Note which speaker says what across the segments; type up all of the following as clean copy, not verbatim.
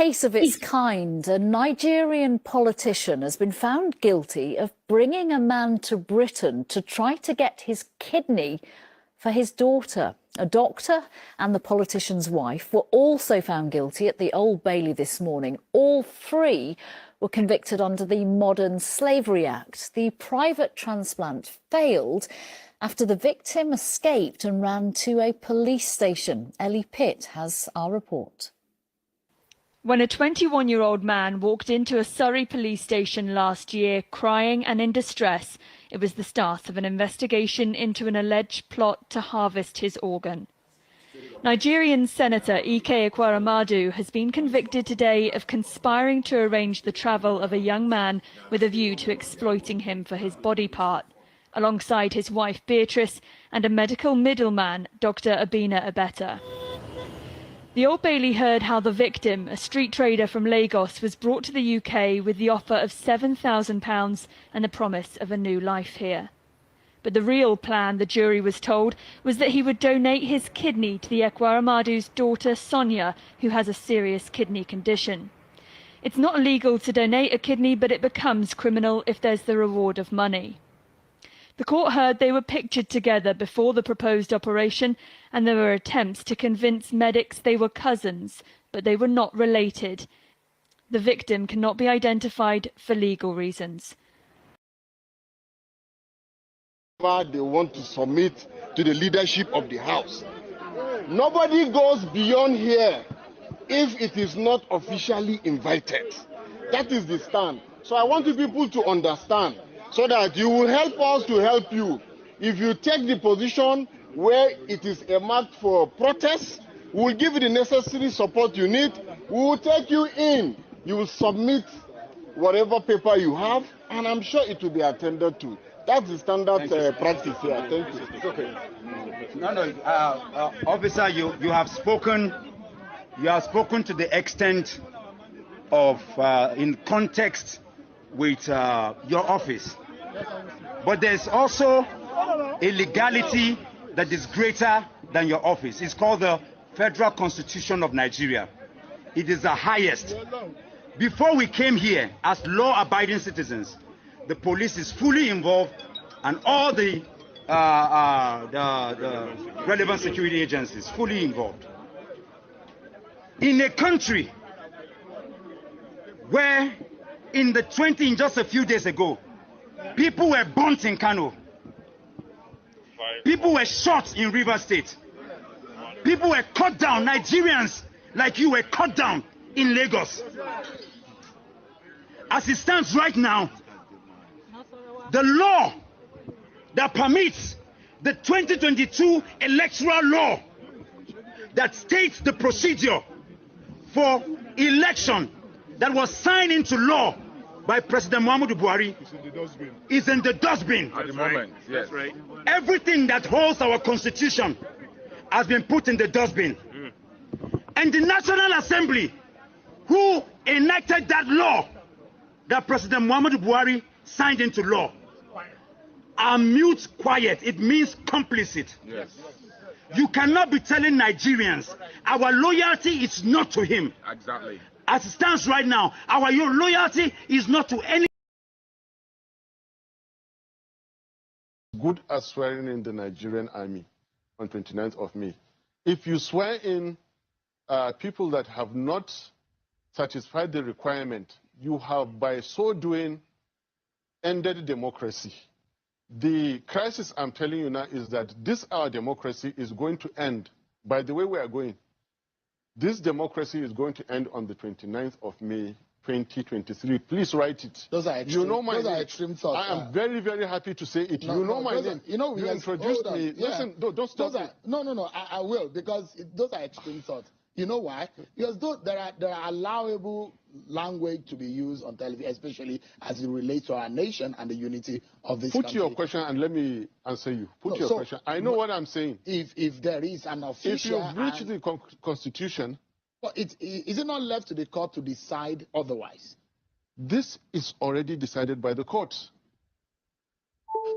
Speaker 1: case of its kind. A Nigerian politician has been found guilty of bringing a man to Britain to try to get his kidney for his daughter. A doctor and the politician's wife were also found guilty at the Old Bailey this morning. All three were convicted under the Modern Slavery Act. The private transplant failed after the victim escaped and ran to a police station. Ellie Pitt has our report.
Speaker 2: When a 21-year-old man walked into a Surrey police station last year crying and in distress, it was the start of an investigation into an alleged plot to harvest his organ. Nigerian Senator Ike Ekweremadu has been convicted today of conspiring to arrange the travel of a young man with a view to exploiting him for his body part, alongside his wife Beatrice and a medical middleman, Dr. Abina Abeta. The Old Bailey heard how the victim, a street trader from Lagos, was brought to the UK with the offer of £7,000 and the promise of a new life here. But the real plan, the jury was told, was that he would donate his kidney to the Ekweremadu's daughter Sonia, who has a serious kidney condition. It's not illegal to donate a kidney, but it becomes criminal if there's the reward of money. The court heard they were pictured together before the proposed operation, and there were attempts to convince medics they were cousins, but they were not related. The victim cannot be identified for legal reasons.
Speaker 3: They want to submit to the leadership of the House. Nobody goes beyond here if it is not officially invited. That is the stand. So I want you people to understand, so that you will help us to help you. If you take the position where it is earmarked for protest, we will give you the necessary support you need. We will take you in. You will submit whatever paper you have, and I'm sure it will be attended to. That's the standard practice here. Thank you.
Speaker 4: It's okay. No, officer, you have spoken. You have spoken to the extent of in context with your office. But there's also a legality that is greater than your office. It's called the Federal Constitution of Nigeria. It is the highest. Before we came here as law-abiding citizens, the police is fully involved, and all the relevant security agencies fully involved. In a country where in just a few days ago, people were burnt in Kano. People were shot in Rivers State. People were cut down. Nigerians like you were cut down in Lagos. As it stands right now, the law that permits the 2022 electoral law that states the procedure for election that was signed into law by President Muhammadu Buhari is in the dustbin.
Speaker 5: At the moment, yes. Right.
Speaker 4: Everything that holds our constitution has been put in the dustbin. And the National Assembly, who enacted that law that President Muhammadu Buhari signed into law, are mute quiet. It means complicit.
Speaker 5: Yes.
Speaker 4: You cannot be telling Nigerians our loyalty is not to him.
Speaker 5: Exactly.
Speaker 4: As it stands right now, our loyalty is not to any.
Speaker 3: Good as swearing in the Nigerian army on 29th of May. If you swear in people that have not satisfied the requirement, you have by so doing ended democracy. The crisis I'm telling you now is that our democracy is going to end by the way we are going. This democracy is going to end on the 29th of May, 2023. Please write it.
Speaker 6: Those are extreme,
Speaker 3: you know my name.
Speaker 6: extreme thoughts.
Speaker 3: I am very, very happy to say it. You know my name. You introduced me.
Speaker 6: Yeah.
Speaker 3: Listen, don't stop me.
Speaker 6: No, I will, because those are extreme thoughts. You know why? Because there are allowable language to be used on television, especially as it relates to our nation and the unity of this country.
Speaker 3: Put your question and let me answer you. Put your question. I know what I'm saying.
Speaker 6: If there is an official...
Speaker 3: If you breach the Constitution...
Speaker 6: But is it not left to the court to decide otherwise?
Speaker 3: This is already decided by the courts.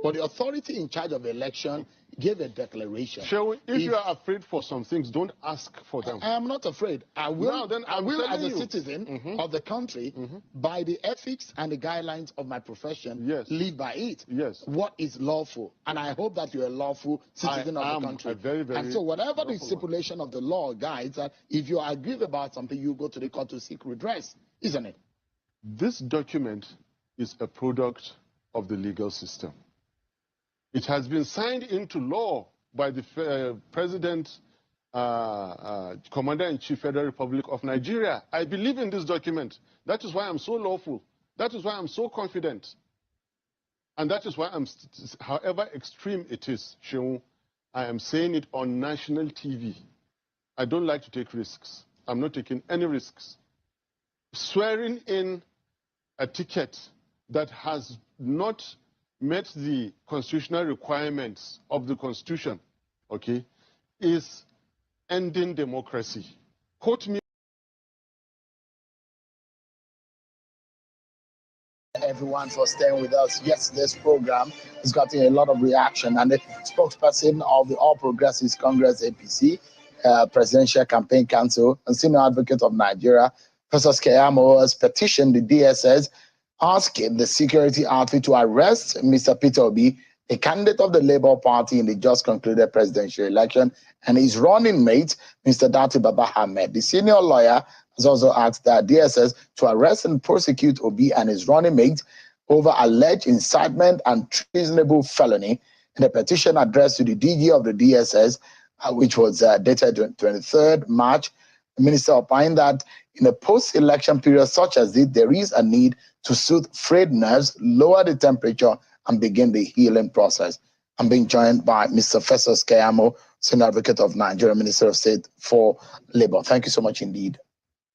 Speaker 6: But the authority in charge of the election gave a declaration.
Speaker 3: If you are afraid for some things, don't ask for them.
Speaker 6: I am not afraid. I will, as a citizen of the country, by the ethics and the guidelines of my profession, live by it. What is lawful? And I hope that you're a lawful citizen of the country. And so whatever the stipulation of the law guides, that if you are aggrieved about something, you go to the court to seek redress, isn't it?
Speaker 3: This document is a product of the legal system. It has been signed into law by the President, Commander-in-Chief, Federal Republic of Nigeria. I believe in this document. That is why I'm so lawful. That is why I'm so confident. And that is why however extreme it is, Sheung, I am saying it on national TV. I don't like to take risks. I'm not taking any risks. Swearing in a ticket that has not met the constitutional requirements of the Constitution, okay, is ending democracy. Quote me.
Speaker 6: Everyone for staying with us. Yes, this program has gotten a lot of reaction, and the spokesperson of the All Progressives Congress APC Presidential Campaign Council and senior advocate of Nigeria, Professor Ekweremadu, has petitioned the DSS asking the security outfit to arrest Mr. Peter Obi, a candidate of the Labour Party in the just concluded presidential election, and his running mate, Mr. Dati Baba Ahmed. The senior lawyer has also asked the DSS to arrest and prosecute Obi and his running mate over alleged incitement and treasonable felony. In a petition addressed to the DG of the DSS, which was dated 23rd March, the minister opined that in a post-election period such as this, there is a need to soothe frayed nerves, lower the temperature, and begin the healing process. I'm being joined by Mr. Professor Ekweremadu, Senior Advocate of Nigeria, Minister of State for Labour. Thank you so much indeed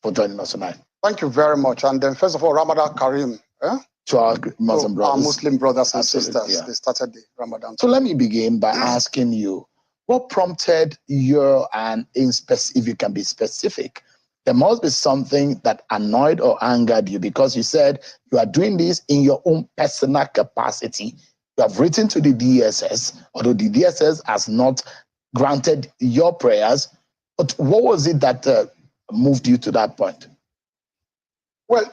Speaker 6: for joining us tonight.
Speaker 5: Thank you very much. And then first of all, Ramadan Kareem.
Speaker 6: To our Muslim brothers.
Speaker 5: Our Muslim brothers and
Speaker 6: Absolutely,
Speaker 5: sisters.
Speaker 6: yeah.
Speaker 5: They started the Ramadan.
Speaker 6: So let me begin by asking you, what prompted your, and if you can be specific, there must be something that annoyed or angered you, because you said you are doing this in your own personal capacity. You have written to the DSS, although the DSS has not granted your prayers. But what was it that moved you to that point?
Speaker 5: Well,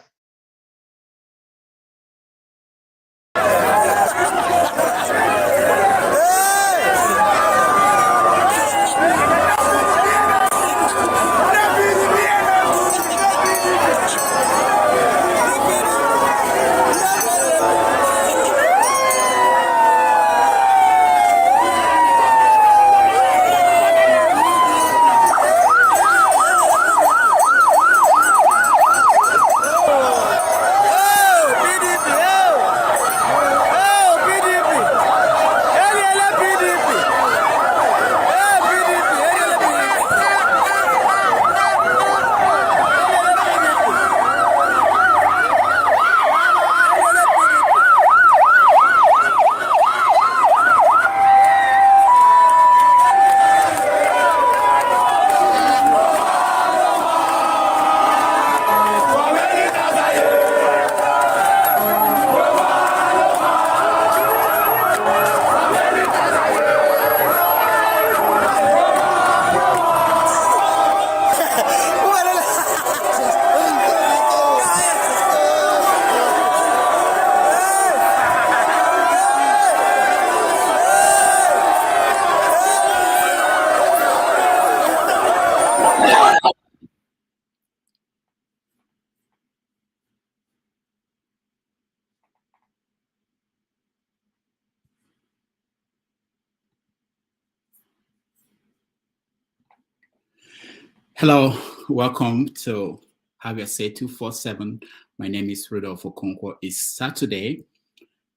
Speaker 7: Hello, welcome to Have Your Say 247. My name is Rudolph Okonkwo. It's Saturday,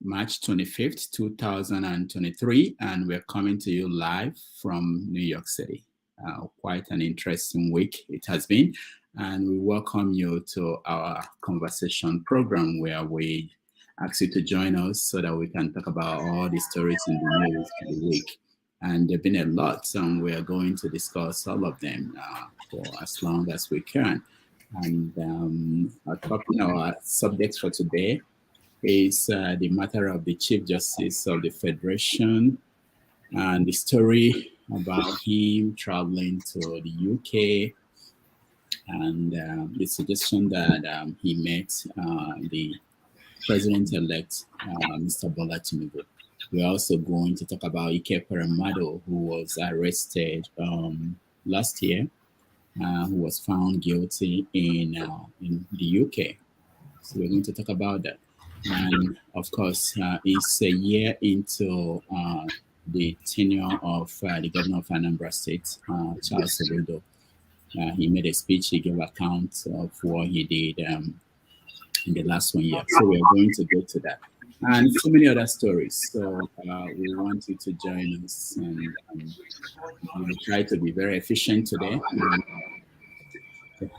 Speaker 7: March 25th, 2023, and we're coming to you live from New York City. Quite an interesting week it has been, and we welcome you to our conversation program where we ask you to join us so that we can talk about all the stories in the news for the week. And there have been a lot, and we are going to discuss all of them for as long as we can. And our subject for today is the matter of the Chief Justice of the Federation and the story about him traveling to the UK and the suggestion that he met the President-elect, Mr. Bola Tinubu. We're also going to talk about Ike Ekweremadu, who was arrested last year, who was found guilty in the UK. So we're going to talk about that. And of course, it's a year into the tenure of the governor of Anambra State, Charles Soludo. He made a speech, he gave account of what he did in the last 1 year. So we're going to go to that. And so many other stories. So we want you to join us, and we will try to be very efficient today.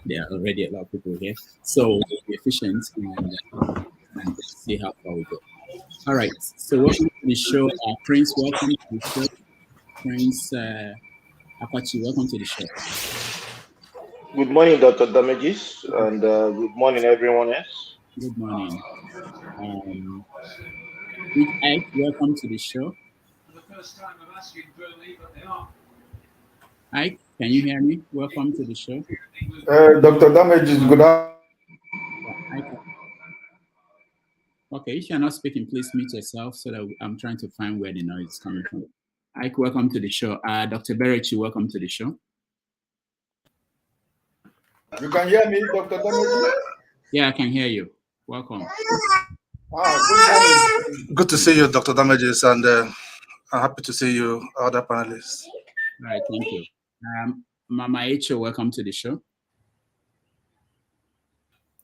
Speaker 7: There are already a lot of people here. So be efficient and see how far we go. All right. So welcome to the show. Prince, welcome to the show. Prince Apache, welcome to the show.
Speaker 8: Good morning, Dr. Damages, and good morning, everyone else.
Speaker 7: Good morning. Ike, welcome to the show. Ike, can you hear me? Welcome to the show.
Speaker 5: Dr. Damages, good afternoon.
Speaker 7: Okay, if you're not speaking, please mute yourself so that I'm trying to find where the noise is coming from. Ike, welcome to the show. Dr. Berechi, welcome to the show.
Speaker 5: You can hear me, Dr. Damages?
Speaker 7: Yeah, I can hear you. Welcome.
Speaker 9: Good to see you, Dr. Damages, and I'm happy to see you, other panelists.
Speaker 7: All right, thank you. Mama Echo, welcome to the show.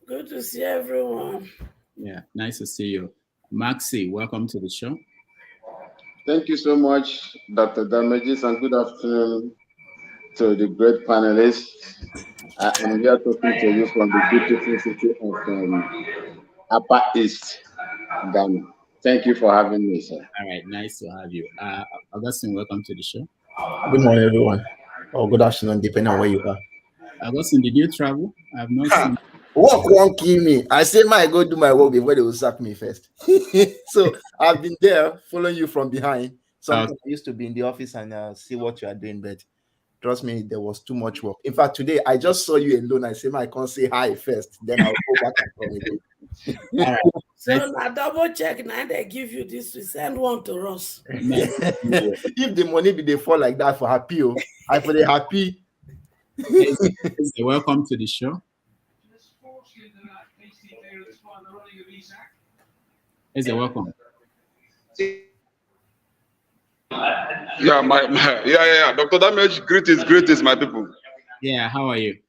Speaker 10: Good to see everyone.
Speaker 7: Yeah, nice to see you. Maxi, welcome to the show.
Speaker 3: Thank you so much, Dr. Damages, and good afternoon to the great panelists. I'm here talking to you from the beautiful city of Upper East, Ghana. Thank you for having me, sir.
Speaker 7: All right, nice to have you. Augustine, welcome to the show.
Speaker 11: Good morning, everyone. Or good afternoon, depending on where you are.
Speaker 7: Augustine, did you travel? I have not seen.
Speaker 11: Work won't kill me. I say, I go do my work before they will sack me first. So I've been there following you from behind. Sometimes I used to be in the office and see what you are doing, but trust me, there was too much work. In fact, today I just saw you alone. I say, I can't say hi first. Then I'll go back and come again.
Speaker 7: All right.
Speaker 10: So I double check now. They give you this to send one to us.
Speaker 11: If the money be they fall like that for happy, I for the happy.
Speaker 7: Welcome to the show. Is it welcome?
Speaker 12: Yeah. Dr. Damage, greetings, my people.
Speaker 7: Yeah, how are you?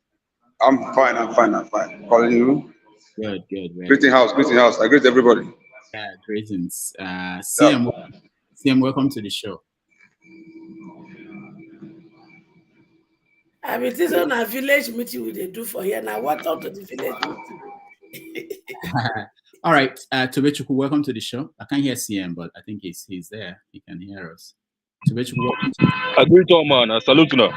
Speaker 12: I'm fine. Calling you.
Speaker 7: Good.
Speaker 12: Greeting house. I greet everybody.
Speaker 7: Yeah, greetings. CM, welcome to the show.
Speaker 10: I mean, this is a village meeting we they do for here. Now, what up to the village meeting?
Speaker 7: All right, Tobechuku, welcome to the show. I can't hear CM, but I think he's there. He can hear us. Tobechuku, welcome.
Speaker 13: I greet all, man. I salute you now.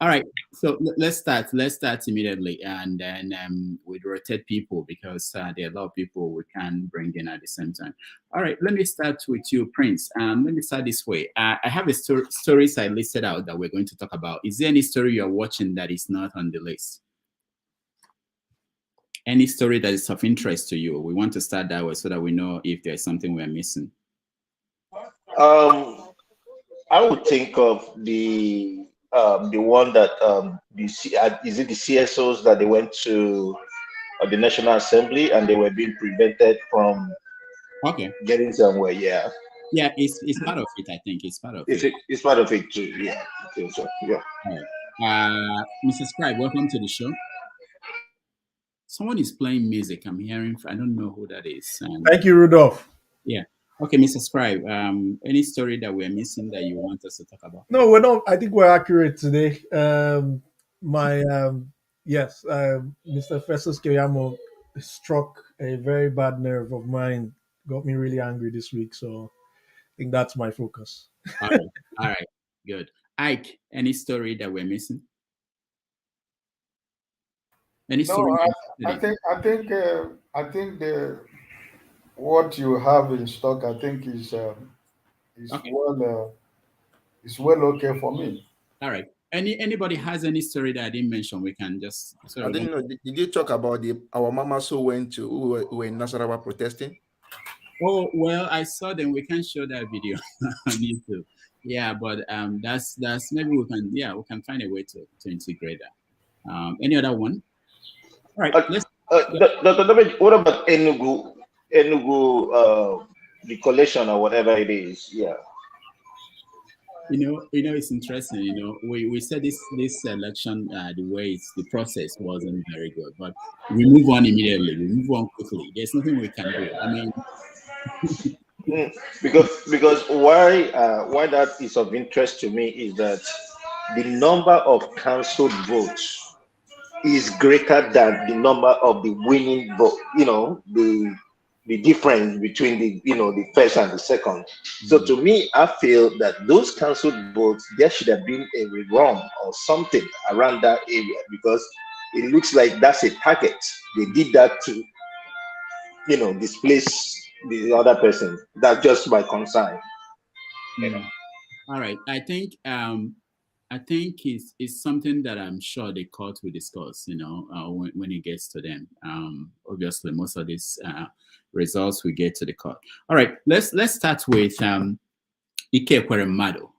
Speaker 7: All right, so let's start. Let's start immediately, and then we rotate people because there are a lot of people we can bring in at the same time. All right, let me start with you, Prince. Let me start this way. I have a stories I listed out that we're going to talk about. Is there any story you're watching that is not on the list? Any story that is of interest to you? We want to start that way so that we know if there's something we're missing.
Speaker 8: I would think of the one that is it the CSOs that they went to the National Assembly and they were being prevented from getting somewhere. Yeah,
Speaker 7: it's part of it. I think it's part of it.
Speaker 8: It's part of it too. Yeah, I think so. Yeah.
Speaker 7: All right. Mr. Scribe, welcome to the show. Someone is playing music. I'm hearing. I don't know who that is.
Speaker 14: Thank you, Rudolph.
Speaker 7: Yeah. Okay, Mr. Scribe. Any story that we're missing that you want us to talk about?
Speaker 14: No, we're not. I think we're accurate today. Mr. Festus Keyamo struck a very bad nerve of mine. Got me really angry this week. So I think that's my focus.
Speaker 7: All right. Good. Ike, any story that we're missing? Any story?
Speaker 5: I think the what you have in stock, I think is
Speaker 7: Okay.
Speaker 5: well okay for me.
Speaker 7: All right. Anybody has any story that I didn't mention? We can just. So
Speaker 11: I didn't know. Did you talk about our mamas who were in Nasarawa protesting?
Speaker 7: Oh well, I saw them. We can show that video on YouTube. Yeah, but that's maybe we can find a way to integrate that. Any other one? All right. Let's.
Speaker 8: Dr. David, what about Enugu, the collation or whatever it is? Yeah.
Speaker 7: It's interesting. We said this election, the way the process wasn't very good, but we move on immediately. We move on quickly. There's nothing we can do. I mean,
Speaker 8: because why that is of interest to me is that the number of cancelled votes is greater than the number of the winning vote. The difference between the first and the second. So to me, I feel that those cancelled votes, there should have been a rerun or something around that area, because it looks like that's a target. They did that to displace the other person. That's just my concern.
Speaker 7: All right. I think it's something that I'm sure the court will discuss, when it gets to them. Obviously, most of these results will get to the court. All right, let's start with Ike Ekweremadu.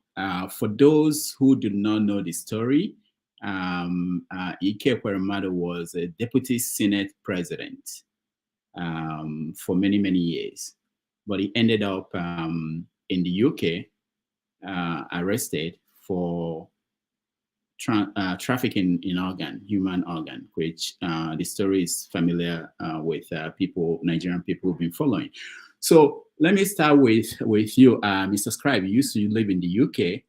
Speaker 7: For those who do not know the story, Ike Ekweremadu was a deputy Senate president for many, many years, but he ended up in the UK, arrested for trafficking in human organ, which the story is familiar with Nigerian people who've been following. So let me start with you, Mr. Scribe. You used to live in the UK.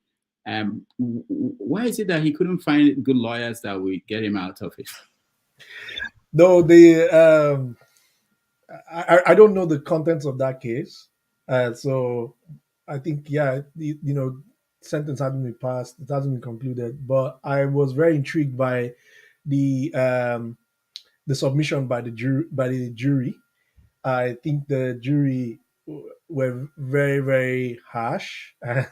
Speaker 7: Why is it that he couldn't find good lawyers that would get him out of it?
Speaker 14: No, I don't know the contents of that case. So I think, sentence hasn't been passed. It hasn't been concluded. But I was very intrigued by the submission by the jury. I think the jury were very, very harsh, and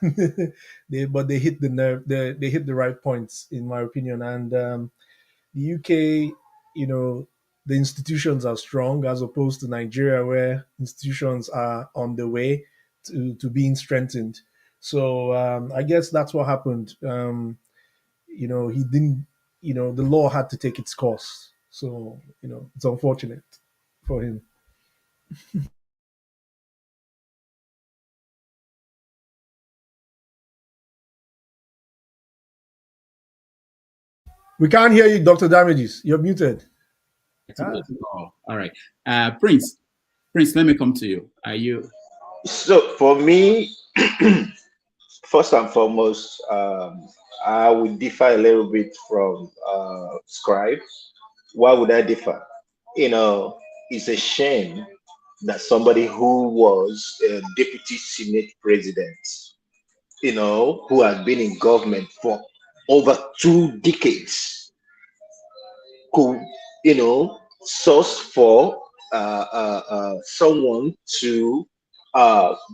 Speaker 14: but they hit the nerve. They hit the right points, in my opinion. And the UK, the institutions are strong, as opposed to Nigeria, where institutions are on the way to being strengthened. So I guess that's what happened. He didn't. The law had to take its course. So it's unfortunate for him. We can't hear you, Dr. Damages. You're muted.
Speaker 7: Oh, all right. Prince, let me come to you. Are you?
Speaker 8: So for me, first and foremost, I would differ a little bit from Scribe. Why would I differ? It's a shame that somebody who was a deputy Senate president, who has been in government for over 2 decades, could, source for someone to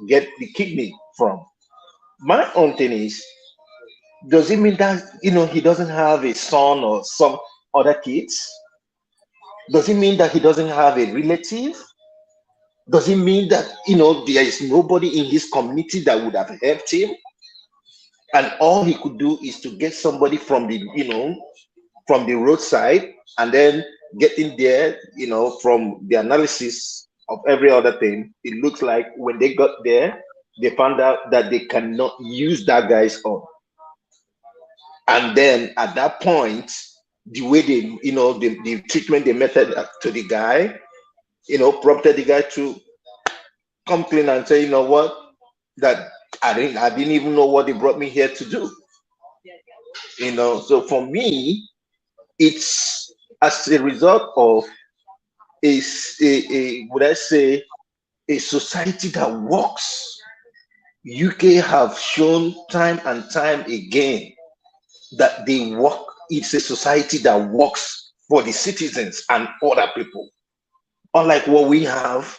Speaker 8: get the kidney from. My own thing is, does it mean that he doesn't have a son or some other kids? Does it mean that he doesn't have a relative? Does it mean that there is nobody in his community that would have helped him? And all he could do is to get somebody from the roadside, and then getting there, from the analysis of every other thing, it looks like when they got there, they found out that they cannot use that guy's own. And then at that point, the way they, the treatment they meted to the guy, prompted the guy to come clean and say, what, that I didn't even know what they brought me here to do. So for me, it's as a result of would I say, a society that works. UK have shown time and time again that they work. It's a society that works for the citizens and other people. Unlike what we have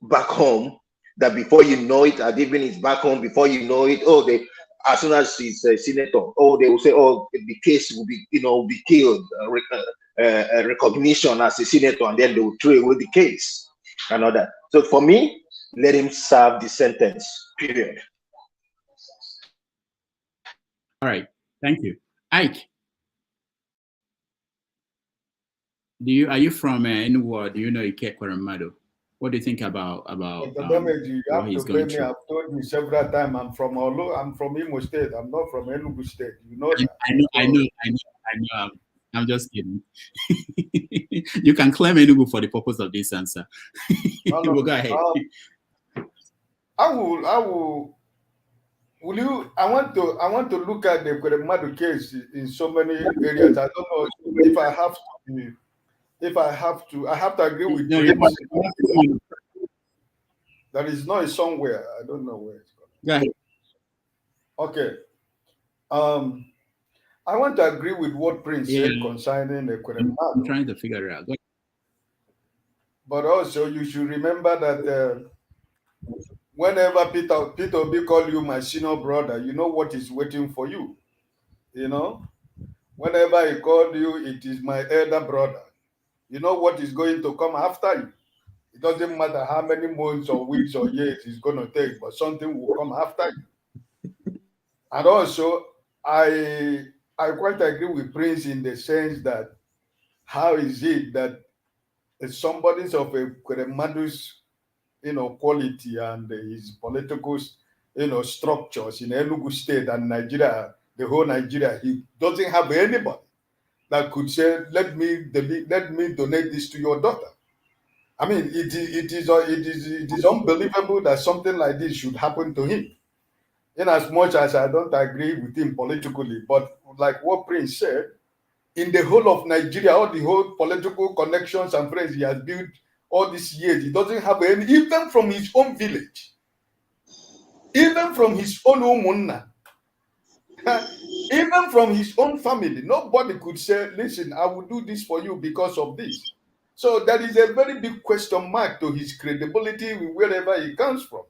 Speaker 8: back home, that before you know it, and even it's back home, before you know it, oh, they, as soon as he's a senator, oh, they will say, oh, the case will be, be killed, recognition as a senator, and then they will throw away the case and all that. So for me, let him serve the sentence, period.
Speaker 7: All right, thank you. Ike, are you from Enugu? Do you know Ike Ekweremadu? What do you think about
Speaker 5: you
Speaker 7: what
Speaker 5: have
Speaker 7: he's
Speaker 5: to pay
Speaker 7: going
Speaker 5: me.
Speaker 7: through?
Speaker 5: I've told you several times. I'm from Imo State. I'm not from Enugu State. You know that.
Speaker 7: I know. I'm just kidding. You can claim Enugu for the purpose of this answer.
Speaker 5: No.
Speaker 7: Well, go ahead.
Speaker 5: I will. Will you? I want to look at the Ekweremadu case in so many areas. I don't know if I have to. I have to agree with you. There is noise somewhere. I don't know where it's going.
Speaker 7: Go ahead.
Speaker 5: Okay. I want to agree with what Prince said concerning Ekweremadu.
Speaker 7: I'm trying to figure it out.
Speaker 5: But also, you should remember that whenever Peter Obi call you my senior brother, you know what is waiting for you. Whenever he called you, it is my elder brother. You know what is going to come after you. It doesn't matter how many months or weeks or years it's going to take, but something will come after you. And also, I quite agree with Prince in the sense that how is it that somebody's of Ekweremadu's quality and his political structures in Enugu State and Nigeria, the whole Nigeria, he doesn't have anybody that could say, let me donate this to your daughter. I mean, it is unbelievable that something like this should happen to him. In as much as I don't agree with him politically, but like what Prince said, in the whole of Nigeria, all the whole political connections and friends he has built all these years, he doesn't have any, even from his own village, even from his own umunna, even from his own family. Nobody could say, listen, I will do this for you because of this. So there is a very big question mark to his credibility wherever he comes from.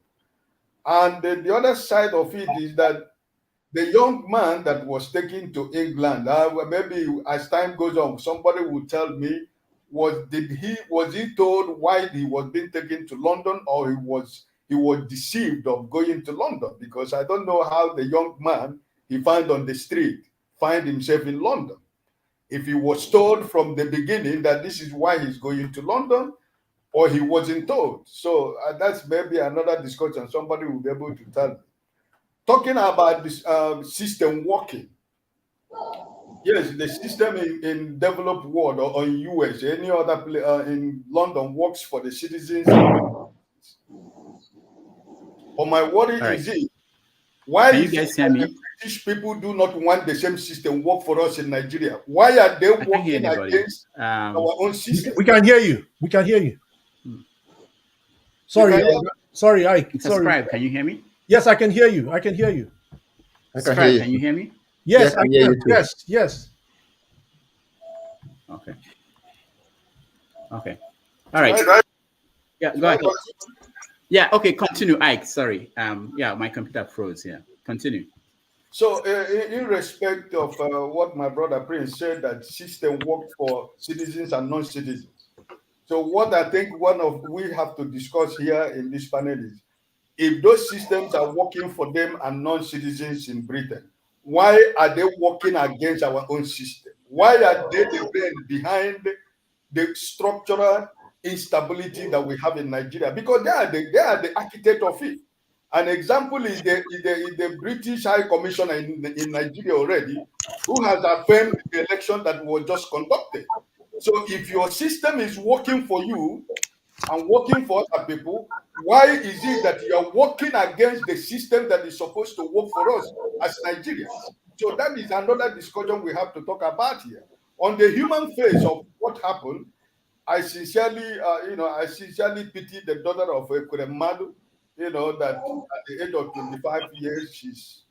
Speaker 5: And the other side of it is that the young man that was taken to England, maybe as time goes on, somebody will tell me, was he told why he was being taken to London, or he was deceived of going to London? Because I don't know how the young man he found on the street find himself in London. If he was told from the beginning that this is why he's going to London, or he wasn't told. So that's maybe another discussion. Somebody will be able to tell me. Talking about this system working. Yes, the system in developed world or in US, any other place in London works for the citizens. But my worry is it, why
Speaker 7: Can you guys hear me?
Speaker 5: British people do not want the same system work for us in Nigeria? Why are they working against our own system?
Speaker 14: We can hear you. We can hear you. Sorry, sorry, Ike.
Speaker 7: Subscribe. Can you hear me?
Speaker 14: Yes, I can hear you. I can hear you.
Speaker 7: Subscribe. Can you hear me?
Speaker 14: Yes, I can. Yes.
Speaker 7: Okay. All right. Yeah, go ahead. Yeah, okay, continue, Ike. Sorry. Yeah, my computer froze. Yeah, continue.
Speaker 5: So, in respect of what my brother Prince said, that system worked for citizens and non-citizens. So, what I think we have to discuss here in this panel is, if those systems are working for them and non-citizens in Britain, why are they working against our own system? Why are they the brain behind the structural instability that we have in Nigeria? Because they are the architect of it. An example is the British High Commissioner in Nigeria already, who has affirmed the election that was just conducted. So if your system is working for you and working for other people, why is it that you are working against the system that is supposed to work for us as Nigerians? So that is another discussion we have to talk about here. On the human face of what happened, I sincerely pity the daughter of Ekweremadu, that at the age of 25 years, she's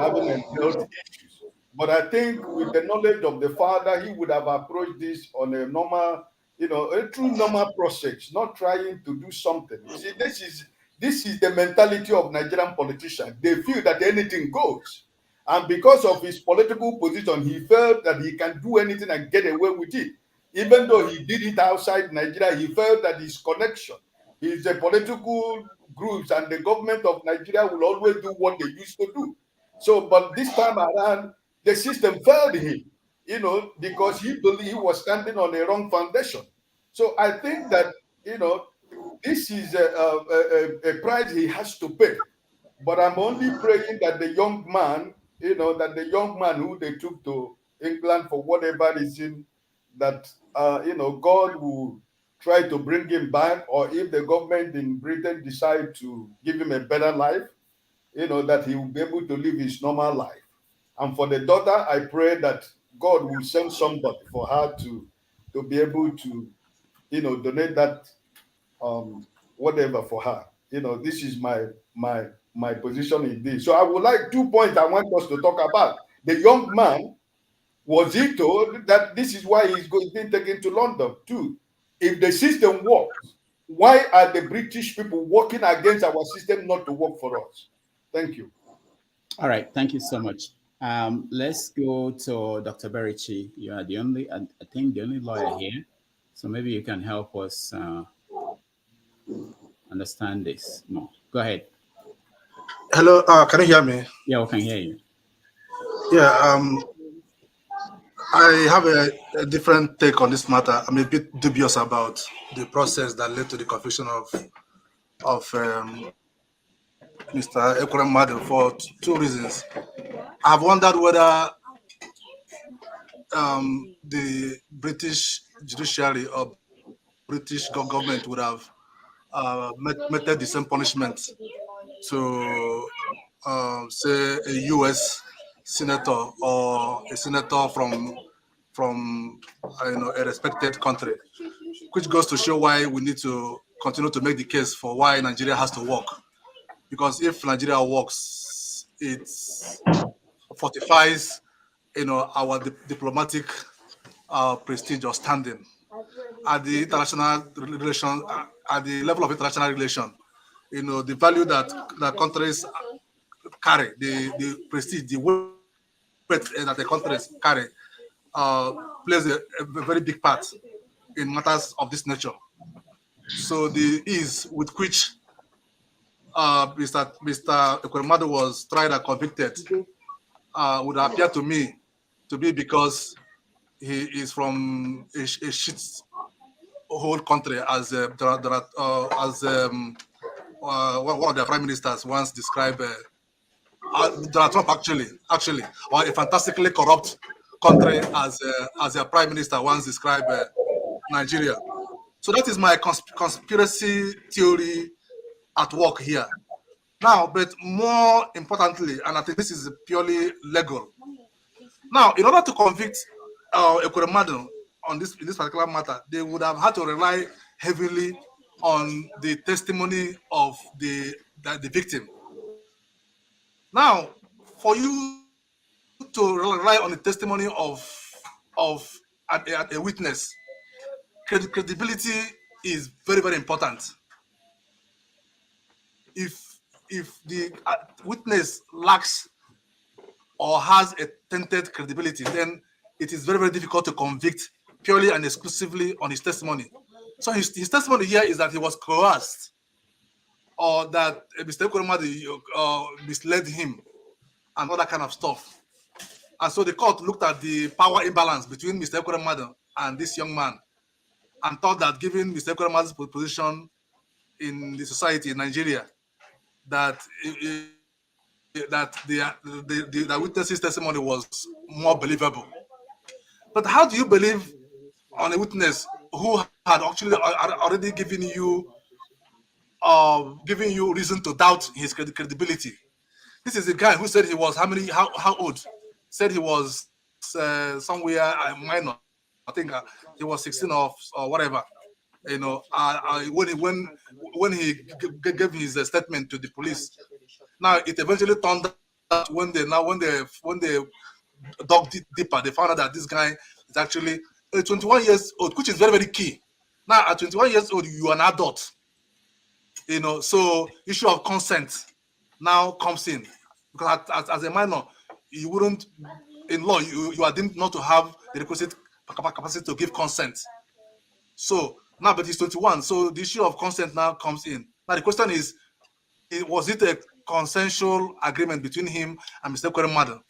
Speaker 5: having health issues. But I think with the knowledge of the father, he would have approached this on a normal, a true normal process, not trying to do something. You see, this is the mentality of Nigerian politicians. They feel that anything goes. And because of his political position, he felt that he can do anything and get away with it. Even though he did it outside Nigeria, he felt that his connection, his political groups and the government of Nigeria will always do what they used to do. So, but this time around, the system failed him, because he believed he was standing on a wrong foundation. So I think that, this is a price he has to pay. But I'm only praying that the young man, who they took to England for whatever reason, that, God will try to bring him back, or if the government in Britain decide to give him a better life, that he will be able to live his normal life. And for the daughter, I pray that God will send somebody for her to be able to, donate that whatever for her. This is my position in this. So I would like 2 points I want us to talk about. The young man, was he told that this is why he's being taken to London? 2, if the system works, why are the British people working against our system not to work for us? Thank you.
Speaker 7: All right, thank you so much. Let's go to Dr. Berichi. You are the only, I think, the only lawyer here. So maybe you can help us understand this more. Go ahead.
Speaker 9: Hello, can you hear me?
Speaker 7: Yeah, we can hear you.
Speaker 9: Yeah, I have a different take on this matter. I'm a bit dubious about the process that led to the conviction of Mr. Ekweremadu for 2 reasons. I've wondered whether the British judiciary or British government would have meted the same punishment to, say, a U.S. senator or a senator from a respected country, which goes to show why we need to continue to make the case for why Nigeria has to work. Because if Nigeria works, it fortifies, our diplomatic prestige or standing at the international relation, at the level of international relation. The value that countries carry, the prestige, the weight that the countries carry, plays a very big part in matters of this nature. So the ease with which Mr. Ekweremadu was tried and convicted would appear to me to be because he is from a shit whole country, as one of their prime ministers once described Donald Trump actually, or a fantastically corrupt country, as their prime minister once described Nigeria. So that is my conspiracy theory at work here. Now, but more importantly, and I think this is purely legal. Now, in order to convict Ekweremadu in this particular matter, they would have had to rely heavily on the testimony of the victim. Now, for you to rely on the testimony of a witness, credibility is very, very important. If the witness lacks or has a tainted credibility, then it is very, very difficult to convict purely and exclusively on his testimony. So his testimony here is that he was coerced, or that Mr. Ekweremadu misled him, and all that kind of stuff. And so the court looked at the power imbalance between Mr. Ekweremadu and this young man, and thought that given Mr. Ekweremadu's position in the society in Nigeria, that the witness's testimony was more believable. But how do you believe on a witness who had actually already given you reason to doubt his credibility? This is a guy who said he was how old? Said he was somewhere minor. I think he was 16 or whatever. When he gave his statement to the police. Now it eventually turned out when they dug deeper, they found out that this guy is actually 21 years old, which is very, very key. Now, at 21 years old, you are an adult. So issue of consent now comes in. Because as a minor, you wouldn't, in law, you are deemed not to have the requisite capacity to give consent. So now, but he's 21. So the issue of consent now comes in. Now the question is, was it a consensual agreement between him and Mr. Ekweremadu?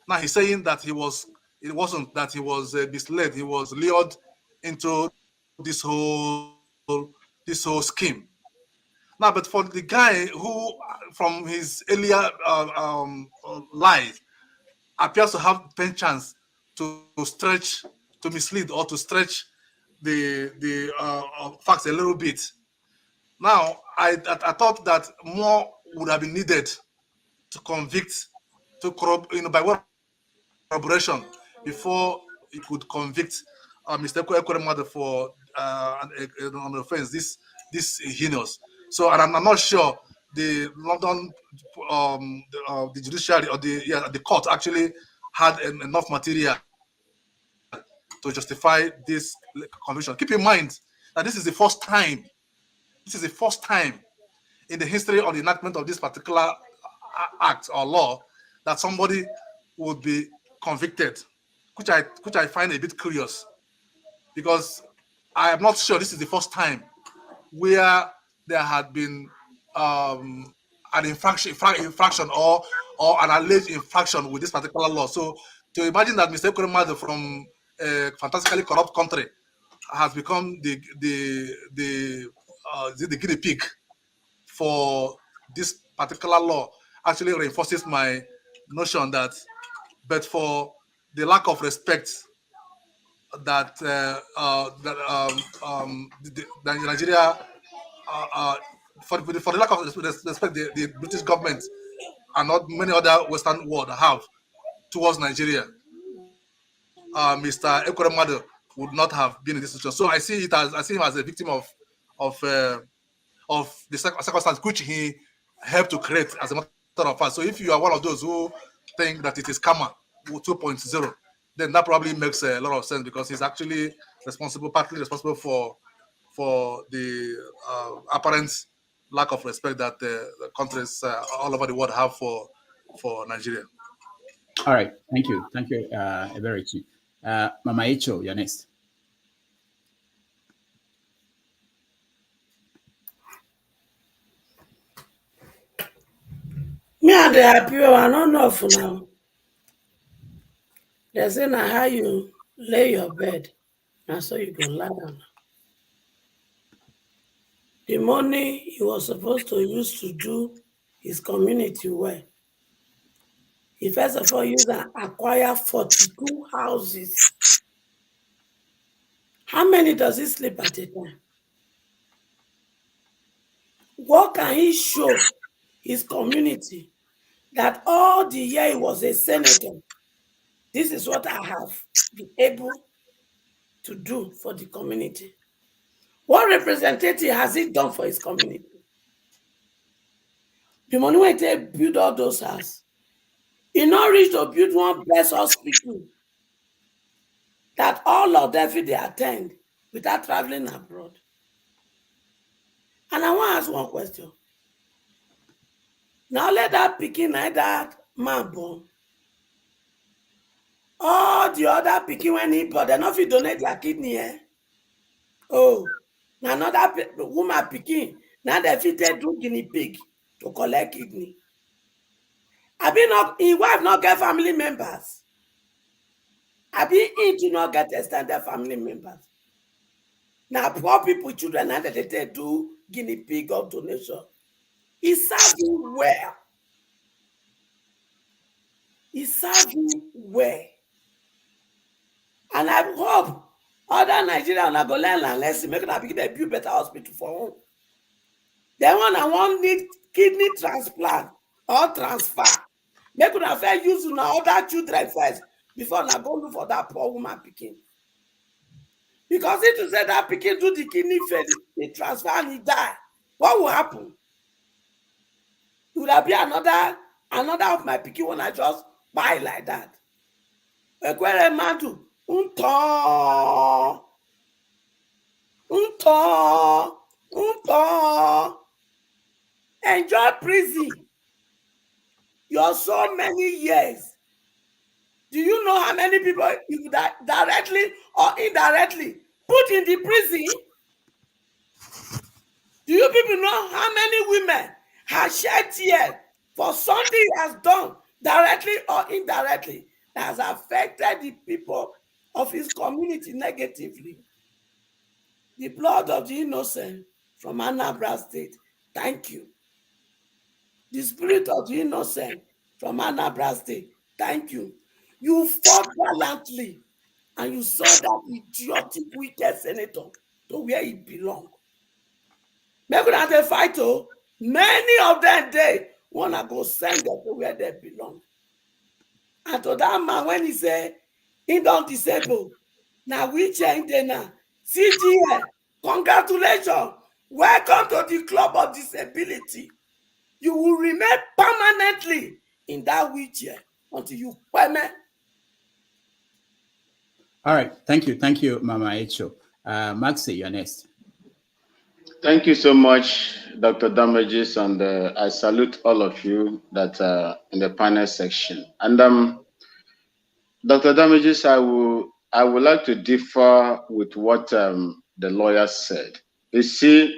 Speaker 9: Now he's saying that it wasn't, that he was misled, he was lured into this whole scheme. Now, but for the guy who, from his earlier life, appears to have pen chance to stretch, to mislead, or to stretch the facts a little bit. Now, I thought that more would have been needed to convict, by way of corroboration, before he could convict Mr. Ekweremadu for an offense this heinous. So, and I'm not sure the London the judiciary or the court actually had enough material to justify this conviction. Keep in mind that this is the first time in the history of the enactment of this particular act or law that somebody would be convicted, which I find a bit curious, because I am not sure this is the first time where there had been an infraction or an alleged infraction with this particular law. So to imagine that Mr. Ekweremadu from a fantastically corrupt country has become the guinea pig for this particular law actually reinforces my notion that, but for the lack of respect that Nigeria, for the lack of respect the British government and not many other Western world have towards Nigeria, Mr. Ekweremadu would not have been in this situation. So I see him as a victim of the circumstance which he helped to create, as a matter of fact. So if you are one of those who think that it is karma 2.0, then that probably makes a lot of sense, because he's actually partly responsible for the apparent lack of respect that the countries all over the world have for Nigeria.
Speaker 7: All right, thank you, Eberichi. Mama Echo, you're next.
Speaker 10: Me and the happy, I don't know for now. They say now how you lay your bed, now so you go lie down. The money he was supposed to use to do his community well, he first of all used and acquire 42 houses. How many does he sleep at a time? What can he show his community that all the year he was a senator, this is what I have been able to do for the community? What representative has he done for his community? The money when they build all those houses, he not reach to build one best hospital that all of them they attend without traveling abroad. And I want to ask one question. Now let that picking like that man born. All the other picking when he born, they not fit donate their kidney. Oh, now another woman picking, now they fit do guinea pig to collect kidney. I be not his wife not get family members. I be he do not get extended family members. Now poor people, children, now they do guinea pig of donation. He serve you well. He serve you well. And I hope other Nigerians are going to learn and lesson, make them begin to build better hospital for home. Then when I want need kidney transplant or transfer, make them first use other children first before I go look for that poor woman picking. Because if you say that picking do the kidney fail, the transfer and he die, what will happen? It would have been another of my picking when I just buy like that. Ekweremadu, enjoy prison. You're so many years. Do you know how many people you directly or indirectly put in the prison? Do you people know how many women have shed tears for something he has done directly or indirectly that has affected the people of his community negatively? The blood of the innocent from Anambra State. Thank you. The spirit of the innocent from Anambra State. Thank you. You fought gallantly and you saw that idiotic, wicked senator to where he belonged. Maybe not a fight, oh, many of them they want to go send them to where they belong. And to that man, when he said, he don't disable, now we change the now. CGA, congratulations. Welcome to the club of disability. You will remain permanently in that wheelchair until you permit.
Speaker 7: All right, thank you, Mama Echo. Maxi, you're next.
Speaker 3: Thank you so much, Dr. Damages, and I salute all of you that are in the panel section. And Dr. Damages, I would like to differ with what the lawyer said. You see,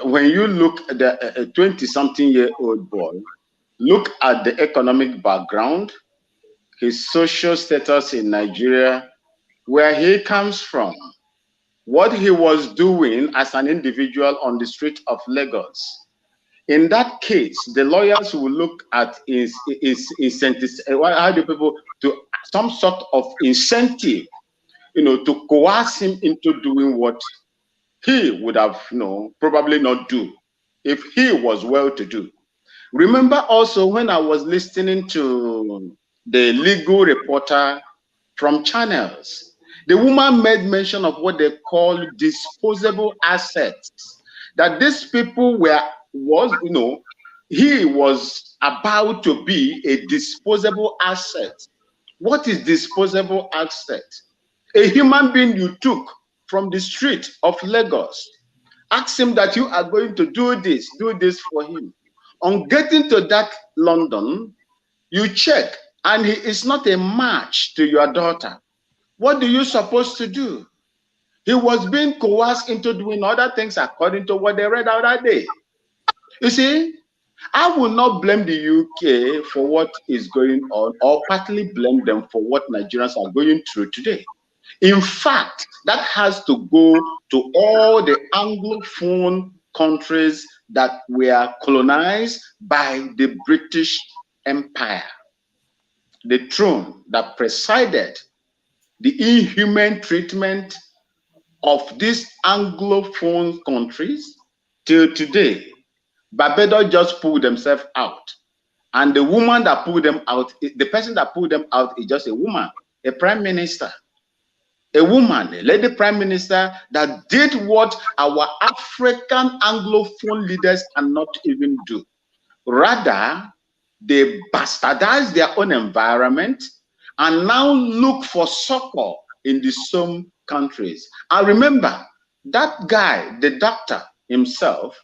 Speaker 3: when you look at the 20-something-year-old boy, look at the economic background, his social status in Nigeria, where he comes from, what he was doing as an individual on the street of Lagos. In that case, the lawyers will look at his incentives. How do people to some sort of incentive, to coerce him into doing what he would have, probably not do if he was well-to-do. Remember also when I was listening to the legal reporter from Channels, the woman made mention of what they call disposable assets. That these people he was about to be a disposable asset. What is disposable asset? A human being you took from the street of Lagos. Ask him that you are going to do this for him. On getting to that London, you check, and he is not a match to your daughter. What do you supposed to do? He was being coerced into doing other things according to what they read out that day. You see, I will not blame the UK for what is going on, or partly blame them for what Nigerians are going through today. In fact, that has to go to all the Anglophone countries that were colonized by the British Empire. The throne that presided the inhuman treatment of these Anglophone countries till today. Barbados just pulled themselves out. And the woman that pulled them out, the person that pulled them out is just a woman, a prime minister. A woman, a lady prime minister that did what our African Anglophone leaders cannot even do. Rather, they bastardized their own environment and now look for succor in the same countries. I remember that guy, the doctor himself,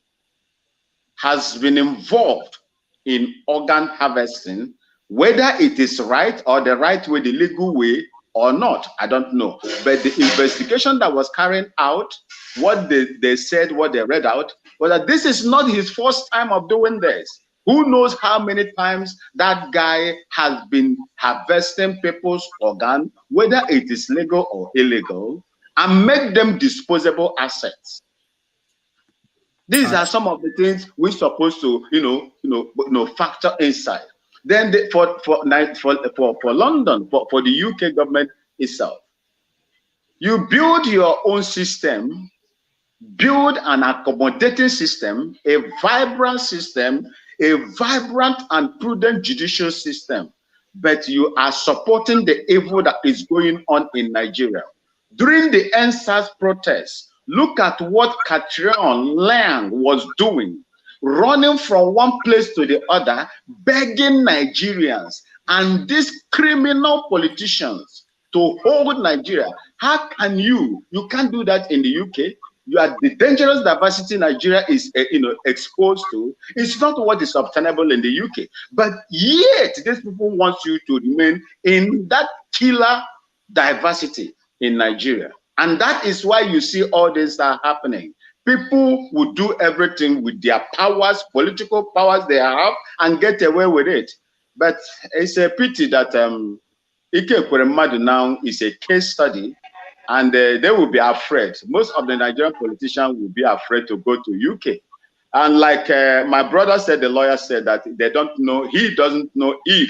Speaker 3: has been involved in organ harvesting, whether it is right or the right way, the legal way or not, I don't know. But the investigation that was carried out, what they said, what they read out, was that this is not his first time of doing this. Who knows how many times that guy has been harvesting people's organ, whether it is legal or illegal, and make them disposable assets. These are some of the things we're supposed to, factor inside. Then for London, for the UK government itself, you build your own system, build an accommodating system, a vibrant and prudent judicial system, but you are supporting the evil that is going on in Nigeria. During the NSAS protests, look at what Catrion Lang was doing, running from one place to the other, begging Nigerians,
Speaker 15: and these criminal politicians to hold Nigeria. How can you can't do that in the UK. You are the dangerous diversity Nigeria is exposed to. It's not what is obtainable in the UK, but yet these people want you to remain in that killer diversity in Nigeria. And that is why you see all this are happening. People would do everything with their powers, political powers they have, and get away with it. But it's a pity that Ike Ekweremadu now is a case study, and they will be afraid. Most of the Nigerian politicians will be afraid to go to UK. And like my brother said, the lawyer said that they don't know, he doesn't know if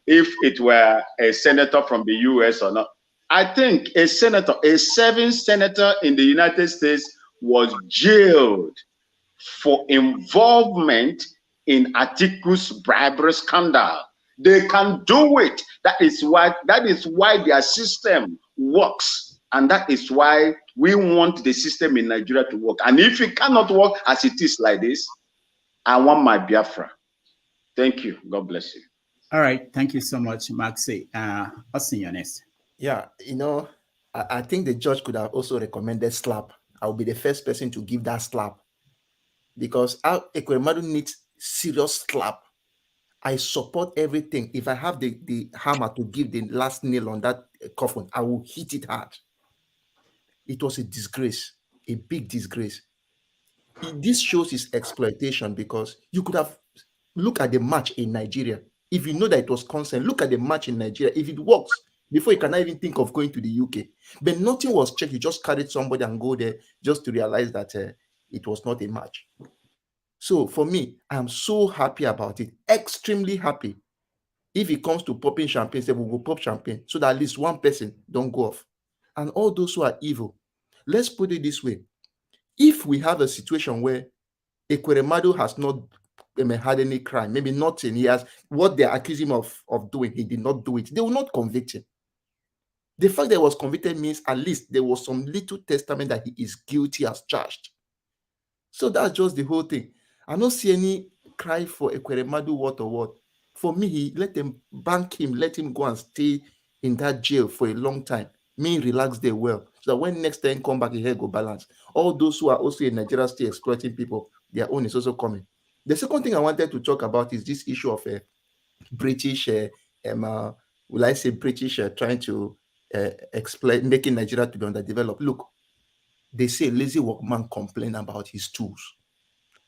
Speaker 15: it were a senator from the US or not. I think a senator, a serving senator in the United States was jailed for involvement in Atiku's bribery scandal. They can do it. That is why their system works. And that is why we want the system in Nigeria to work. And if it cannot work as it is like this, I want my Biafra. Thank you. God bless you.
Speaker 7: All right. Thank you so much, Maxi. Austin, you're next.
Speaker 11: Yeah, I think the judge could have also recommended slap. I'll be the first person to give that slap, because Ekweremadu needs serious slap. I support everything. If I have the hammer to give the last nail on that coffin, I will hit it hard. It was a disgrace, a big disgrace. This shows his exploitation, because you could have looked at the match in Nigeria. If you know that it was consent, look at the match in Nigeria. If it works, before you cannot even think of going to the UK. But nothing was checked. You just carried somebody and go there just to realize that it was not a match. So for me, I'm so happy about it. Extremely happy. If it comes to popping champagne, say we will pop champagne so that at least one person don't go off. And all those who are evil, let's put it this way. If we have a situation where Ekweremadu has not had any crime, maybe nothing, he has what they're accusing him of doing, he did not do it, they will not convict him. The fact that he was convicted means at least there was some little testament that he is guilty as charged. So that's just the whole thing. I don't see any cry for Ekweremadu what or what. For me, he let them bank him, let him go and stay in that jail for a long time. Me relax there well, so that when next time come back, his head go balance. All those who are also in Nigeria still exploiting people, their own is also coming. The second thing I wanted to talk about is this issue of British, will I say British trying to explain, making Nigeria to be underdeveloped. Look, they say lazy workman complain about his tools.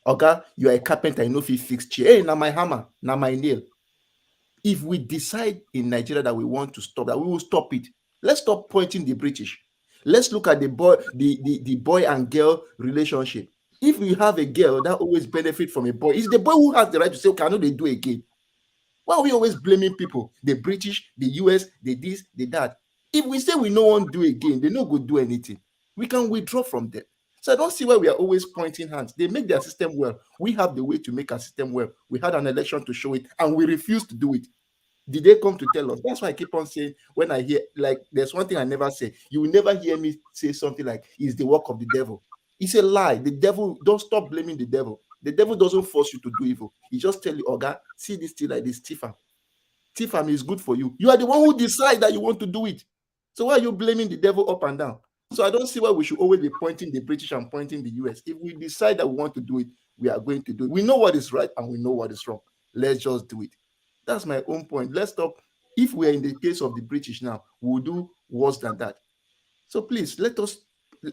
Speaker 11: Okay, you are a carpenter, you know if you fix chair. Hey, now my hammer, now my nail. If we decide in Nigeria that we want to stop that, we will stop it. Let's stop pointing the British. Let's look at the boy and girl relationship. If we have a girl that always benefit from a boy, it's the boy who has the right to say, okay, I know they do again. Why are we always blaming people? The British, the US, the this, the that. If we say we no one do again, they no go do anything. We can withdraw from them. So I don't see why we are always pointing hands. They make their system well. We have the way to make our system well. We had an election to show it, and we refuse to do it. Did they come to tell us? That's why I keep on saying, when I hear, like, there's one thing I never say. You will never hear me say something like, it's the work of the devil. It's a lie. The devil, don't stop blaming the devil. The devil doesn't force you to do evil. He just tell you, oh God, see this thing like this, Tifam. Tifam is good for you. You are the one who decide that you want to do it. So why are you blaming the devil up and down? So I don't see why we should always be pointing the British and pointing the US. If we decide that we want to do it, we are going to do it. We know what is right and we know what is wrong. Let's just do it. That's my own point. Let's stop. If we're in the case of the British now, we'll do worse than that. So please,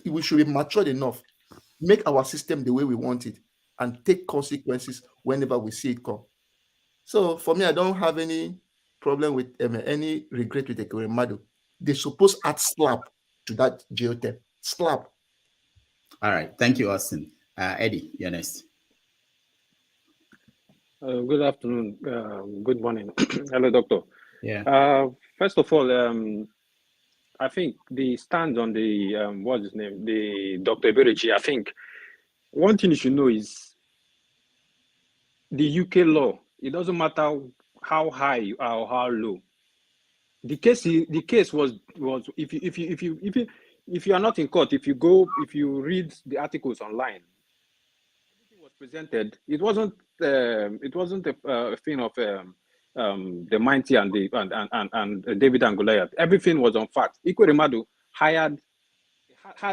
Speaker 11: we should be matured enough, make our system the way we want it, and take consequences whenever we see it come. So for me, I don't have any problem with any regret with Ekweremadu. They're supposed to add slap to that jail term. Slap.
Speaker 7: All right. Thank you, Austin. Eddie, you're next.
Speaker 16: Good afternoon. Good morning. Hello, Doctor.
Speaker 7: Yeah.
Speaker 16: First of all, I think the stand on the what's his name, the Dr. Eberici. I think one thing you should know is the UK law. It doesn't matter how high you are or how low. The case was if you are not in court, if you read the articles online, everything was presented. It wasn't a thing of the mighty and David and Goliath. Everything was on fact. Ekweremadu had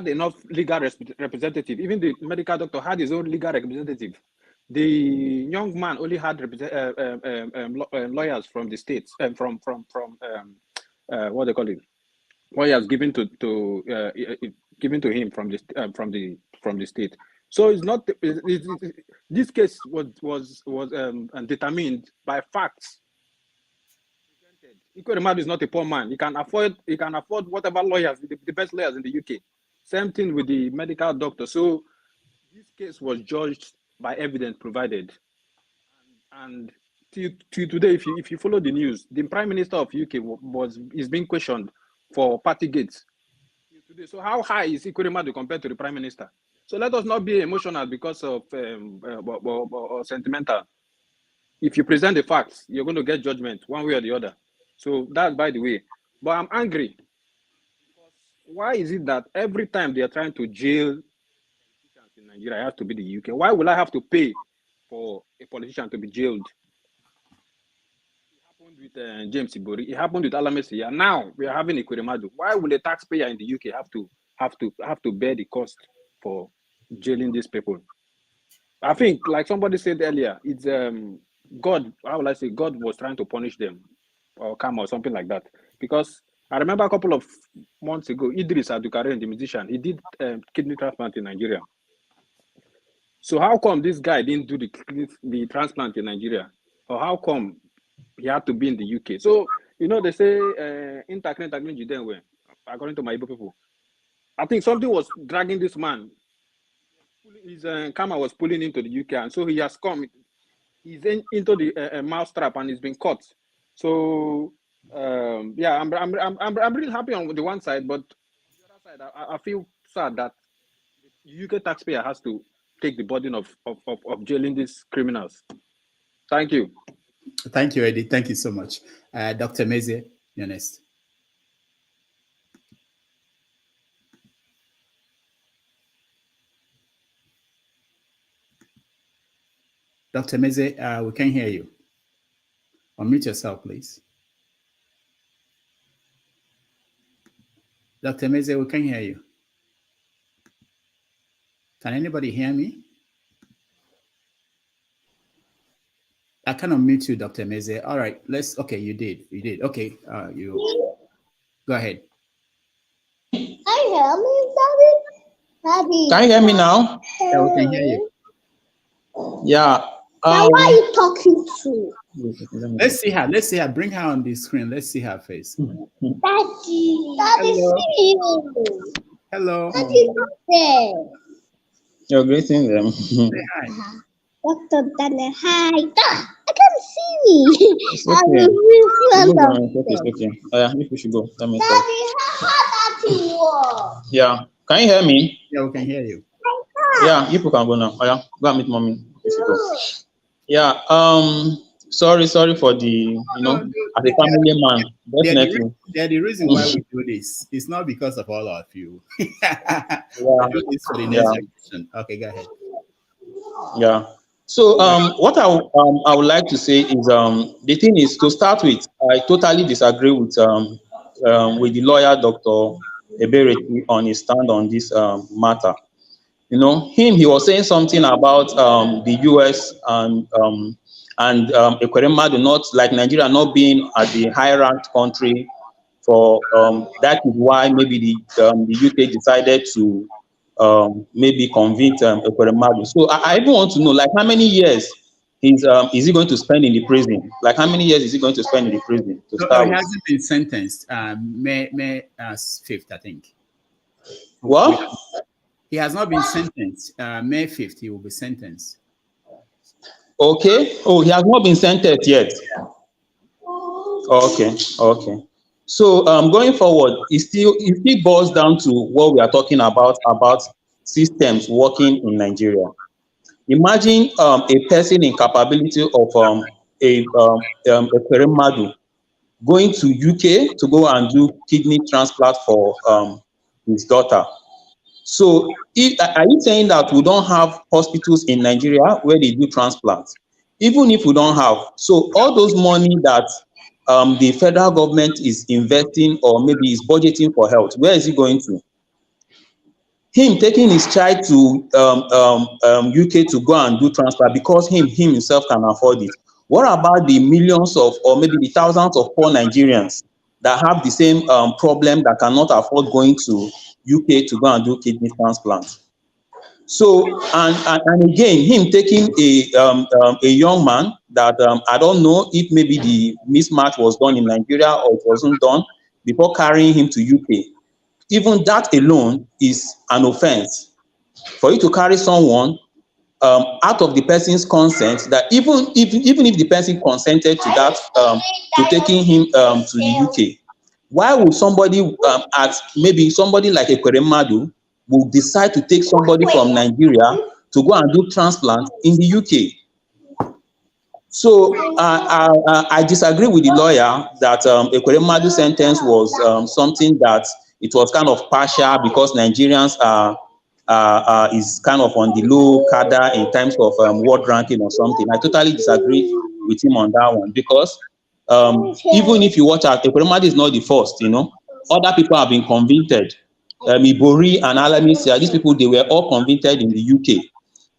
Speaker 16: enough legal representative. Even the medical doctor had his own legal representative. The young man only had lawyers from the states, from what they call it, lawyers given to him from the state. So it's not this case was determined by facts. Ekweremadu is not a poor man. He can afford whatever lawyers, the best lawyers in the UK. Same thing with the medical doctor. So this case was judged by evidence provided. And to today, if you follow the news, the Prime Minister of UK is being questioned for Partygate today. So how high is Ekweremadu compared to the Prime Minister? So let us not be emotional because of or sentimental. If you present the facts, you're going to get judgment one way or the other. So that's by the way. But I'm angry. Why is it that every time they are trying to jail politicians in Nigeria, it has to be the UK? Why will I have to pay for a politician to be jailed? It happened with James Ibori. It happened with Alamesi. And now we are having Ekweremadu. Why will a taxpayer in the UK have to bear the cost for jailing these people? I think, like somebody said earlier, it's God. How will I say? God was trying to punish them, or karma, or something like that. Because I remember a couple of months ago, Idris Abdulkarim, the musician, he did kidney transplant in Nigeria. So how come this guy didn't do the transplant in Nigeria? Or how come he had to be in the UK? So, they say, according to my Igbo people, I think something was dragging this man. His karma was pulling him to the UK, and so he has come. He's into the mousetrap, and he's been caught. So yeah, I'm really happy on the one side, but the other side, I feel sad that the UK taxpayer has to take the burden of jailing these criminals. Thank you.
Speaker 7: Thank you, Eddie. Thank you so much. Dr. Meze, you're next. Dr. Meze, we can't hear you. Unmute yourself, please. Dr. Meze, we can't hear you. Can anybody hear me? I can unmute you, Dr. Meze. All right, okay, you did. Okay, you go ahead.
Speaker 17: Can you hear me, Daddy?
Speaker 18: Can you hear me now?
Speaker 7: Yeah, we can hear you.
Speaker 18: Yeah.
Speaker 17: Now, why are you talking to?
Speaker 7: Let's see her. Bring her on the screen. Let's see her face.
Speaker 17: Daddy, see you.
Speaker 7: Hello.
Speaker 17: Daddy, not there.
Speaker 18: You're greeting them.
Speaker 7: Say hi.
Speaker 17: Dr. Daniel, hi. I can't see me.
Speaker 18: It's okay. If we should go.
Speaker 17: Daddy, how that was?
Speaker 18: Yeah. Can you hear me?
Speaker 7: Yeah, we can hear you.
Speaker 18: Yeah, you can go now. Yeah, go and meet mommy. If you go. Yeah. Sorry for the, as a family man, definitely.
Speaker 7: The reason why we do this is not because of all of you. We do this for the next generation. Okay, go ahead.
Speaker 18: Yeah. So what I would like to say is the thing is, to start with, I totally disagree with the lawyer Dr. Ebereti on his stand on this matter. He was saying something about the US and Ekweremadu, not like Nigeria not being at the high-ranked country. For that is why maybe the UK decided to maybe convict Ekweremadu. So I even want to know, like, how many years is he going to spend in the prison? Like, how many years is he going to spend in the prison?
Speaker 7: He hasn't been sentenced. May 5th, I think.
Speaker 18: What?
Speaker 7: He has not been sentenced. May 5th, he will be sentenced.
Speaker 18: Okay. Oh, he has not been sentenced yet. Okay. So going forward, it still boils down to what we are talking about systems working in Nigeria. Imagine a person in capability of Ekweremadu going to UK to go and do kidney transplant for his daughter. So are you saying that we don't have hospitals in Nigeria where they do transplants? even if we don't have. So all those money that the federal government is investing or maybe is budgeting for health, where is it going to? Him taking his child to UK to go and do transfer because him himself can afford it. What about the millions of, or maybe the thousands of poor Nigerians that have the same problem that cannot afford going to UK to go and do kidney transplant? So, and again, him taking a young man that I don't know if maybe the mismatch was done in Nigeria or it wasn't done before carrying him to UK. Even that alone is an offense. For you to carry someone out of the person's consent, that even if the person consented to that, to taking him to the UK, why would somebody maybe somebody like Ekweremadu will decide to take somebody from Nigeria to go and do transplant in the UK? So I disagree with the lawyer that Ekweremadu's sentence was something that it was kind of partial because Nigerians is kind of on the low cadre in terms of world ranking or something. I totally disagree with him on that one because even if you watch out, Ekweremadu is not the first, you know. Other people have been convicted. Ibori and Alamisia, these people, they were all convicted in the UK.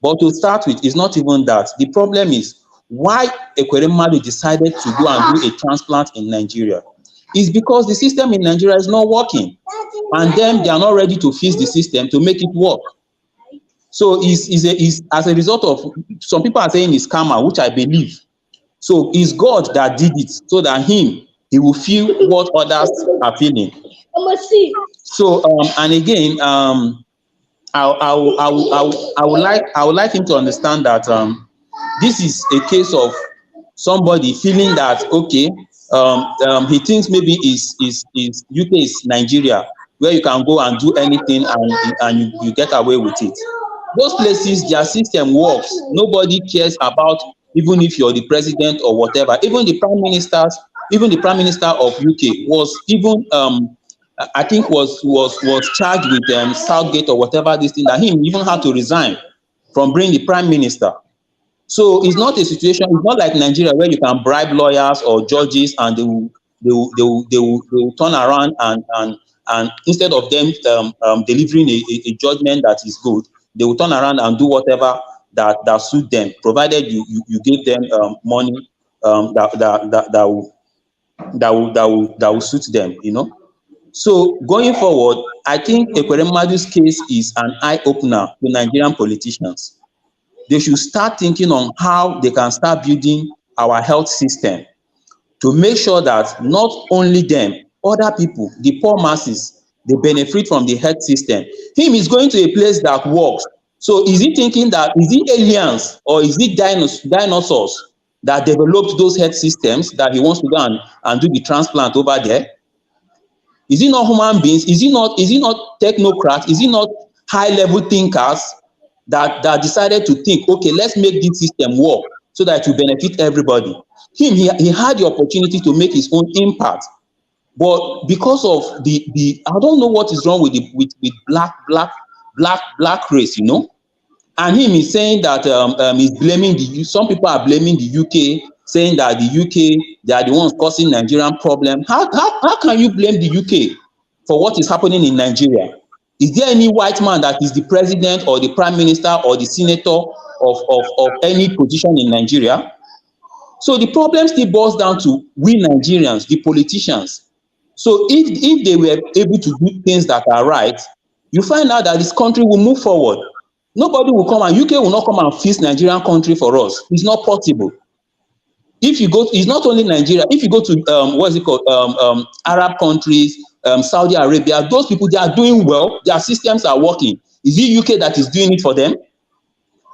Speaker 18: But to start with, it's not even that. The problem is why Ekweremadu decided to go and do a transplant in Nigeria. It's because the system in Nigeria is not working. And then they are not ready to fix the system to make it work. So is as a result of, some people are saying it's karma, which I believe. So it's God that did it so that he will feel what others are feeling. So and again, I would like him to understand that this is a case of somebody feeling that okay, he thinks maybe is UK is Nigeria, where you can go and do anything and you get away with it. Those places, their system works. Nobody cares about, even if you're the president or whatever. Even the prime minister of UK was even I think was charged with Southgate or whatever this thing, that he even had to resign from being the prime minister. So it's not a situation. It's not like Nigeria where you can bribe lawyers or judges and they will turn around and instead of them delivering a judgment that is good, they will turn around and do whatever that suit them, provided you give them money that will suit them, you know. So going forward, I think Ekweremadu's case is an eye-opener to Nigerian politicians. They should start thinking on how they can start building our health system to make sure that not only them, other people, the poor masses, they benefit from the health system. Him is going to a place that works. So is he thinking that, is it aliens or is it dinosaurs that developed those health systems that he wants to go and do the transplant over there? Is it not human beings? Is it not technocrats? Is it not high-level thinkers that decided to think, okay, let's make this system work so that it will benefit everybody? He had the opportunity to make his own impact, but because of the I don't know what is wrong with black race, you know. And him is saying that he's blaming some people are blaming the UK, saying that the UK, they are the ones causing Nigerian problem. How can you blame the UK for what is happening in Nigeria? Is there any white man that is the president or the prime minister or the senator of any position in Nigeria? So the problem still boils down to we Nigerians, the politicians. So if they were able to do things that are right, you find out that this country will move forward. Nobody will come, and UK will not come and fix Nigerian country for us. It's not possible. If you go, it's not only Nigeria. If you go to what is it called, Arab countries, Saudi Arabia, those people, they are doing well. Their systems are working. Is it UK that is doing it for them?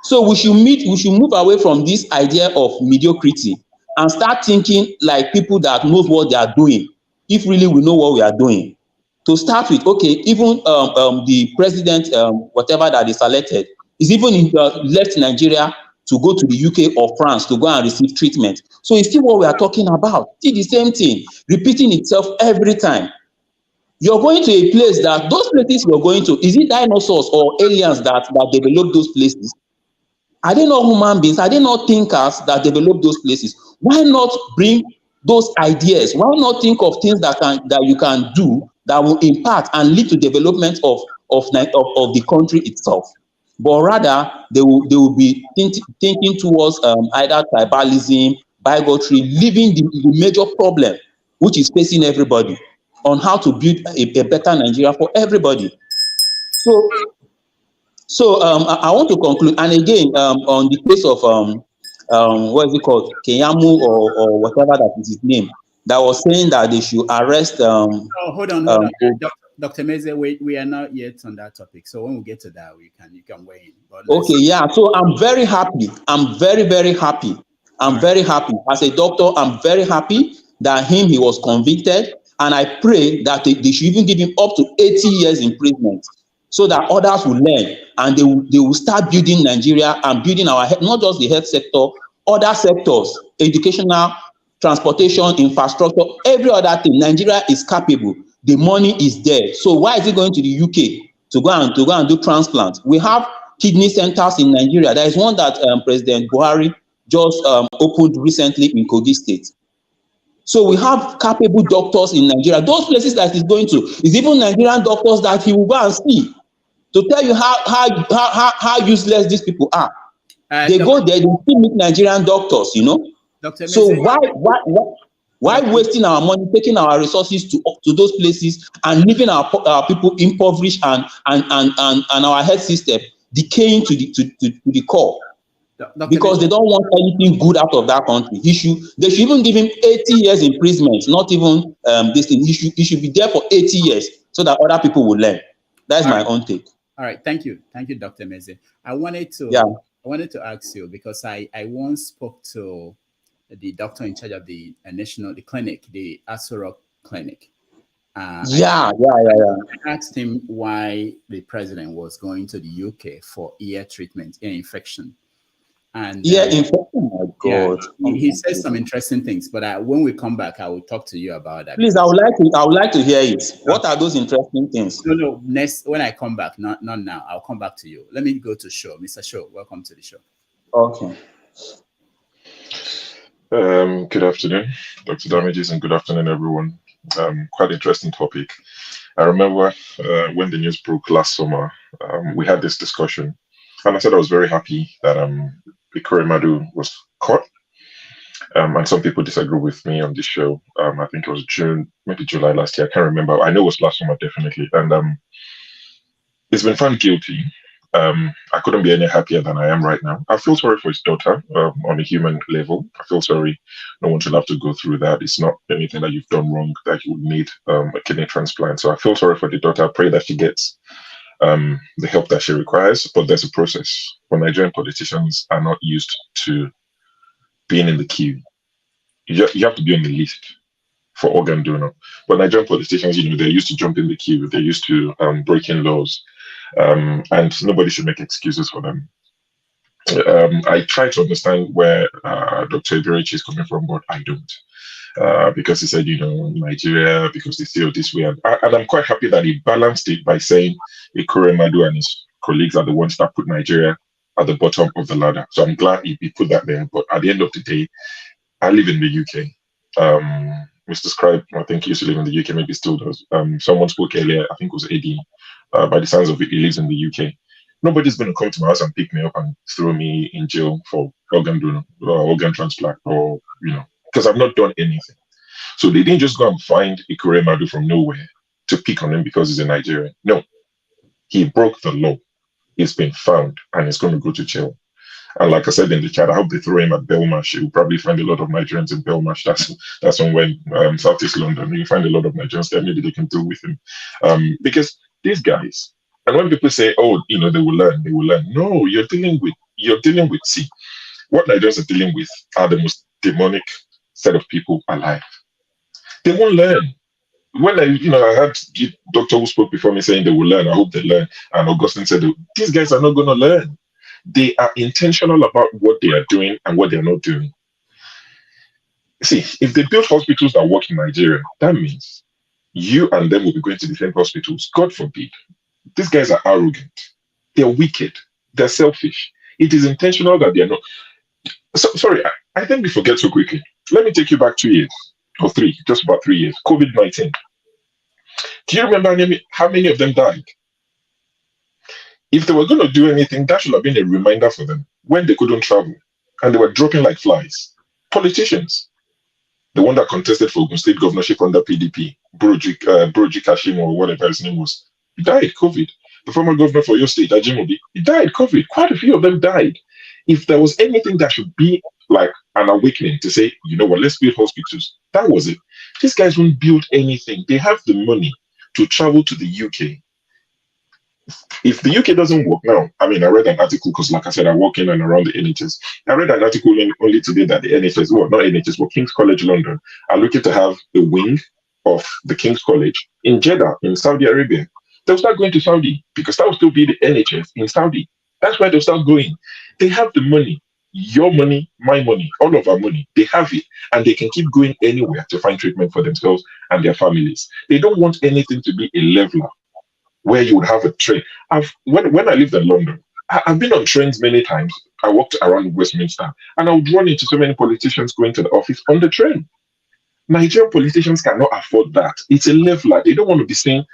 Speaker 18: So we should move away from this idea of mediocrity and start thinking like people that knows what they are doing. If really we know what we are doing. To start with, okay, even the president, whatever that is selected, is even left Nigeria to go to the UK or France to go and receive treatment. So it's still what we are talking about. Still the same thing, repeating itself every time. You're going to a place that those places you're going to, is it dinosaurs or aliens that develop those places? Are they not human beings? Are they not thinkers that develop those places? Why not bring those ideas? Why not think of things that you can do that will impact and lead to development of the country itself? But rather, they will be thinking towards either tribalism, bigotry, leaving the major problem which is facing everybody on how to build a better Nigeria for everybody. So I want to conclude, and again, on the case of what is it called, Kenyamu or whatever that is his name, that was saying that they should arrest.
Speaker 7: Oh, hold on. Dr. Meze, we are not yet on that topic. So when we get to that, you can weigh in. But
Speaker 18: okay, yeah. So I'm very happy. I'm very, very happy. I'm very happy. As a doctor, I'm very happy that he was convicted, and I pray that they should even give him up to 80 years imprisonment, so that others will learn and they will start building Nigeria and building our not just the health sector, other sectors, educational, transportation, infrastructure, every other thing. Nigeria is capable. The money is there. So why is it going to the UK to go and do transplant? We have kidney centers in Nigeria. There is one that President Buhari just opened recently in Kogi State. So we have capable doctors in Nigeria. Those places that he's going to is even Nigerian doctors that he will go and see to tell you how useless these people are. They go there, they still meet Nigerian doctors, you know. So why wasting our money, taking our resources to those places and leaving our people impoverished and our health system decaying to the core? Because they don't want anything good out of that country. They should even give him 80 years imprisonment, not even this thing. He should be there for 80 years so that other people will learn. That's my own take.
Speaker 7: All right, thank you, Dr. Meze. I wanted to ask you, because I once spoke to the doctor in charge of the clinic, the Asurok clinic. I asked him why the president was going to the UK for ear treatment, ear infection. And
Speaker 18: my God.
Speaker 7: He says some interesting things, but when we come back, I will talk to you about that.
Speaker 18: Please, I would like to hear it. What are those interesting things?
Speaker 7: No, next when I come back, not now. I'll come back to you. Let me go to Shaw. Mr. Shaw, welcome to the show.
Speaker 18: Okay.
Speaker 19: Good afternoon, Dr. Damages, and good afternoon, everyone. Quite interesting topic. I remember when the news broke last summer, we had this discussion, and I said I was very happy that Ekweremadu was caught. And some people disagree with me on this show. I think it was June, maybe July last year. I can't remember. I know it was last summer, definitely. And he's been found guilty. I couldn't be any happier than I am right now. I feel sorry for his daughter on a human level. I feel sorry. No one should have to go through that. It's not anything that you've done wrong that you would need a kidney transplant. So I feel sorry for the daughter. I pray that she gets the help that she requires. But there's a process. For Nigerian politicians are not used to being in the queue. You have to be on the list for organ donor. But Nigerian politicians, they're used to jumping the queue. They're used to breaking laws. And nobody should make excuses for them. I try to understand where Dr. Eberichi is coming from, but I don't. Because he said, Nigeria, because they feel this way. And I'm quite happy that he balanced it by saying Ekweremadu and his colleagues are the ones that put Nigeria at the bottom of the ladder. So I'm glad he put that there. But at the end of the day, I live in the UK. Mr. Scribe, I think he used to live in the UK, maybe still does. Someone spoke earlier, I think it was Eddie. By the sounds of it, he lives in the UK. Nobody's going to come to my house and pick me up and throw me in jail for organ donor or organ transplant, or because I've not done anything. So they didn't just go and find Ekweremadu from nowhere to pick on him because he's a Nigerian. No, he broke the law. He's been found and he's going to go to jail. And like I said in the chat, I hope they throw him at Belmarsh. You'll probably find a lot of Nigerians in Belmarsh. That's somewhere in Southeast London. You find a lot of Nigerians there. Maybe they can deal with him. Because these guys, and when people say, oh, they will learn. No, you're dealing with, see, what Nigerians are dealing with are the most demonic set of people alive. They won't learn. When I had the doctor who spoke before me saying they will learn, I hope they learn. And Augustine said, these guys are not going to learn. They are intentional about what they are doing and what they're not doing. See, if they build hospitals that work in Nigeria, that means you and them will be going to the same hospitals. God forbid. These guys are arrogant. They're wicked. They're selfish. It is intentional that they are not. So, sorry, I think we forget so quickly. Let me take you back 2 years or 3, just about 3 years. COVID-19. Do you remember how many of them died? If they were going to do anything, that should have been a reminder for them when they couldn't travel and they were dropping like flies. Politicians, the one that contested for Ogun State governorship under PDP, Broji Kashim or whatever his name was, he died COVID. The former governor for your state, Ajimobi, he died COVID. Quite a few of them died. If there was anything that should be like an awakening to say, you know what, let's build hospitals, that was it. These guys won't build anything. They have the money to travel to the UK. If the UK doesn't work now, I mean, I read an article because, like I said, I work in and around the NHS. I read an article only today that the NHS, well, not NHS, but King's College London, are looking to have a wing of the King's College in Jeddah, in Saudi Arabia. They'll start going to Saudi because that will still be the NHS in Saudi. That's where they'll start going. They have the money, your money, my money, all of our money. They have it, and they can keep going anywhere to find treatment for themselves and their families. They don't want anything to be a leveler where you would have a train. When I lived in London, I've been on trains many times. I walked around Westminster, and I would run into so many politicians going to the office on the train. Nigerian politicians cannot afford that. It's a leveler. They don't want to be seen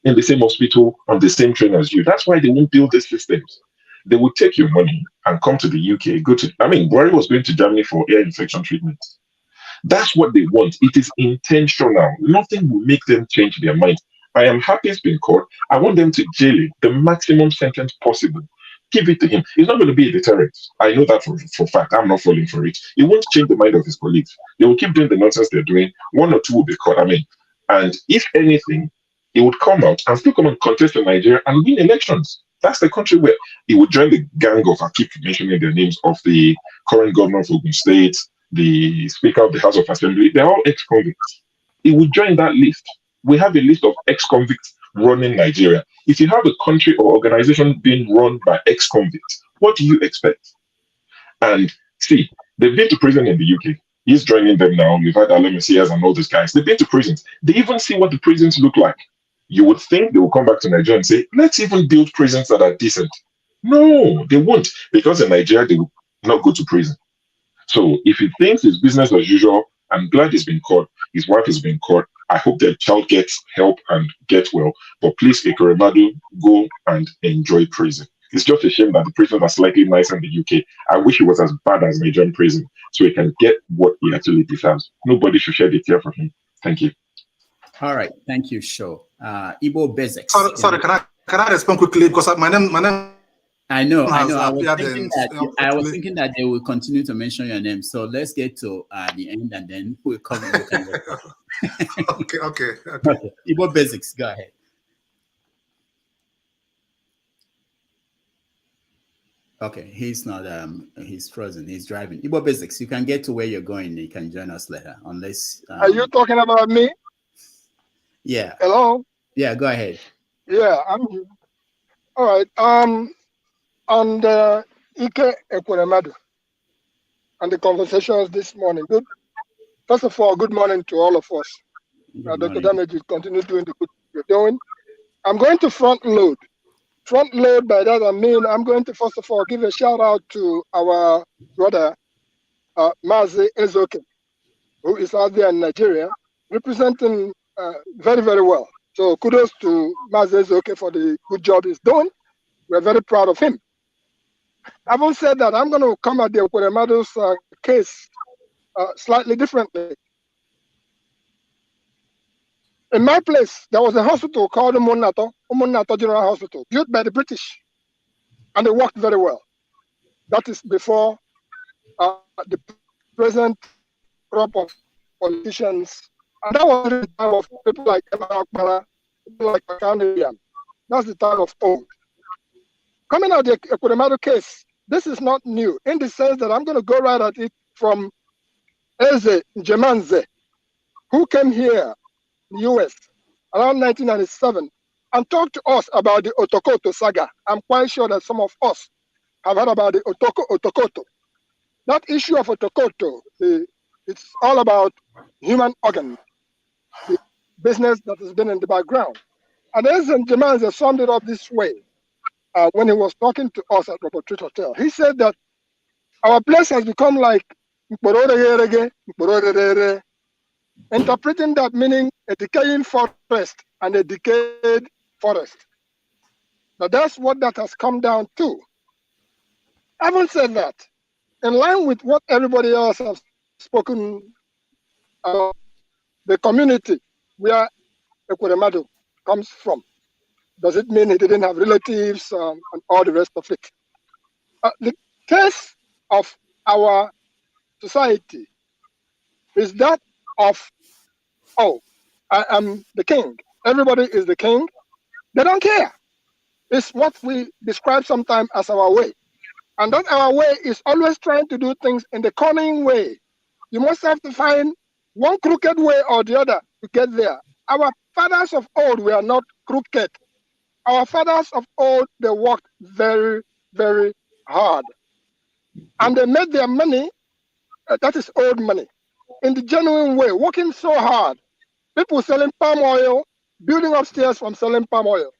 Speaker 19: in the same hospital on the same train as you. That's why they won't build these systems. They will take your money and come to the UK. Buhari was going to Germany for ear infection treatment. That's what they want. It is intentional. Nothing will make them change their mind. I am happy it's been caught. I want them to jail him, the maximum sentence possible. Give it to him. It's not going to be a deterrent. I know that for fact. I'm not falling for it. It won't change the mind of his colleagues. They will keep doing the nonsense they're doing. 1 or 2 will be caught. And if anything, it would come out and still come and contest in Nigeria and win elections. That's the country where he would join the gang of, I keep mentioning their names, of the current governor of Ogun State, the Speaker of the House of Assembly. They're all ex-convicts. He would join that list. We have a list of ex-convicts running Nigeria. If you have a country or organization being run by ex-convicts, what do you expect? And see, they've been to prison in the UK. He's joining them now. You've had Alemesias and all these guys. They've been to prisons. They even see what the prisons look like. You would think they will come back to Nigeria and say, let's even build prisons that are decent. No, they won't, because in Nigeria, they will not go to prison. So if he thinks it's business as usual, I'm glad he's been caught. His wife has been caught. I hope their child gets help and get well. But please, Ekweremadu, go and enjoy prison. It's just a shame that the prisons are slightly nicer in the UK. I wish it was as bad as Nigerian prison, so he can get what he actually deserves. Nobody should shed a tear for him. Thank you.
Speaker 7: All right, thank you, Sho. Igbo Basics.
Speaker 9: Sorry, can I respond quickly, because my name.
Speaker 7: I know. I was thinking that they will continue to mention your name. So let's get to the end, and then we'll cover.
Speaker 9: Okay.
Speaker 7: Igbo Basics, go ahead. Okay, he's not. He's frozen. He's driving. Igbo Basics, you can get to where you're going. You can join us later, unless.
Speaker 20: Are you talking about me?
Speaker 7: Yeah.
Speaker 20: Hello.
Speaker 7: Yeah, go ahead.
Speaker 20: Yeah, I'm here. All right. On the Ike Ekweremadu and the conversations this morning. First of all, good morning to all of us. Dr. Damage, continue doing the good you're doing. I'm going to front load. Front load, by that I mean I'm going to first of all give a shout out to our brother Mazi Ezoke, who is out there in Nigeria, representing very, very well. So kudos to Mazi Ezoke for the good job he's doing. We're very proud of him. Having said that, I'm going to come at the Ekweremadu's case slightly differently. In my place, there was a hospital called Umunnato General Hospital, built by the British, and it worked very well. That is before the present crop of politicians, and that was the time of people like Akbara, people like Makanian. That's the time of old. Coming out the Ekweremadu case, this is not new in the sense that I'm going to go right at it from Eze Njemanze, who came here in the US around 1997 and talked to us about the Otokoto saga. I'm quite sure that some of us have heard about the Otokoto. That issue of Otokoto, it's all about human organ, the business that has been in the background. And Eze Njemanze summed it up this way. when he was talking to us at Robert Treat Hotel. He said that our place has become like interpreting that meaning a decaying forest and a decayed forest. Now that's what that has come down to. Having said that, in line with what everybody else has spoken about the community where Ekweremadu comes from, does it mean he didn't have relatives and all the rest of it? The case of our society is that of, oh, I am the king. Everybody is the king. They don't care. It's what we describe sometimes as our way. And that our way is always trying to do things in the cunning way. You must have to find one crooked way or the other to get there. Our fathers of old were not crooked. Our fathers of old, they worked very, very hard. And they made their money, that is old money, in the genuine way, working so hard. People selling palm oil, building upstairs from selling palm oil.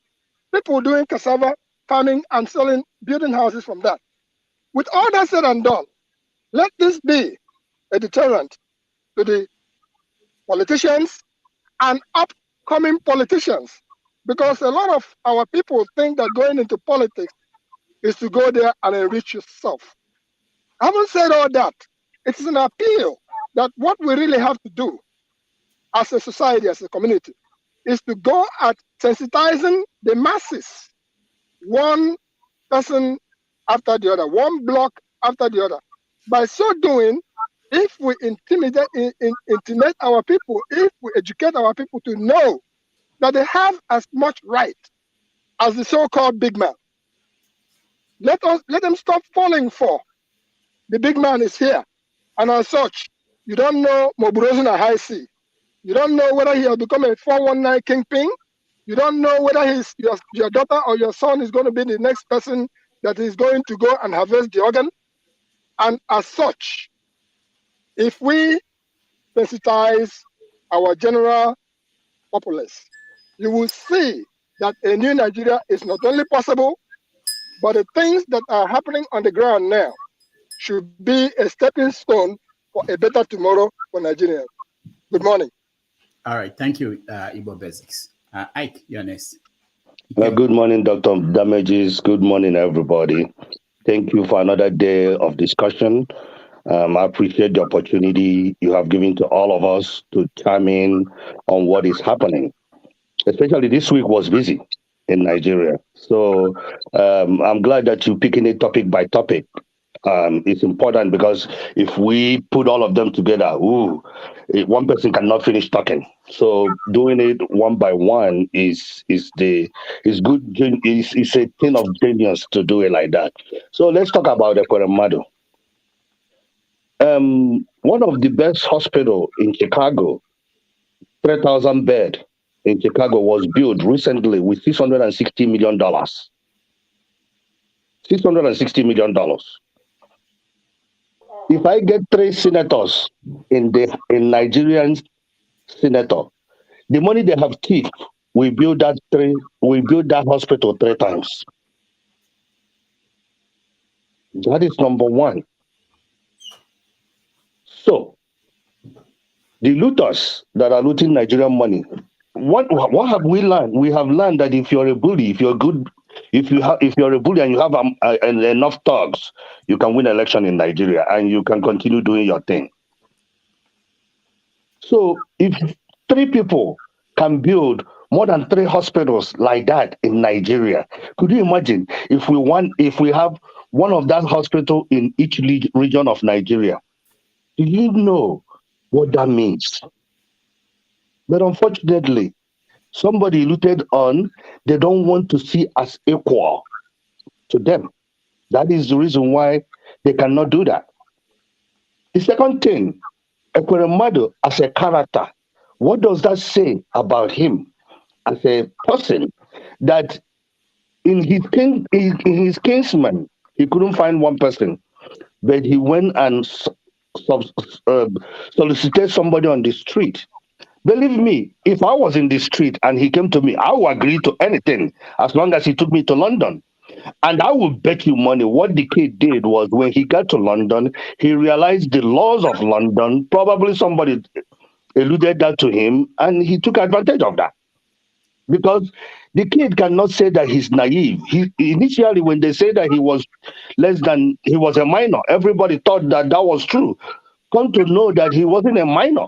Speaker 20: People doing cassava farming and selling, building houses from that. With all that said and done, let this be a deterrent to the politicians and upcoming politicians, because a lot of our people think that going into politics is to go there and enrich yourself. Having said all that, it is an appeal that what we really have to do as a society, as a community, is to go at sensitizing the masses, one person after the other, one block after the other. By so doing, if we intimidate our people, if we educate our people to know that they have as much right as the so-called big man, let them stop falling for the big man is here. And as such, you don't know Moburozuna High C. You don't know whether he has become a 419 kingpin. You don't know whether your daughter or your son is going to be the next person that is going to go and harvest the organ. And as such, if we sensitize our general populace, you will see that a new Nigeria is not only possible, but the things that are happening on the ground now should be a stepping stone for a better tomorrow for Nigeria. Good morning.
Speaker 7: All right, thank you, Igbo Basics. Ike, you're next.
Speaker 21: Good morning, Dr. Damages. Good morning, everybody. Thank you for another day of discussion. I appreciate the opportunity you have given to all of us to chime in on what is happening. Especially this week was busy in Nigeria. So I'm glad that you're picking it topic by topic. It's important because if we put all of them together, one person cannot finish talking. So doing it one by one is good. It's a thing of genius to do it like that. So let's talk about Ekweremadu. One of the best hospital in Chicago, 3,000 bed in Chicago, was built recently with $660 million. $660 million. If I get 3 senators in Nigerian senator, the money they have kept, we build that hospital 3 times. That is number one. So the looters that are looting Nigerian money, what have we learned? We have learned that if you're a bully, if you're a bully and you have enough thugs, you can win election in Nigeria and you can continue doing your thing. So if 3 people can build more than 3 hospitals like that in Nigeria, could you imagine if we have one of that hospital in each region of Nigeria? Do you know what that means? But unfortunately, somebody looted on, they don't want to see as equal to them. That is the reason why they cannot do that. The second thing, Ekweremadu as a character, what does that say about him as a person? That in his kinsman, he couldn't find one person, but he went and solicited somebody on the street. Believe me, if I was in the street and he came to me, I would agree to anything as long as he took me to London. And I will bet you money what the kid did was when he got to London, he realized the laws of London. Probably somebody alluded that to him, and he took advantage of that. Because the kid cannot say that he's naive. He initially, when they say that he was he was a minor, everybody thought that that was true. Come to know that he wasn't a minor.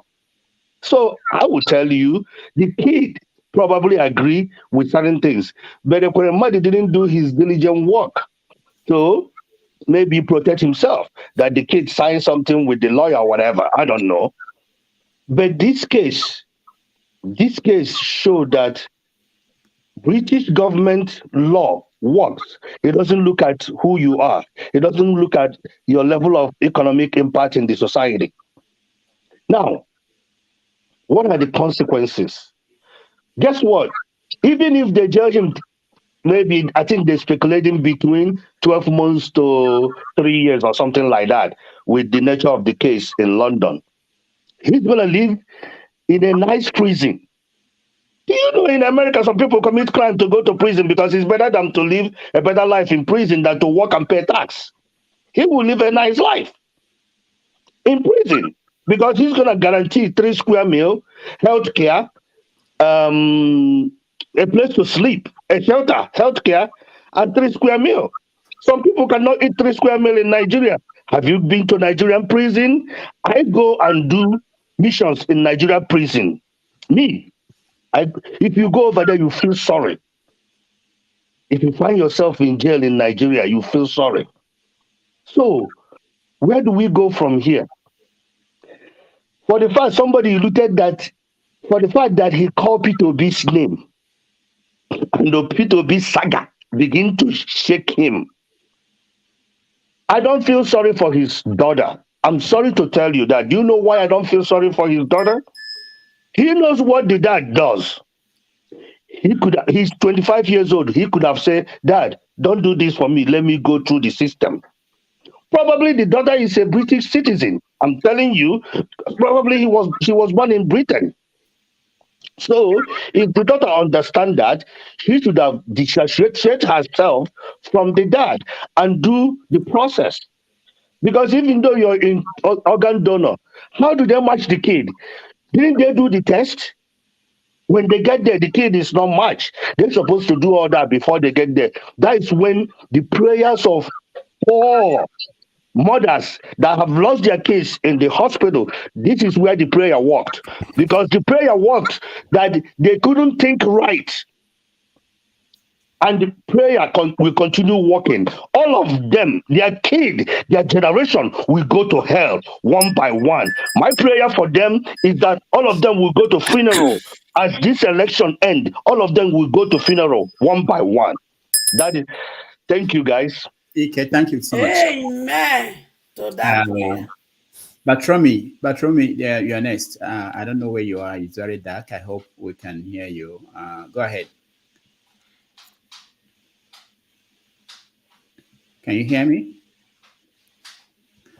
Speaker 21: So I will tell you, the kid probably agree with certain things, but Ekweremadu didn't do his diligent work. So maybe protect himself that the kid signed something with the lawyer or whatever. I don't know. But this case showed that British government law works. It doesn't look at who you are. It doesn't look at your level of economic impact in the society. Now, what are the consequences? Guess what? Even if they judge him, maybe I think they're speculating between 12 months to 3 years or something like that with the nature of the case in London. He's going to live in a nice prison. Do you know in America some people commit crime to go to prison because it's better than to live a better life in prison than to work and pay tax? He will live a nice life in prison because he's going to guarantee 3 square meal, health care, a place to sleep, a shelter, healthcare, and 3 square meal. Some people cannot eat 3 square meal in Nigeria. Have you been to Nigerian prison? I go and do missions in Nigeria prison. Me, if you go over there, you feel sorry. If you find yourself in jail in Nigeria, you feel sorry. So, where do we go from here? For the fact somebody alluded that, for the fact that he called P2B's name, and the P2B saga begin to shake him. I don't feel sorry for his daughter. I'm sorry to tell you that. Do you know why I don't feel sorry for his daughter? He knows what the dad does. He's 25 years old. He could have said, Dad, don't do this for me. Let me go through the system. Probably the daughter is a British citizen. I'm telling you, probably she was born in Britain. So if the daughter understand that, she should have dissociated herself from the dad and do the process. Because even though you're in organ donor, how do they match the kid? Didn't they do the test? When they get there, the kid is not matched. They're supposed to do all that before they get there. That is when the prayers of all mothers that have lost their kids in the hospital, this is where the prayer worked. Because the prayer worked that they couldn't think right. And the prayer will continue working. All of them, their kid, their generation will go to hell one by one. My prayer for them is that all of them will go to funeral. As this election ends, all of them will go to funeral one by one. That is, thank you guys.
Speaker 7: Ike, thank you so much.
Speaker 10: Amen to that prayer.
Speaker 7: Batromi, yeah, you're next. I don't know where you are. It's very dark. I hope we can hear you. Go ahead. Can you hear me?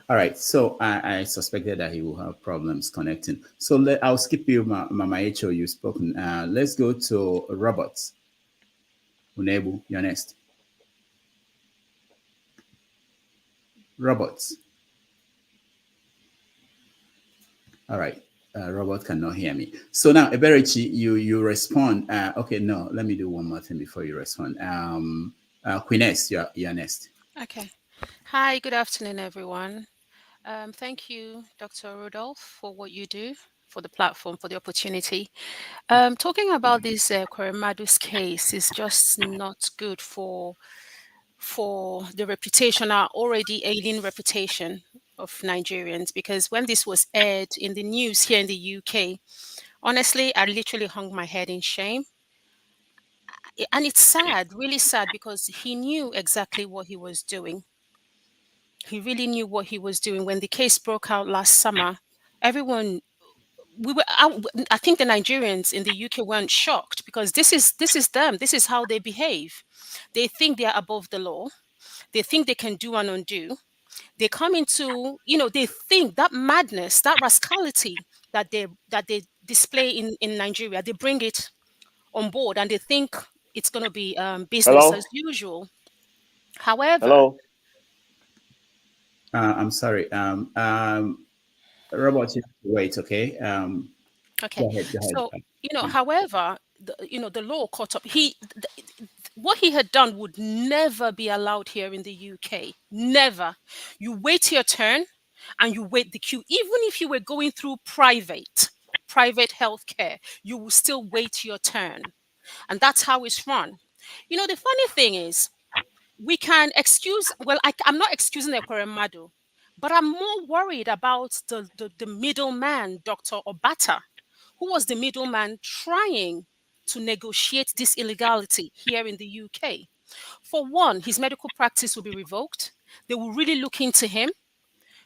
Speaker 7: All right. So I suspected that he will have problems connecting. So I'll skip you, Mama Echo. You've spoken. Let's go to Robert. Unebu, you're next. Robert. All right. Robert cannot hear me. So now, Eberechi, you respond. Okay, no, let me do one more thing before you respond. Queeness, you're next.
Speaker 1: Okay. Hi, good afternoon, everyone. Thank you, Dr. Rudolph, for what you do, for the platform, for the opportunity. Talking about this Ekweremadu's case is just not good for the reputation, our already ailing reputation of Nigerians, because when this was aired in the news here in the UK, honestly, I literally hung my head in shame. And it's sad, really sad, because he knew exactly what he was doing. He really knew what he was doing. When the case broke out last summer, everyone, I think the Nigerians in the UK weren't shocked, because this is them. This is how they behave. They think they are above the law. They think they can do and undo. They come into, they think that madness, that rascality that they display in Nigeria, they bring it on board, and they think it's going to be business
Speaker 21: Hello?
Speaker 1: as usual. However,
Speaker 8: Hello.
Speaker 7: I'm sorry. Robert, you have to wait. Okay.
Speaker 1: okay.
Speaker 7: Go ahead. Go
Speaker 1: So,
Speaker 7: ahead.
Speaker 1: however, the law caught up. What he had done would never be allowed here in the UK. Never. You wait your turn and you wait the queue. Even if you were going through private healthcare, you will still wait your turn. And that's how it's run. The funny thing is, we can excuse, well, I'm not excusing Ekweremadu, but I'm more worried about the middleman, Dr. Obata, who was the middleman trying to negotiate this illegality here in the UK. For one, his medical practice will be revoked. They will really look into him.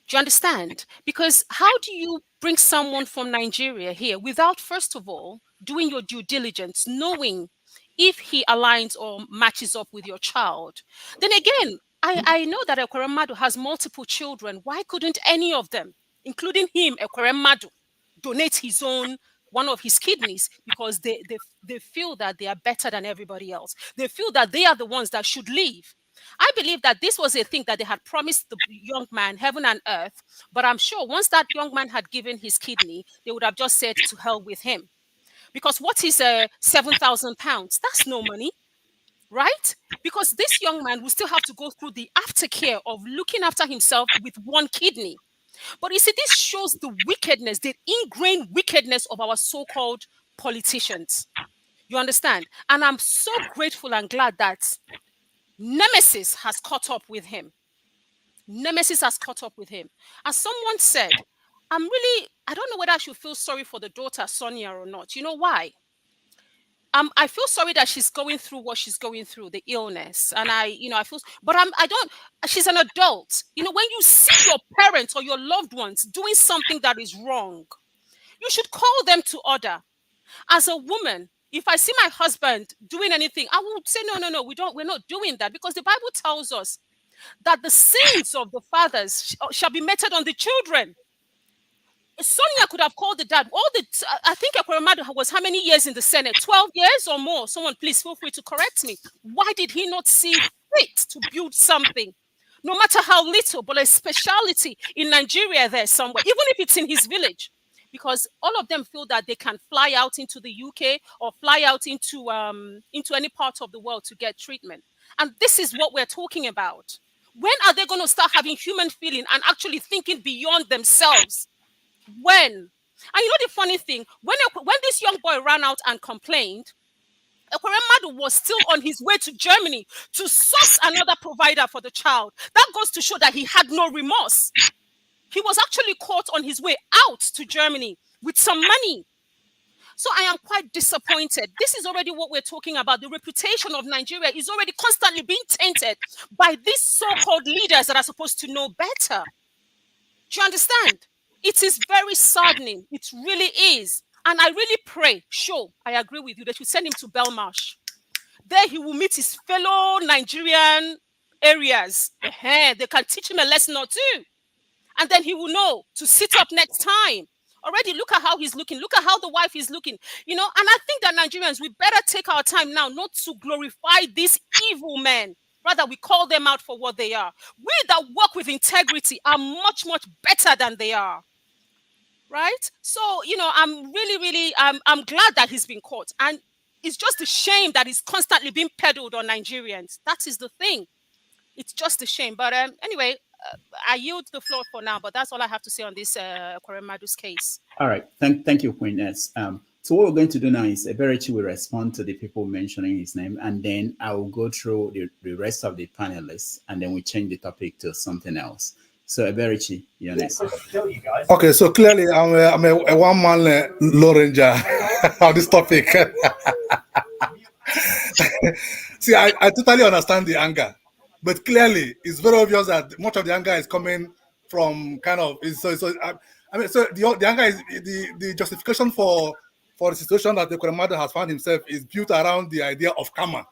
Speaker 1: Do you understand? Because how do you bring someone from Nigeria here without, first of all, doing your due diligence, knowing if he aligns or matches up with your child? Then again, I know that Ekweremadu has multiple children. Why couldn't any of them, including him, Ekweremadu, donate his own one of his kidneys because they feel that they are better than everybody else. They feel that they are the ones that should leave. I believe that this was a thing that they had promised the young man, heaven and earth. But I'm sure once that young man had given his kidney, they would have just said to hell with him. Because what is £7,000? That's no money, right? Because this young man will still have to go through the aftercare of looking after himself with one kidney. But you see, this shows the wickedness, the ingrained wickedness of our so-called politicians. You understand? And I'm so grateful and glad that Nemesis has caught up with him. Nemesis has caught up with him. As someone said, I don't know whether I should feel sorry for the daughter, Sonia, or not. You know why? I feel sorry that she's going through what she's going through, the illness. And I feel, but I don't, she's an adult. When you see your parents or your loved ones doing something that is wrong, you should call them to order. As a woman, if I see my husband doing anything, I would say, no, we're not doing that, because the Bible tells us that the sins of the fathers shall be meted on the children. Sonia could have called the dad. I think Ekweremadu was how many years in the Senate? 12 years or more. Someone please feel free to correct me. Why did he not see fit to build something? No matter how little, but a speciality in Nigeria there somewhere, even if it's in his village. Because all of them feel that they can fly out into the UK or fly out into any part of the world to get treatment. And this is what we're talking about. When are they going to start having human feeling and actually thinking beyond themselves? When? And the funny thing, when this young boy ran out and complained, Ekweremadu was still on his way to Germany to source another provider for the child. That goes to show that he had no remorse. He was actually caught on his way out to Germany with some money. So I am quite disappointed. This is already what we're talking about. The reputation of Nigeria is already constantly being tainted by these so-called leaders that are supposed to know better. Do you understand? It is very saddening. It really is. And I really pray, sure, I agree with you, they should send him to Belmarsh. There he will meet his fellow Nigerian areas. They can teach him a lesson or two. And then he will know to sit up next time. Already, look at how he's looking. Look at how the wife is looking. And I think that Nigerians, we better take our time now not to glorify these evil men. Rather, we call them out for what they are. We that work with integrity are much, much better than they are. Right? So, I'm really, I'm glad that he's been caught. And it's just a shame that he's constantly being peddled on Nigerians. That is the thing. It's just a shame. But anyway, I yield the floor for now. But that's all I have to say on this Ekweremadu's case.
Speaker 7: All right. Thank you, Queen S. So what we're going to do now is Eberechi will respond to the people mentioning his name, and then I will go through the rest of the panelists, and then we change the topic to something else. So Eberechi, you're next.
Speaker 9: Okay, so clearly I'm a one-man Lone Ranger on this topic. See, I totally understand the anger, but clearly it's very obvious that much of the anger is coming from the anger is the justification for the situation that the Ekweremadu has found himself is built around the idea of karma,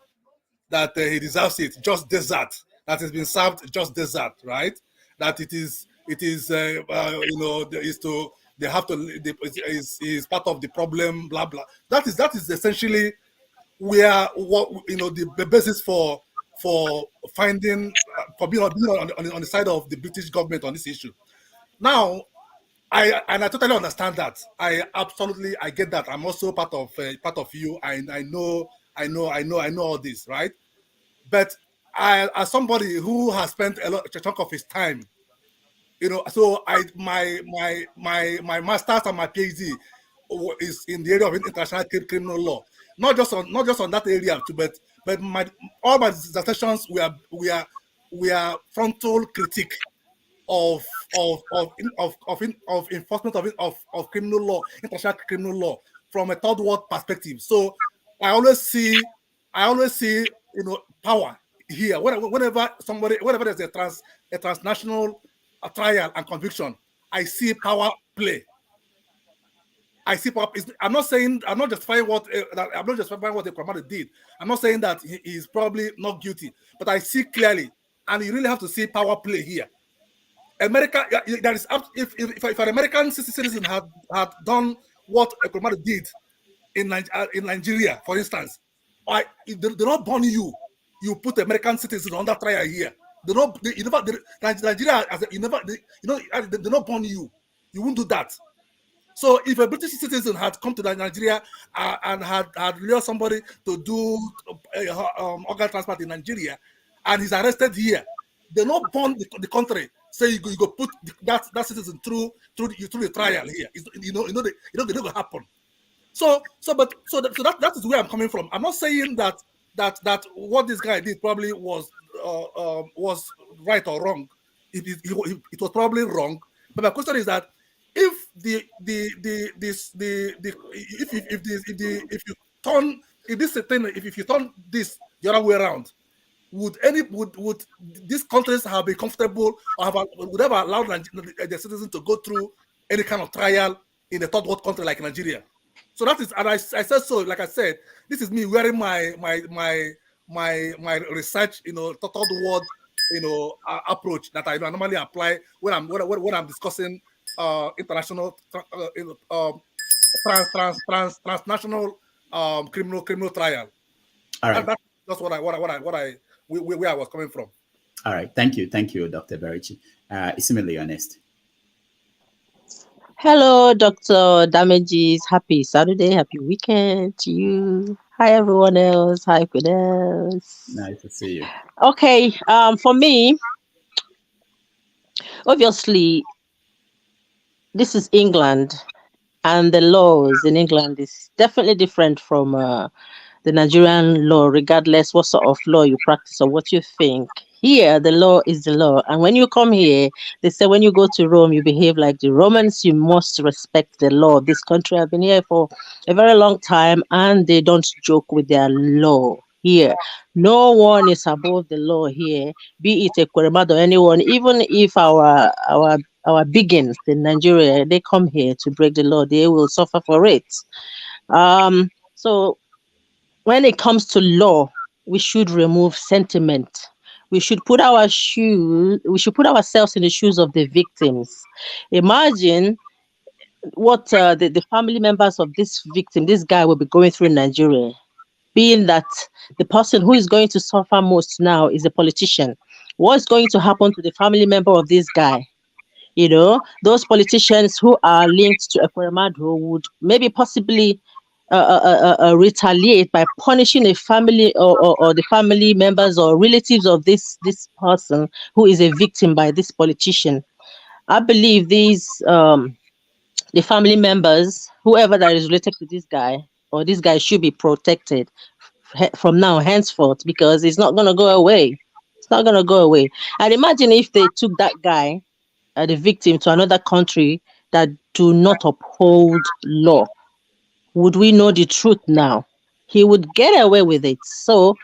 Speaker 9: that he deserves it, just desert, that has been served just desert, right? That is part of the problem, blah blah. That is essentially where the basis for for finding for being on the side of the British government on this issue. Now, I totally understand that. I get that. I'm also part of you. I know all this, right? But as somebody who has spent a chunk of his time, so my master's and my PhD is in the area of international criminal law, not just on that area too, but all my dissertations we are frontal critique of enforcement of criminal law, international criminal law from a third world perspective. So I always see power here. Whenever there's a transnational trial and conviction, I see power play. I see power. I'm not justifying what Ekweremadu did. I'm not saying that he is probably not guilty, but I see clearly, and you really have to see power play here. America, there is if an American citizen had done what Ekweremadu did in Nigeria, for instance, they don't burn you. You put American citizens under trial here. Nigeria they don't burn you. You won't do that. So if a British citizen had come to Nigeria and had lured somebody to do organ transplant in Nigeria, and he's arrested here, they don't burn the country. Say you go put that citizen through the trial here. They don't happen. So that is where I'm coming from. I'm not saying that what this guy did probably was right or wrong. It was probably wrong. But my question is that if you turn this the other way around, would these countries have been comfortable or would have allowed the citizens to go through any kind of trial in a third world country like Nigeria? So that is, and I said so. Like I said, this is me wearing my research, third world, approach that I normally apply when I'm discussing international transnational criminal trial.
Speaker 7: All right.
Speaker 9: That's where I was coming from.
Speaker 7: All right. Thank you, Dr. Berichi. Isimile, honest.
Speaker 2: Hello, Dr. Damages. Happy Saturday, happy weekend to you. Hi, everyone else. Hi, Fidelis.
Speaker 7: Nice to see you.
Speaker 2: Okay, for me, obviously, this is England, and the laws in England is definitely different from the Nigerian law, regardless what sort of law you practice or what you think. Here, the law is the law. And when you come here, they say when you go to Rome, you behave like the Romans. You must respect the law of this country. I've been here for a very long time, and they don't joke with their law here. No one is above the law here, be it Ekweremadu or anyone. Even if our biggins in Nigeria, they come here to break the law, they will suffer for it. So when it comes to law, we should remove sentiment. We should put ourselves in the shoes of the victims. Imagine what the family members of this victim, this guy, will be going through in Nigeria, being that the person who is going to suffer most now is a politician. What's going to happen to the family member of this guy? Those politicians who are linked to Ekweremadu would maybe possibly retaliate by punishing a family or the family members or relatives of this person who is a victim by this politician. I believe the family members, whoever that is related to this guy or this guy, should be protected from now henceforth, because it's not going to go away. It's not going to go away. And imagine if they took that guy, the victim, to another country that do not uphold law. Would we know the truth now? He would get away with it. So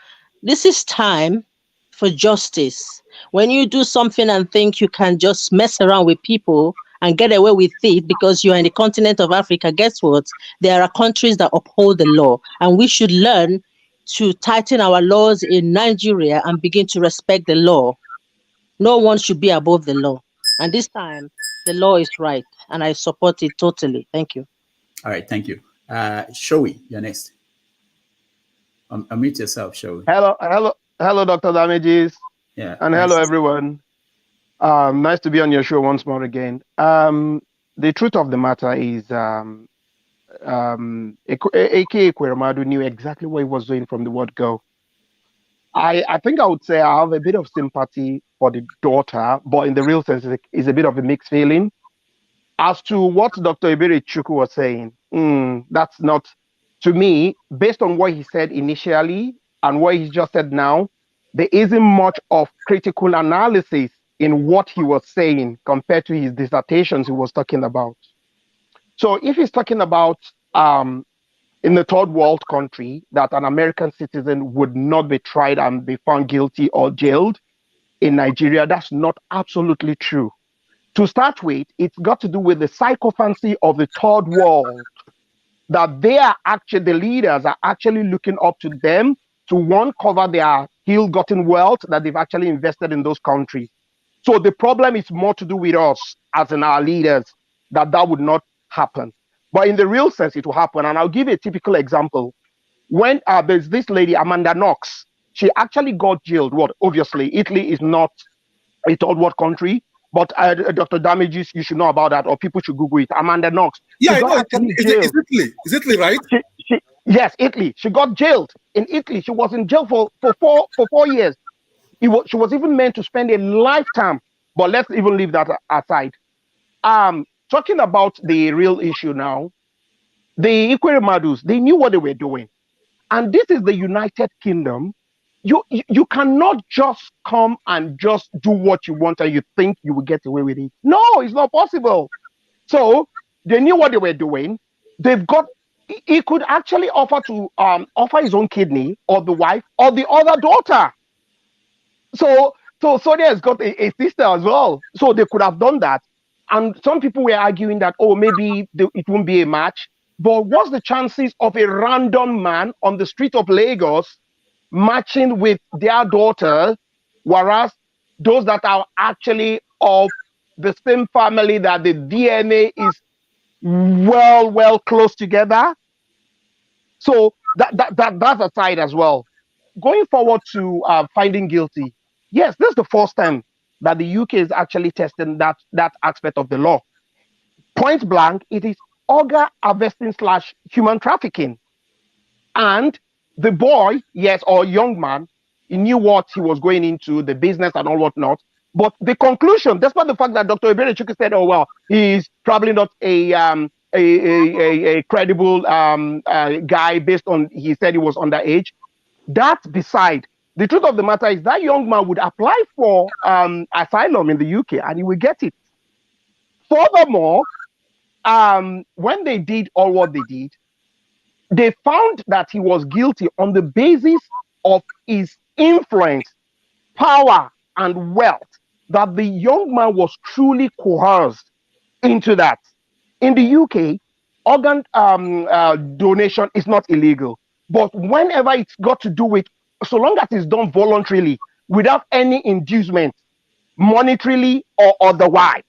Speaker 2: this is time for justice. When you do something and think you can just mess around with people and get away with it because you're in the continent of Africa, guess what? There are countries that uphold the law, and we should learn to tighten our laws in Nigeria and begin to respect the law. No one should be above the law. And this time, the law is right, and I support it totally. Thank you.
Speaker 7: All right, thank you. Showy, you're next. Unmute yourself, Showy.
Speaker 21: Hello.
Speaker 20: Hello, Dr. Damages.
Speaker 7: Yeah.
Speaker 20: And hello, everyone. Nice to be on your show once more again. The truth of the matter is, Ike Ekweremadu knew exactly what he was doing from the word go. I think I would say I have a bit of sympathy for the daughter, but in the real sense, it's a bit of a mixed feeling. As to what Dr. Ebere Chukwu was saying, that's not, to me, based on what he said initially and what he just said now, there isn't much of critical analysis in what he was saying compared to his dissertations he was talking about. So if he's talking about in the third world country that an American citizen would not be tried and be found guilty or jailed, in Nigeria, that's not absolutely true. To start with, it's got to do with the sycophancy of the third world, that they are actually, the leaders are actually looking up to them to one, cover their ill-gotten wealth that they've actually invested in those countries. So the problem is more to do with us as in our leaders, that would not happen. But in the real sense, it will happen. And I'll give you a typical example. When there's this lady, Amanda Knox, she actually got jailed. What? Obviously, Italy is not a third world country, but Dr. Damages, you should know about that, or people should Google it. Amanda Knox.
Speaker 9: Yeah,
Speaker 20: she
Speaker 9: I
Speaker 20: got
Speaker 9: know.
Speaker 20: actually
Speaker 9: Is
Speaker 20: jailed.
Speaker 9: Italy? Is Italy right?
Speaker 20: Yes, Italy. She got jailed in Italy. She was in jail for 4 years. She was even meant to spend a lifetime. But let's even leave that aside. Talking about the real issue now, the Ekweremadus, they knew what they were doing. And this is the United Kingdom. You cannot just come and just do what you want and you think you will get away with it. No, it's not possible. So they knew what they were doing. He could actually offer his own kidney or the wife or the other daughter. So Sonia has got a sister as well. So they could have done that. And some people were arguing that, maybe it won't be a match. But what's the chances of a random man on the street of Lagos matching with their daughter, whereas those that are actually of the same family, that the DNA is well close together? So that's a side as well. Going forward to finding guilty, yes, this is the first time that the UK is actually testing that aspect of the law. Point blank, it is organ harvesting / human trafficking. And the boy, yes, or young man, he knew what he was going into, the business and all whatnot. But the conclusion, despite the fact that Dr. Ebere Chukwu said, he's probably not a credible guy based on, he said he was underage. That beside, the truth of the matter is that young man would apply for asylum in the UK and he will get it. Furthermore, when they did all what they did, they found that he was guilty on the basis of his influence, power, and wealth, that the young man was truly coerced into that. In the UK, organ donation is not illegal. But whenever it's got to do with, so long as it's done voluntarily, without any inducement, monetarily or otherwise.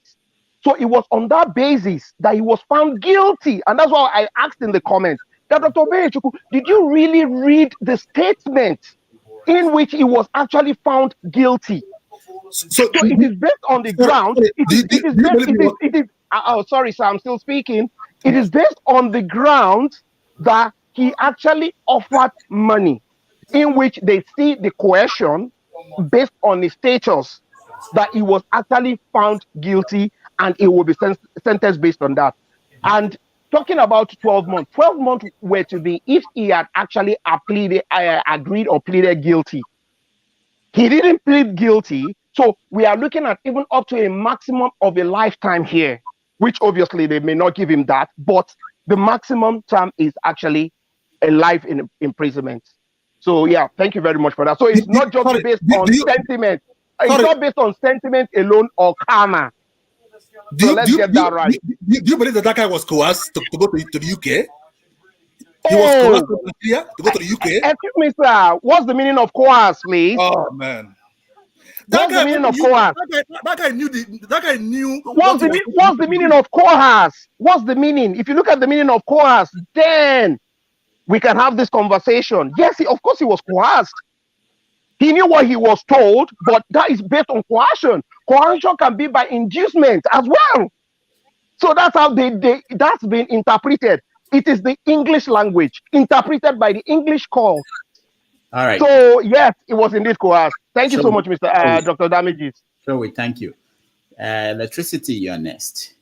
Speaker 20: So it was on that basis that he was found guilty. And that's why I asked in the comments, that Dr. Chukwu, did you really read the statement in which he was actually found guilty? So it is based on the ground. Sorry, sir, I'm still speaking. It is based on the ground that he actually offered money, in which they see the coercion based on his status, that he was actually found guilty and he will be sentenced based on that. And talking about 12 months were to be if he had actually agreed or pleaded guilty. He didn't plead guilty, so we are looking at even up to a maximum of a lifetime here, which obviously they may not give him that, but the maximum term is actually a life in imprisonment. So yeah, thank you very much for that. So it's not just based on sentiment. It's not based on sentiment alone or karma. Let's get that right.
Speaker 9: Do you believe that guy was coerced to go to the UK? He was coerced to Nigeria to go to the UK?
Speaker 20: Excuse me, sir. What's the meaning of coerce, please?
Speaker 9: Oh, man.
Speaker 20: What's the meaning of coerce?
Speaker 9: That guy knew.
Speaker 20: What's the meaning of coerce? What's the meaning? If you look at the meaning of coerce, then we can have this conversation. Yes, of course he was coerced. He knew what he was told, but that is based on coercion. Coercion can be by inducement as well. So that's how that's been interpreted. It is the English language interpreted by the English court.
Speaker 7: All right.
Speaker 20: So yes, it was indeed coerced. Thank you so much, Mr. Dr. Damages.
Speaker 7: Sure, we thank you. Electricity, you're next.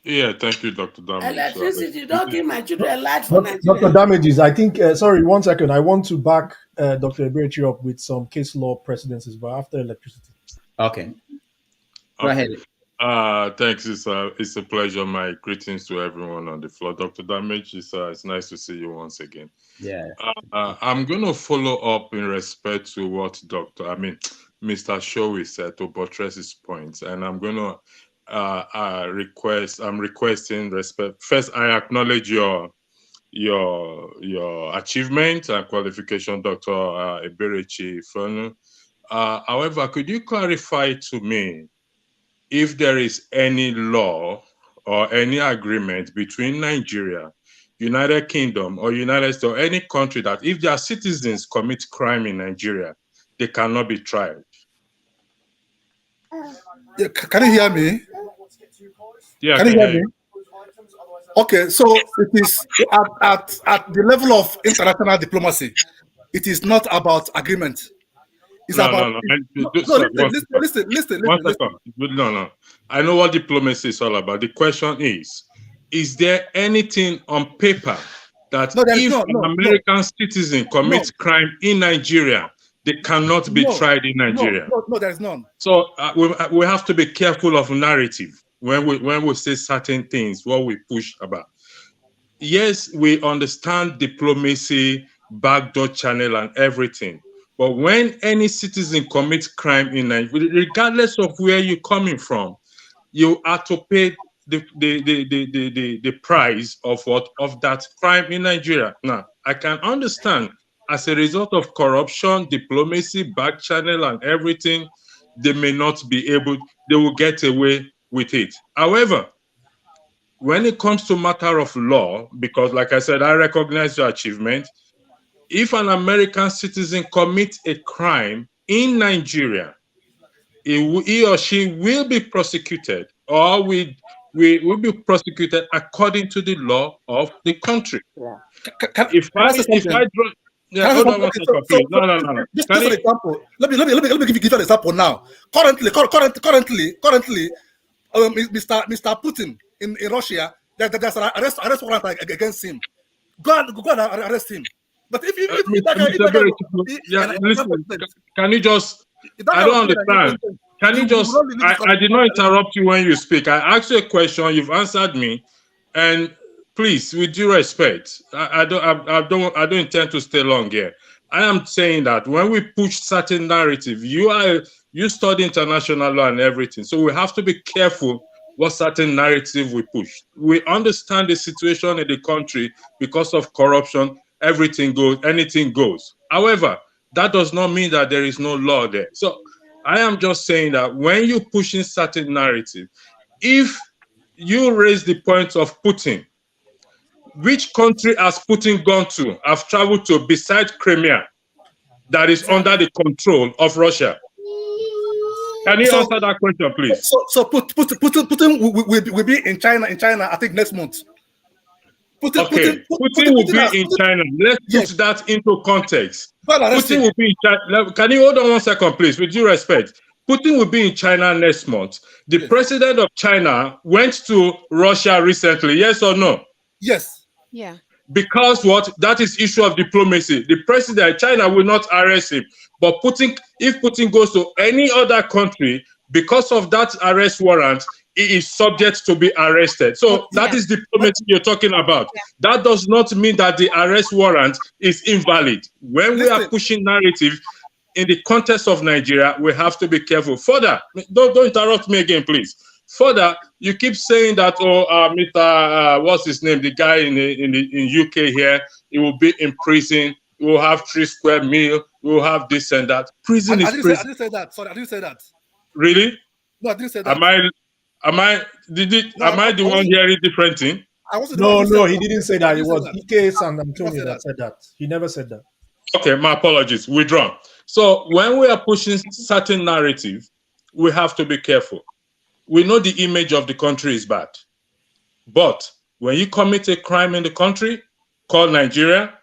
Speaker 4: Yeah, thank you, Dr. Damages.
Speaker 10: Electricity, don't give my children light for Nigeria.
Speaker 14: Dr. Damages, I think, sorry, 1 second. I want to back Dr. Eberichi up with some case law precedences, but after electricity.
Speaker 7: Okay. Go ahead.
Speaker 4: Thanks. It's a pleasure. My greetings to everyone on the floor. Dr. Damages, it's nice to see you once again.
Speaker 7: Yeah.
Speaker 4: I'm going to follow up in respect to what Mr. Showi said to buttress his points, and I'm going to requesting respect. First, I acknowledge your achievement and qualification, Dr. Eberichi Fonu. However, could you clarify to me if there is any law or any agreement between Nigeria, United Kingdom, or United States, or any country that if their citizens commit crime in Nigeria, they cannot be tried?
Speaker 9: Yeah, can you hear me?
Speaker 4: Yeah,
Speaker 9: can you hear me? Okay, so it is at the level of international diplomacy. It is not about agreement. It's about listen.
Speaker 4: No. I know what diplomacy is all about. The question is there anything on paper that if an American citizen commits crime in Nigeria, they cannot be tried in Nigeria?
Speaker 9: No, there is none.
Speaker 4: So we have to be careful of narrative when we say certain things, what we push about. Yes, we understand diplomacy, backdoor channel, and everything. But when any citizen commits crime in Nigeria, regardless of where you're coming from, you have to pay the price of that crime in Nigeria. Now, I can understand as a result of corruption, diplomacy, back channel, and everything, they may not be able, they will get away with it. However, when it comes to matter of law, because like I said, I recognize your achievement, if an American citizen commits a crime in Nigeria, he or she will be prosecuted, or we will be prosecuted according to the law of the country.
Speaker 9: Yeah.
Speaker 4: If I draw, yeah, hold on one second, please. No.
Speaker 9: Just an example. Let me give you an example now. Currently, Mr. Putin in Russia, there's an arrest warrant against him. Go and arrest him. But if
Speaker 4: listen, can you just? I don't understand. Can you just? I did not interrupt you when you speak. I asked you a question. You've answered me, and please, with due respect, I don't intend to stay long here. I am saying that when we push certain narrative, you study international law and everything, so we have to be careful what certain narrative we push. We understand the situation in the country because of corruption. Everything goes, anything goes. However, that does not mean that there is no law there. So I am just saying that when you push in certain narrative, if you raise the point of Putin, which country has Putin gone to, have traveled to besides Crimea, that is under the control of Russia? Can you answer that question, please?
Speaker 9: So Putin will be in China, I think next month.
Speaker 4: Putin will be in China. Let's put that into context. Putin will be in China. Can you hold on 1 second, please? With due respect, Putin will be in China next month. The president of China went to Russia recently. Yes or no?
Speaker 9: Yes.
Speaker 1: Yeah.
Speaker 4: Because that is issue of diplomacy. The president, China will not arrest him. But if Putin goes to any other country, because of that arrest warrant, he is subject to be arrested. So that is diplomacy you're talking about. That does not mean that the arrest warrant is invalid. When we are pushing narrative in the context of Nigeria, we have to be careful. Further, don't interrupt me again, please. Further, you keep saying that, Mr. What's his name? The guy in UK here, he will be in prison. We will have 3 square meal. We will have this and that. Prison is prison.
Speaker 9: I didn't say that. Sorry, I didn't say that.
Speaker 4: Really?
Speaker 9: No, I didn't say that.
Speaker 4: Am I the one hearing different thing?
Speaker 14: No, he didn't say that. It was Ike Ekweremadu that said that. He never said that.
Speaker 4: Okay, my apologies. Withdrawn. So when we are pushing certain narrative, we have to be careful. We know the image of the country is bad. But when you commit a crime in the country called Nigeria,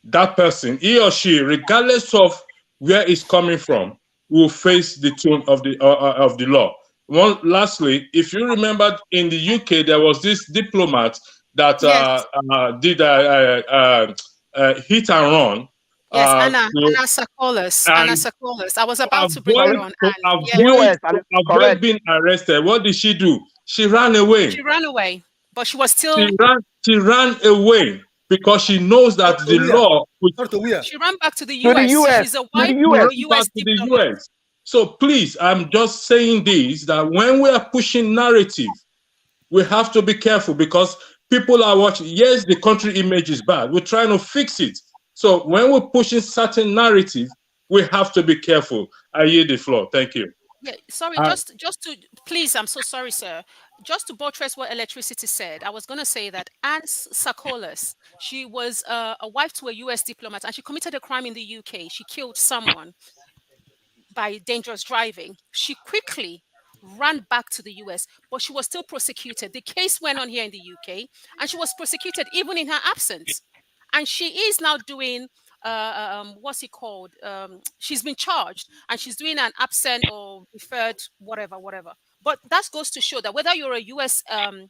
Speaker 4: that person, he or she, regardless of where it's coming from, will face the tune of the law. Lastly, if you remember, in the UK, there was this diplomat that
Speaker 1: Yes.
Speaker 4: did a hit and run.
Speaker 1: Yes,
Speaker 4: To,
Speaker 1: Anna Sakolas. Anna
Speaker 4: and
Speaker 1: Sakolas. I was
Speaker 4: to
Speaker 1: about to bring her on. And yeah,
Speaker 4: avoid being arrested, what did she do? She ran away.
Speaker 1: she ran away, but she was
Speaker 4: She
Speaker 1: still.
Speaker 4: ran away because she knows that the law.
Speaker 1: She ran back to the
Speaker 21: To the
Speaker 1: US.
Speaker 21: US.
Speaker 1: She's a
Speaker 21: To the
Speaker 1: wife
Speaker 4: She
Speaker 1: of
Speaker 21: US.
Speaker 1: a
Speaker 4: ran back
Speaker 1: US
Speaker 4: to the
Speaker 1: diplomat.
Speaker 4: US. So please, I'm just saying this, that when we are pushing narrative, we have to be careful because people are watching. Yes, the country image is bad. We're trying to fix it. So when we're pushing certain narrative, we have to be careful. I yield the floor. Thank you.
Speaker 1: Yeah, sorry, just to please, I'm so sorry, sir. Just to buttress what electricity said, I was going to say that Anne Sakolas, she was a wife to a US diplomat and she committed a crime in the UK. She killed someone by dangerous driving. She quickly ran back to the US, but she was still prosecuted. The case went on here in the UK, and she was prosecuted even in her absence. And she is now doing what's it called? She's been charged, and she's doing an absent or deferred whatever. But that goes to show that whether you're a US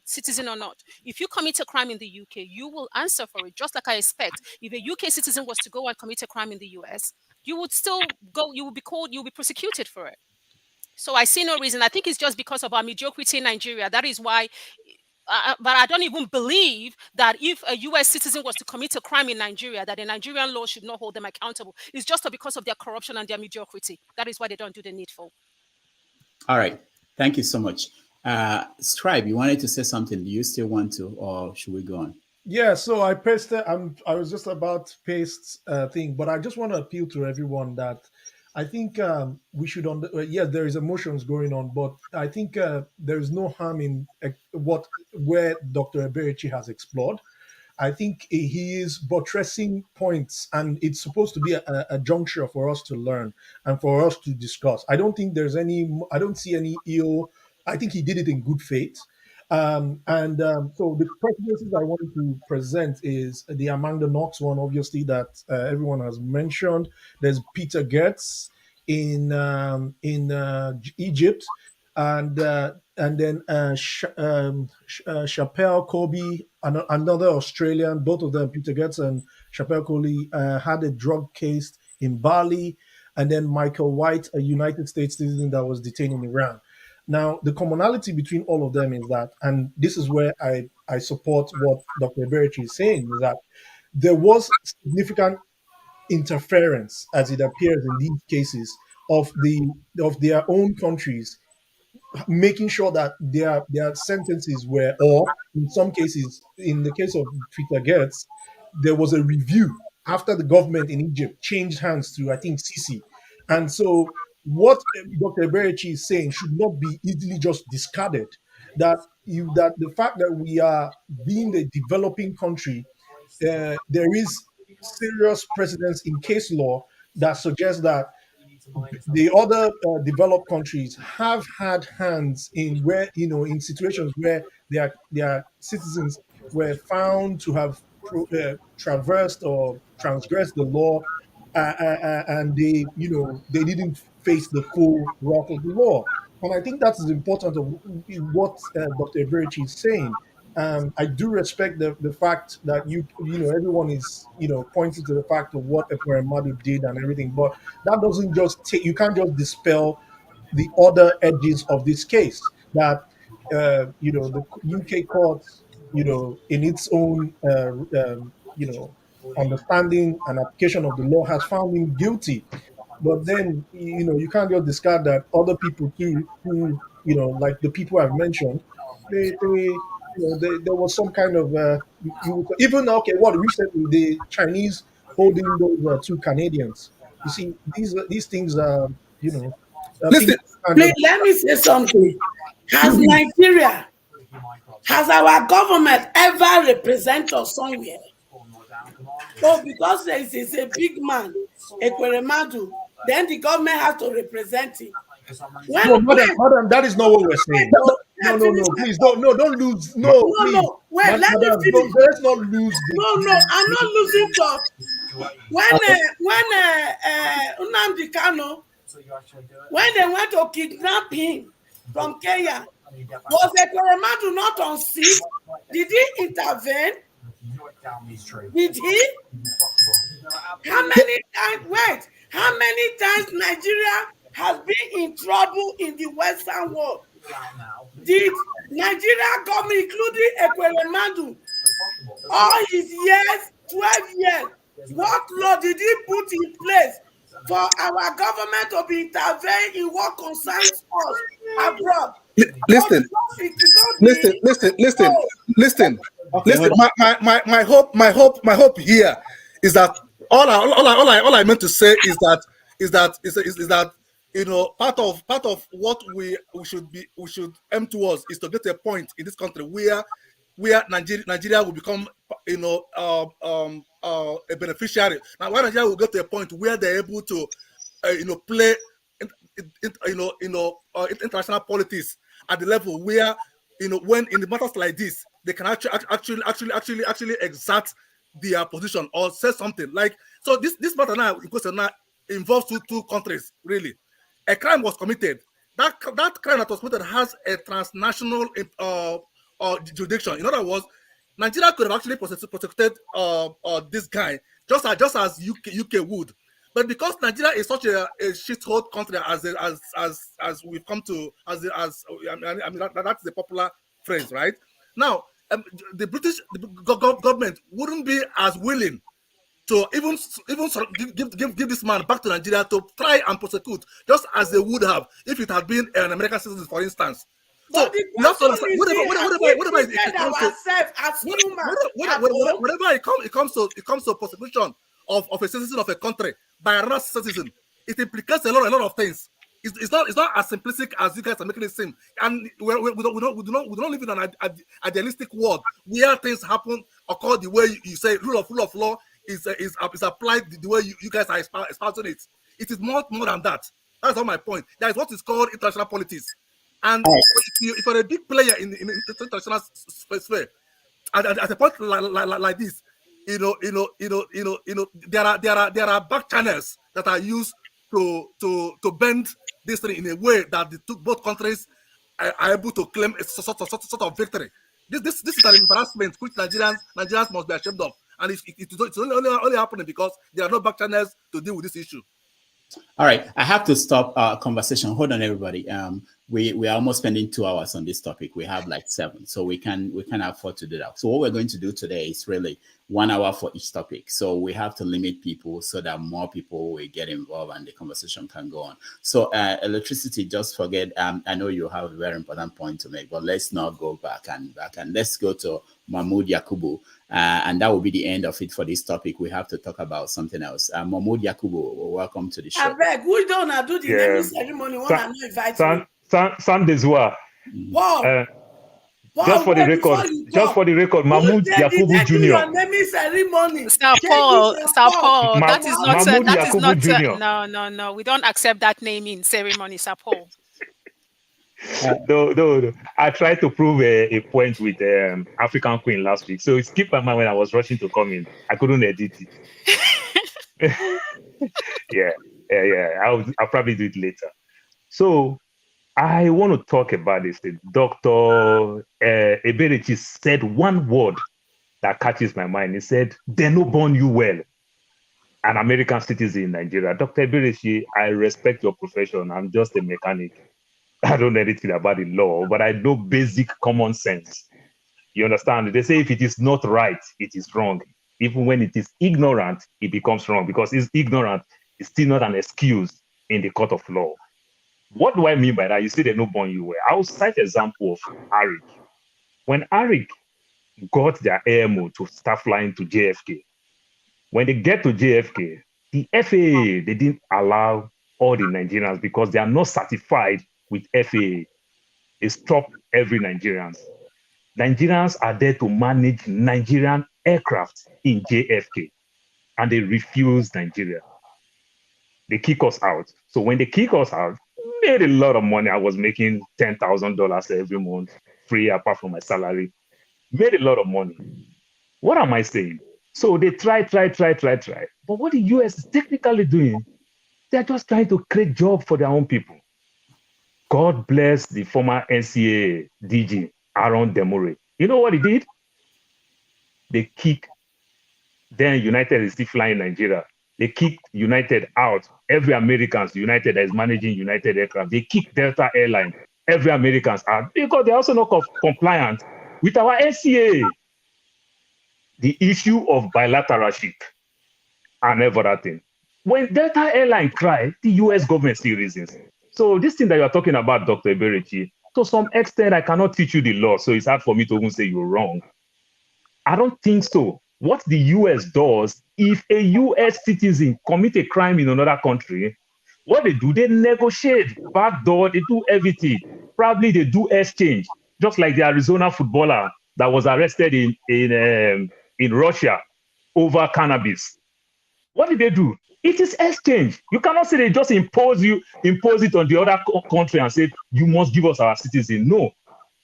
Speaker 1: citizen or not, if you commit a crime in the UK, you will answer for it. Just like I expect, if a UK citizen was to go and commit a crime in the US, you would still go, you will be called, you will be prosecuted for it. So I see no reason. I think it's just because of our mediocrity in Nigeria. That is why. But I don't even believe that if a US citizen was to commit a crime in Nigeria, that the Nigerian law should not hold them accountable. It's just because of their corruption and their mediocrity. That is why they don't do the needful.
Speaker 7: All right. Thank you so much. Scribe, you wanted to say something. Do you still want to, or should we go on?
Speaker 14: Yeah, so I pasted. I was just about to paste thing, but I just want to appeal to everyone that I think we should. Yes, there is emotions going on, but I think there is no harm in where Dr. Eberechi has explored. I think he is buttressing points, and it's supposed to be a juncture for us to learn and for us to discuss. I don't think there's any. I don't see any ill. I think he did it in good faith. So the presidencies I wanted to present is the Amanda Knox one, obviously, that everyone has mentioned. There's Peter Goetz in Egypt, and then Chappelle Colby, another Australian. Both of them, Peter Goetz and Chappelle Colby, had a drug case in Bali, and then Michael White, a United States citizen that was detained in Iran. Now, the commonality between all of them is that, and this is where I support what Dr. Eberechi is saying, is that there was significant interference, as it appears in these cases, of their own countries, making sure that their sentences were, or in some cases, in the case of Peter Goetz, there was a review after the government in Egypt changed hands to, I think, Sisi. And so what Dr. Eberechi is saying should not be easily just discarded. That the fact that we are being a developing country, there is serious precedence in case law that suggests that the other developed countries have had hands in where, in situations where their citizens were found to have traversed or transgressed the law, and they didn't face the full wrath of the law. And I think that is important of what Dr. Eberechi is saying. I do respect the fact that everyone is pointing to the fact of what Ekweremadu did and everything, but that doesn't just take. You can't just dispel the other edges of this case. That the UK courts, in its own understanding and application of the law, has found him guilty. But then, you can't just discard that other people too, who, like the people I've mentioned, there was some kind of, even, okay, what recently, the Chinese holding those two Canadians. You see, these things are, things
Speaker 10: Listen,
Speaker 14: you can't
Speaker 10: please
Speaker 14: just
Speaker 10: let me say something. Has our government ever represented us somewhere So because he's a big man, Ekweremadu, then the government has to represent him.
Speaker 14: No, madam, that is not what we're saying. No, please don't lose. No, please.
Speaker 10: Wait, let me
Speaker 14: Madam,
Speaker 10: finish.
Speaker 14: let's not lose.
Speaker 10: No, I'm not losing talk. When Nnamdi Kanu, when they went to kidnap him from Kenya, was Ekweremadu not on seat? Did he intervene? Did he? How many times? Wait, how many times Nigeria has been in trouble in the Western world? Did Nigeria government, including Ekweremadu, all his years, 12 years, what law did he put in place for our government to be intervened in what concerns us abroad?
Speaker 9: Listen. My hope here is that all I meant to say is that part of what we should aim towards is to get a point in this country where Nigeria will become a beneficiary. Now, where Nigeria will get to a point where they're able to play international politics at the level where when in the matters like this they can actually exert their position or say something like. So this matter now involves two countries really. A crime was committed. That crime that was committed has a transnational jurisdiction. In other words, Nigeria could have actually prosecuted this guy just as UK would. But because Nigeria is such a shithole country as we've come to, that's the popular phrase, right? Now, the British government wouldn't be as willing to even give this man back to Nigeria to try and prosecute, just as they would have if it had been an American citizen, for instance. So you have to understand, whatever it comes to prosecution of a citizen of a country by another citizen, it implicates a lot of things. It's not as simplistic as you guys are making it seem. And we don't live in an idealistic world where things occur the way you say. Rule of law is applied the way you guys are espousing it. It is more than that. That's not my point. That is what is called international politics. And if you're a big player in international sphere, at a point like this, there are back channels that are used to bend this thing in a way that both countries are able to claim a sort of victory. This is an embarrassment which Nigerians must be ashamed of, and it's only happening because there are no back channels to deal with this issue.
Speaker 7: All right, I have to stop our conversation. Hold on, everybody. We are almost spending 2 hours on this topic. We have like 7, so we can afford to do that. So what we're going to do today is really 1 hour for each topic. So we have to limit people so that more people will get involved and the conversation can go on. So electricity, just forget. I know you have a very important point to make, but let's not go back and let's go to Mahmoud Yakubu. And that will be the end of it for this topic. We have to talk about something else. Mahmoud Yakubu, welcome to the show.
Speaker 10: I beg, we don't do the naming ceremony. One I'm not invited.
Speaker 6: Sam Desua.
Speaker 10: Wow.
Speaker 6: Just for the record, Mahmoud Yakubu Jr.
Speaker 10: Your naming ceremony.
Speaker 1: Sir Paul, that is not.
Speaker 6: Mahmoud
Speaker 1: That is not.
Speaker 6: Jr.
Speaker 1: No. We don't accept that naming ceremony, Sir Paul.
Speaker 6: No. I tried to prove a point with African Queen last week, so it skipped my mind when I was rushing to come in. I couldn't edit it. Yeah. I'll probably do it later. So I want to talk about this. Dr. Eberechi said one word that catches my mind. He said, "They no born you well." An American citizen in Nigeria. Dr. Eberechi, I respect your profession. I'm just a mechanic. I don't know anything about the law, but I know basic common sense. You understand? They say if it is not right, it is wrong. Even when it is ignorant, it becomes wrong, because it's ignorant. It's still not an excuse in the court of law. What do I mean by that? You say they no born you well. I will cite example of Arik. When Arik got their AMO to start flying to JFK, when they get to JFK, the FAA, they didn't allow all the Nigerians because they are not certified with FAA. They stop every Nigerians. Nigerians are there to manage Nigerian aircraft in JFK, and they refused Nigeria. They kick us out. So when they kick us out, made a lot of money. I was making $10,000 every month, free apart from my salary. Made a lot of money. What am I saying? So they try. But what the US is technically doing, they're just trying to create jobs for their own people. God bless the former NCA DG, Aaron Demore. You know what he did? They kicked, then United is still flying Nigeria. They kicked United out. Every American's United that is managing United aircraft. They kicked Delta Airlines. Every American's out because they're also not compliant with our NCA. The issue of bilateralship and everything. When Delta Airline cry, the US government still reasons. So this thing that you're talking about, Dr. Eberechi, to some extent, I cannot teach you the law, so it's hard for me to even say you're wrong. I don't think so. What the US does, if a US citizen commit a crime in another country, what they do, they negotiate, backdoor, they do everything. Probably they do exchange, just like the Arizona footballer that was arrested in Russia over cannabis. What did they do? It is exchange. You cannot say they just impose it on the other country and say, you must give us our citizen. No.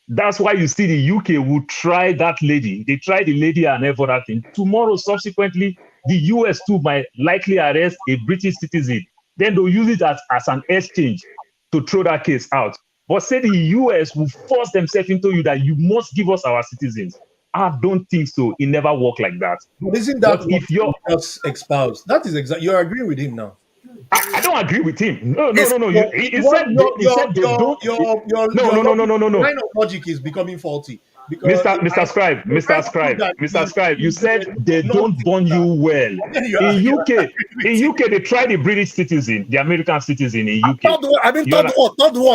Speaker 6: That's why you see the UK will try that lady. They try the lady and everything. Tomorrow, subsequently, the US too might likely arrest a British citizen. Then they'll use it as an exchange to throw that case out. But say the US will force themselves into you that you must give us our citizens. I don't think so. It never worked like that.
Speaker 14: But isn't that
Speaker 6: but if you're
Speaker 14: just espoused? That is exactly, you're agreeing with him now.
Speaker 6: I don't agree with him. No.
Speaker 14: Yes,
Speaker 6: He said they don't.
Speaker 14: Your line of logic is becoming faulty.
Speaker 6: Mr. Scribe, you said they don't bond you well. In UK, they try the British citizen, the American citizen in UK.
Speaker 9: Third word.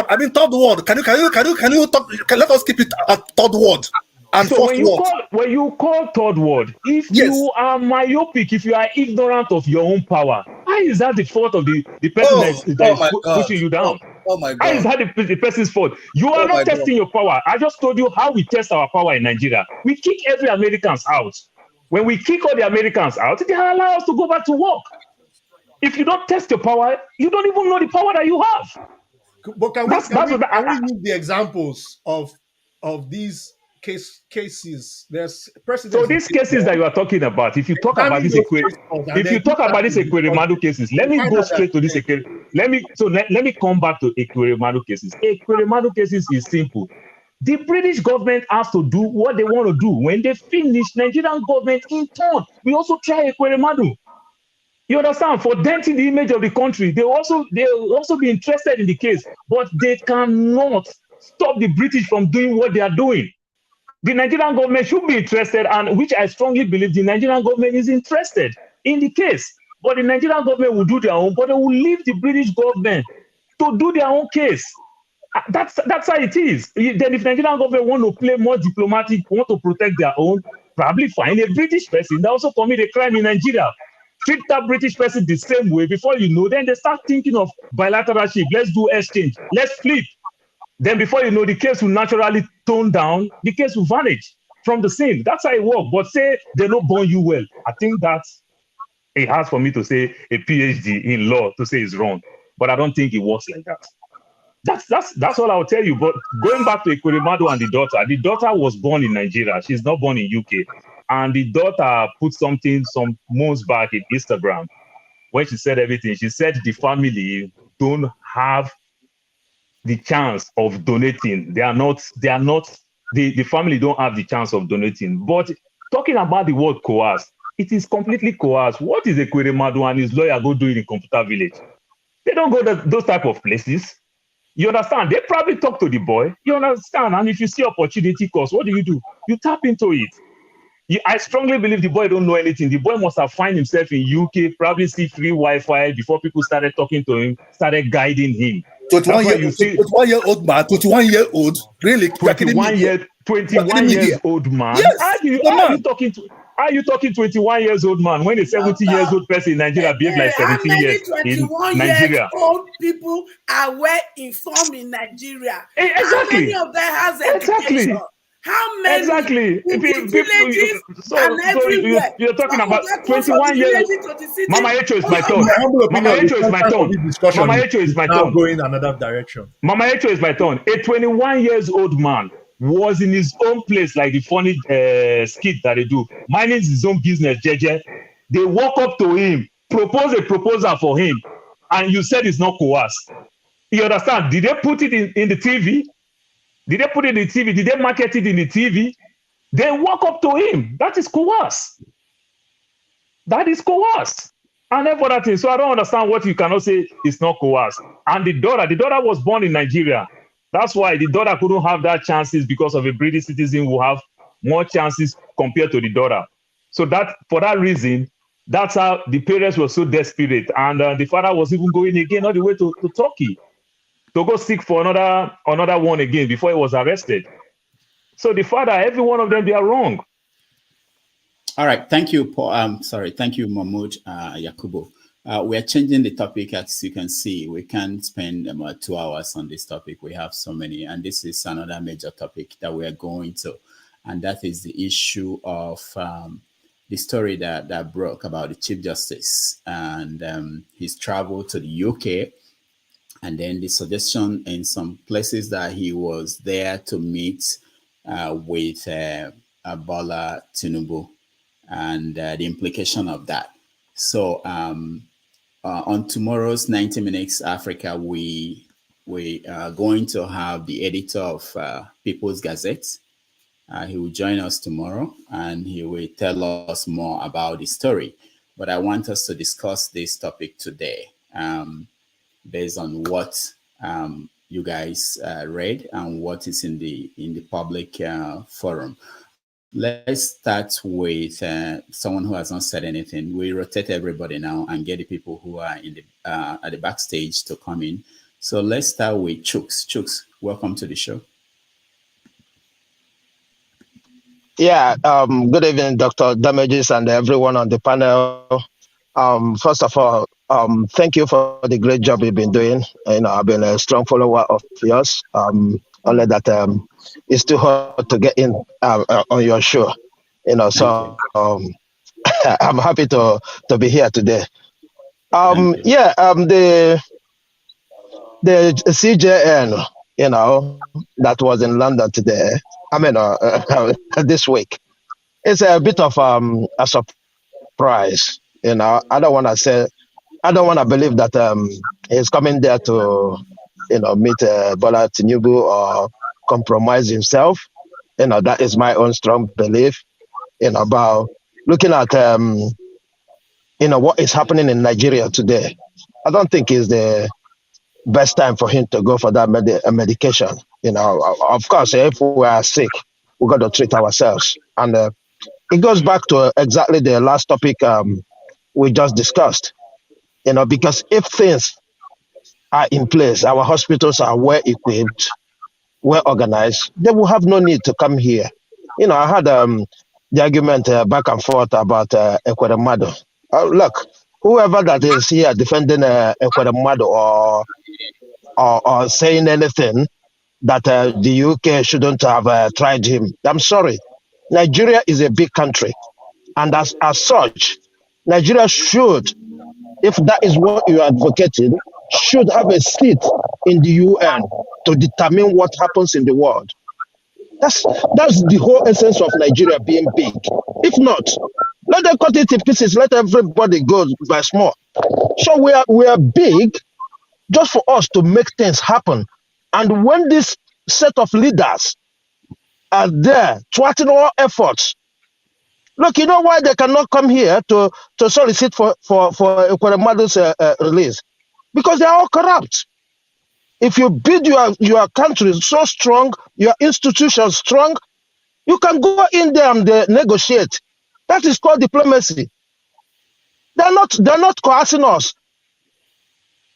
Speaker 9: Can you talk? Let us keep it at third word. And
Speaker 6: so when you call third word, if you are myopic, if you are ignorant of your own power, how is that the fault of the person that is pushing you down?
Speaker 9: Oh my God.
Speaker 6: How is that the person's fault? You are not testing your power. I just told you how we test our power in Nigeria. We kick every Americans out. When we kick all the Americans out, they allow us to go back to work. If you don't test your power, you don't even know the power that you have.
Speaker 14: But can we use the examples of these cases? There's precedents.
Speaker 6: So these cases that you are talking about, if you talk about this Ekweremadu cases, let me go straight to this. Let me come back to Ekweremadu cases. Ekweremadu cases is simple. The British government has to do what they want to do. When they finish, Nigerian government in turn, we also try Ekweremadu. You understand? For denting the image of the country, they'll also be interested in the case, but they cannot stop the British from doing what they are doing. The Nigerian government should be interested, and which I strongly believe the Nigerian government is interested in the case. But the Nigerian government will do their own, but they will leave the British government to do their own case. That's how it is. Then if Nigerian government want to play more diplomatic, want to protect their own, probably find a British person that also commit a crime in Nigeria. Treat that British person the same way. Before you know, then they start thinking of bilateralship. Let's do exchange. Let's flip. Then before you know, the case will naturally tone down. The case will vanish from the scene. That's how it works. But say they don't bond you well. I think that's it hard for me to say a PhD in law to say it's wrong. But I don't think it works like that. That's all I'll tell you. But going back to Ekweremadu and the daughter was born in Nigeria. She's not born in UK. And the daughter put something some months back in Instagram when she said everything. She said the family don't have the chance of donating. The family don't have the chance of donating. But talking about the word coerce, it is completely coerced. What is Ekweremadu and his lawyer go do in Computer Village? They don't go to those type of places. You understand? They probably talk to the boy. You understand? And if you see opportunity cost, what do? You tap into it. I strongly believe the boy don't know anything. The boy must have found himself in UK, probably see free Wi-Fi before people started talking to him, started guiding him.
Speaker 9: 21-year-old man, 21-year-old, really?
Speaker 6: 21 years old man.
Speaker 9: Yes,
Speaker 6: are you talking 21 years old man when a 70 years old person in Nigeria behaves like 17 years in Nigeria?
Speaker 10: Old people are well informed in Nigeria.
Speaker 6: Exactly.
Speaker 10: How many of them has education? How many
Speaker 6: Exactly.
Speaker 10: in the villages and
Speaker 6: So
Speaker 10: everywhere?
Speaker 6: you're talking
Speaker 10: Some of
Speaker 6: about
Speaker 10: them come from the
Speaker 6: 21 years.
Speaker 10: villages to the city.
Speaker 6: Mama Echo is
Speaker 10: Most
Speaker 6: my
Speaker 10: of
Speaker 14: In
Speaker 6: turn.
Speaker 14: my humble
Speaker 6: Mama
Speaker 14: opinion, the
Speaker 6: Echo is my
Speaker 14: content of
Speaker 6: turn.
Speaker 14: this discussion
Speaker 6: Mama
Speaker 14: is,
Speaker 6: Echo is my
Speaker 14: now
Speaker 6: turn.
Speaker 14: going another direction.
Speaker 6: Mama Echo is my turn. A 21 years old man was in his own place, like the funny skit that they do, minding his own business, JJ. They walk up to him, propose a proposal for him, and you said it's not coerced. You understand? Did they put it in the TV? Did they put it in the TV? Did they market it in the TV? They walk up to him. That is coerced. That is coerced. And every other thing. So I don't understand what you cannot say is not coerced. And the daughter was born in Nigeria. That's why the daughter couldn't have that chances because of a British citizen who have more chances compared to the daughter. So that for that reason, that's how the parents were so desperate. And the father was even going again all the way to Turkey to go seek for another one again before he was arrested. So the father, every one of them, they are wrong.
Speaker 7: All right, thank you, Paul. Thank you, Mahmoud Yakubu. We are changing the topic. As you can see, we can spend about 2 hours on this topic. We have so many, and this is another major topic that we are going to, and that is the issue of the story that broke about the Chief Justice and his travel to the UK, and then the suggestion in some places that he was there to meet with Bola Tinubu, and the implication of that. So on tomorrow's 90 Minutes Africa, we are going to have the editor of People's Gazette. He will join us tomorrow, and he will tell us more about the story. But I want us to discuss this topic today based on what you guys read and what is in the public forum. Let's start with someone who has not said anything. We rotate everybody now and get the people who are in the at the backstage to come in. So let's start with Chooks. Chooks, welcome to the show.
Speaker 12: Yeah, good evening, Dr. Damages and everyone on the panel. First of all, thank you for the great job you've been doing. I've been a strong follower of yours. Only that it's too hard to get in on your show. So I'm happy to be here today. The CJN, that was in London today. This week. It's a bit of a surprise. I don't want to believe that he's coming there to, meet Bola Tinubu or compromise himself. That is my own strong belief. About looking at what is happening in Nigeria today. I don't think it's the best time for him to go for that medication. Of course, if we are sick, we got to treat ourselves. And it goes back to exactly the last topic we just discussed. Because if things are in place, our hospitals are well equipped, well organized, they will have no need to come here. I had the argument back and forth about Ekweremadu. Look, whoever that is here defending Ekweremadu or saying anything that the UK shouldn't have tried him, I'm sorry. Nigeria is a big country. And as such, Nigeria should, if that is what you are advocating, should have a seat in the UN to determine what happens in the world. That's the whole essence of Nigeria being big. If not, let them cut it in pieces. Let everybody go by small. So we are big just for us to make things happen. And when this set of leaders are there thwarting all efforts, look, you know why they cannot come here to solicit for Ekweremadu's release? Because they are all corrupt. If you build your country so strong, your institutions strong, you can go in there and negotiate. That is called diplomacy. They're not coercing us.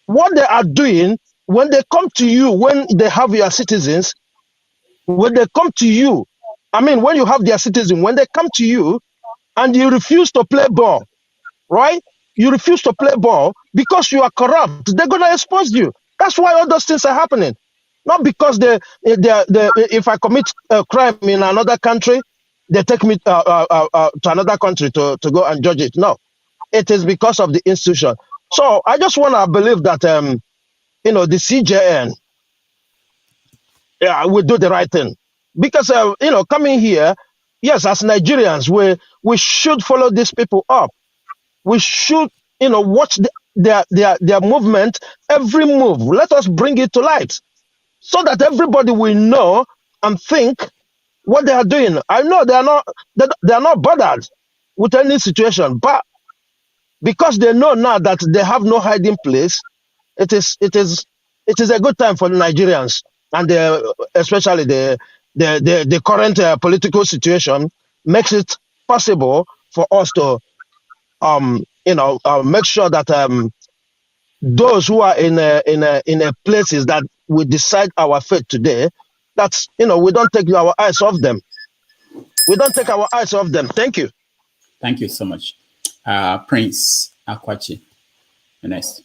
Speaker 12: What they are doing, when they come to you, when they have your citizens, when they come to you, when you have their citizens, when they come to you and you refuse to play ball, right? You refuse to play ball because you are corrupt. They're going to expose you. That's why all those things are happening. Not because if I commit a crime in another country, they take me to another country to go and judge it. No, it is because of the institution. So I just want to believe that the CJN will do the right thing, because coming here, yes, as Nigerians, we should follow these people up. We should watch their movement, every move. Let us bring it to light, so that everybody will know and think what they are doing. I know they are not bothered with any situation, but because they know now that they have no hiding place, it is a good time for the Nigerians, and especially the current political situation makes it possible for us to make sure that those who are in a places that we decide our fate today, that we don't take our eyes off them. We don't take our eyes off them. Thank you.
Speaker 7: Thank you so much. Prince Akwachi, the next.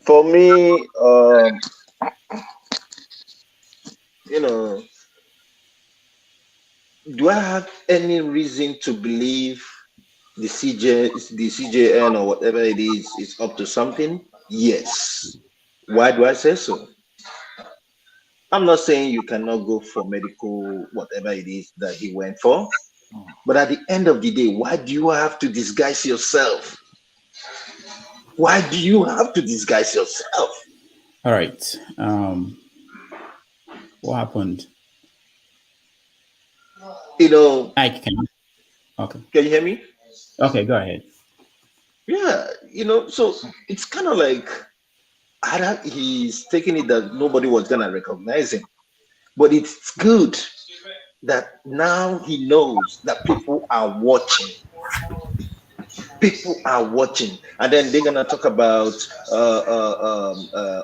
Speaker 8: For me, do I have any reason to believe the CJN or whatever it is up to something? Yes. Why do I say so? I'm not saying you cannot go for medical, whatever it is that he went for. But at the end of the day, why do you have to disguise yourself? Why do you have to disguise yourself?
Speaker 7: All right. What happened?
Speaker 8: Ike,
Speaker 7: okay.
Speaker 8: Can you hear me?
Speaker 7: Okay, go ahead.
Speaker 8: Yeah, so it's kind of like he's taking it that nobody was gonna recognize him. But it's good that now he knows that people are watching. People are watching, and then they're gonna talk about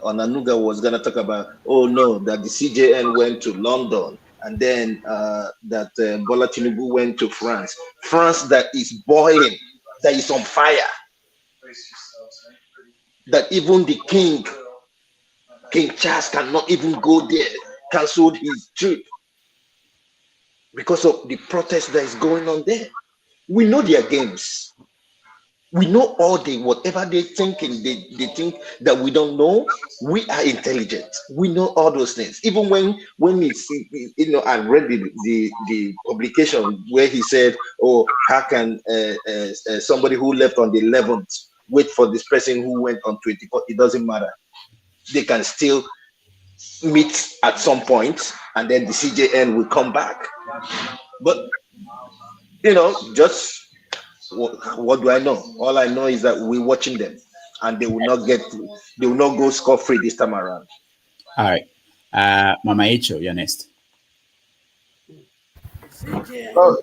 Speaker 8: Onanuga was gonna talk about, oh no, that the CJN went to London, and then that Bola Tinubu went to France that is boiling, that is on fire, that even the King Charles cannot even go there, cancelled his trip because of the protest that is going on there. We know their games. We know all whatever they thinking, they think that we don't know. We are intelligent. We know all those things. Even when it's, I read the publication where he said, oh, how can somebody who left on the 11th wait for this person who went on 24th? It doesn't matter. They can still meet at some point, and then the CJN will come back. But just what do I know? All I know is that we're watching them, and they will not go scot-free this time around.
Speaker 7: All right. Mama Echo, you're next.
Speaker 5: No,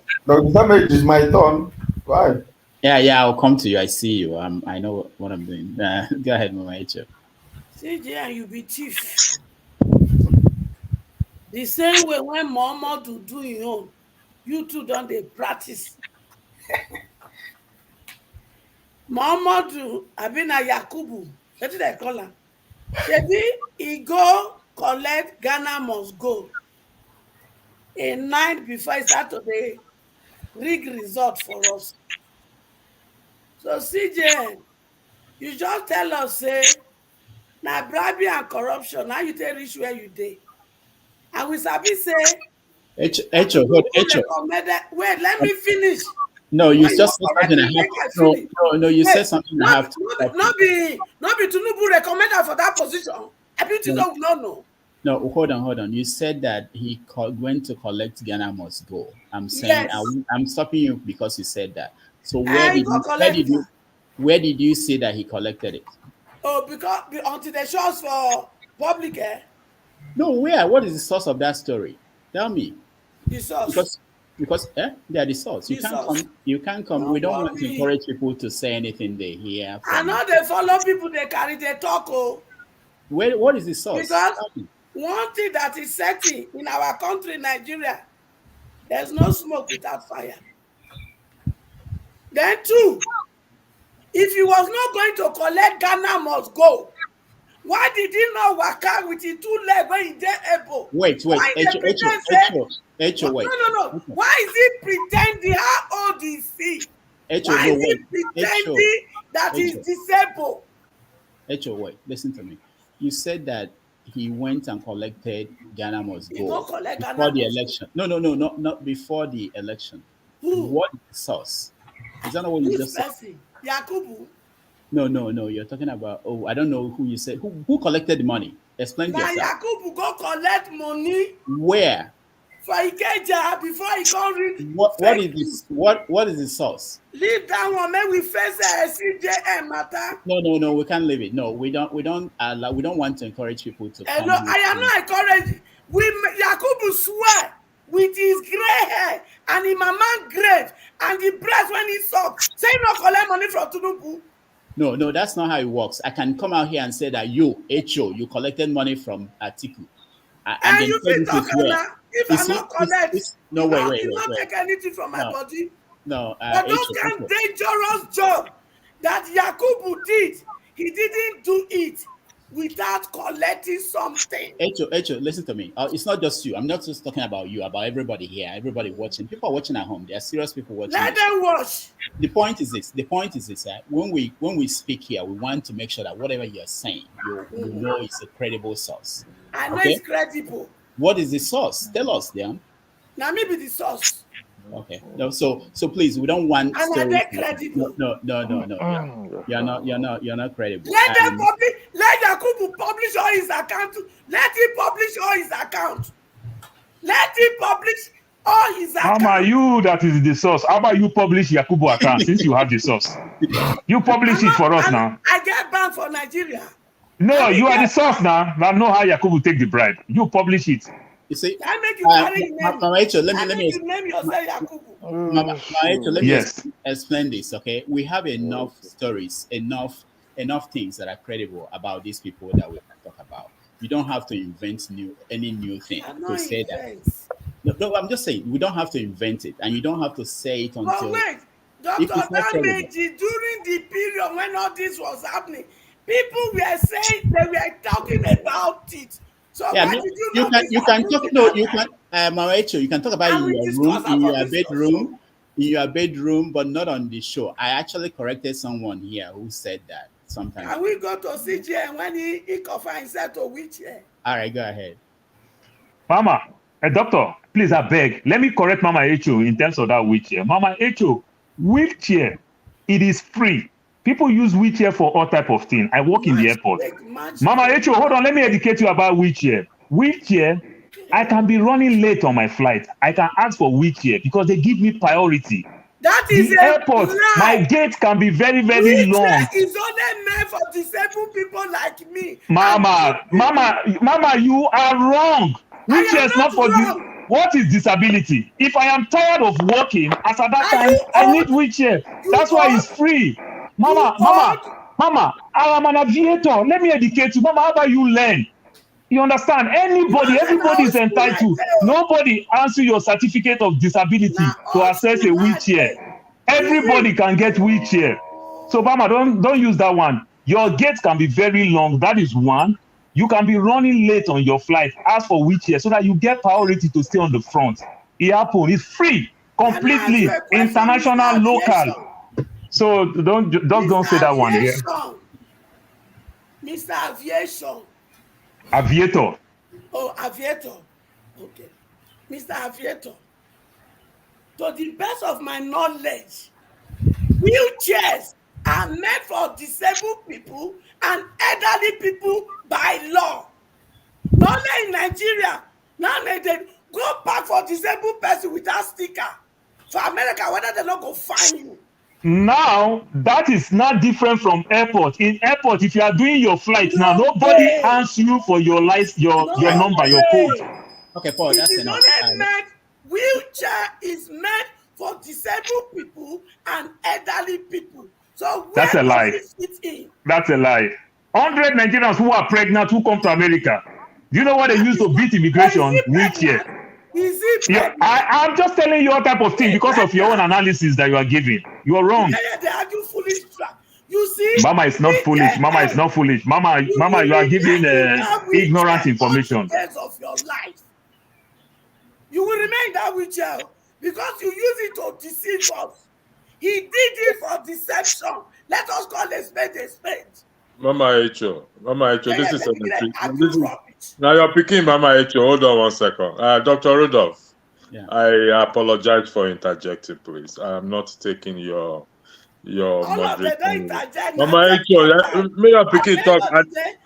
Speaker 5: damage is my turn. Why?
Speaker 7: Yeah, I'll come to you. I see you. I know what I'm doing. Go ahead, Mama Echo.
Speaker 10: CJ, you be thief. The same way when Muhammad to do your own, you two don't they practice. Muhammadu Abina Yakubu, what did I call him? Shebi he go collect Ghana must go. A night before he start to the rig result for us. So CJ, you just tell us say na bribery and corruption. Now you tell reach where you dey. And we sabi say
Speaker 7: Echo,
Speaker 10: recommended. Wait, let me finish.
Speaker 7: No, you just said something I have. No, you said something I have to.
Speaker 10: Not be Tinubu recommended for that position. I think you don't know.
Speaker 7: No, hold on. You said that he went to collect Ghana must go. I'm saying yes. I'm stopping you because you said that. So where did you say that he collected it?
Speaker 10: Oh, because until the shows for public,
Speaker 7: No, where? What is the source of that story? Tell me.
Speaker 10: The source.
Speaker 7: Because they are the source. You can't come. No, we don't want to encourage people to say anything they hear.
Speaker 10: I know they follow people, they carry, they talk. Oh.
Speaker 7: What is the source?
Speaker 10: Because one thing that is certain in our country, Nigeria, there's no smoke without fire. Then two, if he was not going to collect Ghana must go, Why did he not walk out with his 2 legs when he did able?
Speaker 7: Wait.
Speaker 10: Why they pretend say?
Speaker 7: Wait.
Speaker 10: No. Why is he pretending? How old is he? Why
Speaker 7: no,
Speaker 10: is he
Speaker 7: wait.
Speaker 10: pretending that he's disabled?
Speaker 7: Wait. Listen to me. You said that he went and collected Ghana Must
Speaker 10: He
Speaker 7: Go
Speaker 10: go collect
Speaker 7: before
Speaker 10: Ghana
Speaker 7: the
Speaker 10: Must Go.
Speaker 7: election. No, not before the election.
Speaker 10: Who?
Speaker 7: What is the source? Is that not what you just said?
Speaker 10: Yakubu.
Speaker 7: No. You're talking about. Oh, I don't know who you said. Who collected the money? Explain
Speaker 10: Now
Speaker 7: yourself.
Speaker 10: Yakubu go collect money.
Speaker 7: Where?
Speaker 10: For Ikeja before he come reach.
Speaker 7: What is this? What is the source?
Speaker 10: Leave that one. Make we face CJM matter.
Speaker 7: No. We can't leave it. No, we don't. We don't want to encourage people to come.
Speaker 10: No, I am not encouraging. Yakubu swear with his gray hair and his mama grave and the breast when he suck. Say he no collect money from Tinubu.
Speaker 7: No, that's not how it works. I can come out here and say that you, HO, you collected money from Atiku.
Speaker 10: And you fit talk now. If I not collect,
Speaker 7: wait.
Speaker 10: You not take anything from my body.
Speaker 7: No,
Speaker 10: but those kind of dangerous job that Yakubu did, he didn't do it without collecting something.
Speaker 7: HO, listen to me. It's not just you. I'm not just talking about you, about everybody here, everybody watching. People are watching at home. There are serious people watching.
Speaker 10: Let them watch.
Speaker 7: The point is this. When we speak here, we want to make sure that whatever you're saying, you know it's a credible source.
Speaker 10: I know it's credible.
Speaker 7: What is the source? Tell us, then.
Speaker 10: Now maybe the source.
Speaker 7: Okay. No. So please, we don't want.
Speaker 10: And are they credible?
Speaker 7: No. You're not credible.
Speaker 10: Let them publish. Let Yakubu publish all his account. Let him publish all his account. Let him publish all his account.
Speaker 13: Mama, you that is the source. How about you publish Yakubu account since you have the source? You publish it for us now.
Speaker 10: I get banned for Nigeria.
Speaker 13: No, you are the source now. Now know how Yakubu take the bribe. You publish it.
Speaker 7: You see,
Speaker 10: I make you carry your name.
Speaker 7: Mama Echo, let me
Speaker 10: name yourself Yakubu.
Speaker 7: Mama Echo, let me explain this. Okay, we have enough stories, enough things that are credible about these people that we can talk about. You don't have to invent any new thing to say that. No, I'm just saying we don't have to invent it, and you don't have to say it until.
Speaker 10: But wait, Dr. Damage, during the period when all this was happening, people were saying they were talking about it. So why did you can talk.
Speaker 7: No, you can. Mama Echo, you can talk about it in your room, in your bedroom, but not on the show. I actually corrected someone here who said that sometimes.
Speaker 10: And we go to CJ when he confined himself to wheelchair.
Speaker 7: All right, go ahead.
Speaker 13: Mama, doctor, please, I beg. Let me correct Mama Echo in terms of that wheelchair. Mama Echo, wheelchair, it is free. People use wheelchair for all type of things. I work in the airport. Mama Echo, hold on. Let me educate you about wheelchair. Wheelchair, I can be running late on my flight. I can ask for wheelchair because they give me priority.
Speaker 10: That is
Speaker 13: the airport. Lie. My gate can be very, very long.
Speaker 10: It's only meant for disabled people like me.
Speaker 13: Mama, you are wrong. Wheelchair is not for you. What is disability? If I am tired of walking, as at that time, I need wheelchair. That's why it's free. Mama, I am an aviator. Let me educate you. Mama, how about you learn? You understand? Everybody is entitled. Nobody answer your certificate of disability to access a wheelchair. Everybody can get wheelchair. So, Mama, don't use that one. Your gate can be very long. That is one. You can be running late on your flight. Ask for wheelchair so that you get priority to stay on the front. It happens. It's free, completely international, local. So don't say that one. Yeah.
Speaker 10: Mr. Aviation.
Speaker 13: Aviator.
Speaker 10: Oh, aviator. Okay. Mr. Aviator. To the best of my knowledge, wheelchairs are meant for disabled people and elderly people by law. Not only in Nigeria. Now they go back for disabled person without sticker. For America, whether they not go find you.
Speaker 13: Now that is not different from airport. In airport, if you are doing your flight now, nobody asks you for your license, your number, your code.
Speaker 7: Okay, Paul, that's enough.
Speaker 10: Wheelchair is meant for disabled people and elderly people. So where
Speaker 13: that's a lie.
Speaker 10: Does it fit in?
Speaker 13: That's a lie. 100 Nigerians who are pregnant who come to America. Do you know what they use to beat immigration? Wheelchair.
Speaker 10: Is it?
Speaker 13: I'm just telling you all type of thing because of your own analysis that you are giving. You are wrong.
Speaker 10: They argue foolish crap. You see,
Speaker 13: Mama is not foolish. Mama is not foolish. Mama,
Speaker 10: you
Speaker 13: Mama, you are
Speaker 10: will
Speaker 13: giving
Speaker 10: remain in that
Speaker 13: ignorant
Speaker 10: wheelchair all the
Speaker 13: information.
Speaker 10: days of your life. You will remain in that wheelchair because you use it to deceive us. He did it for deception. Let us call a spade a spade.
Speaker 4: Mama Echo, this is
Speaker 10: Argue rubbish.
Speaker 4: now you're picking Mama Echo. Hold on 1 second. Dr. Rudolph,
Speaker 7: Yeah.
Speaker 4: I apologize for interjecting, please. I am not taking your
Speaker 10: All of them don't
Speaker 4: moderation.
Speaker 10: interject.
Speaker 4: Mama Echo, may your picking talk.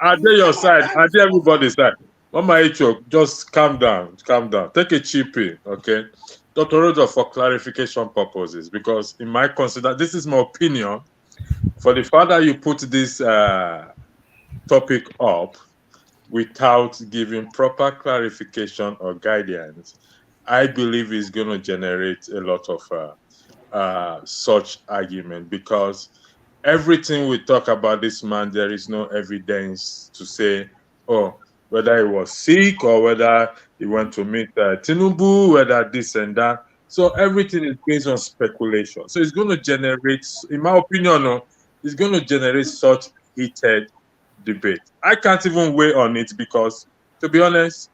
Speaker 4: Are they your side? Are they everybody's side? Mama Echo, just calm down. Take a chip in, okay? Dr. Rudolph, for clarification purposes, because in my this is my opinion. For the fact that you put this topic up without giving proper clarification or guidance, I believe is going to generate a lot of such argument, because everything we talk about this man, there is no evidence to say, oh, whether he was sick or whether he went to meet Tinubu, whether this and that. So everything is based on speculation. So it's going to generate, in my opinion, it's going to generate such heated debate. I can't even weigh on it because, to be honest,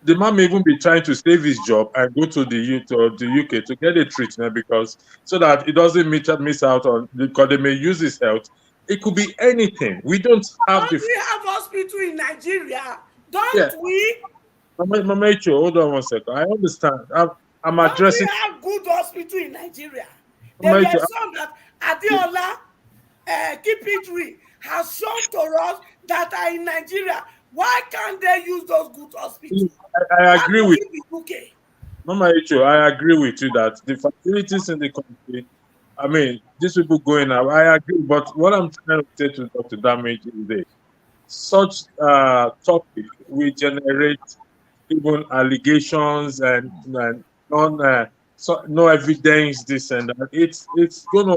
Speaker 4: the man may even be trying to save his job and go to the UK to get a treatment, because so that he doesn't miss out on, because they may use his health. It could be anything. We don't have
Speaker 10: Don't we have hospital in Nigeria? Don't
Speaker 4: yeah.
Speaker 10: we?
Speaker 4: Mama Echo, hold on 1 second. I understand. I'm
Speaker 10: Don't
Speaker 4: addressing.
Speaker 10: we have good hospital in Nigeria?
Speaker 4: Mama
Speaker 10: There
Speaker 4: Echo,
Speaker 10: were some that Adeola keep it real has shown to us that are in Nigeria. Why can't they use those good hospitals?
Speaker 4: I agree with
Speaker 10: UK.
Speaker 4: Mama Echo, I agree with you that the facilities in the country, I mean, these people going out, I agree. But what I'm trying to say to Dr. Damage is this: such topic will generate even allegations and no evidence, this and that. It's gonna,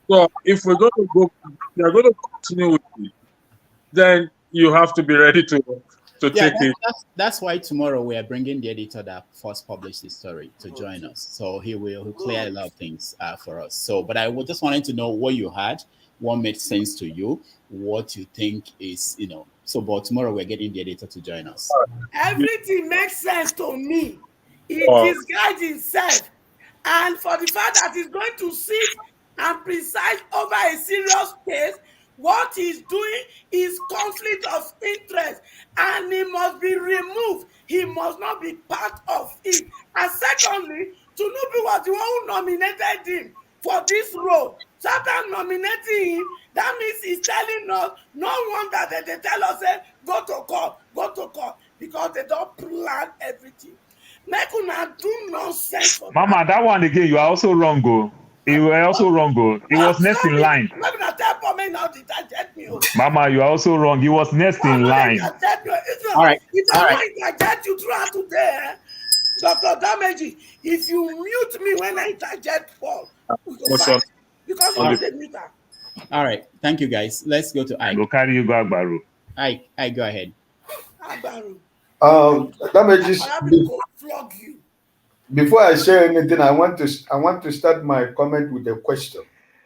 Speaker 4: so if we're gonna continue with it, then you have to be ready to take it.
Speaker 7: That's why tomorrow we are bringing the editor that first published the story to join us. So he will clear a lot of things for us. So, but I was just wanting to know what you had, what made sense to you, what you think is, So, but tomorrow we're getting the editor to join us.
Speaker 10: Everything makes sense to me. He disguised himself. And for the fact that he's going to sit and preside over a serious case, what he's doing is conflict of interest, and he must be removed. He must not be part of it. And secondly, Tinubu was the one who nominated him for this role. So after nominating him, that means he's telling us, no wonder that they tell us, go to court, because they don't plan everything. Make una do nonsense for
Speaker 13: Mama, that one again, you are also wrong, go. You were also wrong, go. It was next in line.
Speaker 10: Maybe not tell me now to interject me.
Speaker 13: Mama, you are also wrong. He was next in line.
Speaker 10: All right. If I want to interject you throughout today, Dr. Damage, if you mute me when I interject, Paul, we go fight. Because you are the muter.
Speaker 7: All right. Thank you, guys. Let's go to Ike.
Speaker 13: Go carry you go, Agbaru.
Speaker 7: Ike, go ahead.
Speaker 10: Agbaru.
Speaker 5: Damage,
Speaker 10: flog you.
Speaker 5: Before I say anything, I want to start my comment with a question.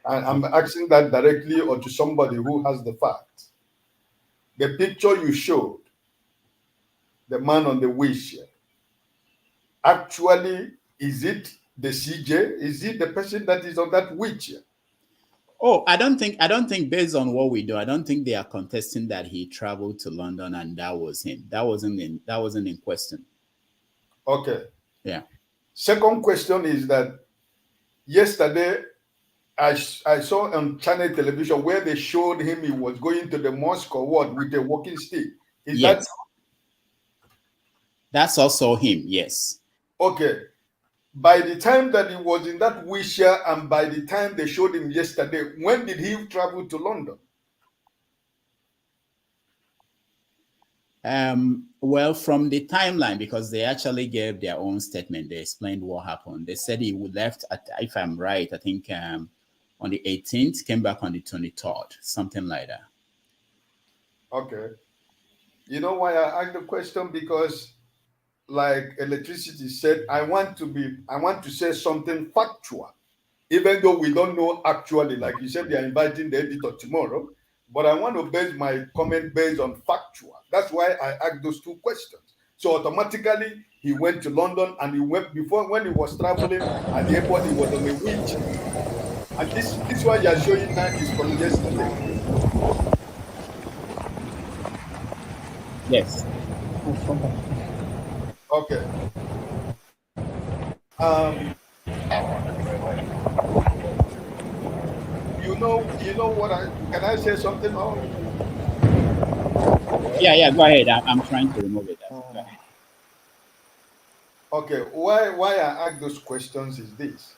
Speaker 5: And I'm asking that directly or to somebody who has the facts. The picture you showed, the man on the wheelchair, actually, is it the CJ? Is it the person that is on that wheelchair?
Speaker 7: Oh, I don't think based on what we do, I don't think they are contesting that he traveled to London and that was him. That wasn't in question.
Speaker 5: Okay.
Speaker 7: Yeah.
Speaker 5: Second question is that yesterday I saw on channel television where they showed him he was going to the mosque or what with a walking stick.
Speaker 7: Yes. That's also him, yes.
Speaker 5: Okay. By the time that he was in that wheelchair and by the time they showed him yesterday, when did he travel to London?
Speaker 7: Well, from the timeline, because they actually gave their own statement. They explained what happened. They said he left, if I'm right, I think on the 18th, came back on the 23rd, something like that.
Speaker 5: Okay. You know why I asked the question? Because like electricity said, I want to say something factual. even though we don't know actually, like you said, they are inviting the editor tomorrow. But I want to base my comment based on factual. That's why I asked those two questions. So automatically he went to London, and he went before, when he was traveling at the airport, he was on a wheelchair. And this one you are showing now is from yesterday.
Speaker 7: Yes.
Speaker 5: Okay. You know what can I say something now?
Speaker 7: Yeah, go ahead. I'm trying to remove it. Go ahead.
Speaker 5: Okay, why I ask those questions is this.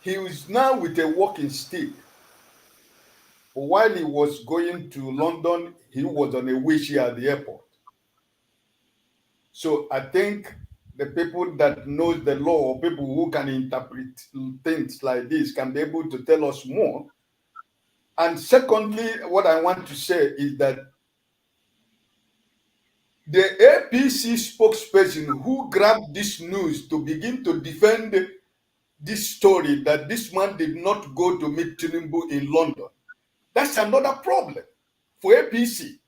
Speaker 5: He was now with a walking stick. While he was going to London, he was on a wheelchair at the airport. So I think the people that knows the law, or people who can interpret things like this, can be able to tell us more. And secondly, what I want to say is that the APC spokesperson who grabbed this news to begin to defend this story that this man did not go to meet Tinubu in London, that's another problem for APC.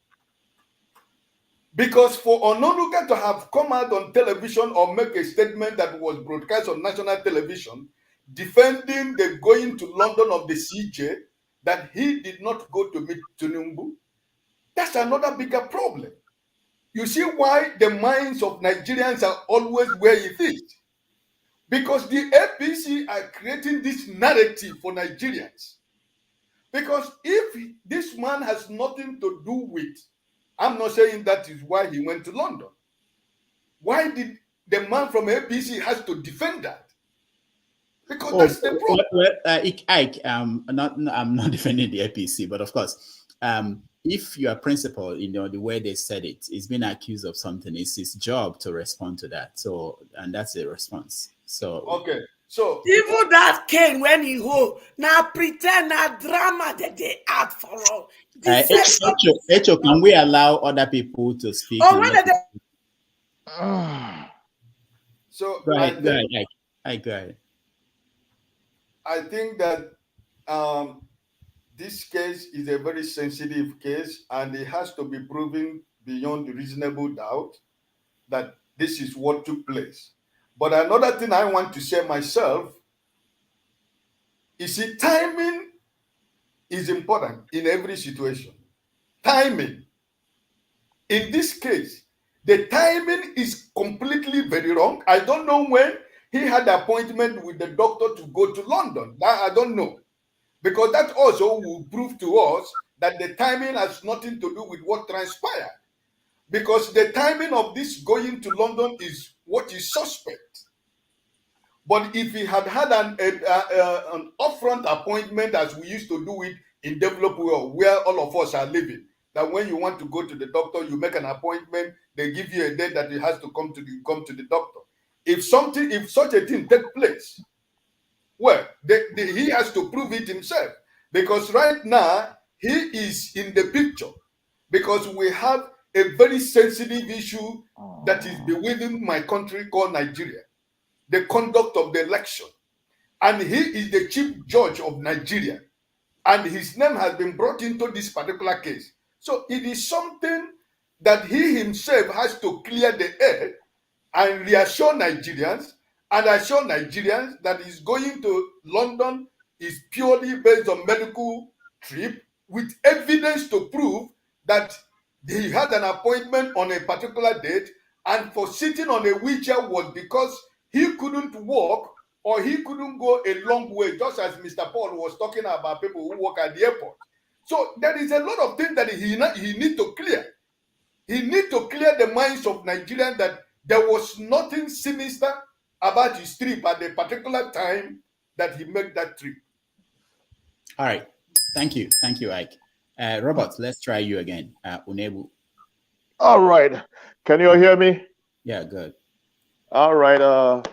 Speaker 5: Because for Ononuga to have come out on television or make a statement that was broadcast on national television defending the going to London of the CJ, that he did not go to meet Tinubu, that's another bigger problem. You see why the minds of Nigerians are always where it is. Because the APC are creating this narrative for Nigerians. Because if this man has nothing to do with, I'm not saying that is why he went to London. Why did the man from APC has to defend that? Because that's the problem.
Speaker 7: Ike, I'm not defending the APC, but of course, if you are principal, the way they said it, he's been accused of something. It's his job to respond to that. So, and that's the response. So
Speaker 5: okay. So
Speaker 10: even that Kane when he hold now pretend now drama that they act for all.
Speaker 7: Echo, can we allow other people to speak?
Speaker 10: Oh, when
Speaker 5: so
Speaker 7: go ahead, go ahead.
Speaker 5: I think that this case is a very sensitive case, and it has to be proven beyond reasonable doubt that this is what took place. But another thing I want to say myself is timing is important in every situation. Timing. In this case, the timing is completely very wrong. I don't know when he had an appointment with the doctor to go to London. That I don't know. Because that also will prove to us that the timing has nothing to do with what transpired. Because the timing of this going to London is what is suspect. But if he had had an upfront appointment, as we used to do it in developed world, where all of us are living, that when you want to go to the doctor, you make an appointment, they give you a date that it has to come to the doctor. If such a thing takes place, well, he has to prove it himself, because right now he is in the picture, because we have a very sensitive issue that is within my country called Nigeria, the conduct of the election, and he is the chief judge of Nigeria, and his name has been brought into this particular case. So it is something that he himself has to clear the air and reassure Nigerians, and assure Nigerians that he's going to London is purely based on medical trip, with evidence to prove that he had an appointment on a particular date, and for sitting on a wheelchair was because he couldn't walk, or he couldn't go a long way, just as Mr. Paul was talking about people who work at the airport. So there is a lot of things that he need to clear. He need to clear the minds of Nigerians that there was nothing sinister about his trip at the particular time that he made that trip.
Speaker 7: All right. Thank you, Ike. Robert, let's try you again. Unebu.
Speaker 8: All right. Can you all hear me?
Speaker 7: Yeah, good.
Speaker 8: All right.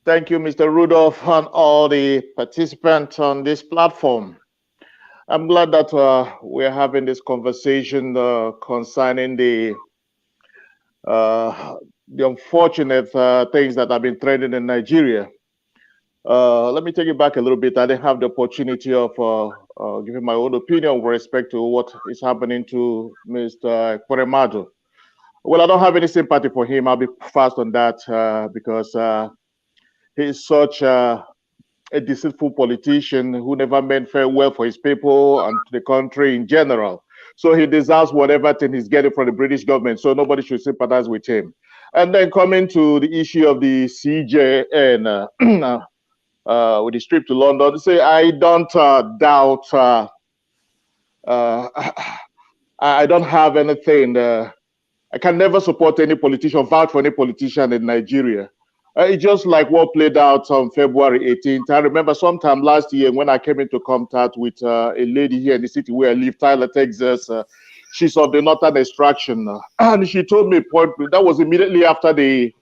Speaker 8: Thank you, Mr. Rudolph, and all the participants on this platform. I'm glad that we're having this conversation concerning the
Speaker 3: the unfortunate things that have been trending in Nigeria. Let me take it back a little bit. I didn't have the opportunity of giving my own opinion with respect to what is happening to Mr. Ekweremadu. Well, I don't have any sympathy for him. I'll be fast on that because he's such a deceitful politician who never meant farewell for his people and the country in general. So he deserves whatever thing he's getting from the British government. So nobody should sympathize with him. And then coming to the issue of the CJ and with his trip to London, say I don't doubt. I don't have anything. I can never support any politician, vouch for any politician in Nigeria. It's just like what played out on February 18th. I remember sometime last year when I came into contact with a lady here in the city where I live, Tyler, Texas. She's of the northern extraction, and she told me that was immediately after the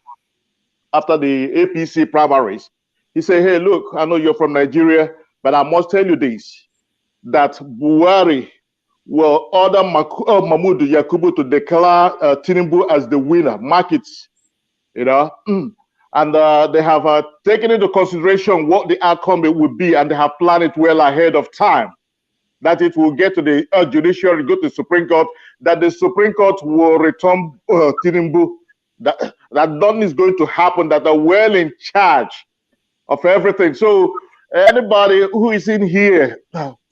Speaker 3: APC primaries. He said, "Hey, look, I know you're from Nigeria, but I must tell you this: that Buhari will order Mahmoud Yakubu to declare Tinubu as the winner. Mark it, you know." And they have taken into consideration what the outcome would be, and they have planned it well ahead of time. That it will get to the judiciary, go to the Supreme Court, that the Supreme Court will return Tinubu. That nothing is going to happen, that they're well in charge of everything. So anybody who is in here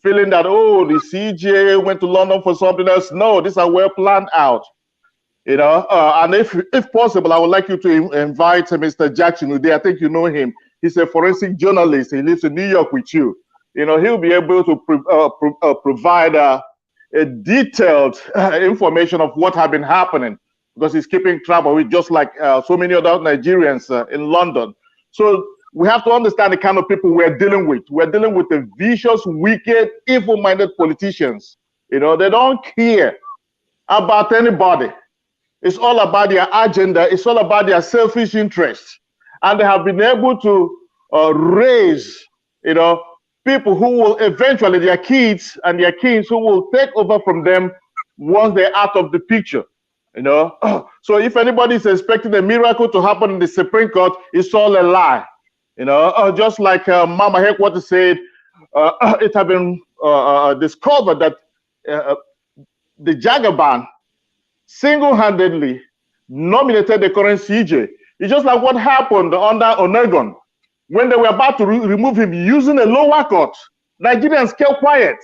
Speaker 3: feeling that, oh, the CJ went to London for something else, no, these are well planned out. You know, and if possible, I would like you to invite Mr. Jackson today. I think you know him. He's a forensic journalist. He lives in New York with you. You know, he'll be able to provide a detailed information of what has been happening, because he's keeping track of it, just like so many other Nigerians in London. So we have to understand the kind of people we're dealing with. We're dealing with the vicious, wicked, evil-minded politicians. You know, they don't care about anybody. It's all about their agenda. It's all about their selfish interests. And they have been able to raise, you know, people who will eventually, their kids and their kids who will take over from them once they're out of the picture, you know. So if anybody is expecting a miracle to happen in the Supreme Court, it's all a lie. You know, just like Mama Ekweremadu said, it has been discovered that the Jagaban single-handedly nominated the current CJ. It's just like what happened under Onegon when they were about to remove him using a lower court. Nigerians kept quiet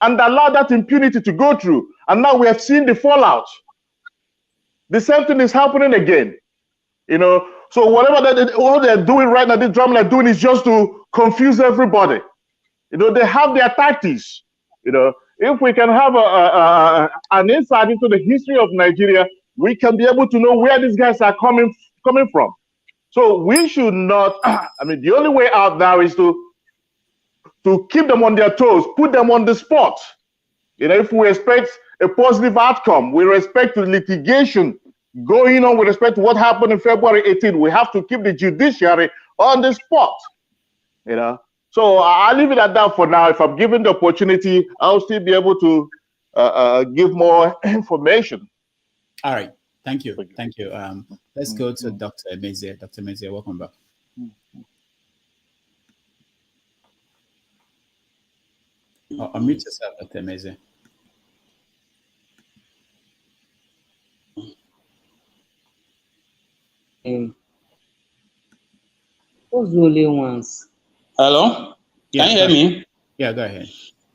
Speaker 3: and allowed that impunity to go through. And now we have seen the fallout. The same thing is happening again. You know, so whatever what they're doing right now, this drama they're doing is just to confuse everybody. You know, they have their tactics. You know, if we can have an insight into the history of Nigeria, we can be able to know where these guys are coming from. So we should not, I mean, the only way out now is to keep them on their toes, put them on the spot. You know, if we expect a positive outcome with respect to litigation going on with respect to what happened in February 18, we have to keep the judiciary on the spot. You know, so I'll leave it at that for now. If I'm given the opportunity, I'll still be able to give more information.
Speaker 7: All right. Thank you. Thank you. Let's go to Dr. Emezie. Dr. Emezie, welcome back. Unmute yourself, Dr. Emezie.
Speaker 22: What's the only ones?
Speaker 18: Hello?
Speaker 7: Yeah,
Speaker 18: can you hear me?
Speaker 7: Yeah, go ahead.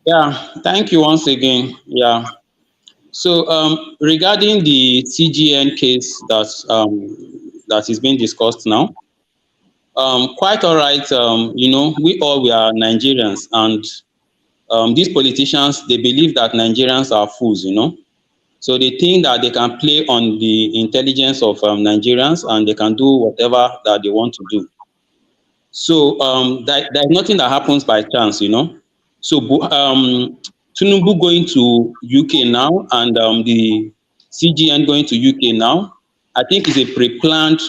Speaker 18: Yeah, thank you once again. Yeah. So regarding the CGN case that is being discussed now, quite all right. You know, we are Nigerians, and these politicians, they believe that Nigerians are fools, you know. So they think that they can play on the intelligence of Nigerians, and they can do whatever that they want to do. So there's nothing that happens by chance, you know. So Tinubu going to UK now, and the CGN going to UK now, I think is a pre-planned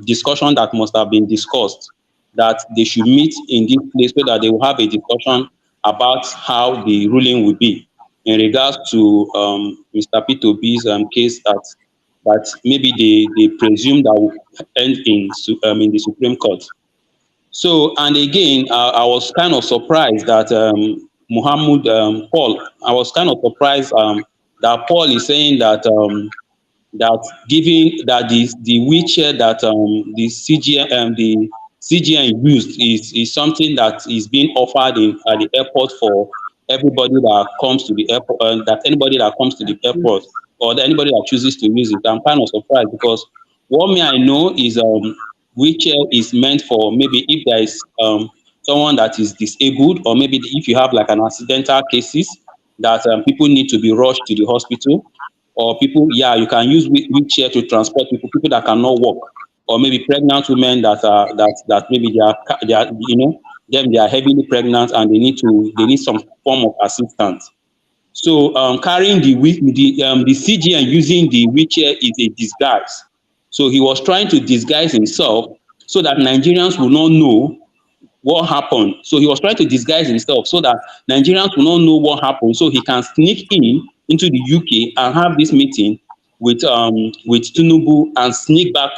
Speaker 18: discussion that must have been discussed, that they should meet in this place so that they will have a discussion about how the ruling will be in regards to Mr. P2B's case that that maybe they presume that will end in the Supreme Court. So, and again, I was kind of surprised that Muhammad Paul. I was kind of surprised that Paul is saying that that giving that the wheelchair that the CGN used is something that is being offered at the airport for everybody that comes to the airport. That anybody that comes to the airport or anybody that chooses to use it. I'm kind of surprised because what me I know is wheelchair is meant for maybe if there is someone that is disabled, or maybe if you have like an accidental cases that people need to be rushed to the hospital, or people, yeah, you can use wheelchair to transport people that cannot walk, or maybe pregnant women that maybe they are they are heavily pregnant and they need some form of assistance. So carrying the CGN using the wheelchair is a disguise. So he was trying to disguise himself so that Nigerians will not know what happened. So he was trying to disguise himself so that Nigerians will not know what happened. So he can sneak into the UK and have this meeting with Tinubu and sneak back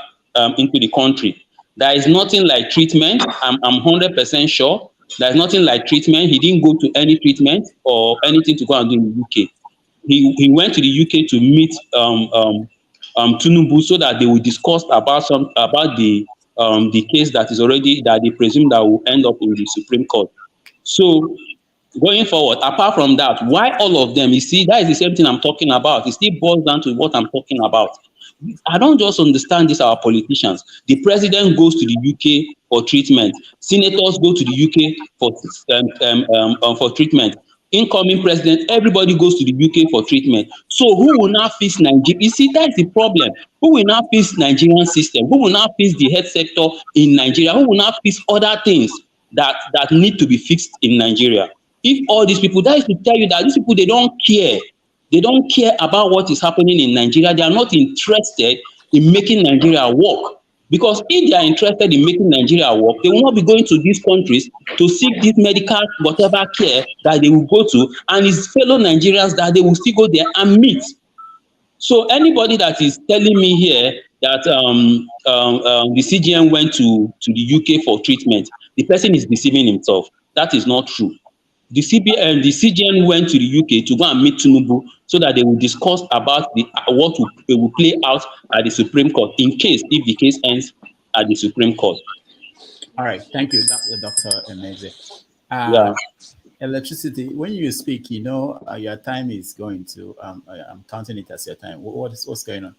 Speaker 18: into the country. There is nothing like treatment. I'm 100% sure. There is nothing like treatment. He didn't go to any treatment or anything to go and do in the UK. He went to the UK to meet Tinubu so that they will discuss about the case that is already that they presume that will end up in the Supreme Court. So going forward, apart from that, why all of them? You see, that is the same thing I'm talking about. It still boils down to what I'm talking about. I don't just understand this, our politicians. The president goes to the UK for treatment. Senators go to the UK for treatment. Incoming president, everybody goes to the UK for treatment. So who will now fix Nigeria? You see, that's the problem. Who will now fix Nigerian system? Who will now fix the health sector in Nigeria? Who will now fix other things that need to be fixed in Nigeria? If all these people, that is to tell you that these people, they don't care. They don't care about what is happening in Nigeria. They are not interested in making Nigeria work. Because if they are interested in making Nigeria work, they will not be going to these countries to seek this medical whatever care that they will go to, and his fellow Nigerians that they will still go there and meet. So anybody that is telling me here that the CGN went to the UK for treatment, the person is deceiving himself. That is not true. The CGN went to the UK to go and meet Tinubu so that they will discuss about what will play out at the Supreme Court if the case ends at the Supreme Court.
Speaker 7: All right, thank you, Dr. Emeze.
Speaker 18: Yeah.
Speaker 7: Electricity, when you speak, your time is going to, I'm counting it as your time. What's going on?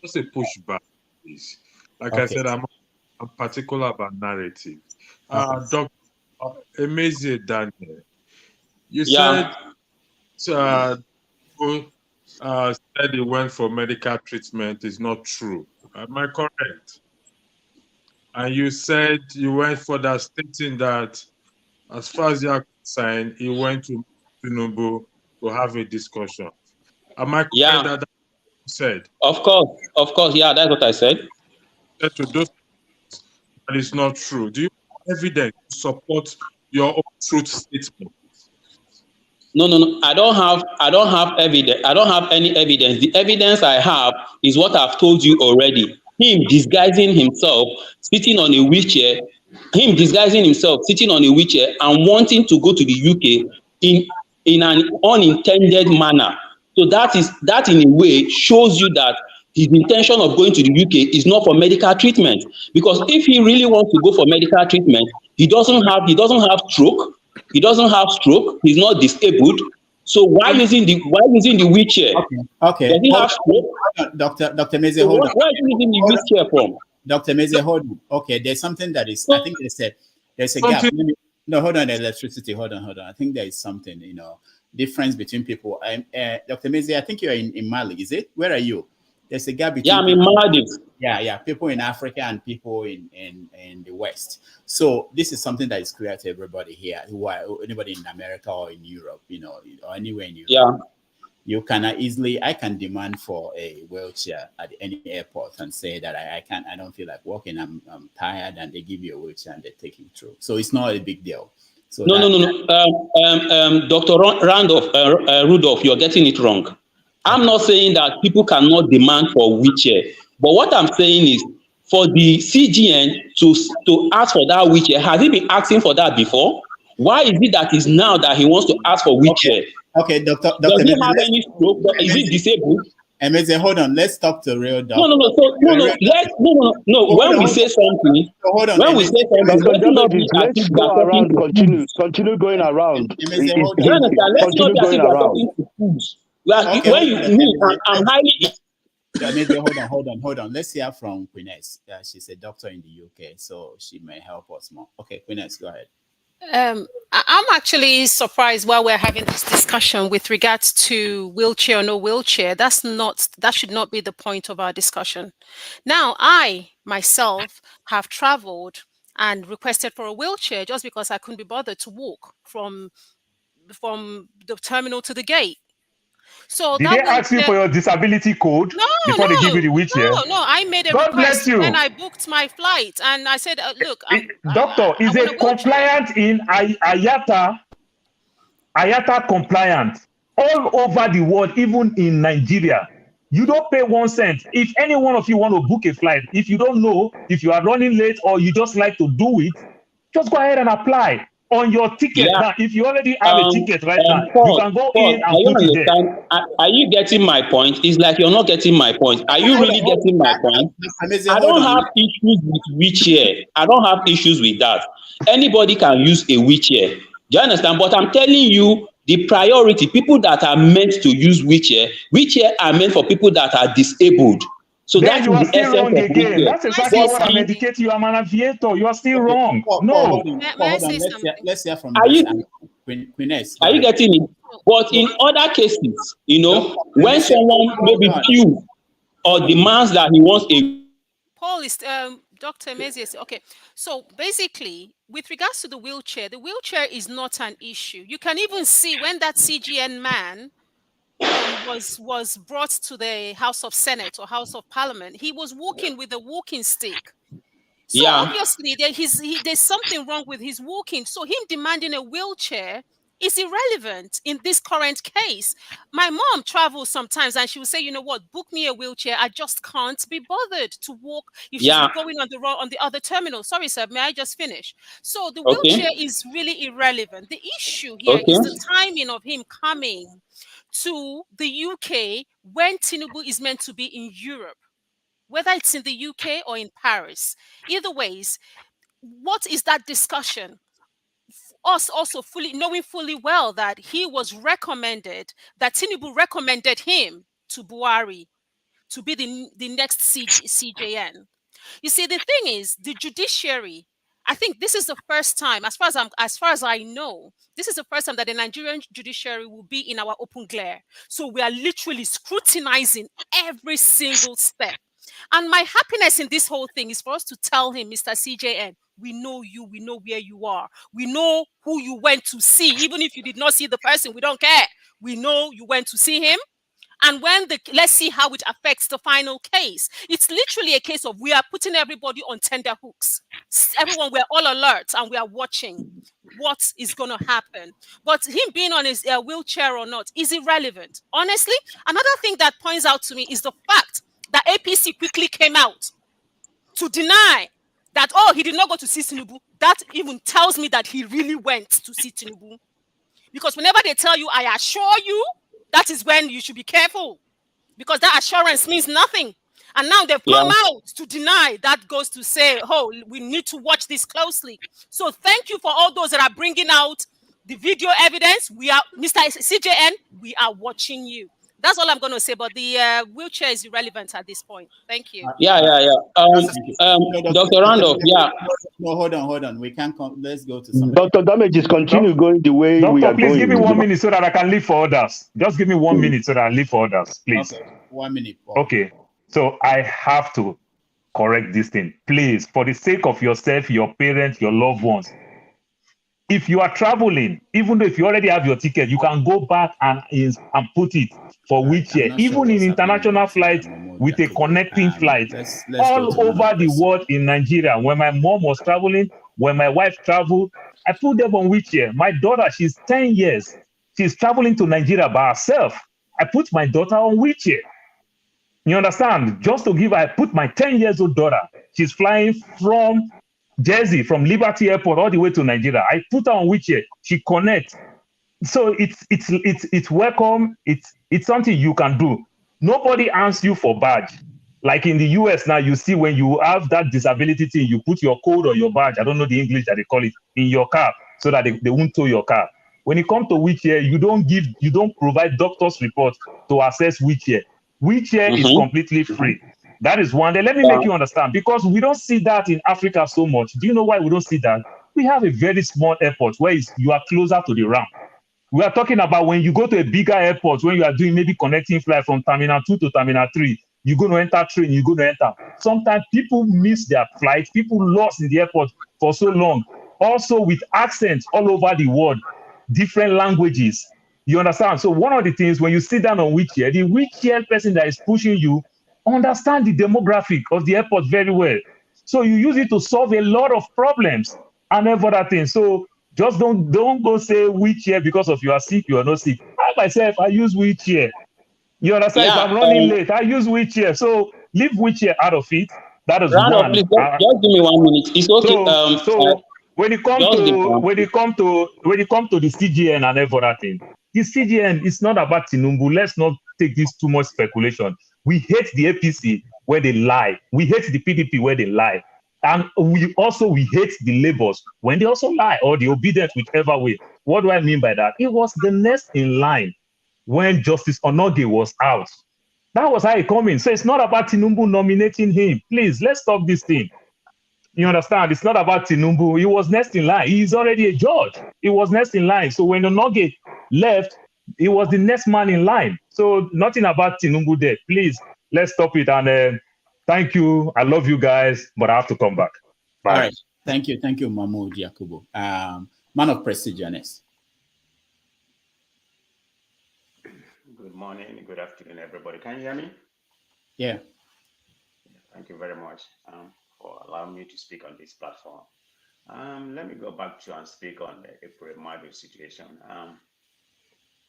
Speaker 4: Just a pushback, please. Like
Speaker 7: Okay.
Speaker 4: I said, I'm particular about narrative. Dr. Emeze Daniel, you said said he went for medical treatment is not true. Am I correct? And you said you went for that, stating that as far as you are concerned, he went to Tinubu to have a discussion. Am I correct that you said?
Speaker 18: Of course, yeah, that's what I said.
Speaker 4: To those, that is not true. Do you have evidence to support your own truth statement?
Speaker 18: No. I don't have evidence. I don't have any evidence. The evidence I have is what I've told you already. Him disguising himself, sitting on a wheelchair. Him disguising himself, sitting on a wheelchair, and wanting to go to the UK in an unintended manner. So that in a way shows you that his intention of going to the UK is not for medical treatment. Because if he really wants to go for medical treatment, he doesn't have stroke. He doesn't have stroke. He's not disabled. So why using the wheelchair?
Speaker 7: Okay.
Speaker 18: Does he have stroke?
Speaker 7: Dr. Meze,
Speaker 18: So
Speaker 7: hold on.
Speaker 18: why is he using the wheelchair from?
Speaker 7: Dr. Meze, hold on. Okay, there's something that is, I think there's a gap. No, hold on, electricity. Hold on. I think there is something, difference between people. Dr. Meze, I think you're in Mali, is it? Where are you? There's a gap between.
Speaker 18: Yeah, I'm in Maldives.
Speaker 7: Yeah. People in Africa and people in the West. So this is something that is clear to everybody here, anybody in America or in Europe, or anywhere in Europe.
Speaker 18: Yeah.
Speaker 7: You cannot I can demand for a wheelchair at any airport and say that I don't feel like walking, I'm tired, and they give you a wheelchair and they take you through. So it's not a big deal. So
Speaker 18: No. Dr. Rudolph, you're getting it wrong. I'm not saying that people cannot demand for wheelchair, but what I'm saying is for the CGN to ask for that wheelchair, has he been asking for that before? Why is it that is now that he wants to ask for wheelchair?
Speaker 7: Okay, Doctor.
Speaker 18: Does he have any stroke? Is he disabled?
Speaker 7: Amazing. Hold on. Let's talk to real doctor.
Speaker 18: No. When we say something, when we say something,
Speaker 21: Dr.
Speaker 18: let's not
Speaker 21: Damages,
Speaker 18: be as
Speaker 21: let's
Speaker 18: if we
Speaker 21: go
Speaker 18: are talking
Speaker 21: around.
Speaker 18: to
Speaker 21: Continue going around.
Speaker 18: Do you understand? Let's not be as if we are talking to fools.
Speaker 7: Okay,
Speaker 18: When I'm highly.
Speaker 7: Amazing. Hold on. Let's hear from Queeness. She's a doctor in the UK, so she may help us more. Okay, Queeness, go ahead.
Speaker 1: I'm actually surprised while we're having this discussion with regards to wheelchair or no wheelchair. That should not be the point of our discussion. Now, I myself have traveled and requested for a wheelchair just because I couldn't be bothered to walk from the terminal to the gate. So
Speaker 13: Did
Speaker 1: that
Speaker 13: they ask you for your disability code before they give you the wheelchair?
Speaker 1: No. I made a
Speaker 13: God bless
Speaker 1: request
Speaker 13: you.
Speaker 1: when I booked my flight, and I said, "Look,
Speaker 13: Doctor,
Speaker 1: I
Speaker 13: is
Speaker 1: want
Speaker 13: it
Speaker 1: a wheelchair."
Speaker 13: compliant in IATA compliant all over the world, even in Nigeria? You don't pay 1 cent. If any one of you want to book a flight, if you don't know, if you are running late or you just like to do it, just go ahead and apply on your ticket.
Speaker 18: Yeah.
Speaker 13: Now, if you already have a ticket right now, you
Speaker 18: Paul,
Speaker 13: can go in and
Speaker 18: are you
Speaker 13: put it there.
Speaker 18: understand? Are you getting my point? It's like you're not getting my point. Are you really getting my point? I don't have issues with wheelchair. I don't have issues with that. Anybody can use a wheelchair. Do you understand? But I'm telling you, the priority, people that are meant to use wheelchair are meant for people that are disabled. So
Speaker 13: Then
Speaker 18: that
Speaker 13: you
Speaker 18: is
Speaker 13: are
Speaker 18: the
Speaker 13: still
Speaker 18: essence
Speaker 13: wrong
Speaker 18: of
Speaker 13: again.
Speaker 18: wheelchair.
Speaker 13: That's exactly what I'm educating you. I'm an aviator. You are still wrong. No.
Speaker 7: Let's hear from
Speaker 18: Are
Speaker 7: this.
Speaker 18: you-
Speaker 7: Queeness,
Speaker 18: Are you getting it? But in other cases, when someone maybe feels or demands that he wants a
Speaker 1: Paul is Dr. Mezies. Okay, so basically, with regards to the wheelchair is not an issue. You can even see when that CGN man was brought to the House of Senate or House of Parliament, he was walking with a walking stick. So obviously there's something wrong with his walking. So him demanding a wheelchair is irrelevant in this current case. My mom travels sometimes and she will say, you know what, book me a wheelchair. I just can't be bothered to walk if she's going on the other terminal. Sorry, sir, may I just finish? So the wheelchair is really irrelevant. The issue here is the timing of him coming to the UK when Tinubu is meant to be in Europe, whether it's in the UK or in Paris. Either ways, what is that discussion? Us also knowing fully well that he was recommended, that Tinubu recommended him to Buhari to be the next CJN. You see, the thing is, the judiciary, I think this is the first time, as far as I know, this is the first time that the Nigerian judiciary will be in our open glare. So we are literally scrutinizing every single step. And my happiness in this whole thing is for us to tell him, Mr. CJN, we know you, we know where you are, we know who you went to see. Even if you did not see the person, we don't care. We know you went to see him. And let's see how it affects the final case. It's literally a case of we are putting everybody on tender hooks. Everyone, we're all alert and we are watching what is going to happen. But him being on his wheelchair or not is irrelevant. Honestly, another thing that points out to me is the fact that APC quickly came out to deny that, he did not go to see Tinubu. That even tells me that he really went to see Tinubu. Because whenever they tell you, I assure you, that is when you should be careful. Because that assurance means nothing. And now they've come out to deny. That goes to say, we need to watch this closely. So thank you for all those that are bringing out the video evidence. We are, Mr. CJN, we are watching you. That's all I'm going to say. But the wheelchair is irrelevant at this point. Thank you.
Speaker 18: Dr. Randolph,
Speaker 7: No, hold on. We can't come. Let's go to somebody.
Speaker 21: Dr. Damages, continue going the way we are going.
Speaker 13: Please give me 1 minute so that I can leave for others. Just give me 1 minute so that I leave for others, please.
Speaker 7: Okay. 1 minute. Paul.
Speaker 13: Okay. So I have to correct this thing. Please, for the sake of yourself, your parents, your loved ones, if you are traveling, even though if you already have your ticket, you can go back and put it for wheelchair, even in international flights with a connecting flight all over the world in Nigeria. When my mom was traveling, when my wife traveled, I put them on wheelchair. My daughter, she's 10 years. She's traveling to Nigeria by herself. I put my daughter on wheelchair. You understand? Just to give, I put my 10 years old daughter. She's flying from Jersey, from Liberty Airport, all the way to Nigeria. I put her on wheelchair. She connects. So it's welcome. It's something you can do. Nobody asks you for badge. Like in the US now, you see when you have that disability thing, you put your code or your badge. I don't know the English that they call it in your car so that they won't tow your car. When it comes to wheelchair, you don't provide doctor's report to access wheelchair. Wheelchair is completely free. That is one. Then let me make you understand, because we don't see that in Africa so much. Do you know why we don't see that? We have a very small airport where you are closer to the ramp. We are talking about when you go to a bigger airport, when you are doing maybe connecting flight from Terminal 2 to Terminal 3, you're going to enter train, you're going to enter. Sometimes people miss their flight, people lost in the airport for so long. Also with accents all over the world, different languages. You understand? So one of the things, when you sit down on wheelchair, the wheelchair person that is pushing you understand the demographic of the airport very well. So you use it to solve a lot of problems and every other thing. So just don't go say wheelchair because of you are sick, you are not sick. I myself, I use wheelchair. You understand? If
Speaker 18: Yeah.
Speaker 13: I'm running late, I use wheelchair. So leave wheelchair out of it. That is
Speaker 18: Round up,
Speaker 13: one.
Speaker 18: please. Just give me 1 minute. It's okay.
Speaker 13: So when it come
Speaker 18: just give me
Speaker 13: to
Speaker 18: 1 minute.
Speaker 13: the CGN and every other thing, the CGN is not about Tinubu. Let's not take this too much speculation. We hate the APC where they lie. We hate the PDP where they lie. And we hate the Labours when they also lie, or the obedient, whichever way. What do I mean by that? It was the next in line when Justice Onoge was out. That was how it come in. So it's not about Tinubu nominating him. Please, let's stop this thing. You understand? It's not about Tinubu. He was next in line. He's already a judge. He was next in line. So when Onoge left, he was the next man in line. So nothing about Tinubu there. Please, let's stop it. And thank you. I love you guys, but I have to come back. Bye.
Speaker 7: All right. Thank you, Mahmoud Yakubu. Man of Prestige, Ernest.
Speaker 11: Good morning, good afternoon, everybody. Can you hear me?
Speaker 7: Yeah.
Speaker 11: Thank you very much for allowing me to speak on this platform. Let me go back to and speak on the Ekweremadu situation.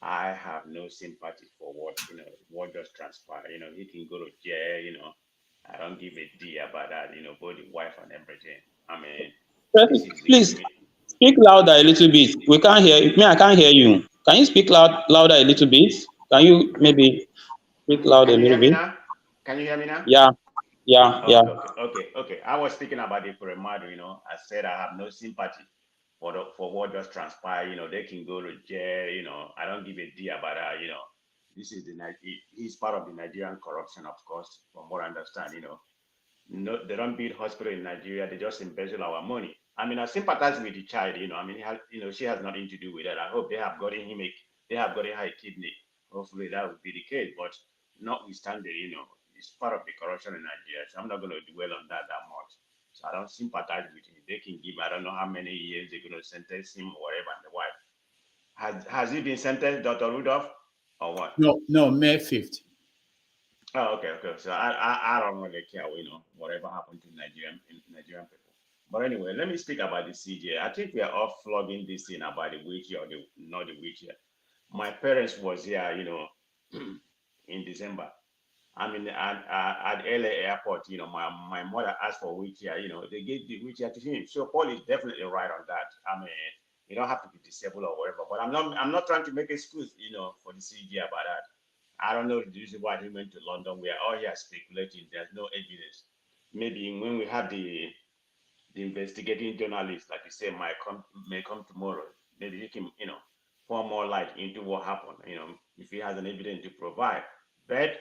Speaker 11: I have no sympathy for what just transpired. He can go to jail. I don't give a D about that. Both the wife and everything. I mean,
Speaker 18: Please speak louder a little bit. We can't hear you. I can't hear you. Can you speak louder a little bit? Can you maybe speak loud a
Speaker 11: Can you
Speaker 18: little
Speaker 11: hear me
Speaker 18: bit?
Speaker 11: now? Can you hear me now?
Speaker 18: Yeah.
Speaker 11: Okay. I was speaking about the Ekweremadu. I said I have no sympathy for what just transpired. They can go to jail. I don't give a D about that. This is he's part of the Nigerian corruption, of course, from what I understand. No, they don't build hospital in Nigeria. They just embezzle our money. I mean, I sympathize with the child. She has nothing to do with that. I hope they have gotten her a kidney. Hopefully that would be the case. But notwithstanding, it's part of the corruption in Nigeria. So I'm not going to dwell on that much. So I don't sympathize with him. They can give, I don't know how many years they're going to sentence him or whatever, and the wife. Has he been sentenced, Dr. Rudolph, or what?
Speaker 7: No, May 5th.
Speaker 11: Oh, okay. So I don't really care, whatever happened to Nigerian people. But anyway, let me speak about the CJ. I think we are all flogging this thing about the wheelchair or not the wheelchair. My parents was here, in December. I mean, at LA airport, my mother asked for a wheelchair, they gave the wheelchair to him. So Paul is definitely right on that. I mean, you don't have to be disabled or whatever, but I'm not trying to make excuse, for the CG about that. I don't know the reason why he went to London. We are all here speculating. There's no evidence. Maybe when we have the investigating journalist, like you say, may come tomorrow, maybe he can, pour more light into what happened, if he has an evidence to provide. But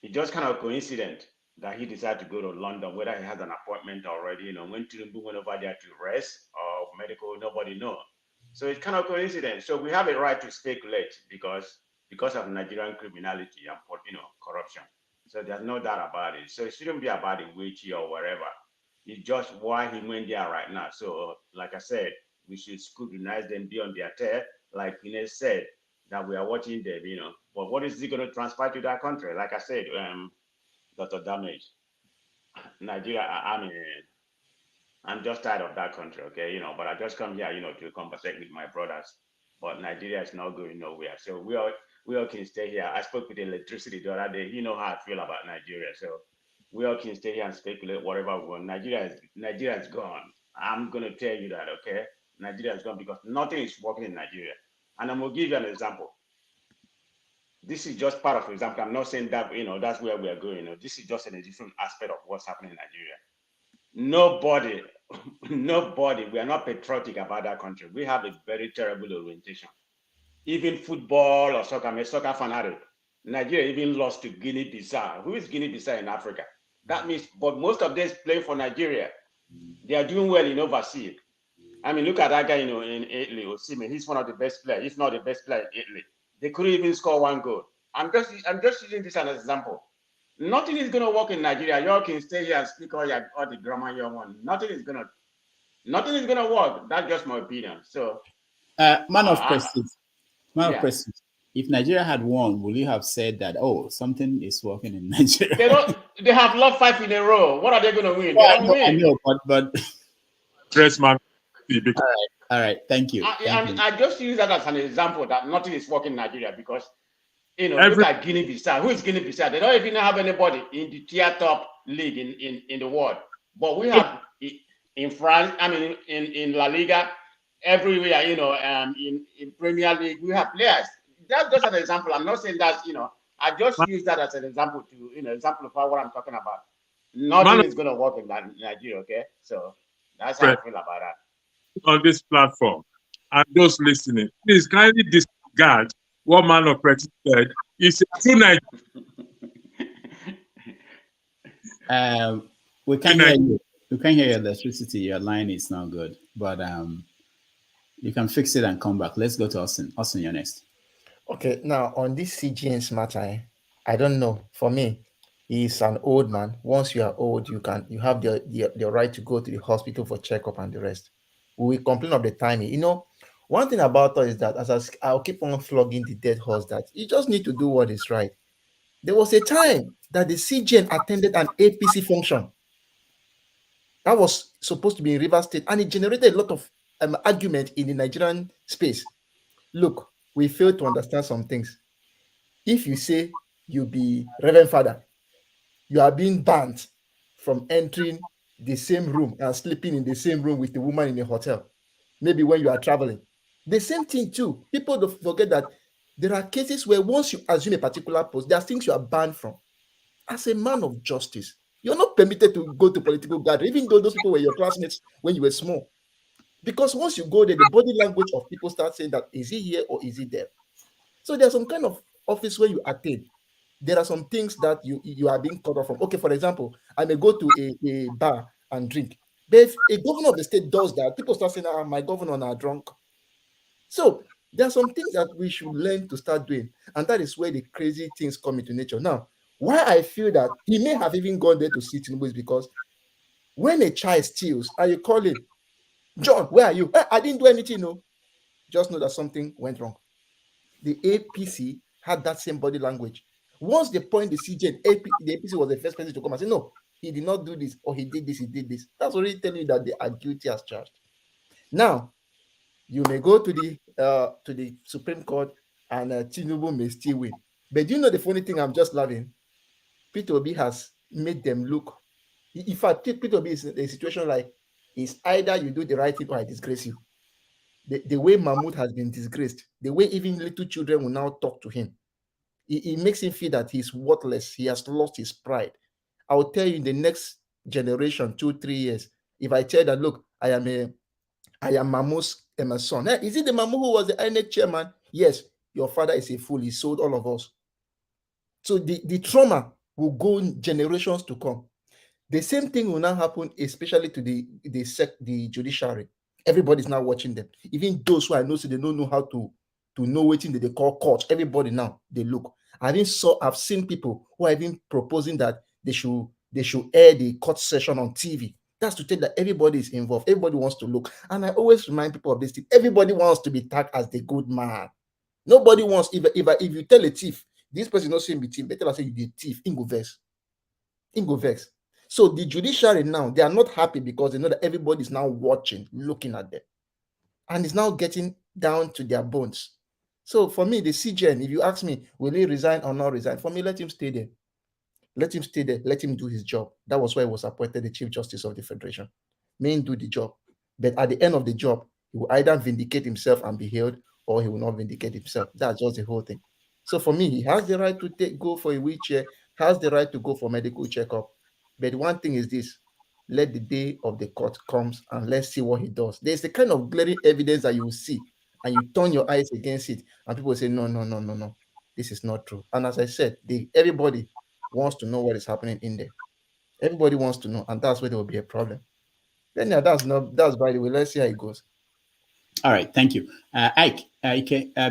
Speaker 11: it's just kind of coincident that he decided to go to London, whether he has an appointment already, when Tinubu went over there to rest or medical, nobody knows. So it's kind of coincidence. So we have a right to speculate because of Nigerian criminality and corruption. So there's no doubt about it. So it shouldn't be about the witchy or whatever. It's just why he went there right now. So like I said, we should scrutinize them, be on their tail, like Ines said, that we are watching them, But what is it going to transpire to that country? Like I said, Dr. Damage, Nigeria, I mean, I'm just tired of that country, okay, but I just come here, to conversate with my brothers. But Nigeria is not going nowhere. So we we all can stay here. I spoke with electricity the other day. You know how I feel about Nigeria. So we all can stay here and speculate whatever we want. Nigeria is gone. I'm gonna tell you that, okay? Nigeria is gone because nothing is working in Nigeria. And I'm gonna give you an example. This is just part of an example. I'm not saying that that's where we are going. This is just a different aspect of what's happening in Nigeria. Nobody, nobody, we are not patriotic about that country. We have a very terrible orientation. Even football or soccer, I'm a soccer fanatic. Nigeria even lost to Guinea-Bissau. Who is Guinea-Bissau in Africa? That means, but most of them play for Nigeria. They are doing well in overseas. I mean, look at that guy, in Italy, Osimhen. He's one of the best players, if not the best player in Italy. They couldn't even score one goal. I'm just using this as an example. Nothing is going to work in Nigeria. Y'all can stay here and speak all the grammar you want. Nothing is going to work. That's just my opinion. So,
Speaker 7: man of prestige. If Nigeria had won, would you have said that, oh, something is working in Nigeria?
Speaker 11: They have lost 5 in a row. What are they going to win?
Speaker 7: Well,
Speaker 11: they don't win.
Speaker 7: I know, but
Speaker 4: Dress man.
Speaker 7: All right. Thank you.
Speaker 11: I just use that as an example that nothing is working in Nigeria because, look at Guinea-Bissau. Who is Guinea-Bissau? They don't even have anybody in the tier top league in the world. But we have in France, I mean, in La Liga, everywhere, in Premier League, we have players. That's just an example. I'm not saying that, I just use that as an example to, exemplify what I'm talking about. Nothing is going to work in Nigeria, okay? So that's how I feel about that.
Speaker 4: On this platform, and those listening, please kindly disregard what man of prestige said. It's a true Nigerian.
Speaker 7: We can't hear you. We can't hear your electricity. Your line is not good, but you can fix it and come back. Let's go to Austin. Austin, you're next.
Speaker 15: Okay, now on this CGN's matter, I don't know. For me, he's an old man. Once you are old, you have the right to go to the hospital for checkup and the rest. We complain of the timing. One thing about us is that I'll keep on flogging the dead horse that you just need to do what is right. There was a time that the CGN attended an APC function that was supposed to be in Rivers State, and it generated a lot of argument in the Nigerian space. Look, we fail to understand some things. If you say you be Reverend Father, you are being banned from entering the same room and sleeping in the same room with the woman in a hotel, maybe when you are traveling. The same thing too. People don't forget that there are cases where once you assume a particular post, there are things you are banned from. As a man of justice, you're not permitted to go to political gathering, even though those people were your classmates when you were small. Because once you go there, the body language of people start saying that, is he here or is he there? So there's some kind of office where you attain. There are some things that you are being cut off from. Okay, for example, I may go to a bar and drink. But if a governor of the state does that, people start saying, my governor are drunk. So there are some things that we should learn to start doing. And that is where the crazy things come into nature. Now, why I feel that he may have even gone there to see Tinubu is because when a child steals and you call him, John, where are you? I didn't do anything, no. Just know that something went wrong. The APC had that same body language. Once they point the CJ, the APC was the first person to come and say, no, he did not do this, or he did this, he did this. That's already telling you that they are guilty as charged. Now, you may go to the Supreme Court and Tinubu may still win. But do you know the funny thing? I'm just laughing. Peter Obi has made them look. In fact, Peter Obi is in a situation like, it's either you do the right thing or I disgrace you. The way Mahmoud has been disgraced, the way even little children will now talk to him, it makes him feel that he's worthless. He has lost his pride. I will tell you in the next generation, 2-3 years, if I tell that, look, I am Mahmoud's son. Hey, is it the Mahmoud who was the INEC chairman? Yes, your father is a fool. He sold all of us. So the trauma will go generations to come. The same thing will now happen, especially to the judiciary. Everybody's now watching them. Even those who I know, so they don't know how to know what they call court. Everybody now, they look. I've seen people who are even proposing that they should air the court session on TV. That's to tell that everybody is involved. Everybody wants to look. And I always remind people of this thing. Everybody wants to be tagged as the good man. Nobody wants, if you tell a thief, this person not saying be thief, but tell us say you be thief, in go vex. So the judiciary now, they are not happy because they know that everybody is now watching, looking at them. And it's now getting down to their bones. So for me, the CGN, if you ask me, will he resign or not resign? For me, let him stay there. Let him stay there. Let him do his job. That was why he was appointed the Chief Justice of the Federation. May him do the job. But at the end of the job, he will either vindicate himself and be held, or he will not vindicate himself. That's just the whole thing. So for me, he has the right to go for a wheelchair, has the right to go for medical checkup. But one thing is this: let the day of the court comes and let's see what he does. There's the kind of glaring evidence that you will see, and you turn your eyes against it, and people say, no, no, no, no, no, this is not true. And as I said, everybody wants to know what is happening in there. Everybody wants to know, and that's where there will be a problem. Then yeah, that's by the way. Let's see how it goes.
Speaker 7: All right, thank you. Ike,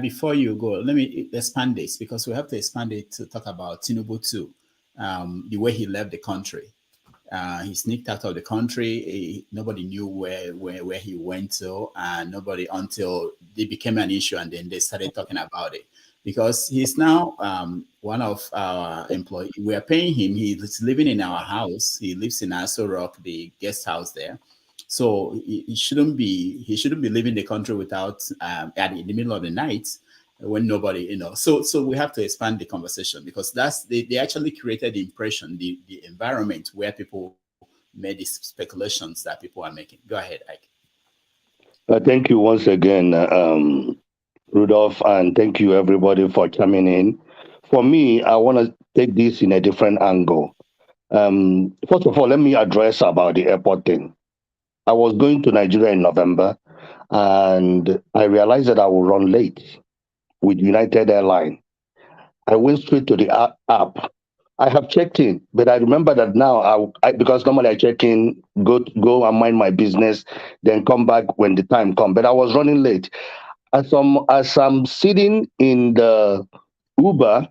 Speaker 7: before you go, let me expand this because we have to expand it to talk about Tinubu too, the way he left the country. He sneaked out of the country. Nobody knew where he went to, and nobody until it became an issue, and then they started talking about it because he's now one of our employees. We are paying him. He's living in our house. He lives in Aso Rock, the guest house there. So he shouldn't be leaving the country without in the middle of the night when nobody, So we have to expand the conversation because they actually created the impression, the environment where people made these speculations that people are making. Go ahead, Ike.
Speaker 21: Thank you once again, Rudolph, and thank you everybody for coming in. For me, I want to take this in a different angle. First of all, let me address about the airport thing. I was going to Nigeria in November, and I realized that I would run late with United Airlines. I went straight to the app. I have checked in, but I remember that now, because normally I check in, go and mind my business, then come back when the time comes. But I was running late. As I'm sitting in the Uber,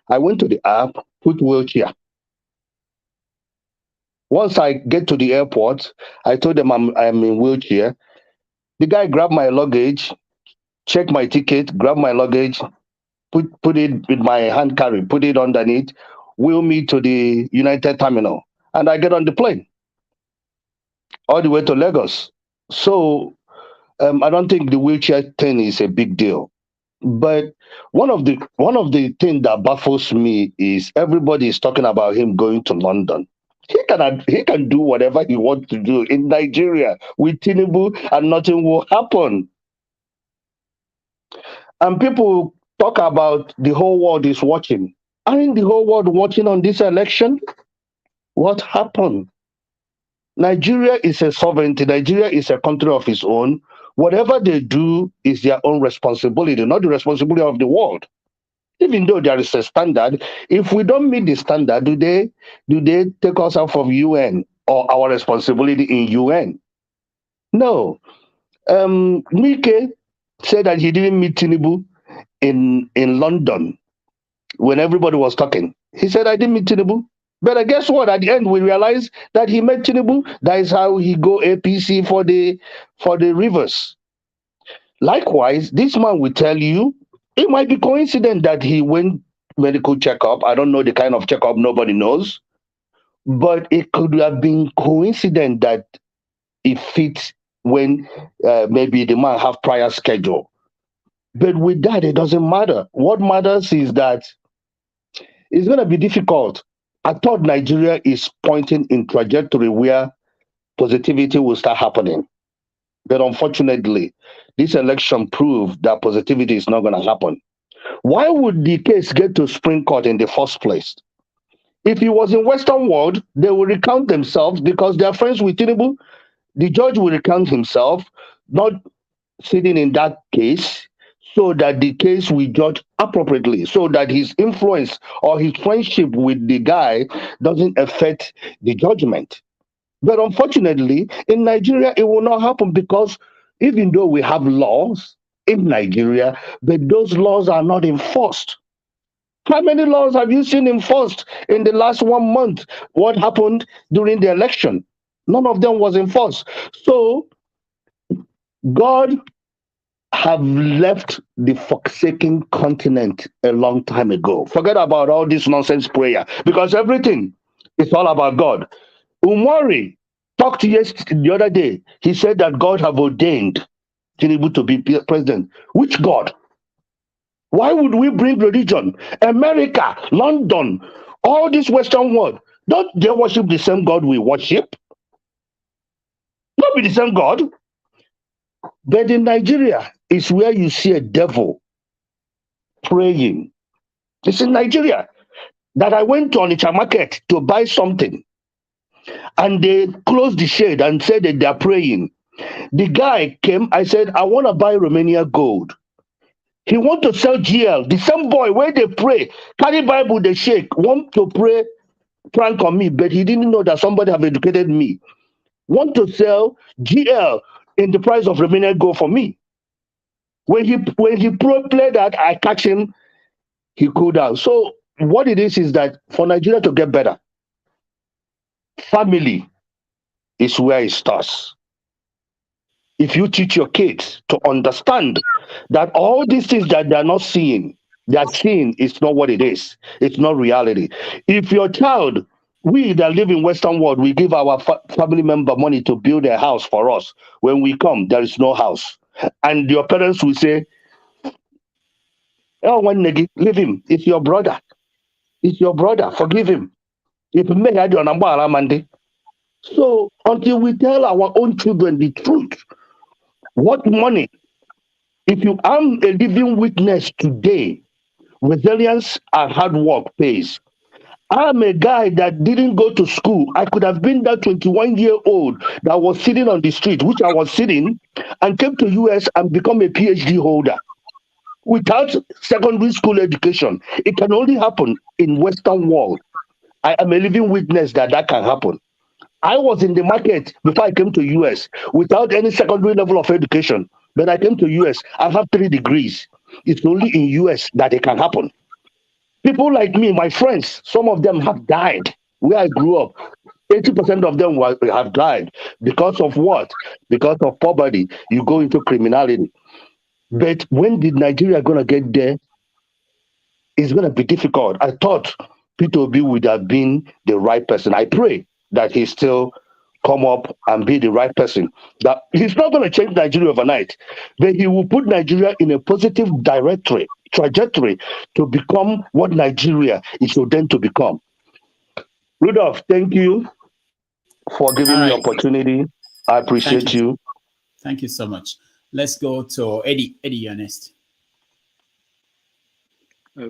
Speaker 21: I went to the app, put wheelchair. Once I get to the airport, I told them I'm in wheelchair. The guy grabbed my luggage, checked my ticket, grabbed my luggage, put it with my hand carry, put it underneath, wheel me to the United Terminal, and I get on the plane all the way to Lagos. So I don't think the wheelchair thing is a big deal. But one of the things that baffles me is everybody is talking about him going to London. He can do whatever he wants to do in Nigeria with Tinubu, and nothing will happen. And people talk about the whole world is watching. Aren't the whole world watching on this election? What happened? Nigeria is a sovereignty. Nigeria is a country of its own. Whatever they do is their own responsibility, not the responsibility of the world. Even though there is a standard, if we don't meet the standard, do they take us out of UN or our responsibility in UN? No. Mike said that he didn't meet Tinubu in London when everybody was talking. He said, I didn't meet Tinubu. But guess what? At the end, we realized that he met Tinubu. That is how he go APC for the rivers. Likewise, this man will tell you, it might be coincident that he went medical checkup. I don't know the kind of checkup, nobody knows. But it could have been coincident that it fits when maybe the man have prior schedule. But with that, it doesn't matter. What matters is that it's going to be difficult. I thought Nigeria is pointing in trajectory where positivity will start happening. But unfortunately, this election proved that positivity is not going to happen. Why would the case get to Supreme Court in the first place? If he was in Western world, they will recount themselves because they are friends with Tinubu. The judge will recount himself, not sitting in that case, so that the case will judge appropriately, so that his influence or his friendship with the guy doesn't affect the judgment. But unfortunately, in Nigeria, it will not happen because even though we have laws in Nigeria, but those laws are not enforced. How many laws have you seen enforced in the last 1 month? What happened during the election? None of them was enforced. So God have left the forsaken continent a long time ago. Forget about all this nonsense prayer because everything is all about God. Umari talked the other day. He said that God have ordained Tinubu to be president. Which God? Why would we bring religion? America, London, all this Western world, don't they worship the same God we worship? Not be the same God. But in Nigeria, is where you see a devil praying. It's in Nigeria that I went to Onitsha market to buy something, and they closed the shade and said that they're praying. The guy came, I said, I want to buy Romania gold. He want to sell GL. The same boy where they pray, carry Bible, they shake, want to pray, prank on me, but he didn't know that somebody have educated me. Want to sell GL in the price of Romania gold for me. When he played that, I catch him, he cooled down. So what it is that for Nigeria to get better, family is where it starts. If you teach your kids to understand that all these things that they're not seeing, they're seeing is not what it is. It's not reality. If your child, we that live in Western world, we give our family member money to build a house for us. When we come, there is no house. And your parents will say, oh, one nigga, leave him. It's your brother. It's your brother. Forgive him. If you may have your number around Monday. So until we tell our own children the truth, what money? If you are a living witness today, resilience and hard work pays. I'm a guy that didn't go to school. I could have been that 21-year-old that was sitting on the street, which I was sitting, and came to US and become a PhD holder. Without secondary school education, it can only happen in Western world. I am a living witness that that can happen. I was in the market before I came to US without any secondary level of education. When I came to US, I have 3 degrees. It's only in US that it can happen. People like me, my friends, some of them have died where I grew up. 80% of them have died because of what? Because of poverty. You go into criminality. But when did Nigeria gonna get there? It's gonna be difficult. I thought Peter Obi would have been the right person. I pray that he still come up and be the right person. That he's not gonna change Nigeria overnight, but he will put Nigeria in a positive trajectory to become what Nigeria is ordained to become. Rudolph, thank you for
Speaker 7: All
Speaker 21: giving me
Speaker 7: right.
Speaker 21: opportunity. I
Speaker 7: Thank
Speaker 21: appreciate
Speaker 7: you.
Speaker 21: you.
Speaker 7: Thank you so much. Let's go to Eddie. Eddie, you're next.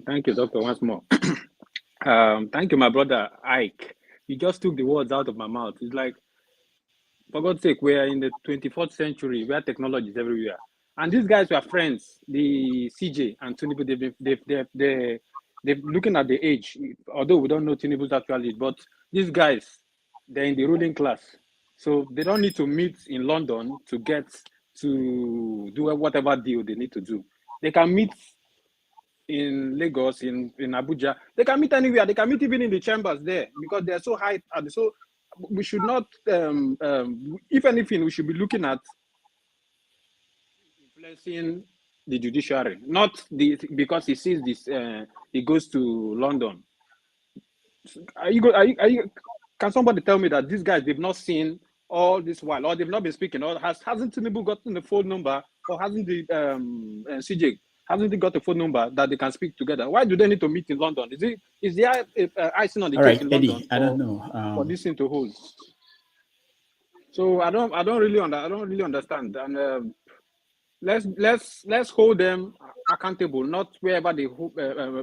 Speaker 16: Thank you, Doctor, once more. Thank you, my brother Ike. You just took the words out of my mouth. It's like, for God's sake, we're in the 24th century where technology is everywhere. And these guys were friends, the CJ and Tinubu. They've looking at the age, although we don't know Tinubu's actual age, but these guys, they're in the ruling class. So they don't need to meet in London to get to do whatever deal they need to do. They can meet in Lagos, in Abuja. They can meet anywhere. They can meet even in the chambers there because they're so high. So we should not, if anything, we should be looking at influencing the judiciary, not because he sees this, he goes to London. Can somebody tell me that these guys, they've not seen all this while, or they've not been speaking, or hasn't Tinubu gotten the phone number, or hasn't the CJ, hasn't he got the phone number that they can speak together? Why do they need to meet in London? Is there icing on the
Speaker 7: All
Speaker 16: cake
Speaker 7: right,
Speaker 16: in
Speaker 7: Eddie,
Speaker 16: London
Speaker 7: I don't know.
Speaker 16: for this thing to hold? So I don't really understand. And let's hold them accountable, not wherever they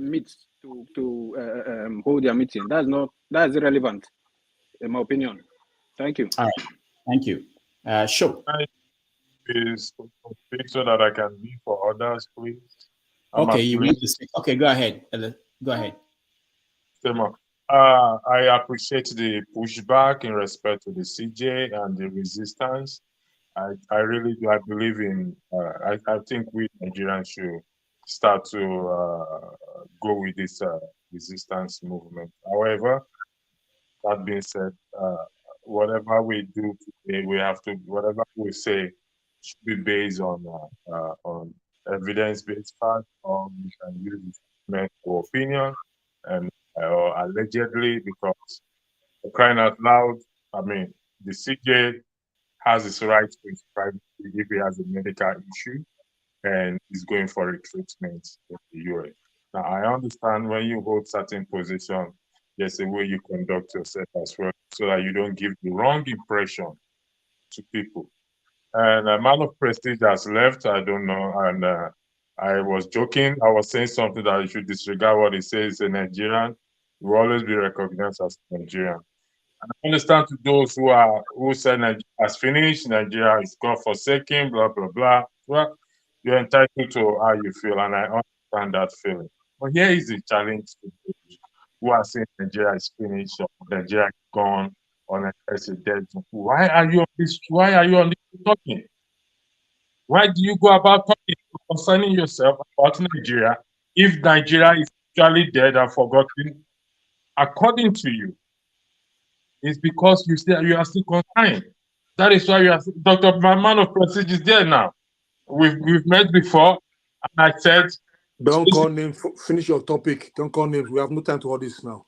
Speaker 16: meet to hold their meeting. That's irrelevant, in my opinion. Thank you.
Speaker 7: All right, thank you. Sure.
Speaker 4: Please speak so that I can be for others, please.
Speaker 7: Okay, you want to speak? Okay, go ahead. Go ahead.
Speaker 4: I appreciate the pushback in respect to the CJ and the resistance. I really do. I believe in. I think we Nigerians should start to go with this resistance movement. However, that being said, whatever we do today, we have to. Whatever we say should be based on evidence-based facts, or we can use it for opinion and allegedly, because crying out loud, I mean, the CJ has his right to his privacy if he has a medical issue. and is going for recruitment in the US. Now, I understand when you hold certain position, there's a way you conduct yourself as well, so that you don't give the wrong impression to people. And a man of prestige has left. I don't know. And I was joking. I was saying something that you should disregard what he says. A Nigerian will always be recognized as Nigerian. And I understand to those who say Nigeria has finished, Nigeria is God forsaken, blah blah blah. Well, you're entitled to how you feel, and I understand that feeling. But here is the challenge to those who are saying Nigeria is finished, or Nigeria is gone, or Nigeria is dead. Why are you on this? Why are you on this talking? Why do you go about talking concerning yourself about Nigeria if Nigeria is actually dead and forgotten? According to you, it's because you are still concerned. That is why you are Dr. Man of Prestige is there now. We've met before, and I said,
Speaker 9: don't call names. Finish your topic. Don't call names. We have no time to all this now.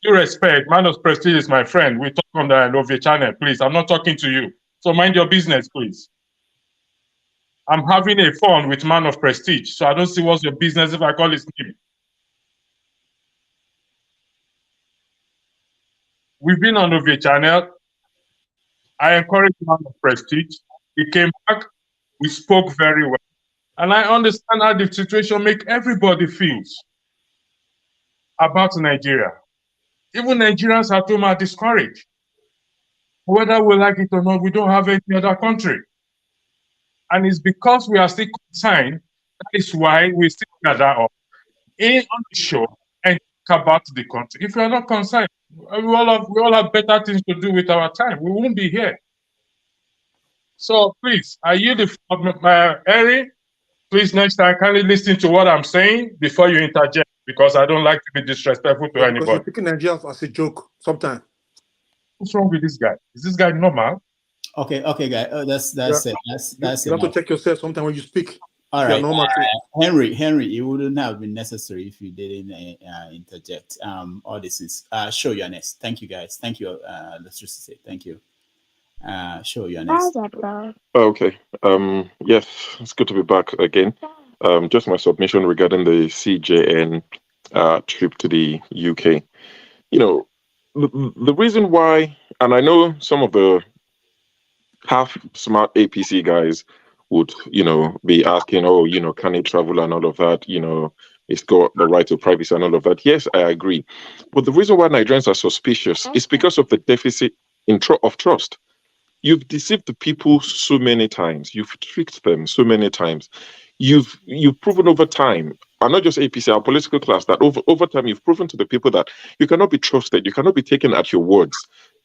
Speaker 4: Due respect, Man of Prestige is my friend. We talk on the Novia channel, please. I'm not talking to you. So mind your business, please. I'm having a fun with Man of Prestige, so I don't see what's your business if I call his name. We've been on Novia channel. I encouraged Man of Prestige. He came back. We spoke very well. And I understand how the situation makes everybody feels about Nigeria. Even Nigerians at home are discouraged. Whether we like it or not, we don't have any other country. And it's because we are still concerned, that is why we still gather up on the show and talk about the country. If we are not concerned, we all have better things to do with our time. We won't be here. So please, I yield the floor, Harry. Please, next time, kindly listen to what I'm saying before you interject, because I don't like to be disrespectful to anybody.
Speaker 9: Because you're picking Nigeria as a joke sometimes.
Speaker 4: What's wrong with this guy? Is this guy normal?
Speaker 7: Okay, guy. Oh, that's it. That's
Speaker 9: you have to check yourself sometimes when you speak.
Speaker 7: All right, Henry, it wouldn't have been necessary if you didn't interject. All this is show your next. Thank you, guys. Thank you. Let's just say thank you. Show your next.
Speaker 17: Okay. Yes, it's good to be back again. Just my submission regarding the CJN trip to the UK. You know, the reason why, and I know some of the half smart APC guys would, be asking, oh, can he travel and all of that, it's got the right to privacy and all of that. Yes, I agree. But the reason why Nigerians are suspicious is because of the deficit of trust. You've deceived the people so many times. You've tricked them so many times. You've proven over time, and not just APC, our political class, that over time you've proven to the people that you cannot be trusted. You cannot be taken at your words.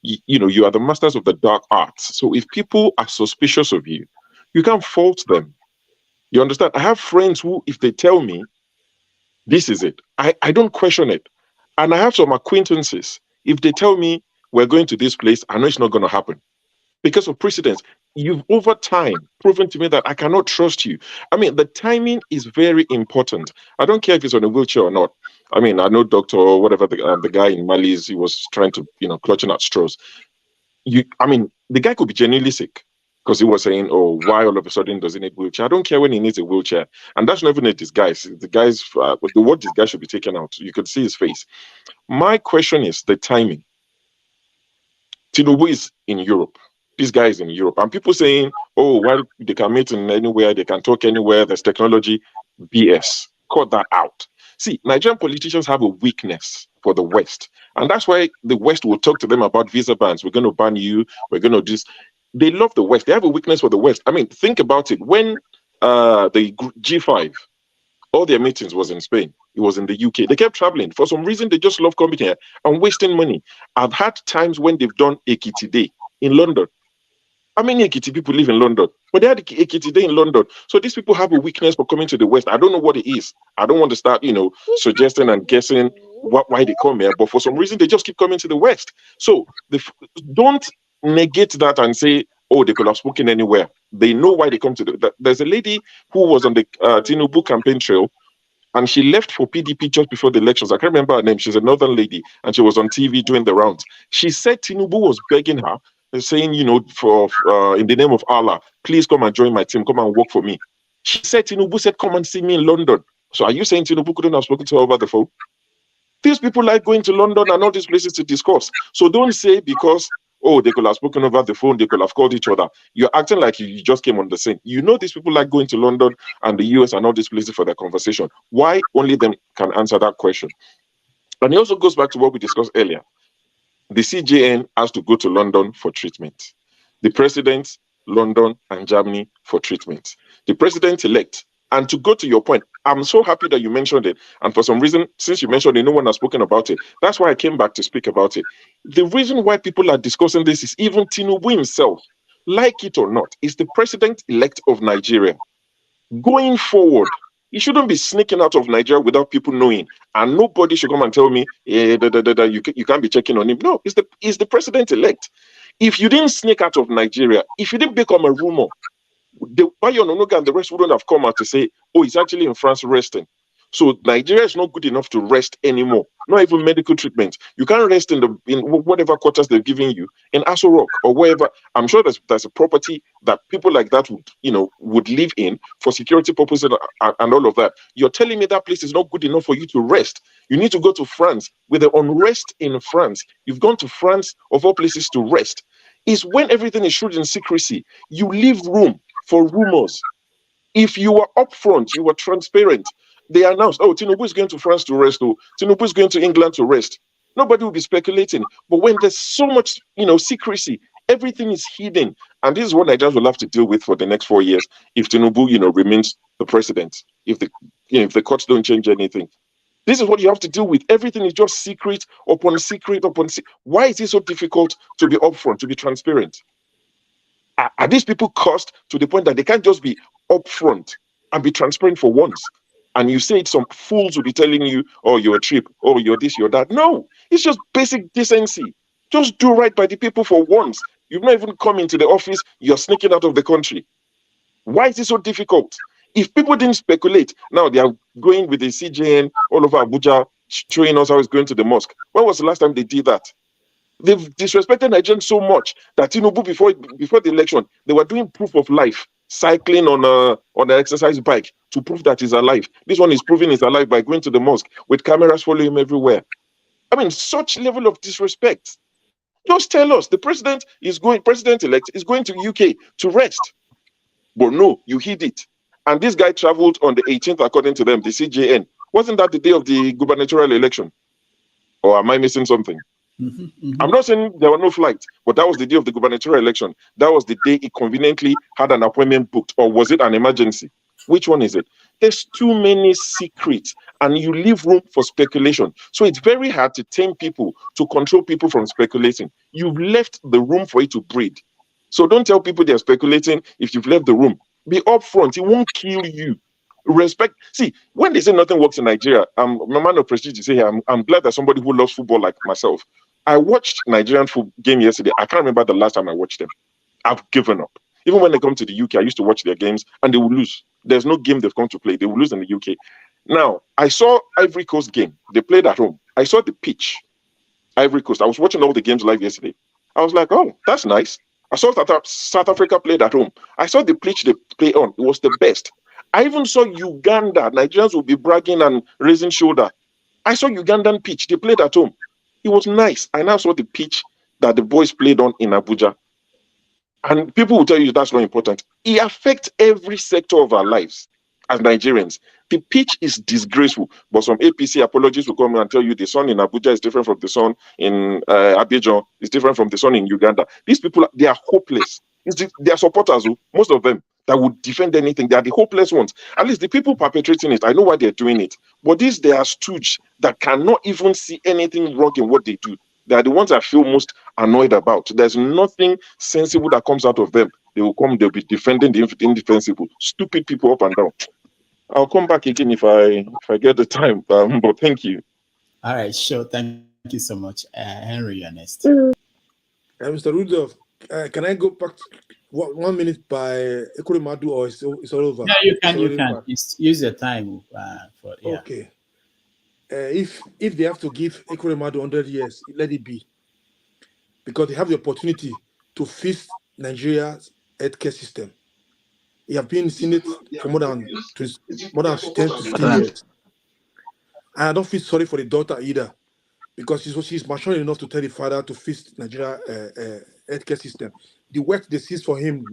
Speaker 17: You are the masters of the dark arts. So if people are suspicious of you, you can't fault them. You understand? I have friends who, if they tell me, this is it, I don't question it. And I have some acquaintances, if they tell me we're going to this place, I know it's not going to happen. Because of precedence, you've over time proven to me that I cannot trust you. I mean, the timing is very important. I don't care if he's on a wheelchair or not. I mean, I know Doctor or whatever the guy in Mali's, he was trying to, clutching at straws. The guy could be genuinely sick because he was saying, oh, why all of a sudden does he need a wheelchair? I don't care when he needs a wheelchair. And that's not even a disguise. The word disguise should be taken out. You could see his face. My question is the timing. Tinubu is in Europe. This guy is in Europe. And people saying, oh, well, they can meet in anywhere, they can talk anywhere, there's technology. BS. Cut that out. See, Nigerian politicians have a weakness for the West. And that's why the West will talk to them about visa bans. We're going to ban you. We're going to do this. They love the West. They have a weakness for the West. I mean, think about it. When the G5, all their meetings was in Spain. It was in the UK. They kept traveling. For some reason, they just love coming here and wasting money. I've had times when they've done Ekiti Day in London. How many Ekiti people live in London? But they had Ekiti Day in London. So these people have a weakness for coming to the West. I don't know what it is. I don't want to start, suggesting and guessing why they come here. But for some reason, they just keep coming to the West. So don't negate that and say, oh, they could have spoken anywhere. They know why they come to there's a lady who was on the Tinubu campaign trail, and she left for PDP just before the elections. I can't remember her name. She's a northern lady, and she was on TV doing the rounds. She said Tinubu was begging her, saying, for in the name of Allah, please come and join my team, come and work for me. She said Tinubu said, come and see me in London. So are you saying Tinubu couldn't have spoken to her over the phone? These people like going to London and all these places to discuss. So don't say because, oh, they could have spoken over the phone, they could have called each other. You're acting like you just came on the scene. You know these people like going to London and the US and all these places for their conversation. Why only them can answer that question? And it also goes back to what we discussed earlier. The CJN has to go to London for treatment. The president, London and Germany for treatment. The president-elect, and to go to your point, I'm so happy that you mentioned it. And for some reason, since you mentioned it, no one has spoken about it. That's why I came back to speak about it. The reason why people are discussing this is even Tinubu himself, like it or not, is the president-elect of Nigeria. Going forward, he shouldn't be sneaking out of Nigeria without people knowing, and nobody should come and tell me, you can't be checking on him. No, he's the president-elect. If you didn't sneak out of Nigeria, if you didn't become a rumor, Bayo Ononuga and the rest wouldn't have come out to say, oh, he's actually in France resting. So Nigeria is not good enough to rest anymore. Not even medical treatment. You can't rest in whatever quarters they're giving you in Aso Rock or wherever. I'm sure there's a property that people like that would live in for security purposes and all of that. You're telling me that place is not good enough for you to rest. You need to go to France. With the unrest in France, you've gone to France of all places to rest. Is when everything is shrouded in secrecy. You leave room for rumors. If you were upfront, you were transparent. They announced, oh, Tinubu is going to France to rest, or Tinubu is going to England to rest. Nobody will be speculating. But when there's so much, secrecy, everything is hidden. And this is what Nigerians will have to deal with for the next 4 years if Tinubu, remains the president. If the courts don't change anything. This is what you have to deal with. Everything is just secret upon secret upon secret. Why is it so difficult to be upfront, to be transparent? Are these people cursed to the point that they can't just be upfront and be transparent for once? And you say some fools will be telling you, oh, you're a trip, oh, you're this, you're that. No, it's just basic decency. Just do right by the people for once. You've not even come into the office, you're sneaking out of the country. Why is it so difficult? If people didn't speculate, now they are going with the CJN all over Abuja, showing us how it's going to the mosque. When was the last time they did that? They've disrespected Nigerians so much that Tinubu before the election, they were doing proof of life, cycling on an exercise bike to prove that he's alive. This one is proving he's alive by going to the mosque with cameras following him everywhere. I mean, such level of disrespect. Just tell us the president-elect is going to UK to rest. But no, you hid it. And this guy traveled on the 18th, according to them, the CJN. Wasn't that the day of the gubernatorial election? Or am I missing something? I'm not saying there were no flights, but that was the day of the gubernatorial election. That was the day he conveniently had an appointment booked. Or was it an emergency? Which one is it? There's too many secrets and you leave room for speculation. So it's very hard to tame people, to control people from speculating. You've left the room for it to breed. So don't tell people they're speculating if you've left the room. Be upfront. It won't kill you. Respect. See, when they say nothing works in Nigeria, I'm a man of prestige to say here, I'm glad that somebody who loves football like myself. I watched Nigerian football game yesterday. I can't remember the last time I watched them. I've given up. Even when they come to the UK, I used to watch their games and they will lose. There's no game they've come to play. They will lose in the UK. Now, I saw Ivory Coast game. They played at home. I saw the pitch. Ivory Coast. I was watching all the games live yesterday. I was like, oh, that's nice. I saw South Africa played at home. I saw the pitch they play on. It was the best. I even saw Uganda. Nigerians will be bragging and raising shoulder. I saw Ugandan pitch. They played at home. It was nice. I now saw the pitch that the boys played on in Abuja. And people will tell you that's not important. It affects every sector of our lives as Nigerians. The pitch is disgraceful, but some APC apologists will come and tell you the sun in Abuja is different from the sun in Abidjan, is different from the sun in Uganda. These people, they are hopeless. They are supporters, most of them, that would defend anything. They are the hopeless ones. At least the people perpetrating it, I know why they're doing it. But they are stooges that cannot even see anything wrong in what they do. They are the ones I feel most annoyed about. There's nothing sensible that comes out of them. They'll be defending the indefensible. Stupid people up and down. I'll come back again if I get the time. But thank you.
Speaker 7: All right, sure. Thank you so much. Henry, you're next.
Speaker 2: Mr. Rudolph, can I go back to 1 minute by Ekweremadu, or it's all over?
Speaker 7: Yeah, you can. Use your time.
Speaker 2: Okay. If they have to give Ekweremadu 100 years, let it be. Because they have the opportunity to fix Nigeria's healthcare system. He has been in Senate for more than 10 to 15 years. And I don't feel sorry for the daughter either, because she's mature enough to tell the father to fix Nigeria healthcare system. The work they see for him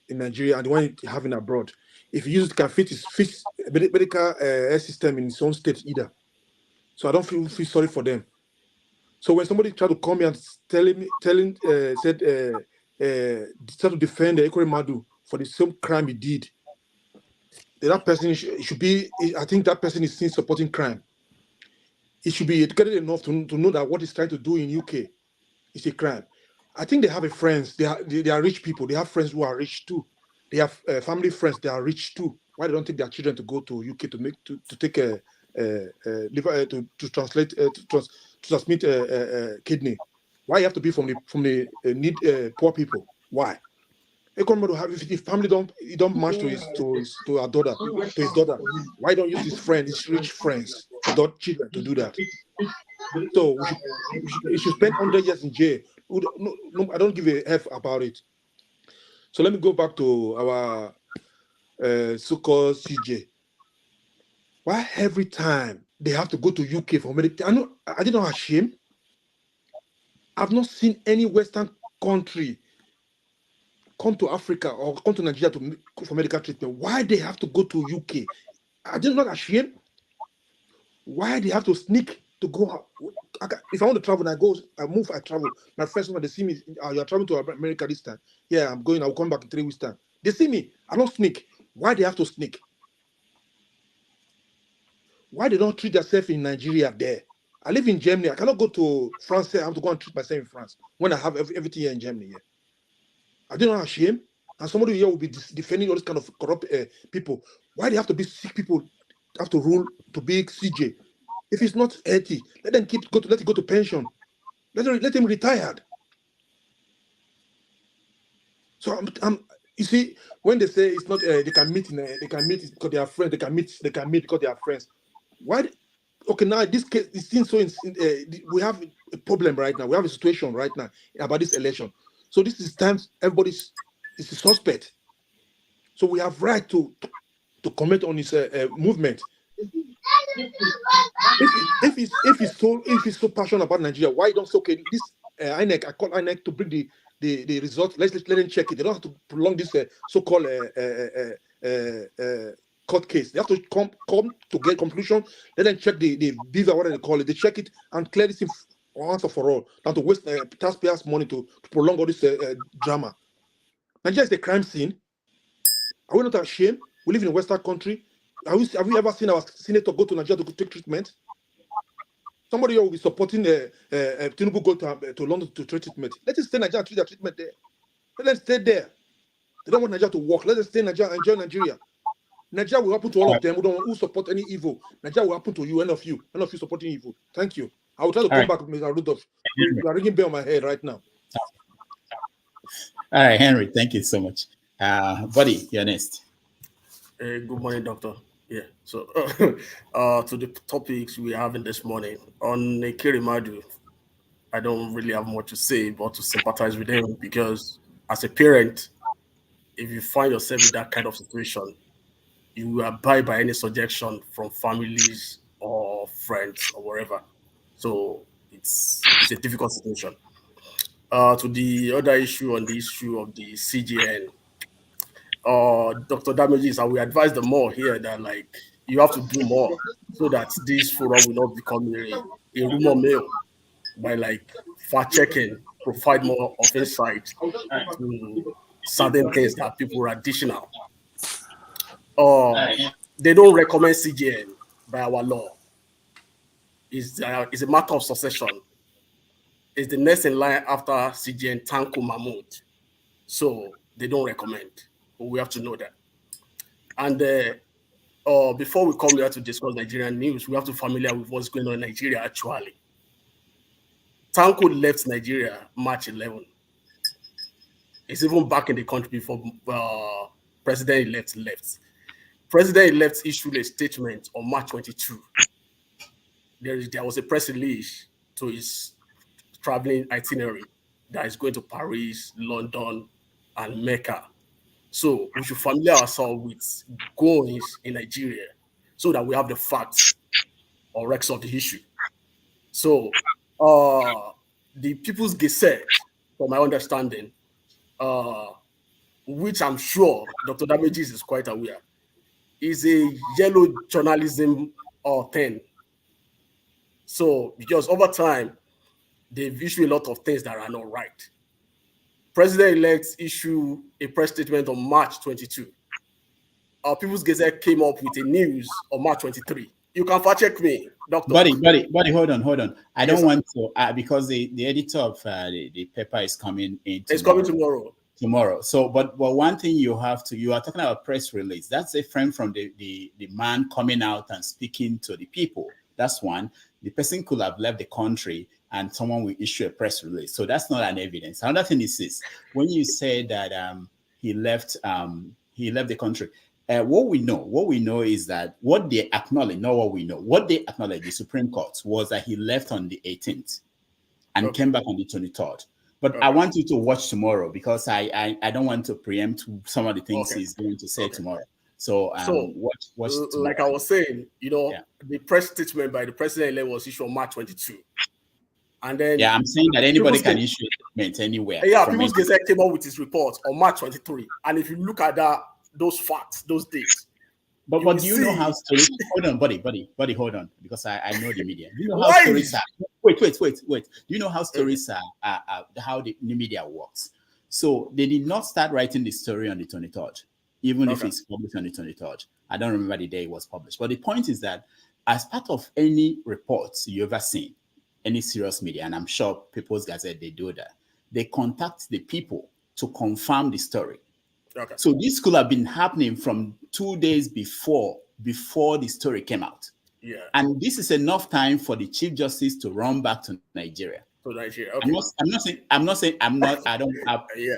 Speaker 2: in Nigeria and the one he having abroad, if he uses can fix medical system in his own state either. So I don't feel sorry for them. So when somebody tried to come here and try to defend Ekweremadu for the same crime he did, that person should be. I think that person is still supporting crime. He should be educated enough to know that what he's trying to do in UK is a crime. I think they have a friends. They are rich people. They have friends who are rich too. They have family friends. They are rich too. Why they don't take their children to go to UK to take a liver to translate to transmit kidney? Why you have to be from the poor people? Why? If family don't match to his daughter, why don't use his rich friends, children to do that? So he should spend 100 years in jail. No, I don't give a F about it. So let me go back to our so-called CJ. Why every time they have to go to UK for medical? I did not ashamed. I've not seen any Western country come to Africa or come to Nigeria for medical treatment. Why they have to go to UK? I did not ashamed. Why they have to sneak to go? If I want to travel, I travel. My friends, when they see me, you're traveling to America this time. Yeah, I'm going. I'll come back in 3 weeks' time. They see me. I don't sneak. Why they have to sneak? Why they don't treat themselves in Nigeria there? I live in Germany. I cannot go to France. I have to go and treat myself in France when I have everything here in Germany. Yeah. I did not ashamed. And somebody here will be defending all this kind of corrupt people. Why they have to be sick people have to rule to be CJ? If it's not healthy, let him go to pension. Let him retired. So you see, when they say it's not they can meet because they are friends. They can meet because they are friends. Why? Okay, now this case it seems so. We have a problem right now. We have a situation right now about this election. So this is time everybody's is a suspect. So we have right to comment on his movement. If he's so passionate about Nigeria, why don't say okay? This INEC, I call INEC to bring the results. Let them check it. They don't have to prolong this so-called court case. They have to come to get conclusion. Let them check the visa, what they call it. They check it and clear this once and for all. Not to waste taxpayers' money to prolong all this drama. Nigeria is a crime scene. Are we not ashamed? We live in a Western country. Have we ever seen our senator go to Nigeria to take treatment? Somebody will be supporting Tinubu go to London to take treatment. Let them stay in Nigeria and treat their treatment there. Let them stay there. They don't want Nigeria to work. Let them stay in Nigeria and enjoy Nigeria. Nigeria will happen to all of them who support any evil. Nigeria will happen to you, any of you supporting evil. Thank you. I will try to come back, Mr. Rudolph. You are ringing bell on my head right now.
Speaker 7: All right, Henry, thank you so much. Buddy, you're next.
Speaker 19: Good morning, Doctor. Yeah, so to the topics we have in this morning on Ekweremadu, I don't really have much to say but to sympathize with him, because as a parent, if you find yourself in that kind of situation, you abide by any suggestion from families or friends or wherever. So it's a difficult situation. To the other issue on the issue of the CGN, Dr. Damages, I will advise them more here that you have to do more so that this forum will not become a rumor mill by fact checking, provide more of insight to certain things that people are dishing out. They don't recommend CGN by our law. It's a matter of succession. It's the next in line after CGN, Tanko Mahmoud. So they don't recommend. But we have to know that. And before we come here to discuss Nigerian news, we have to familiar with what's going on in Nigeria actually. Tanko left Nigeria March 11. He's even back in the country before President-elect left. President-elect issued a statement on March 22. There was a press release to his traveling itinerary that is going to Paris, London, and Mecca So we should familiar ourselves with goings in Nigeria so that we have the facts or records of the issue. So the People's Gazette, from my understanding, which I'm sure Dr. Damages is quite aware, is a yellow journalism thing. So because over time, they've issued a lot of things that are not right. President-elect issued a press statement on March 22. Our People's Gazette came up with a news on March 23. You can fact check me, doctor.
Speaker 7: Buddy, hold on. I
Speaker 19: Yes,
Speaker 7: don't
Speaker 19: sir.
Speaker 7: want to because the editor of the paper is coming in.
Speaker 19: It's coming tomorrow.
Speaker 7: So, but one thing you are talking about press release. That's different from the man coming out and speaking to the people. That's one. The person could have left the country and someone will issue a press release. So that's not an evidence. Another thing is this: when you say that he left the country. What we know is that what they acknowledge, not what we know. What they acknowledge, the Supreme Court, was that he left on the 18th and came back on the 23rd. But I want you to watch tomorrow because I don't want to preempt some of the things he's going to say tomorrow. So watch tomorrow.
Speaker 19: Like I was saying, the press statement by the president was issued on March 22. And then
Speaker 7: I'm saying that anybody can issue a statement anywhere.
Speaker 19: Yeah, People's Gazette came up with his report on March 23. And if you look at those facts, those dates.
Speaker 7: But do you know how stories? Hold on, buddy, hold on, because I know the media. Do you know how
Speaker 19: Why?
Speaker 7: stories are? Wait. Do you know how stories are how the media works? So they did not start writing the story on the 23rd, even if it's published on the 23rd. I don't remember the day it was published. But the point is that as part of any reports you ever seen, any serious media, and I'm sure People's Gazette, they do that, they contact the people to confirm the story.
Speaker 19: Okay.
Speaker 7: So this could have been happening from 2 days before the story came out.
Speaker 19: Yeah.
Speaker 7: And this is enough time for the Chief Justice to run back to Nigeria.
Speaker 19: Okay.
Speaker 7: I'm not saying I don't have
Speaker 19: yeah.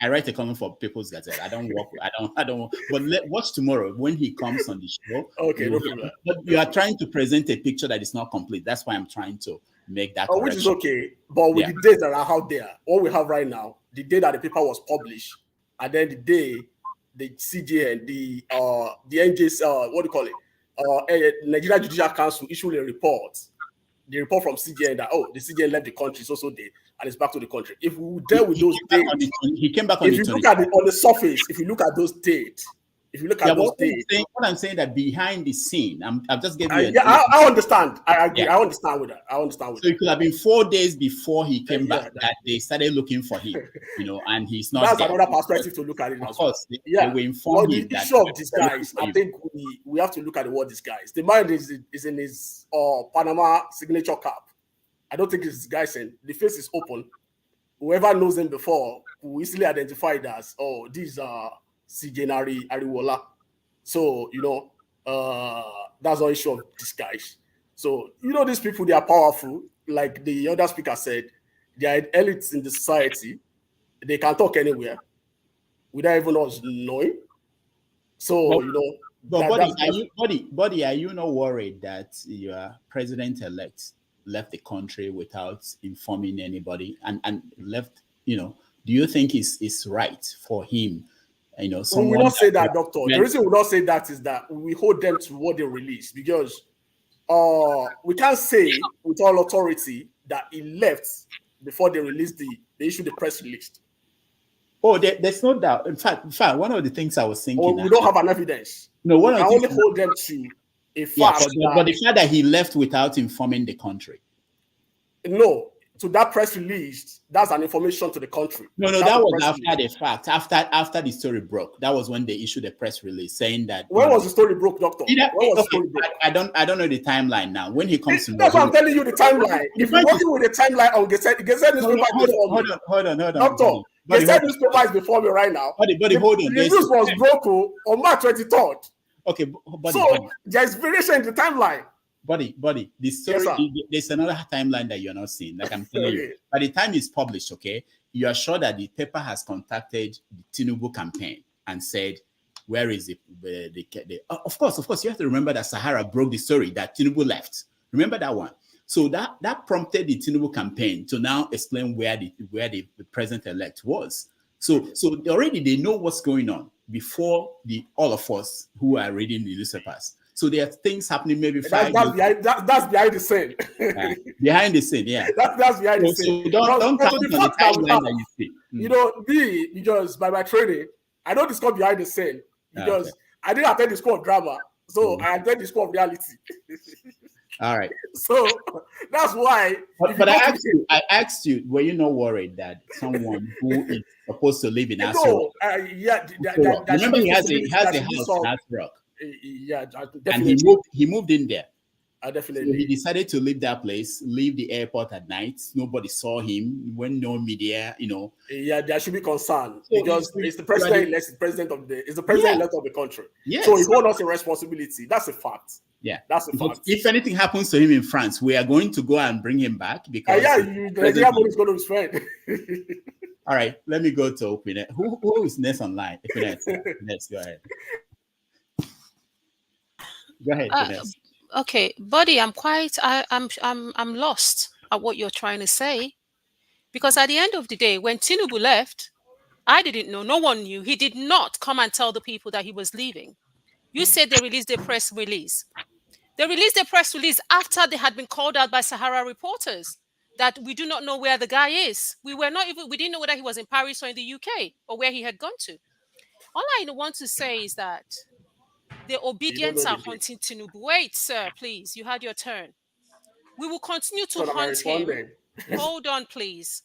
Speaker 7: I write a column for People's Gazette. I don't work. I don't. But watch tomorrow when he comes on the show.
Speaker 19: Okay, no problem.
Speaker 7: But you are trying to present a picture that is not complete. That's why I'm trying to make that correction.
Speaker 19: Which is okay. But with the dates that are out there, what we have right now, the day that the paper was published, and then the day the CJN, the NJS, what do you call it? Nigeria Judicial Council issued a report. The report from CJN that the CJN left the country, so did, and it's back to the country. If we deal with those dates,
Speaker 7: he came back on the 20th.
Speaker 19: If you look at it on the surface, if you look at those dates,
Speaker 7: what I'm saying that behind the scene, I've just given you.
Speaker 19: I understand. I agree. Yeah. I understand with that. So
Speaker 7: it could have been 4 days before he came back that they started looking for him, and he's not.
Speaker 19: That's
Speaker 7: there.
Speaker 19: another perspective to look at it.
Speaker 7: Of course, they will inform him
Speaker 19: the issue of this guys. I think we have to look at the word disguise. The man is in his Panama signature cap. I don't think it's disguising. The face is open. Whoever knows him before will easily identify it as these are CJ Ariwoola. So that's an issue of disguise. So these people, they are powerful. Like the other speaker said, they are elites in the society. They can talk anywhere without even us knowing. So
Speaker 7: Buddy, are you not worried that your president-elect left the country without informing anybody and left? Do you think it's right for him?
Speaker 19: We will not say that, doctor. The reason we will not say that is that we hold them to what they release, because we can't say with all authority that he left before they released they issued the press release.
Speaker 7: There's no doubt. In fact, one of the things I was thinking.
Speaker 19: We don't have an evidence.
Speaker 7: No,
Speaker 19: we can only hold them to a fact.
Speaker 7: But the fact that he left without informing the country.
Speaker 19: No. So that press release, that's an information to the country.
Speaker 7: No, that was after the fact. After the story broke, that was when they issued a press release saying that.
Speaker 19: When was the story broke, doctor? When was the story broke?
Speaker 7: I don't know the timeline now. When he comes to
Speaker 19: that's what I'm telling you, the timeline. If you're working with the timeline on Gazette newspaper before me.
Speaker 7: Hold on.
Speaker 19: Doctor, Gazette newspaper is before me right now.
Speaker 7: Buddy, hold on.
Speaker 19: The news was broken on March 23rd.
Speaker 7: Okay,
Speaker 19: so there's variation in the timeline.
Speaker 7: Buddy, the story, there's another timeline that you're not seeing. Like I'm telling you, by the time it's published, you are sure that the paper has contacted the Tinubu campaign and said, where is the of course, you have to remember that Sahara broke the story that Tinubu left. Remember that one. So that prompted the Tinubu campaign to now explain where the president-elect was. So already they know what's going on. before all of us who are reading the newspapers. So there are things happening maybe
Speaker 19: that's behind the scene.
Speaker 7: Behind the scene, yeah.
Speaker 19: That's behind the scene.
Speaker 7: So don't count on the timeline that you see.
Speaker 19: You know, because by my training, I don't discuss behind the scene because I didn't attend the school of drama, so I attended the school of reality.
Speaker 7: All right.
Speaker 19: So that's why.
Speaker 7: But I asked you, were you not worried that someone who is supposed to live in Asrock? Remember, he has a house in Asrock.
Speaker 19: Yeah, definitely.
Speaker 7: And he moved in there.
Speaker 19: Definitely.
Speaker 7: So he decided to leave that place, leave the airport at night. Nobody saw him. When no media, you know.
Speaker 19: Yeah, there should be concern because it's the president elect, it's the president elect of the country. Yes. So he holds us a responsibility. That's a fact.
Speaker 7: Yeah,
Speaker 19: that's a fact.
Speaker 7: If anything happens to him in France, we are going to go and bring him back because
Speaker 19: the Nigerian police going to his friend.
Speaker 7: All right, let me go to Opinet. Who is next online? Let's go ahead. Go ahead,
Speaker 1: Okay, buddy, I'm lost at what you're trying to say, because at the end of the day, when Tinubu left, I didn't know. No one knew. He did not come and tell the people that he was leaving. You said they released a press release. They released a press release after they had been called out by Sahara reporters that we do not know where the guy is. We didn't know whether he was in Paris or in the UK or where he had gone to. All I want to say is that the obedience are hunting Tinubu. Wait, sir, please. You had your turn. We will continue to hunt him. Hold on, please.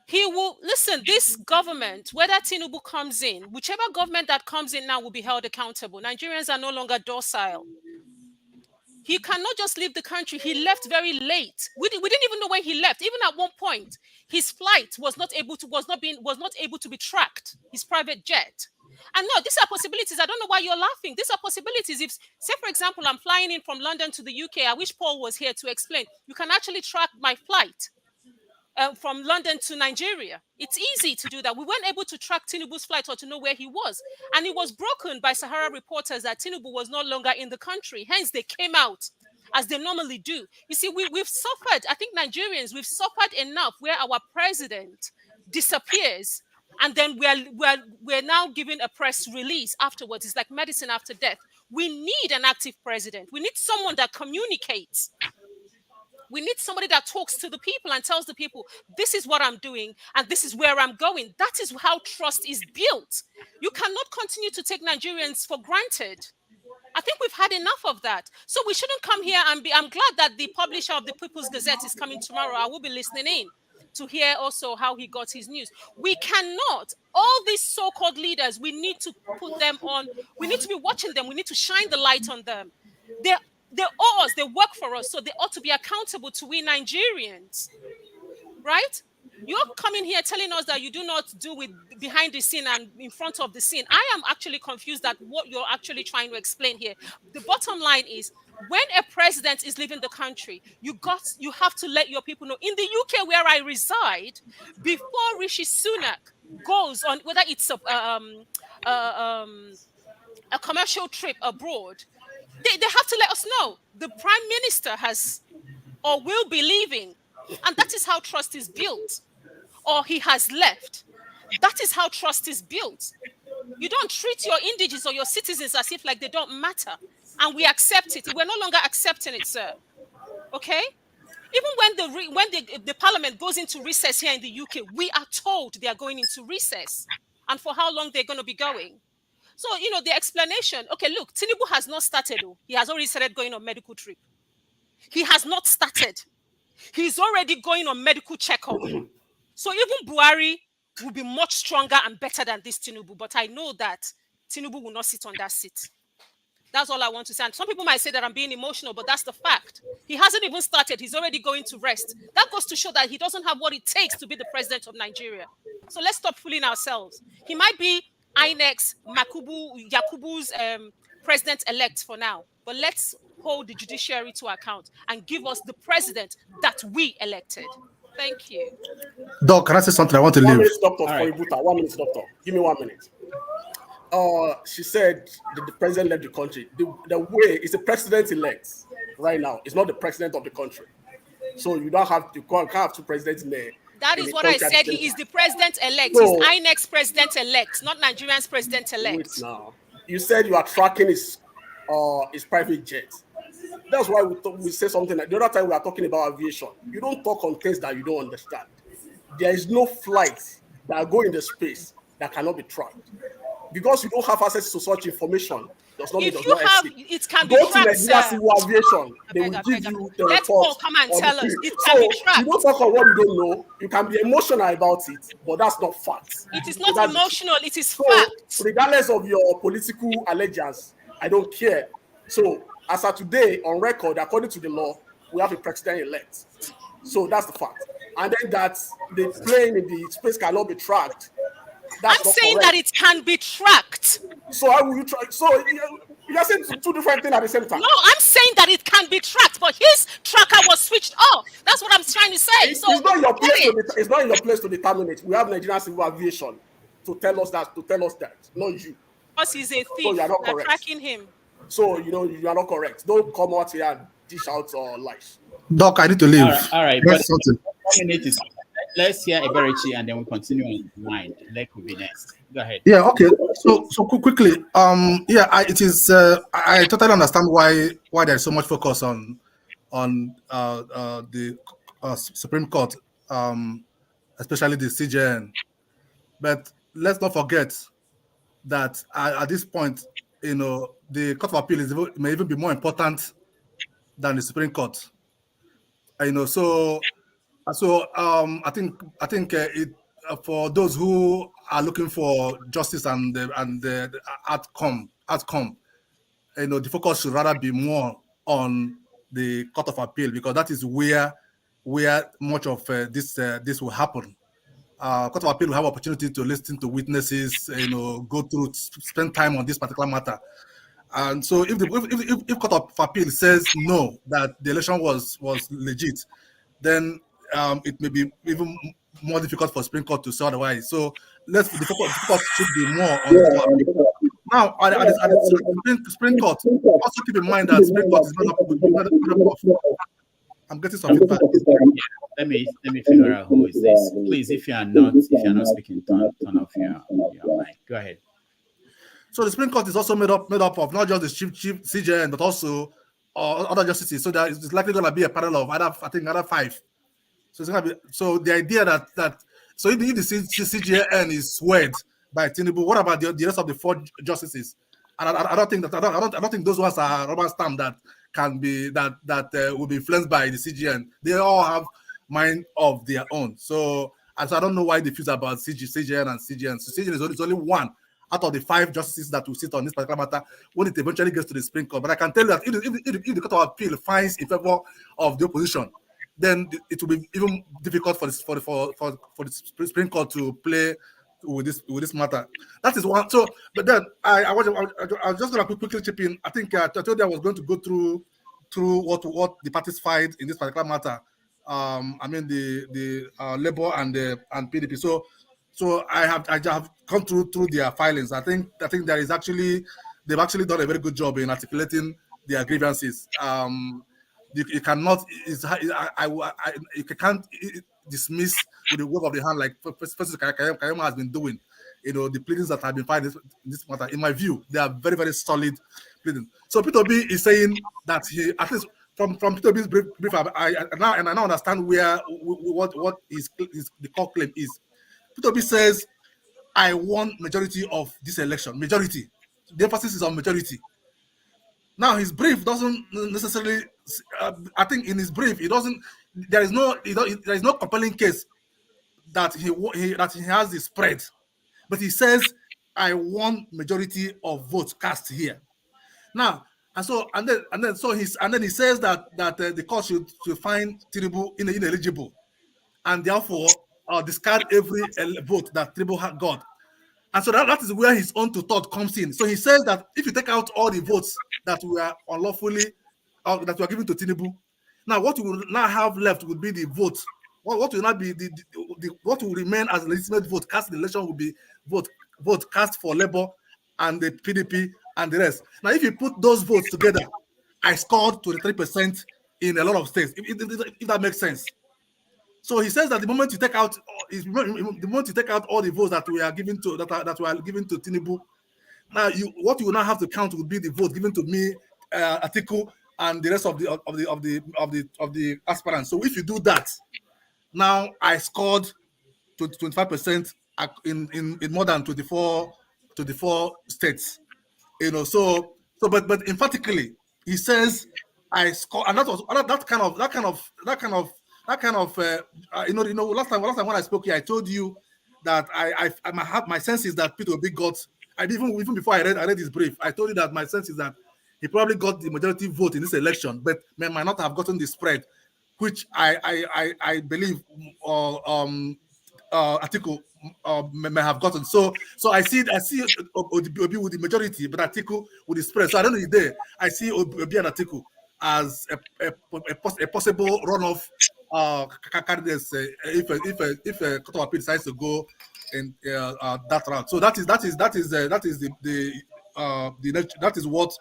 Speaker 1: He will, listen, this government, whether Tinubu comes in, whichever government that comes in now will be held accountable. Nigerians are no longer docile. He cannot just leave the country. He left very late. We didn't even know when he left. Even at one point, his flight was not able to be tracked. His private jet. And no, these are possibilities. I don't know why you're laughing. These are possibilities. If, say, for example, I'm flying in from London to the UK, I wish Paul was here to explain. You can actually track my flight from London to Nigeria. It's easy to do that. We weren't able to track Tinubu's flight or to know where he was. And it was broken by Sahara reporters that Tinubu was no longer in the country. Hence, they came out as they normally do. You see, we've suffered, I think Nigerians, we've suffered enough where our president disappears and then we're now given a press release afterwards. It's like medicine after death. We need an active president. We need someone that communicates. We need somebody that talks to the people and tells the people, this is what I'm doing and this is where I'm going. That is how trust is built. You cannot continue to take Nigerians for granted. I think we've had enough of that. So we shouldn't come here and I'm glad that the publisher of the People's Gazette is coming tomorrow. I will be listening in to hear also how he got his news. We cannot, all these so-called leaders, we need to put them on, we need to be watching them, we need to shine the light on them. They owe us, they work for us, so they ought to be accountable to we Nigerians, right? You're coming here telling us that you do not do with behind the scene and in front of the scene. I am actually confused at what you're actually trying to explain here. The bottom line is, when a president is leaving the country, you have to let your people know. In the UK where I reside, before Rishi Sunak goes on, whether it's a commercial trip abroad, they have to let us know the prime minister has or will be leaving. And that is how trust is built. Or he has left. That is how trust is built. You don't treat your indigenous or your citizens as if like they don't matter. And we accept it. We're no longer accepting it, sir. Okay? Even when the parliament goes into recess here in the UK, we are told they are going into recess. And for how long they're going to be going. So, the explanation, okay, look, Tinubu has not started. He has already started going on medical trip. He has not started. He's already going on medical checkup. So even Buhari will be much stronger and better than this Tinubu. But I know that Tinubu will not sit on that seat. That's all I want to say. And some people might say that I'm being emotional, but that's the fact. He hasn't even started. He's already going to rest. That goes to show that he doesn't have what it takes to be the president of Nigeria. So let's stop fooling ourselves. He might be INEX Yakubu's president-elect for now. But let's hold the judiciary to account and give us the president that we elected. Thank you.
Speaker 9: Doc, can I say something? I want to leave.
Speaker 19: 1 minute, Doctor. Right. 1 minute, Doctor. Give me 1 minute. She said the president left the country. The way is the president-elect right now. It's not the president of the country. So you can't have two presidents in there.
Speaker 1: That
Speaker 19: in
Speaker 1: is
Speaker 19: the
Speaker 1: what I
Speaker 19: country at the
Speaker 1: said.
Speaker 19: same
Speaker 1: He is
Speaker 19: time.
Speaker 1: the president-elect. He's
Speaker 19: So
Speaker 1: INEC's president-elect, not Nigerian's
Speaker 19: wait
Speaker 1: president-elect.
Speaker 19: now. You said you are tracking his private jet. That's why we say something like the other time we are talking about aviation. You don't talk on things that you don't understand. There is no flight that go into space that cannot be tracked. Because you don't have access to such information does not mean it
Speaker 1: If
Speaker 19: does
Speaker 1: you
Speaker 19: not
Speaker 1: have,
Speaker 19: exist.
Speaker 1: it can be
Speaker 19: Go to
Speaker 1: tracked,
Speaker 19: Nigeria
Speaker 1: sir.
Speaker 19: Civil Aviation, they will
Speaker 1: I
Speaker 19: give
Speaker 1: beg.
Speaker 19: you the
Speaker 1: Let
Speaker 19: report
Speaker 1: Paul come and
Speaker 19: on the
Speaker 1: tell us.
Speaker 19: field.
Speaker 1: It can be
Speaker 19: So you
Speaker 1: tracked.
Speaker 19: don't talk on what you don't know. You can be emotional about it, but that's not facts.
Speaker 1: It is
Speaker 19: So
Speaker 1: not
Speaker 19: that's the truth.
Speaker 1: emotional. It is
Speaker 19: So
Speaker 1: fact.
Speaker 19: regardless of your political allegiance, I don't care. So as of today, on record, according to the law, we have a president-elect. So that's the fact. And then that the plane in the space cannot be tracked.
Speaker 1: I'm
Speaker 19: That's not
Speaker 1: saying
Speaker 19: correct.
Speaker 1: that it can be tracked.
Speaker 19: So how will you try? So you're saying two different things at the same time.
Speaker 1: No, I'm saying that it can be tracked, but his tracker was switched off. That's what I'm trying to say. So
Speaker 19: It's not your
Speaker 1: get
Speaker 19: place
Speaker 1: it.
Speaker 19: it's not in your place to determine it. We have Nigerian Civil Aviation to tell us that, not you.
Speaker 1: Because he's a
Speaker 19: So you are
Speaker 1: thief.
Speaker 19: not
Speaker 1: They're
Speaker 19: correct.
Speaker 1: tracking him.
Speaker 19: So you are not correct. Don't come out here and dish out lies.
Speaker 2: Doc, I need to leave.
Speaker 7: All right, but
Speaker 2: That's something.
Speaker 7: 1 minute is. Let's hear Eberichi and then we continue on the line. Let will be next. Go ahead.
Speaker 2: Yeah, okay. So quickly, it is. I totally understand why there's so much focus on the Supreme Court, especially the CJN. But let's not forget that at this point, the Court of Appeal may even be more important than the Supreme Court. So I think it for those who are looking for justice and the outcome, the focus should rather be more on the Court of Appeal, because that is where much of this will happen. Court of Appeal will have opportunity to listen to witnesses, go through, spend time on this particular matter. And so if Court of Appeal says no, that the election was legit, then it may be even more difficult for Supreme Court to say otherwise. So the focus should be more on the Court of Appeal. Now, at the Supreme Court, also keep in mind that Supreme Court is made up of. I'm getting some feedback.
Speaker 7: Let me figure out who is this. Please, if you are not speaking, turn off your mic. Go ahead.
Speaker 2: So the Supreme Court is also made up of not just the chief CJN, but also other justices. So there is likely going to be a panel of other 5. So it's going to be, so the idea that so if the CJN is swayed by Tinubu, what about the rest of the 4 justices? And I don't think those ones are rubber stamp that can be that will be influenced by the CJN. They all have mind of their own. So I don't know why they fuse about CJN and CJN. So CJN is only one out of the 5 justices that will sit on this particular matter when it eventually gets to the Supreme Court. But I can tell you that if the Court of Appeal finds in favor of the opposition, then it will be even difficult for the Supreme Court to play with this matter. That is one. So, but then I was just going to quickly chip in. I think I told you I was going to go through what the parties filed in this particular matter. I mean the Labour and PDP. So I have come through their filings. I think there is they've actually done a very good job in articulating their grievances. You cannot you can't dismiss with the wave of the hand like Professor Kayama has been doing. The pleadings that have been filed in this matter, in my view, they are very, very solid pleadings. So Peter B is saying that he, at least from Peter B's brief, I now understand what the core claim is. Peter B says, I won majority of this election. Majority. The emphasis is on majority. Now his brief doesn't necessarily. I think in his brief, there is no compelling case that he has the spread, but he says I won majority of votes cast here. Now and then he says that the court should find Tinubu ineligible, and therefore discard every vote that Tinubu got. And so that is where his own thought comes in. So he says that if you take out all the votes that were unlawfully that were given to Tinubu, now what we will now have left would be the vote. What will not be what will remain as a legitimate vote cast in the election will be vote cast for Labour and the PDP and the rest. Now, if you put those votes together, I scored 23% in a lot of states. If that makes sense.
Speaker 9: So he says that the moment you take out all the votes that we are giving to Tinubu, now what you will now have to count would be the vote given to me, Atiku, and the rest of the aspirants. So if you do that, now I scored 25% in more than 24 states. But emphatically, he says I score, and that was last time when I spoke here, I told you that I have my sense is that Peter Obi got, even before I read his brief, I told you that my sense is that he probably got the majority vote in this election, but might not have gotten the spread, which I believe Atiku may have gotten. So I see Obi with the majority, but Atiku with the spread. So I don't know there. I see Obi and Atiku as a possible runoff candidates if Court of Appeal decides to go in that route. So that is what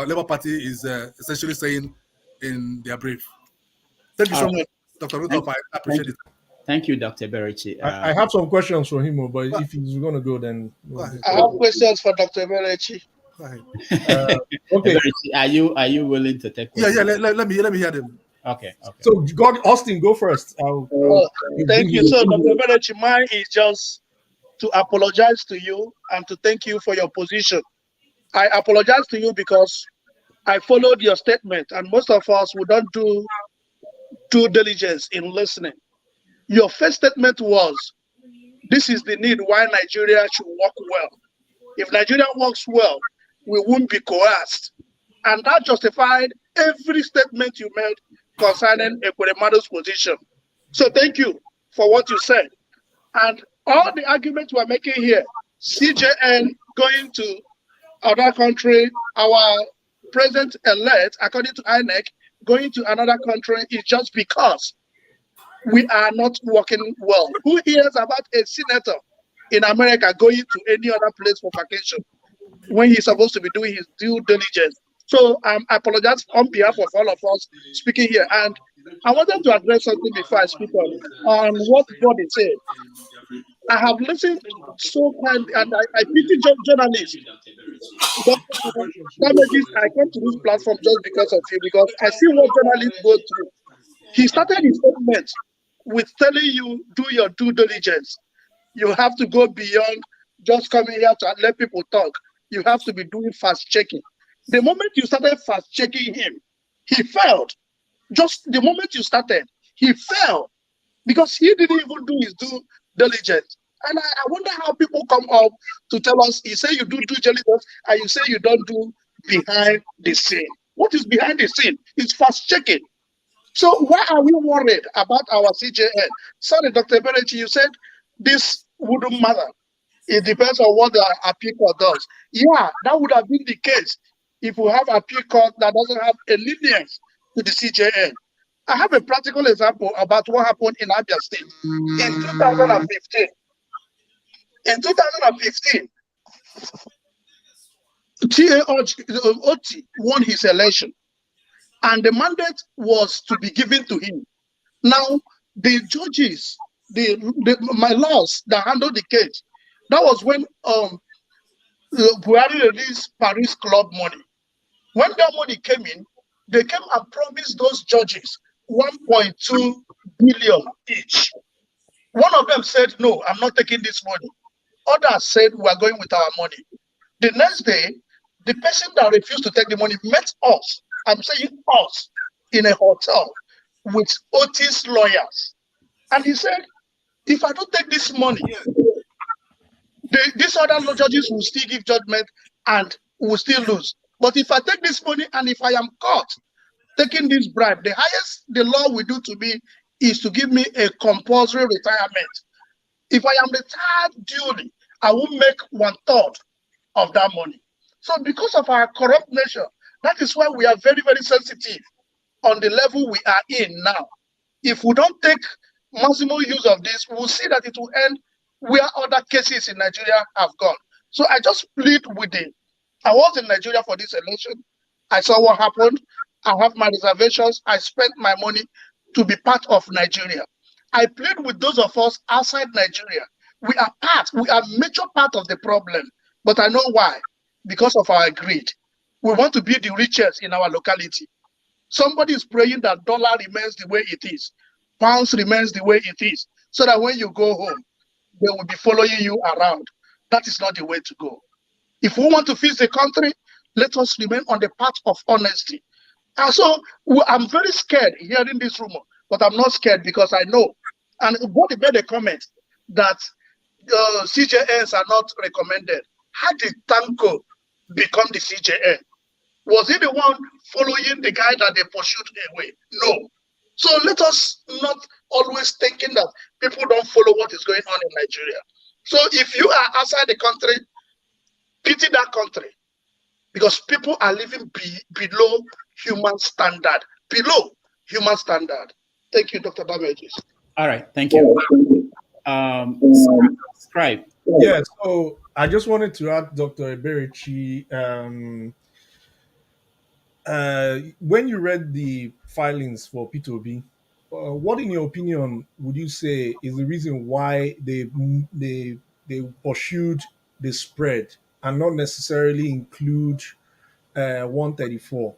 Speaker 9: Labour Party is essentially saying in their brief. Thank you so much, Dr. Rudolph. I appreciate it.
Speaker 7: Thank you, Dr. Berichi.
Speaker 2: I have some questions for him, but if he's going to go, then
Speaker 14: I have questions for Dr. Berichi.
Speaker 2: Okay.
Speaker 7: Berichi, are you willing to take questions?
Speaker 9: Yeah. Let me hear them.
Speaker 7: Okay.
Speaker 2: So, Austin, go first.
Speaker 14: Thank you. So, Dr. Berichi, mine is just to apologize to you and to thank you for your position. I apologize to you because I followed your statement, and most of us we don't do due diligence in listening. Your first statement was, this is the need why Nigeria should work well. If Nigeria works well, we won't be coerced. And that justified every statement you made concerning Ekweremadu's position. So thank you for what you said. And all the arguments we're making here, CJN going to other country, our president-elect, according to INEC, going to another country is just because we are not working well. Who hears about a senator in America going to any other place for vacation when he's supposed to be doing his due diligence? So I apologize on behalf of all of us speaking here. And I wanted to address something before I speak on what Body said. I have listened so kindly, and I pity journalists. Damages, I come to this platform just because of you, because I see what journalists go through. He started his statement with telling you, do your due diligence. You have to go beyond just coming here to let people talk. You have to be doing fast checking. The moment you started fast checking him, he failed. Just the moment you started, he failed because he didn't even do his due diligence. And I wonder how people come up to tell us, you say you do due diligence and you say you don't do behind the scene. What is behind the scene? It's fast checking. So why are we worried about our CJN? Sorry, Dr. Berichi, you said this wouldn't matter. It depends on what the appeal court does. Yeah, that would have been the case if we have appeal court that doesn't have a lenience to the CJN. I have a practical example about what happened in Abia State in 2015. In 2015, Oti won his election, and the mandate was to be given to him. Now, the judges, my laws that handled the case, that was when Buhari released Paris Club money. When that money came in, they came and promised those judges 1.2 billion each. One of them said, no, I'm not taking this money. Others said, we are going with our money. The next day, the person that refused to take the money met us, I'm saying us, in a hotel with Otis lawyers. And he said, if I don't take this money, these other judges will still give judgment and will still lose. But if I take this money and if I am caught taking this bribe, the highest the law will do to me is to give me a compulsory retirement. If I am retired duly, I will make 1/3 of that money. So because of our corrupt nature, that is why we are very, very sensitive on the level we are in now. If we don't take maximum use of this, we'll see that it will end where other cases in Nigeria have gone. So I just plead with it. I was in Nigeria for this election. I saw what happened. I have my reservations. I spent my money to be part of Nigeria. I plead with those of us outside Nigeria. We are major part of the problem. But I know why. Because of our greed. We want to be the richest in our locality. Somebody is praying that dollar remains the way it is, pounds remains the way it is, so that when you go home, they will be following you around. That is not the way to go. If we want to fix the country, let us remain on the path of honesty. And so I'm very scared hearing this rumor, but I'm not scared because I know. And what made a comment that CJNs are not recommended. How did Tanko become the CJN? Was he the one following the guy that they pursued away? No. So let us not always thinking that people don't follow what is going on in Nigeria. So if you are outside the country, pity that country. Because people are living below human standard. Below human standard. Thank you, Dr. Damages.
Speaker 7: All right, thank you. Scribe.
Speaker 2: Yeah, so I just wanted to ask Dr. Eberichi, when you read the filings for P2B, what, in your opinion, would you say is the reason why they pursued the spread and not necessarily include 134,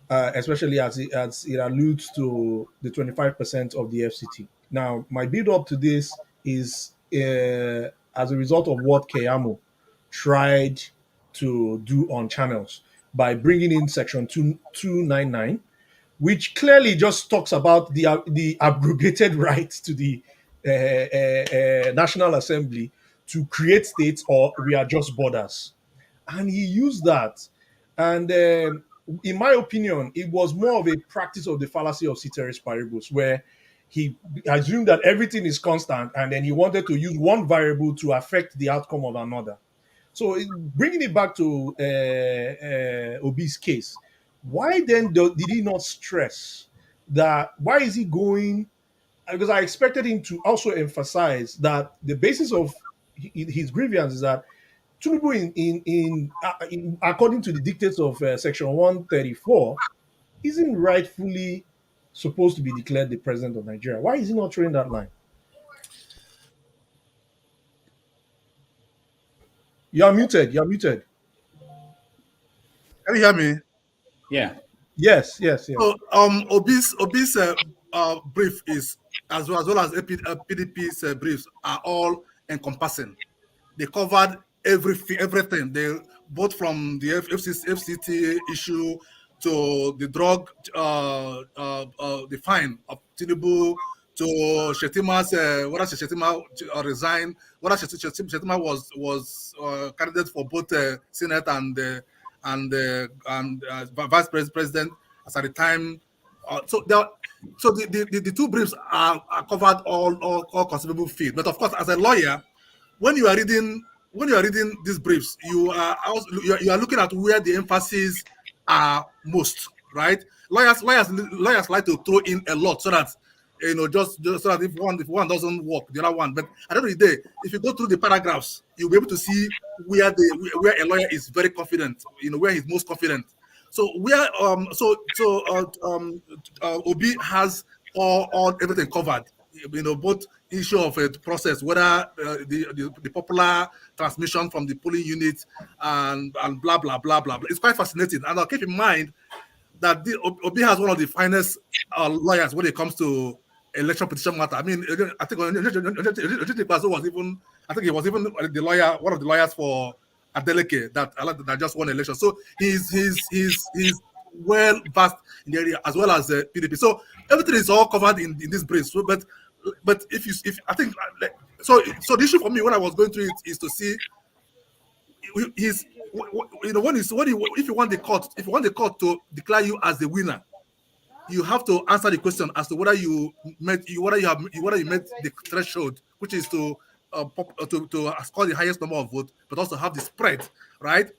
Speaker 2: especially as it alludes to the 25% of the FCT? Now, my build up to this is as a result of what Keyamo tried to do on channels by bringing in section 299, which clearly just talks about the abrogated right to the National Assembly to create states or readjust borders. And he used that. And in my opinion, it was more of a practice of the fallacy of ceteris paribus, where he assumed that everything is constant and then he wanted to use one variable to affect the outcome of another. So bringing it back to Obi's case, why then did he not stress that? Why is he going? Because I expected him to also emphasize that the basis of his grievance is that Tinubu, in according to the dictates of Section 134, isn't rightfully supposed to be declared the president of Nigeria. Why is he not throwing that line? You're muted. You're muted.
Speaker 9: Can you hear me?
Speaker 7: Yeah.
Speaker 2: Yes.
Speaker 9: So Obi's brief is as well as PDP's briefs are all encompassing. They covered everything. They both from the FCT issue to the drug, the fine of Tinubu, to Shetima's whether Shetima resigned, whether Shetima was candidate for both Senate and Vice President as at the time. So the two briefs are covered all conceivable field. But of course, as a lawyer, when you are reading these briefs, you are looking at where the emphasis are most, right? Lawyers like to throw in a lot so that just so that if one doesn't work, the other one. But at the end of the day, if you go through the paragraphs, you'll be able to see where a lawyer is very confident, where he's most confident. So where Obi has all everything covered, both issue of a process, whether the popular transmission from the polling unit and blah blah blah blah. It's quite fascinating, and I'll keep in mind that Obi has one of the finest lawyers when it comes to election petition matter. I mean, I think he was even the lawyer, one of the lawyers for Adeleke that just won election. So he's well versed in the area as well as PDP. So everything is all covered in this brief. So, but if I think so the issue for me when I was going through it is to see if you want the court to declare you as the winner, you have to answer the question as to whether you met the threshold, which is to score the highest number of votes, but also have the spread, right?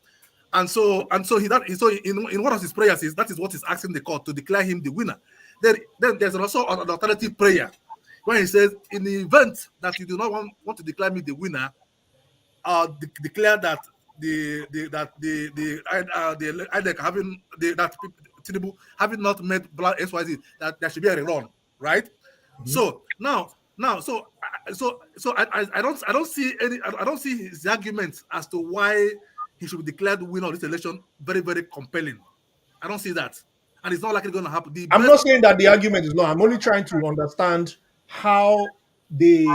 Speaker 9: And so in one of his prayers that is what he's asking the court to declare him the winner. Then there's also an alternative prayer when he says, in the event that you do not want to declare me the winner, declare that the Tinubu having not met XYZ, that there should be a rerun, right? So now Now, I don't see I don't see his arguments as to why he should be declared winner of this election very, very compelling. I don't see that, and it's not likely going to happen.
Speaker 2: I'm not saying that the argument is not. I'm only trying to understand how they,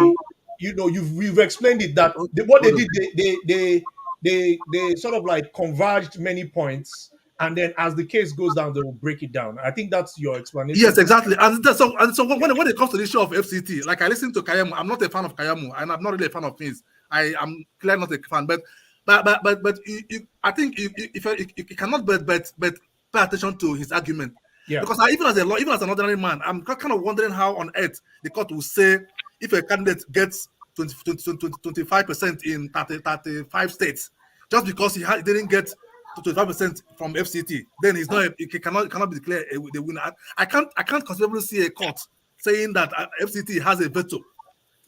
Speaker 2: you've explained it that what they did, they sort of like converged many points, and then as the case goes down, they will break it down. I think that's your explanation.
Speaker 9: Yes, exactly. And so when it comes to the issue of FCT, like I listen to Kayamu, I'm not a fan of Kayamu, and I'm not really a fan of things. I am clearly not a fan, but I think you cannot but pay attention to his argument.
Speaker 2: Yeah.
Speaker 9: Because even as an ordinary man, I'm kind of wondering how on earth the court will say if a candidate gets 25% in 35 states just because he didn't get 25% from FCT, then he's not. It cannot be declared the winner. I can't conceivably see a court saying that FCT has a veto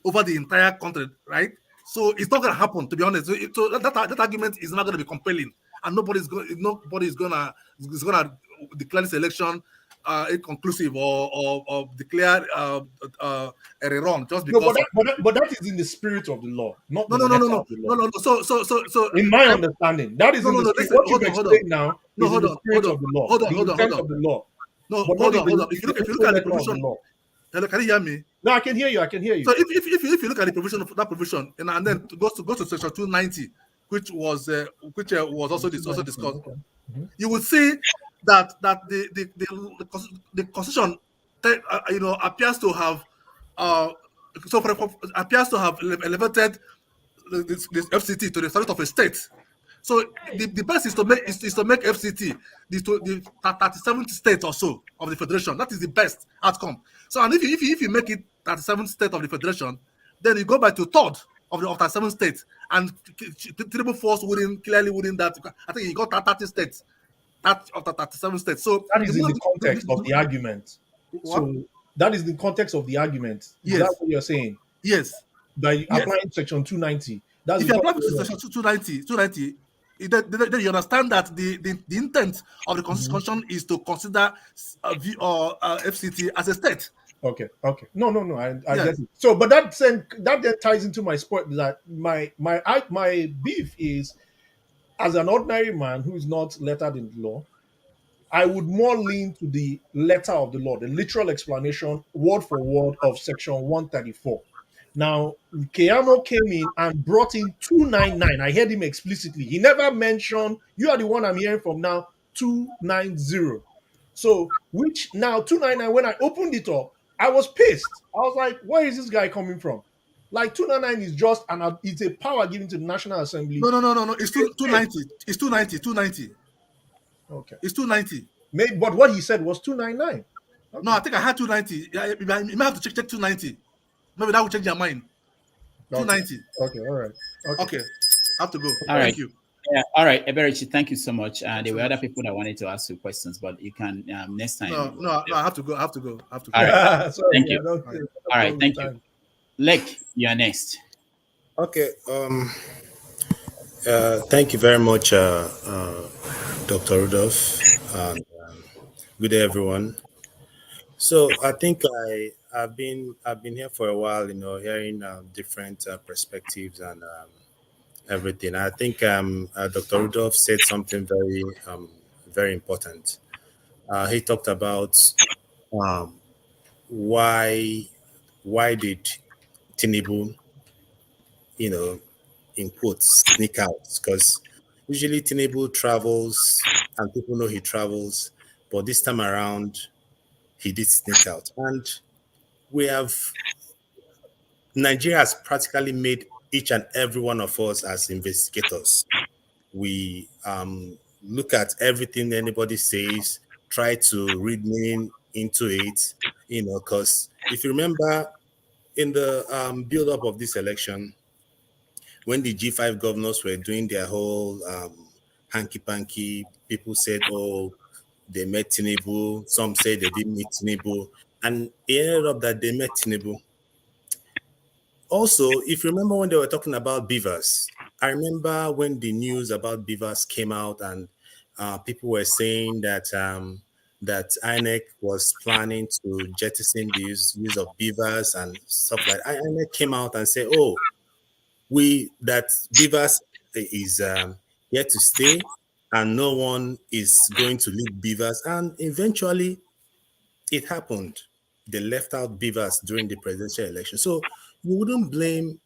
Speaker 9: over the entire country, right? So it's not going to happen, to be honest. So that argument is not going to be compelling, and nobody's gonna declare this election inconclusive or declare a wrong just because.
Speaker 2: No, but that is in the spirit of the law, not
Speaker 9: No. So
Speaker 2: in my understanding, that is in the spirit. What you've explained now is in the spirit of the law.
Speaker 9: Hold on.
Speaker 2: Of the law.
Speaker 9: No, hold on. If you look at the provision, hello, can you hear me?
Speaker 2: No, I can hear you. So
Speaker 9: if you look at the provision of that provision, and then go to section 290, which was also discussed,
Speaker 2: okay.
Speaker 9: You will see that the constitution, appears to have elevated this FCT to the status of a state. So the best is to make FCT the 37th state or so of the federation. That is the best outcome. So, and if you make it 37th state of the federation, then you go back to third of the 37th state, and Tinubu force clearly within that. I think he got 30 states, that of the 37 states. So
Speaker 2: that is in the context of the argument.
Speaker 9: What?
Speaker 2: So that is the context of the argument.
Speaker 9: Yes.
Speaker 2: That's what you're saying.
Speaker 9: Yes.
Speaker 2: By applying section 290.
Speaker 9: If you apply section 290, then you understand that the intent of the constitution is to consider FCT as a state.
Speaker 2: Okay. No. I get it. So, but that then ties into my sport that my beef is, as an ordinary man who is not lettered in the law, I would more lean to the letter of the law, the literal explanation, word for word of section 134. Now, Keyamo came in and brought in 299. I heard him explicitly. He never mentioned, you are the one I'm hearing from now, 290. So, which now 299, when I opened it up, I was pissed. I was like, where is this guy coming from? Like 299 is just it's a power given to the National Assembly.
Speaker 9: No. It's 290. It's 290.
Speaker 2: Okay.
Speaker 9: It's 290.
Speaker 2: But what he said was 299.
Speaker 9: Okay. No, I think I had 290. You might have to check 290. Maybe that will change your mind. 290.
Speaker 2: Okay, all right.
Speaker 9: Okay. I have to go.
Speaker 7: All right.
Speaker 9: Thank you.
Speaker 7: Yeah, all right, Eberichi, thank you so much. There were other people that wanted to ask you questions, but you can next time.
Speaker 9: No, I have to go.
Speaker 7: All right.
Speaker 2: Sorry,
Speaker 7: thank you. All right, thank you. Lek, you are next.
Speaker 6: Okay. Thank you very much, Dr. Rudolph. Good day, everyone. So I think I've been here for a while, hearing different perspectives and everything. I think Dr. Rudolph said something very very important. He talked about why did Tinubu, in quotes, sneak out, because usually Tinubu travels and people know he travels, but this time around he did sneak out. And Nigeria has practically made each and every one of us as investigators. We look at everything anybody says, try to read meaning into it, because if you remember in the build-up of this election, when the G5 governors were doing their whole hanky-panky, people said, oh, they met Tinubu. Some said they didn't meet Tinubu. And it ended up that they met Tinubu. Also, if you remember when they were talking about beavers, I remember when the news about beavers came out and people were saying that that INEC was planning to jettison the use of beavers and stuff like that. INEC came out and said, "Oh, that beavers is here to stay, and no one is going to leave beavers." And eventually, it happened. They left out beavers during the presidential election. So you wouldn't blame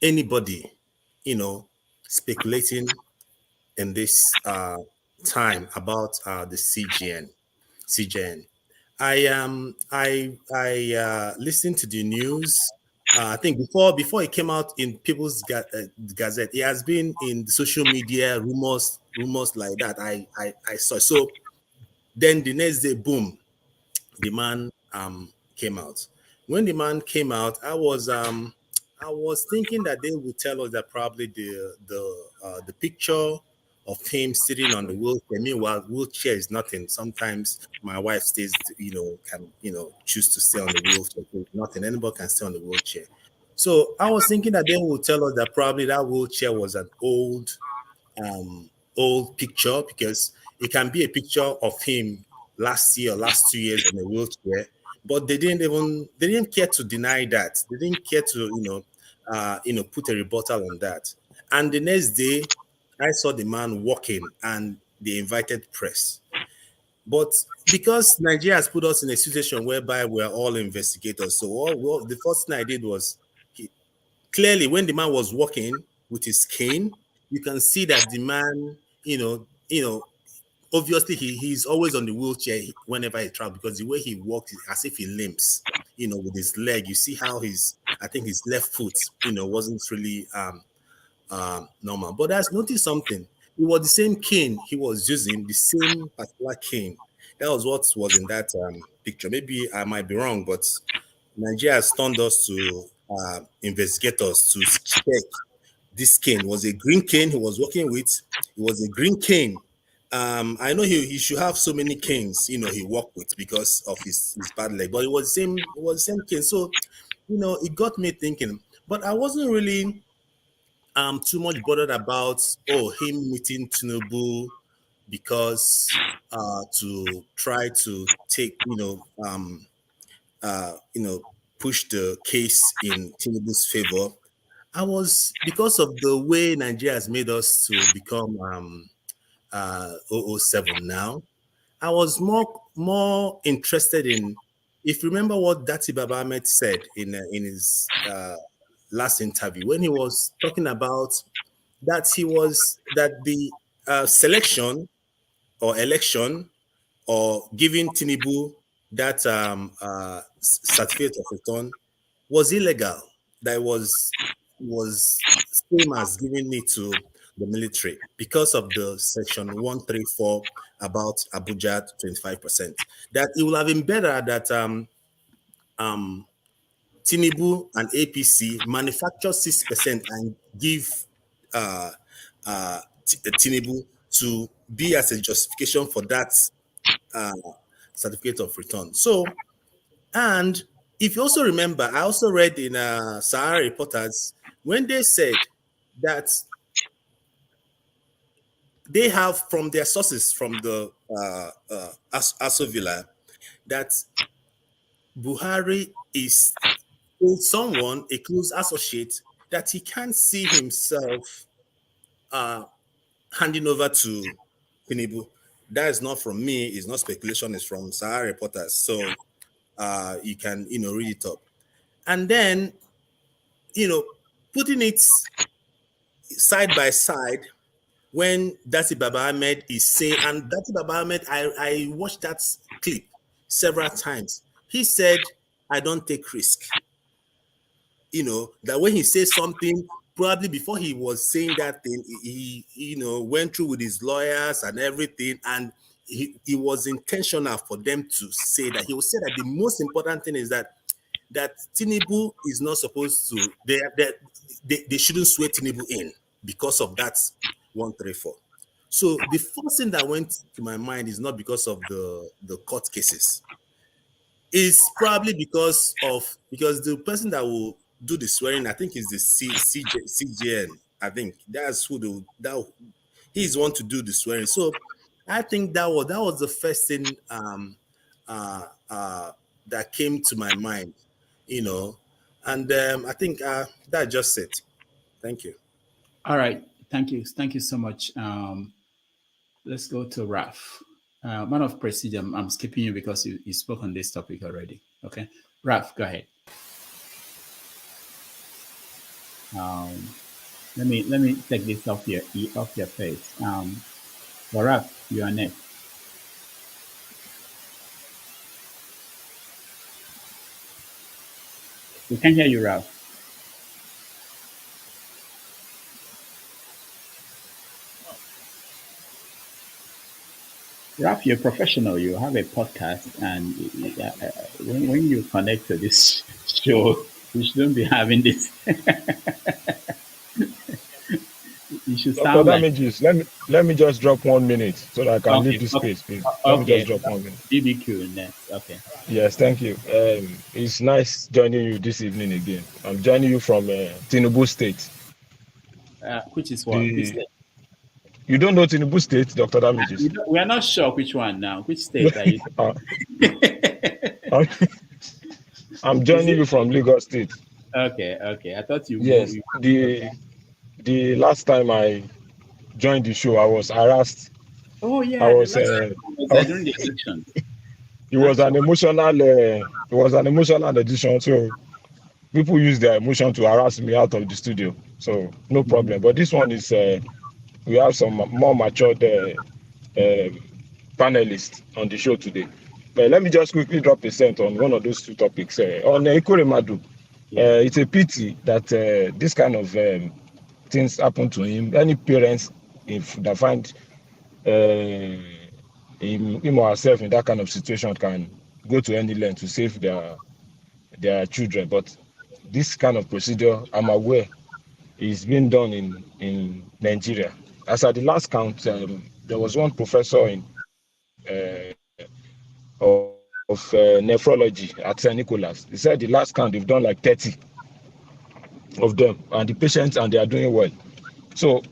Speaker 6: anybody, speculating in this time about the CGN. I listened to the news. I think before it came out in People's Gazette, it has been in the social media rumors like that. I saw. So then the next day, boom, the man came out. When the man came out, I was thinking that they would tell us that probably the picture of him sitting on the wheelchair. Meanwhile, wheelchair is nothing. Sometimes my wife stays, can choose to stay on the wheelchair. So nothing. Anybody can stay on the wheelchair. So I was thinking that they would tell us that probably that wheelchair was an old picture, because it can be a picture of him last year, last 2 years in a wheelchair, but they didn't care to deny that. They didn't care to put a rebuttal on that. And the next day, I saw the man walking, and they invited press. But because Nigeria has put us in a situation whereby we're all investigators, so the first thing I did was, clearly, when the man was walking with his cane, you can see that the man, obviously he's always on the wheelchair whenever he travels, because the way he walks is as if he limps, with his leg. You see how I think his left foot, wasn't really normal. But I noticed something. It was the same cane he was using, the same particular cane. That was what was in that picture. Maybe I might be wrong, but Nigeria has turned us to investigators to check this cane. Was a green cane he was working with. It was a green cane. I know he should have so many canes, he worked with, because of his bad leg, but it was the same cane. So, it got me thinking. But I wasn't really too much bothered about him meeting Tinubu, because to try to take push the case in Tinubu's favor. Because of the way Nigeria has made us to become 007 now. I was more interested in, if you remember what Dati Baba Ahmed said in his last interview, when he was talking about that the selection or election, or giving Tinubu that certificate of return was illegal. That was same as giving it to the military, because of the section 134 about Abuja 25%. That it would have been better that Tinubu and APC manufacture 6% and give Tinubu to be as a justification for that uh, certificate of return. So, and if you also remember, I also read in Sahara Reporters when they said that they have from their sources from the Asovila that Buhari is told someone, a close associate, that he can't see himself handing over to Tinubu. That is not from me, it's not speculation, it's from Sahara Reporters. So you can, read it up. And then, putting it side by side, when Dati Baba Ahmed is saying, and Dati Baba Ahmed, I watched that clip several times. He said, I don't take risk. That when he says something, probably before he was saying that thing, he went through with his lawyers and everything, and he was intentional for them to say that. He will say that the most important thing is that Tinubu is not supposed to, they shouldn't swear Tinubu in because of that 134. So the first thing that went to my mind is not because of the court cases. It's probably because the person that will do the swearing, I think, is the CJN. I think that's who he's one to do the swearing. So I think that was the first thing that came to my mind, and I think that's just it. Thank you.
Speaker 7: All right. Thank you. Thank you so much. Let's go to Raf. Man of Prestige, I'm skipping you because you spoke on this topic already. Okay. Raf, go ahead. Let me take this off your face. Raf, you are next. We can hear you, Raf. Raf, you're a professional. You have a podcast, and when you connect to this show, you shouldn't be having this. You should
Speaker 12: Dr.
Speaker 7: sound like.
Speaker 12: Damages, let me just drop 1 minute so that I can leave this space, please. Let me just drop 1 minute.
Speaker 7: BBQ next. Okay.
Speaker 12: Yes, thank you. It's nice joining you this evening again. I'm joining you from Tinubu State.
Speaker 7: Which is what? Which state?
Speaker 12: You don't know Tinubu State, Dr. Damages?
Speaker 7: We are not sure which one now. Which state are you?
Speaker 12: I'm joining you from Lagos State.
Speaker 7: Okay. I thought you.
Speaker 12: Yes. The last time I joined the show, I was harassed.
Speaker 7: Oh yeah.
Speaker 12: I was
Speaker 7: during the election.
Speaker 12: It was an emotional edition. So people use their emotion to harass me out of the studio. So no problem. But this one is we have some more matured panelists on the show today. But let me just quickly drop a cent on one of those two topics. On Ekweremadu, it's a pity that this kind of things happen to him. Any parents, if they find him or herself in that kind of situation, can go to any length to save their children. But this kind of procedure, I'm aware, is being done in Nigeria. As at the last count, there was one professor of nephrology at St. Nicholas. He said the last count they've done like 30 of them, and the patients, and they are doing well. So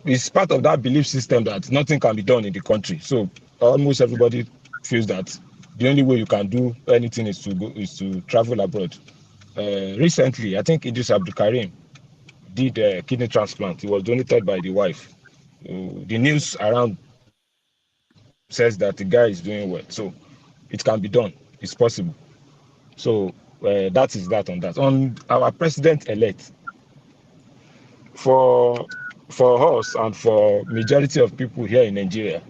Speaker 12: it's part of that belief system that nothing can be done in the country. So almost everybody feels that the only way you can do anything is to travel abroad. Recently, I think Idris Abdulkarim did a kidney transplant. It was donated by the wife. The news around says that the guy is doing well. So it can be done. It's possible. So that is that on that. On our president-elect, for us and for majority of people here in Nigeria,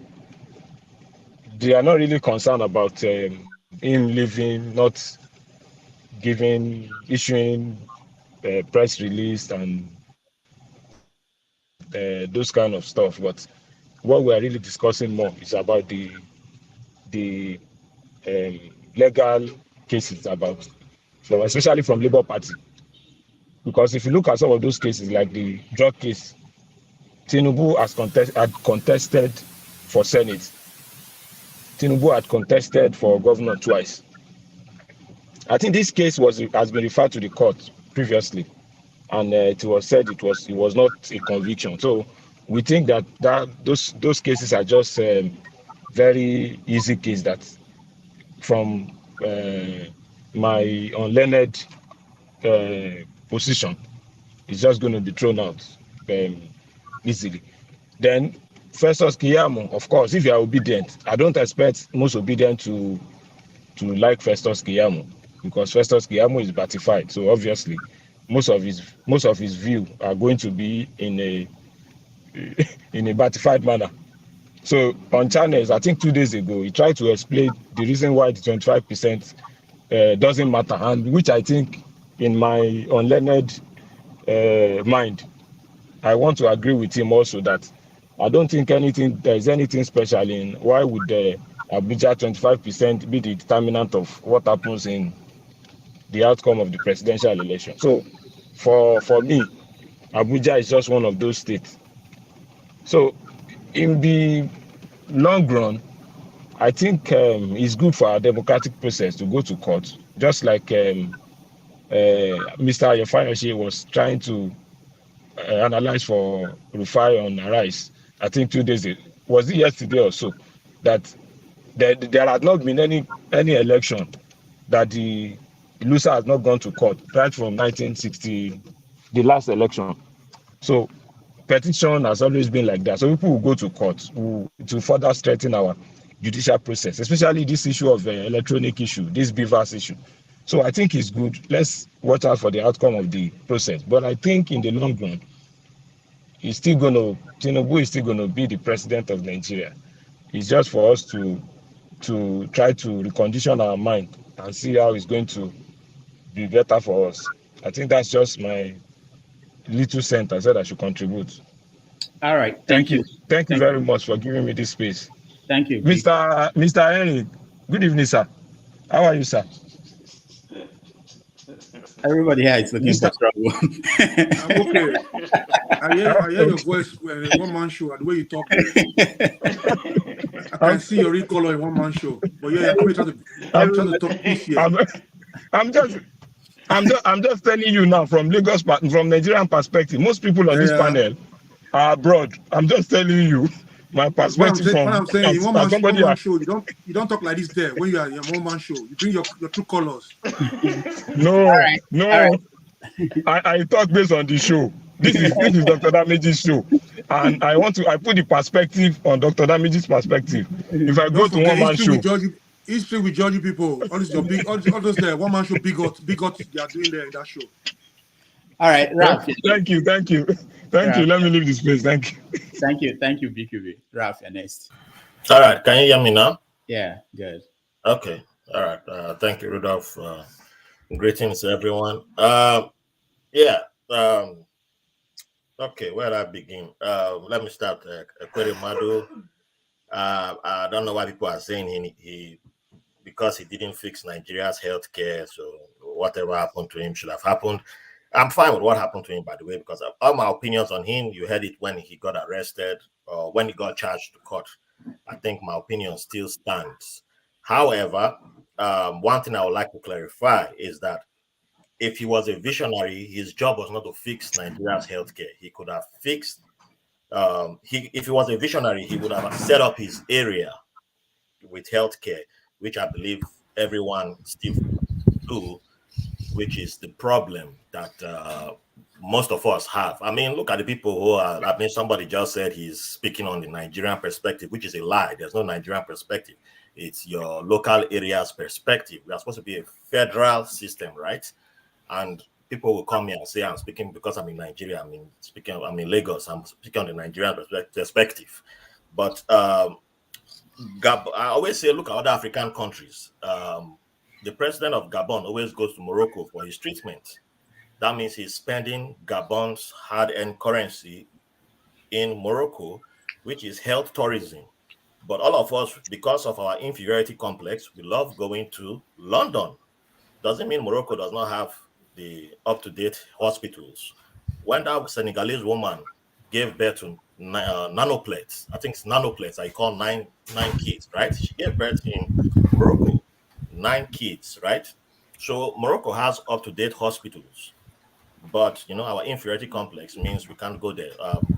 Speaker 12: they are not really concerned about him leaving, not issuing press release and those kind of stuff. But what we are really discussing more is about the legal cases about, so especially from Labour Party. Because if you look at some of those cases, like the drug case, Tinubu had contested for Senate. Tinubu had contested for governor twice. I think this case has been referred to the court previously, and it was said it was not a conviction. So we think that those cases are just very easy case that from my unlearned position is just going to be thrown out easily. Then Festus Keyamo, of course, if you are obedient, I don't expect most obedient to like Festus Keyamo, because Festus Keyamo is batified. So obviously, most of his view are going to be in a batified manner. So on channels, I think 2 days ago, he tried to explain the reason why the 25% doesn't matter, and which I think, in my unlearned mind, I want to agree with him also that I don't think there is anything special in why would the Abuja 25% be the determinant of what happens in the outcome of the presidential election. So for me, Abuja is just one of those states. So in the long run, I think it's good for our democratic process to go to court, just like Mr. Ayefayoshe was trying to analyze for Rufai on Arise. I think 2 days ago, was it yesterday or so? that there has not been any election that the loser has not gone to court right from 1960, the last election. So petition has always been like that. So people will go to court to further strengthen our judicial process, especially this issue of electronic issue, this BVAS issue. So I think it's good. Let's watch out for the outcome of the process. But I think in the long run, Tinubu is still gonna be the president of Nigeria. It's just for us to try to recondition our mind and see how it's going to be better for us. I think that's just my little cent I said I should contribute.
Speaker 7: All right. Thank you.
Speaker 12: Thank you very much for giving me this space.
Speaker 7: Thank you.
Speaker 12: Mr. Henry, good evening, sir. How are you, sir?
Speaker 7: Everybody here is looking for trouble.
Speaker 2: I'm okay. I hear your voice when one man show, the way you talk. I can see your real color in one man show. But yeah, I'm trying to talk peace here.
Speaker 12: I'm just telling you now from Lagos, from Nigerian perspective. Most people on this panel are abroad. I'm just telling you my perspective
Speaker 2: what I'm saying, in one man show, you don't talk like this there when you are in your one man show. You bring your true colors.
Speaker 12: No. I talk based on the show. This is Dr. Damage's show, and I put the perspective on Dr. Damage's perspective. If I go to one man show,
Speaker 2: history will judge you people. All those there one man show bigots they are doing there in that show.
Speaker 7: All right, Ralph.
Speaker 12: Thank you. Let me leave this place. Thank you.
Speaker 7: Thank you, BQB. Ralph, you're next.
Speaker 6: All right, can you hear me now?
Speaker 7: Yeah, good.
Speaker 6: Okay. All right. Thank you, Rudolph. Greetings, everyone. Okay, where do I begin? Let me start. Ekweremadu. I don't know why people are saying he because he didn't fix Nigeria's healthcare, so whatever happened to him should have happened. I'm fine with what happened to him, by the way, because all my opinions on him, you heard it when he got arrested or when he got charged to court. I think my opinion still stands. However, one thing I would like to clarify is that if he was a visionary, his job was not to fix Nigeria's healthcare. He could have fixed, if he was a visionary, he would have set up his area with healthcare, which I believe everyone still do, which is the problem that most of us have. I mean, look at the people who are, somebody just said he's speaking on the Nigerian perspective, which is a lie. There's no Nigerian perspective. It's your local area's perspective. We are supposed to be a federal system, right? And people will come here and say, I'm speaking because I'm in Nigeria. I'm in Lagos. I'm speaking on the Nigerian perspective. But I always say, look at other African countries. The president of Gabon always goes to Morocco for his treatment. That means he's spending Gabon's hard-earned currency in Morocco, which is health tourism. But all of us, because of our inferiority complex, we love going to London. Doesn't mean Morocco does not have the up-to-date hospitals. When that Senegalese woman gave birth to nanoplates, I think it's nanoplates, I call nine kids, right? She gave birth in Morocco, 9 kids, right? So Morocco has up-to-date hospitals. But our inferiority complex means we can't go there. The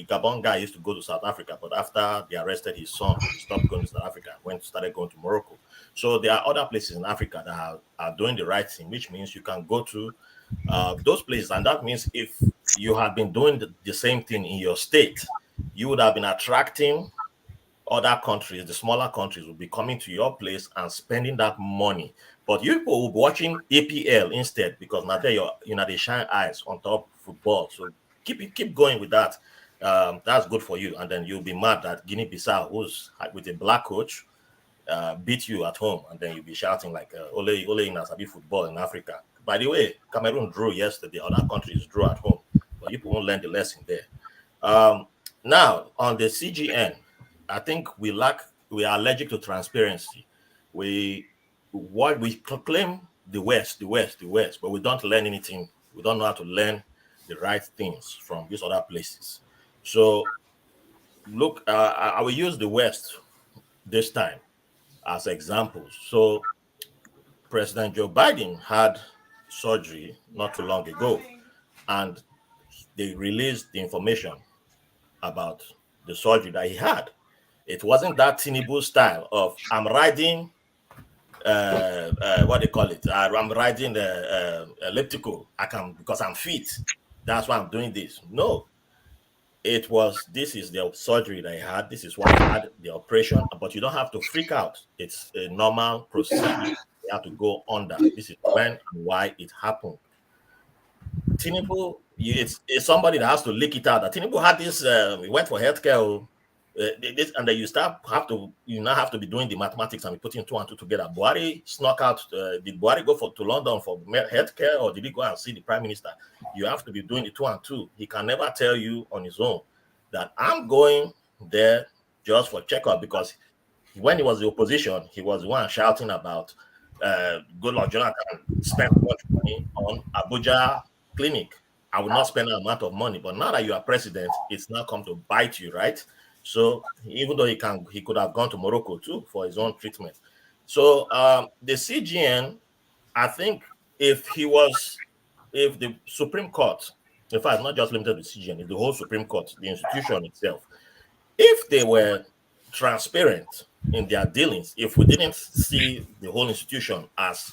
Speaker 6: Gabon guy used to go to South Africa, but after they arrested his son, he stopped going to South Africa, started going to Morocco. So there are other places in Africa that are doing the right thing, which means you can go to those places. And that means if you had been doing the same thing in your state, you would have been attracting other countries, the smaller countries will be coming to your place and spending that money. But you people will be watching APL instead, because now they shine eyes on top football. So keep going with that. That's good for you. And then you'll be mad that Guinea-Bissau, who's with a black coach, beat you at home, and then you'll be shouting like Ole in Asabi football in Africa. By the way, Cameroon drew yesterday. Other countries drew at home, but you won't learn the lesson there. Now on the CGN, I think we are allergic to transparency. We claim the West, but we don't learn anything. We don't know how to learn the right things from these other places. So look, I will use the West this time as examples. So President Joe Biden had surgery not too long ago, and they released the information about the surgery that he had.
Speaker 10: It wasn't that Tinubu style of I'm riding what they call it. I'm riding the elliptical. I can because I'm fit. That's why I'm doing this. No, it was this is the surgery that he had. This is why he had the operation. But you don't have to freak out. It's a normal procedure. You have to go under. This is when and why it happened. Tinubu, it's somebody that has to lick it out. That Tinubu had this. He went for healthcare. And then you now have to be doing the mathematics and be putting two and two together. Buhari snuck out. Did Buhari go to London for healthcare, or did he go and see the prime minister? You have to be doing the two and two. He can never tell you on his own that I'm going there just for checkup, because when he was the opposition, he was the one shouting about Goodluck Jonathan spent much money on Abuja clinic. I will not spend that amount of money. But now that you are president, it's now come to bite you, right? So even though he could have gone to Morocco too for his own treatment. So the CGN, I think if the Supreme Court, in fact, not just limited to CGN, it's the whole Supreme Court, the institution itself, if they were transparent in their dealings, if we didn't see the whole institution as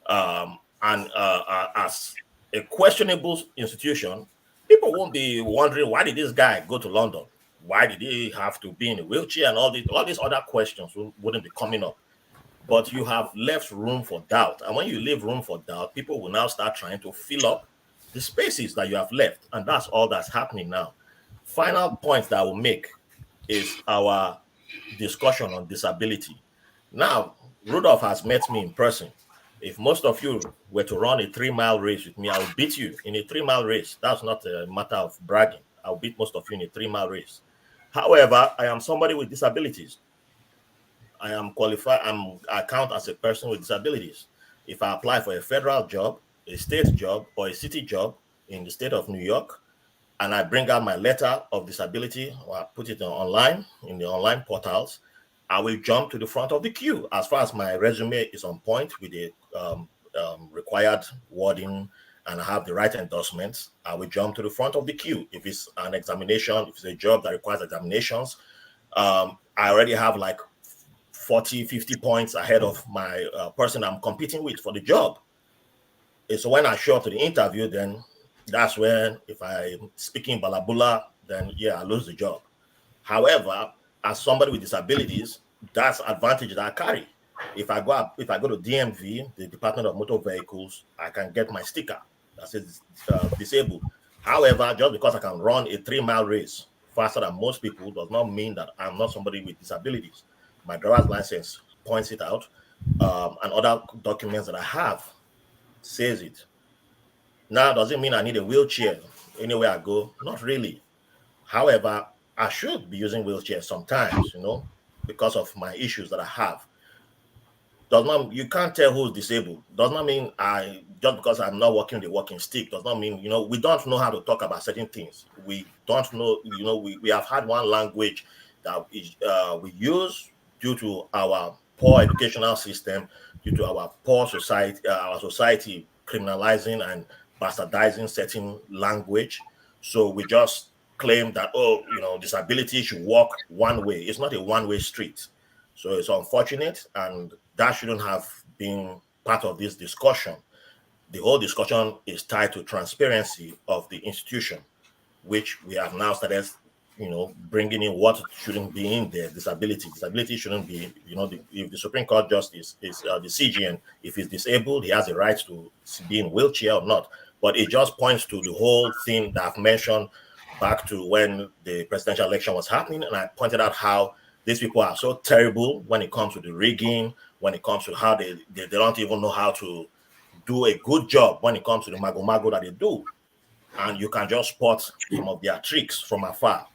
Speaker 10: as a questionable institution, people won't be wondering, why did this guy go to London? Why did he have to be in a wheelchair? And all these other questions wouldn't be coming up. But you have left room for doubt. And when you leave room for doubt, people will now start trying to fill up the spaces that you have left. And that's all that's happening now. Final point that I will make is our discussion on disability. Now, Rudolph has met me in person. If most of you were to run a 3-mile race with me, I will beat you in a 3-mile race. That's not a matter of bragging. I'll beat most of you in a 3-mile race. However, I am somebody with disabilities. I am qualified. I count as a person with disabilities. If I apply for a federal job, a state job, or a city job in the state of New York, and I bring out my letter of disability, or I put it online in the online portals, I will jump to the front of the queue. As far as my resume is on point with the required wording and I have the right endorsements, I will jump to the front of the queue. If it's an examination, if it's a job that requires examinations, I already have like 40, 50 points ahead of my person I'm competing with for the job. And so when I show up to the interview, then that's when, if I'm speaking balabula, then yeah, I lose the job. However, as somebody with disabilities, that's advantage that I carry. If I go to DMV, the Department of Motor Vehicles, I can get my sticker that says disabled. However, just because I can run a 3-mile race faster than most people does not mean that I'm not somebody with disabilities. My driver's license points it out, and other documents that I have says it. Now, does it mean I need a wheelchair anywhere I go? Not really. However, I should be using wheelchairs sometimes, because of my issues that I have. You can't tell who's disabled. Does not mean just because I'm not walking the walking stick, does not mean, we don't know how to talk about certain things. We don't know, we have had one language that we use due to our poor educational system, due to our poor society, our society criminalizing and bastardizing certain language. So we just claim that, disability should walk one way. It's not a one-way street. So it's unfortunate, and that shouldn't have been part of this discussion. The whole discussion is tied to transparency of the institution, which we have now started, bringing in what shouldn't be in there. Disability shouldn't be, if the Supreme Court justice is the CGN, if he's disabled, he has a right to be in a wheelchair or not. But it just points to the whole thing that I've mentioned back to when the presidential election was happening. And I pointed out how these people are so terrible when it comes to the rigging, when it comes to how they don't even know how to do a good job when it comes to the mago that they do. And you can just spot some of their tricks from afar.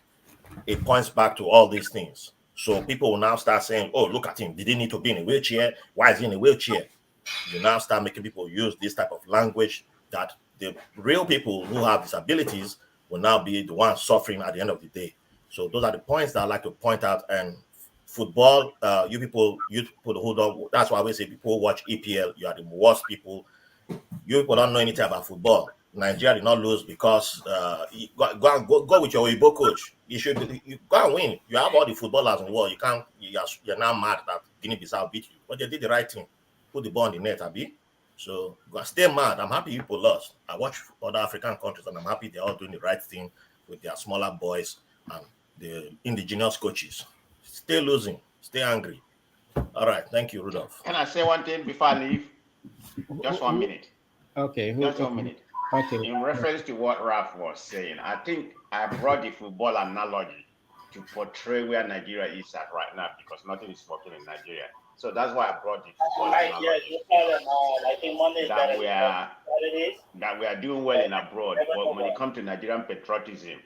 Speaker 10: It points back to all these things. So people will now start saying, oh, look at him. Did he need to be in a wheelchair? Why is he in a wheelchair? You now start making people use this type of language that the real people who have disabilities will now be the ones suffering at the end of the day. So those are the points that I like to point out. And football, you people who don't, that's why we say people watch EPL, you are the worst people. You people don't know anything about football. Nigeria did not lose because you go with your Igbo coach. You go and win. You have all the footballers in the world. You're now mad that Guinea-Bissau beat you, but they did the right thing. Put the ball in the net, Abi. So stay mad. I'm happy people lost. I watch other African countries and I'm happy they're all doing the right thing with their smaller boys and the indigenous coaches. Stay losing. Stay angry. All right. Thank you, Rudolph.
Speaker 11: Can I say one thing before I leave? Just 1 minute.
Speaker 7: Okay.
Speaker 11: Just 1 minute.
Speaker 7: Okay.
Speaker 11: In reference to what Ralph was saying, I think I brought the football analogy to portray where Nigeria is at right now because nothing is working in Nigeria. So that's why I brought the football analogy. That we are doing well in abroad, but when it comes to Nigerian patriotism,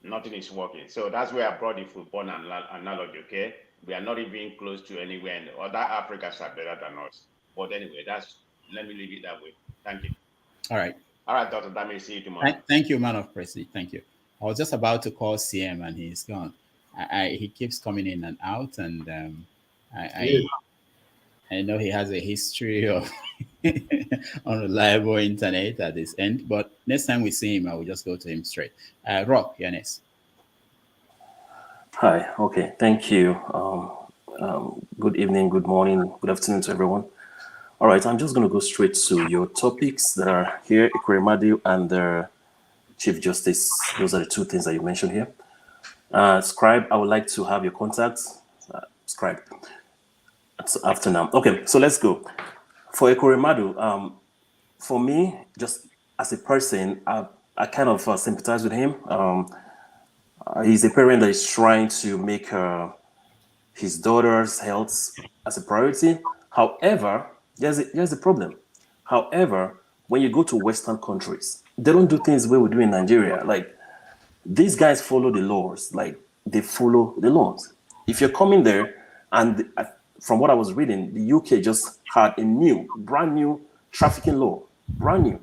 Speaker 11: nothing is working. So that's where I brought the football analogy, okay? We are not even close to anywhere, and other Africans are better than us. But anyway, let me leave it that way. Thank you.
Speaker 7: All right.
Speaker 11: All right, Dr. Dami, see you tomorrow.
Speaker 7: Thank you, man of Presley. Thank you. I was just about to call CM and he's gone. He keeps coming in and out, and I know he has a history of unreliable internet at this end, but next time we see him, I will just go to him straight. Rock, you're next.
Speaker 5: Hi. Okay. Thank you. Good evening, good morning, good afternoon to everyone. All right. I'm just going to go straight to your topics that are here, Ekweremadu and the Chief Justice. Those are the two things that you mentioned here. Scribe, I would like to have your contacts. Scribe. That's after now. Okay. So let's go. For Ekweremadu, for me, just as a person, I kind of sympathize with him. He's a parent that is trying to make his daughter's health as a priority. However, here's the problem. However, when you go to Western countries, they don't do things the way we do in Nigeria. Like, these guys follow the laws. Like, they follow the laws. If you're coming there, and from what I was reading, the UK just had a brand new trafficking law. Brand new.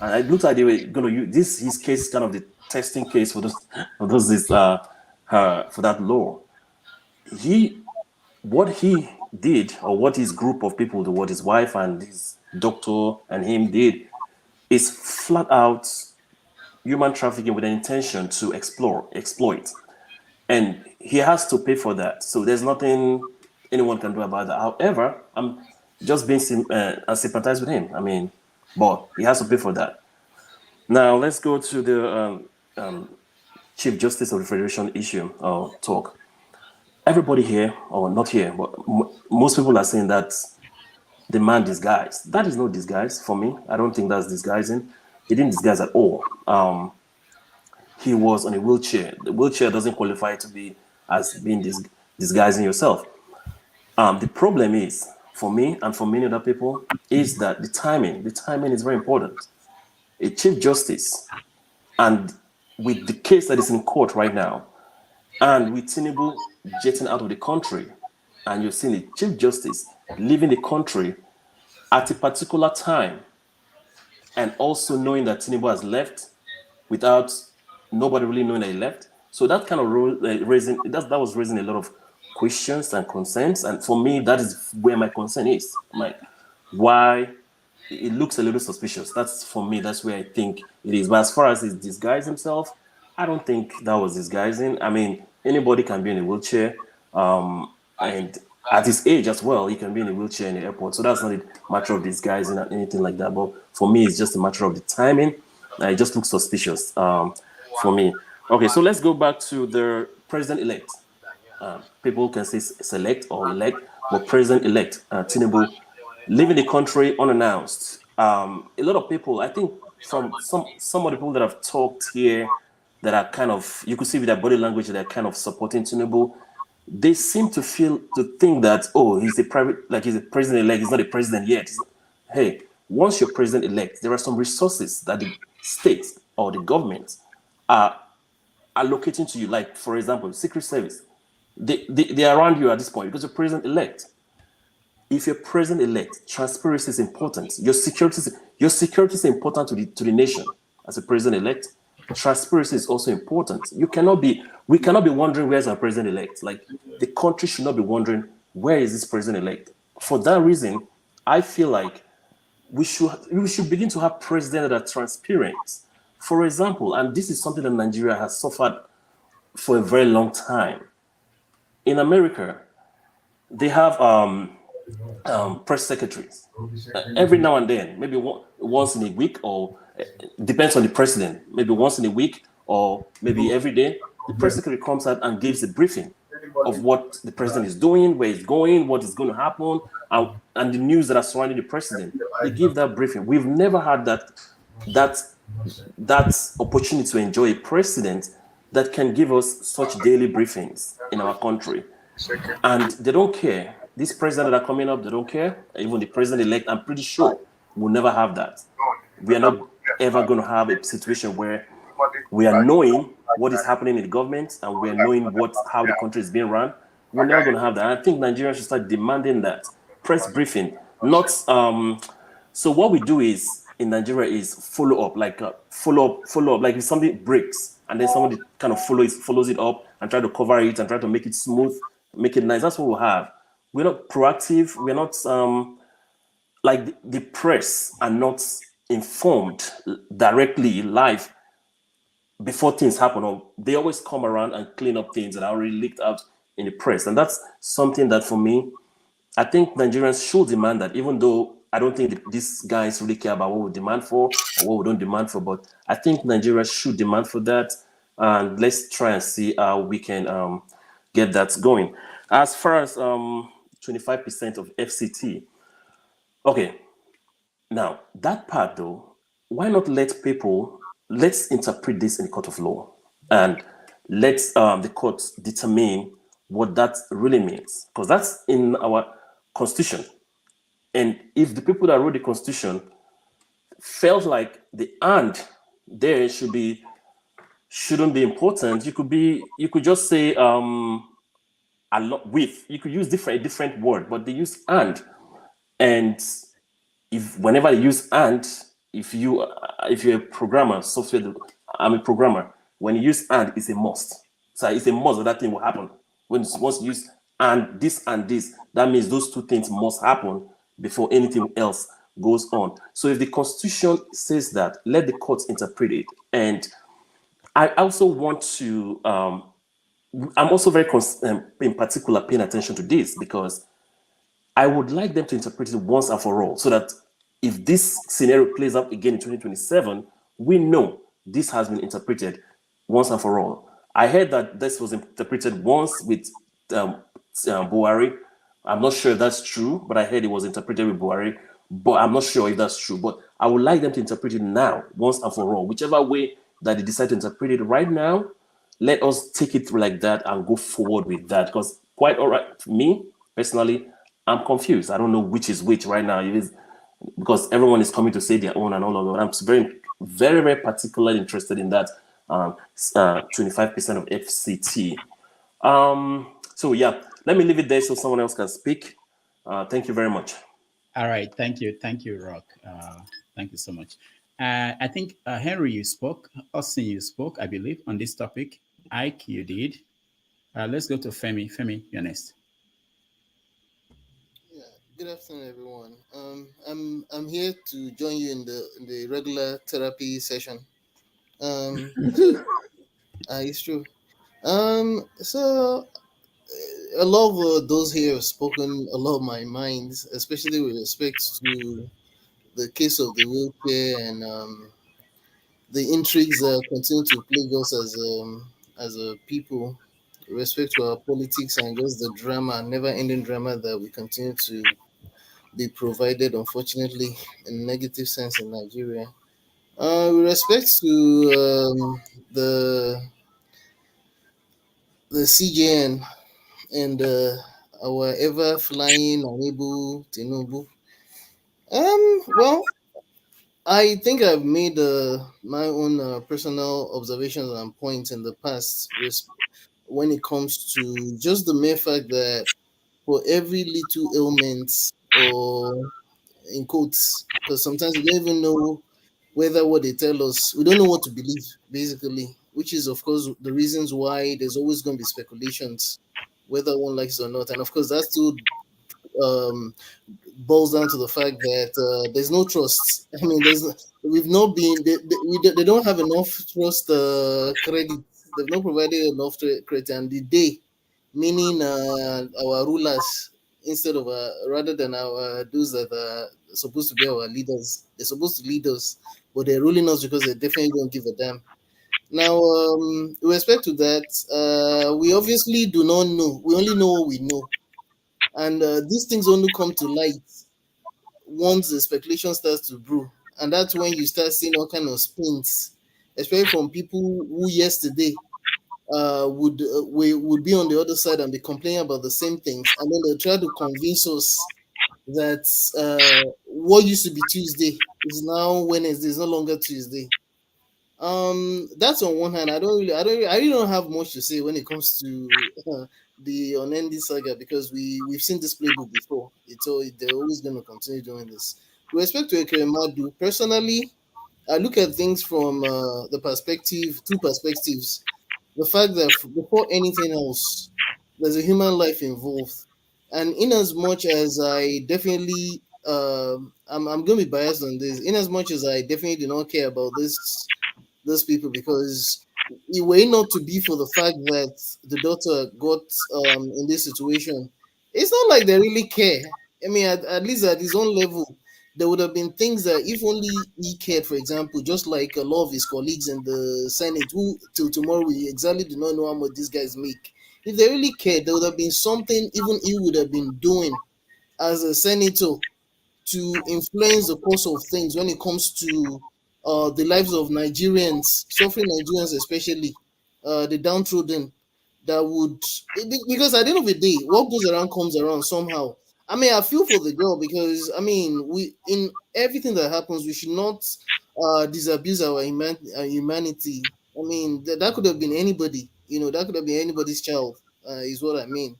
Speaker 5: And it looks like they were going to use his case, kind of the testing case for that law. What he did, or what his group of people did, what his wife and his doctor and him did, is flat out human trafficking with an intention to exploit. And he has to pay for that. So there's nothing anyone can do about that. However, I'm just being sympathize with him. I mean, but he has to pay for that. Now let's go to the Chief Justice of the Federation issue or talk. Everybody here, or not here, but most people are saying that the man disguised. That is no disguise for me. I don't think that's disguising. He didn't disguise at all. He was on a wheelchair. The wheelchair doesn't qualify to be as being disguising yourself. The problem is, for me and for many other people, is that the timing is very important. A Chief Justice, and with the case that is in court right now, and with Tinubu jetting out of the country, and you're seeing the Chief Justice leaving the country at a particular time, and also knowing that Tinubu has left without nobody really knowing that he left. So that kind of that was raising a lot of questions and concerns. And for me, that is where my concern is. Like, why it looks a little suspicious. That's, for me, that's where I think it is. But as far as his disguise himself, I don't think that was disguising. I mean, anybody can be in a wheelchair, and at his age as well, he can be in a wheelchair in the airport. So that's not a matter of disguising or anything like that. But for me, it's just a matter of the timing. It just looks suspicious for me. Okay, so let's go back to the president-elect. People can say select or elect, but president-elect Tinubu leaving the country unannounced. A lot of people, I think, from some of the people that have talked here, that are kind of, you could see with their body language, they're kind of supporting Tinubu. They seem to think that, oh, he's a president-elect, he's not a president yet. Hey, once you're president-elect, there are some resources that the states or the government are allocating to you. Like, for example, Secret Service. They are around you at this point because you're president-elect. If you're president-elect, transparency is important. Your security is important to the nation. As a president-elect, transparency is also important. We cannot be wondering where's our president-elect. Like, the country should not be wondering where is this president-elect. For that reason, I feel like we should begin to have presidents that are transparent. For example, and this is something that Nigeria has suffered for a very long time. In America, they have press secretaries. Every now and then, maybe once in a week, or depends on the president, maybe once in a week or maybe every day, the press secretary comes out and gives a briefing of what the president is doing, where he's going, what is going to happen, and the news that are surrounding the president. They give that briefing. We've never had that that opportunity to enjoy a president that can give us such daily briefings in our country. And they don't care. These presidents that are coming up, they don't care. Even the president-elect, I'm pretty sure, will never have that. We are not ever going to have a situation where we are knowing what is happening in the government and we are knowing how the country is being run. We're never going to have that. And I think Nigeria should start demanding that press briefing. Not so. What we do is in Nigeria is follow up, follow up. Like if something breaks and then somebody kind of follows it up and try to cover it and try to make it smooth, make it nice. That's what we have. We're not proactive. We're not like the press are not informed directly live before things happen, or they always come around and clean up things that are already leaked out in the press. And that's something that for me, I think Nigerians should demand that, even though I don't think these guys really care about what we demand for or what we don't demand for, but I think Nigerians should demand for that. And let's try and see how we can get that going. As far as 25% of FCT, okay, now that part though, why not let's interpret this in the court of law and let the courts determine what that really means, because that's in our constitution. And if the people that wrote the constitution felt like the and there shouldn't be important, you could just say a lot with, you could use a different word, but they use and if whenever they use and, if you're a programmer, I'm a programmer, when you use and, it's a must. So it's a must that that thing will happen. Once you use and this, that means those two things must happen before anything else goes on. So if the constitution says that, let the courts interpret it. And I also want to I'm also very in particular paying attention to this, because I would like them to interpret it once and for all, so that if this scenario plays out again in 2027, we know this has been interpreted once and for all. I heard that this was interpreted once with Buhari. I'm not sure if that's true, but I heard it was interpreted with Buhari, but I'm not sure if that's true. But I would like them to interpret it now, once and for all. Whichever way that they decide to interpret it right now, let us take it through like that and go forward with that. Because quite all right, me personally, I'm confused. I don't know which is which right now. It is because everyone is coming to say their own and all of that. I'm very, very, very particularly interested in that 25% of FCT. So yeah, let me leave it there so someone else can speak. Thank you very much.
Speaker 7: All right, thank you, Rock. Thank you so much. I think Henry, you spoke. Austin, you spoke, I believe, on this topic. Ike, you did. Let's go to Femi. Femi, you're next.
Speaker 8: Good afternoon, everyone. I'm here to join you in the regular therapy session. It's true. So a lot of those here have spoken a lot of my minds, especially with respect to the case of the wheelchair and the intrigues that continue to plague us as a people, with respect to our politics and just the drama, never-ending drama that we continue to be provided, unfortunately, in a negative sense in Nigeria. With respect to the CJN and our ever flying unable Tinubu. Well, I think I've made my own personal observations and points in the past when it comes to just the mere fact that for every little ailment, or in quotes, because sometimes we don't even know whether what they tell us, we don't know what to believe, basically, which is, of course, the reasons why there's always going to be speculations, whether one likes it or not. And of course, that still boils down to the fact that there's no trust. I mean, we've not been they don't have enough trust credit. They've not provided enough credit, and the day, meaning our rulers instead of rather than our those that are supposed to be our leaders, they're supposed to lead us, but they're ruling us because they definitely don't give a damn. Now, with respect to that, we obviously do not know. We only know what we know, and these things only come to light once the speculation starts to brew, and that's when you start seeing all kind of spins, especially from people who yesterday would be on the other side and be complaining about the same things, and then they try to convince us that what used to be Tuesday is now Wednesday, is no longer Tuesday. That's on one hand. I really don't have much to say when it comes to the unending saga, because we've seen this playbook before. They're always going to continue doing this. With respect to Ekweremadu, personally, I look at things from two perspectives. The fact that before anything else, there's a human life involved, and in as much as I definitely, I'm going to be biased on this. In as much as I definitely do not care about those people, because it were it not to be for the fact that the daughter got in this situation, it's not like they really care. I mean, at least at his own level, there would have been things that if only he cared, for example, just like a lot of his colleagues in the Senate, who till tomorrow we exactly do not know how much these guys make. If they really cared, there would have been something even he would have been doing as a senator to influence the course of things when it comes to the lives of Nigerians, suffering Nigerians especially, the downtrodden, that would, because at the end of the day, what goes around comes around somehow. I mean, I feel for the girl, because I mean, we in everything that happens, we should not disabuse our humanity. I mean, that could have been anybody, that could have been anybody's child, is what I mean.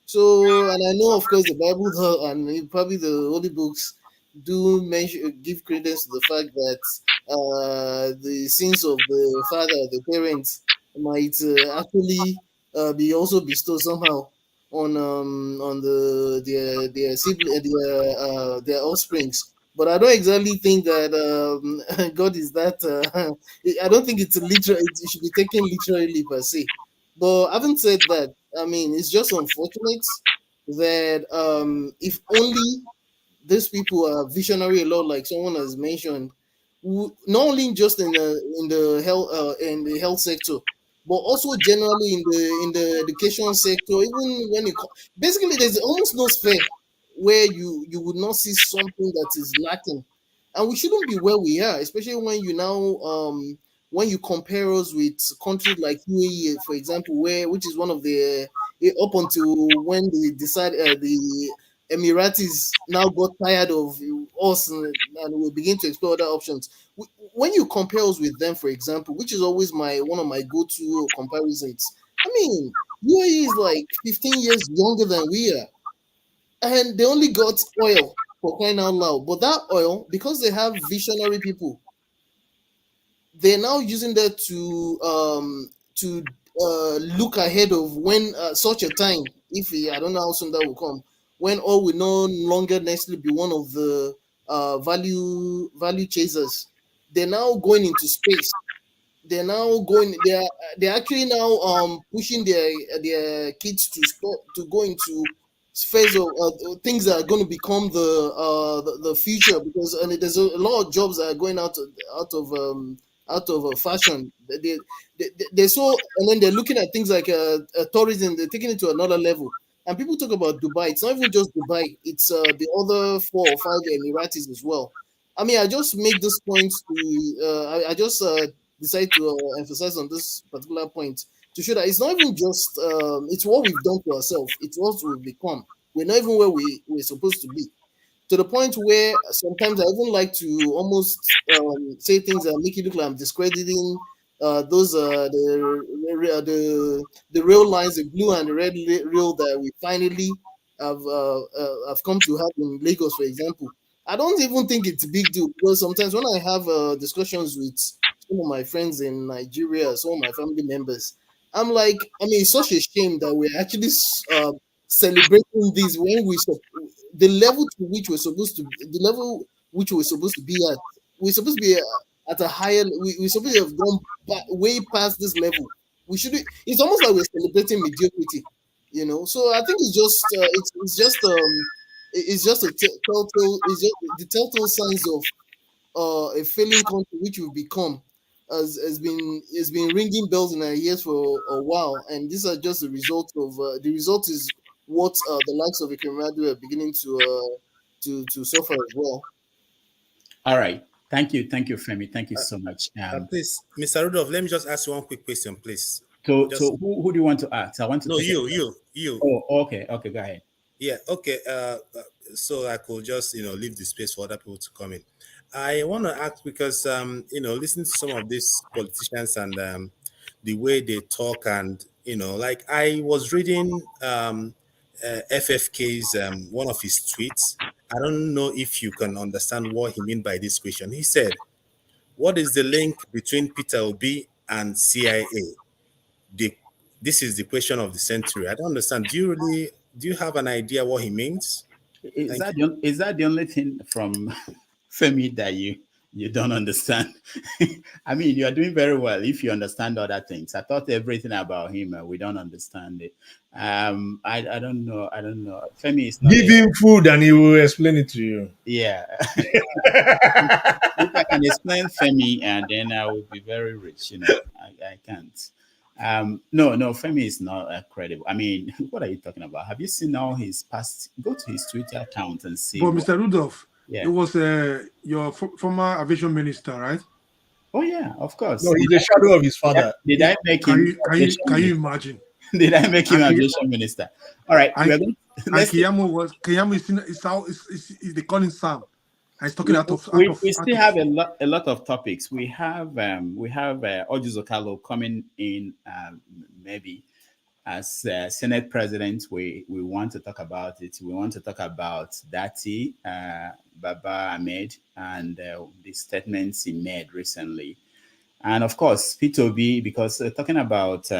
Speaker 8: So, and I know, of course, the Bible and probably the holy books do mention, give credence to the fact that the sins of the father, the parents, might actually be also bestowed somehow on their sibling, their offsprings. But I don't exactly think that God is that. I don't think it's literal. It should be taken literally per se. But having said that, I mean, it's just unfortunate that if only these people are visionary a lot, like someone has mentioned, not only just in the health sector, but also generally in the education sector. Even when basically, there's almost no sphere where you would not see something that is lacking, and we shouldn't be where we are, especially when you compare us with countries like UAE, for example, which is one of the up until when they decided the Emiratis now got tired of us, and we begin to explore other options. When you compare us with them, for example, which is always one of my go-to comparisons, I mean, UAE is like 15 years younger than we are, and they only got oil, for crying out loud. But that oil, because they have visionary people, they're now using that to look ahead of when such a time, if I don't know how soon that will come, when oil will no longer necessarily be one of the value chasers. They're now going into space. They're actually now pushing their kids to go into spheres of things that are going to become the future, because there's a lot of jobs that are going out of fashion. They're so, and then they're looking at things like tourism. They're taking it to another level. And people talk about Dubai. It's not even just Dubai. It's the other 4 or 5 Emiratis as well. I mean, I just make this point to. I just decide to emphasize on this particular point to show that it's not even just. It's what we've done to ourselves. It's what we've become. We're not even where we're supposed to be, to the point where sometimes I even like to almost say things that make it look like I'm discrediting those the rail lines, the blue and the red rail that we finally have come to have in Lagos, for example. I don't even think it's a big deal, because sometimes when I have discussions with some of my friends in Nigeria, some of my family members, I'm like, I mean, it's such a shame that we're actually celebrating this when the level to which the level which we're supposed to be at, we're supposed to be at a higher. We're supposed to have gone way past this level. We should. It's almost like we're celebrating mediocrity, So I think it's just a telltale. It's just the telltale signs of a failing country which we've become has been ringing bells in our ears for a while, and these are just the result of the result is what the likes of Ekweremadu are beginning to suffer as well.
Speaker 7: All right. Thank you, Femi. Thank you so much.
Speaker 6: Please, Mr. Rudolph, let me just ask you one quick question, please.
Speaker 7: So who do you want to ask? I want to.
Speaker 6: No, you.
Speaker 7: Oh, okay. Go ahead.
Speaker 6: Yeah. Okay. So I could just leave the space for other people to come in. I want to ask because listening to some of these politicians and the way they talk, and like I was reading FFK's one of his tweets. I don't know if you can understand what he meant by this question. He said, "What is the link between Peter Obi and CIA?" This is the question of the century. I don't understand. Do you have an idea what he means?
Speaker 7: Is that the only thing from Femi that you don't understand? I mean, you are doing very well if you understand other things. I thought everything about him, we don't understand it. I don't know. Femi is not.
Speaker 2: Give him food and he will explain it to you.
Speaker 7: Yeah. If I can explain Femi, and then I will be very rich. I can't. No, Femi is not credible. I mean, what are you talking about? Have you seen all his past? Go to his Twitter account and see.
Speaker 2: But Mr. Rudolph,
Speaker 7: yeah,
Speaker 2: it was your former aviation minister, right?
Speaker 7: Oh yeah, of course.
Speaker 2: No, he's the shadow of his father.
Speaker 7: Did I make him?
Speaker 2: Can you imagine?
Speaker 7: Did I make him aviation minister? All right.
Speaker 2: Keyamo is they call him Sam. He's talking
Speaker 7: we still have a lot of topics. We have Ojuzokalo coming in maybe as Senate President. We want to talk about it. We want to talk about Dati, Baba Ahmed, and the statements he made recently. And of course, P2B, because talking about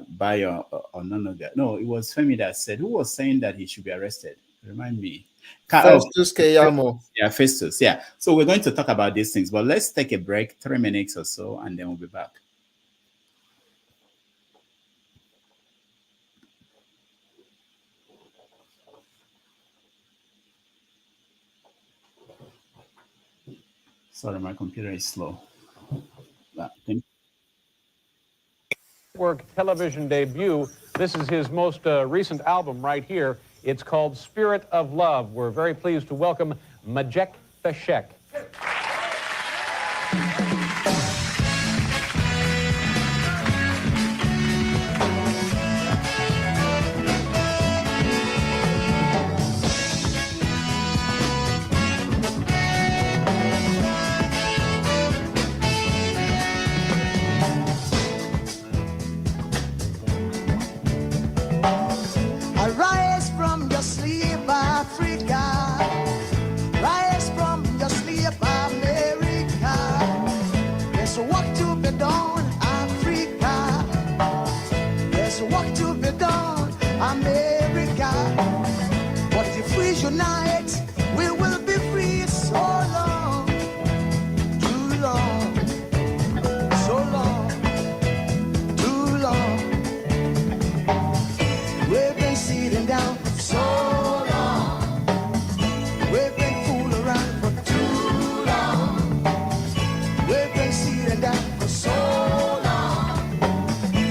Speaker 7: Bayo or no, it was Femi that said, who was saying that he should be arrested? Remind me.
Speaker 15: Festus Keyamo.
Speaker 7: Yeah, Festus. Yeah. So we're going to talk about these things, but let's take a break, 3 minutes or so, and then we'll be back. Sorry, my computer is slow.
Speaker 3: Network television debut. This is his most recent album right here. It's called Spirit of Love. We're very pleased to welcome Majek Feshek.
Speaker 20: Arise from your sleep, Africa. Rise from your sleep, America. There's work to be done, Africa. There's work to be done, America. But if we unite, we will be free. So long, too long, so long, too long. We've been sitting down for so long. We've been fooling around for too long. We've been sitting down for so long.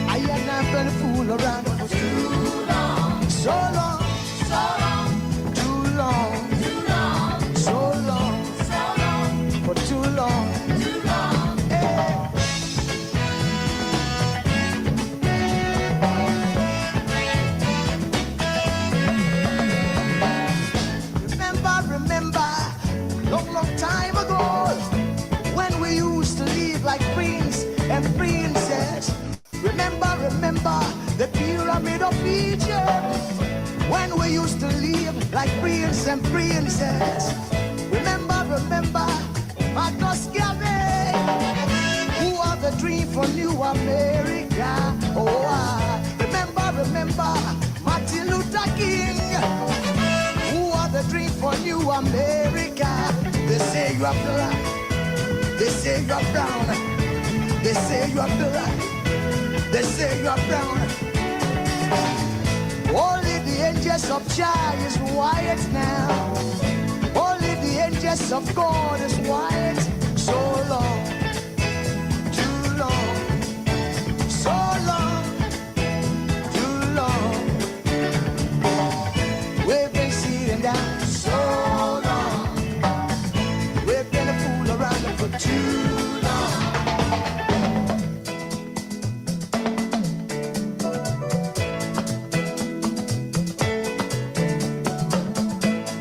Speaker 20: I have not been fooling around for too long. So long, too long, so long, for too long. Hey. Remember, long time ago, when we used to live like prince and princess. Remember the pyramid of Egypt, when we used to live like prince and princess. Remember, Marcus Garvey, who are the dream for New America. Oh, remember, Martin Luther King, who are the dream for you are black. They say you are brown. They say you are black. They say you are brown. Only the angels of Jah is white now. Only the angels of God is white. So long, too long, so long, too long. We've been sitting down so long. We've been a fool around for too long.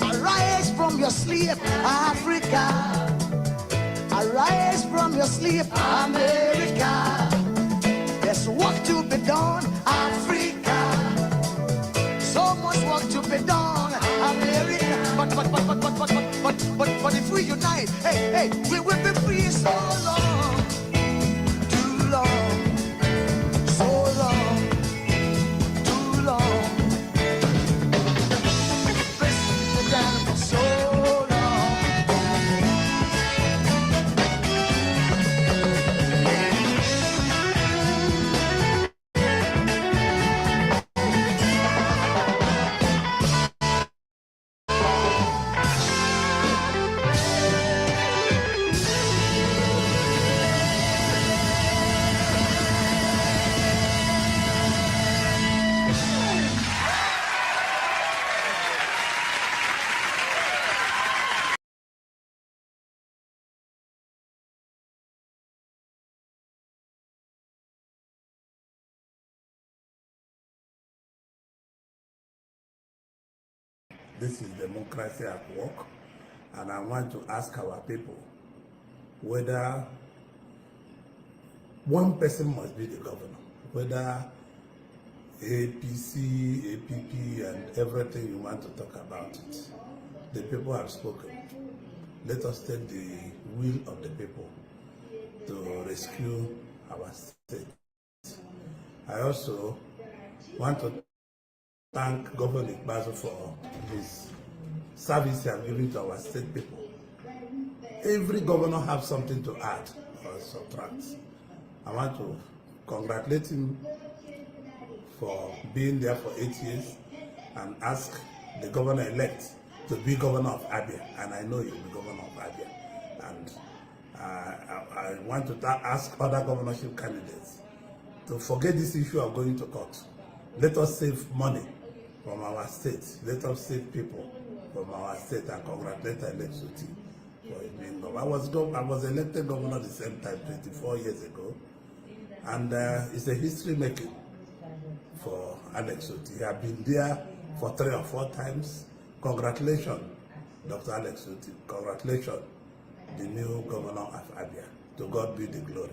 Speaker 20: Arise from your sleep, Africa. Arise from your sleep, America. There's work to be done, Africa. So much work to be done, America. But if we unite, hey, we will be free so long, too long, so long, too long. Press down for so long.
Speaker 6: This is democracy at work, and I want to ask our people whether one person must be the governor, whether APC, APP, and everything you want to talk about it. The people have spoken. Let us take the will of the people to rescue our state. I also want to thank Governor Bazo for his service he has given to our state people. Every governor has something to add or subtract. I want to congratulate him for being there for 8 years and ask the governor-elect to be governor of Abia, and I know he'll be governor of Abia. And I want to ask other governorship candidates to forget this issue of going to court. Let us save money from our state. Let us save people from our state, and congratulate Alex Oti for being governor. I was elected governor the same time 24 years ago, and it's a history making for Alex Oti. He has been there for 3 or 4 times. Congratulations, Dr. Alex Oti. Congratulations, the new governor of Abia. To God be the glory.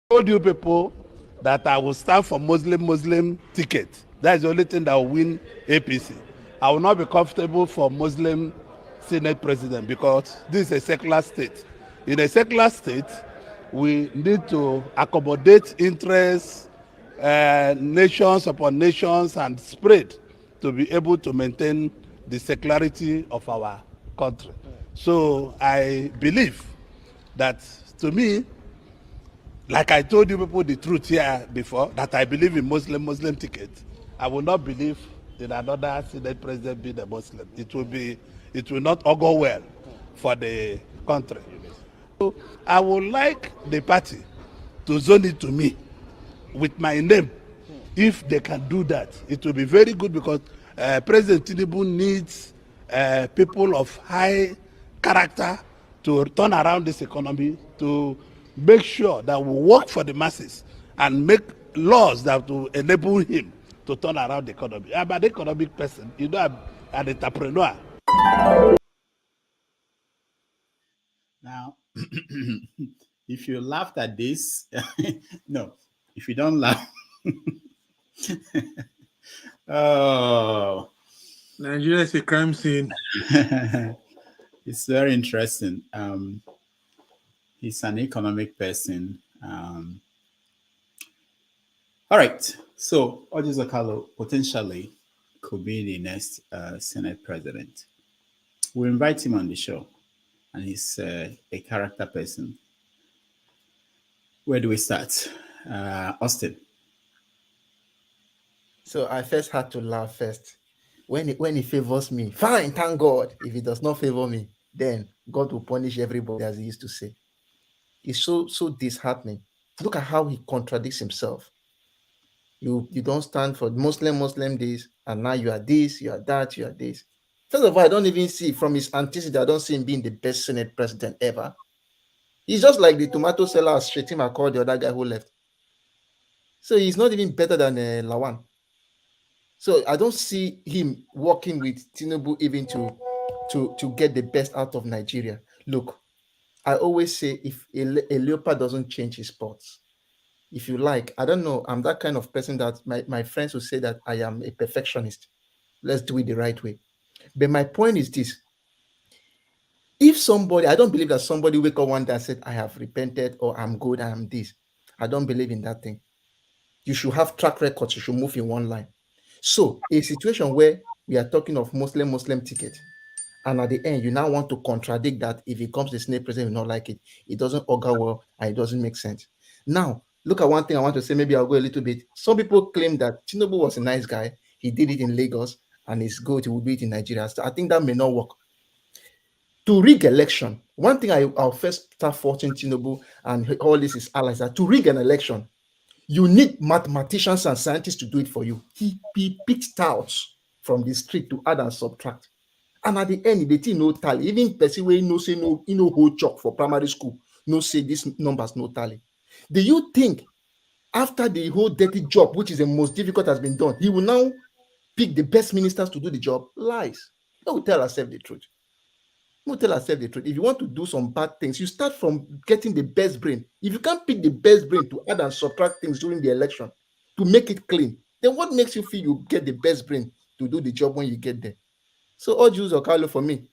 Speaker 13: Told you people that I will stand for Muslim ticket. That is the only thing that will win APC. I will not be comfortable for Muslim Senate president because this is a secular state. In a secular state, we need to accommodate interests, nations upon nations, and spread to be able to maintain the secularity of our country. So I believe that, to me, like I told you people the truth here before, that I believe in Muslim ticket. I will not believe in another Senate president being a Muslim. It will not augur well for the country. So I would like the party to zone it to me with my name. If they can do that, it will be very good, because President Tinubu needs people of high character to turn around this economy, to make sure that we work for the masses and make laws that will enable him to turn around the economy. I'm an economic person, you know, I'm an entrepreneur.
Speaker 7: Now, if you laughed at this, no, if you don't laugh, oh,
Speaker 2: Nigeria is a crime scene.
Speaker 7: It's very interesting. He's an economic person. All right. So Orji Zakalo potentially could be the next Senate president. We'll invite him on the show, and he's a character person. Where do we start? Austin.
Speaker 15: So I first had to laugh first. When he favors me, fine, thank God. If he does not favor me, then God will punish everybody, as he used to say. It's so disheartening. Look at how he contradicts himself. You don't stand for Muslim this, and now you are this, you are that, you are this. First of all, I don't even see from his antecedent, I don't see him being the best Senate president ever. He's just like the tomato seller as Shetima called the other guy who left. So he's not even better than Lawan. So I don't see him working with Tinubu even to get the best out of Nigeria. Look, I always say if a leopard doesn't change his spots, if you like, I don't know, I'm that kind of person that my friends will say that I am a perfectionist. Let's do it the right way. But my point is this: if somebody, I don't believe that somebody wake up one day and said, I have repented or I'm good, I'm this. I don't believe in that thing. You should have track records, you should move in one line. So a situation where we are talking of Muslim ticket, and at the end, you now want to contradict that if it comes to Senate president, you not like it. It doesn't augur well and it doesn't make sense. Now, look at one thing I want to say. Maybe I'll go a little bit. Some people claim that Tinubu was a nice guy. He did it in Lagos and it's good. He will do it in Nigeria. So I think that may not work. To rig election, one thing I'll first start faulting Tinubu and all this is allies that to rig an election, you need mathematicians and scientists to do it for you. He picked touts from the street to add and subtract. And at the end, the thing no tally. Even person where no say no, hold chalk for primary school, no say these numbers no tally. Do you think after the whole dirty job, which is the most difficult, has been done, he will now pick the best ministers to do the job? Lies. He will tell ourselves the truth. He will tell ourselves the truth. If you want to do some bad things, you start from getting the best brain. If you can't pick the best brain to add and subtract things during the election to make it clean, then what makes you feel you get the best brain to do the job when you get there? So all Jews or Carlo for me.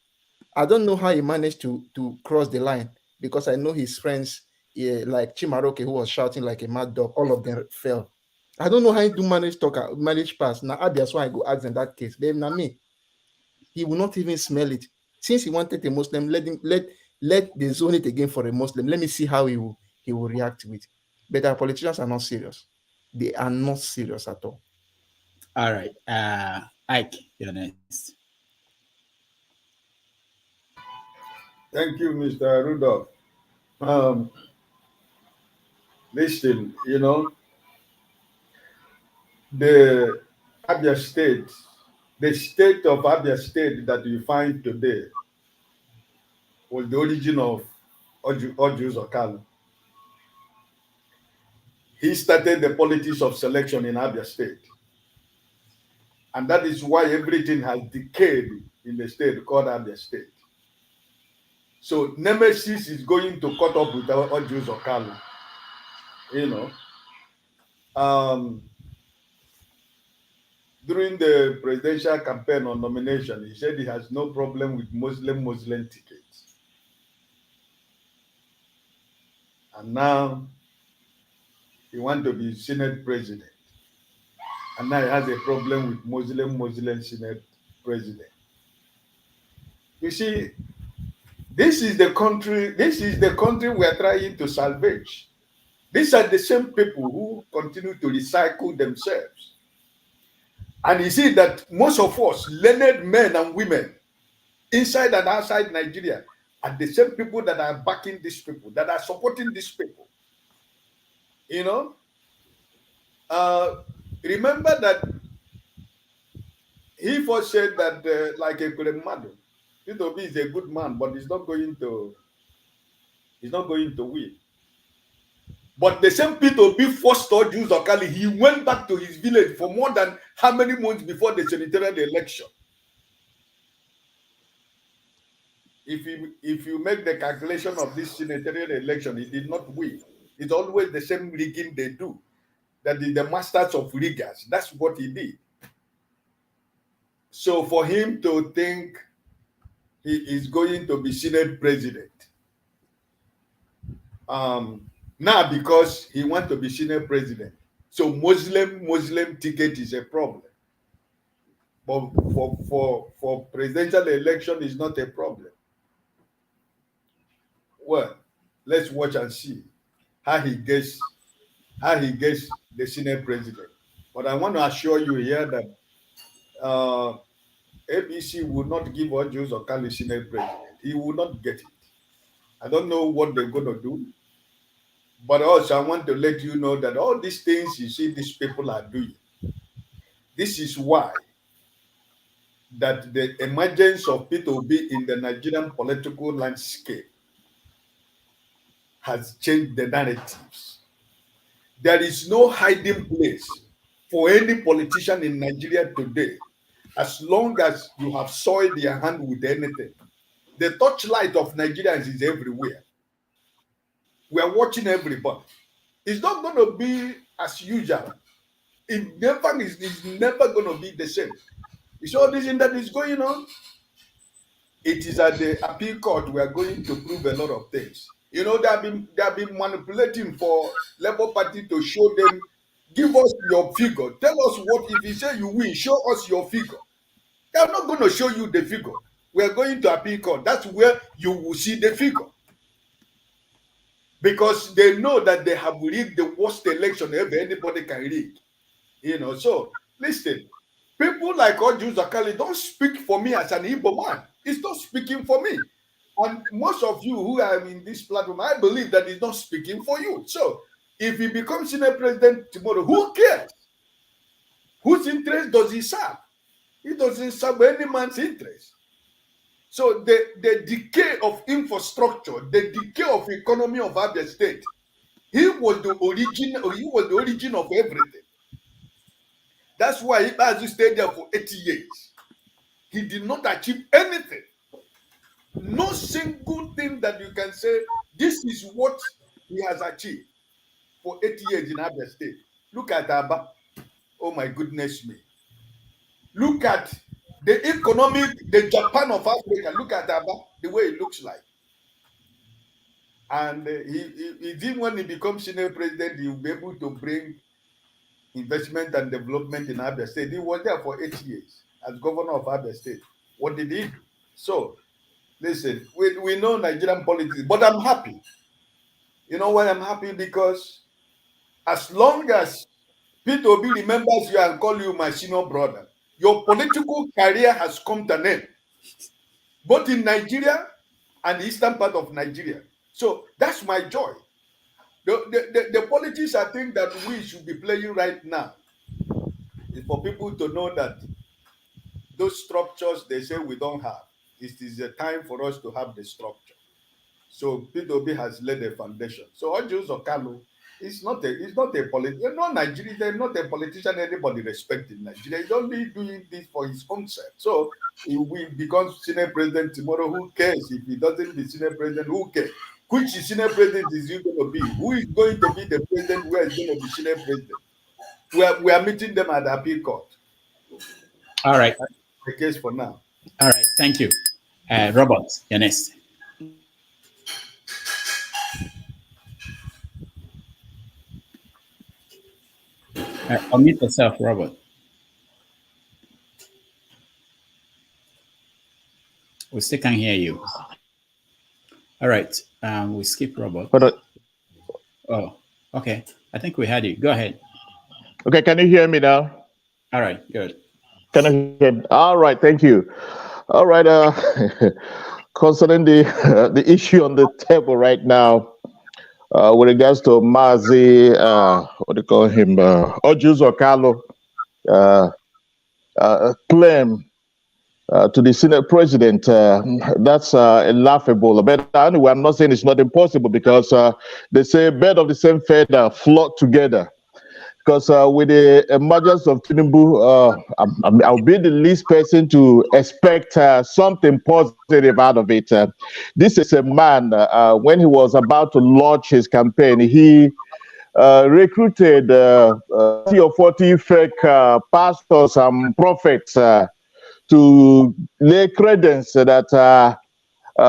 Speaker 15: I don't know how he managed to cross the line because I know his friends, like Chimaroke, who was shouting like a mad dog, all of them fell. I don't know how he do manage pass. Now, that's why I go ask in that case. But now me, he will not even smell it. Since he wanted a Muslim, let the zone it again for a Muslim. Let me see how he will react to it. But our politicians are not serious. They are not serious at all.
Speaker 7: All right. Ike, you're next.
Speaker 18: Thank you, Mr. Rudolph. Listen, the Abia State, the state of Abia State that you find today was the origin of Orji Zakalo. He started the politics of selection in Abia State. And that is why everything has decayed in the state called Abia State. So Nemesis is going to cut up with Orji Zakalo. During the presidential campaign on nomination, he said he has no problem with Muslim tickets. And now he wants to be Senate president. And now he has a problem with Muslim Senate president. You see, this is the country we are trying to salvage. These are the same people who continue to recycle themselves. And you see that most of us, learned men and women, inside and outside Nigeria, are the same people that are backing these people, that are supporting these people. Remember that he first said that like Ekweremadu, Tinubu is a good man, but he's not going to win. But the same P2B first told Jews Okali, he went back to his village for more than how many months before the senatorial election. If you make the calculation of this senatorial election, he did not win. It's always the same rigging they do. That is the masters of riggers. That's what he did. So for him to think he is going to be Senate president. Now because he wants to be Senate president, so Muslim ticket is a problem. But for presidential election is not a problem. Well, let's watch and see how he gets the Senate president. But I want to assure you here that APC will not give Ojus or Kali Senate president. He will not get it. I don't know what they're going to do. But also, I want to let you know that all these things you see these people are doing, this is why that the emergence of P2B in the Nigerian political landscape has changed the narratives. There is no hiding place for any politician in Nigeria today, as long as you have soiled your hand with anything. The torchlight of Nigerians is everywhere. We are watching everybody. It's not going to be as usual. It's never going to be the same. You saw this thing that is going on? It is at the appeal court we are going to prove a lot of things. You know, they have been manipulating for Labour Party to show them, give us your figure. Tell us what, if you say you win, show us your figure. They are not going to show you the figure. We are going to appeal court. That's where you will see the figure. Because they know that they have rigged the worst election ever anybody can rig. You know, so listen, people like Oju Zakali don't speak for me as an Igbo man. It's not speaking for me. And most of you who are in this platform, I believe that it's not speaking for you. So if he becomes Senate president tomorrow, who cares? Whose interest does he serve? He doesn't serve any man's interest. So the decay of infrastructure, the decay of economy of Abia State, he was the origin of everything. That's why Ibazu stayed there for 80 years. He did not achieve anything. No single thing that you can say, this is what he has achieved for 80 years in Abia State. Look at Aba. Oh my goodness me. Look at the the Japan of Africa. Look at Aba, the way it looks like. And he didn't, when he becomes Senate president, he will be able to bring investment and development in Abia State. He was there for 8 years as governor of Abia State. What did he do? So, listen, we know Nigerian politics, but I'm happy. You know why I'm happy? Because as long as Peter Obi remembers you and call you my senior brother, your political career has come to an end, both in Nigeria and the eastern part of Nigeria. So that's my joy. The politics I think that we should be playing right now is for people to know that those structures they say we don't have, it is a time for us to have the structure. So P2B has laid a foundation. So Ojo Zokalo is not a politician. No, Nigeria, they're not a politician anybody respects in Nigeria. He's only doing this for his concept. So if we become Senate president tomorrow, who cares? If he doesn't be Senate president, who cares? Which Senate president is he going to be? Who is going to be the president? Where is going to be Senate president? We are meeting them at the appeal court.
Speaker 7: All right.
Speaker 18: That's the case for now.
Speaker 7: All right. Thank you. Robert, you're next. Unmute yourself, Robert. We still can't hear you. All right. We skip Robert. Oh, okay. I think we had you. Go ahead.
Speaker 21: Okay, can you hear me now?
Speaker 7: All right, good.
Speaker 21: Can I hear me? All right, thank you. All right, concerning the issue on the table right now, with regards to Mazi, what do you call him, Oju Zokalo, claim to the Senate president, that's laughable. But anyway, I'm not saying it's not impossible, because they say birds of the same feather flock together. Because with the emergence of Tinubu, I'll be the least person to expect something positive out of it. This is a man, when he was about to launch his campaign, he recruited 30 or 40 fake pastors and prophets to lay credence that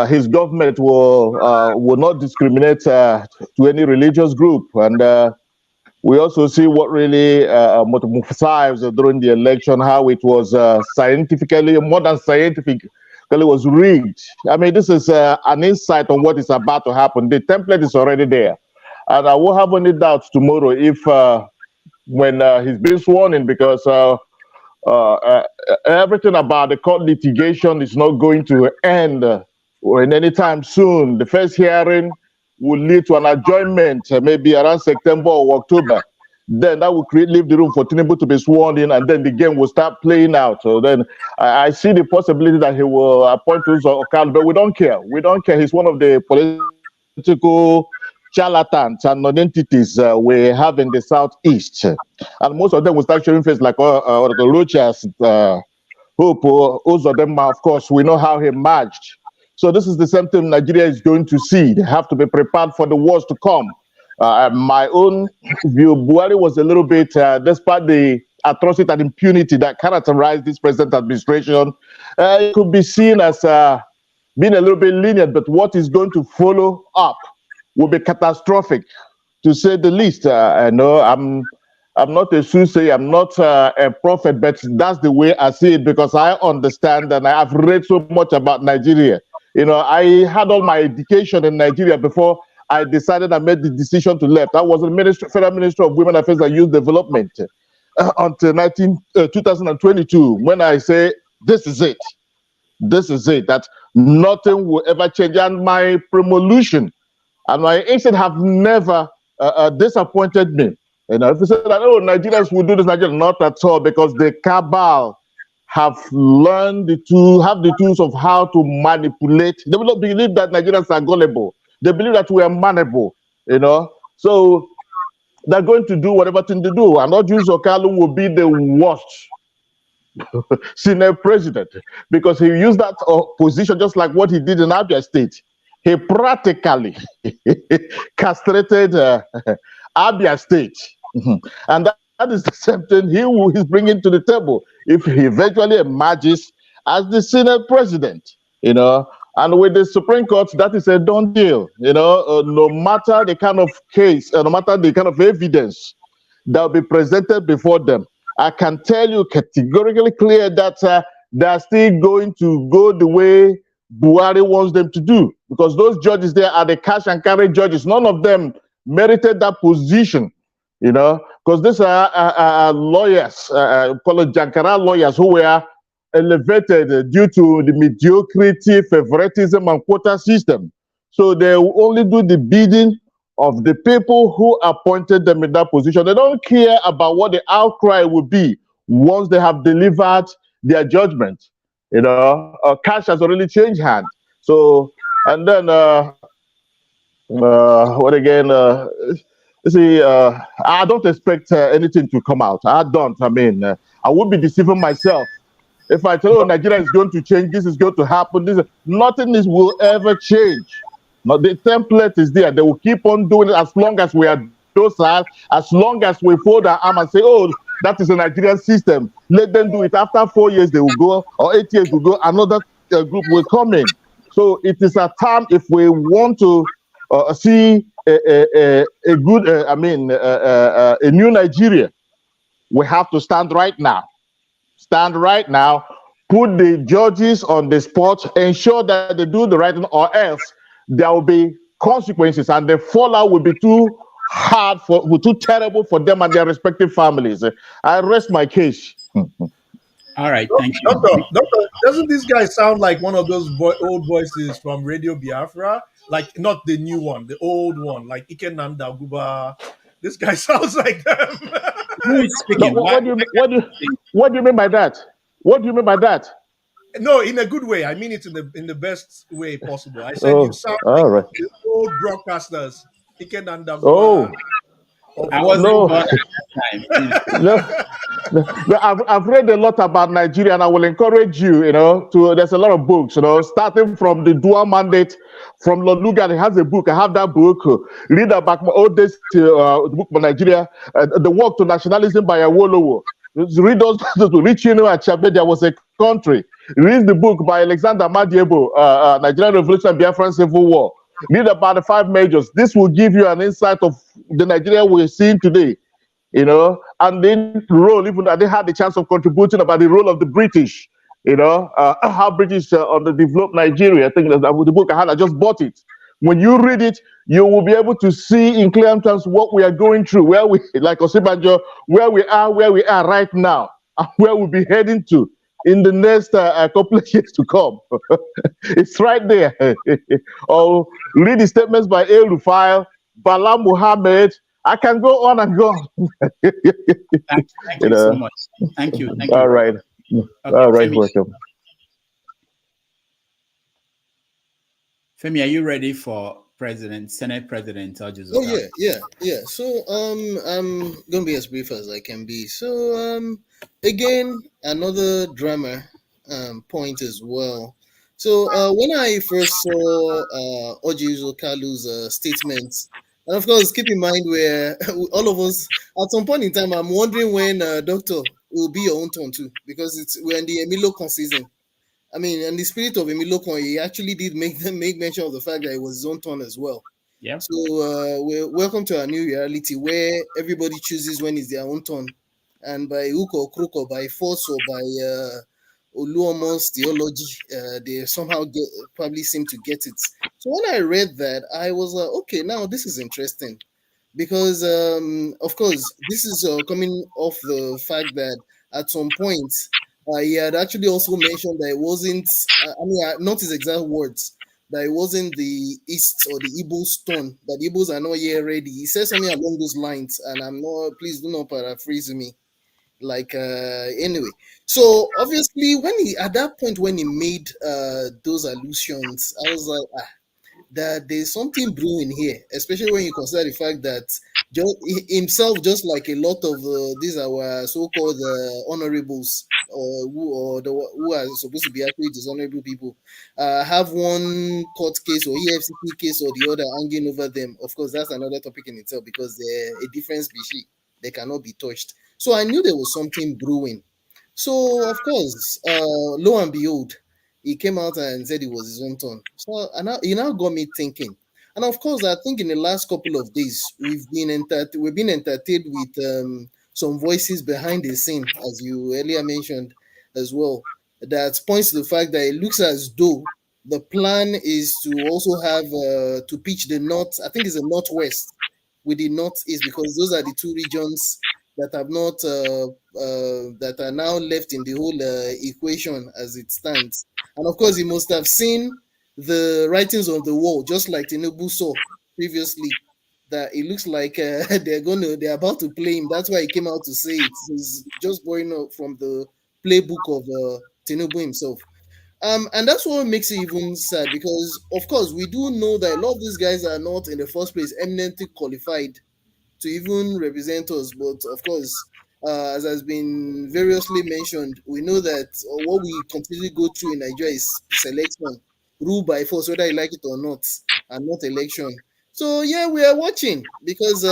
Speaker 21: his government will not discriminate to any religious group. And we also see what really motives during the election, how it was scientifically, more than scientifically was rigged. I mean, this is an insight on what is about to happen. The template is already there. And I won't have any doubts tomorrow if when he's been sworn in, because everything about the court litigation is not going to end in any time soon. The first hearing will lead to an adjournment, maybe around September or October. Then that will leave the room for Tinubu to be sworn in, and then the game will start playing out. So then I see the possibility that he will appoint Okal, but we don't care. We don't care. He's one of the political charlatans and non-entities we have in the southeast, and most of them will start showing face like the Rochas, Hope, those of them. Of course, we know how he marched. So this is the same thing Nigeria is going to see. They have to be prepared for the wars to come. My own view, Buhari was a little bit, despite the atrocity and impunity that characterized this present administration, it could be seen as being a little bit lenient, but what is going to follow up will be catastrophic, to say the least. I know I'm not a soothsayer, I'm not a prophet, but that's the way I see it, because I understand and I have read so much about Nigeria. You know, I had all my education in Nigeria before I decided I made the decision to left. I was the Federal Minister of Women Affairs and Youth Development until 2022, when I say, this is it. This is it, that nothing will ever change. And my premonition and my instinct have never disappointed me. You know, if you say that, oh, Nigerians will do this, Nigeria, not at all, because the cabal have learned the tools of how to manipulate. They will not believe that Nigerians are gullible. They believe that we are manable, you know. So they're going to do whatever thing to do. And not Jules Okalu will be the worst Senate president, because he used that position just like what he did in Abia State. He practically castrated Abia State. And that is the same thing he's bringing to the table if he eventually emerges as the Senate president, you know. And with the Supreme Court, that is a done deal, you know. No matter the kind of case, no matter the kind of evidence that will be presented before them, I can tell you categorically clear that they are still going to go the way Buhari wants them to do, because those judges there are the cash and carry judges. None of them merited that position, you know, because these are lawyers, called Jankara lawyers, who were elevated due to the mediocrity, favoritism, and quota system. So they will only do the bidding of the people who appointed them in that position. They don't care about what the outcry will be once they have delivered their judgment. You know, cash has already changed hands. So, and then what again? See, I don't expect anything to come out. I don't. I mean, I would be deceiving myself if I tell you Nigeria is going to change, this is going to happen. Nothing will ever change. Now, the template is there. They will keep on doing it as long as we are docile, as long as we fold our arm and say, oh, that is a Nigerian system. Let them do it. After 4 years, they will go, or 8 years will go, another group will come in. So it is a time, if we want to see a good, a new Nigeria, we have to stand right now. Stand right now, put the judges on the spot, ensure that they do the right thing, or else there will be consequences, and the fallout will be too hard too terrible for them and their respective families. I rest my case.
Speaker 7: All right, thank you.
Speaker 2: Doctor, doesn't this guy sound like one of those old voices from Radio Biafra? Like, not the new one, the old one, like Ike Guba. This guy sounds like them.
Speaker 7: Who is speaking?
Speaker 21: No, what do you mean by that? What do you mean by that?
Speaker 2: No, in a good way. I mean it in the best way possible. I said you sound like the old broadcasters. Ike Guba.
Speaker 21: Oh.
Speaker 7: I wasn't born at that time.
Speaker 21: No, I've read a lot about Nigeria, and I will encourage you, there's a lot of books, starting from the dual mandate from Lord Lugard. He has a book. I have that book. Read about my old days, the book for Nigeria, The Walk to Nationalism by Ariwoola. Read those to reach and Chabe. There was a country. Read the book by Alexander Madiebo, Nigerian Revolution and Biafran Civil War. Read about the 5 majors. This will give you an insight of the Nigeria we're seeing today, and then role, even that they had the chance of contributing about the role of the British, how British underdeveloped Nigeria. I think that's the book I had. I just bought it. When you read it, you will be able to see in clear terms what we are going through, where we, like Osibanjo, where we are right now, and where we'll be heading to in the next couple of years to come. It's right there. Or read the statements by El Rufai, Bala Muhammad. I can go on and go on.
Speaker 7: Thank you so much. Thank you.
Speaker 21: All right.
Speaker 7: Okay,
Speaker 21: All right,
Speaker 7: Femi.
Speaker 21: welcome.
Speaker 7: Femi, are you ready for Senate President Ojuzo?
Speaker 8: Oh yeah. So I'm gonna be as brief as I can be. So again, another drama point as well. So when I first saw Ojuzo Kalu's statements, and of course keep in mind where all of us at some point in time, I'm wondering when Doctor will be your own turn too, because we're in the Emilokon season. I mean, in the spirit of Emilokon, he actually did make mention of the fact that it was his own turn as well.
Speaker 7: Yeah.
Speaker 8: So we're welcome to our new reality where everybody chooses when it's their own turn, and by hook or crook or by force or by Oluomo's theology, they somehow probably seem to get it. So when I read that, I was like, okay, now this is interesting, because of course this is coming off the fact that at some point he had actually also mentioned that it wasn't, not his exact words, that it wasn't the East or the Igbos turn, that the Igbos are not yet ready. He said something along those lines, and I'm not, please do not paraphrase me. Anyway, so obviously when he, at that point when he made those allusions, I was like, that there's something brewing here, especially when you consider the fact that himself, just like a lot of these our so-called honorables, who are supposed to be actually dishonorable people, have one court case or EFCP case or the other hanging over them. Of course, that's another topic in itself, because they're a different species. They cannot be touched. So I knew there was something brewing. So of course, lo and behold, he came out and said it was his own turn. So he now got me thinking. And of course, I think in the last couple of days we've been entertained with some voices behind the scene, as you earlier mentioned as well. That points to the fact that it looks as though the plan is to also have to pitch the north. I think it's the northwest with the northeast, because those are the two regions that have not that are now left in the whole equation as it stands. And of course, he must have seen the writings on the wall, just like Tinubu saw previously, that it looks like they're about to play him. That's why he came out to say it. He's just borrowing from the playbook of Tinubu himself. And that's what makes it even sad, because of course we do know that a lot of these guys are not in the first place eminently qualified to even represent us. But of course, as has been variously mentioned, we know that what we completely go through in Nigeria is selection, rule by force, whether you like it or not, and not election. So yeah, we are watching, because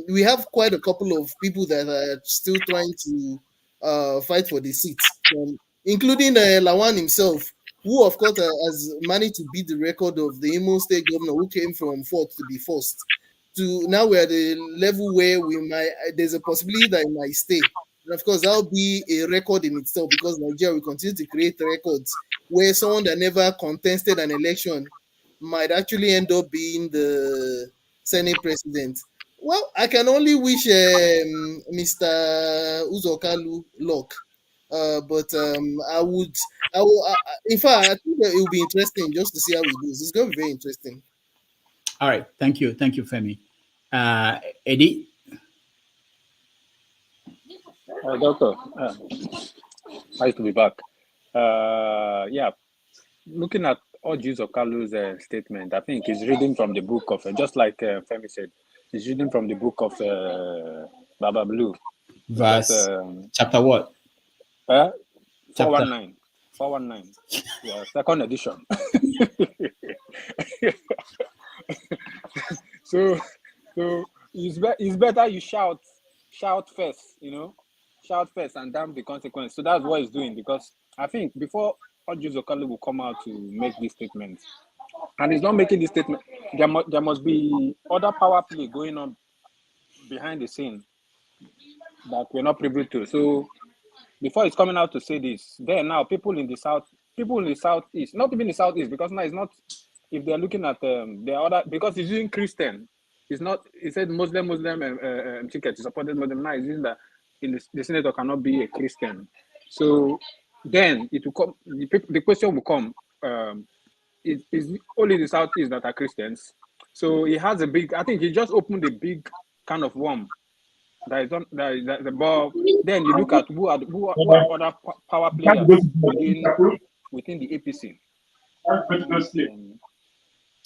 Speaker 8: we have quite a couple of people that are still trying to fight for the seat, including Lawan himself, who of course has managed to beat the record of the Imo State governor, who came from fourth to be first. To now we're at the level where there's a possibility that it might stay. And of course, that'll be a record in itself, because Nigeria will continue to create records where someone that never contested an election might actually end up being the Senate president. Well, I can only wish Mr. Uzokalu luck. But in fact, I think that it will be interesting just to see how it goes. It's going to be very interesting.
Speaker 7: All right, thank you, Femi. Eddie.
Speaker 16: Doctor, nice to be back. Yeah, looking at Ojuzo Kalu's statement, I think he's reading from the book of, just like Femi said, he's reading from the book of Baba Blue.
Speaker 7: Verse, chapter what?
Speaker 16: 419. 419. Yeah, second edition. So it's better you shout first, shout first and damn the consequence. So that's what he's doing, because I think before Orji Zokalu will come out to make this statement. And he's not making this statement. There must be other power play going on behind the scene that we're not privy to. So before he's coming out to say this, then now people in the southeast, not even the southeast, because now it's not, if they're looking at the other, because he's using Christian, it's not, he said Muslim ticket, he supported Muslim, now he's using that in the senator cannot be a Christian. So then it will come, the question will come, is only the southeast that are Christians. So he has a big, I think he just opened a big kind of worm. That is the ball. Then you look at who are other power players within the APC.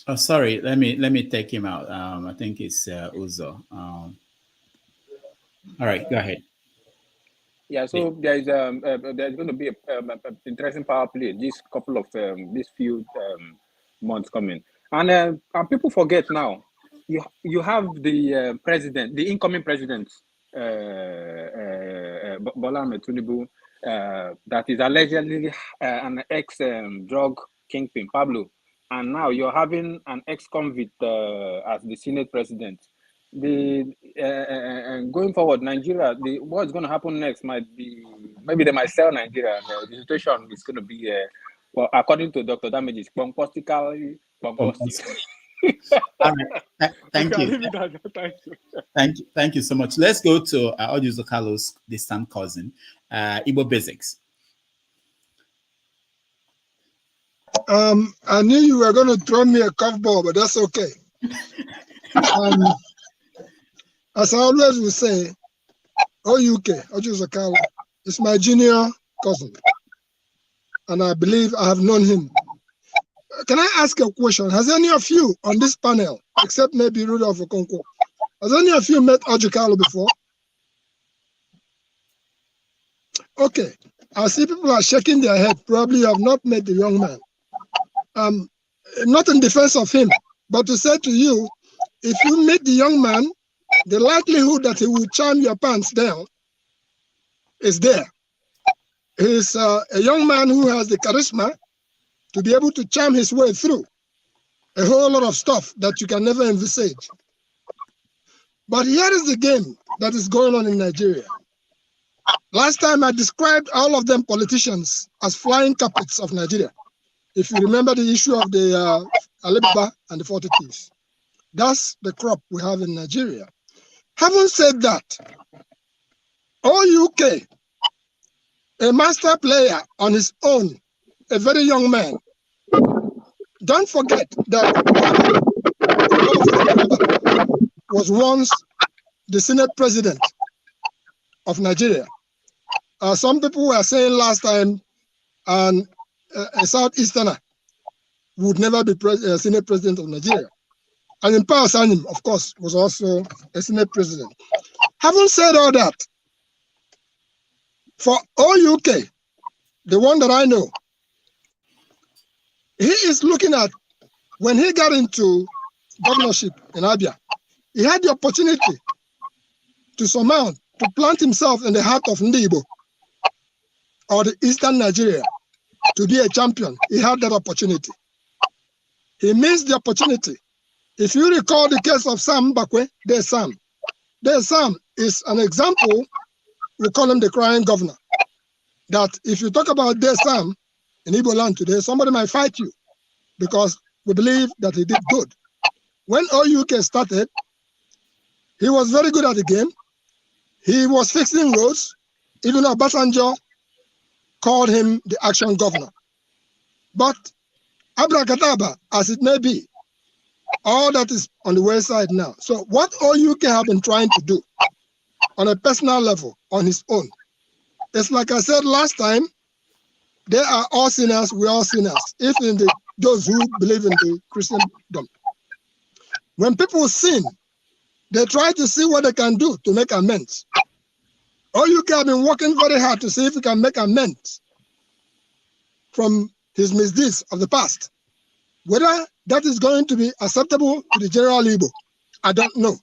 Speaker 7: Oh, sorry. Let me take him out. I think it's Uzo. All right, go ahead.
Speaker 16: Yeah. So there's going to be a interesting power play this couple of these few months coming, and people forget now. You have the president, the incoming president. Bola Tinubu, that is allegedly an ex-drug kingpin, Pablo, and now you're having an ex-convict as the Senate president. Going forward, Nigeria, what's going to happen next might be, maybe they might sell Nigeria. The situation is going to be, well, according to Dr. Damages, bombastically bombastic.
Speaker 7: All right. Thank you. Thank you so much. Let's go to Orji Zokalu's distant cousin, Igbo Basics.
Speaker 4: I knew you were going to throw me a curveball, but that's okay. As I always will say, OUK, Orji Zokalu, is my junior cousin, and I believe I have known him. Can I ask a question? Has any of you on this panel, except maybe Rudolph Okonkwo, has any of you met Orji Zokalu before? Okay, I see people are shaking their head. Probably you have not met the young man. Not in defense of him, but to say to you, if you meet the young man, the likelihood that he will charm your pants down is there. He's a young man who has the charisma to be able to charm his way through a whole lot of stuff that you can never envisage. But here is the game that is going on in Nigeria. Last time I described all of them politicians as flying carpets of Nigeria. If you remember the issue of the Alibaba and the 40 Thieves. That's the crop we have in Nigeria. Having said that, OUK, a master player on his own, a very young man. Don't forget that was once the Senate president of Nigeria. Some people were saying last time a Southeasterner would never be Senate president of Nigeria. And in Power Sanim, of course, was also a Senate president. Having said all that, for OUK, the one that I know, he is looking at, when he got into governorship in Abia, he had the opportunity to surmount, to plant himself in the heart of Ndibo, or the Eastern Nigeria, to be a champion. He had that opportunity. He missed the opportunity. If you recall the case of Sam Bakwe, there's Sam. There's Sam is an example, we call him the crying governor, that if you talk about there's Sam in Igbo land today, somebody might fight you because we believe that he did good. When OUK started, he was very good at the game. He was fixing roads. Even Obasanjo called him the action governor. But abracadabra, as it may be, all that is on the west side now. So what OUK have been trying to do on a personal level, on his own, it's like I said last time, they are all sinners, we are all sinners, if in those who believe in the Christendom. When people sin, they try to see what they can do to make amends. OUK have been working very hard to see if he can make amends from his misdeeds of the past. Whether that is going to be acceptable to the general Igbo, I don't know.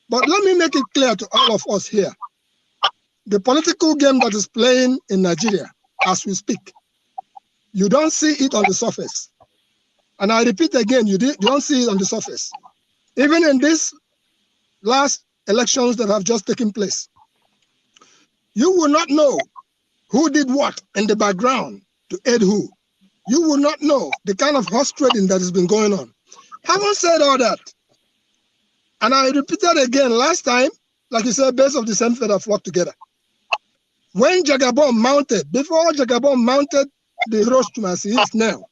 Speaker 4: But let me make it clear to all of us here. The political game that is playing in Nigeria as we speak You don't see it on the surface. And I repeat again, you don't see it on the surface. Even in these last elections that have just taken place, you will not know who did what in the background to aid who. You will not know the kind of horse trading that has been going on. Having said all that, and I repeated again last time, like you said, birds of the same feather flock together. When Jagabon mounted, before Jagabon mounted the rostrum as he is now,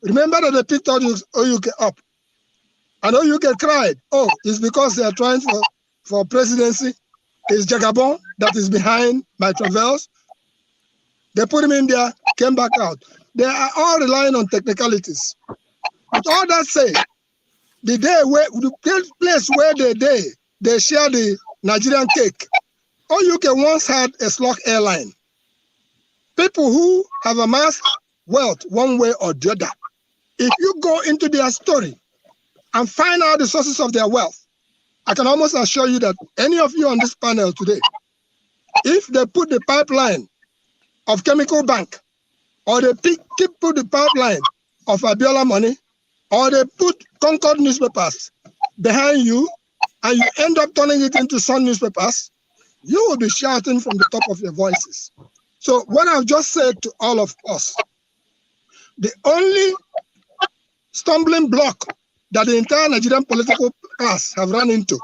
Speaker 4: remember that they picked out OUK up. And OUK cried, oh, it's because they are trying for presidency. It's Jagabon that is behind my travels. They put him in there, came back out. They are all relying on technicalities. With all that said, the place where they share the Nigerian cake, OUK once had a slug airline. People who have amassed wealth one way or the other, if you go into their story and find out the sources of their wealth, I can almost assure you that any of you on this panel today, if they put the pipeline of Chemical Bank, or they put the pipeline of Abiola money, or they put Concord newspapers behind you, and you end up turning it into Sun newspapers, you will be shouting from the top of your voices. So what I've just said to all of us, the only stumbling block that the entire Nigerian political class have run into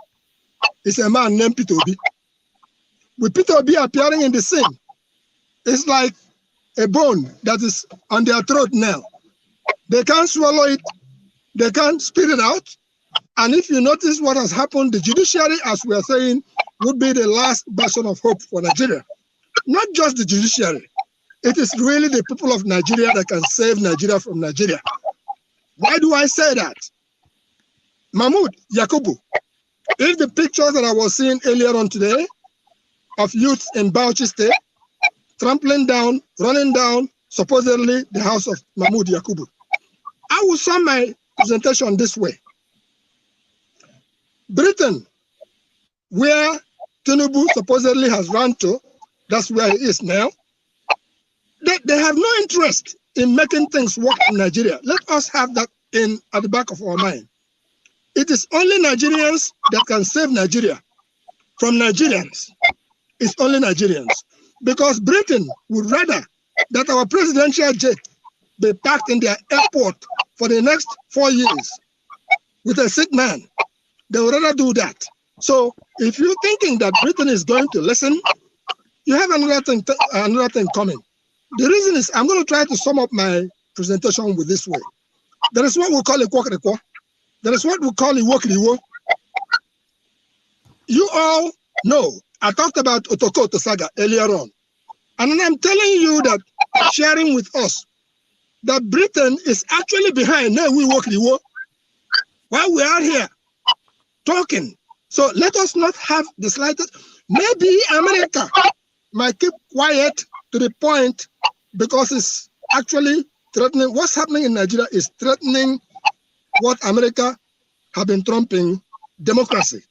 Speaker 4: is a man named Peter Obi. With Peter Obi appearing in the scene, it's like a bone that is on their throat now. They can't swallow it, they can't spit it out. And if you notice what has happened, the judiciary, as we are saying, would be the last bastion of hope for Nigeria. Not just the judiciary. It is really the people of Nigeria that can save Nigeria from Nigeria. Why do I say that? Mahmoud Yakubu, if the pictures that I was seeing earlier on today of youths in Bauchi State trampling down, running down, supposedly the house of Mahmoud Yakubu, I will sum my presentation this way. Britain, where Tinubu supposedly has run to, that's where he is now, they have no interest in making things work in Nigeria. Let us have that at the back of our mind. It is only Nigerians that can save Nigeria from Nigerians. It's only Nigerians. Because Britain would rather that our presidential jet be parked in their airport for the next 4 years with a sick man. They would rather do that. So if you're thinking that Britain is going to listen, you have another thing coming. The reason is, I'm going to try to sum up my presentation with this way. There is what we call a kwakrekwa. There is what we call a wokriwo. You all know, I talked about Otoko Saga earlier on. And I'm telling you that, sharing with us, that Britain is actually behind now we wokriwo while we are here talking. So let us not have the slightest, maybe America might keep quiet to the point because it's actually threatening, what's happening in Nigeria is threatening what America have been trumping, democracy.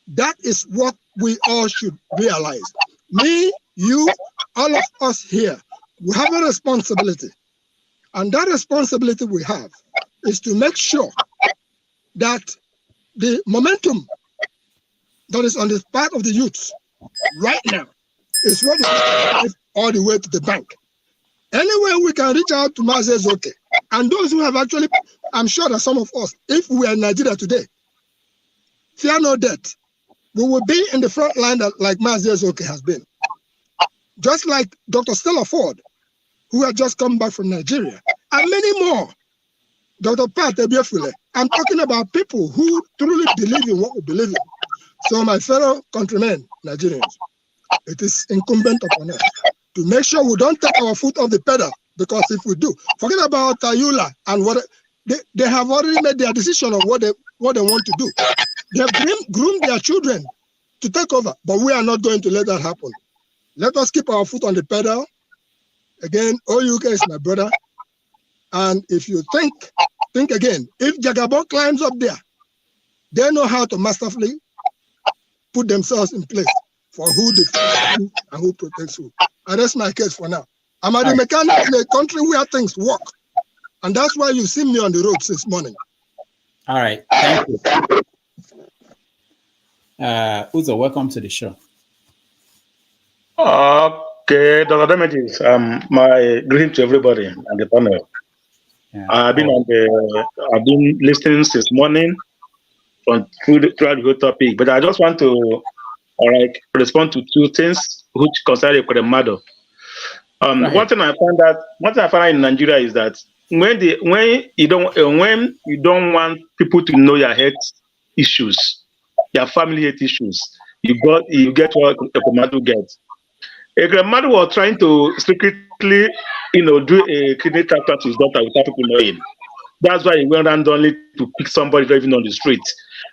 Speaker 4: That is what we all should realize. Me, you, all of us here, we have a responsibility. And that responsibility we have is to make sure that the momentum that is on the part of the youths right now is what we drive all the way to the bank. Anywhere we can reach out to Mazezoke, and those who have actually, I'm sure that some of us, if we are in Nigeria today, fear no death, we will be in the front line like Mazezoke has been. Just like Dr. Stella Ford, who had just come back from Nigeria, and many more. Dr. Pat Ebiafule, I'm talking about people who truly believe in what we believe in. So my fellow countrymen, Nigerians, it is incumbent upon us to make sure we don't take our foot off the pedal, because if we do, forget about Ariwoola and what they have already made their decision on what they want to do. They have groomed their children to take over, but we are not going to let that happen. Let us keep our foot on the pedal. Again, OUK is my brother. And if you think again, if Jagabon climbs up there, they know how to masterfully put themselves in place for who defends who and who protects who. And that's my case for now. I'm a mechanic in a country where things work. And that's why you see me on the roads this morning.
Speaker 7: All right. Thank you. Uzo, welcome to the show.
Speaker 17: Okay, Dr. Damages, my greeting to everybody and the panel.
Speaker 7: Yeah.
Speaker 17: I've been listening since morning throughout the whole topic, but I just want to respond to two things which concern Ekweremadu. One thing I find out in Nigeria is that when you don't want people to know your health issues, your family health issues, you get what Ekweremadu gets. Ekweremadu was trying to secretly, do a kidney transplant to his daughter without people knowing. That's why he went randomly to pick somebody driving on the street.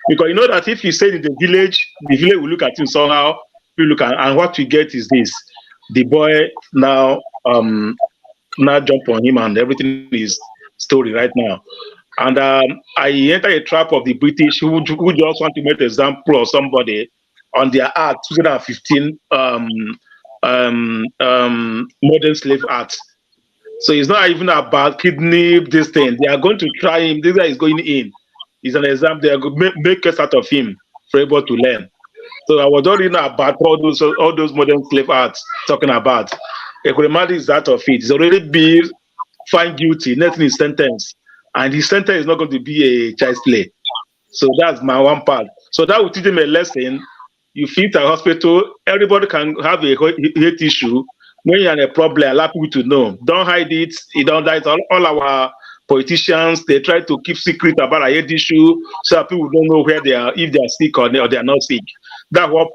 Speaker 17: Because you know that if you stay in the village will look at him somehow. And what we get is this: the boy now jump on him, and everything is story right now. And I enter a trap of the British who just want to make an example of somebody on their Act 2015 modern slave act. So it's not even about kidney this thing. They are going to try him. This guy is going in. It's an example. They are going to make us out of him for able to learn. So I was already know about all those modern slave acts talking about. Ekweremadu is out of it. He's already been found guilty. Nothing is sentenced, and his sentence is not going to be a child's play. So that's my one part. So that will teach him a lesson. You fit a hospital, everybody can have a health issue. When you're in a problem, allow people to know. Don't hide it. You don't hide it. All our politicians, they try to keep secret about a health issue so that people don't know where they are, if they are sick or they are not sick. That's what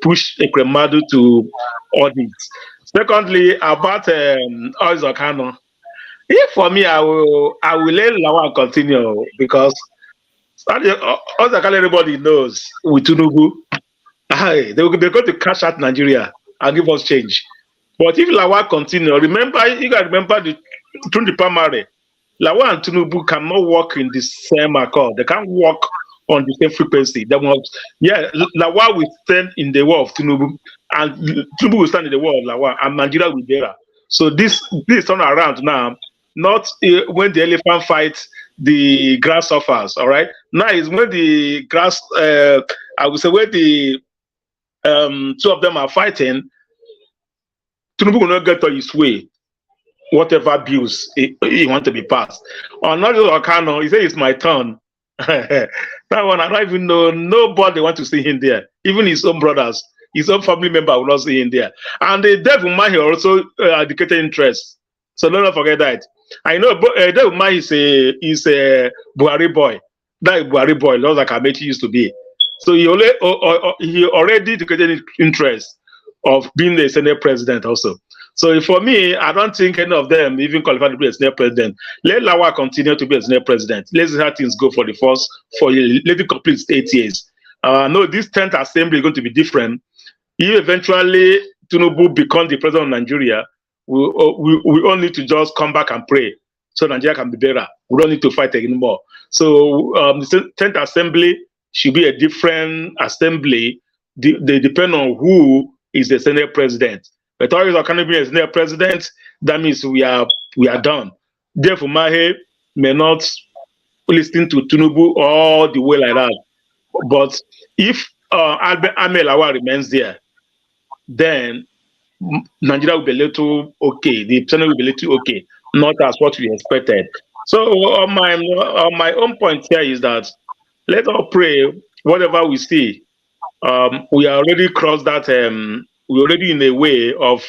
Speaker 17: push Ekweremadu to audit. Secondly, about Oizokano. If for me, I will let Lawan continue because Oizokano everybody knows with Tinubu. They're going to cash out Nigeria and give us change. But if Lawan continue, you got to remember during the primary, Lawan and Tinubu cannot work in the same accord. They can't work on the same frequency. Lawan will stand in the war of Tinubu, and Tinubu will stand in the war of Lawan, and Nigeria will be there. So this turn around now, not when the elephant fights the grasshoppers, all right? Now is when the grass, I would say, where the two of them are fighting, Tinubu will not get to his way, whatever bills he want to be passed. On another Okano, he said, it's my turn. That one, I don't even know, nobody want to see him there. Even his own brothers, his own family member will not see him there. And the devil man also indicated interest. So don't forget that. I know devil man is a Buhari boy. That Buhari boy, like Amechi used to be. So he already indicated interest of being the Senate president also. So for me, I don't think any of them even qualified to be a Senate president. Let Lawan continue to be a Senate president. Let's see how things go for the first 4 years. Let it complete 8 years. No, this 10th assembly is going to be different. If eventually Tinubu becomes the president of Nigeria, we all need to just come back and pray so Nigeria can be better. We don't need to fight anymore. So the 10th assembly should be a different assembly. They depend on who is the Senate president. But always are can be a Senate president, that means we are done. Therefore, Mahe may not listen to Tinubu all the way like that. But if Ahmed Lawan remains there, then Nigeria will be a little okay. The Senate will be a little okay, not as what we expected. So on my own point here is that let us pray whatever we see. We are already crossed that. We're already in a way of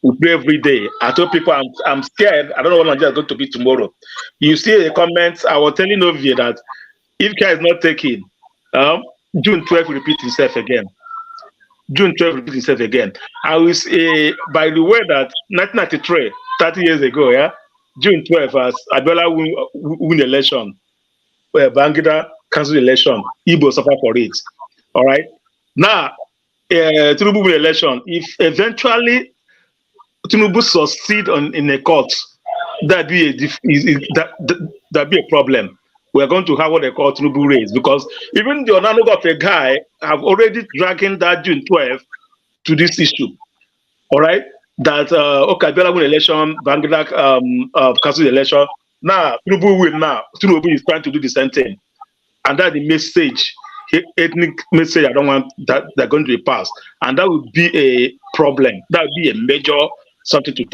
Speaker 17: we pray every day. I told people I'm scared. I don't know what Nigeria is going to be tomorrow. You see the comments. I was telling Ovie that if care is not taken, June 12th will repeat itself again. June 12th will repeat itself again. I will say, by the way, that 1993, 30 years ago, June 12th, as Abiola win election, Bangida cancel election, Igbo suffer for it. All right. Now, Tinubu win election. If eventually Tinubu succeed in a court, that be a problem. We are going to have what they call Tinubu race, because even the Onanuga of a guy have already dragging that June 12th to this issue. All right. that okay, Bola win election, Bangladesh cancel the election. Now Tinubu win now. Tinubu is trying to do the same thing. And that's the message, ethnic message I don't want that they're going to be passed. And that would be a problem. That would be a major something to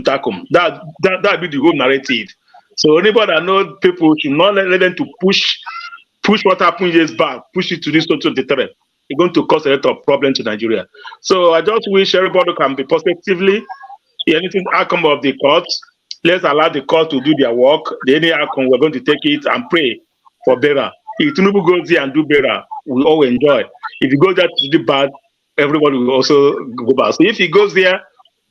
Speaker 17: tackle. That would be the whole narrative. So anybody that knows people should not let them to push what happened years back, push it to this 2023. It's going to cause a lot of problems to Nigeria. So I just wish everybody can be positively. Anything outcome of the court, let's allow the court to do their work. Any outcome, we're going to take it and pray for better. If Tinubu goes there and do better, we all enjoy. If he goes there to do bad, everybody will also go back. So if he goes there,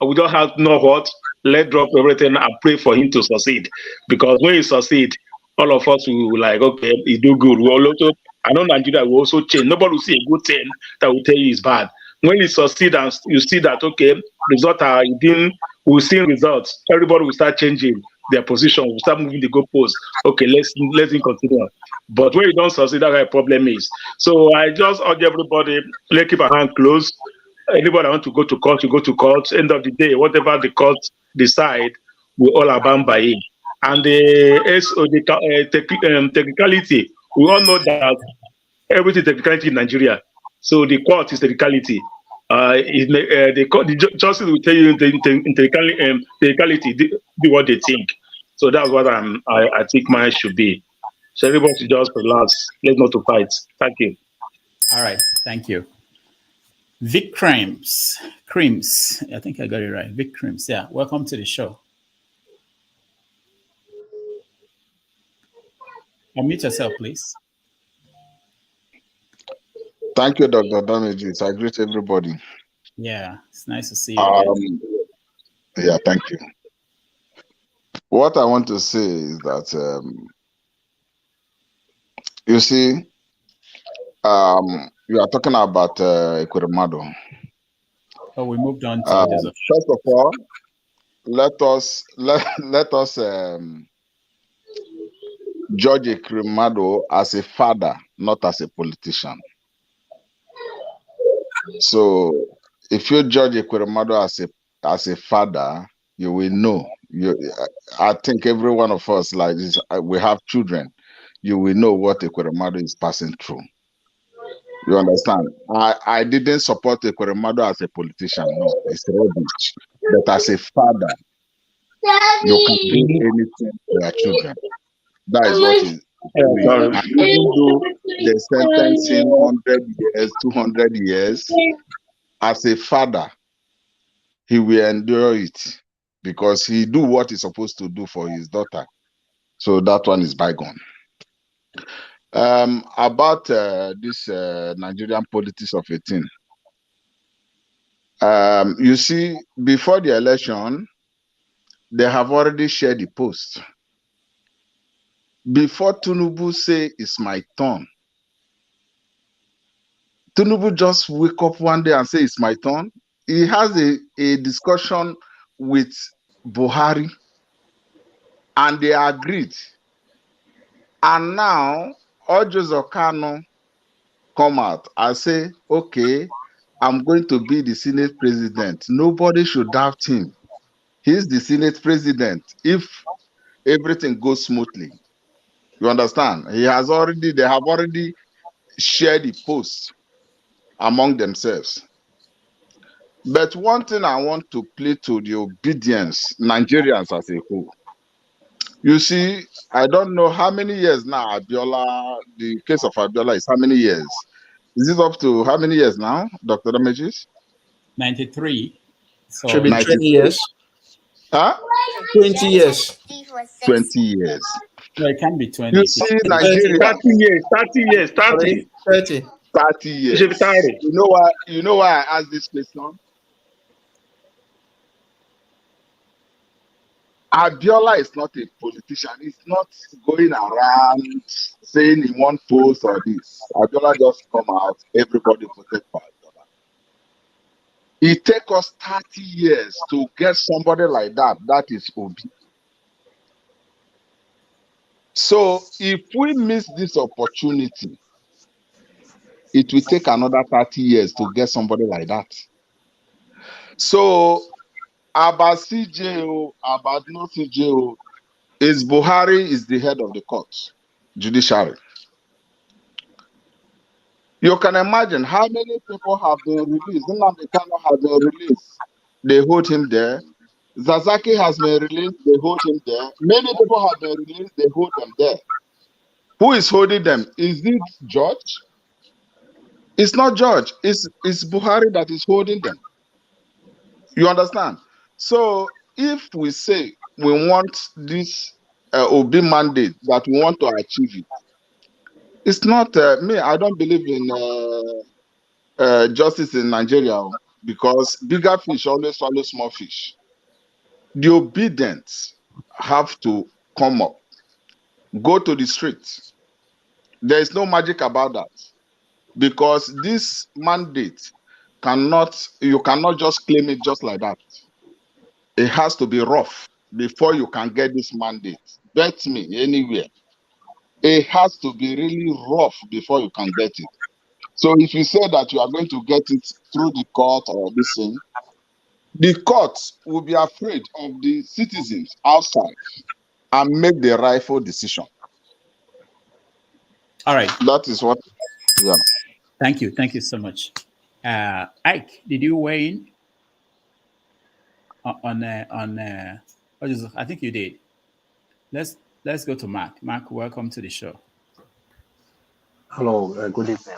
Speaker 17: we don't have no what, let's drop everything and pray for him to succeed. Because when he succeed, all of us will like, okay, he do good. We all also, I know Nigeria will also change. Nobody will see a good thing that will tell you is bad. When he succeed and you see that, okay, results are, we'll see results. Everybody will start changing their position. We'll start moving the goalposts. Okay, let's continue. But when you don't succeed, that's where the problem is. So I just urge everybody, let's keep our hand closed. Anybody want to go to court, you go to court. End of the day, whatever the court decide, we all abide by it. And the technicality, we all know that everything is technicality in Nigeria. So the court is technicality. The justice will tell you in technicality, do what they think. So that's what I think mine should be. So everybody should just relax. Let's not to fight. Thank you.
Speaker 7: All right, thank you. Vic Creams, I think I got it right. Vic Creams, yeah. Welcome to the show. Unmute yourself, please.
Speaker 1: Thank you, Dr. Damages. I greet everybody.
Speaker 7: Yeah, it's nice to see you again.
Speaker 1: Yeah, thank you. What I want to say is that, you see, you are talking about Ekweremadu.
Speaker 7: Oh, we moved on to others.
Speaker 1: First of all, let us judge Ekweremadu as a father, not as a politician. So, if you judge Ekweremadu as a father, you will know. I think every one of us, like this, we have children. You will know what Ekweremadu is passing through. You understand? I didn't support Ekweremadu as a politician. No, it's rubbish. But as a father, you can do anything for your children. That is what is. Even though they sentence him 100 years, 200 years, as a father, he will endure it because he do what he's supposed to do for his daughter. So that one is bygone. About this Nigerian politics of a thing. You see, before the election, they have already shared the post. Before Tinubu say it's my turn, Tinubu just wake up one day and say it's my turn. He has a discussion with Buhari and they agreed. And now, Ojo Kano come out and say, okay, I'm going to be the Senate president. Nobody should doubt him. He's the Senate president if everything goes smoothly. You understand? They have already shared the post among themselves. But one thing I want to plead to the obedience, Nigerians as a whole. You see, I don't know how many years now, Abiola, the case of Abiola is how many years? Is it up to how many years now, Dr. Damages?
Speaker 7: 93. So
Speaker 15: should be 20 years.
Speaker 1: Huh?
Speaker 15: 20 years.
Speaker 1: 20 years.
Speaker 7: No, it can be 20.
Speaker 1: You see, Nigeria.
Speaker 17: 30 years.
Speaker 15: 30
Speaker 1: years. You know why I asked this question? Abiola is not a politician. He's not going around saying he wants post or this. Abiola just come out, everybody voted for Abiola. It takes us 30 years to get somebody like that. That is Obi. So if we miss this opportunity, it will take another 30 years to get somebody like that. So about CJO, about no CJO, is Buhari is the head of the court, judiciary. You can imagine how many people have been released. Nnamdi Kanu has been released. They hold him there. Zazaki has been released. They hold him there. Many people have been released. They hold them there. Who is holding them? Is it George? It's not George. It's Buhari that is holding them. You understand? So if we say we want this OB mandate, that we want to achieve it, it's not me. I don't believe in justice in Nigeria because bigger fish always swallow small fish. The obedient have to come up, go to the streets. There is no magic about that because this mandate you cannot just claim it just like that. It has to be rough before you can get this mandate. Bet me anywhere. It has to be really rough before you can get it. So if you say that you are going to get it through the court or this thing, the courts will be afraid of the citizens outside and make the rightful decision.
Speaker 7: All right.
Speaker 1: That is what, yeah.
Speaker 7: Thank you. Thank you so much. Ike, did you weigh in on I think you did. Let's go to Mark. Mark, welcome to the show.
Speaker 19: Hello, good evening.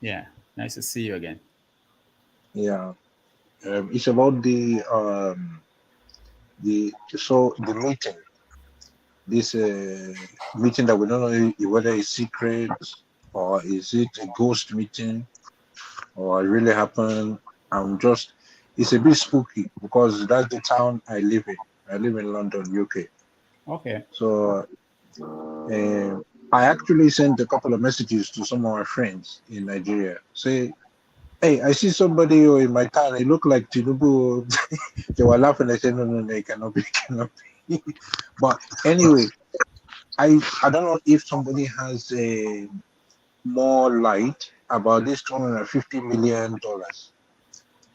Speaker 7: Yeah, nice to see you again.
Speaker 19: Yeah, it's about the meeting. This meeting that we don't know whether it's secret or is it a ghost meeting or it really happened. It's a bit spooky because that's the town I live in. I live in London, UK.
Speaker 7: Okay.
Speaker 19: So I actually sent a couple of messages to some of my friends in Nigeria. Say, hey, I see somebody in my town. It looked like Tinubu. They were laughing. I said, no, it cannot be, cannot be. But anyway, I don't know if somebody has more light about this $250 million.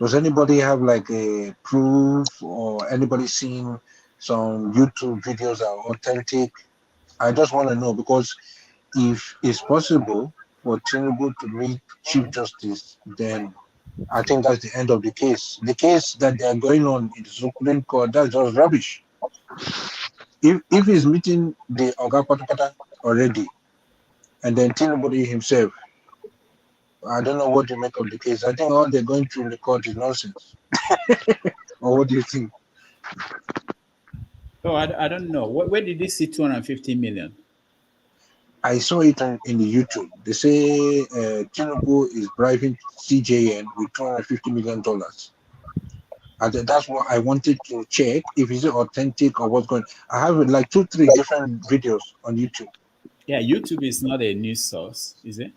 Speaker 19: Does anybody have like a proof or anybody seen some YouTube videos that are authentic? I just want to know because if it's possible for Tinubu to meet Chief Justice, then I think that's the end of the case. The case that they are going on in the Supreme Court, that's just rubbish. If he's meeting the Oga Patapata already, and then Tinubu himself, I don't know what to make of the case. I think all they're going through in the court is nonsense. Or what do you think?
Speaker 7: Oh, I don't know. Where did they see 250 million?
Speaker 19: I saw it in the YouTube. They say Tinubu is bribing CJN with $250 million. And that's what I wanted to check if it's authentic or what's going on. I have like 2-3 different videos on YouTube.
Speaker 7: Yeah, YouTube is not a news source, is it?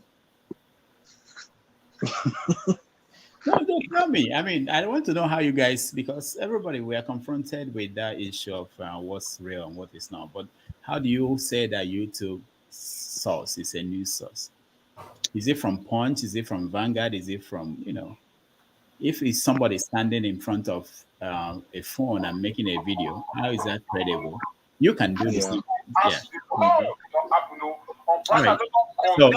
Speaker 7: No, don't tell me. I mean, I want to know how you guys, because everybody, we are confronted with that issue of what's real and what is not. But how do you say that YouTube source is a news source? Is it from Punch? Is it from Vanguard? Is it from, if it's somebody standing in front of a phone and making a video, how is that credible? You can do this. Yeah. All right. So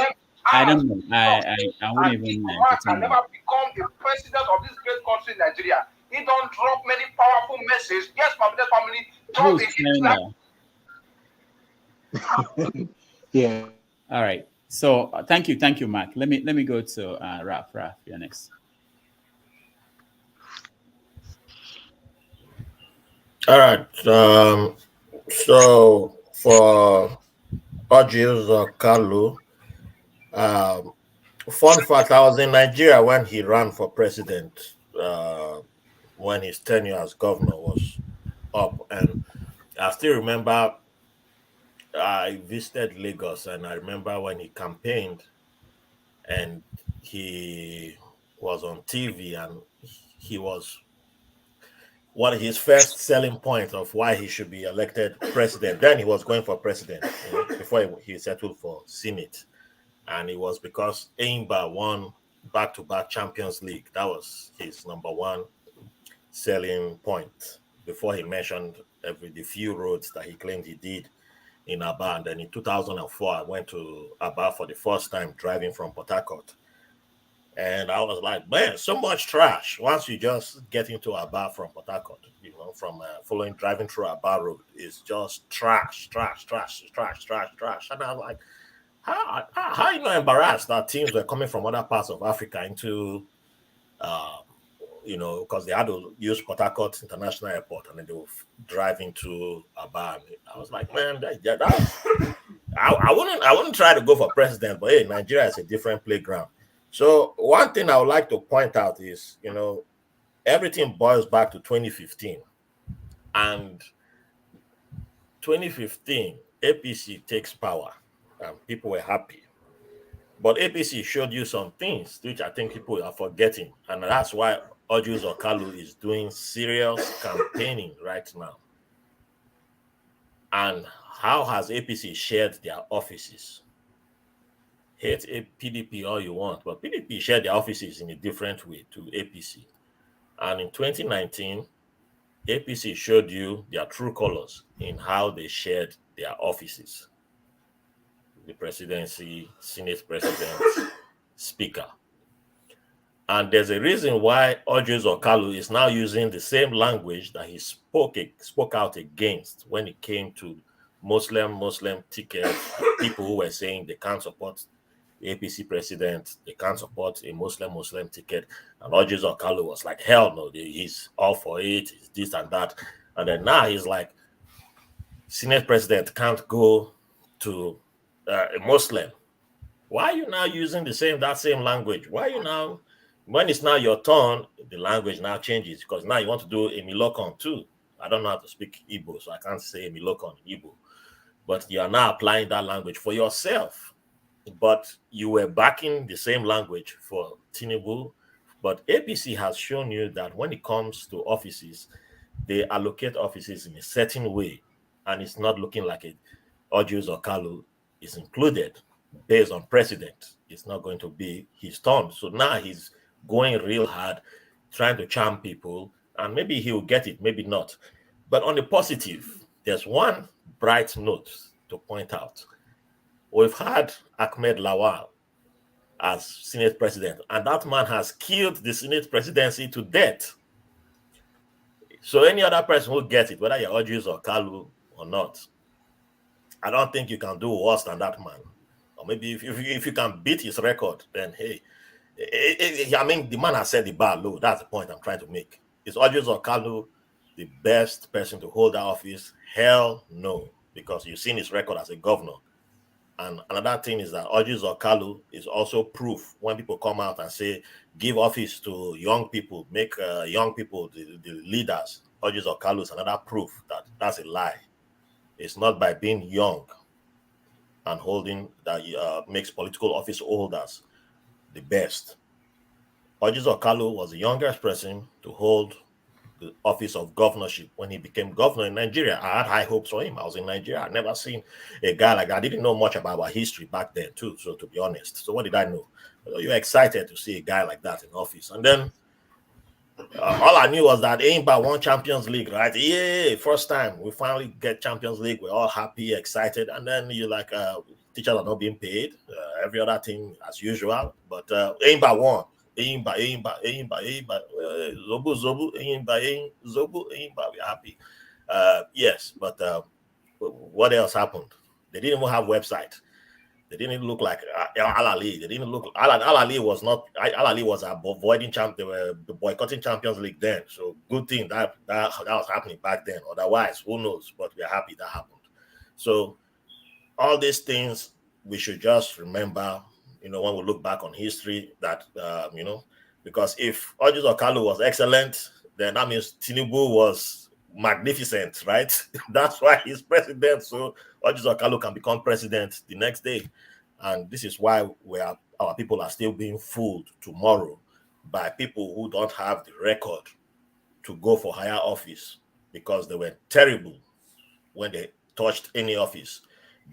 Speaker 7: I don't know. I wouldn't even
Speaker 22: can never become the president of this great country, Nigeria. He don't drop many powerful messages. Yes, my family.
Speaker 7: Who's saying that?
Speaker 19: Yeah.
Speaker 7: All right. So thank you, Mark. Let me go to Raf. Raf, you're next.
Speaker 10: All right. So for Audios Carlo, fun fact: I was in Nigeria when he ran for president. When his tenure as governor was up, and I still remember I visited Lagos, and I remember when he campaigned, and he was on TV, and he was one of his first selling point of why he should be elected president. Then he was going for president before he settled for Senate. And it was because Eimba won back-to-back Champions League. That was his number one selling point. before he mentioned the few roads that he claimed he did in Aba. And then in 2004, I went to Aba for the first time driving from Port Harcourt. And I was like, man, so much trash. Once you just get into Aba from Port Harcourt, from driving through Aba Road, it's just trash. And I was like, how are you not embarrassed that teams were coming from other parts of Africa into, because they had to use Port Harcourt International Airport, and then they were driving to Aba. I was like, man, I wouldn't try to go for president, but hey, Nigeria is a different playground. So one thing I would like to point out is, everything boils back to 2015. And 2015, APC takes power and people were happy. But APC showed you some things which I think people are forgetting. And that's why Ojus Okalu is doing serious campaigning right now. And how has APC shared their offices? Hate PDP all you want, but PDP shared their offices in a different way to APC. And in 2019, APC showed you their true colors in how they shared their offices. The presidency, Senate president, speaker. And there's a reason why Ojus Okalu is now using the same language that he spoke out against when it came to Muslim tickets, people who were saying they can't support the APC president, they can't support a Muslim ticket. And Ojus Okalu was like, hell no, he's all for it, it's this and that. And then now he's like, Senate president can't go to a Muslim. Why are you now using that same language? Why are you now, when it's now your turn, the language now changes, because now you want to do Emilokon too. I don't know how to speak Igbo, so I can't say Emilokon in Igbo. But you are now applying that language for yourself. But you were backing the same language for Tinubu. But APC has shown you that when it comes to offices, they allocate offices in a certain way. And it's not looking like it. Ojus Okalu is included based on precedent. It's not going to be his turn. So now he's going real hard, trying to charm people. And maybe he will get it, maybe not. But on the positive, there's one bright note to point out. We've had Ahmed Lawal as Senate president, and that man has killed the Senate presidency to death. So any other person who gets it, whether you're Ojus or Kalu or not, I don't think you can do worse than that man. Or maybe if you can beat his record, then hey, I mean, the man has set the bar low. That's the point I'm trying to make. Is Ojus or Kalu the best person to hold that office? Hell no, because you've seen his record as a governor. And another thing is that Ojus Okalu is also proof when people come out and say, give office to young people, make young people the leaders. Ojus Okalu is another proof that that's a lie. It's not by being young and holding that makes political office holders the best. Ojus Okalu was the youngest person to hold the office of governorship when he became governor in Nigeria. I had high hopes for him. I was in Nigeria. I'd never seen a guy like that. I didn't know much about our history back then too, so to be honest. So what did I know? You're excited to see a guy like that in office. And then all I knew was that Aimba won Champions League, right? Yeah, first time we finally get Champions League. We're all happy, excited. And then you're like, teachers are not being paid. Every other thing as usual. But Aimba won. Zobu, we're happy. Yes, but what else happened? They didn't even have website. They didn't look like Al-Ali. They didn't look. Al-Ali was not. Al-Ali was avoiding they were boycotting Champions League then. So good thing that was happening back then. Otherwise, who knows? But we're happy that happened. So all these things we should just remember. When we look back on history, that because if Ojus Okalu was excellent, then that means Tinubu was magnificent, right? That's why he's president. So Ojus Okalu can become president the next day, and this is why our people are still being fooled tomorrow by people who don't have the record to go for higher office because they were terrible when they touched any office.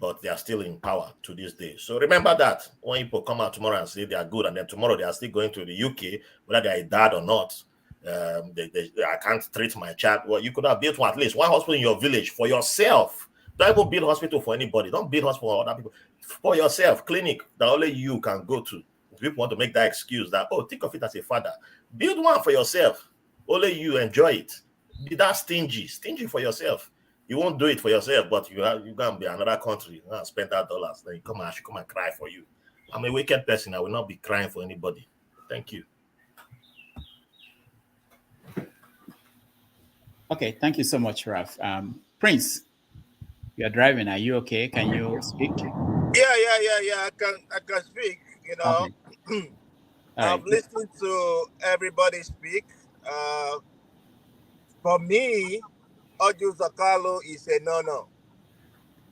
Speaker 10: But they are still in power to this day. So remember that when people come out tomorrow and say they are good, and then tomorrow they are still going to the UK, whether they are a dad or not, I can't treat my child. Well, you could have built at least one hospital in your village for yourself. Don't even build hospital for anybody. Don't build hospital for other people. For yourself, clinic that only you can go to. If people want to make that excuse that, oh, think of it as a father. Build one for yourself. Only you enjoy it. Be that stingy for yourself. You won't do it for yourself, but you can be another country and spend that dollars. Then I should come and cry for you. I'm a wicked person. I will not be crying for anybody. Thank you.
Speaker 7: Okay, thank you so much, Ralph. Prince, you're driving. Are you okay? Can you speak?
Speaker 9: Yeah. I can speak. You know,
Speaker 7: Okay.
Speaker 9: I've listened to everybody speak. For me, Audio Zakalo is a no.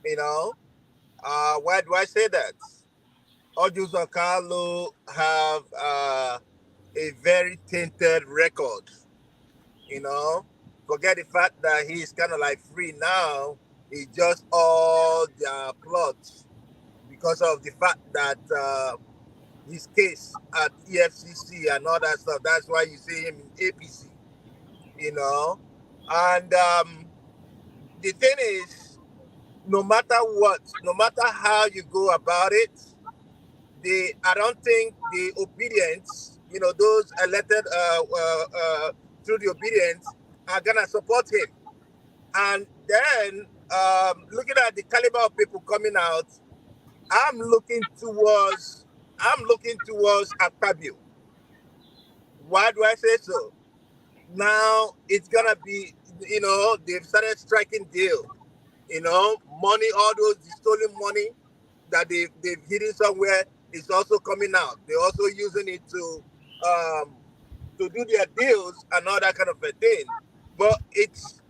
Speaker 9: You know, why do I say that? Audio Zakalo have a very tainted record. You know, forget the fact that he's kind of like free now. It's just all the plots because of the fact that his case at EFCC and all that stuff. That's why you see him in APC. You know, and the thing is, no matter what, no matter how you go about it, I don't think the obedience, you know, those elected through the obedience are gonna support him. And then looking at the caliber of people coming out, I'm looking towards Akpabio. Why do I say so? Now it's gonna be, you know, they've started striking deal. You know, money, all those stolen money that they've hidden somewhere is also coming out. They're also using it to do their deals and all that kind of a thing. But it's,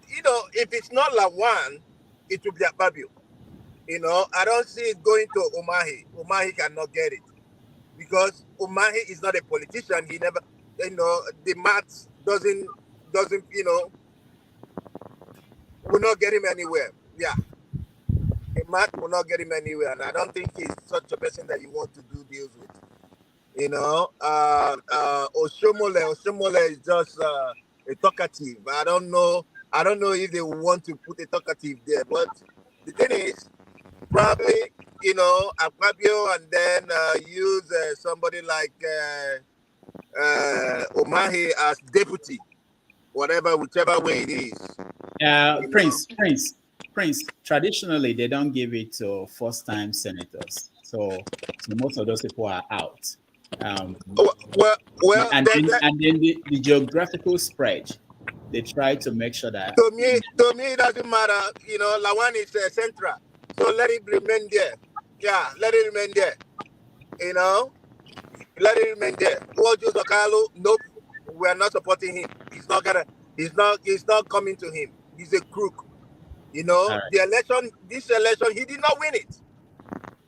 Speaker 9: you know, if it's not Lawan, it will be Akpabio. You know, I don't see it going to Umahi. Umahi cannot get it because Umahi is not a politician. He never, you know, the maths doesn't, you know, will not get him anywhere. Yeah. The math will not get him anywhere. And I don't think he's such a person that you want to do deals with. You know, Oshomole is just a talkative. I don't know if they want to put a talkative there, but the thing is, probably, you know, Akpabio and then use somebody like Umahi as deputy, whichever way it is.
Speaker 7: Prince, traditionally, they don't give it to first-time senators. So most of those people are out. And then the geographical spread, they try to make sure that...
Speaker 9: To me, it doesn't matter. You know, Lawan is central. So let it remain there. Yeah, let it remain there. You know? Let it remain there. Ojo Zakalo, nope. We're not supporting him. He's not coming to him. He's a crook. You know, right. This election, he did not win it.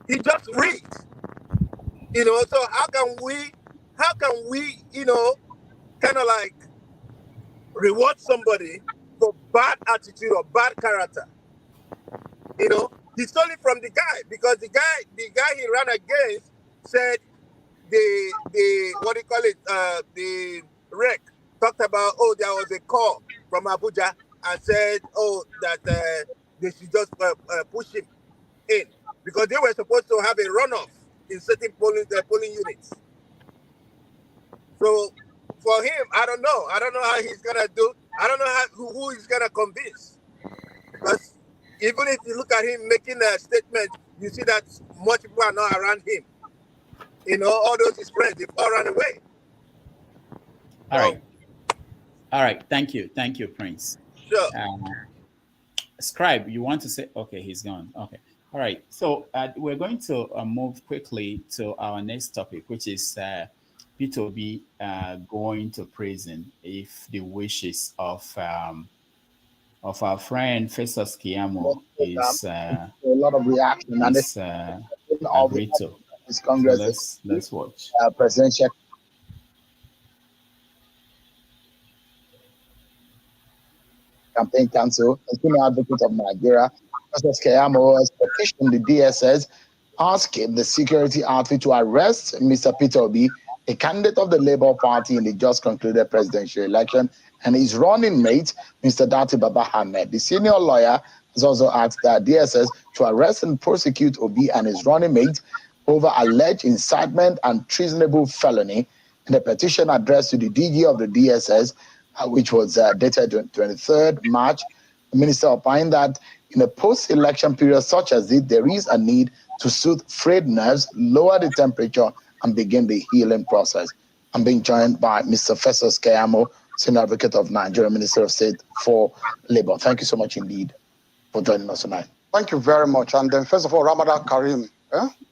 Speaker 9: He just rigged. You know, so how can we, you know, kind of like reward somebody for bad attitude or bad character? You know, he stole it from the guy because the guy he ran against said the rec talked about, oh, there was a call from Abuja and said, oh, that they should just push him in because they were supposed to have a runoff in certain polling units. So for him, I don't know how he's gonna do. I don't know who he's gonna convince. Because even if you look at him making a statement, you see that much people are not around him. You know, all those his friends, they've all run away.
Speaker 7: All right. Thank you, Prince.
Speaker 9: Sure.
Speaker 7: Scribe, you want to say? Okay, he's gone. Okay. All right. So we're going to move quickly to our next topic, which is P2B going to prison if the wishes of our friend Festus Keyamo is
Speaker 14: a lot of reaction and
Speaker 7: it's agreed to.
Speaker 14: This Congress,
Speaker 7: so let's watch.
Speaker 14: Presidential Campaign Council and Senior Advocate of Nigeria, Festus Keyamo, has petitioned the DSS asking the security outfit to arrest Mr. Peter Obi a candidate of the Labour Party in the just concluded presidential election, and his running mate, Mr. Dati Baba Ahmed. The senior lawyer has also asked the DSS to arrest and prosecute Obi and his running mate over alleged incitement and treasonable felony in a petition addressed to the DG of the DSS, which was dated 23rd March. The minister opined that in a post-election period such as this, there is a need to soothe frayed nerves, lower the temperature, and begin the healing process. I'm being joined by Mr. Festus Keyamo, Senior Advocate of Nigeria, Minister of State for Labour. Thank you so much indeed for joining us tonight.
Speaker 11: Thank you very much. And then first of all, Ramadan Kareem.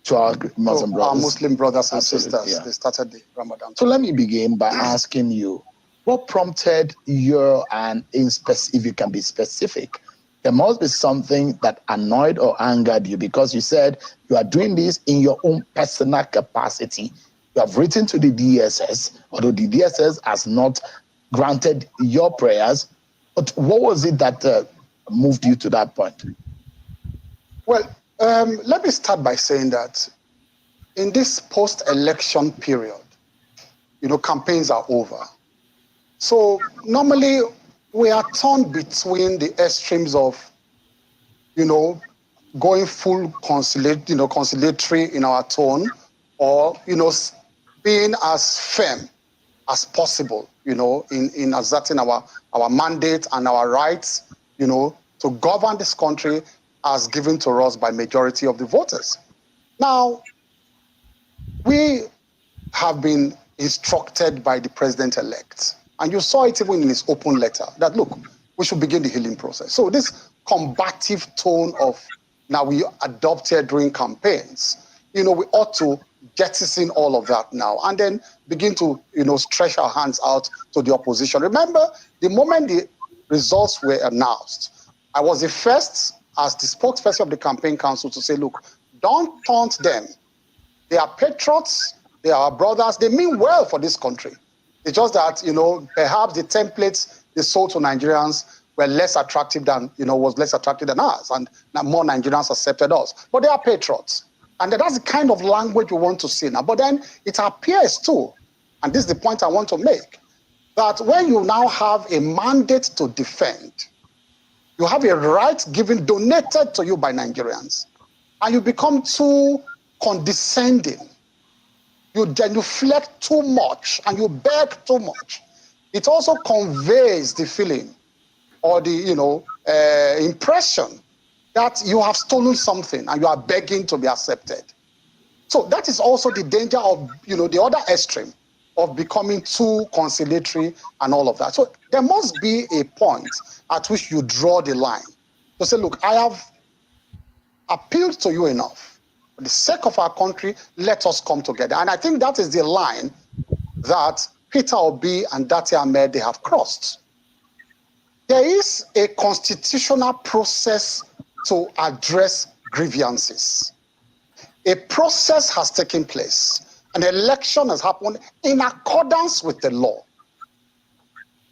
Speaker 14: To our Muslim brothers.
Speaker 11: Our Muslim brothers and
Speaker 14: Absolutely,
Speaker 11: sisters.
Speaker 14: yeah.
Speaker 11: They started the Ramadan.
Speaker 14: So let me begin by asking you, what prompted your, and if you can be specific, there must be something that annoyed or angered you, because you said you are doing this in your own personal capacity. You have written to the DSS, although the DSS has not granted your prayers. But what was it that moved you to that point?
Speaker 11: Well, let me start by saying that in this post-election period, campaigns are over. So normally we are torn between the extremes of, going full conciliatory in our tone, or, being as firm as possible, in asserting our mandate and our rights, to govern this country as given to us by majority of the voters. Now, we have been instructed by the president-elect, and you saw it even in his open letter, that, look, we should begin the healing process. So this combative tone of now we adopted during campaigns, we ought to jettison all of that now and then begin to, stretch our hands out to the opposition. Remember, the moment the results were announced, I was the first, as the spokesperson of the campaign council, to say, look, don't taunt them. They are patriots, they are our brothers, they mean well for this country. It's just that, perhaps the templates they sold to Nigerians were less attractive than, was less attractive than ours, and more Nigerians accepted us. But they are patriots. And that's the kind of language we want to see now. But then it appears too, and this is the point I want to make, that when you now have a mandate to defend, you have a right donated to you by Nigerians, and you become too condescending. You genuflect too much and you beg too much. It also conveys the feeling or the impression that you have stolen something and you are begging to be accepted. So that is also the danger of the other extreme of becoming too conciliatory and all of that. So there must be a point at which you draw the line to say, look, I have appealed to you enough. For the sake of our country, let us come together. And I think that is the line that Peter Obi and Dati Ahmed, they have crossed. There is a constitutional process to address grievances. A process has taken place. An election has happened in accordance with the law.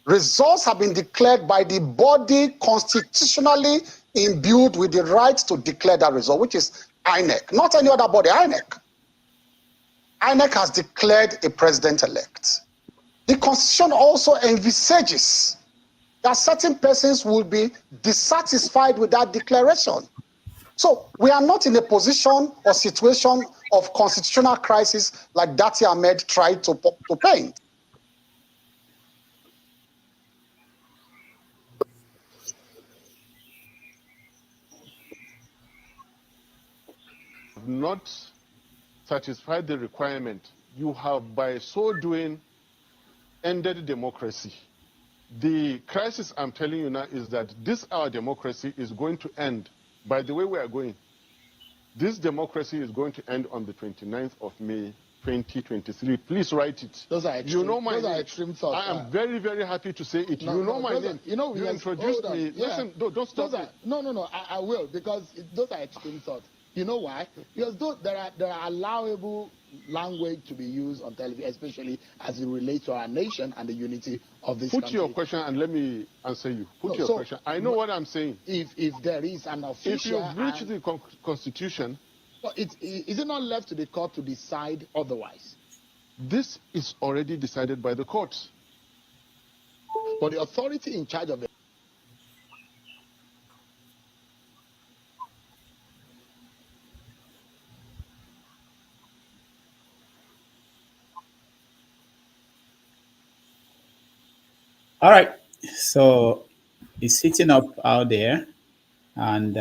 Speaker 11: Results have been declared by the body constitutionally imbued with the right to declare that result, which is INEC, not any other body, INEC. INEC has declared a president-elect. The Constitution also envisages that certain persons will be dissatisfied with that declaration. So we are not in a position or situation of constitutional crisis like Dati Ahmed tried to paint.
Speaker 12: Not satisfied the requirement, you have by so doing ended democracy. The crisis I'm telling you now is that this our democracy is going to end by the way we are going. This democracy is going to end on the 29th of May 2023. Please write it.
Speaker 23: Those are extreme,
Speaker 12: my
Speaker 23: those
Speaker 12: name.
Speaker 23: are extreme thoughts.
Speaker 12: I am very, very happy to say it. My name. You introduced me.
Speaker 23: Yeah.
Speaker 12: Listen, don't stop me.
Speaker 23: No, I will, because those are extreme thoughts. You know why? Because there are allowable language to be used on television, especially as it relates to our nation and the unity of this country.
Speaker 12: Put your question and let me answer you. Put your question. I know what I'm saying.
Speaker 23: If there is an official...
Speaker 12: If you breach the Constitution...
Speaker 23: Well, is it not left to the court to decide otherwise?
Speaker 12: This is already decided by the courts.
Speaker 23: But the authority in charge of the
Speaker 7: All right. So it's heating up out there, and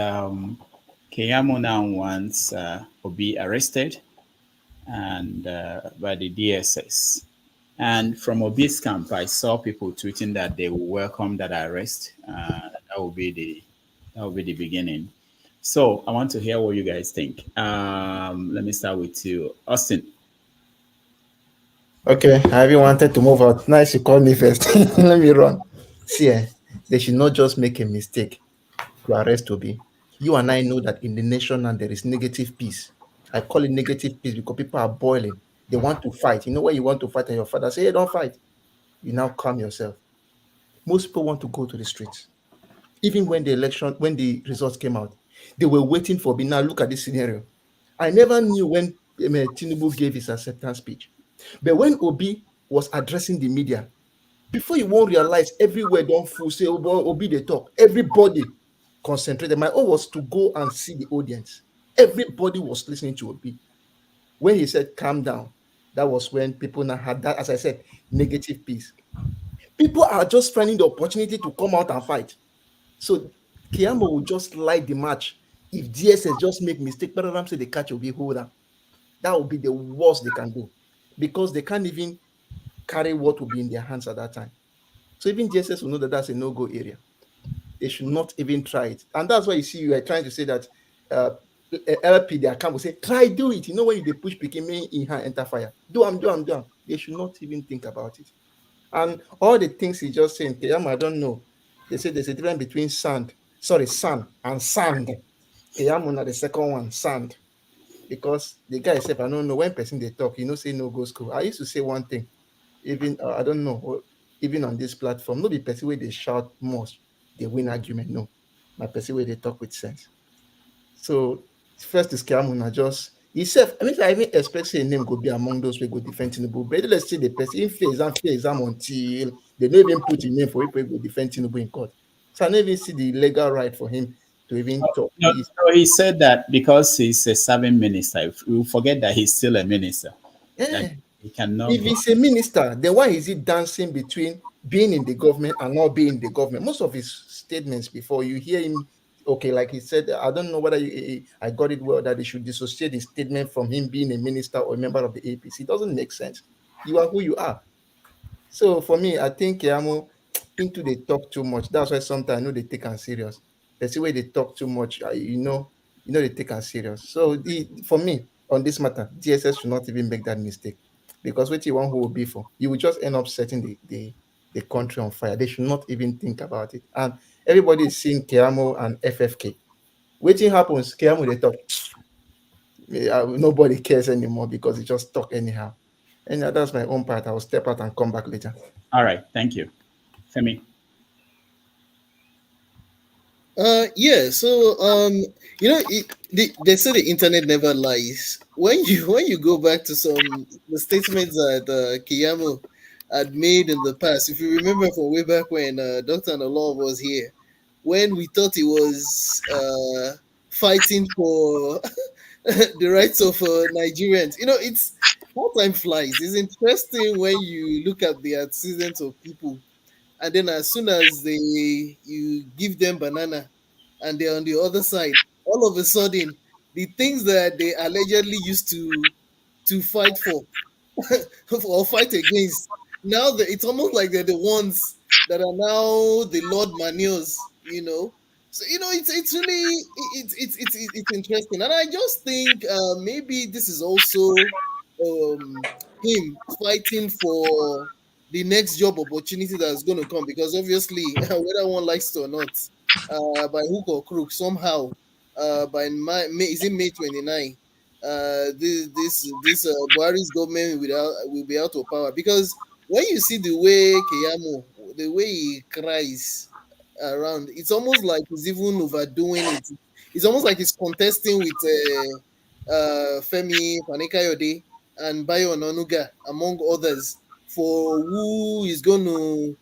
Speaker 7: Keyamo now wants Obi arrested and by the DSS. And from Obi's camp, I saw people tweeting that they will welcome that arrest. That will be the beginning. So I want to hear what you guys think. Let me start with you, Austin.
Speaker 15: Okay, I even wanted to move out. Nice, you called me first. Let me run. See, they should not just make a mistake to arrest Obi. You and I know that in the nation and there is negative peace. I call it negative peace because people are boiling. They want to fight. You know where you want to fight, and your father say, "Hey, don't fight." You now calm yourself. Most people want to go to the streets. Even when the results came out, they were waiting for me. Now look at this scenario. I never knew when Tinubu gave his acceptance speech, but when Obi was addressing the media, before you won't realize, everywhere don't full say Obi they talk. Everybody concentrated. My own was to go and see the audience. Everybody was listening to Obi. When he said calm down, that was when people now had that, as I said, negative peace. People are just finding the opportunity to come out and fight. So Kiamo will just light the match. If DSS just make mistake, but say they catch Obi holder, that would be the worst they can do because they can't even carry what will be in their hands at that time. So even DSS will know that that's a no-go area. They should not even try it. And that's why you see you are trying to say that LP, their camp will say, try do it. You know when they push Pikimi in hand, enter fire. Do them. They should not even think about it. And all the things he just saying, Keyama, I don't know. They say there's a difference between sun and sand. Keyama, the second one, sand. Because the guy said, I don't know, when person they talk, say no go school. I used to say one thing, even, I don't know, even on this platform, no be person where they shout most, they win argument, no. My person where they talk with sense. So, first is Kiamuna just, he said, I even expect say name go be among those who go defend Tinubu, but let's see the person, in fear exam until they don't even put in name for people who go defend Tinubu in court. So I never even see the legal right for him to even talk.
Speaker 7: No, so he said that because he's a serving minister, we forget that he's still a minister. That he cannot
Speaker 15: If
Speaker 7: go.
Speaker 15: he's a minister, then why is he dancing between being in the government and not being in the government? Most of his statements before you hear him, okay, like he said, I don't know whether I got it well that they should dissociate his statement from him being a minister or a member of the APC. It doesn't make sense. You are who you are. So for me, I think Yamo into they talk too much. That's why sometimes I know they take him serious. That's the way they talk too much. They take him serious. So for me on this matter, DSS should not even make that mistake because what you want who will be for, you will just end up setting the country on fire. They should not even think about it. And everybody is seeing Keamo and FFK. Waiting happens, Keamo they talk. Nobody cares anymore because they just talk anyhow. And that's my own part. I will step out and come back later.
Speaker 7: All right, thank you. Femi.
Speaker 8: Yeah. So they say the internet never lies. When you go back to the statements that Kiyamo had made in the past, if you remember from way back when Dr. Nolov was here, when we thought he was fighting for the rights of Nigerians, it's how time flies. It's interesting when you look at the antecedents of people, and then as soon as you give them banana and they're on the other side, all of a sudden the things that they allegedly used to fight for or fight against, now it's almost like they're the ones that are now the Lord Manios. So it's really it's interesting, and I just think maybe this is also him fighting for the next job opportunity that's going to come, because obviously whether one likes it or not, by hook or crook, somehow by May, is it May 29, this Buhari's government will be out of power, because when you see the way Keyamo, the way he cries around, it's almost like he's even overdoing it. It's almost like he's contesting with Femi Panikayode. and Bayo Onanuga, among others, for who is going to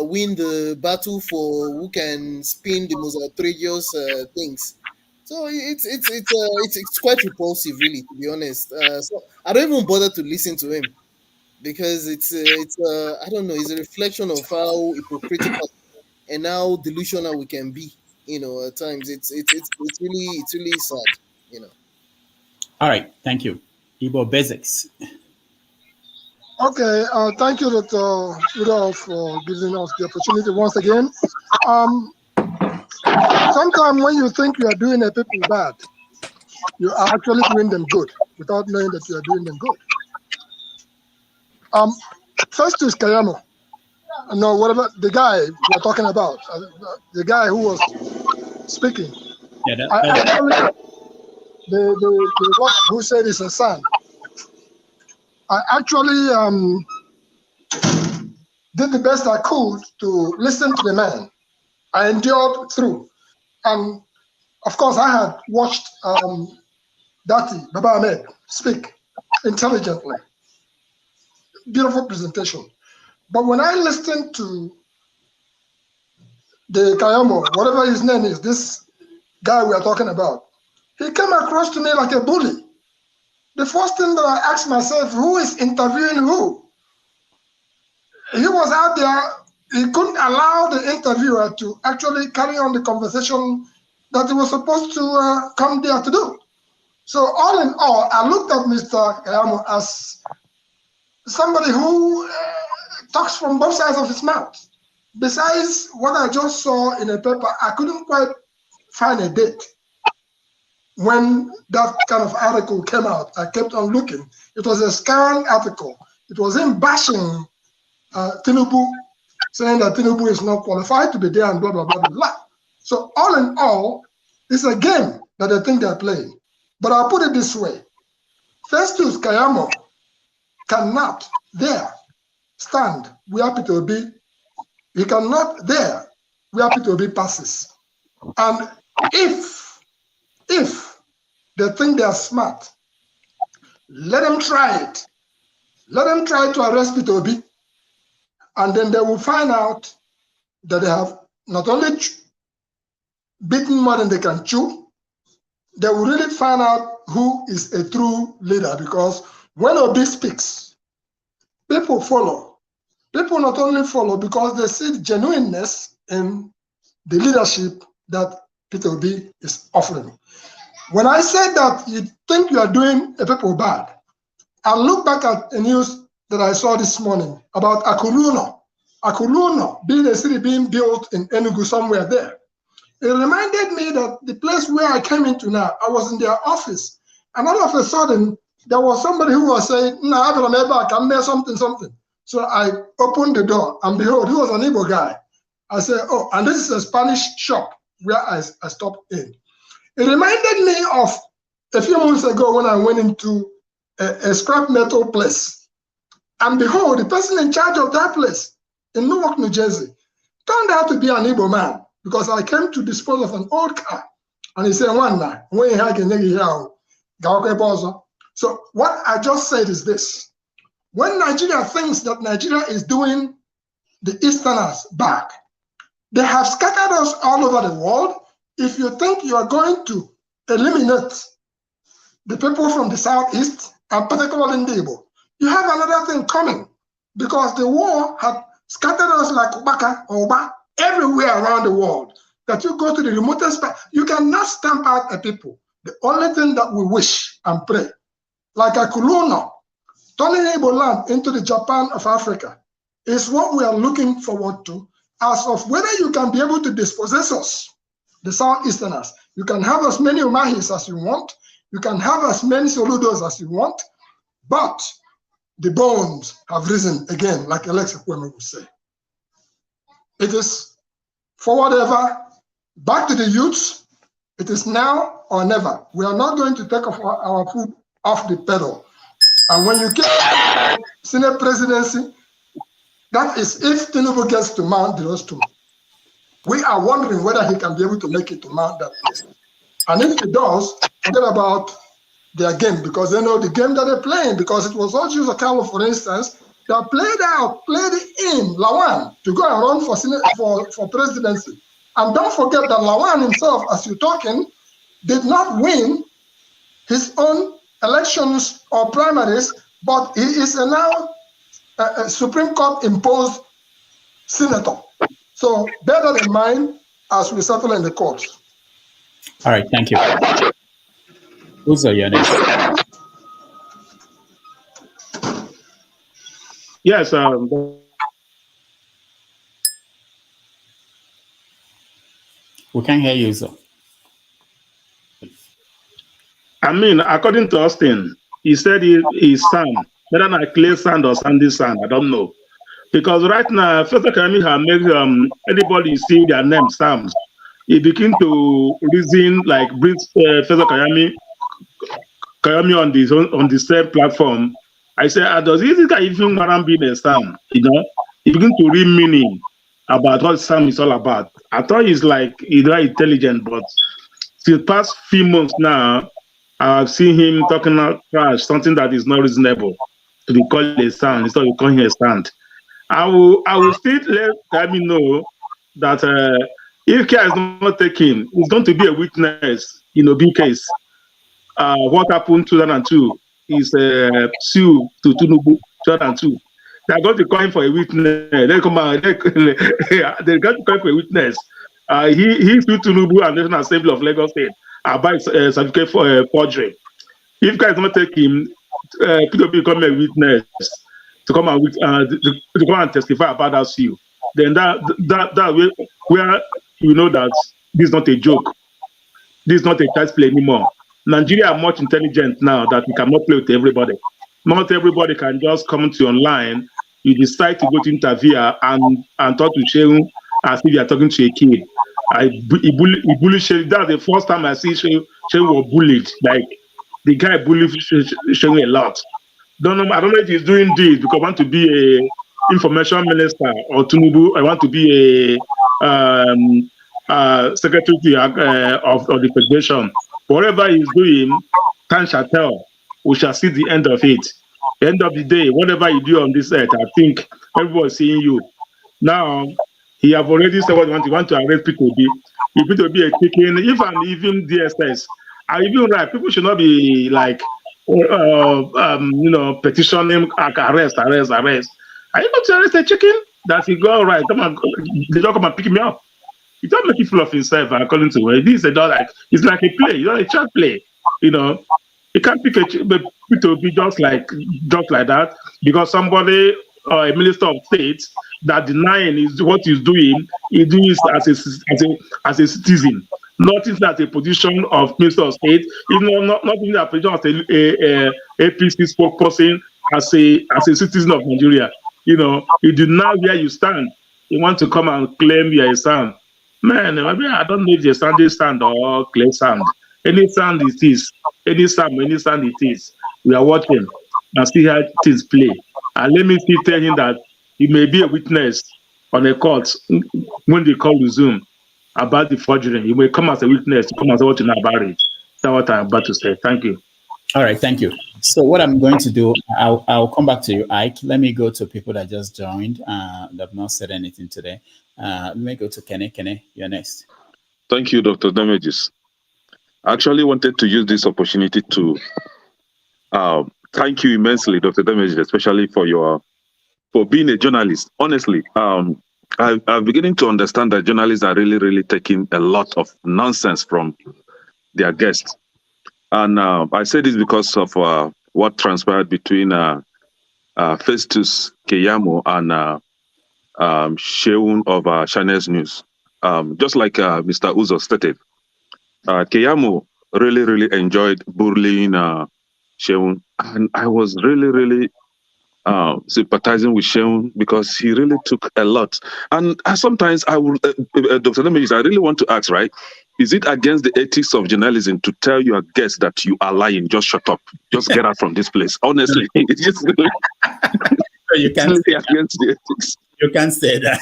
Speaker 8: win the battle for who can spin the most outrageous things. So it's quite repulsive, really, to be honest. So I don't even bother to listen to him because it's I don't know. It's a reflection of how hypocritical and how delusional we can be. At times it's really sad.
Speaker 7: All right, thank you. Igbo Basics.
Speaker 4: Okay, thank you, Dr. Rudolph, for giving us the opportunity once again. Sometimes when you think you are doing a people bad, you are actually doing them good without knowing that you are doing them good. First is Kayamo. No, whatever the guy we're talking about, the guy who was speaking.
Speaker 7: Yeah,
Speaker 4: the one who said it's a son. I actually did the best I could to listen to the man. I endured through, and of course I had watched Dati Baba Ahmed speak intelligently. Beautiful presentation. But when I listened to the Kayamo, whatever his name is, this guy we are talking about, he came across to me like a bully. The first thing that I asked myself, who is interviewing who? He was out there, he couldn't allow the interviewer to actually carry on the conversation that he was supposed to come there to do. So all in all, I looked at Mr. Kayamo as somebody who talks from both sides of his mouth. Besides what I just saw in a paper, I couldn't quite find a date when that kind of article came out. I kept on looking. It was a scam article. It was him bashing Tinubu, saying that Tinubu is not qualified to be there and blah, blah, blah, blah, blah. So all in all, it's a game that I think they're playing. But I'll put it this way. Festus Kayamo cannot there stand where Peter Obi. He cannot there where Peter Obi passes. And if they think they are smart, let them try it. Let them try to arrest Peter Obi. And then they will find out that they have not only beaten more than they can chew, they will really find out who is a true leader. Because when Obi speaks, people follow. People not only follow because they see the genuineness in the leadership that Peter Obi is offering. When I said that you think you are doing a people bad, I look back at a news that I saw this morning about Ariwoola. Ariwoola being a city being built in Enugu somewhere there. It reminded me that the place where I came into now, I was in their office, and all of a sudden there was somebody who was saying, "No, I remember, come there, something." So I opened the door, and behold, he was an Igbo guy. I said, "Oh, and this is a Spanish shop where I stopped in." It reminded me of a few months ago when I went into a scrap metal place. And behold, the person in charge of that place in Newark, New Jersey, turned out to be an Igbo man because I came to dispose of an old car. And he said, so what I just said is this. When Nigeria thinks that Nigeria is doing the Easterners back, they have scattered us all over the world. If you think you are going to eliminate the people from the Southeast, and particularly in the Igbo, you have another thing coming, because the war had scattered us like Ubaka or Uba everywhere around the world. That you go to the remotest part, you cannot stamp out a people. The only thing that we wish and pray, like a Ariwoola, turning Igbo land into the Japan of Africa, is what we are looking forward to. As of whether you can be able to dispossess us, the Southeasterners, you can have as many Umahis as you want, you can have as many Soludos as you want, but the bones have risen again, like Ike Ekweremadu would say. It is forward ever, back to the youths. It is now or never. We are not going to take our foot off the pedal. And when you get Senate presidency, that is if Tinubu gets to mount the rostrum. We are wondering whether he can be able to make it to mount that place. And if he does, forget about their game because they know the game that they're playing. Because it was Orji Uzokalo, for instance, that played in Lawan to go and run for presidency. And don't forget that Lawan himself, as you're talking, did not win his own elections or primaries, but he is now a Supreme Court imposed senator. So bear that in mind as we settle in the courts.
Speaker 7: All right, thank you. Who's your next?
Speaker 17: Yes,
Speaker 7: we can hear you, sir.
Speaker 17: I mean, according to Austin, he said he's sand, whether not clay sand or sandy sand, I don't know. Because right now, First Academy have made anybody see their name Sam. He begin to reason like bring First Academy on the same platform. I said, does this guy even want to be a Sam? You know, he begin to read meaning about what Sam is all about. I thought he's very intelligent, but for the past few months now, I've seen him talking about trash, something that is not reasonable to be called a stand instead of calling him a stand. I will still let Kami know that if care is not taken, it's going to be a witness in a big case. What happened in 2002 is sue to Tinubu 2002. They're going to call him for a witness. They're going to call him for a witness. He sued Tinubu and National Assembly of Lagos State about certificate for forgery. If guys not take him, people become a witness to come and testify about that sue. Then that way where you know that this is not a joke. This is not a child's play anymore. Nigeria are much intelligent now that we cannot play with everybody. Not everybody can just come to online. You decide to go to interview and talk to Shehu as if you are talking to a kid. He bullied Shehu. That's the first time I see Shehu was bullied. Like the guy bullied Shehu a lot. I don't know if he's doing this because I want to be a information minister or Tinubu. I want to be a secretary of the federation. Whatever he's doing, time shall tell. We shall see the end of it. The end of the day, whatever you do on this earth, I think everyone's seeing you. Now, he have already said what he want to arrest P2B. If P2B is taking, even DSS, I even right, people should not be like, petitioning arrest. Are you going to arrest a chicken? That he go, all right, come on, they don't come and pick me up. He don't make it full of himself according to where this is it's like a play, a child play. You can't pick P2B just like that because somebody or a minister of state that denying is what he's doing, he doing it as a citizen. Not even as a position of minister of state, not even a position as a APC spokesperson, as a citizen of Nigeria. You do not where you stand. You want to come and claim you're a stand. Man, maybe I don't know if you're standing stand or clay stand. Any stand it is. Any stand it is. We are watching and see how things play. And let me still tell him that he may be a witness on a court when the call resume about the forgery. He may come as a witness to come and say what you know about it. That's what I'm about to say. Thank you.
Speaker 7: All right, thank you. So what I'm going to do, I'll come back to you, Ike. Let me go to people that just joined that have not said anything today. Let me go to Kenny. Kenny, you're next.
Speaker 3: Thank you, Dr. Damages. I actually wanted to use this opportunity to thank you immensely, Dr. Damages, especially for being a journalist. Honestly, I'm beginning to understand that journalists are really, really taking a lot of nonsense from their guests. And I say this because of what transpired between Festus Keyamo and Sheun of Channels News. Just like Mr. Uzo stated, Keyamo really, really enjoyed bullying Sheun. And I was really, really sympathizing with Sheun because he really took a lot. And sometimes I will, Dr. Damages, I really want to ask, right? Is it against the ethics of journalism to tell your guests that you are lying? Just shut up. Just get out from this place. Honestly, it's just really,
Speaker 7: you can't
Speaker 3: really against the ethics.
Speaker 7: You can't say that.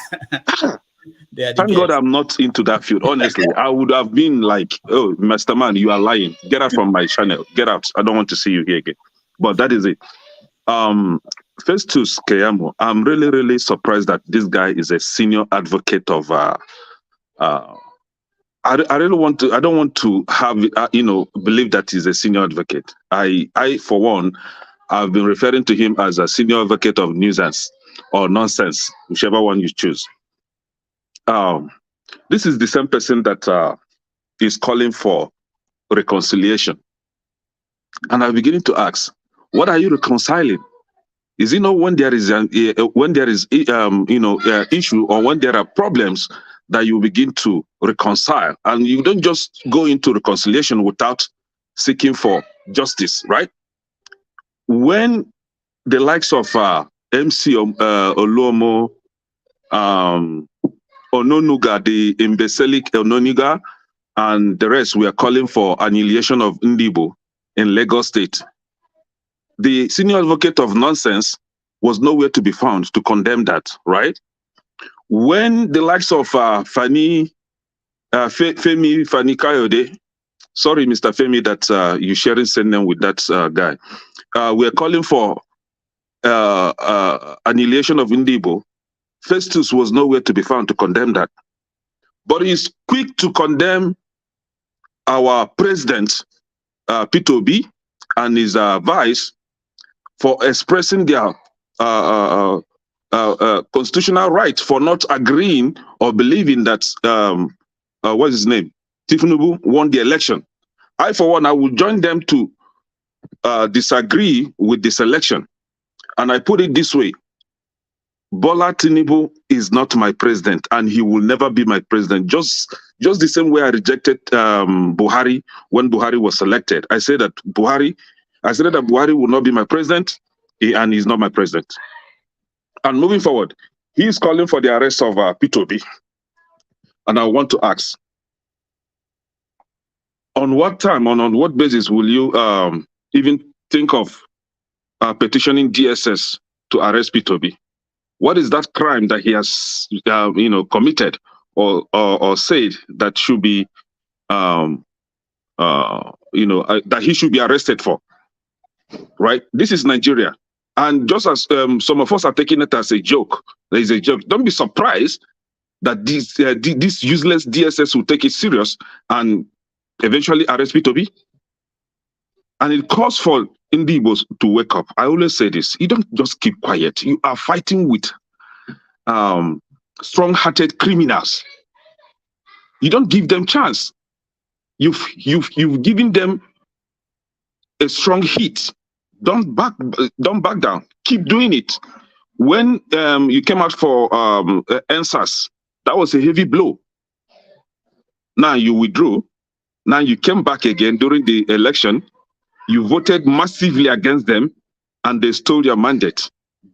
Speaker 10: They are the
Speaker 3: Thank God
Speaker 10: guests.
Speaker 3: I'm not into that field. Honestly, I would have been like, oh, Master Man, you are lying. Get out from my channel. Get out. I don't want to see you here again. But that is it. Festus Keyamo, I'm really, really surprised that this guy is a senior advocate of I really want to. I don't want to have believe that he's a senior advocate. I for one, I've been referring to him as a senior advocate of nuisance or nonsense, whichever one you choose. This is the same person that is calling for reconciliation, and I'm beginning to ask, what are you reconciling? Is it not when there is issue or when there are problems that you begin to reconcile, and you don't just go into reconciliation without seeking for justice, right? When the likes of MC Oluomo, Ononuga, the imbecilic Ononuga, and the rest were calling for annihilation of Ndibo in Lagos State, the senior advocate of nonsense was nowhere to be found to condemn that, right? When the likes of Femi Kayode, sorry, Mr. Femi, that you sharing surname with that guy, we're calling for annihilation of Ndibo, Festus was nowhere to be found to condemn that. But he's quick to condemn our president, Peter Obi, and his vice for expressing their constitutional right for not agreeing or believing that what's his name, Tinubu won the election. I, for one, I will join them to disagree with this election. And I put it this way: Bola Tinubu is not my president, and he will never be my president. Just the same way I rejected Buhari when Buhari was elected. I said that Buhari will not be my president, and he's not my president. And moving forward, he is calling for the arrest of Peter Obi. And I want to ask, on what time, on what basis will you even think of petitioning DSS to arrest Peter Obi? What is that crime that he has, committed or said that should be, that he should be arrested for? Right? This is Nigeria. And just as some of us are taking it as a joke, there is a joke. Don't be surprised that this useless DSS will take it serious and eventually arrest Peter Obi. And it calls for Indigbos to wake up. I always say this: you don't just keep quiet. You are fighting with strong-hearted criminals. You don't give them chance. You've given them a strong hit. Don't back down. Keep doing it. When you came out for NSAS, that was a heavy blow. Now you withdrew. Now you came back again during the election. You voted massively against them, and they stole your mandate.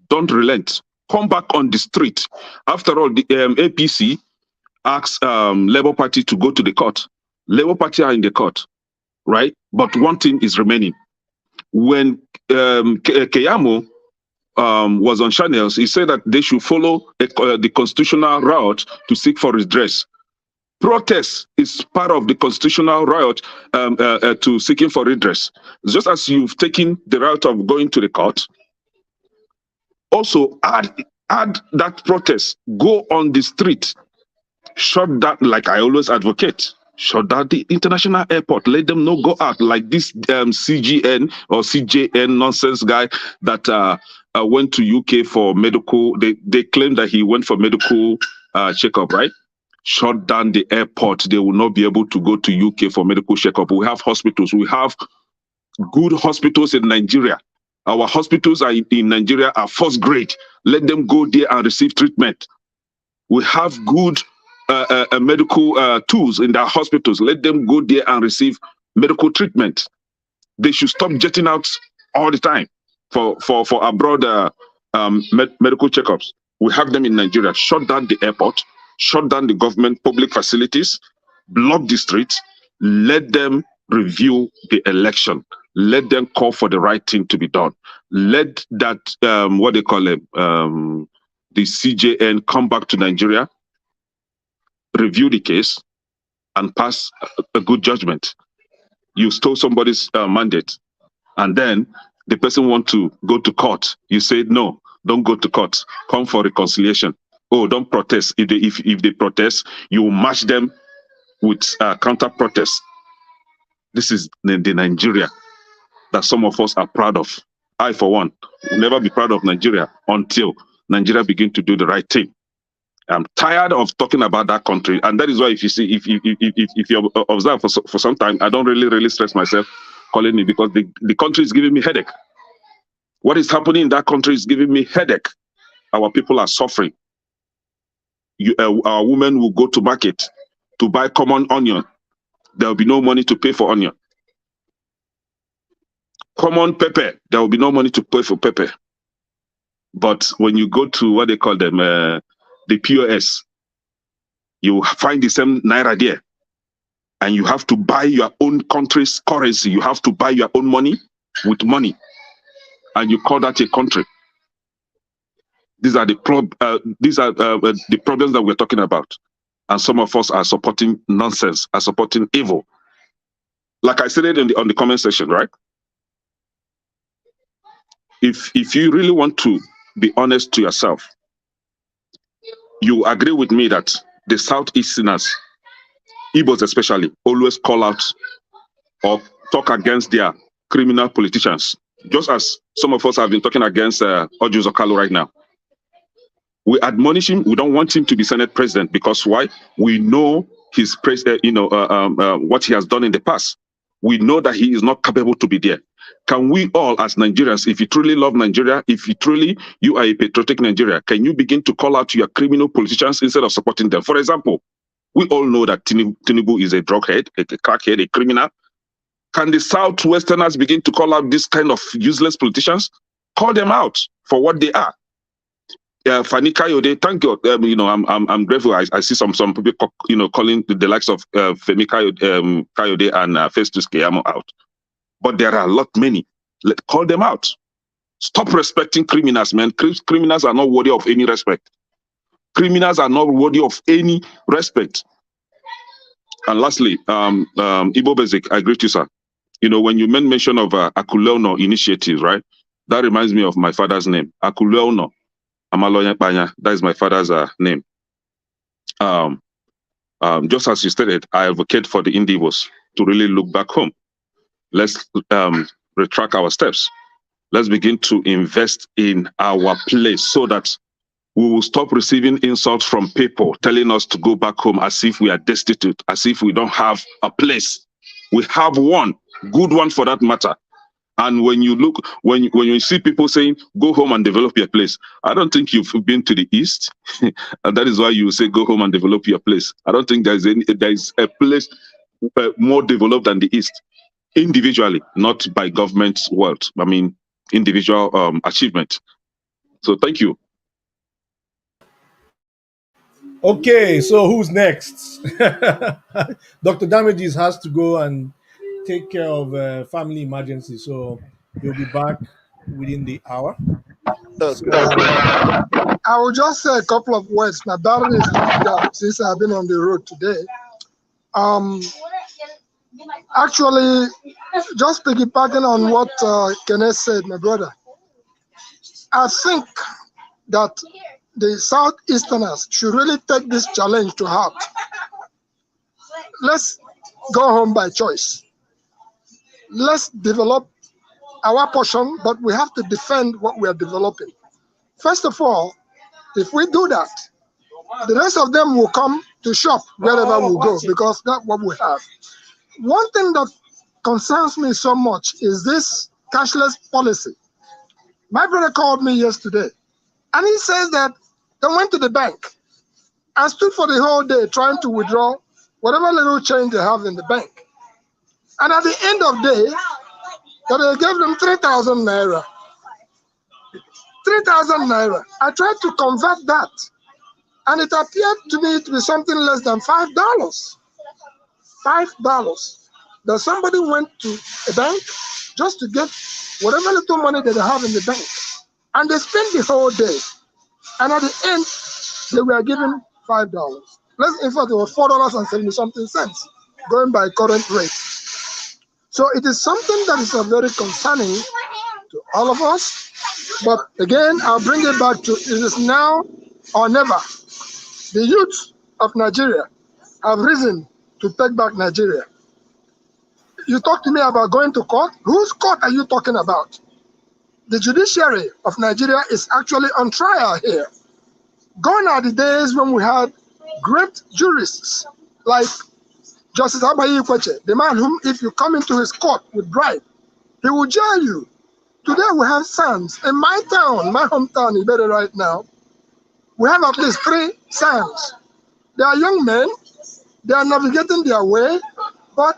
Speaker 3: Don't relent. Come back on the street. After all, the APC asked Labour Party to go to the court. Labour Party are in the court, right? But one thing is remaining. When Keyamo was on channels, he said that they should follow the constitutional route to seek for redress. Protest is part of the constitutional route to seeking for redress. Just as you've taken the route of going to the court, also add that protest. Go on the street. Shut down, like I always advocate. Shut down the international airport. Let them not go out like this CGN or CJN nonsense guy that went to UK for medical. They claim that he went for medical checkup, right? Shut down the airport. They will not be able to go to UK for medical checkup. We have hospitals. We have good hospitals in Nigeria. Our hospitals in Nigeria are first grade. Let them go there and receive treatment. We have good medical tools in their hospitals. Let them go there and receive medical treatment. They should stop jetting out all the time for abroad medical checkups. We have them in Nigeria. Shut down the airport. Shut down the government public facilities. Block the streets. Let them review the election. Let them call for the right thing to be done. Let that what they call it, the CJN come back to Nigeria. review the case and pass a good judgment. You stole somebody's mandate, and then the person want to go to court. You say, no, don't go to court. Come for reconciliation. Oh, don't protest. If they protest, you match them with counter protest. This is the Nigeria that some of us are proud of. I, for one, will never be proud of Nigeria until Nigeria begin to do the right thing. I'm tired of talking about that country, and that is why if you see, if you observe for some time, I don't really stress myself calling it, because the country is giving me headache. What is happening in that country is giving me headache. Our people are suffering. Our women will go to market to buy common onion. There will be no money to pay for onion. Common pepper, there will be no money to pay for pepper. But when you go to what they call them, the POS, you find the same naira there. And you have to buy your own country's currency. You have to buy your own money with money. And you call that a country. These are the problems that we're talking about. And some of us are supporting nonsense, are supporting evil. Like I said it on the comment section, right? If you really want to be honest to yourself, you agree with me that the Southeasterners, Igbos especially, always call out or talk against their criminal politicians, just as some of us have been talking against Orji Uzor right now. We admonish him. We don't want him to be Senate president, because why? We know his what he has done in the past. We know that he is not capable to be there. Can we all, as Nigerians, if you truly love Nigeria, if you are a patriotic Nigeria, can you begin to call out to your criminal politicians instead of supporting them? For example, we all know that Tinubu is a drughead, a crackhead, a criminal. Can the Southwesterners begin to call out this kind of useless politicians? Call them out for what they are. Fani Kayode, thank God. I'm grateful. I see some people, calling the likes of Femi Kayode and Festus Keyamo out. But there are many. Call them out. Stop respecting criminals, man. Criminals are not worthy of any respect. Criminals are not worthy of any respect. And lastly, Igbo Basic, I greet you, sir. When you made mention of Akuleono initiative, right? That reminds me of my father's name, Akuleono Amaloya Panya. That is my father's name. Just as you stated, I advocate for the Indibos to really look back home. Let's retract our steps. Let's begin to invest in our place so that we will stop receiving insults from people telling us to go back home as if we are destitute, as if we don't have a place. We have one, good one for that matter. And when you see people saying, go home and develop your place, I don't think you've been to the East. And that is why you say, go home and develop your place. I don't think there is a place more developed than the East. Individually, not by government's word. I mean, individual achievement. So thank you.
Speaker 2: Okay, so who's next? Dr. Damages has to go and take care of family emergency, so he'll be back within the hour. So,
Speaker 4: I will just say a couple of words. My battery is not down since I've been on the road today. Actually, just piggybacking on what Kenneth said, my brother, I think that the Southeasterners should really take this challenge to heart. Let's go home by choice. Let's develop our portion, but we have to defend what we are developing. First of all, if we do that, the rest of them will come to shop wherever we go, because that's what we have. One thing that concerns me so much is this cashless policy. My brother called me yesterday, and he says that they went to the bank and stood for the whole day trying to withdraw whatever little change they have in the bank. And at the end of the day, that they gave them 3,000 naira. 3,000 naira. I tried to convert that, and it appeared to me to be something less than $5. $5. That somebody went to a bank just to get whatever little money that they have in the bank, and they spent the whole day, and at the end, they were given $5. In fact, it was $4.70 something, going by current rate. So it is something that is very concerning to all of us. But again, I'll bring it back to it is now or never. The youth of Nigeria have risen to take back Nigeria. You talk to me about going to court. Whose court are you talking about? The judiciary of Nigeria is actually on trial here. Gone are the days when we had great jurists like Justice Ike Ekweremadu, the man whom, if you come into his court with bribe, he will jail you. Today we have sons. In my town, my hometown, Ibere right now, we have at least 3 sons. They are young men. They are navigating their way, but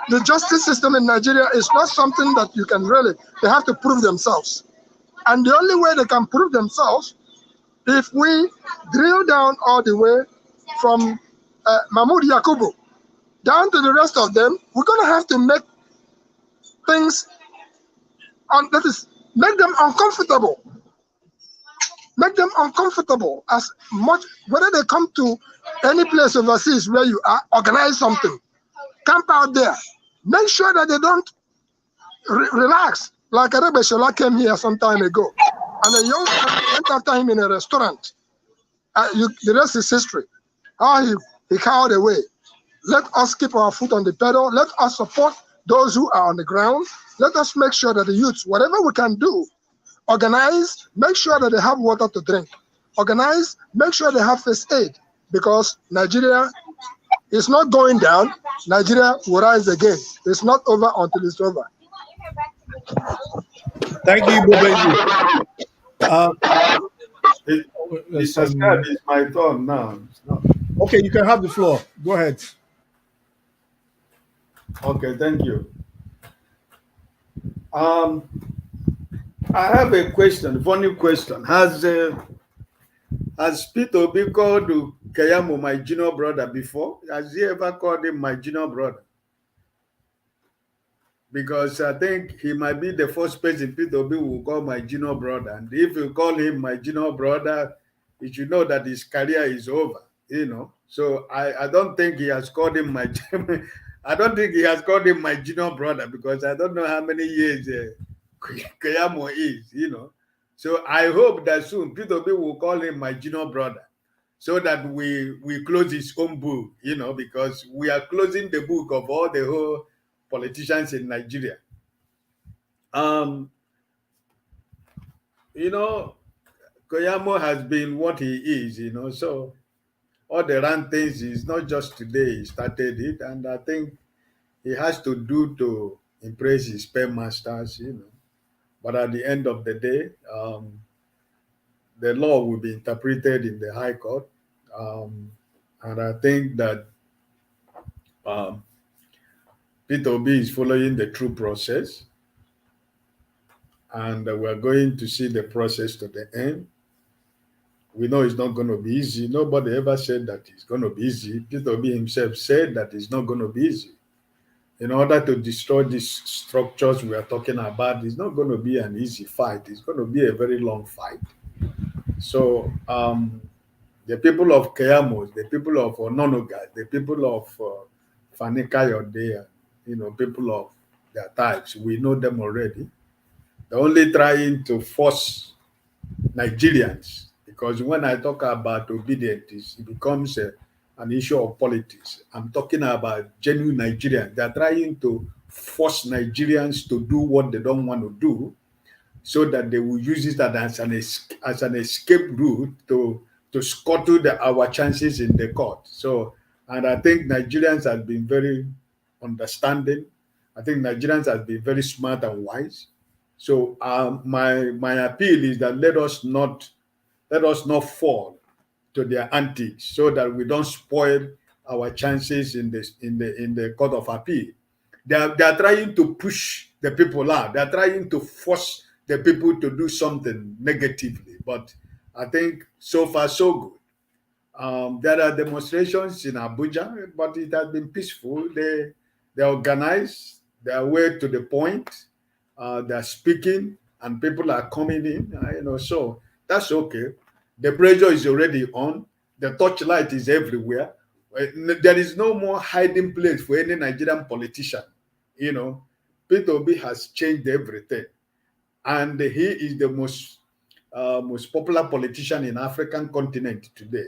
Speaker 4: the justice system in Nigeria is not something that you can really, they have to prove themselves. And the only way they can prove themselves, if we drill down all the way from Mahmoud Yakubu down to the rest of them, we're going to have to make things, make them uncomfortable. Make them uncomfortable as much, whether they come to any place overseas where you are, organize something, camp out there, make sure that they don't relax. Like Arebe Shola came here some time ago, and a young man went after him in a restaurant. The rest is history. How he cowed away. Let us keep our foot on the pedal. Let us support those who are on the ground. Let us make sure that the youths, whatever we can do, organize, make sure that they have water to drink. Organize, make sure they have first aid, because Nigeria is not going down. Nigeria will rise again. It's not over until it's over.
Speaker 18: Thank you, Bobenji. It's my turn now.
Speaker 2: Okay, you can have the floor. Go ahead.
Speaker 18: Okay, thank you. I have a question, funny question. Has Peter Obi called Keyamo my junior brother before? Has he ever called him my junior brother? Because I think he might be the first person Peter Obi will call my junior brother. And if you call him my junior brother, you should know that his career is over, you know. So I don't think he has called him my I don't think he has called him my junior brother, because I don't know how many years Keyamo is, you know. So I hope that soon Peter Obi will call him my junior brother, so that we close his own book, you know, because we are closing the book of all the whole politicians in Nigeria. You know, Keyamo has been what he is, you know, so all the run things is not just today he started it, and I think he has to do to impress his paymasters, you know. But at the end of the day, the law will be interpreted in the High Court, and I think that Peter Obi is following the true process, and we're going to see the process to the end. We know it's not going to be easy. Nobody ever said that it's going to be easy. Peter Obi himself said that it's not going to be easy. In order to destroy these structures we are talking about, it's not going to be an easy fight. It's going to be a very long fight. So the people of Keyamo, the people of Ononoga, the people of Fanikayode, you know, people of their types, we know them already. They're only trying to force Nigerians, because when I talk about obedience, it becomes an issue of politics. I'm talking about genuine Nigerians. They're trying to force Nigerians to do what they don't want to do, so that they will use it as an escape route to scuttle our chances in the court. So, and I think Nigerians have been very understanding. I think Nigerians have been very smart and wise. So my appeal is that let us not fall to their antics, so that we don't spoil our chances in the court of appeal. They are trying to push the people out. They are trying to force the people to do something negatively. But I think so far so good. There are demonstrations in Abuja, but it has been peaceful. They organize. They are way to the point. They are speaking, and people are coming in. You know, so that's okay. The pressure is already on. The torchlight is everywhere. There is no more hiding place for any Nigerian politician. You know, Peter Obi has changed everything, and he is the most popular politician in African continent today.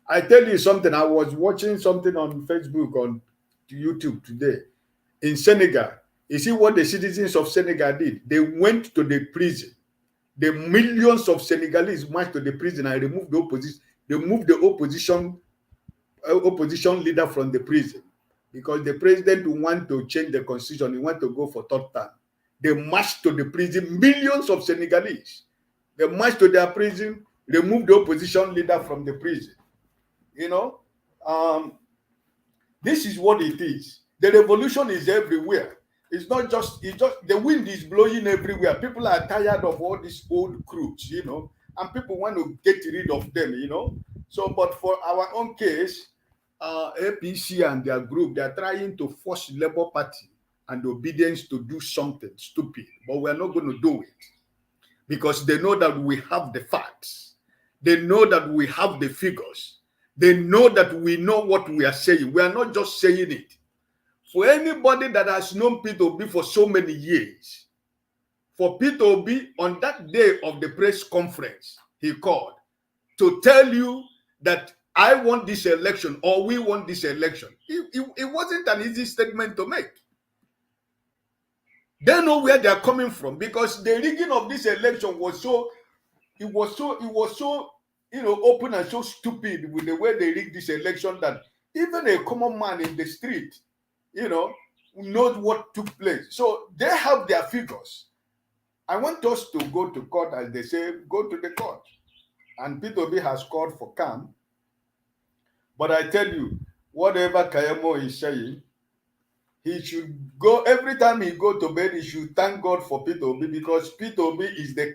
Speaker 18: I tell you something. I was watching something on Facebook, on YouTube today. In Senegal, you see what the citizens of Senegal did? They went to the prison. The millions of Senegalese marched to the prison and removed the opposition. They moved the opposition leader from the prison because the president want to change the constitution. He want to go for third term. They marched to the prison. Millions of Senegalese. They marched to their prison, removed the opposition leader from the prison. You know, this is what it is. The revolution is everywhere. It's not just, the wind is blowing everywhere. People are tired of all these old crews, you know, and people want to get rid of them, you know. So, but for our own case, APC and their group, they're trying to force Labour Party and obedience to do something stupid, but we're not going to do it because they know that we have the facts. They know that we have the figures. They know that we know what we are saying. We are not just saying it. For anybody that has known Peter Obi for so many years, for Peter Obi on that day of the press conference he called to tell you that I want this election or we want this election, it wasn't an easy statement to make. They know where they are coming from because the rigging of this election was so, it was so open and so stupid with the way they rigged this election that even a common man in the street, knows what took place. So they have their figures. I want us to go to court, as they say, go to the court. And Peter Obi has called for calm. But I tell you, whatever Kayamo is saying, he should go, every time he go to bed, he should thank God for Peter Obi because Peter Obi is the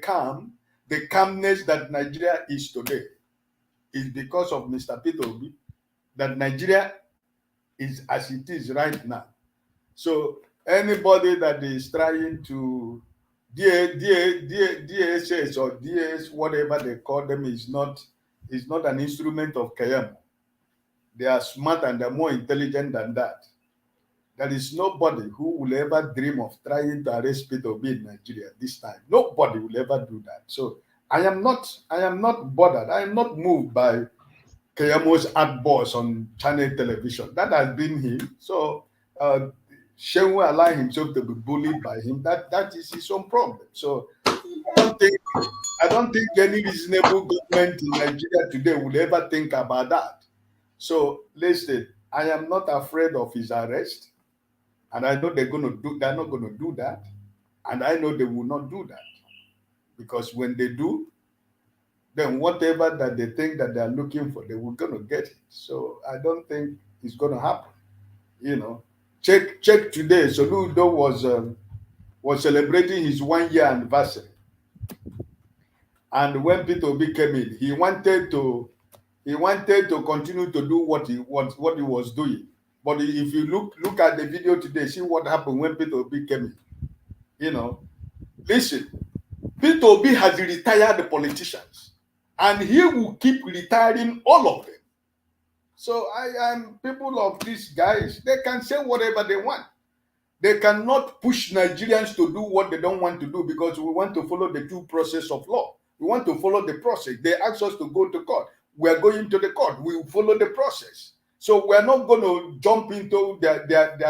Speaker 18: calmness that Nigeria is today. It's because of Mr. Peter Obi that Nigeria is as it is right now. So anybody that is trying to DSS or DS, whatever they call them, is not an instrument of Kayamo. They are smart and they're more intelligent than that. There is nobody who will ever dream of trying to arrest Peter Obi in Nigeria this time. Nobody will ever do that. So I am not bothered. I am not moved by Kayamo's ad boss on channel television. That has been him. So Shen will allow himself to be bullied by him. That is his own problem. So I don't think any reasonable government in Nigeria today will ever think about that. So listen, I am not afraid of his arrest, and I know they're not going to do that, and I know they will not do that because when they do, then whatever that they think that they are looking for, they will going to get it. So I don't think it's going to happen. Check today. Soludo was celebrating his 1-year anniversary, and when Peter Obi came in, he wanted to continue to do what he was doing. But if you look at the video today, see what happened when Peter Obi came in. Listen, Peter Obi has retired the politicians, and he will keep retiring all of them. So I am people of these guys, they can say whatever they want. They cannot push Nigerians to do what they don't want to do because we want to follow the due process of law. We want to follow the process. They ask us to go to court. We are going to the court. We follow the process. So we are not going to jump into their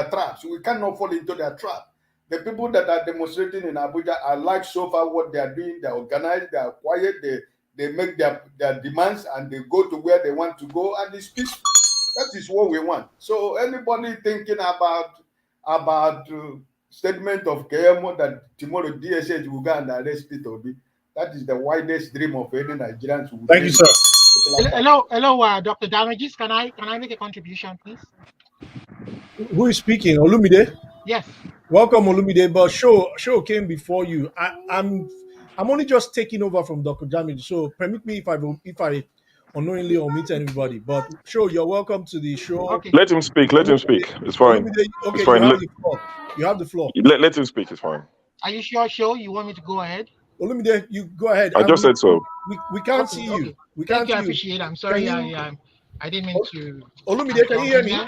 Speaker 18: traps. We cannot fall into their trap. The people that are demonstrating in Abuja, I like so far what they are doing. They are organized. They are quiet. They make their demands and they go to where they want to go and it's peaceful. That is what we want. So anybody thinking about statement of KMO that tomorrow DSH will go and arrest Peter Obi, that is the widest dream of any Nigerians.
Speaker 5: Thank you, sir.
Speaker 6: Hello, Dr. Damages. Can I make a contribution, please?
Speaker 5: Who is speaking? Olumide?
Speaker 6: Yes.
Speaker 5: Welcome, Olumide. But show came before you. I'm only just taking over from Dr. Damages, so permit me if I unknowingly omit anybody. But show, you're welcome to the show.
Speaker 6: Okay.
Speaker 3: Let him speak. It's fine.
Speaker 5: Olumide, okay,
Speaker 3: it's fine.
Speaker 5: You have the floor.
Speaker 3: Let him speak. It's fine.
Speaker 6: Are you sure, Show? You want me to go ahead?
Speaker 5: Olumide, you go ahead.
Speaker 3: I just said so.
Speaker 5: We can't see you.
Speaker 6: Okay.
Speaker 5: We can't
Speaker 6: Thank you. I
Speaker 5: see you.
Speaker 6: appreciate it. I'm sorry.
Speaker 5: Can
Speaker 6: I didn't mean to.
Speaker 5: Olumide, can you hear me?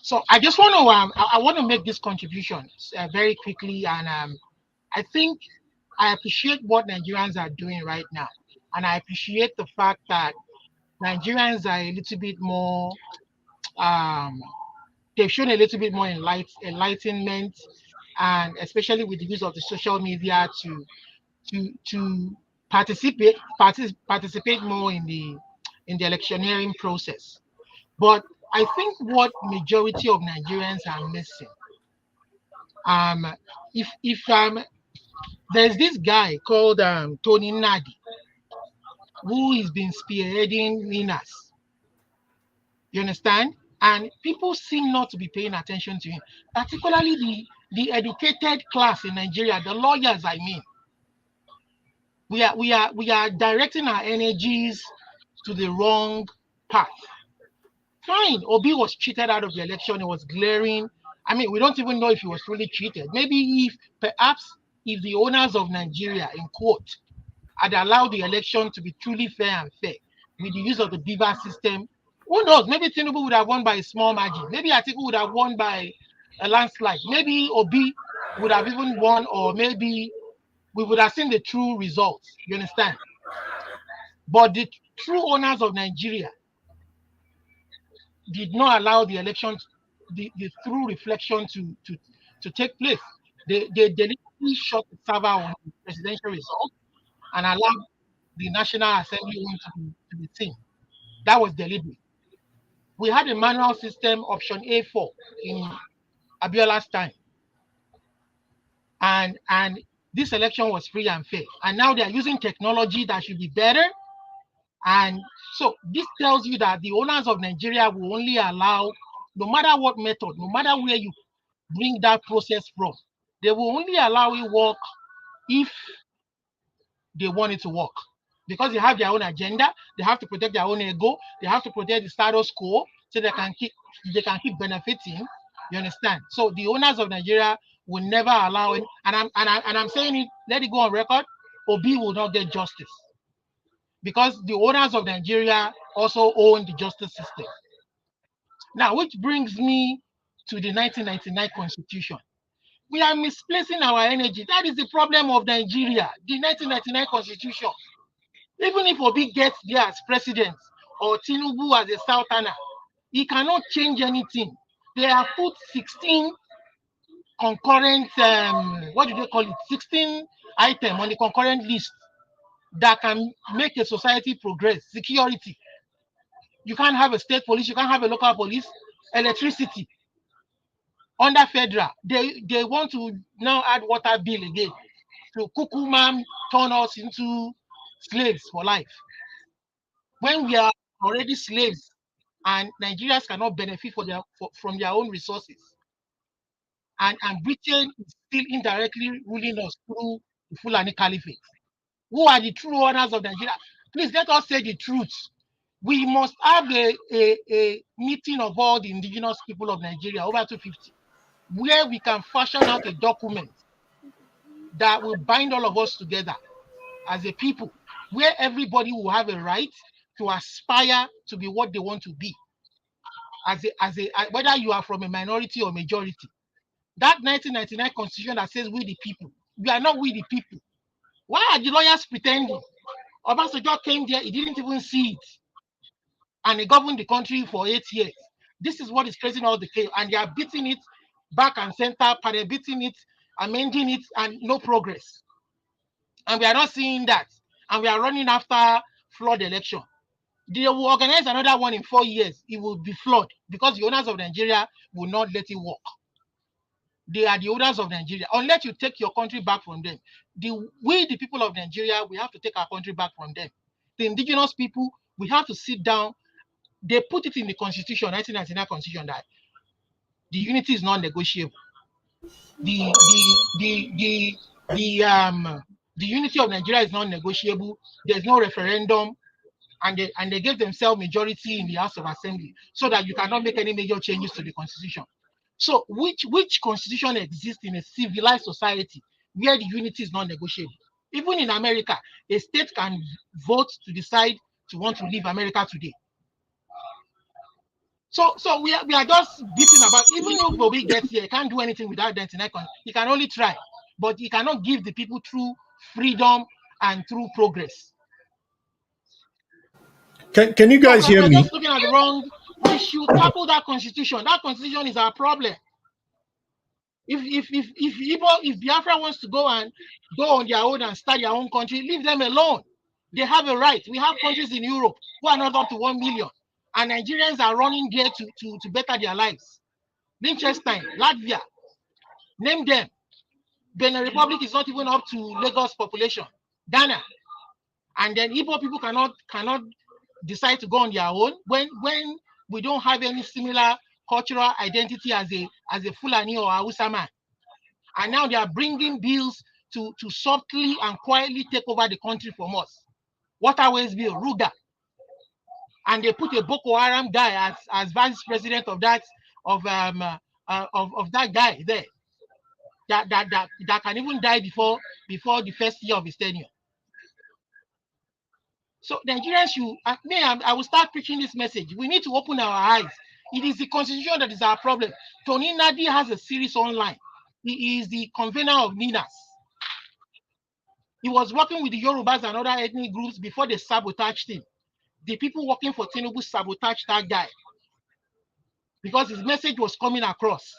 Speaker 6: So I just want to I want to make this contribution very quickly, and I think I appreciate what Nigerians are doing right now, and I appreciate the fact that Nigerians are a little bit more they've shown a little bit more enlightenment, and especially with the use of the social media to participate more in the electioneering process. But I think what majority of Nigerians are missing, if there's this guy called Tony Nadi, who has been spearheading winners. You understand? And people seem not to be paying attention to him, particularly the educated class in Nigeria, the lawyers, I mean. We are directing our energies to the wrong path. Fine, Obi was cheated out of the election. It was glaring. I mean, we don't even know if he was really cheated. Maybe if the owners of Nigeria, in quote, had allowed the election to be truly fair and fair with the use of the Beaver system, who knows? Maybe Tinubu would have won by a small margin. Maybe Atiku would have won by a landslide. Maybe Obi would have even won, or maybe we would have seen the true results. You understand? But the true owners of Nigeria did not allow the election, the true reflection to take place. They deliberately shut the server on the presidential result and allowed the National Assembly to be seen. That was deliberate. We had a manual system, option A4, in Abiola's time. And this election was free and fair. And now they are using technology that should be better. And so this tells you that the owners of Nigeria will only allow, no matter what method, no matter where you bring that process from, they will only allow it work if they want it to work. Because they have their own agenda, they have to protect their own ego, they have to protect the status quo so they can keep benefiting. You understand? So the owners of Nigeria will never allow it, and I'm saying it, let it go on record, Obi will not get justice. Because the owners of Nigeria also own the justice system. Now, which brings me to the 1999 Constitution. We are misplacing our energy. That is the problem of Nigeria, the 1999 Constitution. Even if Obi gets there as president or Tinubu as a southerner, he cannot change anything. They have put 16 concurrent, 16 items on the concurrent list that can make a society progress. Security. You can't have a state police, you can't have a local police. Electricity. Under federal, they want to now add water bill again. So Kukumam turn us into slaves for life. When we are already slaves and Nigerians cannot benefit from their own resources. And Britain is still indirectly ruling us through the Fulani Caliphate. Who are the true owners of Nigeria? Please let us say the truth. We must have a meeting of all the indigenous people of Nigeria, over 250, where we can fashion out a document that will bind all of us together as a people, where everybody will have a right to aspire to be what they want to be, whether you are from a minority or majority. That 1999 Constitution that says we the people, we are not we the people. Why are the lawyers pretending? Obasanjo came there, he didn't even see it. And he governed the country for 8 years. This is what is creating all the chaos. And they are beating it back and center, beating it, amending it, and no progress. And we are not seeing that. And we are running after flawed election. They will organize another one in 4 years. It will be flawed because the owners of Nigeria will not let it work. They are the owners of Nigeria. Unless you take your country back from them. We, the people of Nigeria, we have to take our country back from them. The indigenous people, we have to sit down. They put it in the Constitution, 1999 Constitution, that the unity is non-negotiable. The unity of Nigeria is non-negotiable. There's no referendum, and they gave themselves majority in the House of Assembly so that you cannot make any major changes to the Constitution. So which constitution exists in a civilized society where the unity is non-negotiable? Even in America, a state can vote to decide to want to leave America today. So we are just beating about. Even if Obi gets here, he can't do anything without that. He can only try, but he cannot give the people true freedom and true progress.
Speaker 5: Can you guys hear
Speaker 6: we're
Speaker 5: me?
Speaker 6: just looking at the wrong. We should tackle that constitution. That constitution is our problem. If Biafra wants to go on their own and start their own country, leave them alone. They have a right. We have countries in Europe who are not up to 1 million, and Nigerians are running there to better their lives. Liechtenstein, Latvia, name them. Benin Republic is not even up to Lagos population. Ghana, and then Igbo people cannot decide to go on their own when we don't have any similar cultural identity as a Fulani or Hausa man. And now they are bringing bills to softly and quietly take over the country from us. Waterways bill, Ruga. And they put a Boko Haram guy as vice president of that guy there. That can even die before the first year of his tenure. So Nigerians I will start preaching this message. We need to open our eyes. It is the constitution that is our problem. Tony Nadi has a series online. He is the convener of Ninas. He was working with the Yorubas and other ethnic groups before they sabotaged him. The people working for Tinubu sabotaged that guy because his message was coming across.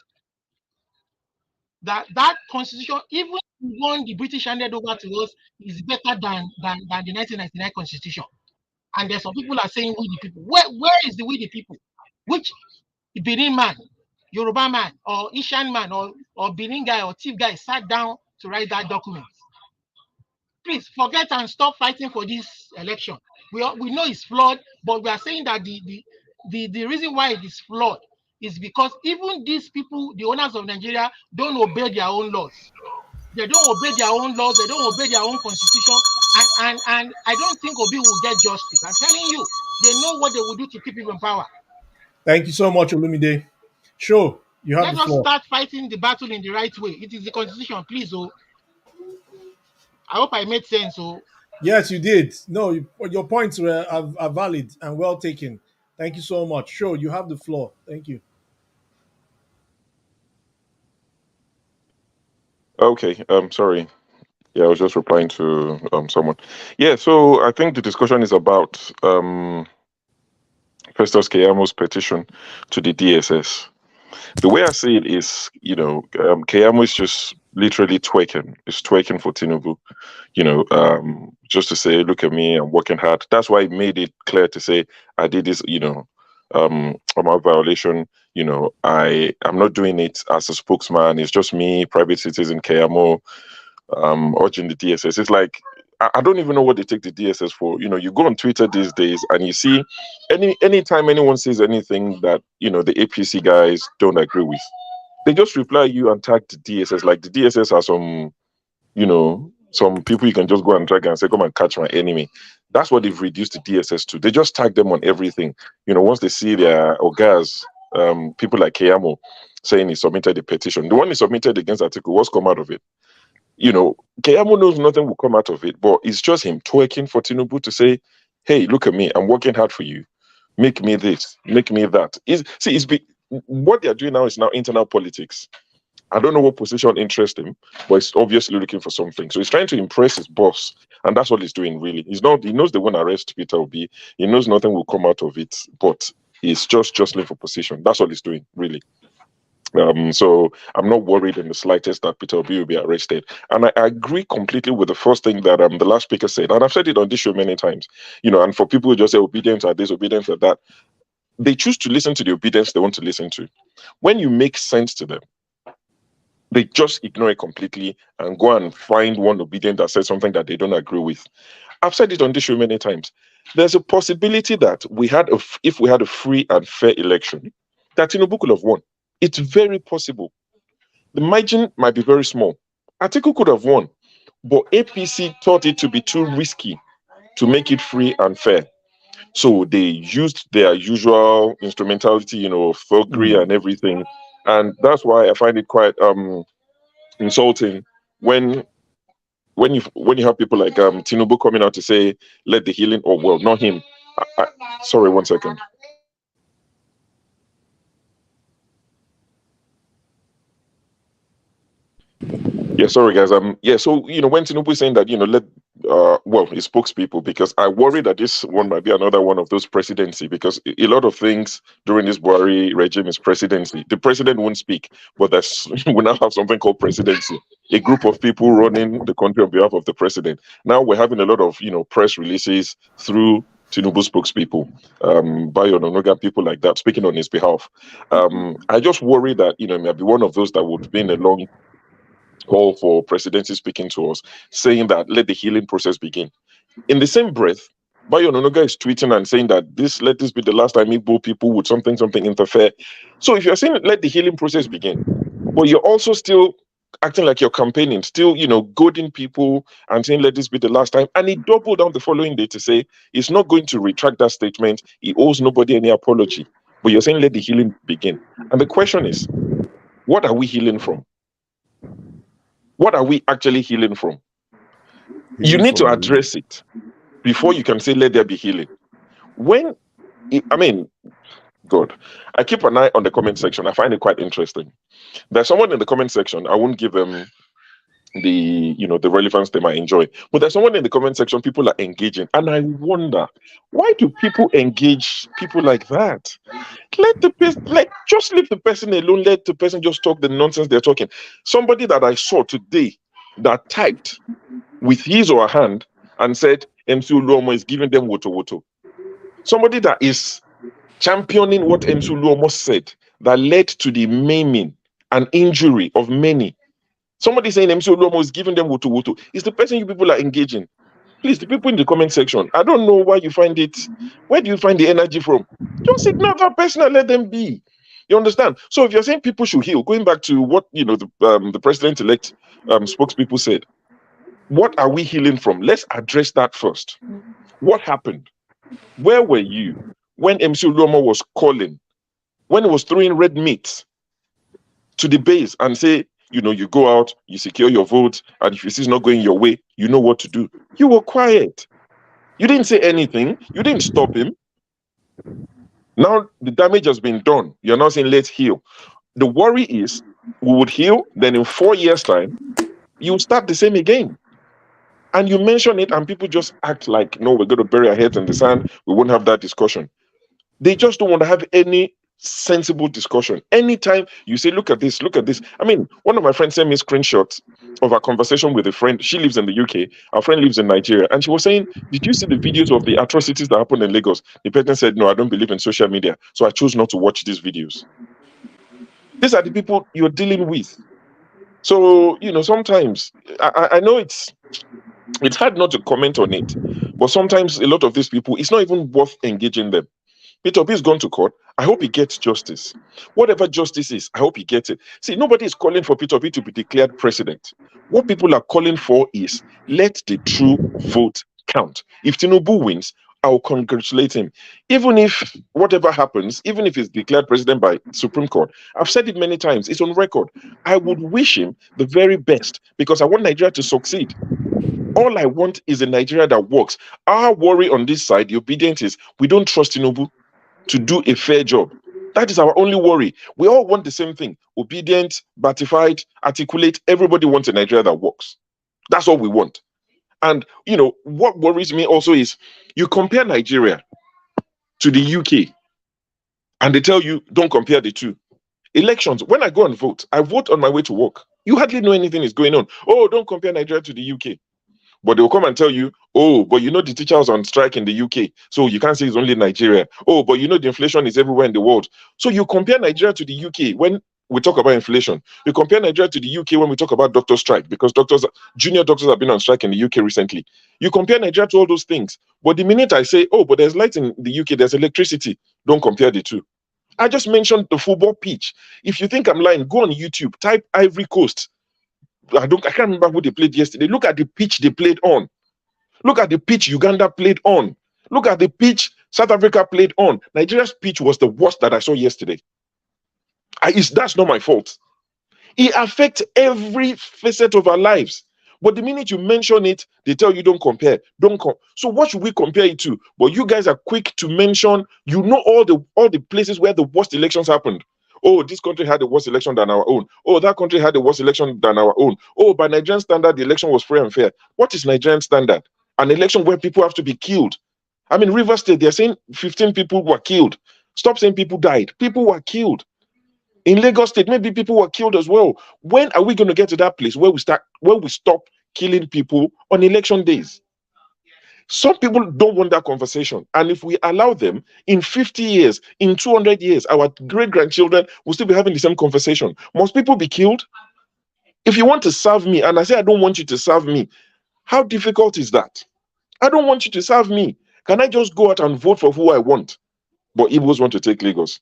Speaker 6: That constitution, even the one the British handed over to us, is better than the 1999 constitution. And there's some people are saying we the people. Where is the we the people? Which Benin man, Yoruba man, or Ishan man, or Benin guy or Tiv guy sat down to write that document? Please forget and stop fighting for this election. We know it's flawed, but we are saying that the reason why it is flawed is because even these people, the owners of Nigeria, don't obey their own laws. They don't obey their own laws. They don't obey their own constitution. And I don't think Obi will get justice. I'm telling you, they know what they will do to keep him in power.
Speaker 5: Thank you so much, Olumide. Sure, you have
Speaker 6: Let us start fighting the battle in the right way. It is the constitution, please. Oh, I hope I made sense. Oh,
Speaker 5: yes, you did. No, your points are valid and well taken. Thank you so much. Sure, you have the floor. Thank you.
Speaker 3: Okay, sorry. Yeah, I was just replying to someone. Yeah, so I think the discussion is about Festus Keyamo's petition to the DSS. The way I see it is, Keyamo is just literally twerking. It's twerking for Tinubu, just to say, look at me, I'm working hard. That's why he made it clear to say, I did this, on my violation, I'm not doing it as a spokesman. It's just me, private citizen Keyamo, urging the DSS. It's like, I don't even know what they take the DSS for. You go on Twitter these days and you see anytime anyone says anything that, the APC guys don't agree with, they just reply you and tag the DSS. Like the DSS are some people you can just go and drag and say, come and catch my enemy. That's what they've reduced the DSS to. They just tag them on everything. Once they see their Ogas, people like Keyamo saying he submitted the petition. The one he submitted against Atiku, what's come out of it? Keyamo knows nothing will come out of it, but it's just him twerking for Tinubu to say, hey, look at me, I'm working hard for you. Make me this, make me that. What they're doing now is now internal politics. I don't know what position interests him, but he's obviously looking for something. So he's trying to impress his boss, and that's what he's doing, really. He knows they won't arrest Peter Obi. He knows nothing will come out of it, but he's just jostling for position. That's what he's doing, really. So I'm not worried in the slightest that Peter Obi will be arrested. And I agree completely with the first thing that the last speaker said, and I've said it on this show many times, and for people who just say obedience at this, obedience at that, they choose to listen to the obedience they want to listen to. When you make sense to them, they just ignore it completely and go and find one obedient that says something that they don't agree with. I've said it on this show many times. There's a possibility that if we had a free and fair election, that Tinubu could have won. It's very possible. The margin might be very small. Atiku could have won, but APC thought it to be too risky to make it free and fair. So they used their usual instrumentality, thuggery and everything. And that's why I find it quite insulting when
Speaker 13: when you have people like Tinubu coming out to say let the healing, or well, not him. Sorry, 1 second. Yeah, sorry guys. Yeah, so when Tinubu is saying that, let well, his spokespeople, because I worry that this one might be another one of those presidency, because a lot of things during this Buhari regime is presidency. The president won't speak, but we now have something called presidency. A group of people running the country on behalf of the president. Now we're having a lot of press releases through Tinubu spokespeople, Bayo Nonoga, people like that, speaking on his behalf. I just worry that it might be one of those that would be in a long call for presidency speaking to us, saying that let the healing process begin. In the same breath, Bayo Nonoga is tweeting and saying that let this be the last time Igbo people would something interfere. So if you're saying let the healing process begin, but you're also still acting like you're campaigning, still, goading people and saying let this be the last time, and he doubled down the following day to say he's not going to retract that statement. He owes nobody any apology. But you're saying let the healing begin. And the question is, what are we healing from? What are we actually healing from? You need to address it before you can say let there be healing. God, I keep an eye on the comment section. I find it quite interesting. There's someone in the comment section, I won't give them the relevance they might enjoy, but there's someone in the comment section, people are engaging, and I wonder, why do people engage people like that? Let the person, just leave the person alone. Let the person just talk the nonsense they're talking. Somebody that I saw today that typed with his or her hand and said MC Uluomo is giving them woto. Somebody that is championing what MC Uluomo said that led to the maiming and injury of many. Somebody saying MC Uluomo is giving them woto. It's the person you people are engaging. Please, the people in the comment section, I don't know why you find it. Where do you find the energy from? Just ignore that person and let them be. You understand? So if you're saying people should heal, going back to what the president-elect spokespeople said, what are we healing from? Let's address that first. What happened? Where were you when MC Uluomo was calling, when he was throwing red meat to the base and say, you go out, you secure your vote, and if you see it's not going your way, you know what to do. You were quiet. You didn't say anything. You didn't stop him. Now the damage has been done. You're now saying let's heal. The worry is we would heal, then in 4 years' time, you start the same again. And you mention it and people just act like, no, we're going to bury our heads in the sand. We won't have that discussion. They just don't want to have any sensible discussion. Anytime you say, look at this. I mean, one of my friends sent me screenshots of a conversation with a friend. She lives in the UK. Our friend lives in Nigeria. And she was saying, did you see the videos of the atrocities that happened in Lagos? The person said, no, I don't believe in social media. So I chose not to watch these videos. These are the people you're dealing with. So, sometimes I know it's hard not to comment on it, but sometimes a lot of these people, it's not even worth engaging them. Peter Obi has gone to court. I hope he gets justice. Whatever justice is, I hope he gets it. See, nobody is calling for Peter Obi to be declared president. What people are calling for is let the true vote count. If Tinubu wins, I will congratulate him. Even if whatever happens, even if he's declared president by Supreme Court, I've said it many times, it's on record. I would wish him the very best because I want Nigeria to succeed. All I want is a Nigeria that works. Our worry on this side, the obedient, is we don't trust Tinubu to do a fair job. That is our only worry. We all want the same thing. Obedient, batified, articulate. Everybody wants a Nigeria that works. That's all we want. And, what worries me also is you compare Nigeria to the UK and they tell you, don't compare the two. Elections, when I go and vote, I vote on my way to work. You hardly know anything is going on. Oh, don't compare Nigeria to the UK. But they will come and tell you, oh, but the teachers on strike in the UK, so you can't say it's only Nigeria. Oh, but the inflation is everywhere in the world. So you compare Nigeria to the UK when we talk about inflation. You compare Nigeria to the UK when we talk about doctor strike, because junior doctors have been on strike in the UK recently. You compare Nigeria to all those things. But the minute I say, oh, but there's light in the UK, there's electricity, don't compare the two. I just mentioned the football pitch. If you think I'm lying, go on YouTube, type Ivory Coast. I can't remember who they played yesterday. Look at the pitch they played on. Look at the pitch Uganda played on. Look at the pitch South Africa played on. Nigeria's pitch was the worst that I saw yesterday. That's not my fault. It affects every facet of our lives. But the minute you mention it, they tell you don't compare. So what should we compare it to? But you guys are quick to mention, you know, all the places where the worst elections happened. Oh, this country had a worse election than our own. Oh, that country had a worse election than our own. Oh, by Nigerian standard, the election was free and fair. What is Nigerian standard? An election where people have to be killed. I mean, Rivers State, they're saying 15 people were killed. Stop saying people died. People were killed. In Lagos State, maybe people were killed as well. When are we going to get to that place where we stop killing people on election days? Some people don't want that conversation. And if we allow them, in 50 years, in 200 years, our great-grandchildren will still be having the same conversation. Must people be killed? If you want to serve me, and I say I don't want you to serve me, how difficult is that? I don't want you to serve me. Can I just go out and vote for who I want? But Igbos want to take Lagos.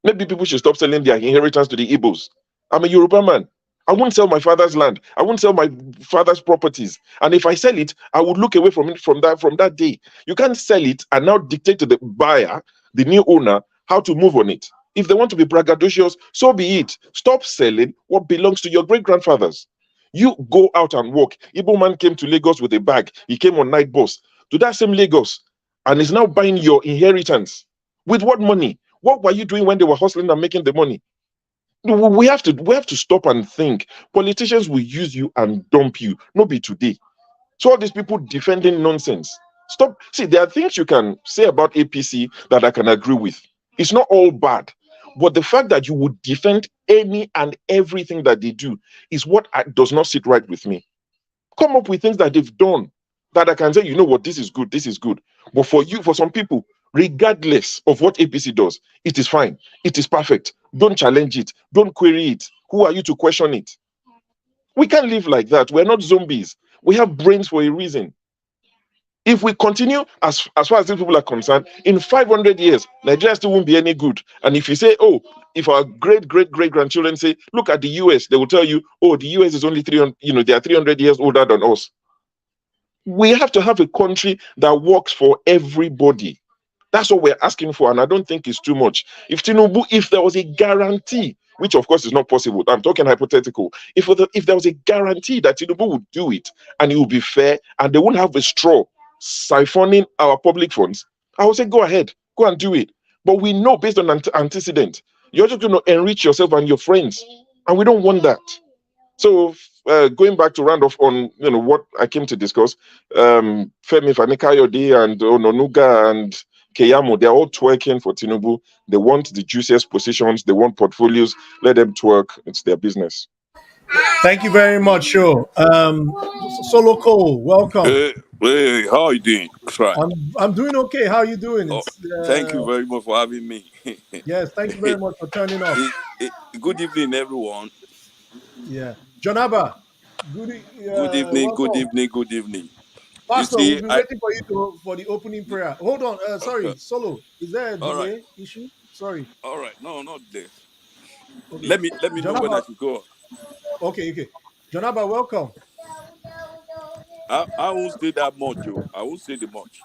Speaker 13: Maybe people should stop selling their inheritance to the Igbos. I'm a Yoruba man. I won't sell my father's land. I won't sell my father's properties. And if I sell it, I would look away from it from that day. You can't sell it and now dictate to the buyer, the new owner, how to move on it. If they want to be braggadocious, so be it. Stop selling what belongs to your great-grandfathers. You go out and work. Igbo man came to Lagos with a bag. He came on night bus to that same Lagos and is now buying your inheritance. With what money? What were you doing when they were hustling and making the money? We have to stop and think. Politicians will use you and dump you. Not be today. So all these people defending nonsense. Stop. See, there are things you can say about APC that I can agree with. It's not all bad. But the fact that you would defend any and everything that they do is what does not sit right with me. Come up with things that they've done that I can say, you know what, this is good, this is good. But for some people, regardless of what APC does, it is fine. It is perfect. Don't challenge it. Don't query it. Who are you to question it? We can't live like that. We're not zombies. We have brains for a reason. If we continue, as far as these people are concerned, in 500 years, Nigeria still won't be any good. And if you say, oh, if our great-great-great-grandchildren say, look at the US, they will tell you, oh, the US is only 300, they are 300 years older than us. We have to have a country that works for everybody. That's what we're asking for, and I don't think it's too much. If there was a guarantee, which of course is not possible, I'm talking hypothetical, if there was a guarantee that Tinubu would do it, and it would be fair, and they wouldn't have a straw siphoning our public funds, I would say go ahead, go and do it. But we know based on antecedent, you're just going to enrich yourself and your friends, and we don't want that. So going back to round off on what I came to discuss, Femi Fanikayode and Ononuga and Keyamo, they're all twerking for Tinubu. They want the juiciest positions, they want portfolios. Let them twerk, it's their business.
Speaker 5: Thank you very much, Sure. Solo Cole, welcome.
Speaker 16: Hey, how are you doing? Try.
Speaker 5: I'm doing okay. How are you doing?
Speaker 16: Thank you very much for having me.
Speaker 5: Yes, thank you very much for turning up.
Speaker 16: Good evening, everyone.
Speaker 5: Yeah, Jonaba.
Speaker 16: Good evening.
Speaker 5: Welcome.
Speaker 16: Good evening. Good evening.
Speaker 5: Pastor, we'll be waiting for you for the opening prayer. Hold on. Sorry,
Speaker 16: okay.
Speaker 5: Solo. Is there a delay issue? Sorry.
Speaker 16: All right. No, not there.
Speaker 5: Okay.
Speaker 16: Let me
Speaker 5: Jonaba,
Speaker 16: know when I should go.
Speaker 5: Okay. Jonaba, welcome.
Speaker 16: I won't say that much, Joe. I won't say the much.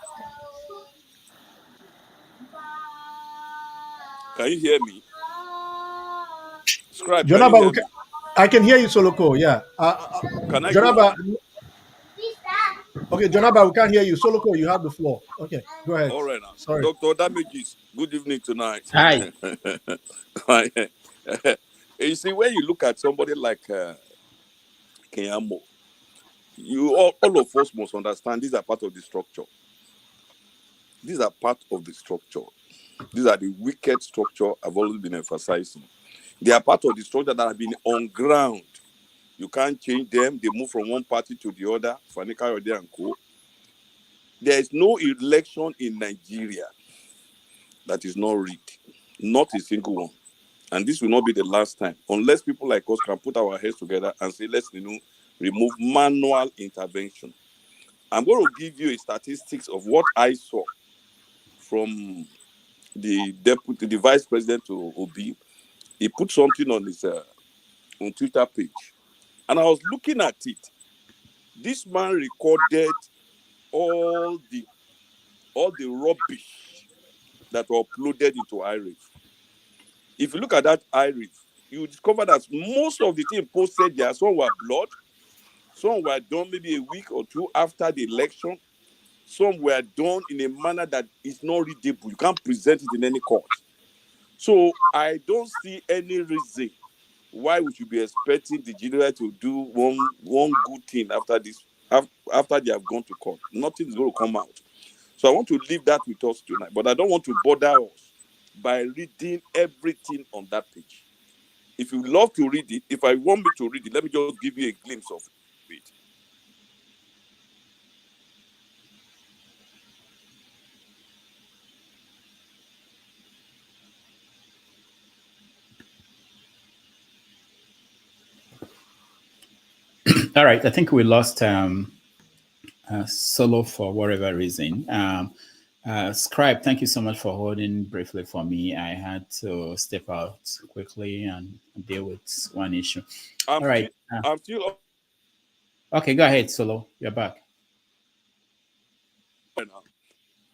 Speaker 16: Can you hear me? Scribe,
Speaker 5: Jonaba,
Speaker 16: can you hear me?
Speaker 5: I can hear you, Soloko. Yeah.
Speaker 16: Can I
Speaker 5: Jonaba,
Speaker 16: go on?
Speaker 5: Okay, Jonaba, we can't hear you. Soloko, you have the floor. Okay, go ahead.
Speaker 16: All right now.
Speaker 5: Sorry.
Speaker 16: Dr. Damages, good evening tonight.
Speaker 7: Hi.
Speaker 16: You see, when you look at somebody like Keyamo, all of us must understand these are part of the structure. These are part of the structure. These are the wicked structure I've always been emphasizing. They are part of the structure that have been on ground. You can't change them. They move from one party to the other. Fanikayode and co. There is no election in Nigeria that is not rigged. Not a single one. And this will not be the last time. Unless people like us can put our heads together and say, let's remove manual intervention. I'm going to give you a statistics of what I saw from the vice president to Obi. He put something on his on Twitter page, and I was looking at it. This man recorded all the rubbish that were uploaded into iRave. If you look at that iRave, you discover that most of the things posted there, some were blood, Some were done maybe a week or two after the election. Some were done in a manner that is not readable. You can't present it in any court. So I don't see any reason why we should be expecting the judiciary to do one good thing after this, after they have gone to court. Nothing is going to come out. So I want to leave that with us tonight, but I don't want to bother us by reading everything on that page. If you love to read it, if I want me to read it, let me just give you a glimpse of it.
Speaker 7: All right, I think we lost Solo for whatever reason. Scribe, thank you so much for holding briefly for me. I had to step out quickly and deal with one issue. All right.
Speaker 16: I'm still.
Speaker 7: Okay, go ahead, Solo. You're back.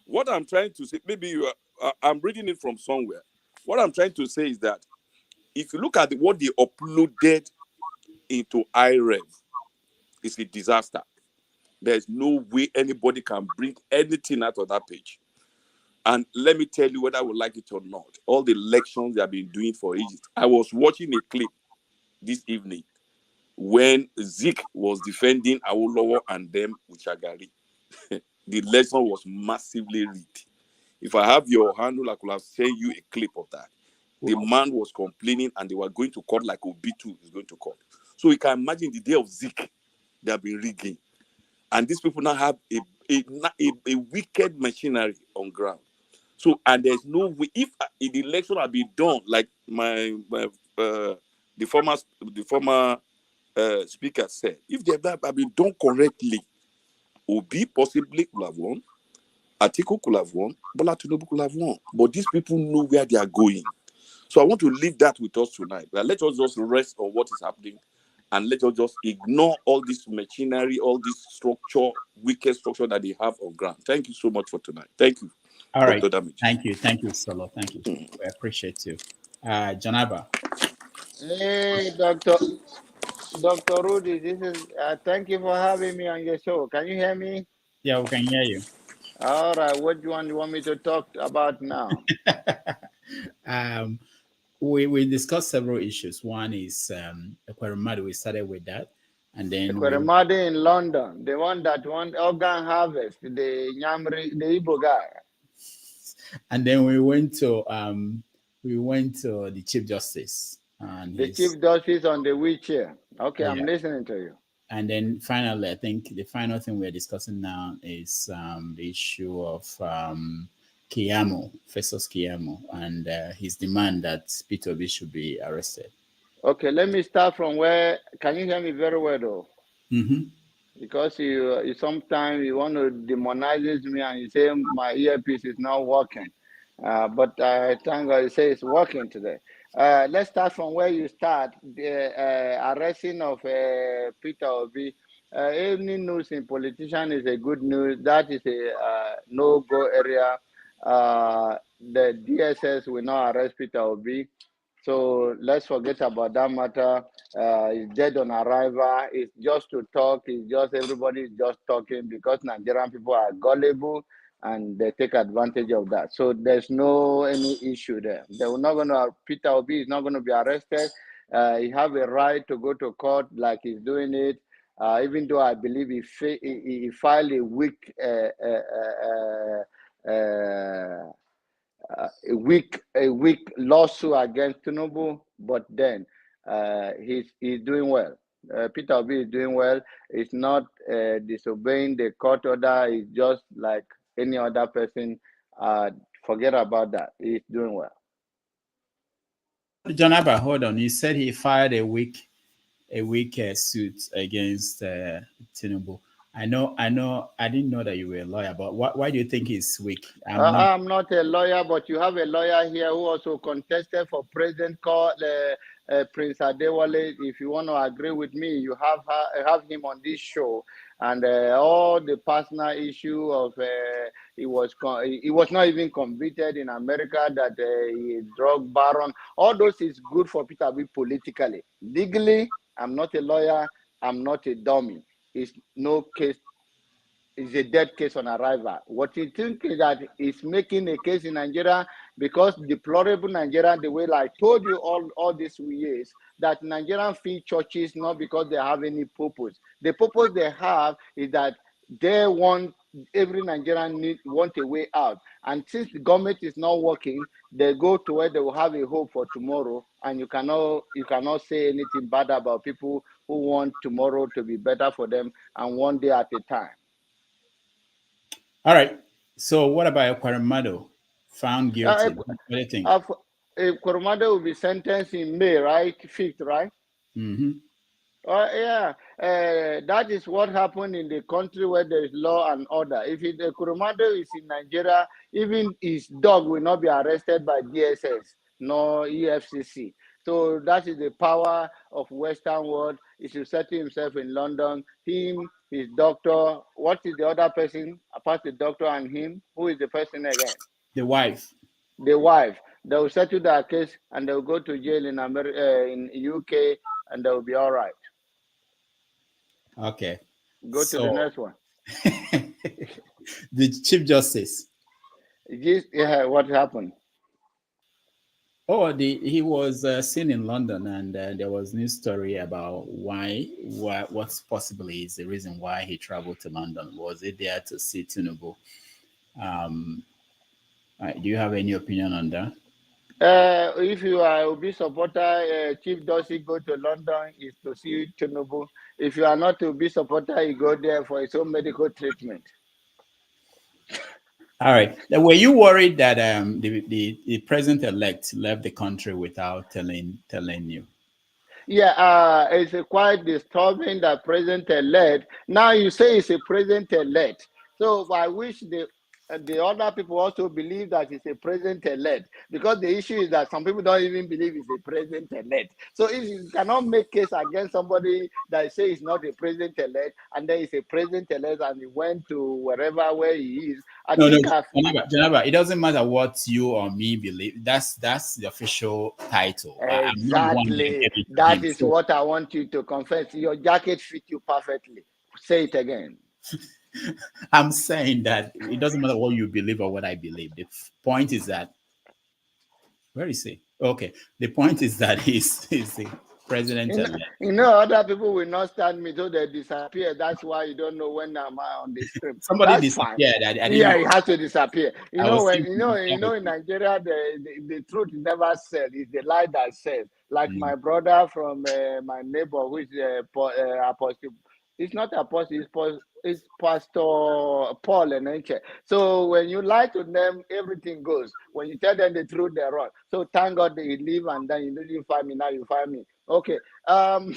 Speaker 16: What I'm trying to say, maybe you are, I'm reading it from somewhere. What I'm trying to say is that if you look at what they uploaded into iRev, it's a disaster. There's no way anybody can bring anything out of that page. And let me tell you whether I would like it or not. All the elections they have been doing for Egypt. I was watching a clip this evening when Zik was defending Awolowo and them with Shagari. The election was massively rigged. If I have your handle, I could have sent you a clip of that. The man was complaining and they were going to court like Obitu is going to court. So you can imagine the day of Zik, they have been rigging. And these people now have a wicked machinery on ground. So, and there's no way, if the election had been done like the former speaker said, if they have been done correctly, Obi possibly could have won, Atiku could have won, Bola Tinubu could have won. But these people know where they are going. So I want to leave that with us tonight. Let us just rest on what is happening and let us just ignore all this machinery, all this structure, wicked structure that they have on ground. Thank you so much for tonight. Thank you.
Speaker 7: All right.
Speaker 16: Dr. Damage.
Speaker 7: Thank you, Solo. Thank you. We appreciate you. Janaba.
Speaker 1: Hey, Dr. Rudy, this is thank you for having me on your show. Can you hear me?
Speaker 7: Yeah, we can hear you.
Speaker 1: All right, what do you want me to talk about now?
Speaker 7: We discussed several issues. One is Ekweremadu. We started with that, and then
Speaker 1: Ekweremadu in London, the one that won organ harvest, the Nyamri, the Igbo guy.
Speaker 7: And then we went to the Chief Justice. And
Speaker 1: the Chief Justice on the wheelchair. Okay, yeah. I'm listening to you.
Speaker 7: And then finally, I think the final thing we're discussing now is the issue of Keyamo, Festus Keyamo, and his demand that P2B should be arrested.
Speaker 1: Okay, let me start from where. Can you hear me very well, though?
Speaker 7: Mm-hmm.
Speaker 1: Because you sometimes you want to demonize me and you say my earpiece is not working. But I thank God you say it's working today. Let's start from where you start. The arresting of Peter Obi. Any news in politician is a good news. That is a no-go area. The DSS will not arrest Peter Obi. So let's forget about that matter. He's dead on arrival. It's just to talk. It's just everybody is just talking because Nigerian people are gullible and they take advantage of that. So there's no any issue there. They will not going to. Peter Obi is not going to be arrested. He have a right to go to court like he's doing it. Even though I believe he filed a weak. A weak lawsuit against Tinubu, but then he's doing well. Peter Obi is doing well. It's not disobeying the court order. It's just like any other person. Forget about that. He's doing well.
Speaker 7: Janaba, hold on. You said he filed a weak suit against Tinubu. I know. I didn't know that you were a lawyer, but why do you think he's weak?
Speaker 1: I'm not a lawyer, but you have a lawyer here who also contested for president called Prince Adewale. If you want to agree with me, you have him on this show, and all the personal issue of he was not even convicted in America that he drug baron. All those is good for Peter Obi politically. Legally, I'm not a lawyer. I'm not a dummy. is no case, is a dead case on arrival. What you think is that it's making a case in Nigeria because deplorable Nigeria, the way I told you all these years, that Nigerian feed churches not because they have any purpose. The purpose they have is that they want every Nigerian want a way out. And since the government is not working, they go to where they will have a hope for tomorrow. And you cannot say anything bad about people who want tomorrow to be better for them and one day at a time.
Speaker 7: All right. So what about Ekweremadu? Found guilty. What do you think?
Speaker 1: Ekweremadu will be sentenced in May, right? 5th, right?
Speaker 7: Mm-hmm.
Speaker 1: Yeah, that is what happened in the country where there is law and order. If Ekweremadu is in Nigeria, even his dog will not be arrested by DSS, nor EFCC. So that is the power of Western world. He should settle himself in London. Him, his doctor. What is the other person apart the doctor and him? Who is the person again?
Speaker 7: The wife.
Speaker 1: The wife. They will settle their case and they will go to jail in in UK and they will be all right.
Speaker 7: Okay.
Speaker 1: Go to the next one.
Speaker 7: The Chief Justice.
Speaker 1: Yeah, what happened?
Speaker 7: Oh, he was seen in London, and there was news story about what's possibly is the reason why he traveled to London. Was it there to see Tinubu? Do you have any opinion on that?
Speaker 1: If you are a Obi supporter, Chief Justice go to London is to see Tinubu. If you are not a Obi supporter, you go there for his own medical treatment.
Speaker 7: All right. Now, were you worried that the president-elect left the country without telling you?
Speaker 1: Yeah, it's quite disturbing that president-elect. Now you say it's a president-elect. So I wish the other people also believe that it's a president-elect, because the issue is that some people don't even believe it's a president-elect. So if you cannot make case against somebody that say it's not a president-elect and then it's a president-elect and he went to where he is,
Speaker 7: Janaba, it doesn't matter what you or me believe. That's the official title.
Speaker 1: Exactly. That is what I want you to confess. Your jacket fits you perfectly. Say it again.
Speaker 7: I'm saying that it doesn't matter what you believe or what I believe. The point is that, where is he? Okay. The point is that he's the president.
Speaker 1: Other people will not stand me till they disappear. That's why you don't know when I'm on the script.
Speaker 7: Somebody disappeared.
Speaker 1: Yeah, it has to disappear. In Nigeria, the truth never sells. It's the lie that sells. Like my brother from my neighbor, who is Apostle. It's not Apostle. It's Pastor Paul and Enche. So when you lie to them, everything goes. When you tell them the truth, they're wrong. So thank God they leave, and then you find me. Now you find me. Okay. I'm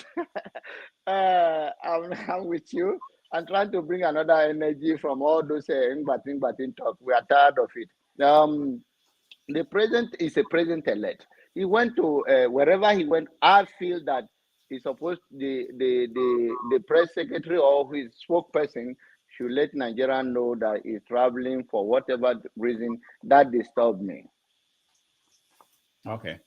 Speaker 1: with you. I'm trying to bring another energy from all those batin talk. We are tired of it. The president is a president-elect. He went to wherever he went. I feel that he's supposed the press secretary or his spokesperson should let Nigeria know that he's traveling for whatever reason. That disturbed me.
Speaker 7: Okay.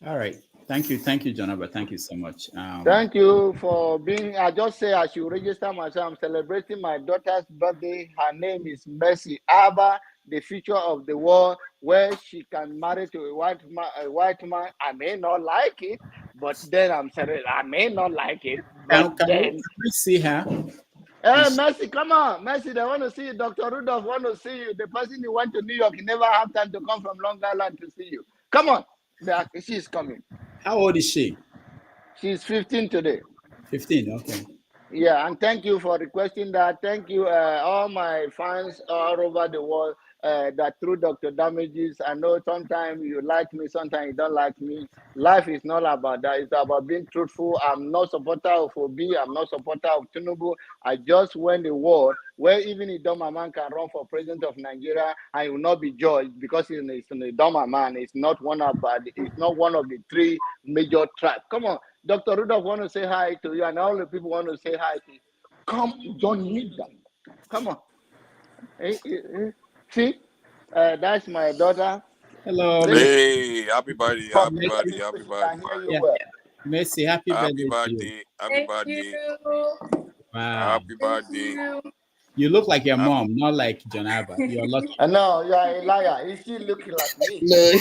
Speaker 7: All right. Thank you, Jonathan. Thank you so much.
Speaker 1: Thank you for being. I just say I should register myself. I'm celebrating my daughter's birthday. Her name is Mercy Abba, the future of the world, where she can marry to a white man. I may not like it, but then I'm sorry, I may not like it. But
Speaker 7: can we see her?
Speaker 1: Mercy, come on. Mercy, they want to see you. Dr. Rudolph want to see you. The person who went to New York, he never have time to come from Long Island to see you. Come on. She's coming.
Speaker 7: How old is she?
Speaker 1: She's 15 today.
Speaker 7: 15, okay.
Speaker 1: Yeah, and thank you for requesting that. Thank you, all my fans all over the world that through Dr. Damages. I know sometimes you like me, sometimes you don't like me. Life is not about that. It's about being truthful. I'm not supporter of Obi. I'm not supporter of Tinubu. I just went the world where even a dumb man can run for president of Nigeria and he will not be judged because he's a dumb man. It's not one of the three major tribes. Come on. Dr. Rudolph want to say hi to you, and all the people want to say hi to you. Come, don't need them. Come on. See, that's my daughter.
Speaker 7: Hello.
Speaker 16: Hey, happy birthday, happy birthday, happy birthday.
Speaker 7: Yeah. Mercy, happy birthday.
Speaker 16: Happy birthday.
Speaker 7: Wow.
Speaker 16: Happy birthday.
Speaker 7: You look like your mom, not like Jonaba. You're lucky.
Speaker 1: No, you are a liar. Is she looking like me?
Speaker 8: No.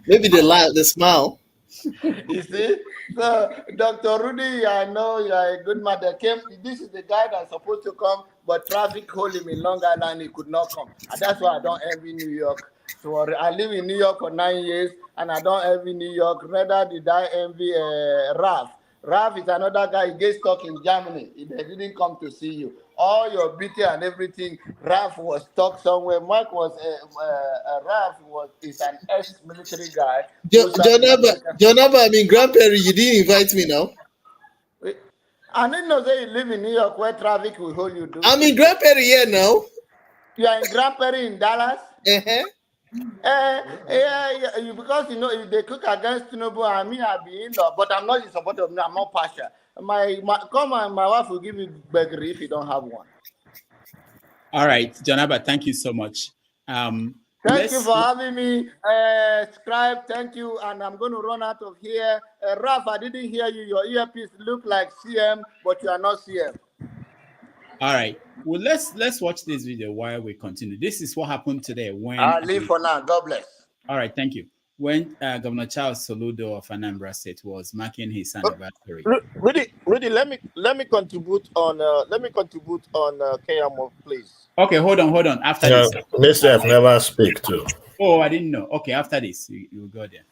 Speaker 8: Maybe the smile.
Speaker 1: You see? So, Dr. Rudy, I know you are a good man. This is the guy that's supposed to come, but traffic hold him in Long Island. He could not come. And that's why I don't envy New York. So I live in New York for 9 years, and I don't envy New York. Rather did I envy Ralph. Ralph is another guy. He gets stuck in Germany. They didn't come to see you. All your beauty and everything. Ralph was stuck somewhere. Mark was Ralph is an ex-military guy.
Speaker 8: Jonaba, I mean, Grandparent, you didn't invite me now.
Speaker 1: I didn't know that you live in New York where traffic will hold you.
Speaker 8: I'm in Grandparent here now.
Speaker 1: You are in Grandparent in Dallas?
Speaker 8: Uh-huh.
Speaker 1: Yeah, because you know if they cook against Tinubu, I mean I'll be in law, but I'm not in support of. I'm not partial. My wife will give you bakery if you don't have one.
Speaker 7: All right, Jonaba, thank you so much.
Speaker 1: Thank you for having me. Scribe, thank you, and I'm going to run out of here. Ralph, I didn't hear you. Your earpiece look like CM, but you are not CM.
Speaker 7: All right. Well, let's watch this video while we continue. This is what happened today when
Speaker 1: I'll leave for now. God bless.
Speaker 7: All right, thank you. When Governor Charles Soludo of Anambra State was marking his anniversary.
Speaker 9: Rudy, let me contribute on Keyamo, please.
Speaker 7: Okay, hold on. After this,
Speaker 10: Mr. I've never speak to.
Speaker 7: Oh, I didn't know. Okay, after this, you go there.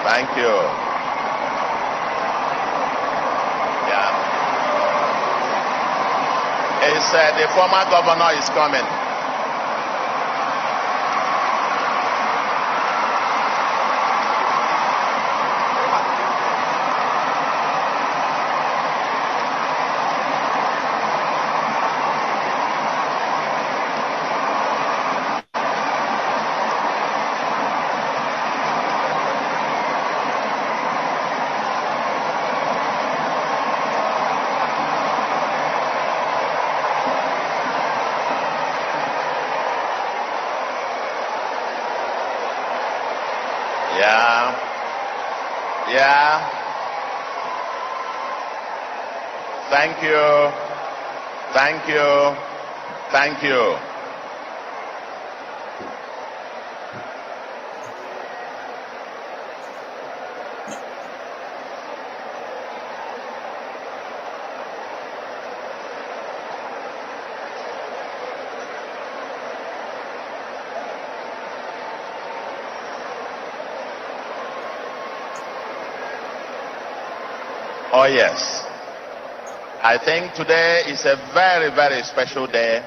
Speaker 20: Thank you. Yeah. It's the former governor is coming. Yeah. Thank you. Oh yes. I think today is a very, very special day.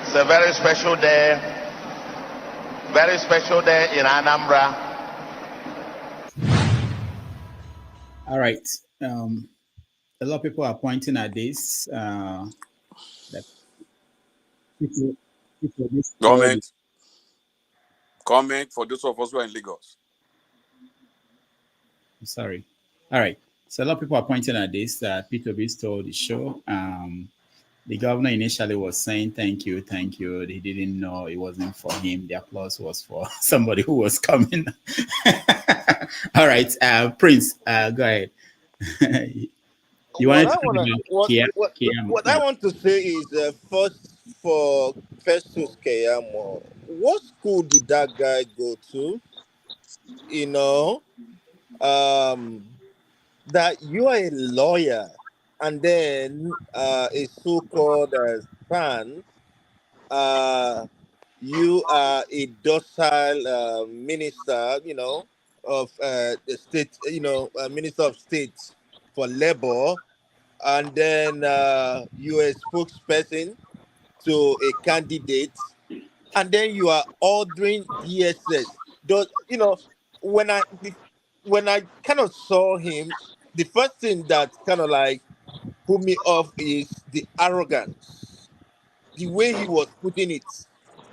Speaker 20: It's a very special day. Very special day in Anambra.
Speaker 7: All right. A lot of people are pointing at this.
Speaker 16: Comment for those of us who are in Lagos.
Speaker 7: Sorry. All right. So a lot of people are pointing at this. P2B stole the show. The governor initially was saying thank you. He didn't know it wasn't for him. The applause was for somebody who was coming. All right, Prince, go ahead.
Speaker 9: What I want to say is first for Festus Keyamo, what school did that guy go to? You know, that you are a lawyer and then a so-called fan, you are a docile minister, you know, of the state, you know, minister of state for labor, and then you are a spokesperson to a candidate, and then you are ordering DSS. You know, when I kind of saw him, the first thing that kind of like put me off is the arrogance, the way he was putting it.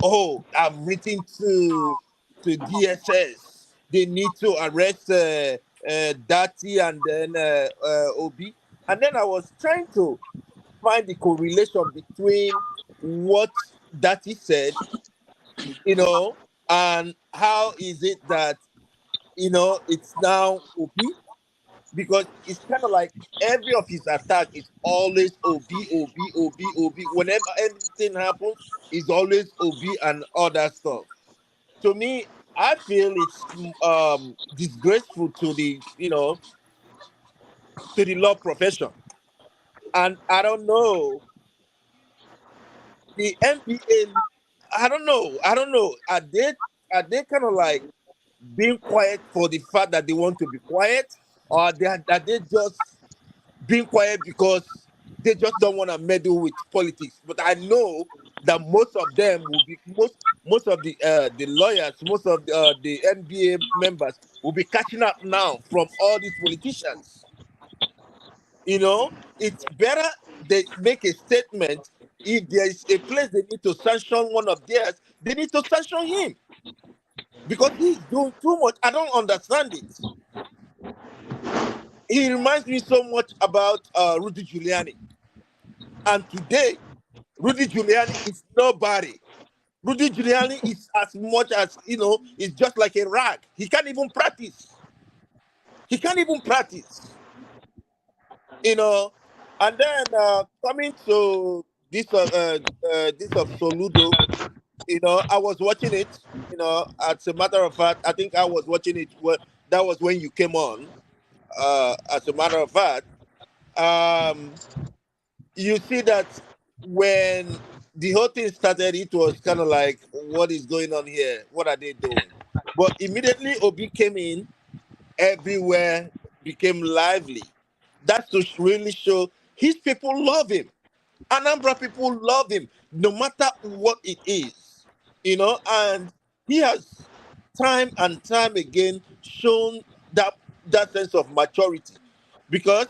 Speaker 9: Oh, I'm written to DSS. They need to arrest Dati and then Obi. And then I was trying to find the correlation between what Dati said, and how is it that it's now Obi, because it's kind of like every of his attack is always Obi, Obi, Obi, Obi. Whenever anything happens, it's always Obi and all that stuff. To me, I feel it's disgraceful to the law profession, and I don't know the NBA. I don't know. Are they kind of like being quiet for the fact that they want to be quiet, or are they just being quiet because they just don't want to meddle with politics? But I know that most of them will be most of the lawyers, most of the NBA members will be catching up now from all these politicians. It's better they make a statement. If there is a place they need to sanction one of theirs, they need to sanction him, because he's doing too much. I don't understand it. He reminds me so much about Rudy Giuliani. And today, Rudy Giuliani is nobody. Rudy Giuliani is as much as, is just like a rag. He can't even practice. He can't even practice. And then coming to this of Soludo, I was watching it. As a matter of fact, I think I was watching it. That was when you came on. As a matter of fact, you see that when the whole thing started, it was kind of like, what is going on here? What are they doing? But immediately Obi came in, everywhere became lively. That's to really show his people love him. Anambra people love him, no matter what it is, and he has time and time again shown that sense of maturity, because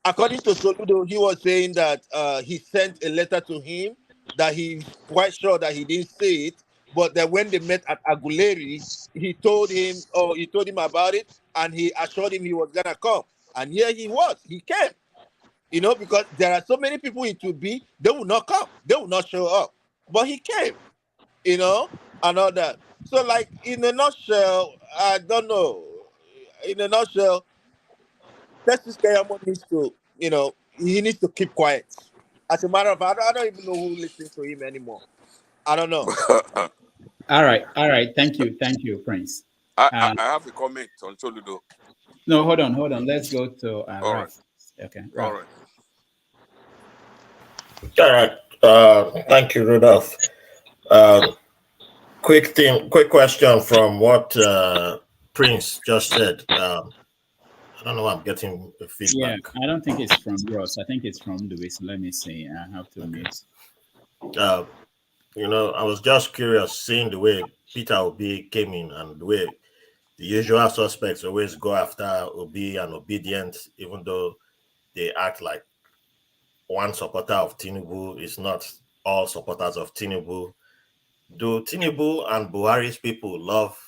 Speaker 9: according to Soludo, he was saying that he sent a letter to him that he's quite sure that he didn't say it, but that when they met at Aguleri, he told him about it, and he assured him he was gonna come. And here he was. He came. Because there are so many people it would be, they will not come, they will not show up. But he came, and all that. So, like, in a nutshell, I don't know. In a nutshell, Justice Kayamo needs to, he needs to keep quiet. As a matter of fact, I don't even know who listens to him anymore. I don't know.
Speaker 7: All right. Thank you, Prince.
Speaker 16: I have a comment on Soludo.
Speaker 7: No, hold on. Let's go to
Speaker 16: All right.
Speaker 7: Okay.
Speaker 16: All right.
Speaker 10: All right. Thank you, Rudolph. Quick question from what Prince just said. I don't know. I'm getting the feedback.
Speaker 7: Yeah, I don't think it's from Ross. I think it's from Luis. Let me see. I have to mute.
Speaker 10: I was just curious seeing the way Peter Obi came in and the way the usual suspects always go after Obi and Obedient, even though they act like one supporter of Tinubu is not all supporters of Tinubu. Do Tinubu and Buhari's people love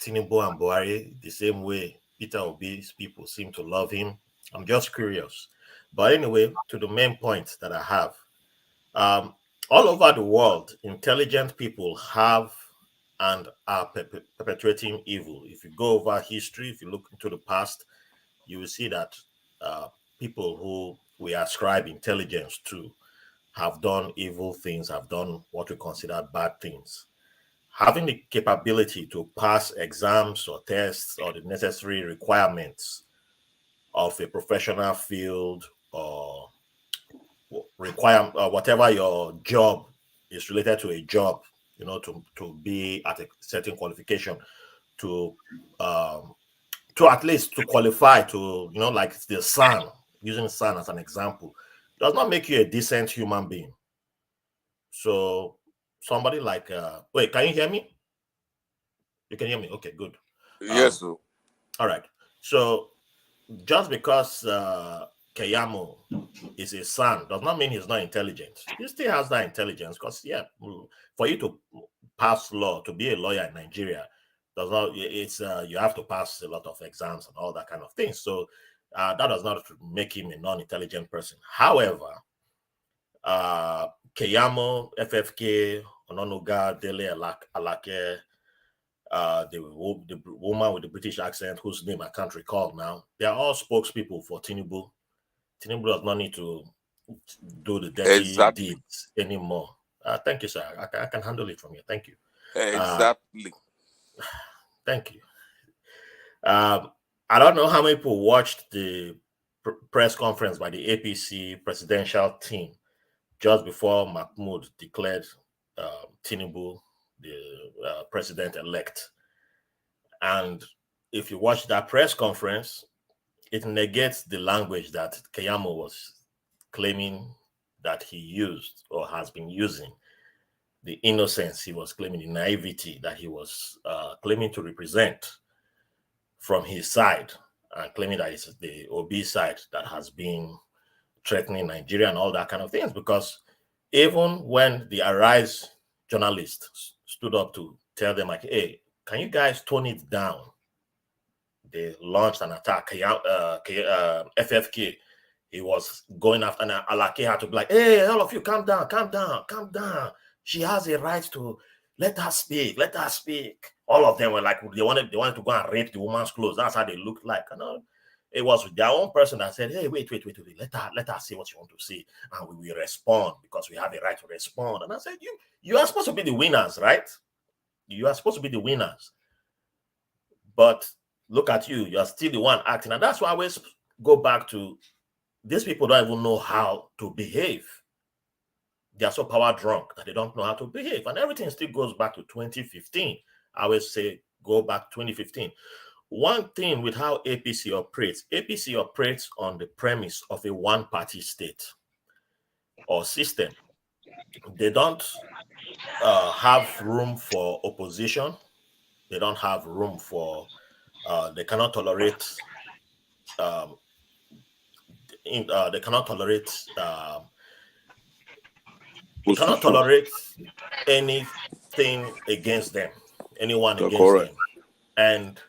Speaker 10: Tinubu and Buhari the same way Peter Obi's people seem to love him? I'm just curious. But anyway, to the main point that I have, all over the world, intelligent people have and are perpetuating evil. If you go over history, if you look into the past, you will see that people who we ascribe intelligence to have done evil things, have done what we consider bad things. Having the capability to pass exams or tests or the necessary requirements of a professional field or require whatever your job is related to a job, to be at a certain qualification, to at least to qualify to, like the sun, using sun as an example, does not make you a decent human being. So somebody like, wait, can you hear me? You can hear me? Okay, good.
Speaker 16: Yes, sir.
Speaker 10: All right. So just because Keyamo is a son does not mean he's not intelligent. He still has that intelligence because, yeah, for you to pass law, to be a lawyer in Nigeria, does not, it's you have to pass a lot of exams and all that kind of thing. So that does not make him a non-intelligent person. However, Keyamo, FFK, Ononuga, Dele Alake, the woman with the British accent, whose name I can't recall now, they are all spokespeople for Tinubu. Tinubu does not need to do the dirty deeds anymore. Thank you, sir. I can handle it from here. Thank you.
Speaker 16: Exactly.
Speaker 10: Thank you. I don't know how many people watched the press conference by the APC presidential team just before Mahmoud declared Tinubu the president-elect. And if you watch that press conference, it negates the language that Keyamo was claiming that he used or has been using, the innocence he was claiming, the naivety that he was claiming to represent from his side, and claiming that it's the OB side that has been threatening Nigeria and all that kind of things. Because even when the Arise journalists stood up to tell them, like, hey, can you guys tone it down? They launched an attack. FFK, he was going after, and Alake had to be like, hey, all of you, calm down, calm down, calm down. She has a right to let her speak, let her speak. All of them were like, they wanted to go and rape the woman's clothes. That's how they looked like. And it was their own person that said, hey, wait, let her say what she wants to say, and we will respond because we have a right to respond. And I said, you are supposed to be the winners, right? You are supposed to be the winners. But look at you, you're still the one acting. And that's why I always go back to, these people don't even know how to behave. They are so power drunk that they don't know how to behave. And everything still goes back to 2015. I always say, go back to 2015. One thing with how APC operates on the premise of a one-party state or system. They don't have room for opposition. They don't have room for, they cannot tolerate, they cannot tolerate anything against them, anyone against them. And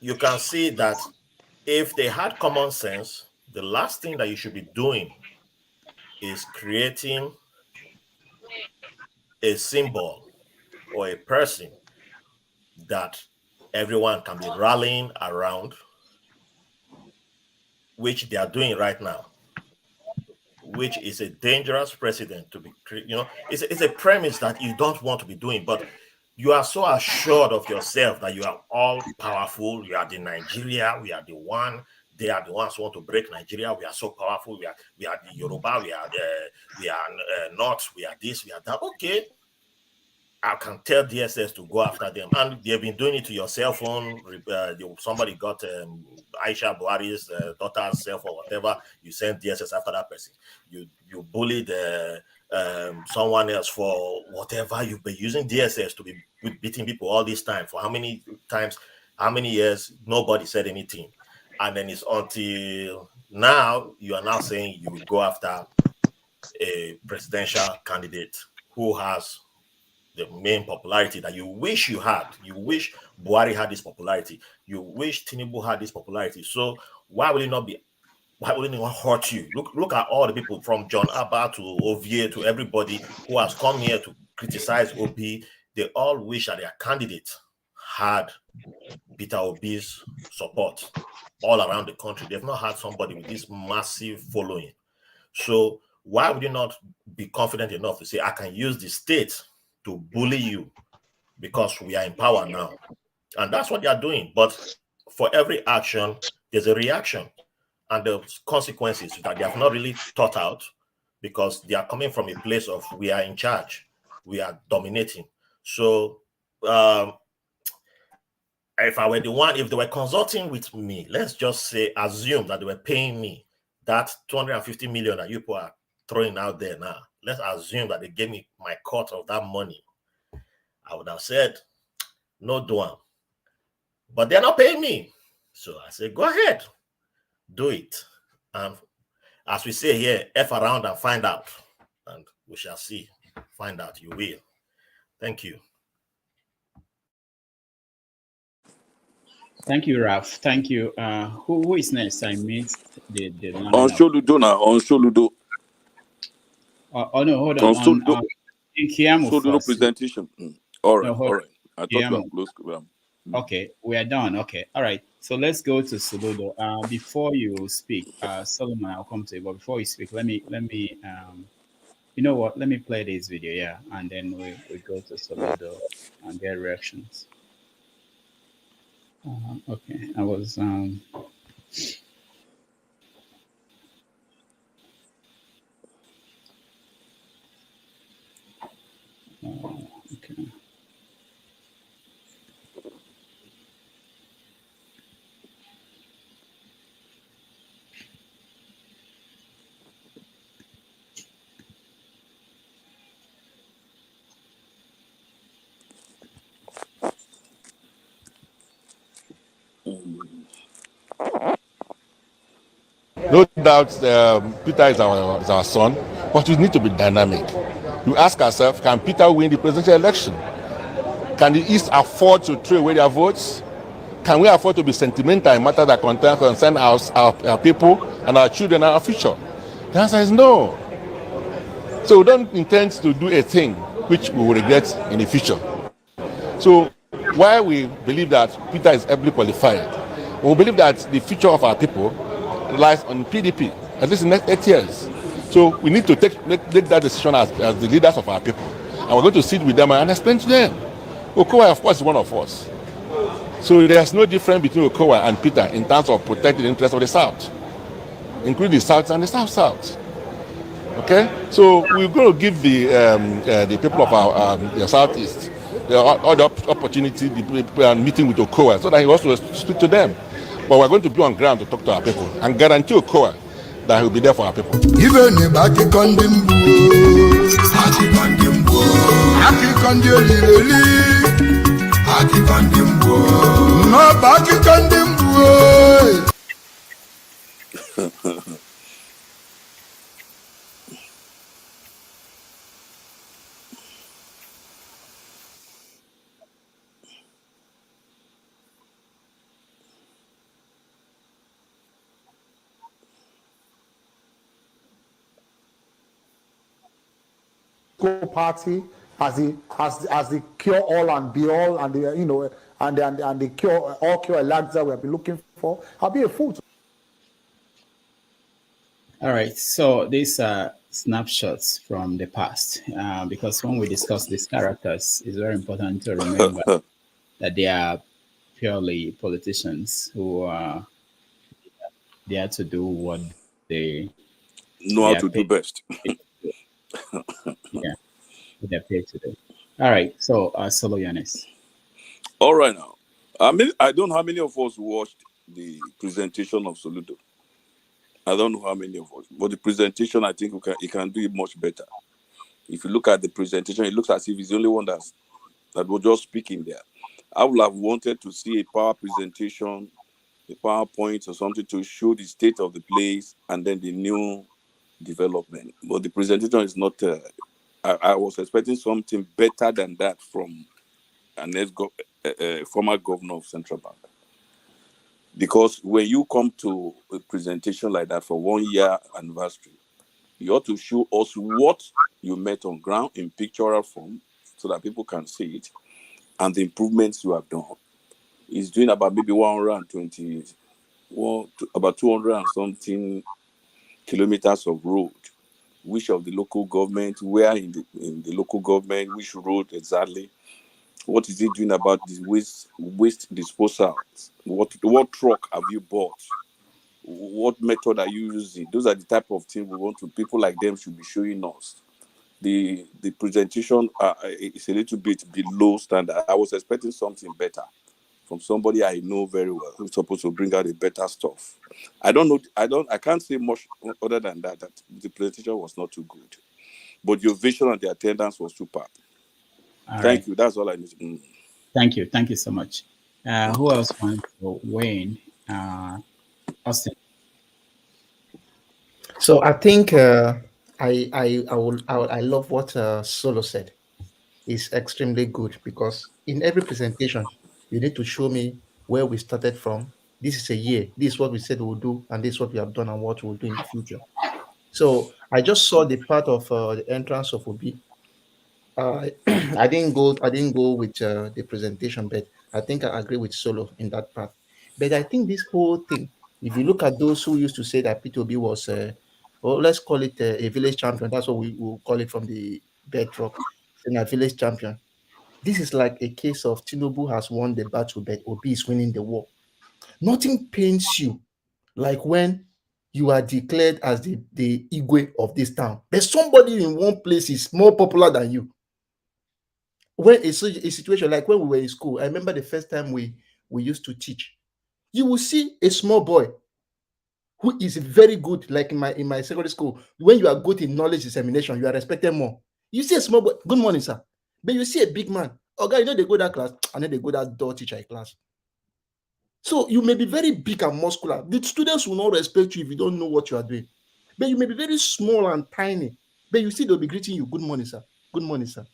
Speaker 10: you can see that if they had common sense, the last thing that you should be doing is creating a symbol or a person that everyone can be rallying around, which they are doing right now, which is a dangerous precedent to be, it's a premise that you don't want to be doing, but you are so assured of yourself that you are all powerful. You are the Nigeria. We are the one. They are the ones who want to break Nigeria. We are so powerful. We are the Yoruba. We are North. We are this. We are that. Okay, I can tell DSS to go after them, and they've been doing it to your cell phone. Somebody got Aisha Buhari's daughter's cell phone, whatever. You send DSS after that person. You bullied someone else for whatever. You've been using DSS to be beating people all this time. For how many times, how many years? Nobody said anything, and then it's until now you are now saying you will go after a presidential candidate who has the main popularity that you wish you had. You wish Buhari had this popularity. You wish Tinubu had this popularity. So why will it not be? Why will it not hurt you? Look at all the people from John Abba to Ovie to everybody who has come here to criticize Obi. They all wish that their candidate had Peter Obi's support all around the country. They've not had somebody with this massive following. So why would you not be confident enough to say, I can use the state to bully you because we are in power now? And that's what they are doing. But for every action, there's a reaction, and the consequences that they have not really thought out, because they are coming from a place of, we are in charge, we are dominating. So if I were the one, if they were consulting with me, let's just say, assume that they were paying me that 250 million that you people are throwing out there now. Let's assume that they gave me my cut of that money. I would have said, no, Duan. but they're not paying me. So I said, go ahead, do it. And as we say here, F around and find out. And we shall see. Find out, you will. Thank you.
Speaker 7: Thank you, Ralph. Thank you. Who is next? I missed the line.
Speaker 16: On Soludo now, on Soludo.
Speaker 7: Oh no, hold on. On Kiamu
Speaker 16: Soludo
Speaker 7: first.
Speaker 16: presentation. All right,
Speaker 7: No,
Speaker 16: all right. I thought we
Speaker 7: Kiamu.
Speaker 16: were close.
Speaker 7: Okay, we are done. Okay, all right. So let's go to Soludo. Before you speak, Solomon, I'll come to you. But before you speak, let me. You know what? Let me play this video, yeah, and then we go to Soludo and get reactions. Okay, I was okay.
Speaker 19: No doubt Peter is our son, but we need to be dynamic. You ask ourselves, can Peter win the presidential election? Can the East afford to throw away their votes? Can we afford to be sentimental in matters that concern our people and our children and our future? The answer is no. So we don't intend to do a thing which we will regret in the future. So while we believe that Peter is ably qualified, we believe that the future of our people relies on PDP, at least in the next 8 years. So we need to make that decision as the leaders of our people. And we're going to sit with them and explain to them. Okowa, of course, is one of us. So there's no difference between Okowa and Peter in terms of protecting the interests of the South, including the South and the South-South. Okay? So we're going to give the people of our the Southeast all the opportunity, the meeting with Okowa, so that he also speak to them. But we're going to be on ground to talk to our people and guarantee Okowa that he will be there for our people.
Speaker 21: Party as the cure all and be all and the and the cure Alexa we have been looking for. I'll be a fool.
Speaker 7: All right, so these are snapshots from the past, because when we discuss these characters, it's very important to remember that they are purely politicians who are there to do what they
Speaker 16: know how to do best.
Speaker 7: Yeah, they're paid to do. All right, so Solo Yanis.
Speaker 16: All right now. I don't know how many of us watched the presentation of Soludo. I don't know how many of us, but the presentation, I think he can do it much better. If you look at the presentation, it looks as if he's the only one that was just speaking there. I would have wanted to see a power presentation, a PowerPoint or something to show the state of the place and then the new development. But the presentation is not. I was expecting something better than that from an former governor of Central Bank. Because when you come to a presentation like that for 1 year anniversary, you ought to show us what you met on ground in pictorial form so that people can see it and the improvements you have done. He's doing about maybe 120, about 200 and something kilometers of road. Which of the local government, where in the local government, which road exactly? What is he doing about the waste disposal? What truck have you bought? What method are you using? Those are the type of things we want to. People like them should be showing us. The presentation is a little bit below standard. I was expecting something better from somebody I know very well who's supposed to bring out the better stuff. I don't know. I can't say much other than that the presentation was not too good. But your vision and the attendance was superb. Thank you. That's all I need.
Speaker 7: Thank you so much. Who else wants to weigh in? Austin.
Speaker 15: So I think I love what Solo said. It's extremely good because in every presentation you need to show me where we started from. This is a year. This is what we said we'll do, and this is what we have done and what we'll do in the future. So I just saw the part of the entrance of Obi. I didn't go. I didn't go with the presentation, but I think I agree with Solo in that part. But I think this whole thing, if you look at those who used to say that P2B was, well, let's call it a village champion. That's what we will call it from the bedrock, saying a village champion. This is like a case of Tinubu has won the battle, but Obi is winning the war. Nothing pains you like when you are declared as the Igwe of this town. There's somebody in one place is more popular than you. When a situation like when we were in school, I remember the first time we used to teach, you will see a small boy who is very good, like in my secondary school. When you are good in knowledge dissemination, you are respected more. You see a small boy, good morning, sir. But you see a big man, okay, you know they go that class, and then they go that door teacher class. So you may be very big and muscular. The students will not respect you if you don't know what you are doing. But you may be very small and tiny, but you see they'll be greeting you, good morning, sir. Good morning, sir.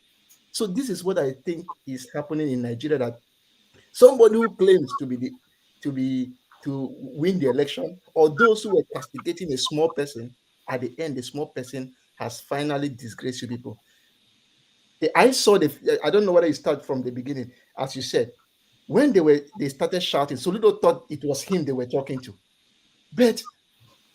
Speaker 15: So this is what I think is happening in Nigeria, that somebody who claims to win the election, or those who were castigating a small person, at the end, the small person has finally disgraced you people. I saw I don't know whether it started from the beginning, as you said, when they started shouting, Solido thought it was him they were talking to. But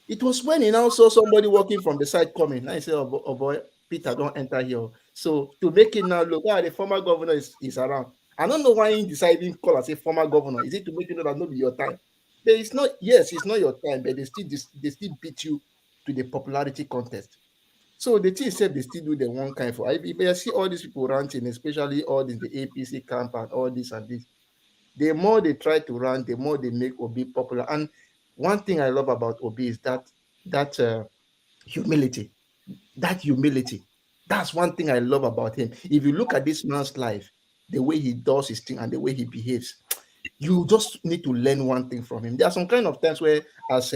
Speaker 15: it was when he now saw somebody walking from the side coming, and he said, oh boy, Peter, don't enter here. So to make it now look, the former governor is around. I don't know why he decided to call as a former governor. Is it to make you know that not be your time? But it's not, yes, it's not your time, but they still beat you to the popularity contest. So the thing said they still do the one kind for. If I see all these people ranting, especially all in the APC camp and all this and this, the more they try to run, the more they make Obi popular. And one thing I love about Obi is that humility. That humility. That's one thing I love about him. If you look at this man's life, the way he does his thing and the way he behaves, you just need to learn one thing from him. There are some kind of times where, as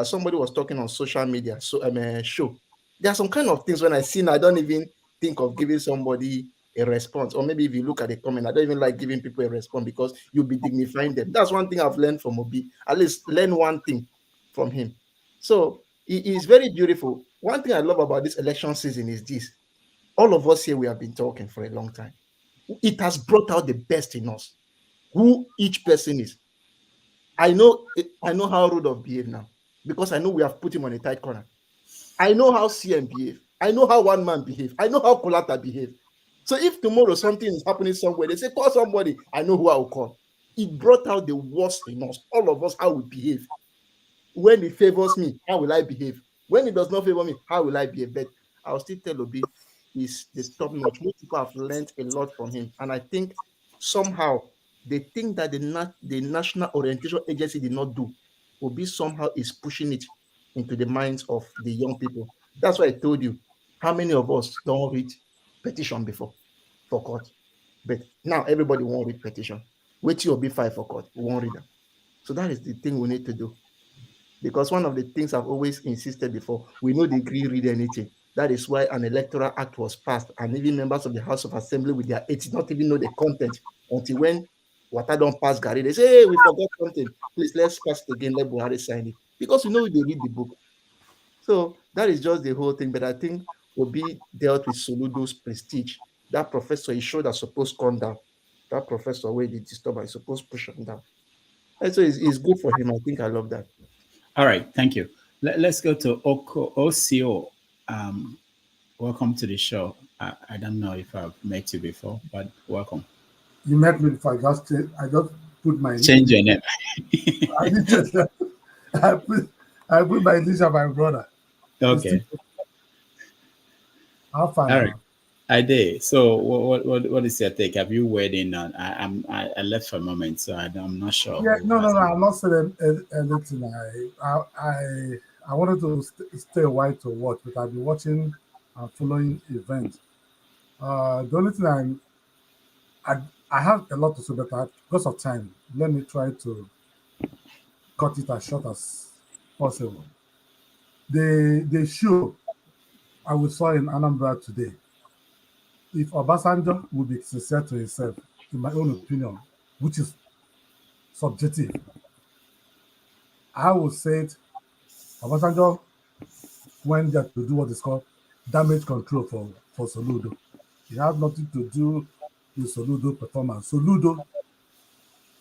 Speaker 15: somebody was talking on social media, so I'm a show. There are some kind of things when I see, I don't even think of giving somebody a response. Or maybe if you look at the comment, I don't even like giving people a response because you'll be dignifying them. That's one thing I've learned from Obi. At least learn one thing from him. So it is very beautiful. One thing I love about this election season is this. All of us here, we have been talking for a long time. It has brought out the best in us, who each person is. I know how Rudolph behave now because I know we have put him on a tight corner. I know how CM behave. I know how one man behave. I know how Kolata behave. So if tomorrow something is happening somewhere, they say, call somebody, I know who I will call. It brought out the worst in us, all of us, how we behave. When it favors me, how will I behave? When it does not favor me, how will I behave? But I'll still tell Obi, is the top notch. Most people have learned a lot from him. And I think somehow they think that the National Orientation Agency did not do. Obi somehow is pushing it into the minds of the young people. That's why I told you, how many of us don't read petition before for court? But now everybody won't read petition. Wait till Obi file for court, we won't read them. So that is the thing we need to do. Because one of the things I've always insisted before, we know the degree read anything. That is why an electoral act was passed, and even members of the House of Assembly with their aides not even know the content until when Water don't pass Gary, they say, hey, we forgot something. Please, let's pass it again, let Buhari sign it. Because we know they read the book. So that is just the whole thing. But I think Obi dealt with Soludo's prestige. That professor, he showed that supposed to come down. That professor, where they disturb, is supposed to push him down. And so it's good for him. I think I love that.
Speaker 7: All right, thank you. Let's go to OCO. Welcome to the show. I don't know if I've met you before, but welcome.
Speaker 11: You met me before. I just put my
Speaker 7: change your name.
Speaker 11: I put my initial my brother.
Speaker 7: Okay.
Speaker 11: How far?
Speaker 7: All right. I did. So what is your take? Have you weighed in on? I left for a moment, so I'm not sure.
Speaker 11: Yeah, no. I'm not saying anything. I wanted to stay away to watch, but I've been watching and following events. The only thing I have a lot to say, but because of time, let me try to cut it as short as possible. The show I we saw in Anambra today, if Obasanjo would be sincere to himself, in my own opinion, which is subjective, I would say it, Obasanjo went there to do what is called damage control for Soludo. It has nothing to do with Soludo performance. Soludo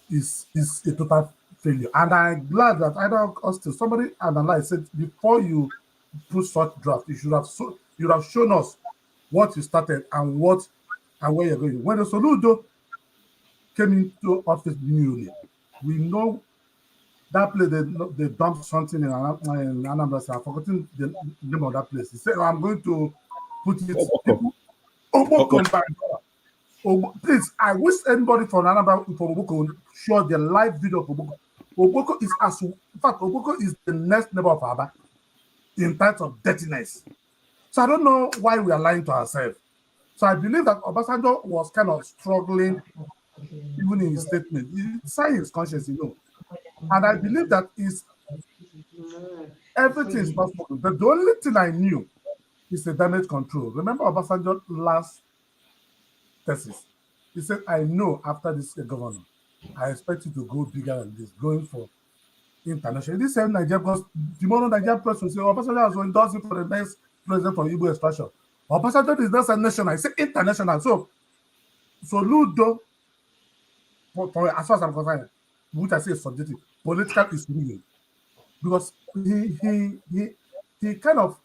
Speaker 11: is a total failure. And I'm glad that either Austin, somebody analyzed said before you put such draft, you have shown us what you started and where you're going. When the Soludo came into office newly, we know that place they dumped something in Anambra. I've forgotten the name of that place. He said, "I'm going to put it." People, please, I wish anybody from Anambra from Oboko show the live video of Oboko. Oboko is in fact, Oboko is the next neighbor of Aba in terms of dirtiness. So I don't know why we are lying to ourselves. So I believe that Obasanjo was kind of struggling even in his statement. It's his conscience, And I believe that everything is not spoken. But the only thing I knew is the damage control. Remember Obasanjo's last thesis? He said, I know after this governor, I expect you to go bigger than this, going for international. This same Nigeria, because tomorrow Nigerian press will say, Obasanjo has endorsed it for the next president for Igbo extraction. Obasanjo is not a national, I say international. So Ludo, for as far as I'm concerned, which I say is subjective, political is real. Because he kind of,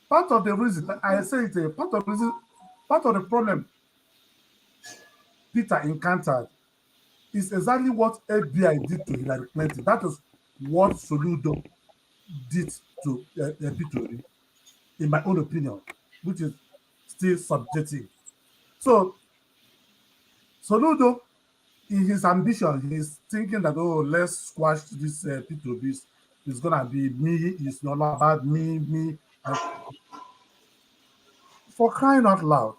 Speaker 11: part of the reason, I say it, part of the problem Peter encountered is exactly what FBI did to Hillary Clinton. That is what Soludo did to Peter, in my own opinion, which is still subjective. So Soludo, in his ambition, he's thinking that, oh, let's squash this P2Bs. It's gonna be me. It's not about me. For crying out loud,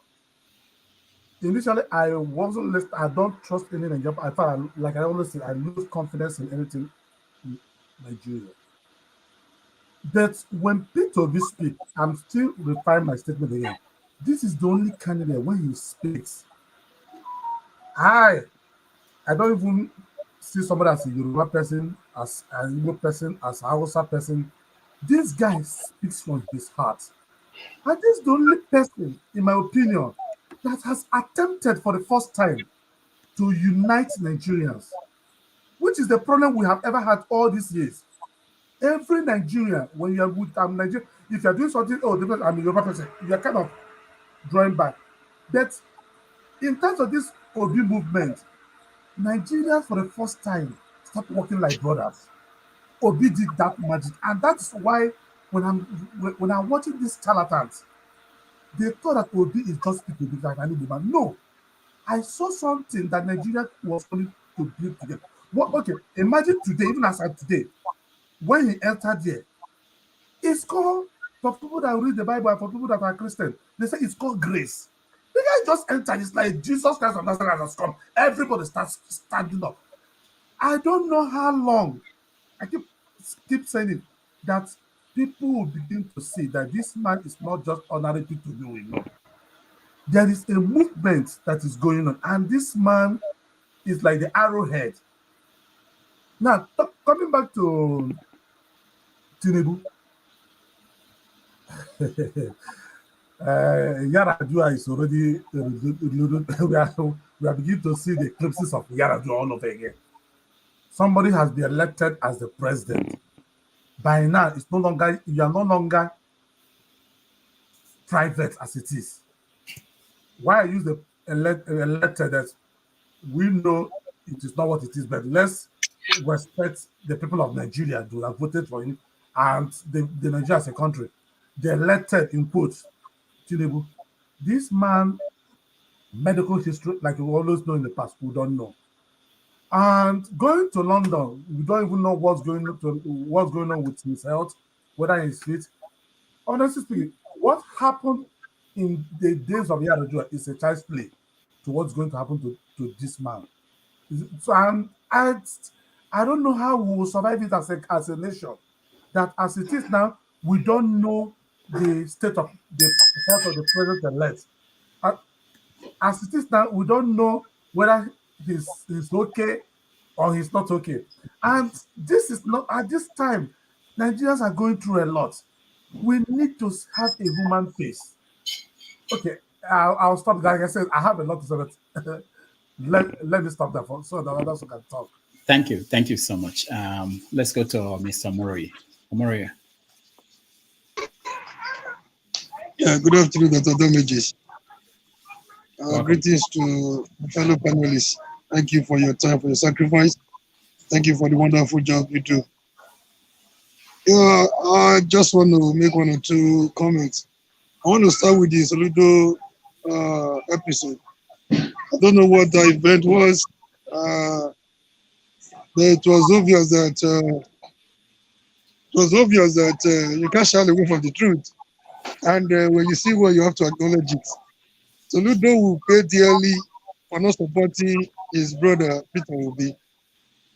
Speaker 11: initially I wasn't listening. I don't trust any Nigerian. I thought, like I always say, I lose confidence in anything in Nigeria. But when P2B speaks, I'm still refining my statement again. This is the only candidate when he speaks. I don't even see somebody as a Yoruba person, as an Igbo person, as a Hausa person. This guy speaks from his heart. And this is the only person, in my opinion, that has attempted for the first time to unite Nigerians, which is the problem we have ever had all these years. Every Nigerian, when you are with Nigeria, if you're doing something, oh, I'm a Yoruba person, you're kind of drawing back. But in terms of this Obi movement, Nigerians for the first time start working like brothers. Obi did that magic, and that's why when I'm watching these charlatans, they thought that Obi is just people like any woman. No, I saw something that Nigeria was going to build together. What? Okay, imagine today, even as of today, when he entered here, it's called, for people that read the Bible and for people that are Christian, they say it's called grace. The guy just entered. It's like Jesus Christ of Nazareth has come. Everybody starts standing up. I don't know how long. I keep saying it, that people will begin to see that this man is not just ordinary people do we know. There is a movement that is going on, and this man is like the arrowhead. Now, coming back to Tinubu, Yaradua is already we are beginning to see the eclipses of Yaradua all over again. Somebody has been elected as the president. By now, it's no longer, you are no longer private as it is. Why I use the elected, that we know it is not what it is, but let's respect the people of Nigeria who have voted for him and the Nigeria as a country. The elected, in quotes, Tinubu. This man, medical history, like we always know in the past, we don't know. And going to London, we don't even know what's going on with his health, whether he's fit. Honestly speaking, what happened in the days of Yaradua is a child's play. to what's going to happen to this man. So I don't know how we will survive it as a nation. That as it is now, we don't know the state of the health of the president-elect. As it is now, we don't know whether he's okay or he's not okay. And this is not at this time. Nigerians are going through a lot. We need to have a human face. Okay, I'll stop. Like I said, I have a lot to say, but let me stop there so that others can talk.
Speaker 7: Thank you. Thank you so much. Let's go to Mr. Murray. Murray.
Speaker 12: Yeah, good afternoon, Dr. Damages. Greetings to fellow panelists. Thank you for your time, for your sacrifice. Thank you for the wonderful job you do. Yeah, I just want to make one or two comments. I want to start with the Soludo episode. I don't know what the event was, but it was obvious that you can't shy away from the truth. And when you see what, you have to acknowledge it. Soludo will pay dearly for not supporting his brother Peter Obi.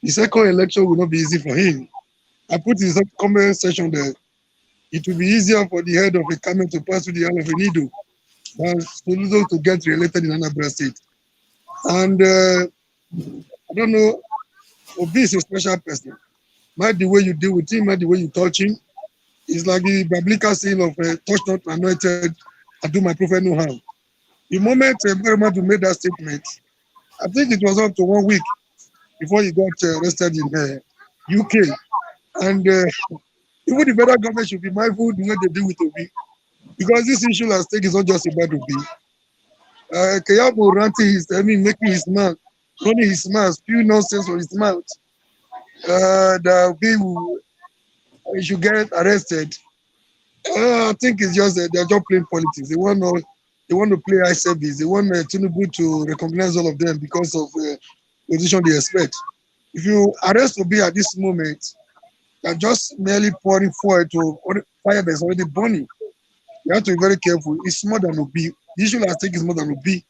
Speaker 12: The second election will not be easy for him. I put in some comment section that it will be easier for the head of a camel to pass through the eye of a needle than Soludo to get re-elected in Anambra State. And I don't know, Obi is a special person. Might the way you deal with him, might the way you touch him. It's like the biblical saying of touch not anointed and do my prophet no harm. The moment Ekweremadu made that statement, I think it was up to 1 week before he got arrested in UK. And even the federal government should be mindful the way they deal with Obi. Because this issue at stake is not just about Obi. Keyamo ranting making his mouth, running his mouth, spew nonsense from his mouth. That Obi should get arrested. I think it's just they're just playing politics. They want to play eye service. They want Tinubu to recognize all of them because of position they expect. If you arrest Obi at this moment, you're just merely pouring fuel to fire that's already burning. You have to be very careful. It's more than Obi. The issue I think is more than Obi.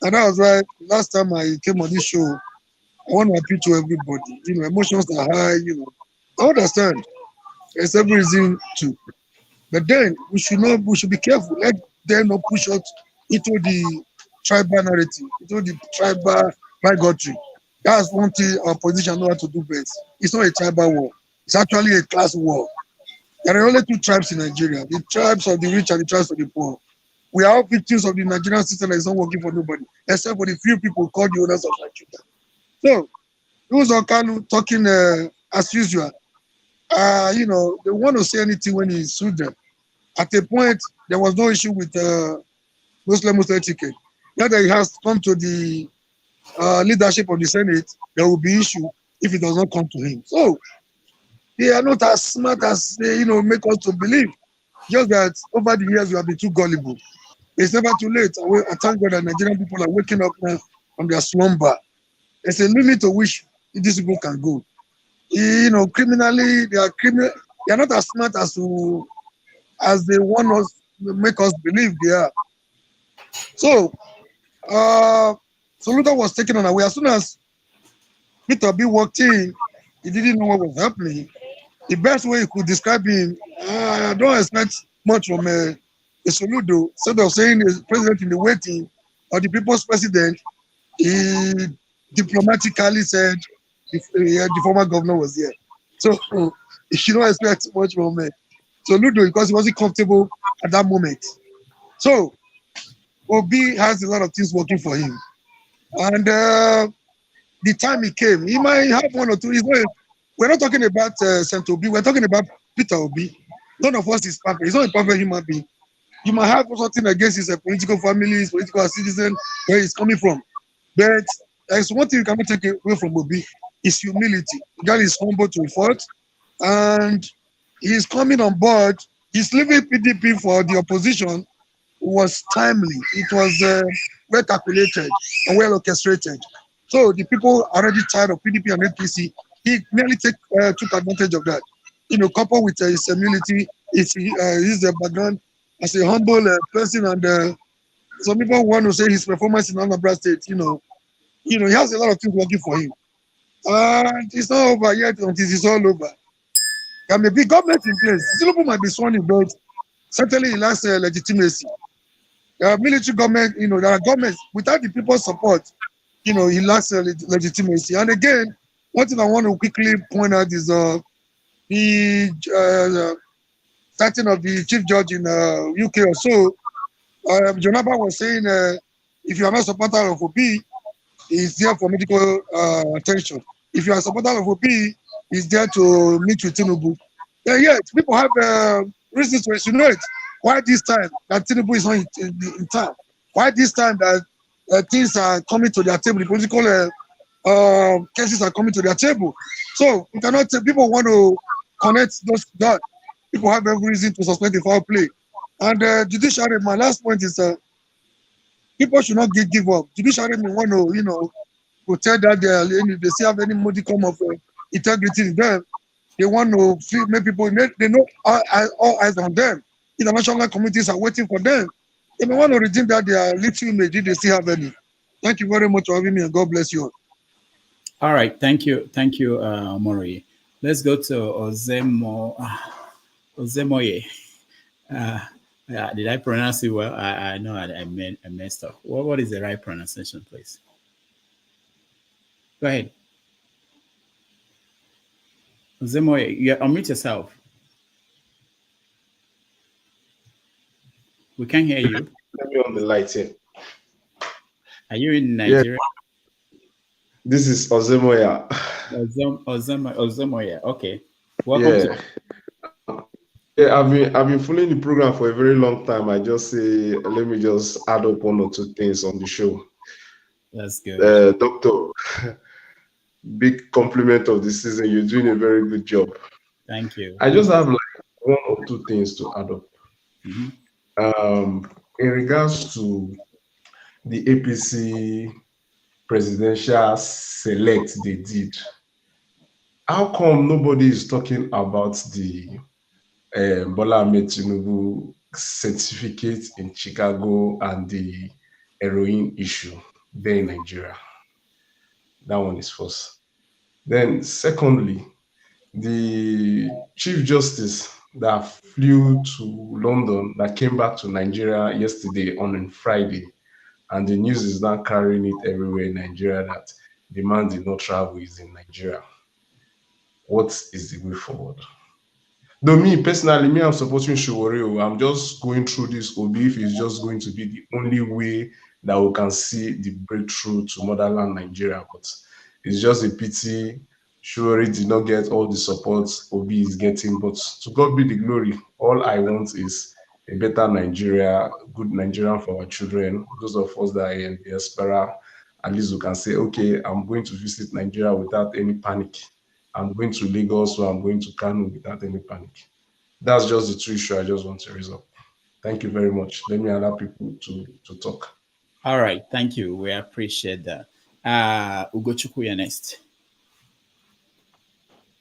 Speaker 12: And that was why last time I came on this show, I want to appeal to everybody. Emotions are high, I understand. There's every reason to. But then we should be careful. Let them not push us into the tribal narrative, into the tribal bigotry. That's one thing our opposition know how to do best. It's not a tribal war. It's actually a class war. There are only two tribes in Nigeria, the tribes of the rich and the tribes of the poor. We are all victims of the Nigerian system that is not working for nobody, except for the few people called the owners of Nigeria. So, those are kind of talking as usual. They want to say anything when he sued them. At a point, there was no issue with Muslim etiquette. Now that he has come to the leadership of the Senate, there will be issue if it does not come to him. So, they are not as smart as they, make us to believe. Just that over the years, we have been too gullible. It's never too late. I thank God that Nigerian people are waking up now from their slumber. There's a limit to which these people can go. Criminally, they are not as smart as they want us, make us believe they are. So, Soludo was taken on away. As soon as Peter B walked in, he didn't know what was happening. The best way he could describe him, I don't expect much from a Soludo. Instead of saying the president in the waiting or the people's president, he diplomatically said the former governor was here. So you don't expect much from Soludo because he wasn't comfortable at that moment. So Obi has a lot of things working for him. And the time he came, he might have one or two. We're not talking about St. Obi, we're talking about Peter Obi. None of us is perfect. He's not a perfect human being. You might have something against his political family, his political citizen, where he's coming from. But there's one thing you cannot take away from Obi, is humility. The guy is humble to a fault, and he's coming on board. He's leaving PDP for the opposition was timely. It was well calculated and well orchestrated. So the people are already tired of PDP and APC. He merely took advantage of that. Coupled with his humility, his background as a humble person and some people want to say his performance in Anambra State, he has a lot of things working for him. And it's not over yet until it's all over. There may be government in place. Tinubu might be sworn in, but certainly he lacks legitimacy. There are military government, there are governments without the people's support, he lacks legitimacy. And again, one thing I want to quickly point out is the starting of the chief judge in UK or so. Jonaba was saying, if you are not a supporter of OP, he's there for medical attention. If you are a supporter of OP, he's there to meet with Tinubu. Yes, people have reasons to insinuate why this time that Tinubu is not in town. Why this time that things are coming to their table, the political cases are coming to their table. So we cannot say people want to connect those dots. People have every reason to suspect the foul play. And judiciary, my last point is people should not give up. Judiciary may want to, protect that they still have any modicum of integrity in them. They want to make people, they know all eyes on them. International communities are waiting for them. They may want to redeem that their little image if they still have any. Thank you very much for having me, and God bless you all.
Speaker 7: All right, thank you, Mori. Let's go to Ozemoye. Did I pronounce it well? I know I messed up. What is the right pronunciation, please? Go ahead. Ozemoye, you unmute yourself. We can't hear you.
Speaker 14: Let me on the light here.
Speaker 7: Are you in Nigeria?
Speaker 14: Yeah. This is Ozemoya.
Speaker 7: Ozemoya. Okay. Welcome to.
Speaker 14: Yeah, I've been following the program for a very long time. I just say let me just add up one or two things on the show.
Speaker 7: That's good.
Speaker 14: Doctor, big compliment of the season. You're doing a very good job.
Speaker 7: Thank you.
Speaker 14: I just have like one or two things to add up.
Speaker 7: Mm-hmm.
Speaker 14: In regards to the APC presidential select they did, how come nobody is talking about the Bola Tinubu certificate in Chicago and the heroin issue there in Nigeria? That one is first. Then secondly, the Chief Justice that flew to London, that came back to Nigeria yesterday on Friday, and the news is now carrying it everywhere in Nigeria that the man did not travel, he's in Nigeria. What is the way forward? Though me personally, I'm supporting Shiwore. I'm just going through this Obi if it's just going to be the only way that we can see the breakthrough to motherland Nigeria. But it's just a pity Shiwore did not get all the support Obi is getting. But to God be the glory. All I want is a better Nigeria, good Nigeria for our children. Those of us that are in the diaspora, at least we can say, okay, I'm going to visit Nigeria without any panic. I'm going to Lagos or I'm going to Kano without any panic. That's just the two issue I just want to raise up. Thank you very much. Let me allow people to talk.
Speaker 7: All right, thank you. We appreciate that. Ugochukwu, you're next.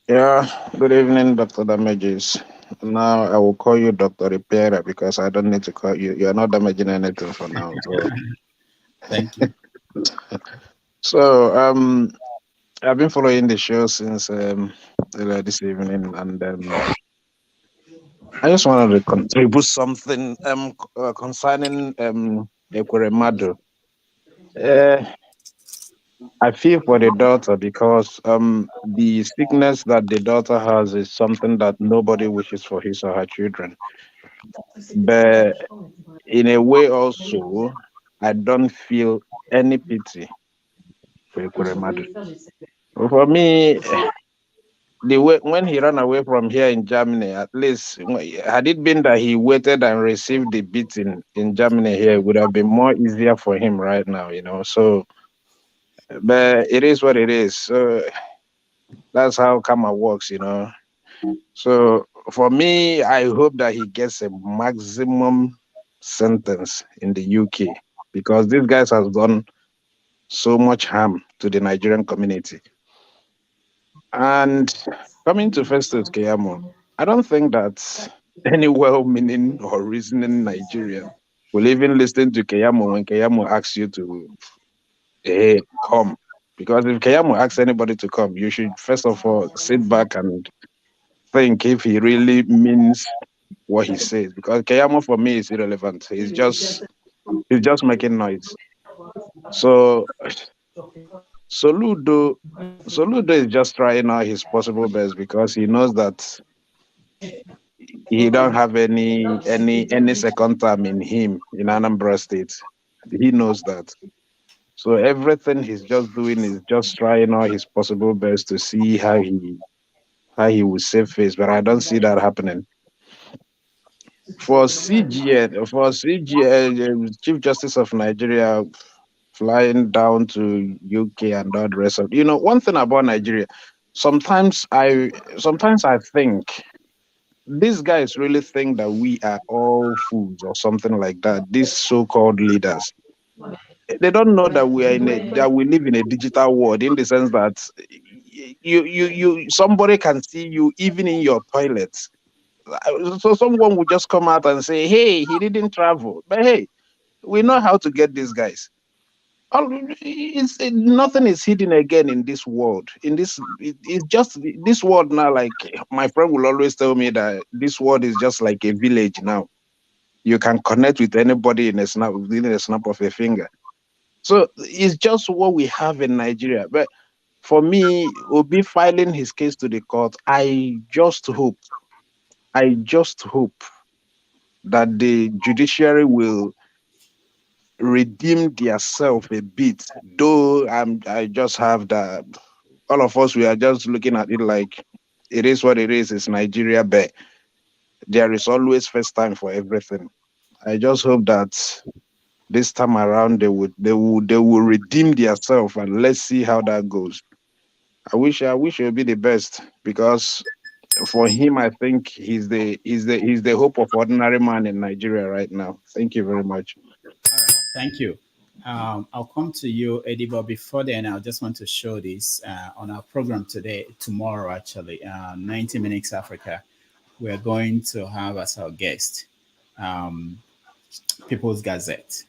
Speaker 22: Yeah, good evening, Dr. Damages. Now I will call you Dr. Repairer because I don't need to call you. You're not damaging anything for now. So.
Speaker 7: Thank you.
Speaker 22: So, I've been following the show since this evening, and I just wanted to contribute something concerning Ekweremadu. I feel for the daughter because the sickness that the daughter has is something that nobody wishes for his or her children. But in a way also, I don't feel any pity for Ekweremadu. For me, the way when he ran away from here in Germany, at least had it been that he waited and received the beating in Germany here, it would have been more easier for him right now, So, but it is what it is. So that's how karma works, So for me, I hope that he gets a maximum sentence in the UK because these guys have done so much harm to the Nigerian community. And coming to Festus Keyamo, I don't think that any well-meaning or reasoning Nigerian will even listen to Keyamo when Keyamo asks you to, hey, come. Because if Keyamo asks anybody to come, you should first of all sit back and think if he really means what he says. Because Keyamo for me is irrelevant. He's just making noise. So Soludo is just trying out his possible best because he knows that he don't have any second term in him in Anambra State. He knows that. So everything he's just doing is just trying out his possible best to see how he will save face. But I don't see that happening. For Chief Justice of Nigeria flying down to UK and all the rest of one thing about Nigeria, sometimes I think these guys really think that we are all fools or something like that. These so-called leaders, they don't know that we live in a digital world, in the sense that somebody can see you even in your toilets. So someone would just come out and say, "Hey, he didn't travel," but hey, we know how to get these guys. Nothing is hidden again in this world. It's just this world now. Like my friend will always tell me that this world is just like a village now. You can connect with anybody within a snap of a finger. So it's just what we have in Nigeria. But for me, Obi filing his case to the court, I just hope that the judiciary will redeem themselves a bit. Though I just have that. All of us, we are just looking at it like it is what it is. It's Nigeria, but there is always first time for everything. I just hope that this time around they will redeem themselves, and let's see how that goes. I wish it would be the best, because for him, I think he's the hope of ordinary man in Nigeria right now. Thank you very much.
Speaker 7: Thank you. I'll come to you, Eddie, but before then, I just want to show this on our program tomorrow, actually, 90 Minutes Africa. We're going to have as our guest People's Gazette.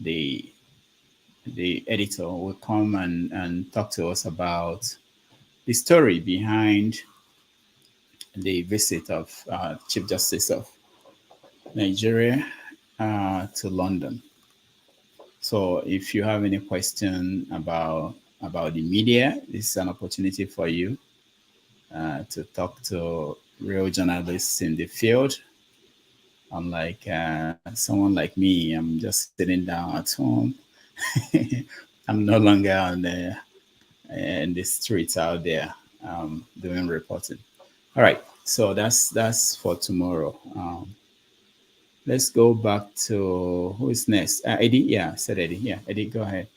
Speaker 7: The editor will come and talk to us about the story behind the visit of Chief Justice of Nigeria to London. So if you have any question about the media, this is an opportunity for you to talk to real journalists in the field. Unlike someone like me, I'm just sitting down at home. I'm no longer on in the streets out there doing reporting. All right, so that's for tomorrow. Let's go back to who is next. Eddie, yeah, said Eddie. Yeah, Eddie, go ahead.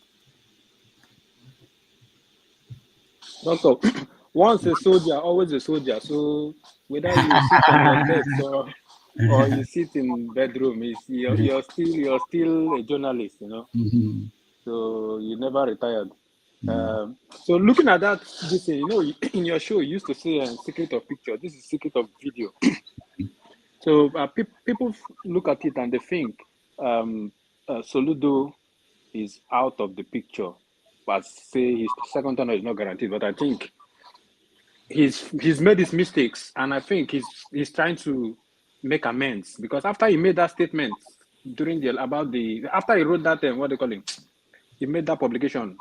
Speaker 4: Also, once a soldier, always a soldier. So whether you sit on your desk or you sit in bedroom, you're still a journalist,
Speaker 7: Mm-hmm.
Speaker 4: So you never retired. So looking at this thing, in your show, you used to say secret of picture. This is secret of video. So people look at it and they think Soludo is out of the picture, but say his second tenure is not guaranteed. But I think he's made his mistakes, and I think he's trying to make amends, because after he made that statement after he wrote that what they call it, he made that publication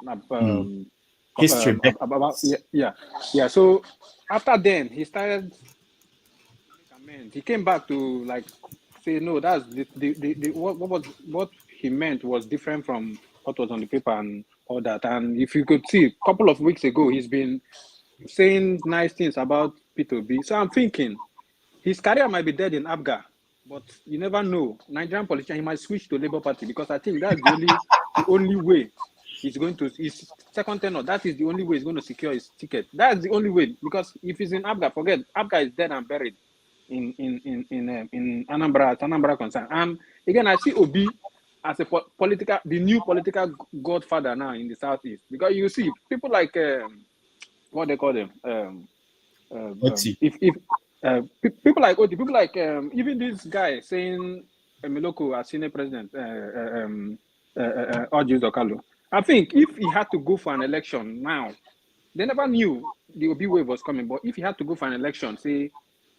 Speaker 7: history
Speaker 4: about yeah. So after then he started make amends. He came back to say no, that's the what he meant was different from what was on the paper and all that. And if you could see, a couple of weeks ago, he's been saying nice things about P2B. So I'm thinking his career might be dead in Abga, but you never know. Nigerian politician, he might switch to Labour Party, because I think that's the only way he's going to his second tenure. That is the only way he's going to secure his ticket. That's the only way, because if he's in Abga, forget Abga is dead and buried in Anambra, Anambra concern. And again, I see Obi as the new political godfather now in the southeast, because you see people like what they call them, people like Oti, people like even this guy saying Emiloko as Senate President, Orji Zokalo. I think if he had to go for an election now, they never knew the Obi wave was coming. But if he had to go for an election, say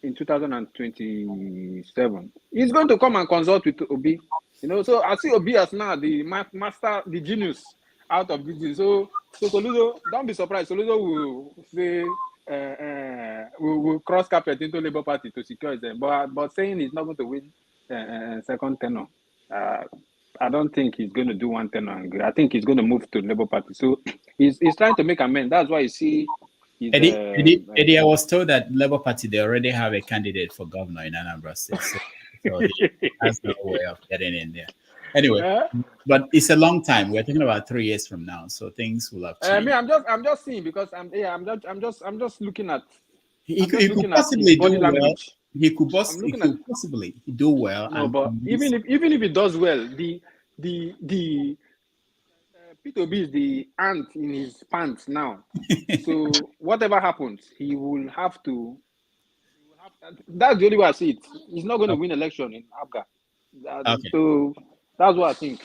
Speaker 4: in 2027, he's going to come and consult with Obi. You know, so I see Obi as now the master, the genius out of this. So Soludo, don't be surprised. Soludo will say will cross carpet into Labour Party to secure them. But saying he's not going to win second tenure, I don't think he's going to do one tenure. I think he's going to move to Labour Party. So he's trying to make amends. That's why you see.
Speaker 7: Eddie, I was told that Labour Party, they already have a candidate for governor in Anambra State. So that's no way of getting in there. Anyway, but it's a long time. We're talking about 3 years from now, so things will have changed.
Speaker 4: I'm just seeing because I'm just looking at.
Speaker 7: He could possibly do well. He could
Speaker 4: possibly
Speaker 7: do well.
Speaker 4: No, but even if he does well, the P2B is the ant in his pants now. So whatever happens, he will have to. That's the only way I see it. He's not going to win election in Abga.
Speaker 7: Okay.
Speaker 4: So that's what I think.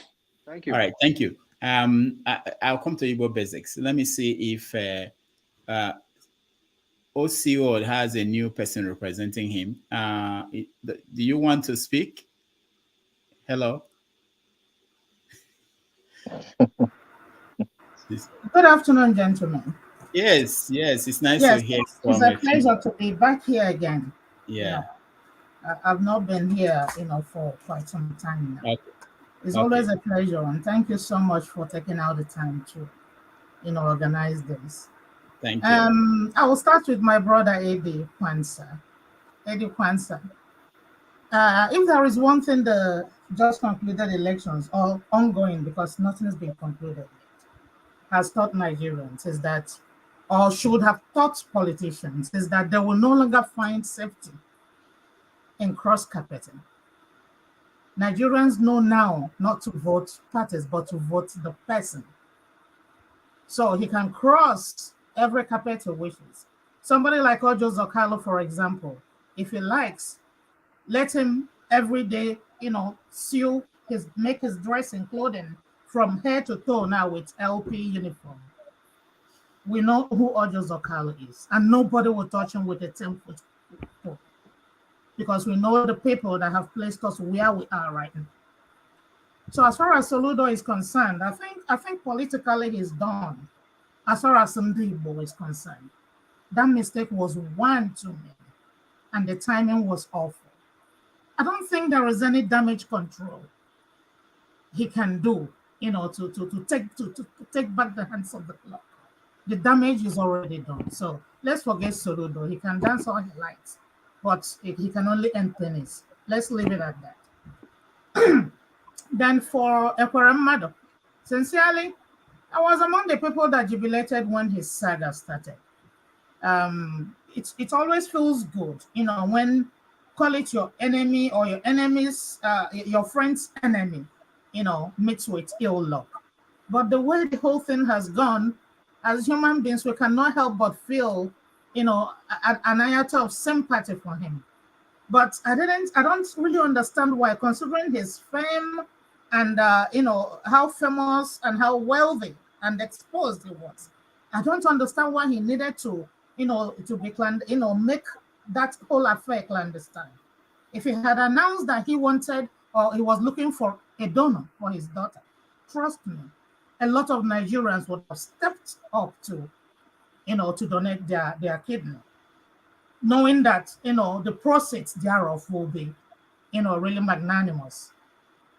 Speaker 4: Thank you.
Speaker 7: All right, thank you. I'll come to Igbo Basics. Let me see if OCO has a new person representing him. Do you want to speak? Hello.
Speaker 2: Good afternoon, gentlemen.
Speaker 7: Yes, it's nice to hear from you.
Speaker 2: It's a pleasure to be back here again.
Speaker 7: Yeah.
Speaker 2: I've not been here, for quite some time now.
Speaker 7: Okay.
Speaker 2: It's always a pleasure, and thank you so much for taking out the time to, organize this.
Speaker 7: Thank you.
Speaker 2: I will start with my brother Eddie Kwanzaa. Eddie Kwanzaa. If there is one thing the just concluded elections or ongoing, because nothing has been concluded yet, has taught Nigerians is that, or should have taught politicians, is that they will no longer find safety in cross-carpeting. Nigerians know now not to vote parties, but to vote the person. So he can cross every carpet he wishes. Somebody like Orji Zokalo, for example, if he likes, let him every day, make his dressing clothing from head to toe now with LP uniform. We know who Orji Zokalo is, and nobody will touch him with a 10-foot pole, because we know the people that have placed us where we are right now. So as far as Soludo is concerned, I think politically he's done. As far as Ndibo is concerned, that mistake was one too many, and the timing was awful. I don't think there is any damage control he can do, to take back the hands of the clock. The damage is already done. So let's forget Soludo. He can dance all he likes, but he can only earn pennies. Let's leave it at that. Then for Ekweremadu, sincerely, I was among the people that jubilated when his saga started. It always feels good, when call it your enemy or your enemy's, your friend's enemy, meets with ill luck. But the way the whole thing has gone, as human beings, we cannot help but feel, an iota of sympathy for him. But I don't really understand why, considering his fame and, how famous and how wealthy and exposed he was. I don't understand why he needed to, to be, make that whole affair clandestine. If he had announced that he wanted or he was looking for a donor for his daughter, trust me, a lot of Nigerians would have stepped up to, to donate their kidney, knowing that, the proceeds thereof will be, really magnanimous.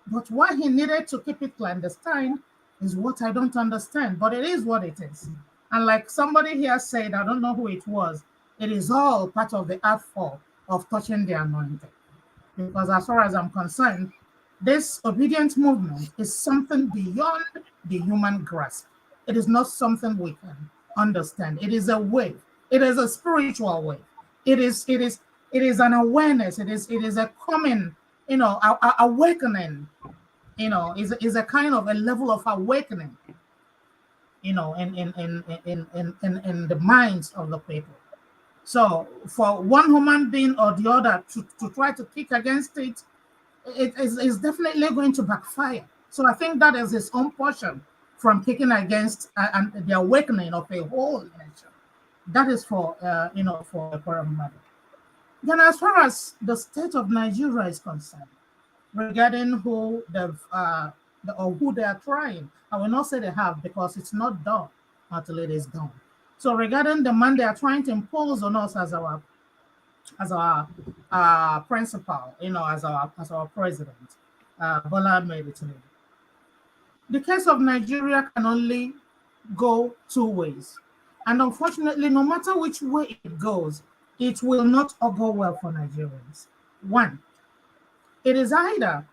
Speaker 2: But why he needed to keep it clandestine is what I don't understand, but it is what it is. And like somebody here said, I don't know who it was, it is all part of the art form of touching the anointing. Because as far as I'm concerned, this obedient movement is something beyond the human grasp. It is not something we can understand. It is a wave. It is a spiritual wave. It is an awareness. It is a common, awakening. Is a kind of a level of awakening. In the minds of the people. So for one human being or the other to try to kick against it, is definitely going to backfire. So I think that is his own portion from kicking against and the awakening of a whole nation. That is for for Ekweremadu. Then, as far as the state of Nigeria is concerned, regarding who or who they are trying, I will not say they have because it's not done until it is done. So, regarding the man they are trying to impose on us as our principal, as our president, Bola Tinubu. The case of Nigeria can only go two ways. And unfortunately, no matter which way it goes, it will not all go well for Nigerians. One, it is either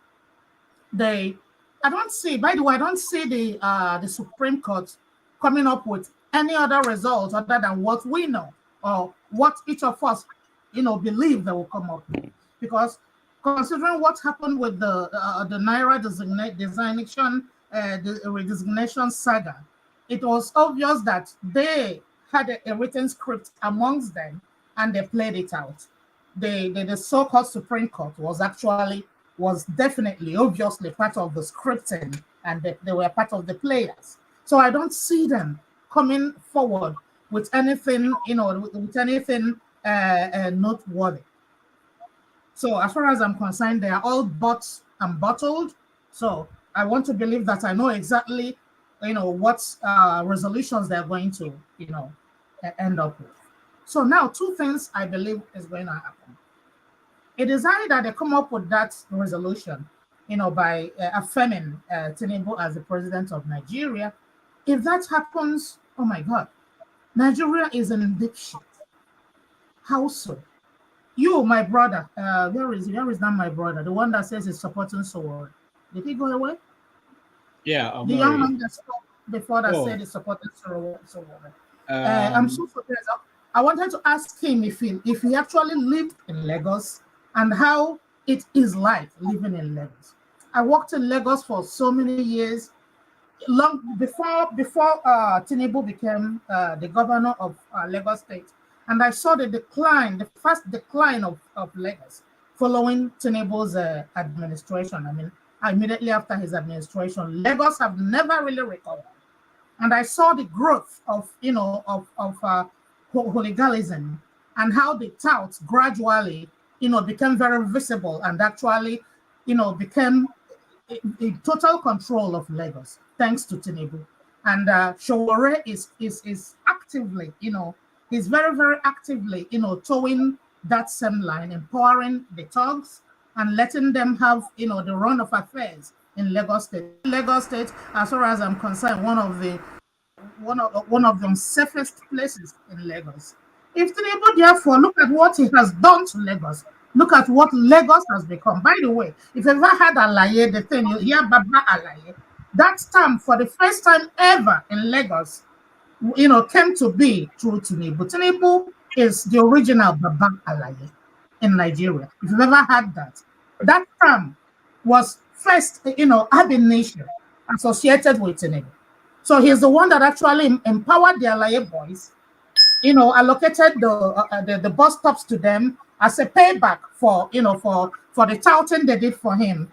Speaker 2: they, I don't see, by the way, I don't see the Supreme Court coming up with any other result other than what we know or what each of us, believe they will come up with. Because considering what happened with the Naira designation, the redesignation saga, it was obvious that they had a written script amongst them and they played it out. The so-called Supreme Court was definitely, obviously part of the scripting and they were part of the players. So I don't see them coming forward with anything, with anything noteworthy. So as far as I'm concerned, they are all bought and bottled. So I want to believe that I know exactly, what resolutions they're going to, end up with. So now two things I believe is going to happen. It is either they come up with that resolution, by affirming Tinubu as the president of Nigeria. If that happens, oh my God, Nigeria is in deep shit. How so? You, my brother, where is that my brother? The one that says he's supporting Sowore. Did he go away?
Speaker 7: Yeah, I'm
Speaker 2: The young
Speaker 7: worried.
Speaker 2: man that spoke before that
Speaker 7: Oh,
Speaker 2: said he's supporting Sowore. I'm so surprised. I wanted to ask him if he actually lived in Lagos and how it is like living in Lagos. I worked in Lagos for so many years, long before Tinubu became the governor of Lagos State, and I saw the fast decline of Lagos following Tinubu's administration. I mean, immediately after his administration, Lagos have never really recovered, and I saw the growth of hooliganism and how the touts gradually became very visible and actually became in total control of Lagos, thanks to Tinubu. And Sowore is actively, he's very, very actively, towing that same line, empowering the thugs and letting them have, the run of affairs in Lagos State. Lagos State, as far as I'm concerned, one of the safest places in Lagos. If Tinubu, therefore, look at what he has done to Lagos, look at what Lagos has become. By the way, if you ever had Alaye, the thing you hear Baba Alaye, that term for the first time ever in Lagos, came to be through Tinubu. Tinubu is the original Baba Alaye in Nigeria. If you've ever had that term was first, ab initio associated with Tinubu. So he's the one that actually empowered the Alaye boys, allocated the bus stops to them as a payback for the touting they did for him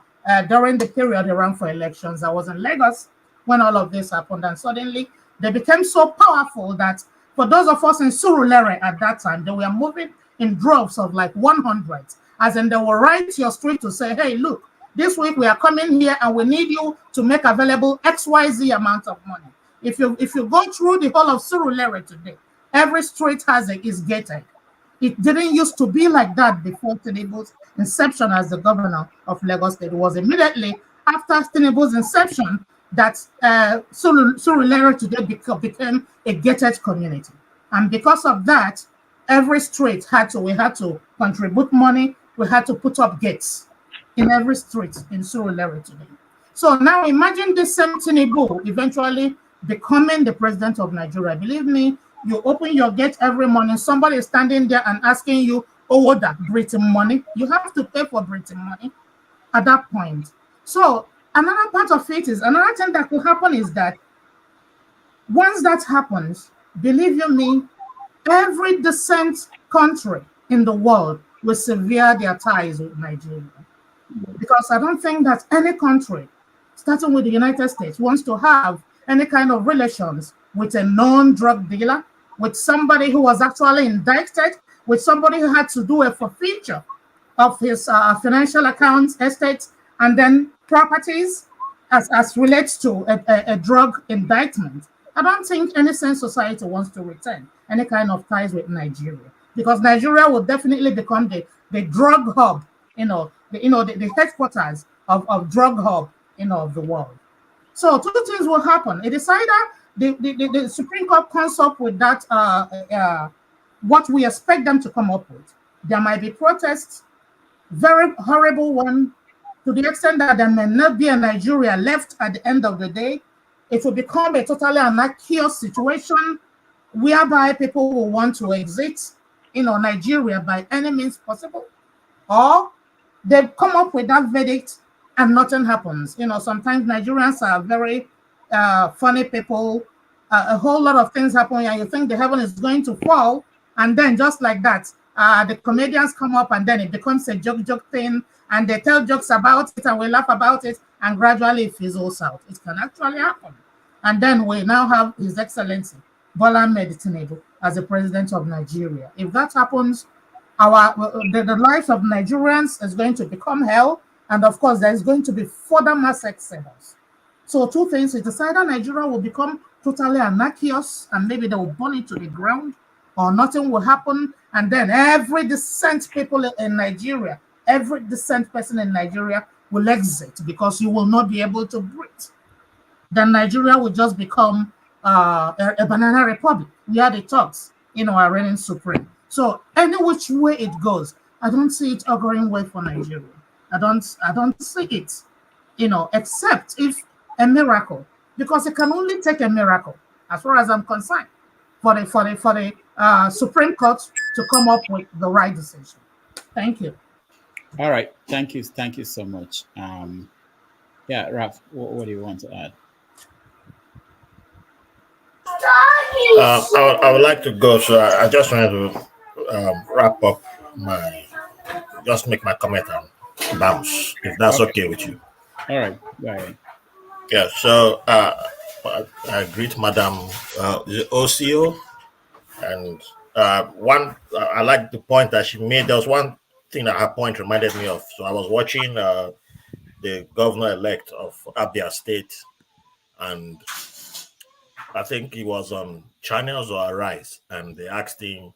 Speaker 2: during the period he ran for elections. I was in Lagos when all of this happened, and suddenly they became so powerful that for those of us in Surulere at that time, they were moving in droves of like 100, as in they will write your street to say, hey, look, this week we are coming here and we need you to make available XYZ amount of money. If you go through the whole of Surulere today, every street is gated. It didn't used to be like that before Tinubu's inception as the governor of Lagos State. It was immediately after Tinubu's inception that Surulere today became a gated community. And because of that, every street we had to contribute money, we had to put up gates in every street in Surulere today. So now imagine this same Tinubu eventually becoming the president of Nigeria. Believe me, you open your gate every morning, somebody is standing there and asking you, oh, what that Britain money? You have to pay for Britain money at that point. So another part of it is, another thing that could happen is that once that happens, believe you me, every decent country in the world will sever their ties with Nigeria. because I don't think that any country, starting with the United States, wants to have any kind of relations with a known drug dealer, with somebody who was actually indicted, with somebody who had to do a forfeiture of his financial accounts, estates, and then properties as relates to a drug indictment. I don't think any sane society wants to retain any kind of ties with Nigeria, because Nigeria will definitely become the drug hub, the headquarters of drug hub, of the world. So two things will happen. It is either the Supreme Court comes up with that what we expect them to come up with. There might be protests, very horrible one, to the extent that there may not be a Nigeria left at the end of the day. It will become a totally anarchic situation whereby people will want to exit, Nigeria by any means possible, or they come up with that verdict and nothing happens. Sometimes Nigerians are very funny people. A whole lot of things happen, and you think the heaven is going to fall, and then just like that, the comedians come up, and then it becomes a joke thing, and they tell jokes about it, and we laugh about it, and gradually it fizzles out. It can actually happen. And then we now have His Excellency Bola Tinubu as the president of Nigeria. If that happens, the lives of Nigerians is going to become hell, and of course there is going to be further mass exodus. So two things: it is either Nigeria will become totally anarchic, and maybe they will burn it to the ground, or nothing will happen, and then every decent people in Nigeria, every decent person in Nigeria will exit, because you will not be able to breathe. Then Nigeria will just become a banana republic where the thugs, are reigning supreme. So any which way it goes, I don't see it auguring well for Nigeria. I don't see it, except if a miracle, because it can only take a miracle, as far as I'm concerned, for the Supreme Court to come up with the right decision. Thank you.
Speaker 7: All right, thank you so much. Yeah, Ralph, what do you want to add?
Speaker 10: I would like to go, so I just wanted to wrap up just make my comment and bounce, if that's okay with you.
Speaker 7: All right, go ahead.
Speaker 10: Yeah, so I greet Madam OCO, and I like the point that she made. There was one thing that her point reminded me of. So I was watching the governor-elect of Abia State, and I think he was on Channels or Arise, and they asked him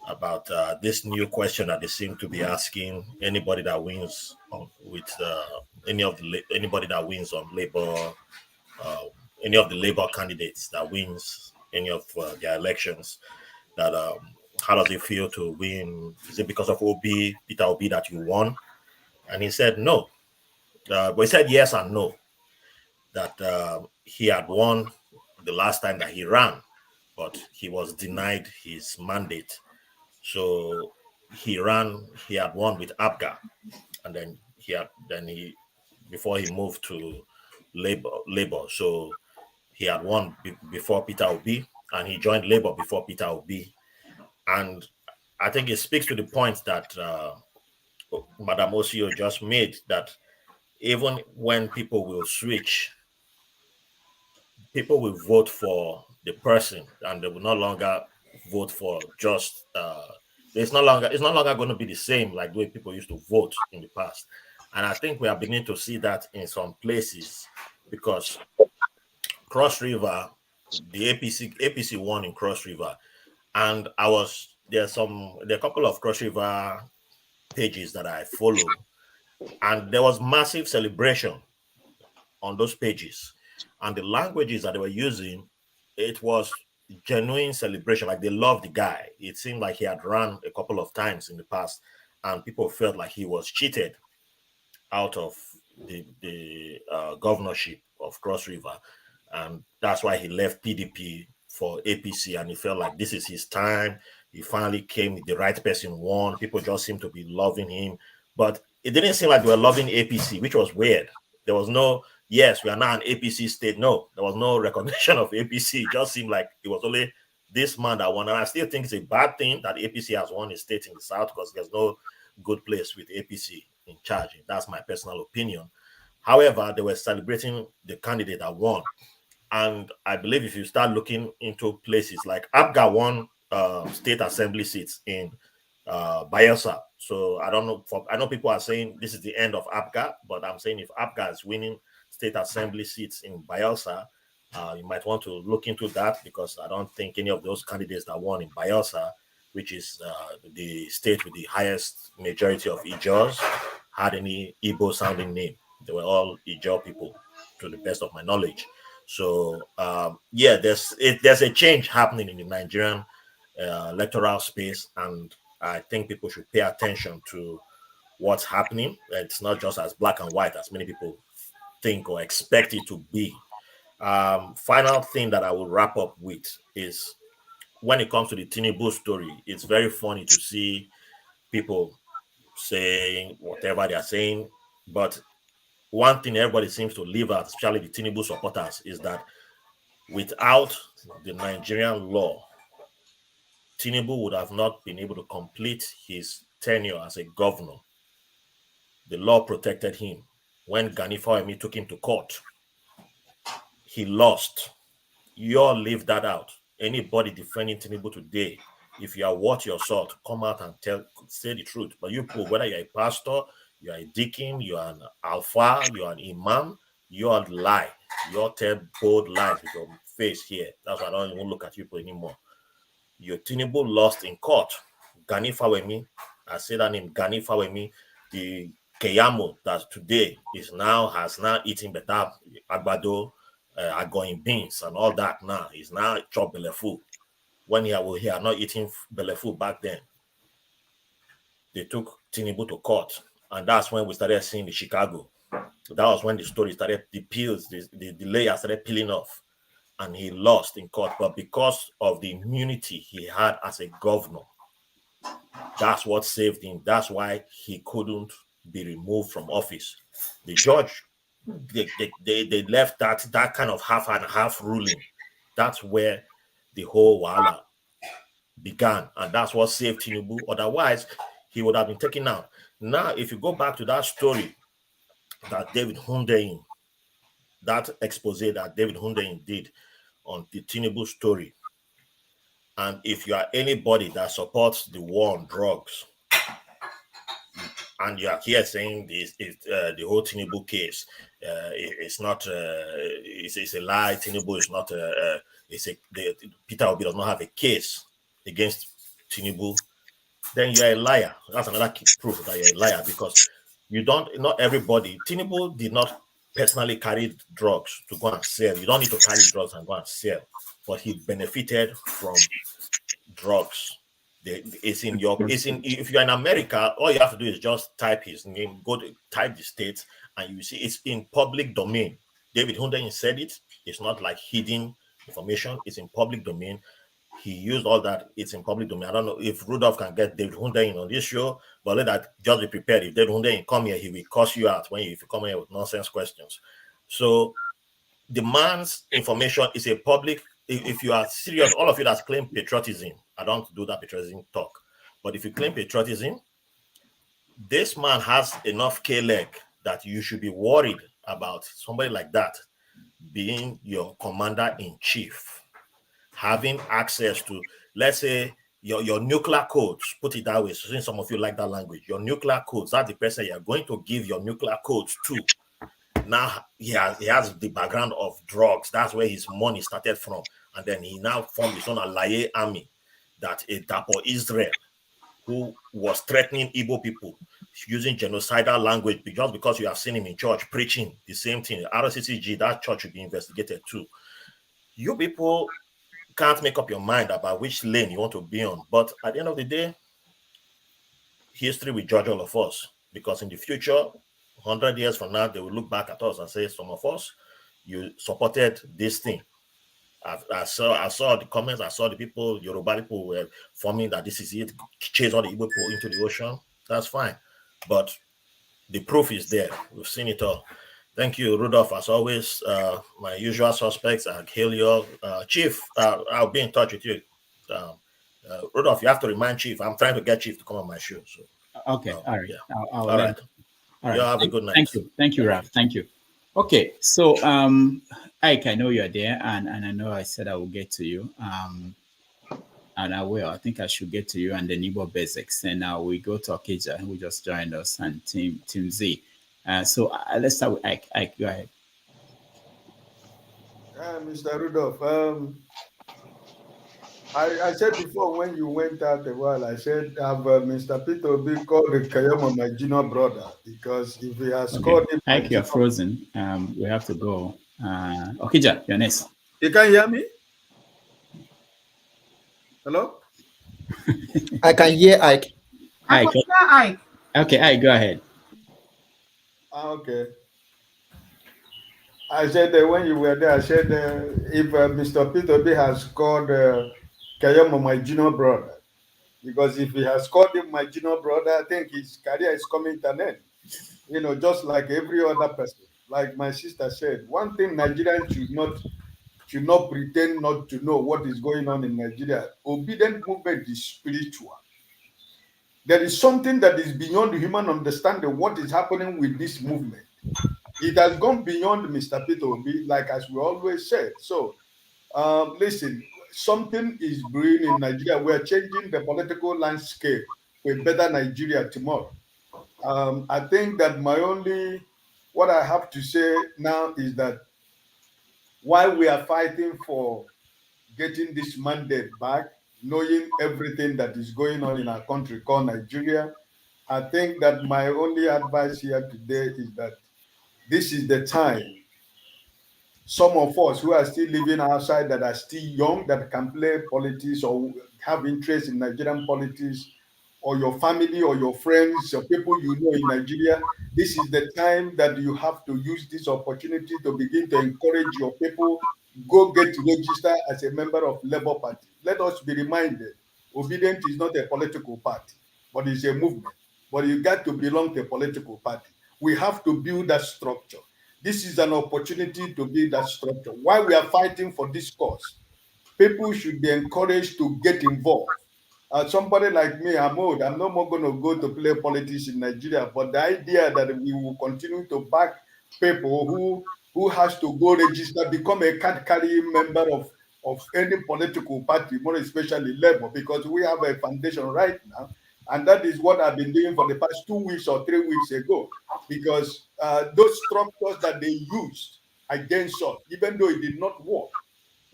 Speaker 10: about this new question that they seem to be asking anybody that wins with anybody that wins on Labour, any of the Labour candidates that wins any of their elections. That how does it feel to win? Is it because of Peter Obi that you won? And he said no. But he said yes and no. That he had won the last time that he ran, but he was denied his mandate. So he had won with APGA, and then he before he moved to Labour. So he had won before Peter Obi, and he joined Labour before Peter Obi. And I think it speaks to the point that Madam Osio just made, that even when people will switch, people will vote for the person, and they will no longer vote for just it's no longer going to be the same like the way people used to vote in the past. And I think we are beginning to see that in some places, because Cross River, the APC won in Cross River, and there are a couple of Cross River pages that I follow, and there was massive celebration on those pages, and the languages that they were using, it was genuine celebration. Like, they loved the guy. It seemed like he had run a couple of times in the past, and people felt like he was cheated out of the governorship of Cross River, and that's why he left PDP for APC, and he felt like this is his time. He finally came, the right person won. People just seemed to be loving him, but it didn't seem like they were loving APC, which was weird. There was no, yes, we are now an APC state. No, there was no recognition of APC. It just seemed like it was only this man that won. And I still think it's a bad thing that APC has won a state in the South, because there's no good place with APC in charge. That's my personal opinion. However, they were celebrating the candidate that won. And I believe if you start looking into places like Abga won state assembly seats in Bayelsa. So I don't know. I know people are saying this is the end of Abga, but I'm saying if Abga is winning state assembly seats in Bayelsa, you might want to look into that, because I don't think any of those candidates that won in Bayelsa, which is the state with the highest majority of Ijaws, had any Igbo sounding name. They were all Ijaw people, to the best of my knowledge. So yeah, there's a change happening in the Nigerian electoral space, and I think people should pay attention to what's happening. It's not just as black and white as many people think or expect it to be. Final thing that I will wrap up with is, when it comes to the Tinubu story, it's very funny to see people saying whatever they are saying, but one thing everybody seems to leave out, especially the Tinubu supporters, is that without the Nigerian law, Tinubu would have not been able to complete his tenure as a governor. The law protected him. When Gani Fawemi took him to court, he lost. You all leave that out. Anybody defending Tinubu today, if you are worth your salt, come out and say the truth. But you people, whether you're a pastor, you're a deacon, you're an alpha, you're an imam, you all lie. You all tell bold lies with your face here. That's why I don't even look at you people anymore. Your Tinubu lost in court. Gani Fawemi, I say that name, Gani Fawemi, the Keyamo that today has now eating better agbado, agoing beans and all that now. He's now chop belefu. When he are not eating belefu back then, they took Tinubu to court. And that's when we started seeing the Chicago. So that was when the story started, the layer started peeling off. And he lost in court. But because of the immunity he had as a governor, that's what saved him. That's why he couldn't be removed from office. The judge, they left that kind of half and half ruling. That's where the whole wahala began. And that's what saved Tinubu. Otherwise, he would have been taken out. Now, if you go back to that story that David Hundeyin, that expose that David Hundeyin did on the Tinubu story, and if you are anybody that supports the war on drugs, and you are here saying this is the whole Tinubu case, it's not, it's a lie. Tinubu is not, Peter Obi does not have a case against Tinubu, then you're a liar. That's another proof that you're a liar, because not everybody, Tinubu did not personally carry drugs to go and sell. You don't need to carry drugs and go and sell, but he benefited from drugs. If you're in America, all you have to do is just type his name, type the state, and you see it's in public domain. David Hundeyin said it. It's not like hidden information. It's in public domain. He used all that. It's in public domain. I don't know if Rudolph can get David Hundeyin on this show, but let that just be prepared. If David Hundeyin come here, he will cuss you out if you come here with nonsense questions. So the man's information is a public. If you are serious, all of you that claim patriotism, I don't do that patriotism talk, but if you claim patriotism, this man has enough K-leg that you should be worried about somebody like that being your commander-in-chief, having access to, let's say, your nuclear codes, put it that way, so since some of you like that language, your nuclear codes, that's the person you're going to give your nuclear codes to. Now he has the background of drugs. That's where his money started from. And then he now formed his own Alaye army, that a Dapo Israel, who was threatening Igbo people using genocidal language, just because you have seen him in church preaching the same thing. RCCG, that church should be investigated too. You people can't make up your mind about which lane you want to be on. But at the end of the day, history will judge all of us, because in the future, 100 years from now, they will look back at us and say, some of us, you supported this thing. I saw the comments, I saw the people, Yoruba people were forming that this is it, chase all the Igbo people into the ocean. That's fine. But the proof is there. We've seen it all. Thank you, Rudolph. As always, my usual suspects, Helio, Chief, I'll be in touch with you. Rudolph, you have to remind Chief. I'm trying to get Chief to come on my show. So,
Speaker 7: okay, all right.
Speaker 10: Yeah.
Speaker 7: I'll
Speaker 10: all right.
Speaker 7: All
Speaker 10: You
Speaker 7: right.
Speaker 10: all have a good
Speaker 7: Thank
Speaker 10: night.
Speaker 7: you. Thank you, Ralph. Thank you. Okay. So, Ike, I know you're there, and I know I said I will get to you. And I will. I think I should get to you and the Nibo Basics. And now we go to Okija, who just joined us, and Team Z. So let's start with Ike. Ike, go ahead.
Speaker 17: Mr. Rudolph, I said before when you went out a while, I said, have Mr. Peter B called Kayama my junior brother, because if he has
Speaker 7: Okay.
Speaker 17: called him my
Speaker 7: Ike, you're
Speaker 17: junior,
Speaker 7: frozen. We have to go. Okija, you're next.
Speaker 17: you can hear me? Hello?
Speaker 15: I can hear Ike.
Speaker 7: Ike.
Speaker 2: Ike.
Speaker 7: Okay, Ike, go ahead.
Speaker 17: Okay. I said that when you were there, I said if Mr. Peter B has called Kayama my junior brother, because if he has called him my junior brother, I think his career is coming to an end. You know, just like every other person. Like my sister said, one thing Nigerians should not pretend not to know what is going on in Nigeria. Obedient movement is spiritual. There is something that is beyond human understanding what is happening with this movement. It has gone beyond Mr. Peter Obi, like as we always said. So, listen, something is brewing in Nigeria. We are changing the political landscape for a better Nigeria tomorrow. I think that what I have to say now is that while we are fighting for getting this mandate back, knowing everything that is going on in our country called Nigeria, I think that my only advice here today is that this is the time. Some of us who are still living outside, that are still young, that can play politics or have interest in Nigerian politics, or your family or your friends or people you know in Nigeria, this is the time that you have to use this opportunity to begin to encourage your people, go get registered as a member of Labour Party. Let us be reminded, Obedient is not a political party, but it's a movement. But you got to belong to a political party. We have to build that structure. This is an opportunity to build that structure. While we are fighting for this cause, people should be encouraged to get involved. Somebody like me, I'm old. I'm no more going to go to play politics in Nigeria. But the idea that we will continue to back people who has to go register, become a card carrying member of any political party, more especially Labour, because we have a foundation right now. And that is what I've been doing for the past 2 weeks or 3 weeks ago, because those structures that they used against us, even though it did not work,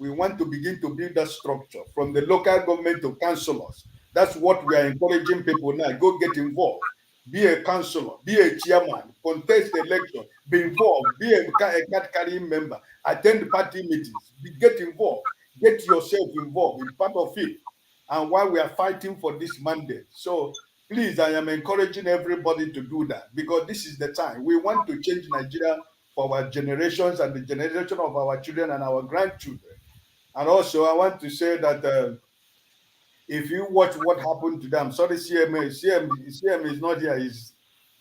Speaker 17: we want to begin to build that structure from the local government to councillors. That's what we are encouraging people now. Go get involved. Be a councillor, be a chairman, contest the election, be involved, be a card carrying member, attend party meetings, get involved, get yourself involved in part of it. And while we are fighting for this mandate. So please, I am encouraging everybody to do that, because this is the time. We want to change Nigeria for our generations and the generation of our children and our grandchildren. And also, I want to say that if you watch what happened to them, sorry, CM is not here.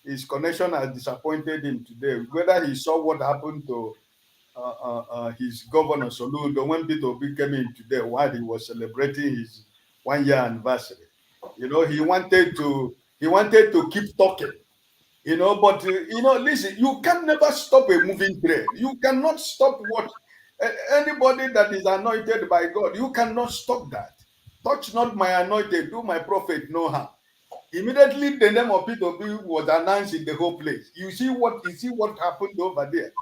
Speaker 17: His connection has disappointed him today. Whether he saw what happened to his governor Soludo when Peter Obi came in today while he was celebrating his 1 year anniversary. You know, he wanted to keep talking. You know, but listen, you can never stop a moving train. You cannot stop what anybody that is anointed by God. You cannot stop that. Touch not my anointed, do my prophet no harm. Immediately, the name of Peter B was announced in the whole place. You see what happened over there.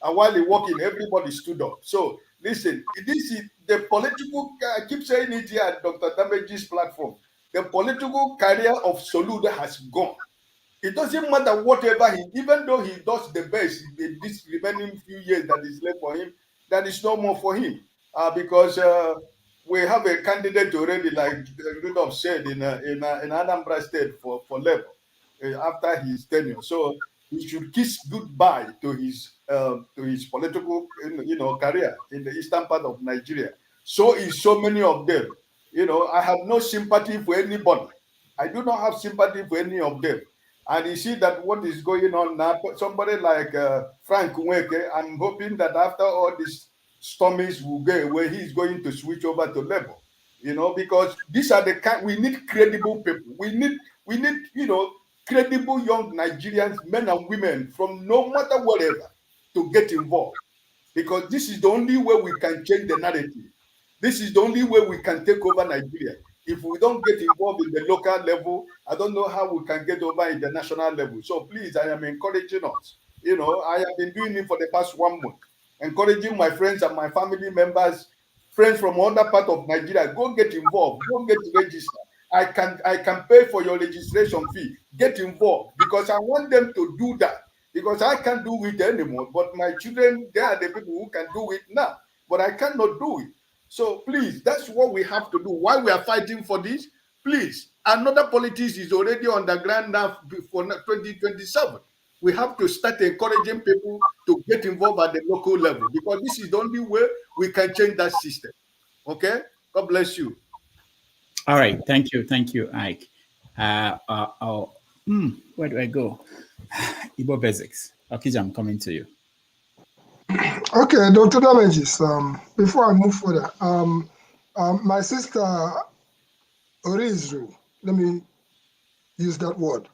Speaker 17: And while he walking, everybody stood up. So listen, this is the political. I keep saying it here at Dr. Damage's platform. The political career of Soludo has gone. It doesn't matter whatever even though he does the best in this remaining few years that is left for him, that is no more for him. Because we have a candidate already, like Rudolph said, in Anambra State for Labour after his tenure. So he should kiss goodbye to his political career in the eastern part of Nigeria. So is so many of them. I have no sympathy for anybody. I do not have sympathy for any of them. And you see that what is going on now, somebody like Frank Nweke, I'm hoping that after all these stormies will go away, he's going to switch over to Labour. Because these are the kind, we need credible people. We need, credible young Nigerians, men and women from no matter whatever, to get involved. Because this is the only way we can change the narrative. This is the only way we can take over Nigeria. If we don't get involved in the local level, I don't know how we can get over in the national level. So please, I am encouraging us. You know, I have been doing it for the past 1 month, encouraging my friends and my family members, friends from other part of Nigeria, go get involved, go get registered. I can pay for your registration fee. Get involved because I want them to do that because I can't do it anymore. But my children, they are the people who can do it now. But I cannot do it. So please, that's what we have to do. Why we are fighting for this? Please, another politics is already on the ground now for 2027. We have to start encouraging people to get involved at the local level because this is the only way we can change that system. Okay? God bless you.
Speaker 7: All right. Thank you, Ike. Where do I go? Igbo Basics. Okija, I'm coming to you.
Speaker 6: Okay, Dr. Damages, before I move further, my sister Orizu, let me use that word.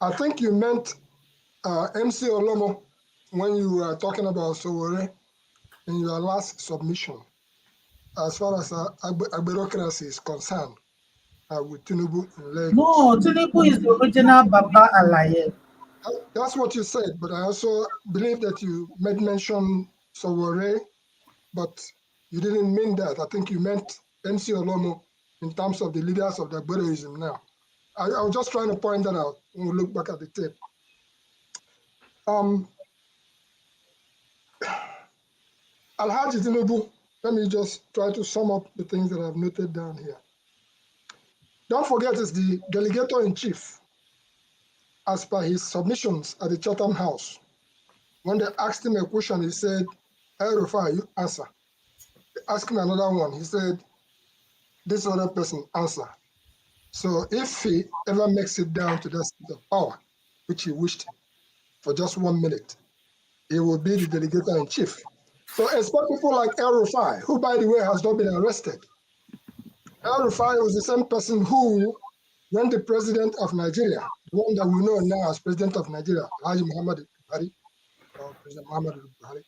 Speaker 6: I think you meant MC Olomo when you were talking about Sowore in your last submission, as far as bureaucracy is concerned with Tinubu in Lagos.
Speaker 2: No, Tinubu is the original Baba Alaye.
Speaker 6: That's what you said, but I also believe that you made mention Sowore, but you didn't mean that. I think you meant MC Olomo in terms of the leaders of the Buddhism now. I was just trying to point that out when we look back at the tape. Alhaji Tinubu, let me just try to sum up the things that I've noted down here. Don't forget, it's the delegator in chief, as per his submissions at the Chatham House. When they asked him a question, he said, Rufai, you answer. They asked him another one, he said, this other person answer. So if he ever makes it down to that seat of power, which he wished for just 1 minute, he will be the delegator in chief. So expect people like Rufai, who, by the way, has not been arrested. Rufai was the same person who, when the president of Nigeria, the one that we know now as president of Nigeria, Haji Muhammad Buhari, or President Muhammad Buhari,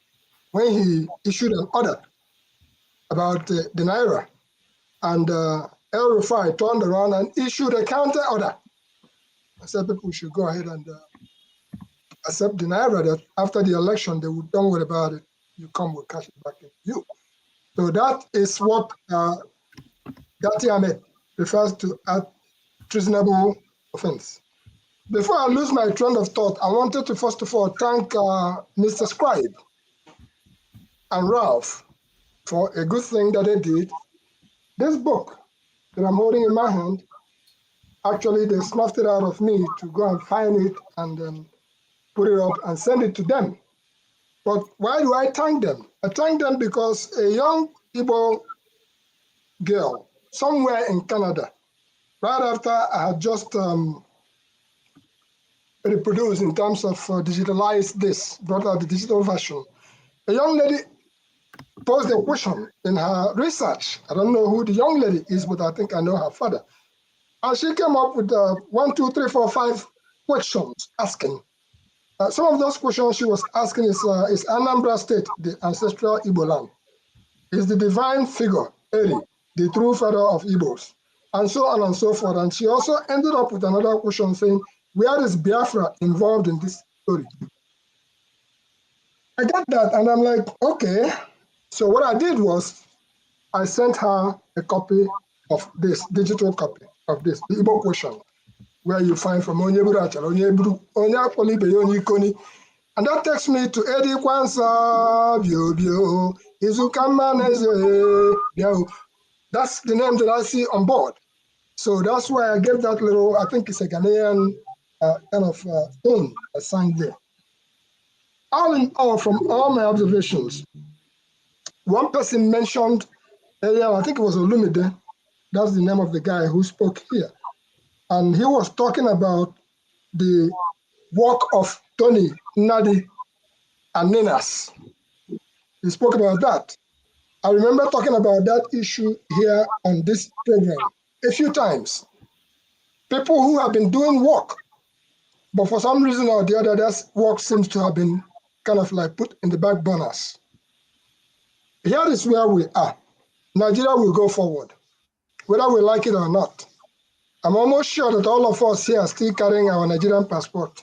Speaker 6: when he issued an order about the Naira, and Rufai turned around and issued a counter order. I said people should go ahead and accept the Naira, that after the election, they would don't worry about it. You come, we'll cash it back to you. So that is what Dati Ahmed refers to as treasonable offense. Before I lose my train of thought, I wanted to first of all thank Mr. Scribe and Ralph for a good thing that they did. This book that I'm holding in my hand, actually they snuffed it out of me to go and find it and then put it up and send it to them. But why do I thank them? I thank them because a young Igbo girl somewhere in Canada, right after I had just reproduced in terms of digitalize this, brought out the digital version, a young lady posed a question in her research. I don't know who the young lady is, but I think I know her father. And she came up with 1, 2, 3, 4, 5 questions asking. Some of those questions she was asking is Anambra State the ancestral Igbo land? Is the divine figure, Eri, the true father of Igbos? And so on and so forth. And she also ended up with another question saying, where is Biafra involved in this story? I got that, and I'm like, okay. So what I did was I sent her a copy of this, digital copy of this, the Igbo question, where you find from Onyeburu Achara, Onyeburu, Onyakoli Beye Onyikoni. And that takes me to Eddie Kwanzaa, Bio, Izukamaneze, Bio. That's the name that I see on board. So that's why I gave that little, I think it's a Ghanaian kind of tone assigned there. All in all, from all my observations, one person mentioned earlier, I think it was Olumide, that's the name of the guy who spoke here. And he was talking about the work of Tony, Nadi, and Ninas. He spoke about that. I remember talking about that issue here on this program a few times. People who have been doing work But for some reason or the other, that work seems to have been kind of like put in the back burners. Here is where we are. Nigeria will go forward, whether we like it or not. I'm almost sure that all of us here are still carrying our Nigerian passport.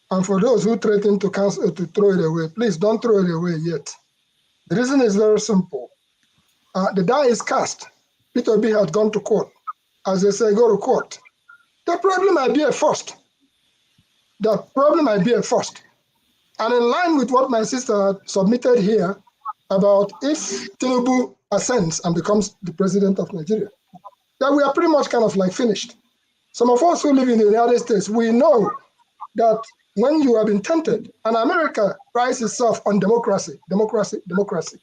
Speaker 6: And for those who threaten to cancel, to throw it away, please don't throw it away yet. The reason is very simple. The die is cast. Peter B had gone to court. As they say, go to court. The problem might be a first. The problem might be a first. And in line with what my sister submitted here about if Tinubu ascends and becomes the president of Nigeria, that we are pretty much kind of like finished. Some of us who live in the United States, we know that when you have been tempted, and America prides itself on democracy, democracy, democracy.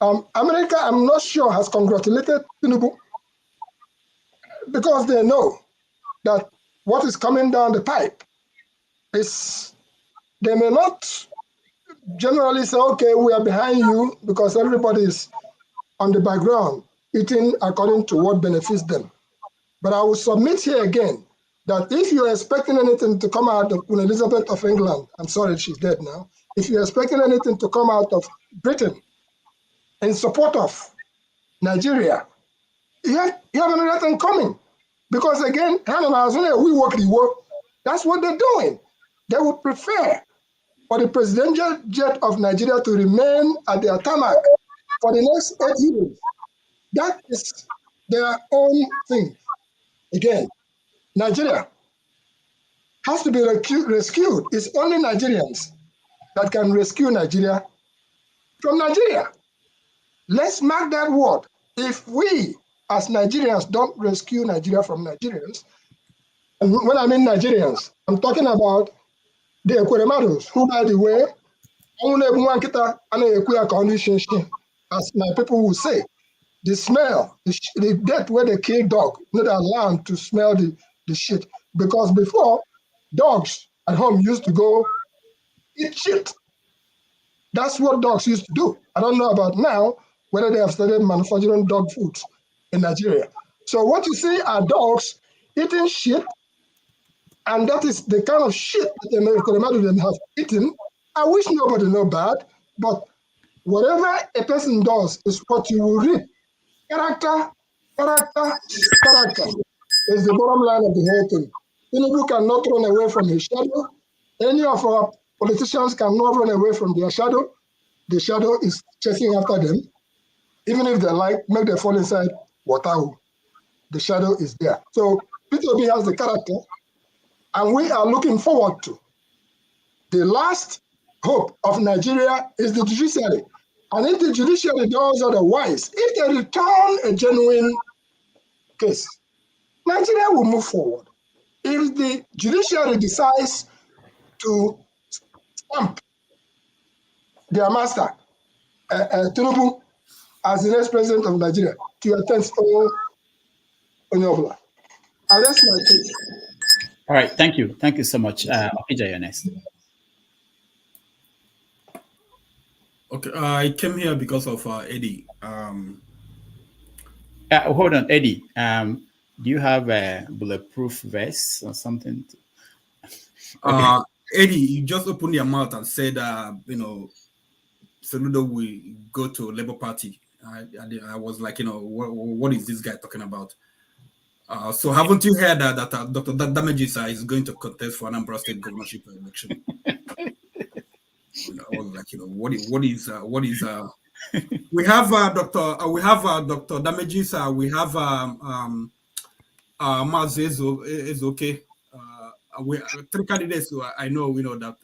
Speaker 6: America, I'm not sure, has congratulated Tinubu because they know that what is coming down the pipe is, they may not generally say, okay, we are behind you because everybody is on the background eating according to what benefits them. But I will submit here again that if you're expecting anything to come out of Queen Elizabeth of England, I'm sorry, she's dead now. If you're expecting anything to come out of Britain in support of Nigeria, you have another thing coming. Because again, we work the work. That's what they're doing. They would prefer for the presidential jet of Nigeria to remain at their tarmac for the next 8 years. That is their own thing. Again, Nigeria has to be rescued. It's only Nigerians that can rescue Nigeria from Nigeria. Let's mark that word. If we, as Nigerians, don't rescue Nigeria from Nigerians, and when I mean Nigerians, I'm talking about the Ekweremadus, who, by the way, as my people will say, the smell, the death where they kill dog, not allowed to smell the shit. Because before, dogs at home used to go eat shit. That's what dogs used to do. I don't know about now, whether they have started manufacturing dog food in Nigeria. So what you see are dogs eating shit, and that is the kind of shit that the Ekweremadu have eaten. I wish nobody know bad, but whatever a person does is what you will reap. Character is the bottom line of the whole thing. Tinubu cannot run away from his shadow. Any of our politicians cannot run away from their shadow. The shadow is chasing after them. Even if they like, make them fall inside water. The shadow is there. So Peter B has the character, and we are looking forward to. The last hope of Nigeria is the judiciary. And if the judiciary does otherwise, if they return a genuine case, Nigeria will move forward. If the judiciary decides to stamp their master, Tinubu, as the next president of Nigeria, to your thanks, Onyobola. I rest my case.
Speaker 7: All right, thank you. Thank you so much. Okija, you're next.
Speaker 3: Okay, I came here because of Eddie.
Speaker 7: Hold on, Eddie. Do you have a bulletproof vest or something?
Speaker 3: Okay. Eddie, you just opened your mouth and said, Soludo will go to Labour Party. I was like, what is this guy talking about? So haven't you heard that Dr. Damages is going to contest for Anambra State governorship election? I was like, what is we have Dr. Damages, we have Maz is okay. We 3 candidates who I know, we know that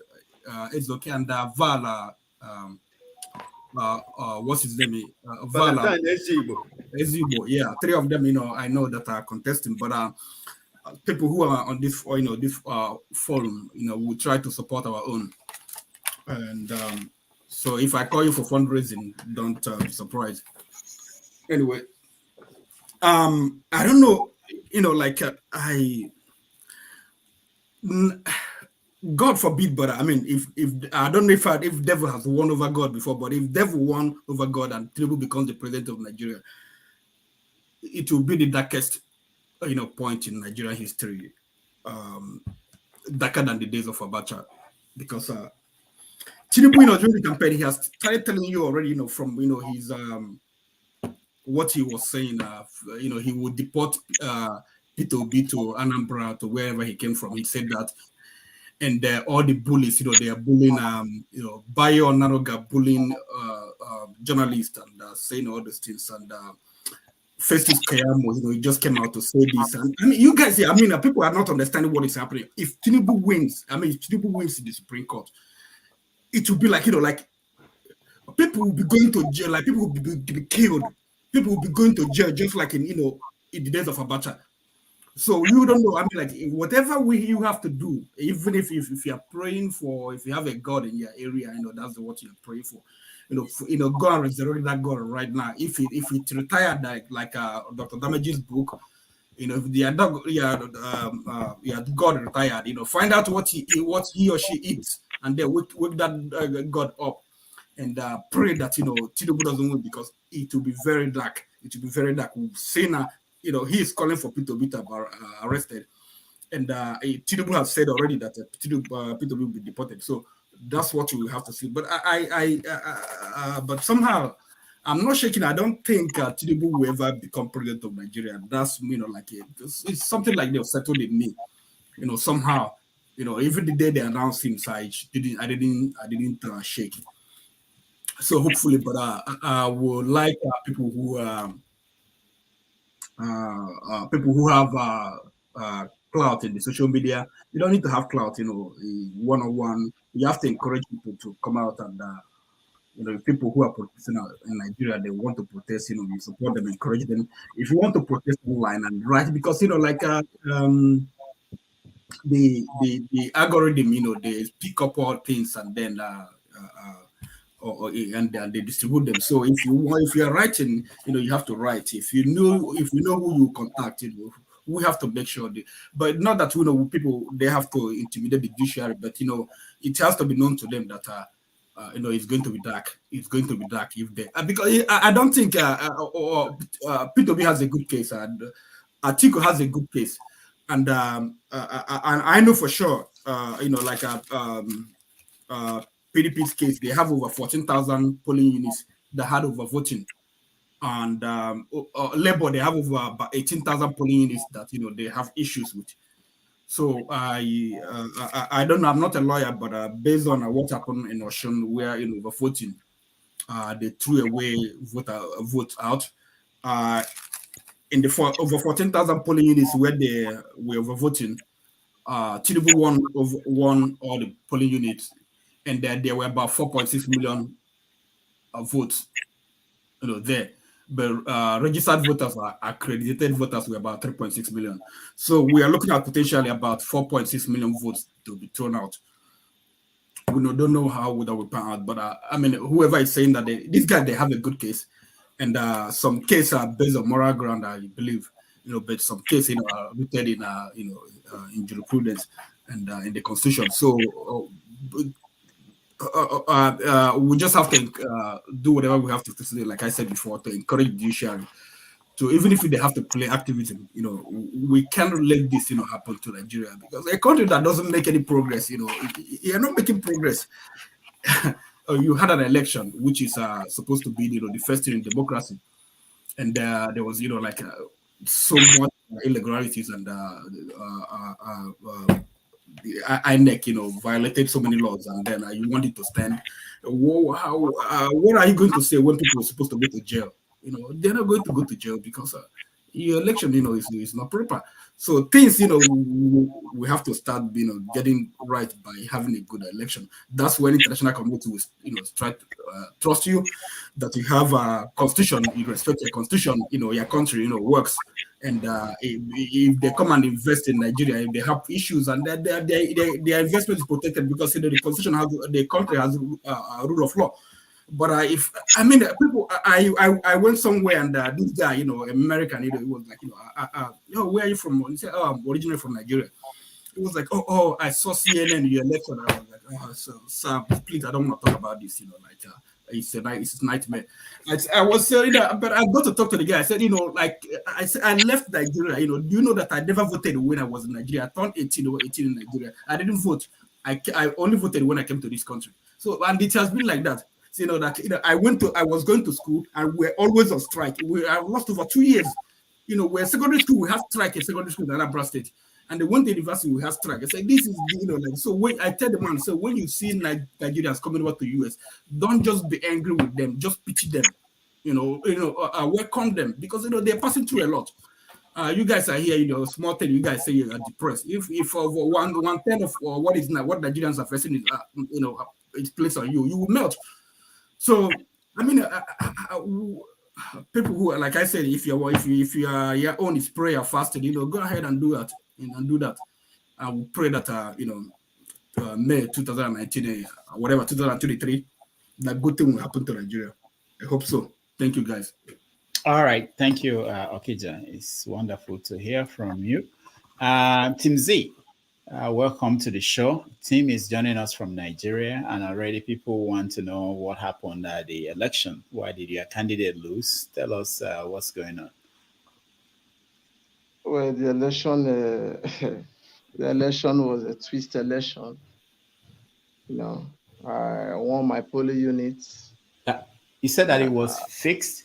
Speaker 3: is okay, and Vala, what's his name? Vala Ezigbo, yeah, 3 of them, I know that are contesting, but people who are on this, this forum, will try to support our own. And so if I call you for fundraising, don't be surprised. Anyway, I don't know, God forbid, but I mean, if I don't know if devil has won over God before, but if devil won over God and Tinubu becomes the president of Nigeria, it will be the darkest, point in Nigerian history. darker than the days of Abacha, because Tinubu, during the campaign, he has started telling you already, from his what he was saying. He would deport Peter Obi to Anambra, to wherever he came from. He said that, and all the bullies, they are bullying, Bayo Naroga bullying journalists and saying all these things, and Festus Keyamo, he just came out to say this. And I mean, you guys, people are not understanding what is happening. If Tinubu wins, if Tinubu wins in the Supreme Court, it will be like, like people will be going to jail, like people will be killed, people will be going to jail, just like in the days of Abacha. So you don't know. Like whatever you have to do, even if you are praying for, if you have a God in your area, that's what you're praying for. Go and resurrect that God right now. If it retired, like Dr. Damage's book, if the God retired, find out what he or she eats, and then wake that God up, and pray that Tinubu doesn't win, because it will be very dark. It will be very dark. We've seen he is calling for Peter Obi to be arrested, and Tinubu has said already that Peter Obi will be deported. So that's what we will have to see. But but somehow I'm not shaking. I don't think Tinubu will ever become president of Nigeria. That's it's something like they've settled in me. Somehow, even the day they announced him, so I didn't shake. So hopefully, but I would like people who have clout in the social media. You don't need to have clout, one-on-one. You have to encourage people to come out, and people who are protesting in Nigeria, they want to protest, you support them, encourage them. If you want to protest online and write, because the algorithm, they pick up all things, and then and they distribute them. So if you are writing, you have to write. If you know who you contact, we have to make sure. But not that people, they have to intimidate the judiciary, but it has to be known to them that it's going to be dark. It's going to be dark if they because I don't think P2B has a good case, and Atiku has a good case, and I know for sure, PDP's case, they have over 14,000 polling units that had over voting, and Labour, they have over about 18,000 polling units that they have issues with. So I don't know. I'm not a lawyer, but based on what happened in Osun, where over voting, they threw away vote out. In the over 14,000 polling units where they were over voting, Tinubu won all the polling units, and there were about 4.6 million votes, there. But registered voters or accredited voters were about 3.6 million. So we are looking at potentially about 4.6 million votes to be thrown out. We don't know how that will pan out, but whoever is saying that these guys, they have a good case, and some cases are based on moral ground, I believe, but some cases are rooted in in jurisprudence and in the constitution. So we just have to do whatever we have to do, like I said before, to encourage the judiciary. So even if they have to play activism, we cannot let this, happen to Nigeria, because a country that doesn't make any progress, you're not making progress. You had an election, which is supposed to be, the first thing in democracy, and there was, so much irregularities, and the INEC, violated so many laws, and then you want it to stand. What are you going to say when people are supposed to go to jail? They're not going to go to jail because your election, is not proper. So things, we have to start, getting right by having a good election. That's when international community will, try to trust you, that you have a constitution, you respect your constitution, your country, works. And if they come and invest in Nigeria, if they have issues, and their investment is protected, because the constitution has, the country has a rule of law. But people, I went somewhere, and this guy, American, he was like, where are you from? He said, oh, I'm originally from Nigeria. It was like, oh, I saw CNN your election. I was like, oh, so please, I don't want to talk about this. It's a nightmare. I was saying that, but I got to talk to the guy. I said, I said, I left Nigeria. Do you know that I never voted when I was in Nigeria? I turned 18 or 18 in Nigeria. I didn't vote. I only voted when I came to this country. So, and it has been like that. So, I was going to school and we're always on strike. I lost over 2 years. We're secondary school, we have strike in secondary school in Anambra State. And they went to university, we have strike. I said, this is, so when I tell the man, so when you see Nigerians coming over to US, don't just be angry with them, just pity them, welcome them, because, they're passing through a lot. You guys are here, small thing, you guys say you are depressed. If one third of what Nigerians are facing is, it's placed on you, you will melt. So, I mean, people who, like I said, if your own is prayer fasting, go ahead and do that, I will pray that May 2019, whatever 2023, that good thing will happen to Nigeria. I hope so. Thank you, guys.
Speaker 7: All right, thank you, Okija. It's wonderful to hear from you. Tim Z, welcome to the show. Tim is joining us from Nigeria, and already people want to know what happened at the election. Why did your candidate lose? Tell us what's going on.
Speaker 13: Well, the election, the election was a twist election. I won my polling units.
Speaker 7: You said that it was fixed?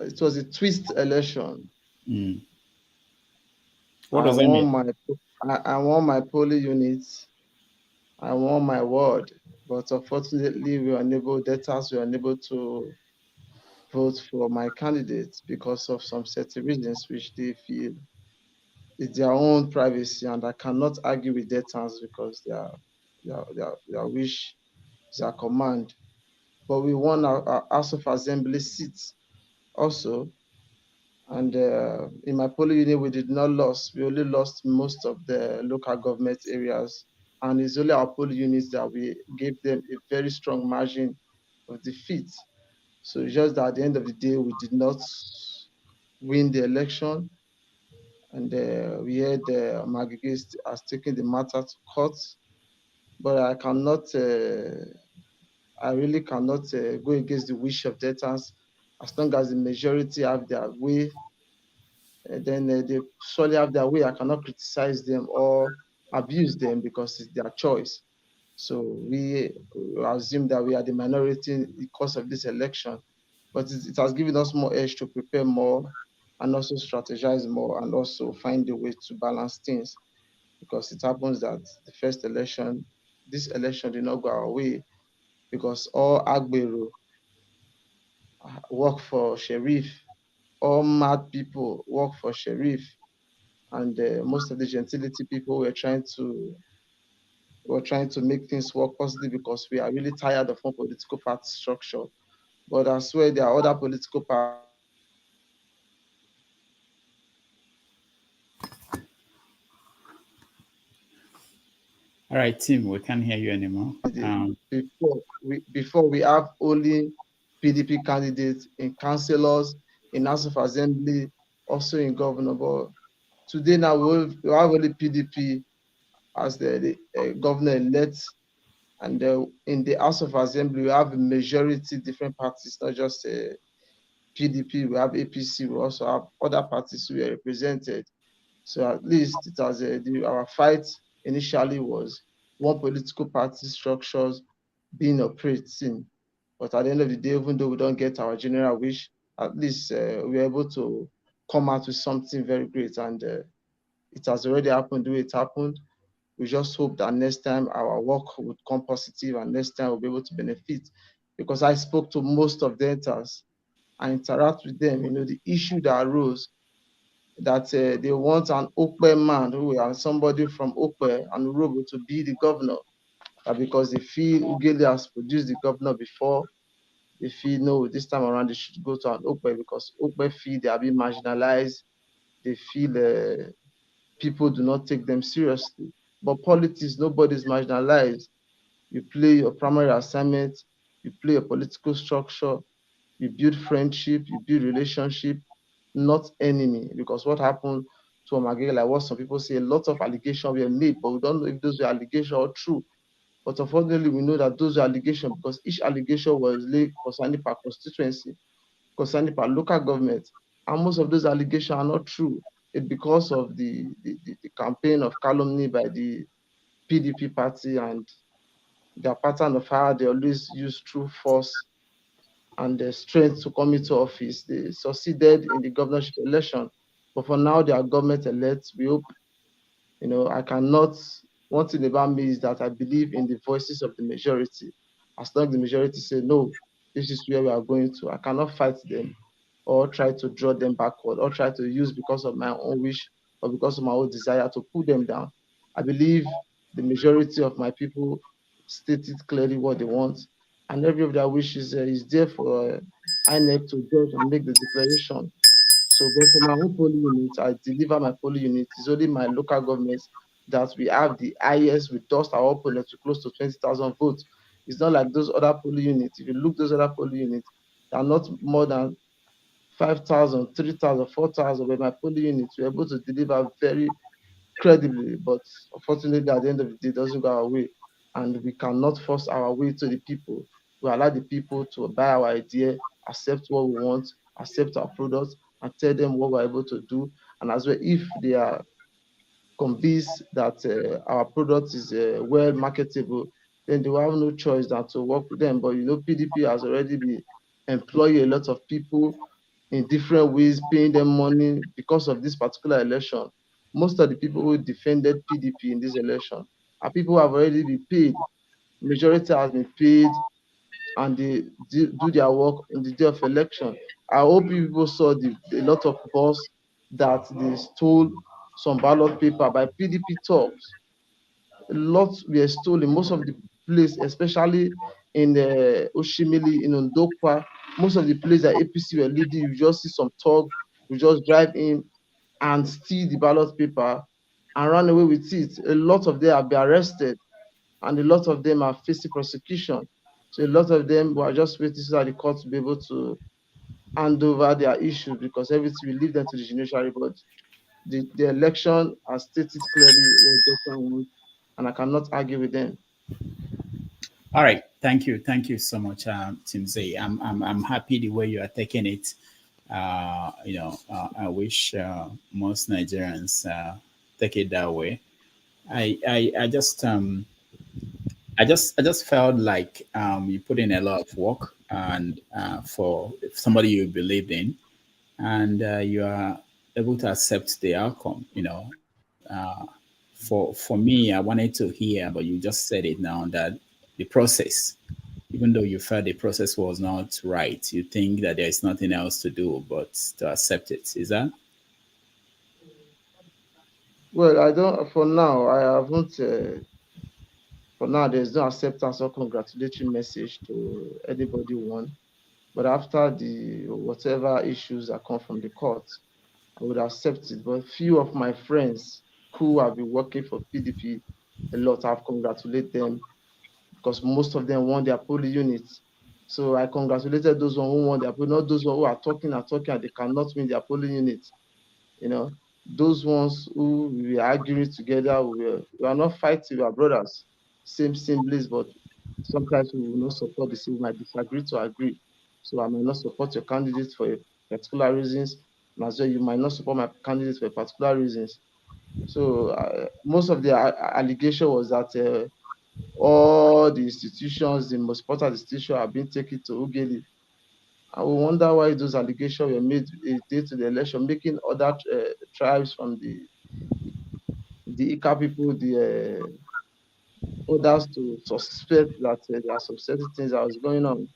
Speaker 13: It was a twist election.
Speaker 7: Mm. What does that mean?
Speaker 13: I won my polling units. I won my ward, but unfortunately, debtors were unable to vote for my candidate because of some certain reasons which they feel is their own privacy, and I cannot argue with debtors because their wish is their command. But we won our House of Assembly seats also. And in my polling unit, we did not lose. We only lost most of the local government areas. And it's only our polling units that we gave them a very strong margin of defeat. So it's just that at the end of the day, we did not win the election. And we heard Magigist has taken the matter to court. But I cannot, I really cannot go against the wish of debtors. As long as the majority have their way, then they surely have their way. I cannot criticize them or abuse them because it's their choice. So we assume that we are the minority because of this election, but it has given us more edge to prepare more and also strategize more and also find a way to balance things, because it happens that the first election, this election did not go our way because all Agbero work for Sheriff, all mad people work for Sheriff, and most of the gentility people were trying to make things work positively because we are really tired of one political party structure. But I swear there are other political parties.
Speaker 7: All right, Tim, we can't hear you anymore.
Speaker 13: Before we have only PDP candidates in councillors, in House of Assembly, also in governor. But today now we have only PDP as the governor-elect, and in the House of Assembly we have a majority different parties, not just PDP. We have APC. We also have other parties who are represented. So at least it has our fight initially was one political party structures being operating. But at the end of the day, even though we don't get our general wish, at least we're able to come out with something very great. And it has already happened the way it happened. We just hope that next time our work would come positive and next time we'll be able to benefit. Because I spoke to most of the debtors, I interact with them, the issue that arose, that they want an Okpe man who are somebody from Okpe and Urobo to be the governor, because they feel Ugele has produced the governor before. They feel, no, this time around they should go to an Okpe because Okpe feel they are being marginalized. They feel people do not take them seriously. But politics, nobody's marginalized. You play your primary assignment, you play a political structure, you build friendship, you build relationship, not enemy. Because what happened to Agege, like what some people say. A lot of allegations were made, but we don't know if those were allegations or true. But unfortunately, we know that those are allegations because each allegation was laid concerning per constituency, concerning per local government. And most of those allegations are not true. It's because of the campaign of calumny by the PDP party and their pattern of how they always use true force and the strength to come into office. They succeeded in the governorship election, but for now they are government elect. We hope, I cannot, one thing about me is that I believe in the voices of the majority. As long as the majority say, no, this is where we are going to, I cannot fight them or try to draw them backward or try to use because of my own wish or because of my own desire to pull them down. I believe the majority of my people stated clearly what they want, and every of their wishes is there for INEC to judge and make the declaration. So, but for my own polling unit, I deliver my polling unit. It's only my local governments that we have the highest. We dust our opponent to close to 20,000 votes. It's not like those other polling units. If you look those other polling units, they are not more than 5,000, 3,000, 4,000. But my polling units were able to deliver very credibly. But unfortunately, at the end of the day, it doesn't go our way. And we cannot force our way to the people. We allow the people to buy our idea, accept what we want, accept our products, and tell them what we're able to do. And as well, if they are convinced that our product is well marketable, then they will have no choice than to work with them. But PDP has already been employing a lot of people in different ways, paying them money because of this particular election. Most of the people who defended PDP in this election are people who have already been paid. Majority has been paid, and they do their work in the day of election. I hope people saw a lot of bus that they stole some ballot paper by PDP talks. A lot were stolen. Most of the place, especially in Oshimili, in Ndokwa, most of the places that APC were leading, you just see some talk, you just drive in and steal the ballot paper and run away with it. A lot of them have been arrested, and a lot of them are facing prosecution. So a lot of them were just waiting so that the court to be able to hand over their issues because everything will leave them to the judiciary. But the election has stated clearly what Joshua wants, and I cannot argue with them.
Speaker 7: All right, thank you so much, Tim Z. I'm happy the way you are taking it. I wish most Nigerians take it that way. I just felt like you put in a lot of work and for somebody you believed in, and you are able to accept the outcome. For me, I wanted to hear, but you just said it now that the process, even though you felt the process was not right, you think that there is nothing else to do but to accept it. Is that?
Speaker 13: Well, I don't. For now, I haven't. For now, there's no acceptance or congratulatory message to anybody one. But after the whatever issues that come from the court, I would accept it. But few of my friends who have been working for PDP a lot, I've congratulated them because most of them won their polling units. So I congratulated those who won their polling, not those who are talking and they cannot win their polling units. Those ones who we are arguing together, we are not fighting, we are brothers, same siblings, but sometimes we will not support the same, we might disagree to agree. So I may not support your candidate for particular reasons, and as well, you might not support my candidate for particular reasons. So most of the allegation was that all the institutions, the most important institutions, have been taken to Ugeli. I will wonder why those allegations were made a day to the election, making other tribes from the Ika people, the others to suspect that there are some certain things that was going on.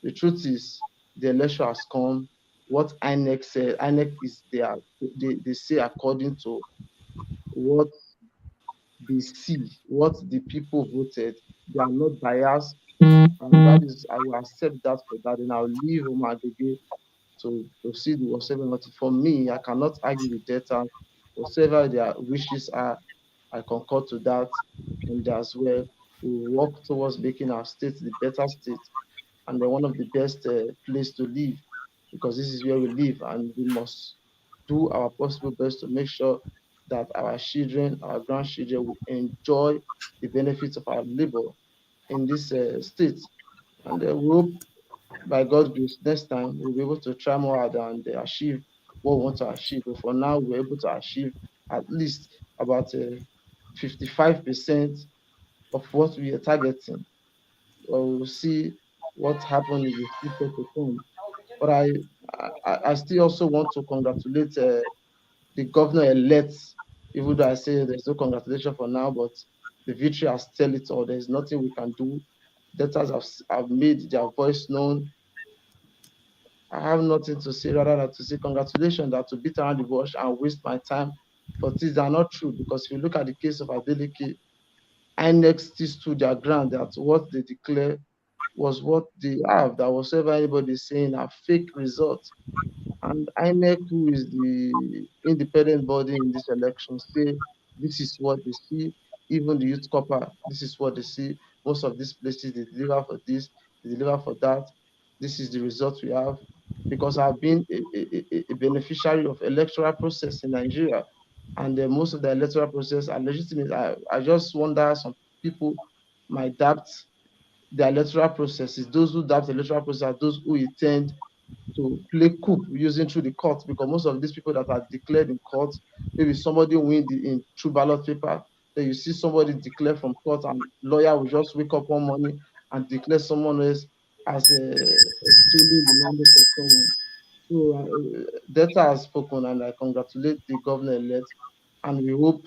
Speaker 13: The truth is, the election has come. What INEC said, INEC is they say according to what they see, what the people voted. They are not biased, and that is, I will accept that for that, and I'll leave Omagege to proceed with whatever. But for me, I cannot argue with data. Whatever their wishes are, I concur to that, and as well, we work towards making our state the better state and then one of the best place to live, because this is where we live, and we must do our possible best to make sure that our children, our grandchildren will enjoy the benefits of our labor in this state. And we hope by God's grace, next time we'll be able to try more hard and achieve what we want to achieve. But for now, we're able to achieve at least about 55% of what we are targeting. We'll see what happens in the future to come. But I still also want to congratulate the governor-elect, even though I say there's no congratulation for now, but the victory has tell it all. There's nothing we can do. Debtors have made their voice known. I have nothing to say rather than to say congratulations, that to beat around the bush and waste my time for things that are not true. Because if you look at the case of Adeleke, INEC still stood their ground that what they declare was what they have, that whatever anybody is saying are fake results. And INEC, who is the independent body in this election, say this is what they see. Even the youth copper, this is what they see. Most of these places, they deliver for this, they deliver for that. This is the result we have. Because I've been a beneficiary of electoral process in Nigeria, and most of the electoral process are legitimate. I just wonder, some people might doubt the electoral processes. Those who doubt the electoral process are those who intend to play coup using through the court, because most of these people that are declared in court, maybe somebody win in through ballot paper, then you see somebody declare from court and lawyer will just wake up one morning and declare someone else as stealing the mandate of someone. So data has spoken, and I congratulate the governor-elect, and we hope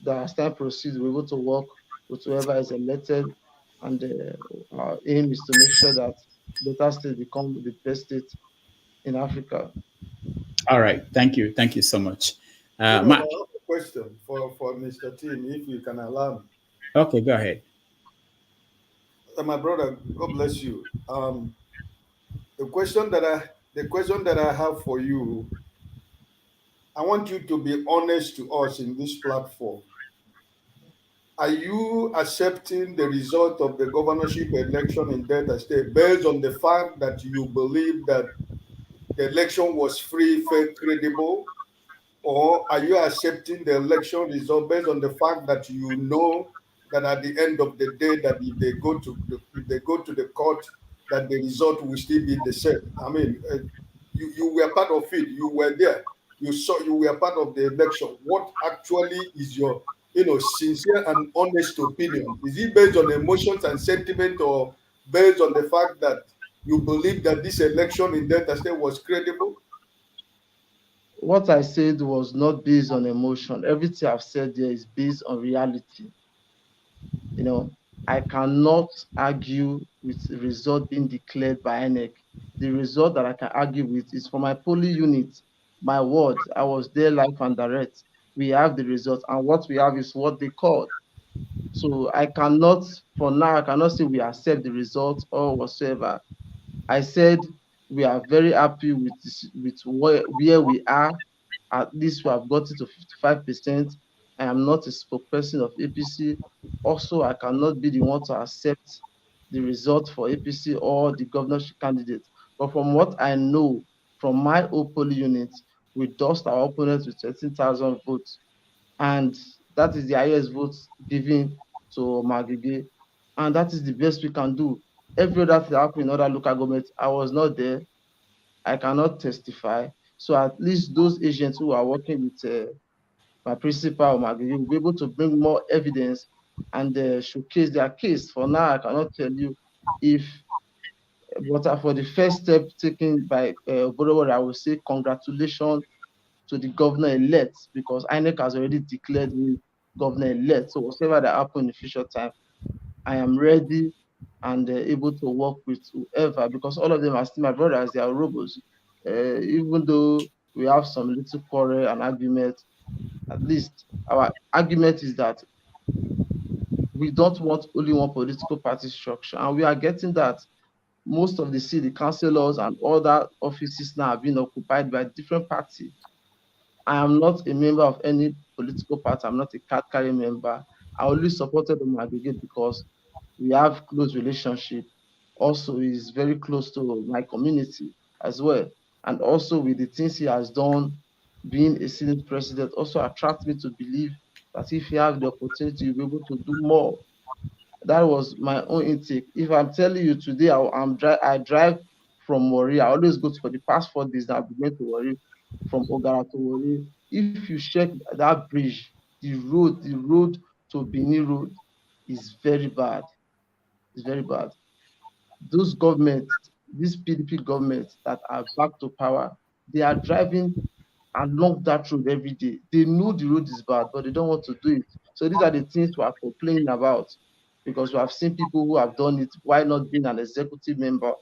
Speaker 13: that as time proceeds, we're able to work with whoever is elected, and our aim is to make sure that Delta State become the best state in Africa.
Speaker 7: All right, thank you so much.
Speaker 17: I have
Speaker 7: Mark.
Speaker 17: a question for Mr. Tim, if you can allow me.
Speaker 7: Okay, go ahead.
Speaker 17: My brother, God bless you. The question that I have for you, I want you to be honest to us in this platform. Are you accepting the result of the governorship election in Delta State based on the fact that you believe that the election was free, fair, credible? Or are you accepting the election result based on the fact that you know that at the end of the day, that if they go to the court, that the result will still be the same? I mean, you were part of it. You were there. You were part of the election. What actually is your sincere and honest opinion? Is it based on emotions and sentiment, or based on the fact that you believe that this election in Delta State was credible?
Speaker 13: What I said was not based on emotion. Everything I've said there is based on reality. I cannot argue with the result being declared by INEC. The result that I can argue with is for my polling unit. My word, I was there live and direct. We have the result, and what we have is what they called. So I cannot, for now, I cannot say we accept the result or whatsoever. I said we are very happy with where we are. At least we have got it to 55%. I am not a spokesperson of APC. Also, I cannot be the one to accept the result for APC or the governorship candidate. But from what I know, from my own polling unit, we dust our opponents with 13,000 votes. And that is the highest votes given to Magige. And that is the best we can do. Every other thing happened in other local governments, I was not there. I cannot testify. So at least those agents who are working with my principal Magigi will be able to bring more evidence and showcase their case. For now, I cannot tell you if, but for the first step taken by Oborowori, I will say congratulations to the governor-elect, because INEC has already declared him governor-elect. So whatever that happens in future time, I am ready and able to work with whoever, because all of them are still my brothers. They are robots. Even though we have some little quarrel and argument, at least our argument is that we don't want only one political party structure, and we are getting that. Most of the city councillors and other offices now have been occupied by different parties. I am not a member of any political party. I'm not a card-carrying member. I only supported the aggregate because we have close relationship. Also, is very close to my community as well. and also with the things he has done, being a Senate president, also attracts me to believe that if he has the opportunity, he'll be able to do more. That was my own intake. If I'm telling you today, I drive from Warri. I always go for the past 4 days. I've been going to Warri, from Ogara to Warri. If you check that bridge, the road to Benin Road is very bad. It's very bad. Those governments, these PDP governments that are back to power, they are driving along that road every day. They know the road is bad, but they don't want to do it. So these are the things we are complaining about, because we have seen people who have done it while not being an executive member,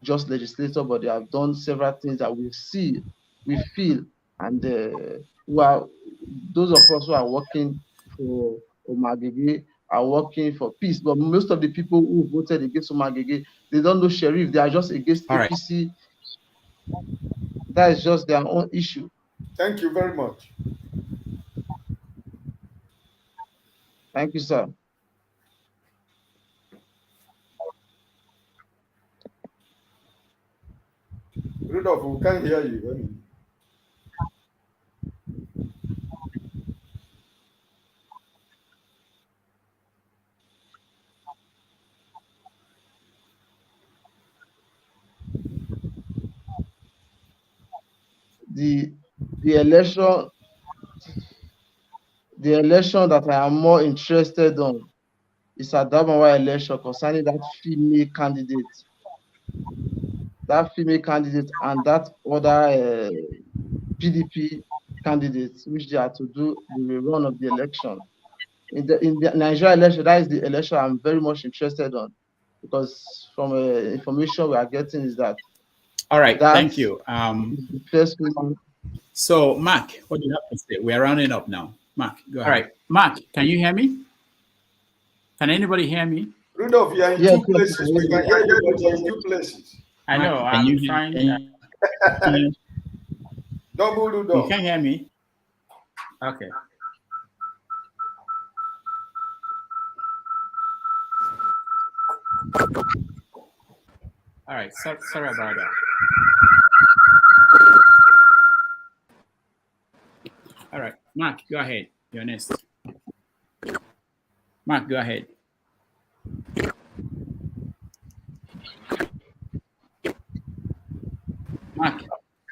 Speaker 13: just legislator, but they have done several things that we see, we feel, and those of us who are working for Omagege are working for peace. But most of the people who voted against Omagege, they don't know Sheriff. They are just against APC. That is just their own issue.
Speaker 17: Thank you very much.
Speaker 13: Thank you, sir.
Speaker 17: Rudolph, we can't hear you.
Speaker 13: The election that I am more interested on is Adamawa election concerning that female candidate. That female candidate and that other PDP candidates, which they are to do the rerun of the election. In the Nigeria election, that is the election I'm very much interested on, because from information we are getting is that.
Speaker 7: All right, thank you.
Speaker 13: The first one.
Speaker 7: So, Mark, what do you have to say? We're rounding up now. Mark, go ahead. All right, Mark, can you hear me? Can anybody hear me?
Speaker 17: Rudolph, you're in two places. We can hear you, but you're in two places.
Speaker 7: I know. I'm trying.
Speaker 17: Double Rudolph.
Speaker 7: You can hear me? Okay. All right. Sorry about that. All right, Mark, go ahead. You're next. Mark, go ahead. Mark,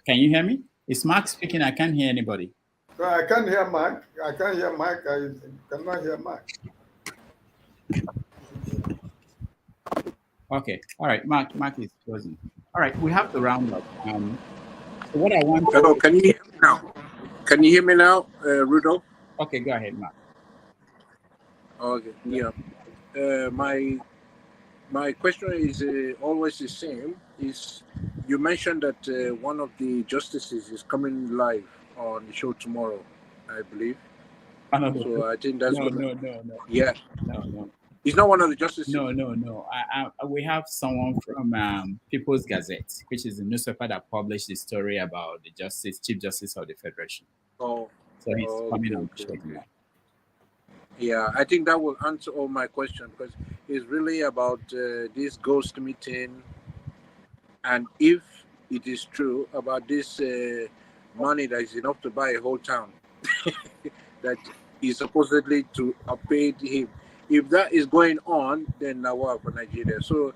Speaker 7: can you hear me? Is Mark speaking? I can't hear anybody.
Speaker 17: No, I can't hear Mark. I can't hear Mark. I cannot hear Mark.
Speaker 7: Okay. All right. Mark is closing. All right. We have to round up. So what I want.
Speaker 5: Hello. Can you hear me now? Can you hear me now, Rudolph?
Speaker 7: Okay. Go ahead, Mark.
Speaker 5: Okay. Yeah. My question is always the same. Is you mentioned that one of the justices is coming live on the show tomorrow, I believe. So I think that's
Speaker 7: no.
Speaker 5: Yeah.
Speaker 7: No.
Speaker 5: He's not one of the justices.
Speaker 7: No. We have someone from People's Gazette, which is a newspaper that published the story about the Chief Justice of the Federation.
Speaker 5: Oh.
Speaker 7: So he's coming on the show tonight.
Speaker 5: Yeah, I think that will answer all my questions, because it's really about this ghost meeting, and if it is true about this money that is enough to buy a whole town that is supposedly to have paid him. If that is going on, then now what for Nigeria? So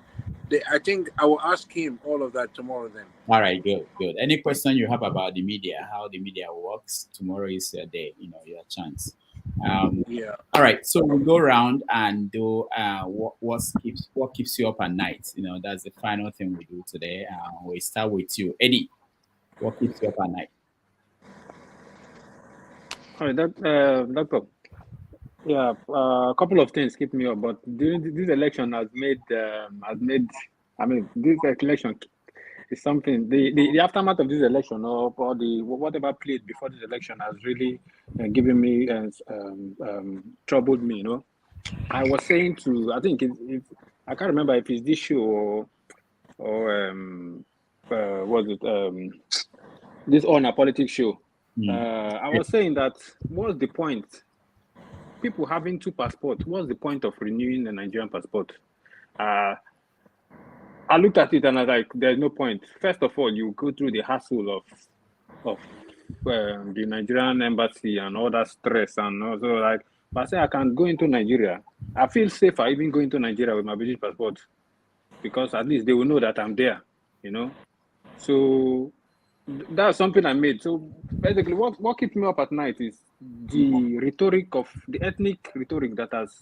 Speaker 5: I think I will ask him all of that tomorrow then.
Speaker 7: All right, good. Any question you have about the media, how the media works, tomorrow is your day, your chance.
Speaker 5: Yeah.
Speaker 7: All right, so we'll go around and do what keeps you up at night. That's the final thing we do today. We start with you, Eddie. What keeps you up at night?
Speaker 4: All right, Doctor. Yeah, a couple of things keep me up, but this election has made. I mean, this election is something. The aftermath of this election, or the whatever played before this election, has really given me troubled me. I was saying I think I can't remember if it's this show or was it this On a Politics show. I was saying that what's the point? People having 2 passports, what's the point of renewing the Nigerian passport? Out I looked at it and I was like, there's no point. First of all, you go through the hassle of the Nigerian embassy and all that stress, and also like, but I say I can go into Nigeria. I feel safer even going to Nigeria with my British passport, because at least they will know that I'm there, you know. So that's something I made. So basically, what keeps me up at night is the rhetoric of the ethnic rhetoric that has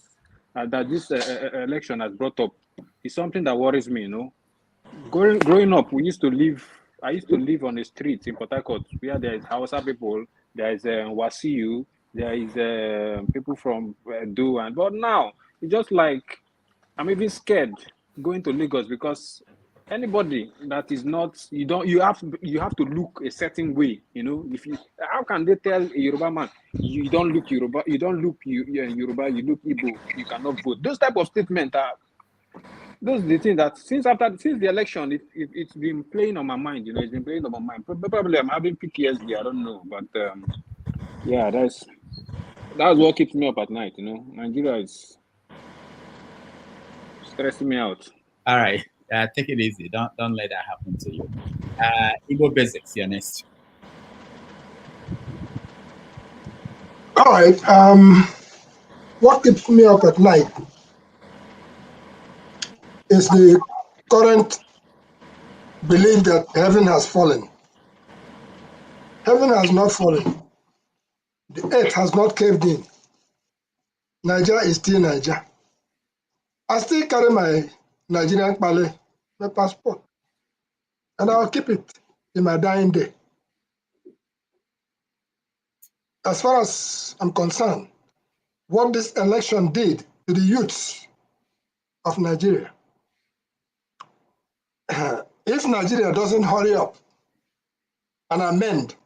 Speaker 4: that this election has brought up. Is something that worries me, you know. Growing up, I used to live on the streets in Port Harcourt where there is Hausa people, there is Wasiu, there is people from Do, but now it's just like I'm even scared going to Lagos, because anybody that is not, you have to look a certain way, you know. If you, how can they tell a Yoruba man you don't look Yoruba, Yoruba, you look Igbo, you cannot vote? Those type of statements are, those are the thing that since the election, it's been playing on my mind, you know. It's been playing on my mind. Probably I'm having PTSD, I don't know, but yeah, that's what keeps me up at night, you know. Nigeria is stressing me out.
Speaker 7: All right, take it easy. Don't let that happen to you. Igbo Basics, you're next.
Speaker 6: All right. What keeps me up at night is the current belief that heaven has fallen. Heaven has not fallen. The earth has not caved in. Nigeria is still Nigeria. I still carry my Nigerian pale, my passport, and I'll keep it in my dying day. As far as I'm concerned, what this election did to the youths of Nigeria, if Nigeria doesn't hurry up and amend,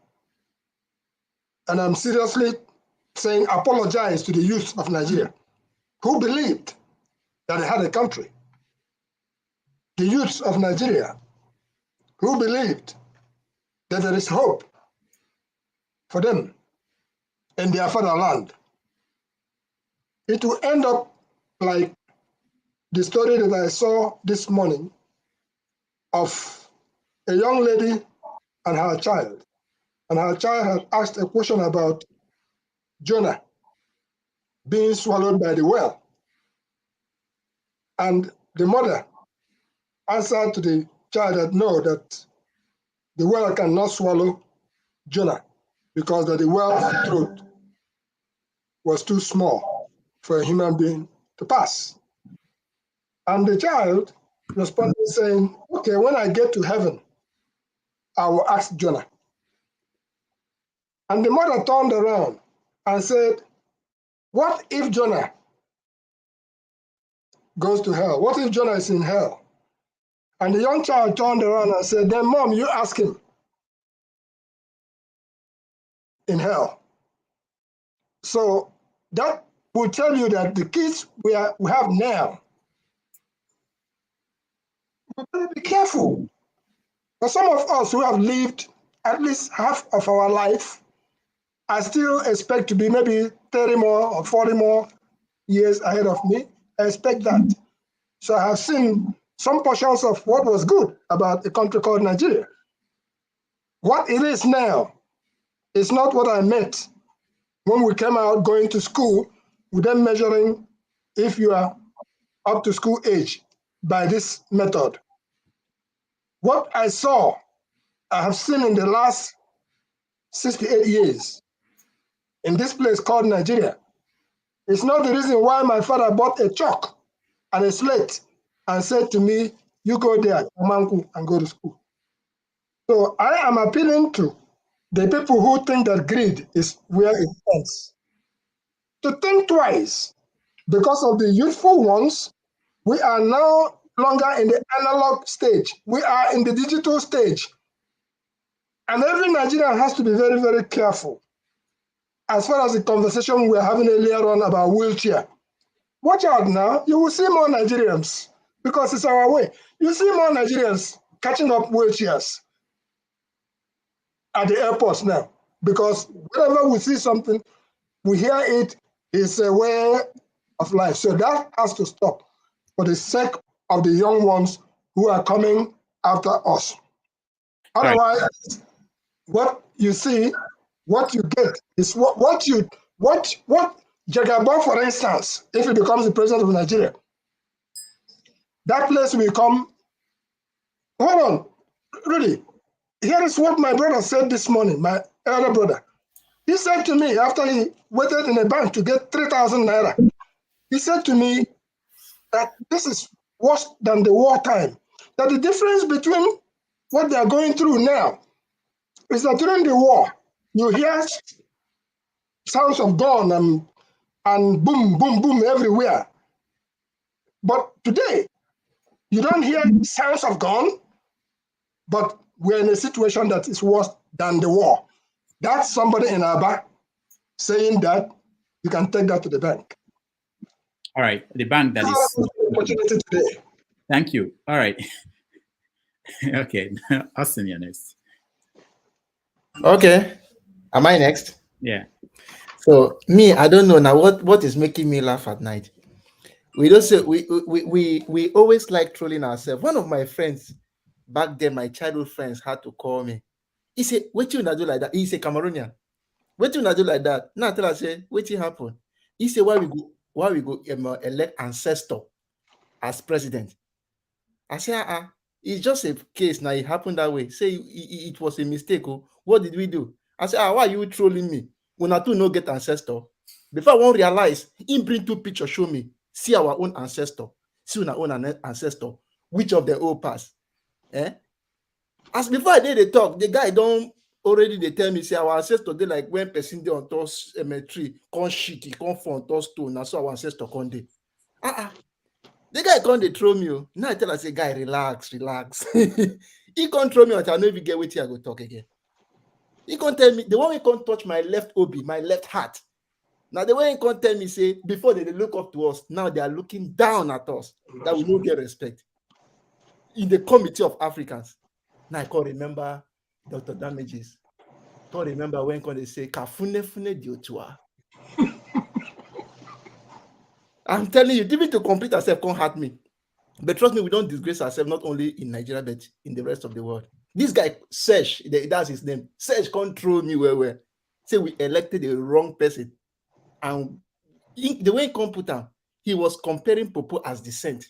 Speaker 6: and I'm seriously saying apologize to the youth of Nigeria who believed that they had a country, the youths of Nigeria who believed that there is hope for them in their fatherland, it will end up like the story that I saw this morning of a young lady and her child. And her child had asked a question about Jonah being swallowed by the whale. And the mother answered to the child that no, that the whale cannot swallow Jonah because that the whale's throat was too small for a human being to pass. And the child responded saying, okay, when I get to heaven, I will ask Jonah. And the mother turned around and said, what if Jonah goes to hell? What if Jonah is in hell? And the young child turned around and said, then mom, you ask him in hell. So that will tell you that the kids we have now, we better be careful. But some of us who have lived at least half of our life, I still expect to be maybe 30 more or 40 more years ahead of me. I expect that. So I have seen some portions of what was good about a country called Nigeria. What it is now is not what I meant when we came out going to school with them measuring if you are up to school age by this method. What I saw, I have seen in the last 68 years in this place called Nigeria. It's not the reason why my father bought a chalk and a slate and said to me, you go there, Omanku, and go to school. So I am appealing to the people who think that greed is where it ends to think twice. Because of the youthful ones, we are no longer in the analog stage. We are in the digital stage. And every Nigerian has to be very, very careful. As far as the conversation we were having earlier on about wheelchair, watch out now. You will see more Nigerians because it's our way. You see more Nigerians catching up wheelchairs at the airports now because whenever we see something, we hear it is a way of life. So that has to stop for the sake of the young ones who are coming after us. Otherwise, what you see, what you get is what Jagabon, for instance, if he becomes the president of Nigeria, that place will come. Hold on, really. Here is what my brother said this morning, my elder brother. He said to me after he waited in a bank to get 3,000 naira. He said to me that this is worse than the wartime. That the difference between what they are going through now is that during the war, you hear sounds of gun and boom, boom, boom everywhere. But today, you don't hear sounds of gun, but we're in a situation that is worse than the war. That's somebody in Aba saying that. You can take that to the bank.
Speaker 7: All right, the bank that is.
Speaker 6: Opportunity today.
Speaker 7: Thank you. All right. Okay, Austin, you're next.
Speaker 15: Okay, am I next?
Speaker 7: Yeah.
Speaker 15: So me, I don't know now what is making me laugh at night. We don't say we always like trolling ourselves. One of my friends back then, my childhood friends, had to call me. He said, "What you do like that?" He's a Cameroonian. What you do like that? Now tell us, say, what happen? He said, why we go elect ancestor as president? I say, it's just a case now. It happened that way. Say it was a mistake. Oh. What did we do? I say, why are you trolling me? When I do not get ancestor, before I won't realize, he bring two pictures, show me, see our own ancestor, see our own ancestor, which of the old pass. Eh? As before I did the talk, the guy don't already they tell me, say our ancestor, they like when person they on top tree, come shit, he come from top stone, and so our ancestor come dey. The guy can't they throw me. Now I tell us, say, guy, relax. He can't throw me until I know if you get with I go talk again. He can't tell me, the one he can't touch my left obi, my left heart. Now the way he can't tell me, say, before they look up to us, now they are looking down at us, that we don't get respect. In the committee of Africans. Now I can't remember Dr. Damages. Can't remember when they say, Kafune diotua. I'm telling you, even to complete ourselves can't hurt me. But trust me, we don't disgrace ourselves not only in Nigeria, but in the rest of the world. This guy, Serge, that's his name. Serge control me where. Say we elected the wrong person. And the way he come put him, he was comparing Popo as the saint.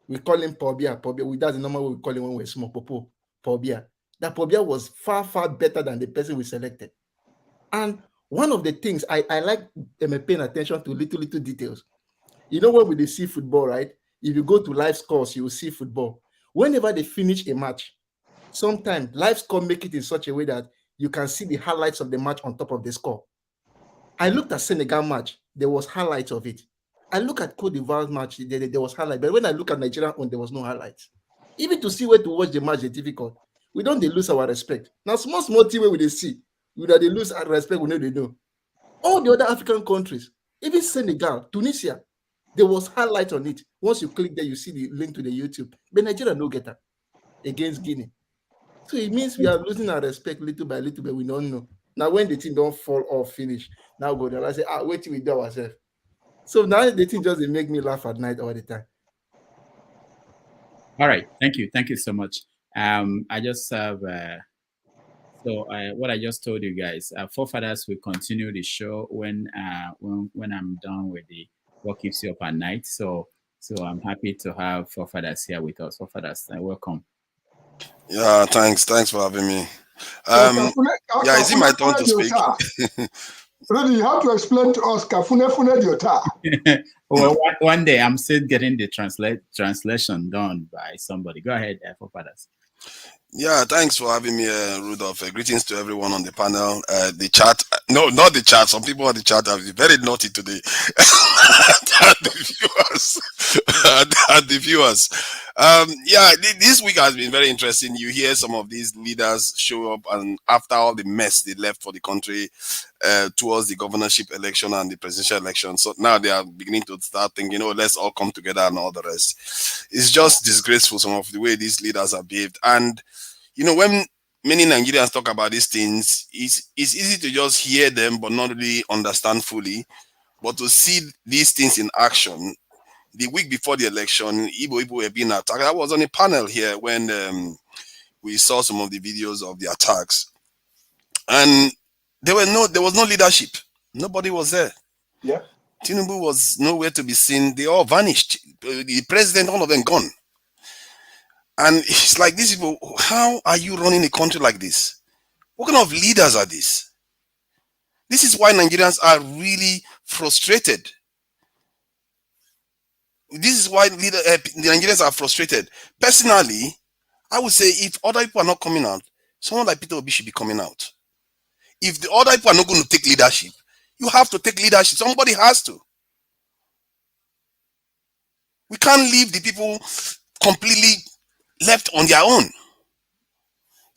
Speaker 15: We call him Pobia. That's the normal way we call him when we're small. Popo, Pobia. That Pobia was far, far better than the person we selected. And one of the things I like paying attention to little details. You know when we see football, right? If you go to live scores, you will see football. Whenever they finish a match, sometimes live score make it in such a way that you can see the highlights of the match on top of the score. I looked at Senegal match, there was highlights of it. I look at Cote d'Ivoire match, there was highlight. But when I look at Nigeria one, there was no highlights. Even to see where to watch the match is difficult. We don't lose our respect. Now, small team where they see, they lose our respect, we know they know. All the other African countries, even Senegal, Tunisia, there was highlight on it. Once you click there, you see the link to the YouTube. But Nigeria no get that against Guinea. So it means we are losing our respect little by little, but we don't know. Now, when the team don't fall off, finish, now go there. I say, wait till we do ourselves. So now the thing just make me laugh at night all the time.
Speaker 7: All right. Thank you. Thank you so much. I just have... what I just told you guys, forefathers will continue the show when I'm done with the what keeps you up at night. So I'm happy to have forefathers here with us. Forefathers, welcome.
Speaker 8: Yeah, thanks for having me. Yeah, is it my turn to speak?
Speaker 6: Really, you have to explain to us Kafune Diota.
Speaker 7: Well, one day I'm still getting the translation done by somebody. Go ahead, forefathers.
Speaker 8: Yeah, thanks for having me, Rudolph. Greetings to everyone on the panel. The chat, no, not the chat. Some people on the chat have been very naughty today. and the viewers. Yeah, this week has been very interesting. You hear some of these leaders show up, and after all the mess they left for the country towards the governorship election and the presidential election, so now they are beginning to start thinking, let's all come together and all the rest. It's just disgraceful, some of the way these leaders have behaved. And when many Nigerians talk about these things, it's easy to just hear them but not really understand fully. But to see these things in action, the week before the election, Igbo were being attacked. I was on a panel here when we saw some of the videos of the attacks, and there was no leadership. Nobody was there.
Speaker 21: Yeah.
Speaker 8: Tinubu was nowhere to be seen. They all vanished. The president, all of them gone. And it's like, these people, how are you running a country like this? What kind of leaders are these? This is why Nigerians are really frustrated. This is why the Nigerians are frustrated. Personally, I would say if other people are not coming out, someone like Peter Obi should be coming out. If the other people are not going to take leadership, you have to take leadership. Somebody has to. We can't leave the people completely left on their own.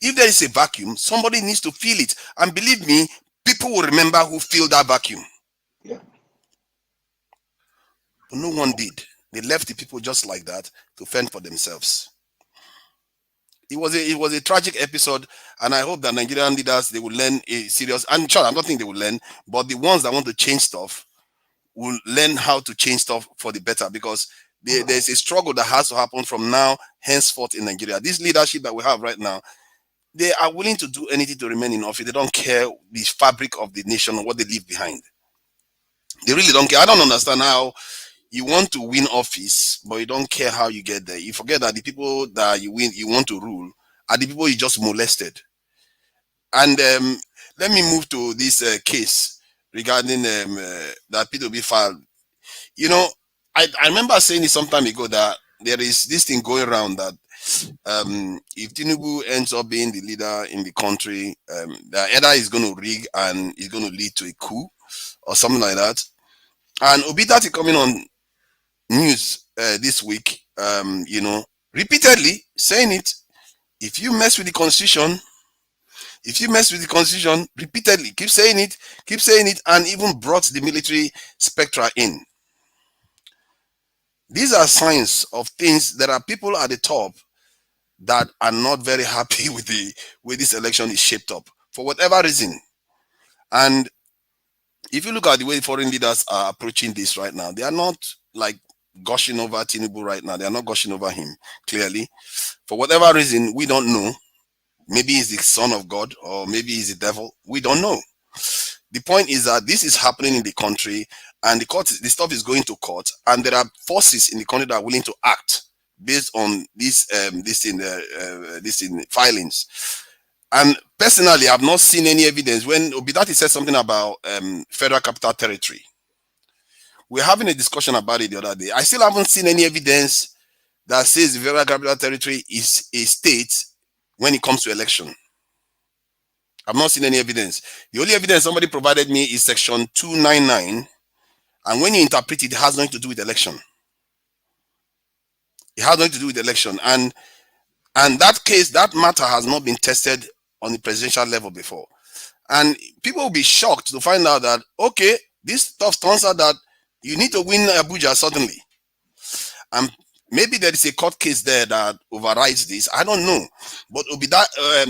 Speaker 8: If there is a vacuum, somebody needs to fill it. And believe me, people will remember who filled that vacuum.
Speaker 21: Yeah.
Speaker 8: But no one did. They left the people just like that to fend for themselves. It was a tragic episode, and I hope that Nigerian leaders, they will learn a serious, and sure, I don't think they will learn, but the ones that want to change stuff will learn how to change stuff for the better, because there's a struggle that has to happen from now henceforth in Nigeria. This leadership that we have right now, they are willing to do anything to remain in office. They don't care the fabric of the nation or what they leave behind. They really don't care. I don't understand how you want to win office, but you don't care how you get there. You forget that the people that you want to rule are the people you just molested. And let me move to this case regarding that P2B filed. You know, I remember saying it some time ago that there is this thing going around that if Tinubu ends up being the leader in the country, that either is going to rig and is going to lead to a coup or something like that. And Obitati coming on news this week, you know, repeatedly saying it. If you mess with the constitution, repeatedly, keep saying it, and even brought the military spectra in. These are signs of things. There are people at the top that are not very happy with the way this election is shaped up for whatever reason. And if you look at the way foreign leaders are approaching this right now, they are not like gushing over Tinubu right now. They are not gushing over him, clearly. For whatever reason, we don't know. Maybe he's the son of God, or maybe he's the devil. We don't know. The point is that this is happening in the country, and the stuff is going to court, and there are forces in the country that are willing to act based on this filings. And personally, I've not seen any evidence. When Obitati said something about Federal Capital Territory, we're having a discussion about it the other day. I still haven't seen any evidence that says the Federal Capital Territory is a state when it comes to election. I've not seen any evidence. The only evidence somebody provided me is section 299, and when you interpret it, it has nothing to do with election. It has nothing to do with election, and that case, that matter has not been tested on the presidential level before. And people will be shocked to find out that, okay, this stuff turns out that you need to win Abuja suddenly. And maybe there is a court case there that overrides this. I don't know. But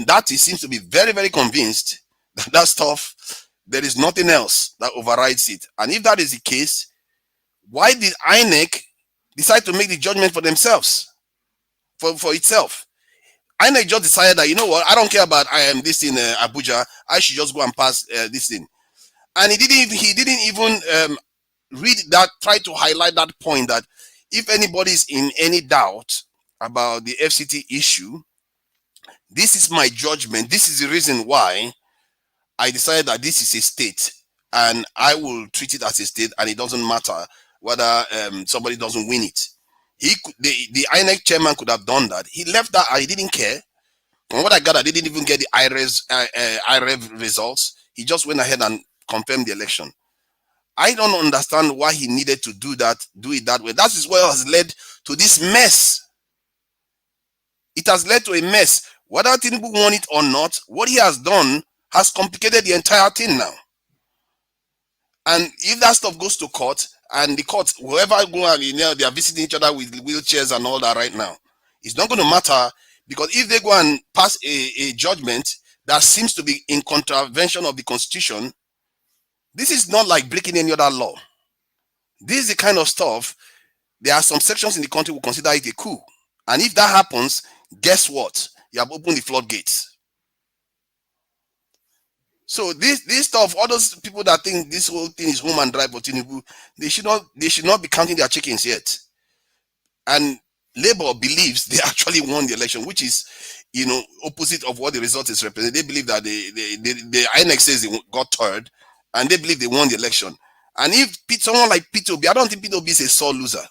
Speaker 8: that seems to be very, very convinced that stuff, there is nothing else that overrides it. And if that is the case, why did INEC decide to make the judgment for themselves, for itself? INEC just decided that, you know what, I don't care about this in Abuja. I should just go and pass this thing. And he didn't even read that, try to highlight that point that if anybody is in any doubt about the FCT issue, this is my judgment. This is the reason why I decided that this is a state, and I will treat it as a state, and it doesn't matter whether somebody doesn't win it. The INEC chairman could have done that. He left that. I didn't care. From what I got, I didn't even get the IREV results. He just went ahead and confirmed the election. I don't understand why he needed to do it that way. That is what has led to this mess. It has led to a mess. Whether Tinubu won it or not, what he has done has complicated the entire thing now. And if that stuff goes to court, and the court, whoever go and they are visiting each other with wheelchairs and all that right now, it's not going to matter, because if they go and pass a judgment that seems to be in contravention of the constitution, this is not like breaking any other law. This is the kind of stuff there are some sections in the country who consider it a coup. And if that happens, guess what? You have opened the floodgates. So this stuff, all those people that think this whole thing is home and dry for Tinubu, they should not be counting their chickens yet. And Labour believes they actually won the election, which is, opposite of what the result is representing. They believe that the INEC says they got third, and they believe they won the election. And if someone like Peter Obi, I don't think Peter Obi is a sore loser.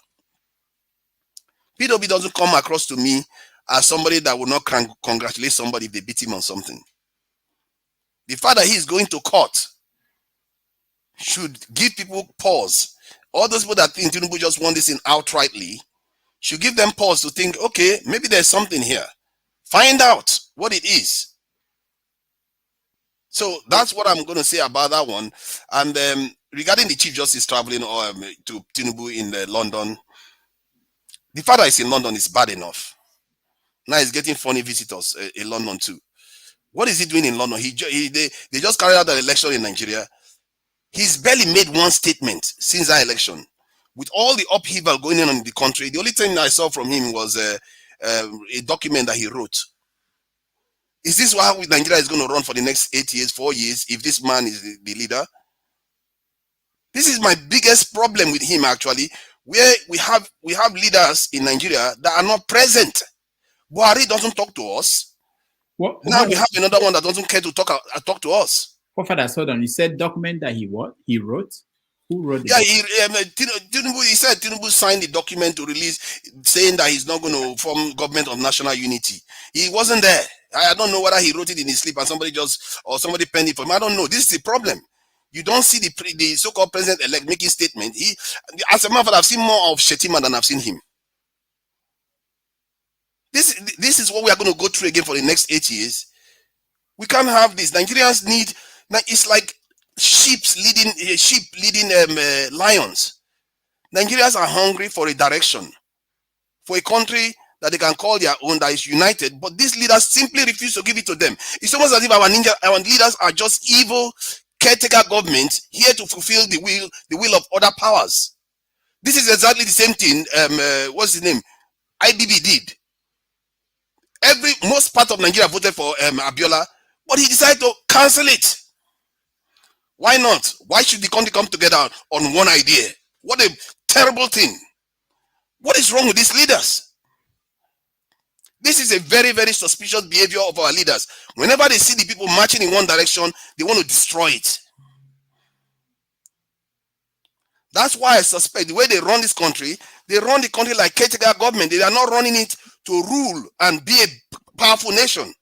Speaker 8: Peter Obi doesn't come across to me as somebody that will not congratulate somebody if they beat him on something. The fact that he is going to court should give people pause. All those people that think Tinubu just won this in outrightly should give them pause to think, okay, maybe there's something here. Find out what it is. So that's what I'm going to say about that one. And regarding the Chief Justice traveling to Tinubu in London, the fact that he's in London is bad enough. Now he's getting funny visitors in London too. What is he doing in London? They just carried out the election in Nigeria. He's barely made one statement since that election. With all the upheaval going on in the country, the only thing I saw from him was a document that he wrote. Is this how Nigeria is going to run for the next 8 years, 4 years, if this man is the leader? This is my biggest problem with him, actually, where we have leaders in Nigeria that are not present. Buhari doesn't talk to us. Now we have another one that doesn't care to talk to us.
Speaker 7: Father, hold on. You said document that he wrote? Who wrote it?
Speaker 8: Yeah, he said Tinubu signed the document to release, saying that he's not going to form government of national unity. He wasn't there. I don't know whether he wrote it in his sleep and somebody penned it for him. I don't know. This is the problem. You don't see the so-called president-elect making statement. As a matter of fact, I've seen more of Shetima than I've seen him. This is what we are going to go through again for the next 8 years. We can't have this. Nigerians need. It's like sheep leading lions. Nigerians are hungry for a direction, for a country that they can call their own, that is united. But these leaders simply refuse to give it to them. It's almost as if our leaders are just evil caretaker government here to fulfill the will of other powers. This is exactly the same thing. What's his name? IBB did. Most part of Nigeria voted for Abiola, but he decided to cancel it. Why not? Why should the country come together on one idea? What a terrible thing. What is wrong with these leaders? This is a very, very suspicious behavior of our leaders. Whenever they see the people marching in one direction, they want to destroy it. That's why I suspect the way they run this country, they run the country like caretaker government. They are not running it to rule and be a powerful nation.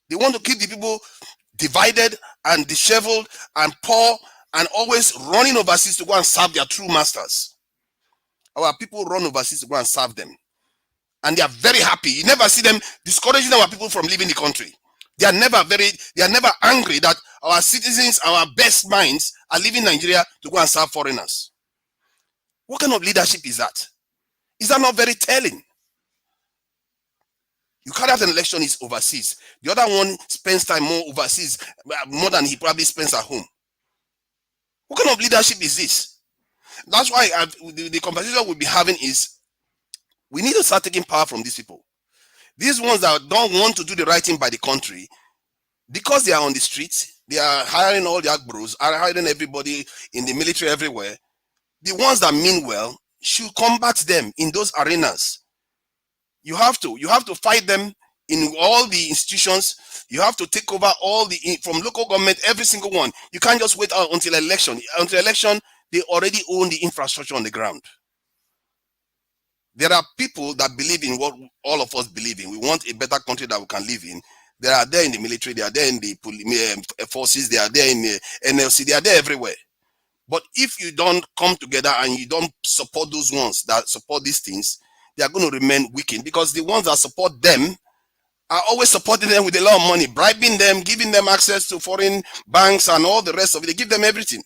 Speaker 8: They want to keep the people divided and disheveled and poor and always running overseas to go and serve their true masters. Our people run overseas to go and serve them. And they are very happy. You never see them discouraging our people from leaving the country. They are never angry that our citizens, our best minds are leaving Nigeria to go and serve foreigners. What kind of leadership is that? Is that not very telling? You carry out an election is overseas. The other one spends time more overseas, more than he probably spends at home. What kind of leadership is this? That's why the conversation we'll be having is we need to start taking power from these people. These ones that don't want to do the right thing by the country, because they are on the streets, they are hiring all the agbros, are hiring everybody in the military everywhere. The ones that mean well should combat them in those arenas. You have to fight them in all the institutions. You have to take over from local government, every single one. You can't just wait until election. Until election, they already own the infrastructure on the ground. There are people that believe in what all of us believe in. We want a better country that we can live in. They are there in the military, they are there in the forces, they are there in the NLC, they are there everywhere. But if you don't come together and you don't support those ones that support these things, they are going to remain weakened, because the ones that support them are always supporting them with a lot of money, bribing them, giving them access to foreign banks and all the rest of it. They give them everything.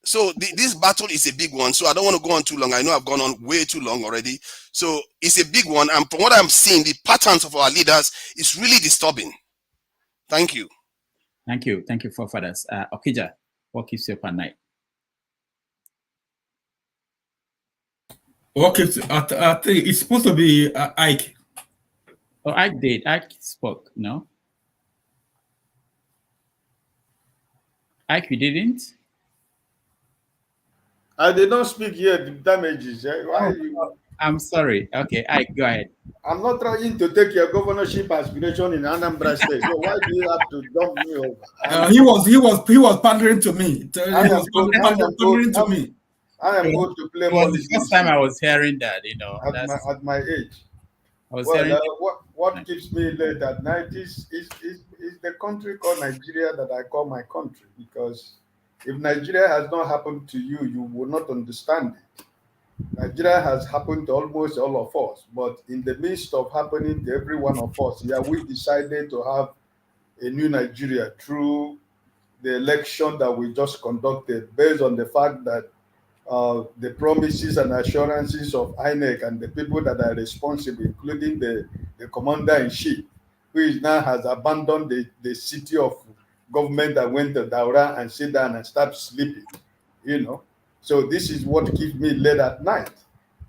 Speaker 8: So this battle is a big one. So I don't want to go on too long. I know I've gone on way too long already. So it's a big one. And from what I'm seeing, the patterns of our leaders is really disturbing. Thank you.
Speaker 7: Thank you. Thank you, forefathers. Okija, what keeps you up at night?
Speaker 3: Okay, so I think it's supposed to be Ike.
Speaker 7: Oh, Ike did. Ike spoke, no? Ike, you didn't?
Speaker 17: I did not speak here. The damages. Why you?
Speaker 7: I'm sorry. Okay, Ike, go ahead.
Speaker 17: I'm not trying to take your governorship aspiration in Anambra State. So why do you have to dump me over?
Speaker 3: He was pandering to me.
Speaker 17: I
Speaker 3: He
Speaker 17: am
Speaker 3: was pandering to me.
Speaker 17: I am going to play
Speaker 7: It was the
Speaker 17: politics
Speaker 7: first time I was hearing that,
Speaker 17: at my age.
Speaker 7: I was
Speaker 17: Well,
Speaker 7: hearing
Speaker 17: what keeps me late at night is the country called Nigeria that I call my country, because if Nigeria has not happened to you, you will not understand it. Nigeria has happened to almost all of us, but in the midst of happening to every one of us, yeah, we decided to have a new Nigeria through the election that we just conducted, based on the fact that the promises and assurances of INEC and the people that are responsible, including the commander-in-chief, who now has abandoned the city of government and went to Daura and sit down and start sleeping, So this is what keeps me late at night.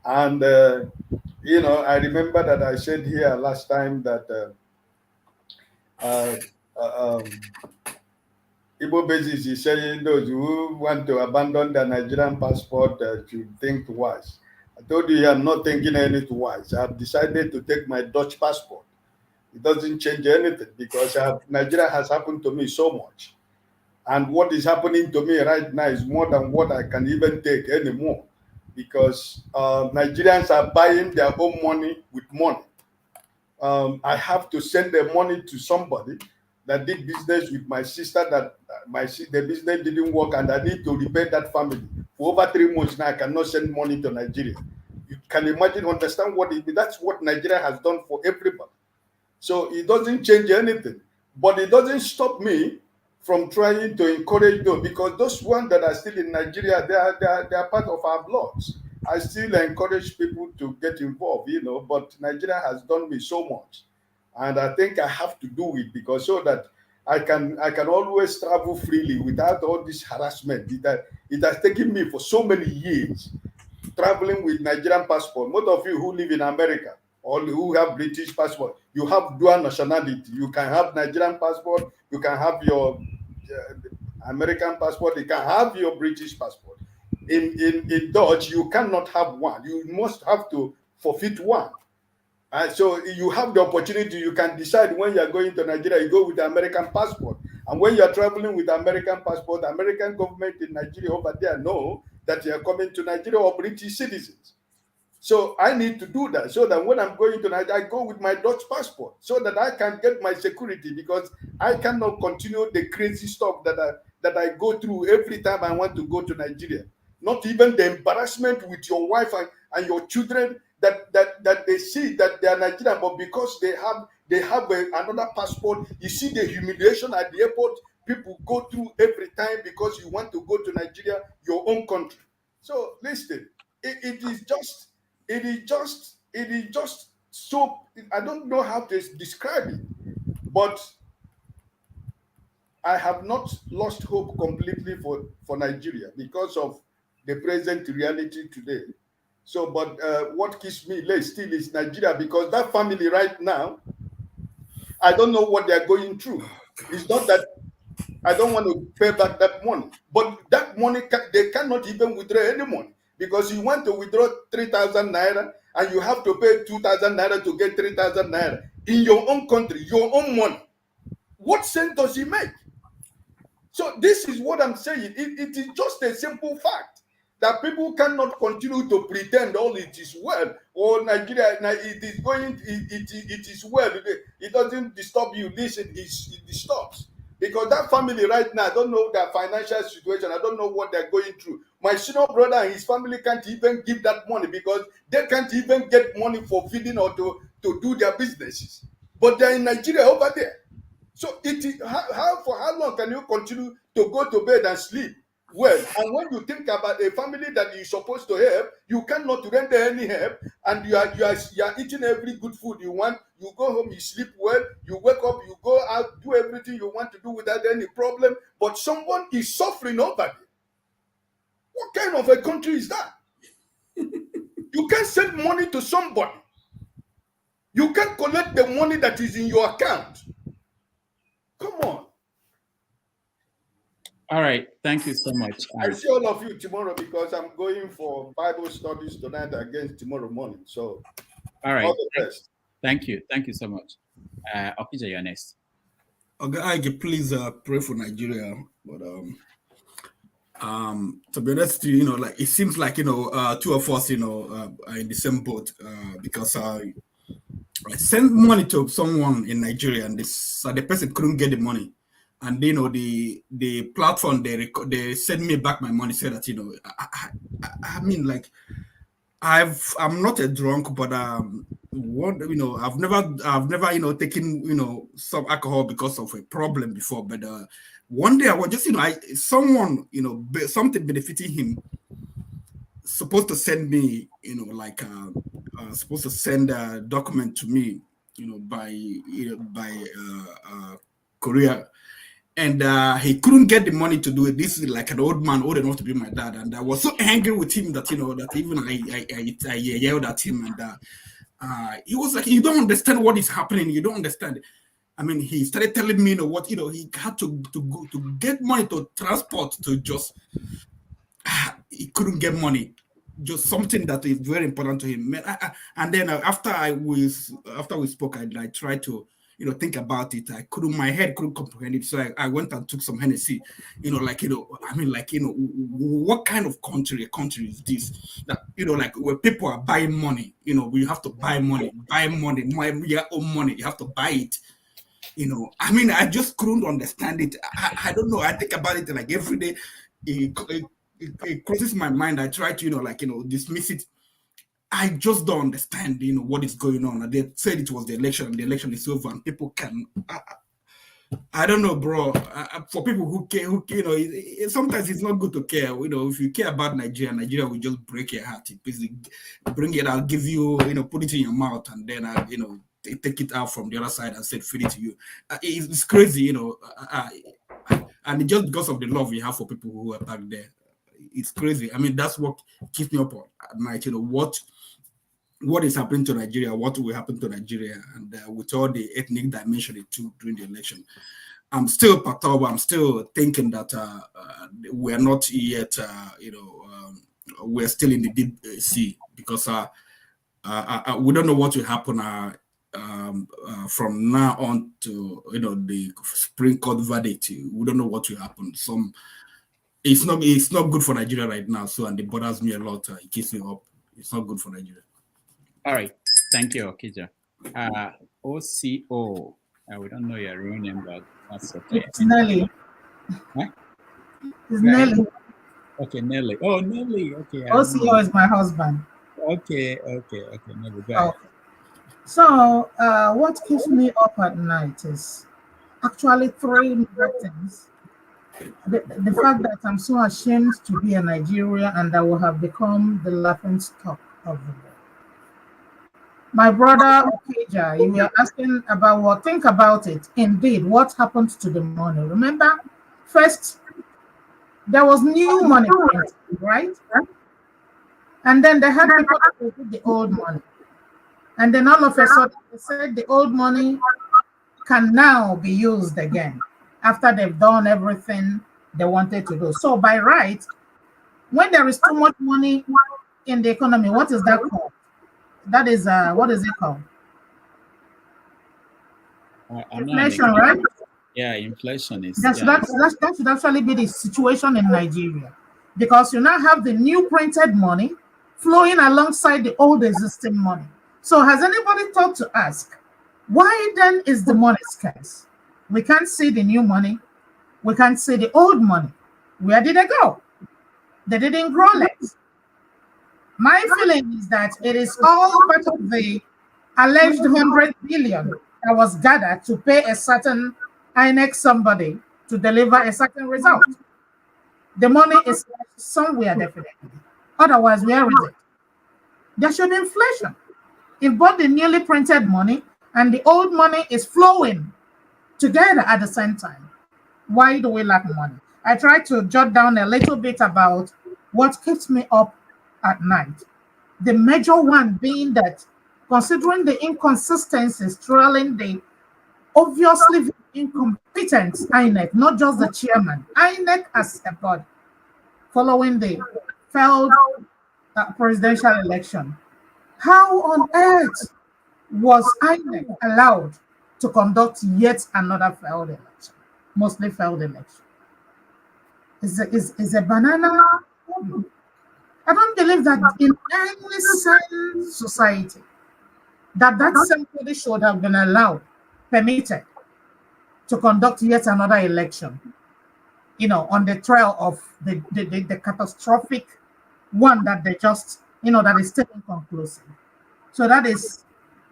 Speaker 17: And, I remember that I said here last time that Igbo basis is saying those who want to abandon their Nigerian passport should think twice. I told you I'm not thinking any twice. I've decided to take my Dutch passport. It doesn't change anything because Nigeria has happened to me so much. And what is happening to me right now is more than what I can even take anymore, because Nigerians are buying their own money with money. I have to send the money to somebody that did business with my sister, that the business didn't work, and I need to repay that family. For over 3 months now, I cannot send money to Nigeria. You can imagine, understand what it means. That's what Nigeria has done for everybody. So it doesn't change anything, but it doesn't stop me from trying to encourage those, because those ones that are still in Nigeria, they are part of our bloods. I still encourage people to get involved, but Nigeria has done me so much. And I think I have to do it, because so that I can always travel freely without all this harassment. It has taken me for so many years traveling with Nigerian passport. Most of you who live in America or who have British passport, you have dual nationality. You can have Nigerian passport, you can have your American passport, you can have your British passport. In Dutch, you cannot have one. You must have to forfeit one. So you have the opportunity. You can decide when you are going to Nigeria, you go with the American passport. And when you are traveling with the American passport, the American government in Nigeria over there know that you are coming to Nigeria or British citizens. So I need to do that, so that when I'm going to Nigeria, I go with my Dutch passport, so that I can get my security, because I cannot continue the crazy stuff that I go through every time I want to go to Nigeria. Not even the embarrassment with your wife and your children, that they see that they are Nigerian, but because they have another passport, you see the humiliation at the airport people go through every time because you want to go to Nigeria, your own country. So listen, it is just so, I don't know how to describe it, but I have not lost hope completely for Nigeria because of the present reality today. So, but what keeps me late still is Nigeria, because that family right now, I don't know what they're going through. It's not that I don't want to pay back that money, but that money, they cannot even withdraw any money, because you want to withdraw 3,000 naira and you have to pay 2,000 naira to get 3,000 naira in your own country, your own money. What sense does it make? So this is what I'm saying. It is just a simple fact that people cannot continue to pretend all it is well, or Nigeria, it is going, it is well. It doesn't disturb you. Listen, it disturbs. Because that family right now, I don't know their financial situation. I don't know what they're going through. My senior brother and his family can't even give that money, because they can't even get money for feeding or to do their businesses. But they're in Nigeria over there. So it is for how long can you continue to go to bed and sleep well? And when you think about a family that you're supposed to help, you cannot render any help, and you are eating every good food you want. You go home, you sleep well, you wake up, you go out, do everything you want to do without any problem. But someone is suffering over there. What kind of a country is that?
Speaker 1: You can't send money to somebody. You can't collect the money that is in your account. Come on.
Speaker 7: All right. Thank you so much.
Speaker 1: I see all of you tomorrow because I'm going for Bible studies tonight against tomorrow morning. So,
Speaker 7: all right.
Speaker 1: All the best.
Speaker 7: Thank you. Thank you so much. Okija, you're next.
Speaker 3: Okay, Ike, please pray for Nigeria. But to be honest, like it seems like two of us, are in the same boat. Because I sent money to someone in Nigeria, and the person couldn't get the money. And the platform they sent me back my money, said that I mean, like I'm not a drunk, but I've never taken some alcohol because of a problem before. But one day I was just someone something benefiting him supposed to send me supposed to send a document to me by courier. And he couldn't get the money to do it. This is like an old man, old enough to be my dad. And I was so angry with him that, that even I yelled at him. And he was like, you don't understand what is happening. You don't understand. I mean, he started telling me, what, he had to go to get money to transport to just, he couldn't get money. Just something that is very important to him. And then after we spoke, I tried to, think about it. My head couldn't comprehend it. So I went and took some Hennessy, what kind of country is this? That, where people are buying money, we have to buy money, your own money, you have to buy it. I just couldn't understand it. I don't know. I think about it like every day. It crosses my mind. I try to, dismiss it. I just don't understand, what is going on. And they said it was the election, and the election is over, and people can. I don't know, bro. For people who care, sometimes it's not good to care. If you care about Nigeria will just break your heart. Basically, bring it out, give you, put it in your mouth, and then, take it out from the other side and say, feed it to you. It's crazy, and just because of the love we have for people who are back there. It's crazy. I mean, that's what keeps me up at night. What is happening to Nigeria? What will happen to Nigeria? And with all the ethnic dimension it took during the election, I'm still perturbed. I'm still thinking that we're not yet. We're still in the deep sea because we don't know what will happen from now on to the Supreme Court verdict. We don't know what will happen. It's not good for Nigeria right now. So, and it bothers me a lot. It keeps me up. It's not good for Nigeria.
Speaker 7: All right. Thank you, Okija. OCO. We don't know your real name, but that's okay.
Speaker 2: It's Nelly.
Speaker 7: Huh?
Speaker 2: It's Nelly.
Speaker 7: Okay, Nelly. Oh, Nelly. Okay.
Speaker 2: OCO is my husband.
Speaker 7: Okay. Nelly, go ahead.
Speaker 2: So, what keeps me up at night is actually three major things. The fact that I'm so ashamed to be a Nigerian and I will have become the laughing stock of the world. My brother Okija, you were asking about what? Think about it. Indeed, what happened to the money? Remember, first there was new money printed, right? And then they had people to put the old money. And then all of a sudden they said the old money can now be used again after they've done everything they wanted to do. So by right, when there is too much money in the economy, what is that called? That is, what is it called? Inflation, right?
Speaker 7: Yeah, inflation is.
Speaker 2: That should actually be the situation in Nigeria, because you now have the new printed money flowing alongside the old existing money. So has anybody thought to ask, why then is the money scarce? We can't see the new money. We can't see the old money. Where did they go? They didn't grow legs. My feeling is that it is all part of the alleged 100 billion that was gathered to pay a certain INEC somebody to deliver a certain result. The money is somewhere definitely. Otherwise, where is it? There should be inflation. If both the newly printed money and the old money is flowing together at the same time, why do we lack money? I tried to jot down a little bit about what keeps me up at night. The major one being that, considering the inconsistencies trailing the obviously incompetent INEC, not just the chairman, INEC as a body, following the failed presidential election. How on earth was INEC allowed to conduct yet another failed election, mostly failed election? Is a banana problem. I don't believe that in any sane society that somebody should have been allowed, permitted to conduct yet another election, on the trail of the catastrophic one that they just, that is still inconclusive. So that is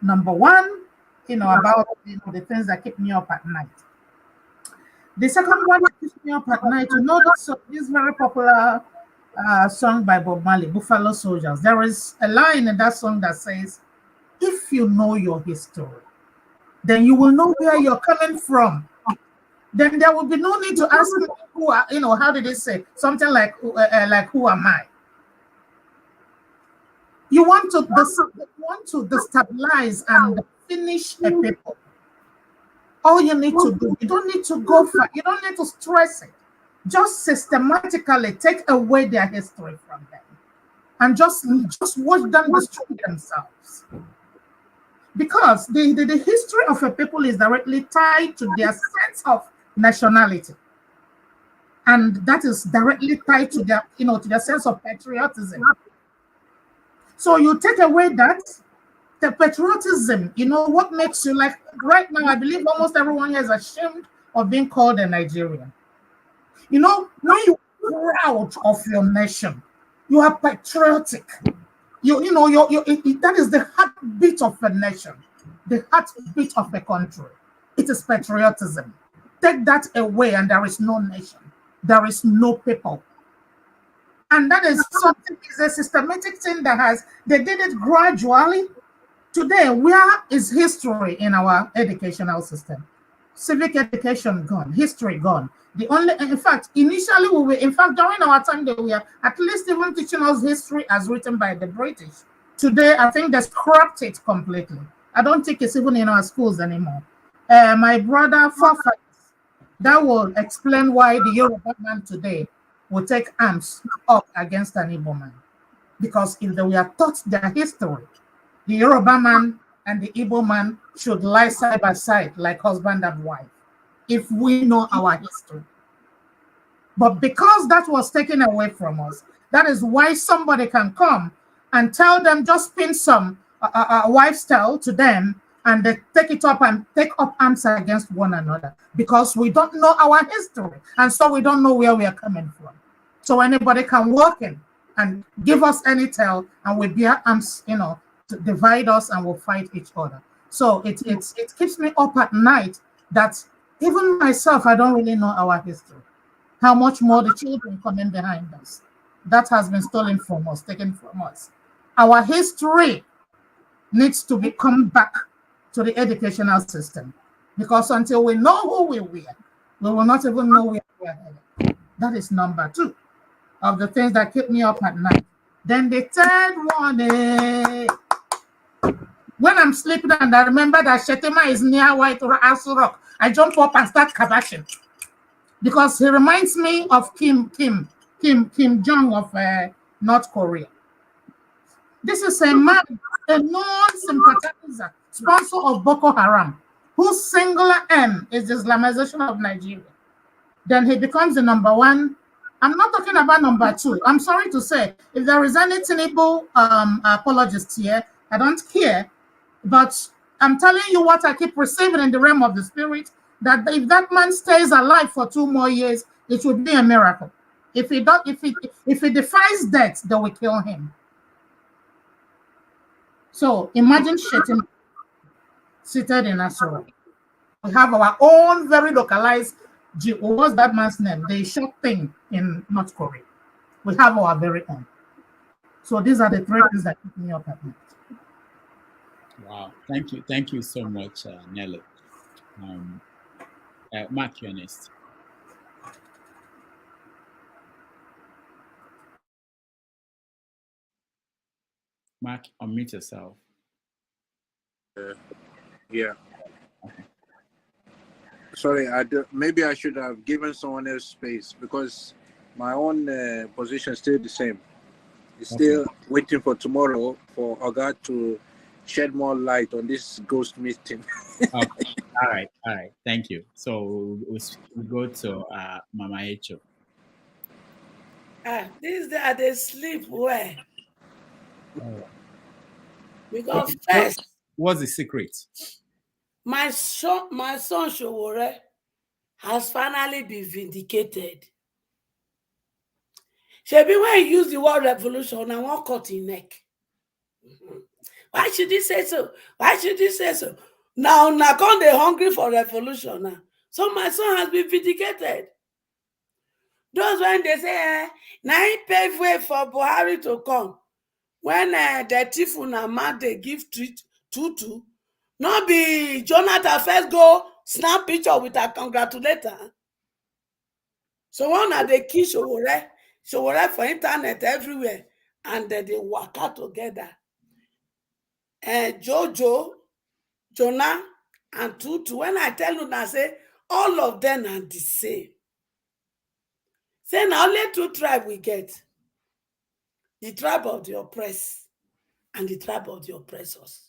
Speaker 2: number one, about the things that keep me up at night. The second one that keeps me up at night, this very popular song by Bob Marley, Buffalo Soldiers. There is a line in that song that says, if you know your history, then you will know where you're coming from. Then there will be no need to ask me who are, how did they say? Something like who am I? You want to destabilize and finish a people. All you need to do, you don't need to go far, you don't need to stress it. Just systematically take away their history from them and just watch them destroy themselves. Because the history of a people is directly tied to their sense of nationality. And that is directly tied to their, to their sense of patriotism. So you take away that, the patriotism, what makes you, like right now, I believe almost everyone here is ashamed of being called a Nigerian. When you're proud of your nation, you are patriotic. That is the heartbeat of a nation, the heartbeat of a country. It is patriotism. Take that away, and there is no nation, there is no people. And that is something, is a systematic thing they did it gradually. Today, where is history in our educational system? Civic education gone, history gone. In fact, initially during our time, they were at least even teaching us history as written by the British. Today, I think they scrapped it completely. I don't think it's even in our schools anymore. My brother, that will explain why the Yoruba man today will take arms up against an Igbo man. Because if they were taught their history, the Yoruba man and the Igbo man should lie side by side like husband and wife, if we know our history. But because that was taken away from us, that is why somebody can come and tell them, just pin some wives' tale to them, and they take it up and take up arms against one another, because we don't know our history, and so we don't know where we are coming from. So anybody can walk in and give us any tale, and we bear arms, to divide us, and we'll fight each other. So it keeps me up at night that even myself, I don't really know our history. How much more the children coming behind us. That has been stolen from us, taken from us. Our history needs to come back to the educational system, because until we know who we were, we will not even know where we are headed. That is number two of the things that keep me up at night. Then the third one is, when I'm sleeping and I remember that Shetima is near White Asu Rock, I jump up and start kabashing, because he reminds me of Kim Jong of North Korea. This is a man, a non-sympathizer, sponsor of Boko Haram, whose singular aim is the Islamization of Nigeria. Then he becomes the number one. I'm not talking about number two. I'm sorry to say, if there is any Tinubu apologist here, I don't care. But I'm telling you what I keep receiving in the realm of the spirit, that if that man stays alive for 2 more years, it would be a miracle. If he defies death, they will kill him. So imagine Shetima seated in Asura. We have our own very localized, what's that man's name? The short thing in North Korea. We have our very own. So these are the 3 things that keep me up at night.
Speaker 7: Wow, thank you so much, Nelly. Mark, you're next. Mark, unmute yourself.
Speaker 5: Yeah. Sorry, maybe I should have given someone else space because my own position is still the same. It's still waiting for tomorrow for Oga to shed more light on this ghost meeting.
Speaker 7: Okay. All right. Thank you. So we go to Mama Echo.
Speaker 18: This day they sleep well. Because
Speaker 7: Okay.
Speaker 18: first,
Speaker 7: What's the secret?
Speaker 18: my son Showore has finally been vindicated. Shebi, when he used the word revolution, I won't cut his neck. Why should he say so? Why should he say so? Now come they hungry for revolution now. So my son has been vindicated. Those when they say, now he pave way for Buhari to come. When the Tifuna man they give treat Tutu, not be Jonathan first go snap picture with a congratulator. So one of the key Showore for internet everywhere, and they work out together. Jojo, Jonah, and Tutu. When I tell you now, say all of them are the same. Say now only two tribes we get: the tribe of the oppressed and the tribe of the oppressors.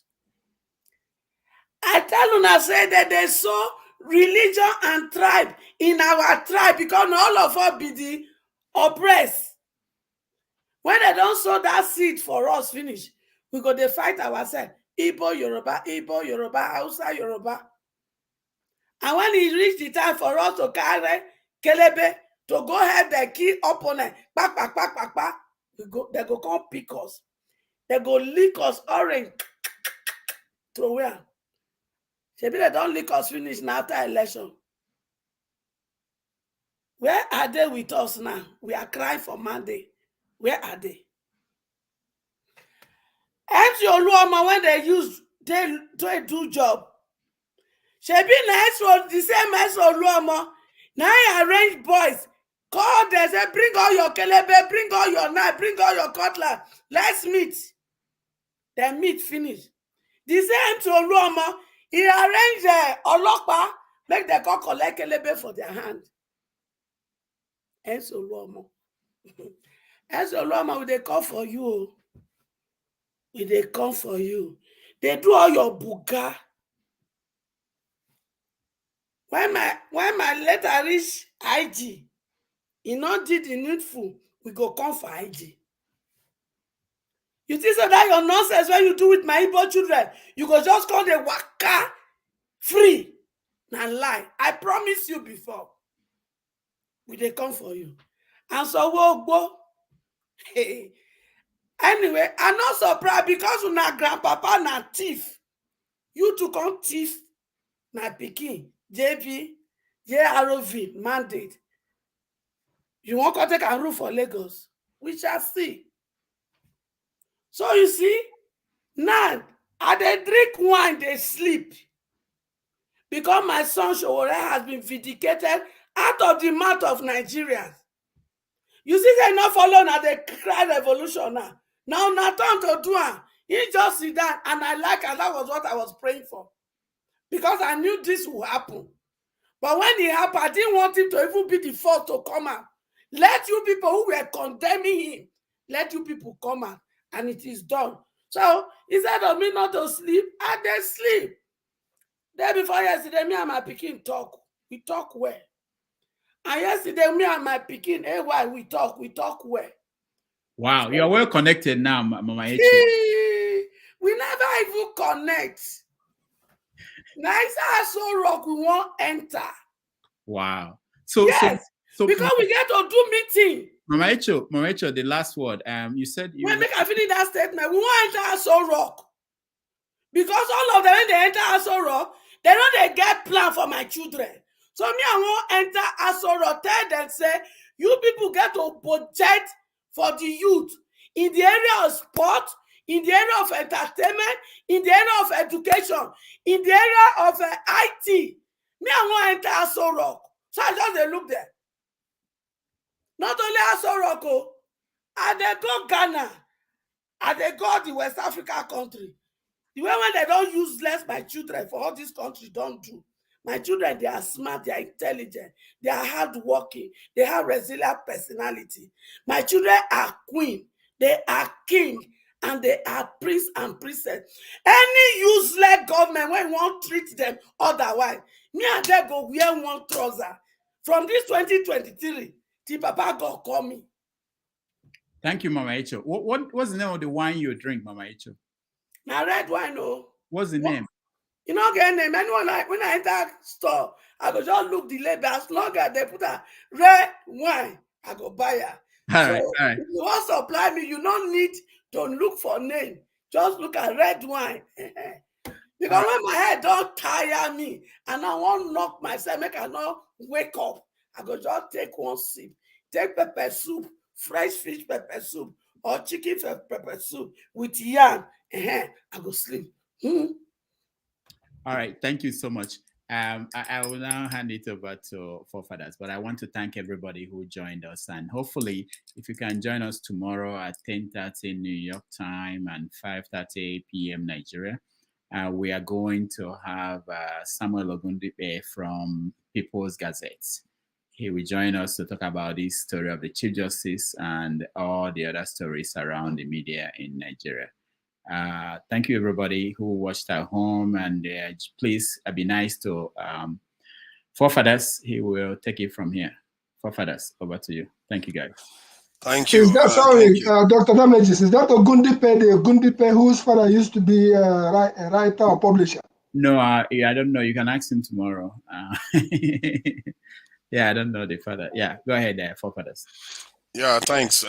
Speaker 18: I tell you now, say that they saw religion and tribe in our tribe because all of us be the oppressed. When they don't sow that seed for us finish, we go to fight ourselves. Igbo, Yoruba, Hausa, Yoruba. And when it reach the time for us to carry Kelebe to go help the key opponent, they go come pick us. They go lick us orange. To where? Maybe they don't lick us finish now after election. Where are they with us now? We are crying for Monday. Where are they? MC Oluoma, when they do job. Shebi na the same as Oluoma. Now I arrange boys. Call them, say, bring all your kelebe, bring all your knife, bring all your cutlass. Let's meet. Then meet finish. The same to Oluoma, he arranged Olokpa, make them go collect kelebe for their hand. MC Oluoma. MC Oluoma, will they come for you? Will they come for you? They do all your buga. When my letter reach IG, he not did the needful, we go come for IG. You think so that your nonsense when you do with my Igbo children, you go just call the waka free. Now lie. I promise you before. We they come for you. And so we'll go. Anyway, I'm not surprised because you na grandpapa na thief. You to come thief na pikin, JB, JROV mandate. You want to take a roof for Lagos? We shall see. So you see, now I they drink wine, they sleep. Because my son Showore has been vindicated out of the mouth of Nigerians. You see, they not follow now, they cry revolution now. Now, not time to do it. He just see that, and I like, and that was what I was praying for. Because I knew this would happen. But when it happened, I didn't want him to even be the first to come out. Let you people who were condemning him, let you people come out, and it is done. So instead of me not to sleep, I did sleep. Day before yesterday, me and my pikin talk. We talk well. And yesterday, me and my pikin, why we talk well.
Speaker 7: Wow, you're well connected now, Mama Echi.
Speaker 18: We never even connect. Nice so rock we won't enter.
Speaker 7: Wow. So
Speaker 18: yes,
Speaker 7: so
Speaker 18: because we get to do meeting.
Speaker 7: Mama Echo, the last word. You said you.
Speaker 18: When make I finish that statement, we won't enter so rock. Because all of them, when they enter Aso Rock, they know they get plan for my children. So me, I won't enter Aso Rock. Tell them, say, you people get to budget for the youth in the area of sport, in the area of entertainment, in the area of education, in the area of IT. Me, I won't enter Aso Rock. So I just look there. Not only Aso Rock, I they go Ghana. And they go the West Africa country. The way when they don't useless my children for all this country don't do. My children, they are smart, they are intelligent, they are hardworking, they have resilient personality. My children are queen, they are king, and they are prince and princess. Any useless government when you want treat them otherwise, me and they go wear one trouser. From this 2023, the Papa God call me.
Speaker 7: Thank you, Mama Echo. What's the name of the wine you drink, Mama Echo?
Speaker 18: Now red wine, oh.
Speaker 7: What's the name?
Speaker 18: You know, get name. Anyone like when I enter store, I go just look the label. As long as they put a red wine, I go buy her.
Speaker 7: All
Speaker 18: So
Speaker 7: right.
Speaker 18: if you want to supply me, you don't need to look for name. Just look at red wine. Because when my head don't tire me and I want knock myself, make I not wake up, I go just take one sip. Take pepper soup, fresh fish pepper soup, or chicken pepper soup with yam. I go sleep.
Speaker 7: All right, thank you so much. I will now hand it over to Forefathers, but I want to thank everybody who joined us, and hopefully, if you can join us tomorrow at 10:30 New York time and 5:30 p.m. Nigeria, we are going to have Samuel Ogundipe from People's Gazette. He will join us to talk about this story of the Chief Justice and all the other stories around the media in Nigeria. Thank you, everybody who watched at home, and please be nice to Forefathers. He will take it from here. Forefathers, over to you. Thank you, guys.
Speaker 8: Thank you.
Speaker 6: Is that sorry, Dr. Damages? Is that Ogundipe whose father used to be a writer or publisher?
Speaker 7: No, I don't know. You can ask him tomorrow. Yeah, I don't know the father. Yeah, go ahead, Forefathers.
Speaker 8: Yeah, thanks.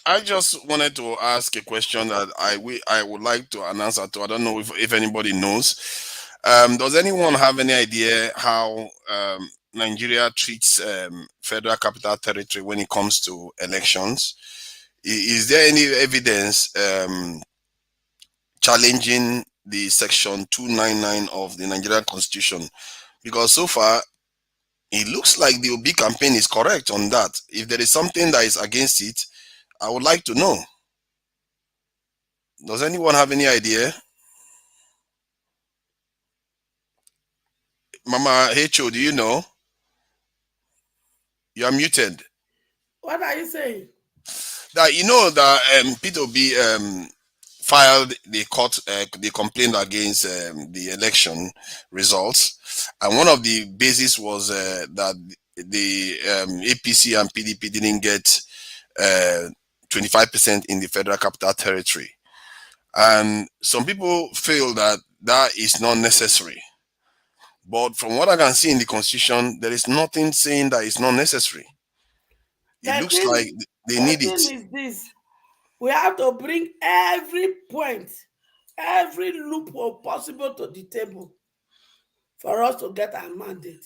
Speaker 8: I just wanted to ask a question that I would like to answer to. I don't know if anybody knows. Does anyone have any idea how Nigeria treats Federal Capital Territory when it comes to elections? Is there any evidence challenging the Section 299 of the Nigerian Constitution? Because so far, it looks like the Obi campaign is correct on that. If there is something that is against it, I would like to know. Does anyone have any idea? Mama Hecho, do you know? You are muted.
Speaker 18: What are you saying?
Speaker 8: That you know that Peter Obi filed the complaint against the election results, and one of the bases was that the APC and PDP didn't get 25% in the Federal Capital Territory, and some people feel that that is not necessary. But from what I can see in the Constitution, there is nothing saying that it's not necessary. It looks like they need it.
Speaker 18: The thing is this: we have to bring every point, every loophole possible to the table for us to get our mandate.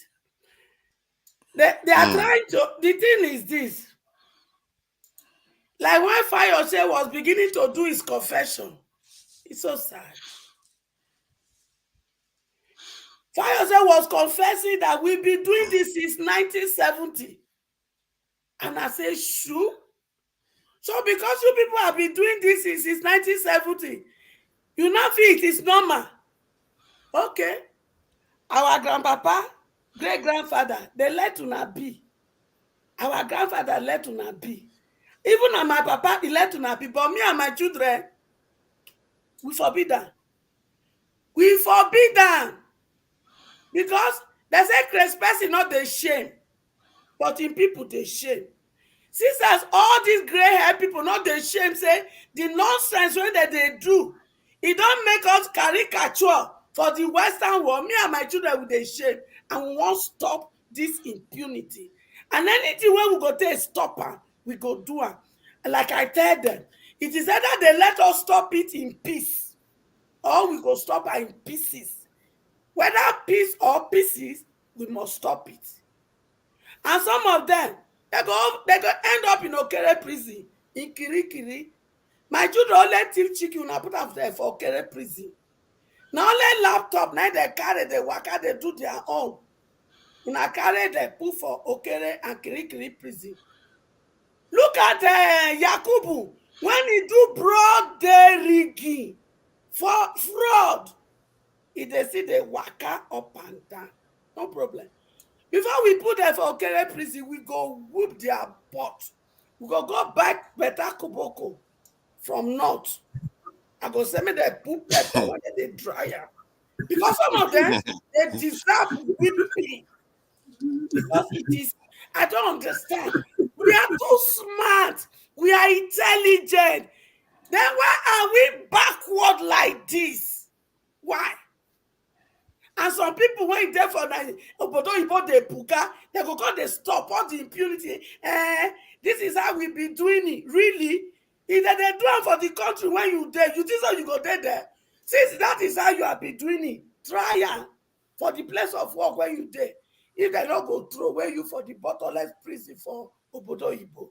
Speaker 18: They are trying to. The thing is this: like when Fayose was beginning to do his confession, it's so sad. Fayose was confessing that we've been doing this since 1970. And I say, sure. So because you people have been doing this since 1970, you now feel it is normal. Okay. Our grandpapa, great-grandfather, they let una be. Our grandfather let una be. Even my papa, he let una be. But me and my children, we forbid them. We forbid them. Because they say crazy person not the shame, but in people they shame. Since as all these gray-haired people not the shame, say the nonsense when they do, it don't make us caricature for the Western world. Me and my children with the shame, and we won't stop this impunity. And anything when we go take stop her, we go do her. Like I tell them, it is either they let us stop it in peace, or we go stop her in pieces. Whether peace or pieces, we must stop it. And some of them, they go end up in Okere prison, in Kirikiri. My children only thief chicken and put up there for Okere prison. Now only laptop, now they carry the waka, they do their own. Una carry the put for Okere and Kirikiri prison. Look at Yakubu. When he do broad day rigging for fraud, he dey see the waka up and down. No problem. Before we put them for Okere prison, we go whoop their butt. We go back better koboko from north. I go send me the poop pepper when they dry am. Because some of them, they deserve whipping. Because it is, I don't understand. We are too smart. We are intelligent. Then why are we backward like this? Why? And some people when they for the puka, they go call they stop all the impunity. This is how we be doing it. Really? If they do it for the country when you there, you think so you go there. Since that is how you have been doing it, try am for the place of work when you there. If they don't go throw away you for the bottomless prison for Obodo Ibo.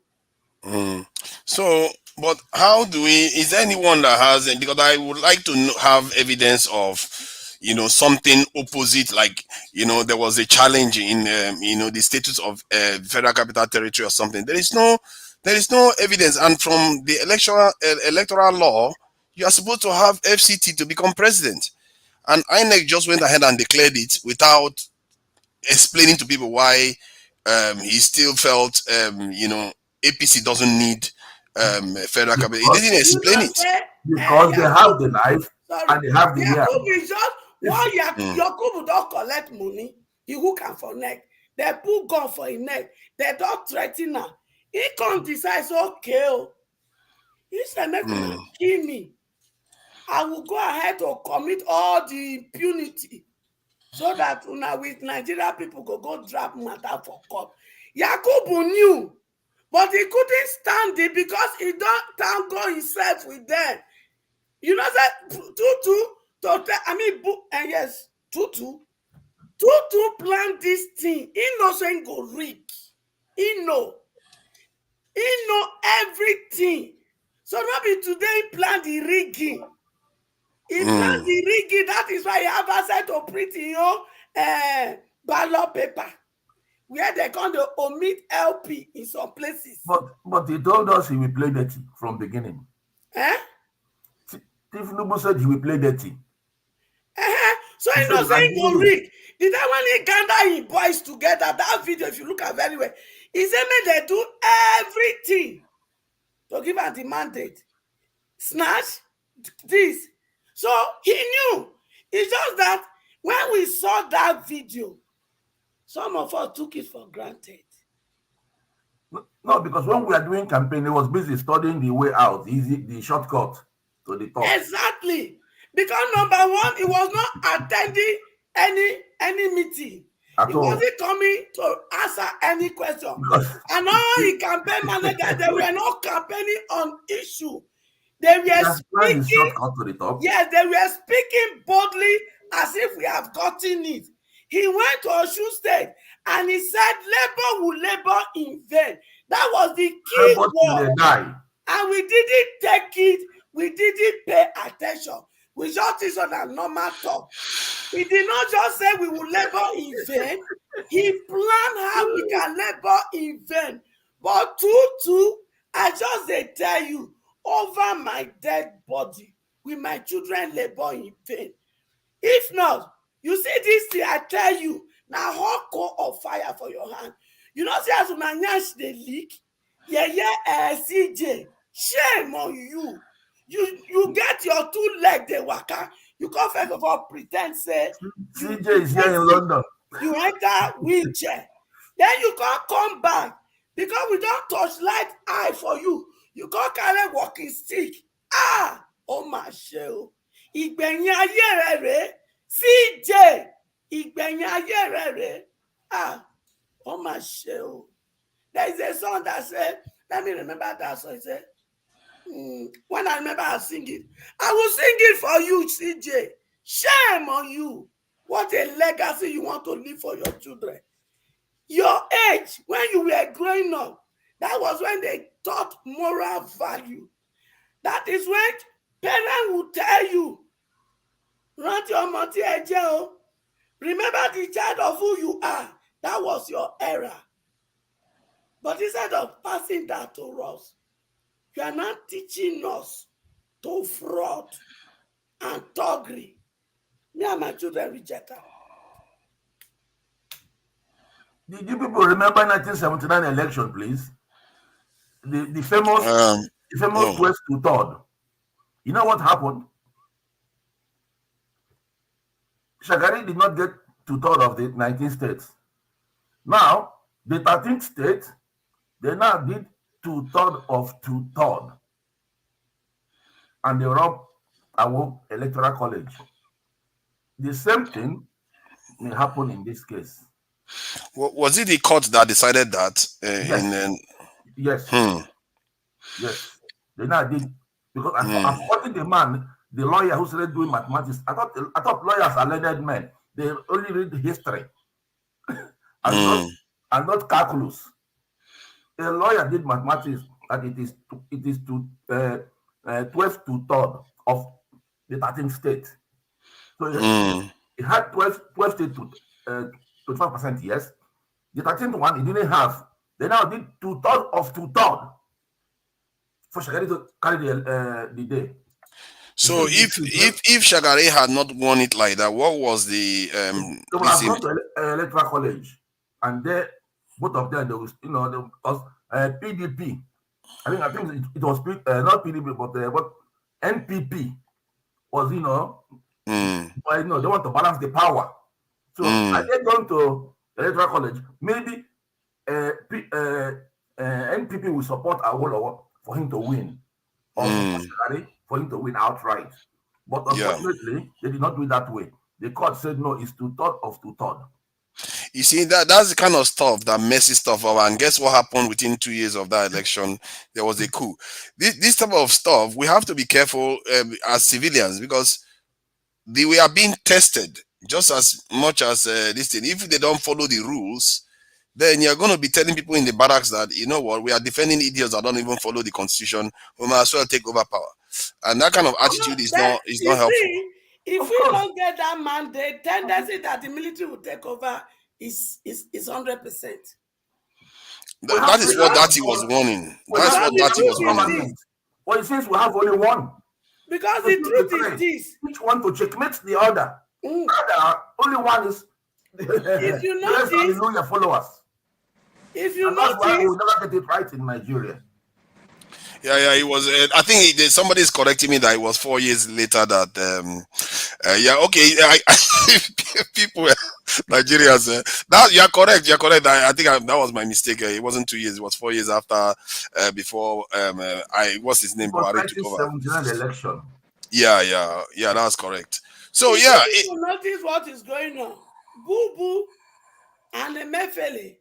Speaker 8: So, but how do we? Is there anyone that has? Because I would like to have evidence of, something opposite. Like, there was a challenge in, the status of Federal Capital Territory or something. There is no evidence. And from the electoral law, you are supposed to have FCT to become president. And INEC just went ahead and declared it without explaining to people why he still felt, APC doesn't need federal capital. He didn't explain it.
Speaker 11: Because they have the knife and they have the yam.
Speaker 18: Yakubu is just one Yakubu don't collect money. He hook am for neck. They put gun for his neck. They don't threaten her. He can't decide, okay. He said, make una kill me. I will go ahead to commit all the impunity so that una with Nigeria people go drop matter for court. Yakubu knew, but he couldn't stand it because he don't tango himself with them. You know that Tutu planned this thing. He knows go rig. He know everything. So not be today he planned the rigging. He planned the rigging. That is why he have access to print your ballot paper, where they come to omit LP in some places.
Speaker 11: But he told us he will play dirty from beginning. Tinubu said he will play dirty.
Speaker 18: So he knows he go rig. The time when he gathered his boys together, that video, if you look at very well, he said they do everything to give us the mandate. Snatch this. So he knew. It's just that when we saw that video, some of us took it for granted.
Speaker 11: No, because when we are doing campaign, he was busy studying the way out, the shortcut to the top.
Speaker 18: Exactly. Because number one, he was not attending any meeting. He wasn't coming to answer any question. And all the campaign managers, they were not campaigning on issue. They were speaking.
Speaker 11: To the top.
Speaker 18: Yes, they were speaking boldly as if we have gotten it. He went to Osun State and he said, labor will labor in vain. That was the key word. And we didn't take it. We didn't pay attention. We just is on a normal talk. He did not just say we will labor in vain. He planned how we can labor in vain. But Tutu, I just they tell you, over my dead body, with my children labor in vain. If not, you see this thing, I tell you, now hot coal of fire for your hand. You know, see as una nyash they leak. CJ, shame on you. You get your two legs, they waka. You come first of all pretend say
Speaker 11: CJ is here in London.
Speaker 18: You enter wheelchair. Then you can't come back because we don't touch light eye for you. You can't carry walking stick. Oh my shell. Ìgbẹ̀yìn ayé rere. CJ. Ìgbẹ̀yìn ayé rere. Oh my shell. There is a song that said, let me remember that song. It said, when I remember I sing it, I will sing it for you, CJ. Shame on you. What a legacy you want to leave for your children. Your age, when you were growing up, that was when they taught moral value. That is when parents will tell you, run your money, remember the child of who you are. That was your era. But instead of passing that to us, You are not teaching us to fraud and thuggery. Me and my children reject am.
Speaker 9: Did you people remember 1979 election, please? The famous
Speaker 8: no.
Speaker 9: 12th to 3rd. You know what happened? Shagari did not get 2/3 of the 19 states. Now, the 13th state, they now did 2/3 of 2/3. And they robbed our electoral college. The same thing may happen in this case.
Speaker 8: Was it the court that decided that?
Speaker 9: Yes. Yes. Yes. They now did, because according to the man, the lawyer who started doing mathematics, I thought lawyers are learned men. They only read history and not calculus. A lawyer did mathematics, and it is 12 to 3rd of the 13th state. So it had 12 state to 25%, yes. The 13th one, it didn't have. They now did 2/3 of 2/3 for Shagari to carry the day.
Speaker 8: So if Shagari had not won it like that, what was the
Speaker 9: they would have gone to electoral college, and there both of them, they was, PDP. I think it was not PDP, but NPP was, they want to balance the power. So I get gone to electoral college. Maybe NPP will support Ariwoola for him to win, or for him to win outright. But unfortunately, they did not do it that way. The court said no, it's 2/3 of 2/3.
Speaker 8: You see, that's the kind of stuff that messes stuff up. And guess what happened within 2 years of that election? There was a coup. This type of stuff, we have to be careful as civilians, because we are being tested just as much as this thing. If they don't follow the rules, then you're going to be telling people in the barracks that, you know what, we are defending idiots that don't even follow the constitution. We might as well take over power. And that kind of attitude is not helpful.
Speaker 18: See, if we don't get that mandate, tendency that the military will take over is 100%.
Speaker 8: That is what Dati was warning. That's what Dati was warning.
Speaker 9: Well, since we have only one.
Speaker 18: Because the truth is this.
Speaker 9: Each one to checkmate the other. Only one is
Speaker 18: if you notice,
Speaker 9: hallelujah followers.
Speaker 18: If you
Speaker 9: notice, that's why we
Speaker 18: notice,
Speaker 9: never get it right in Nigeria.
Speaker 8: Yeah, it was. I think somebody is correcting me that it was 4 years later that. People, Nigerians. That you are correct. You are correct. I think that was my mistake. It wasn't 2 years. It was 4 years after. Before what's his name? Buhari took over.
Speaker 9: 2017 election.
Speaker 8: Yeah. That's correct. So
Speaker 18: if
Speaker 8: yeah.
Speaker 18: You notice what is going on. Boo Boo and Emefiele.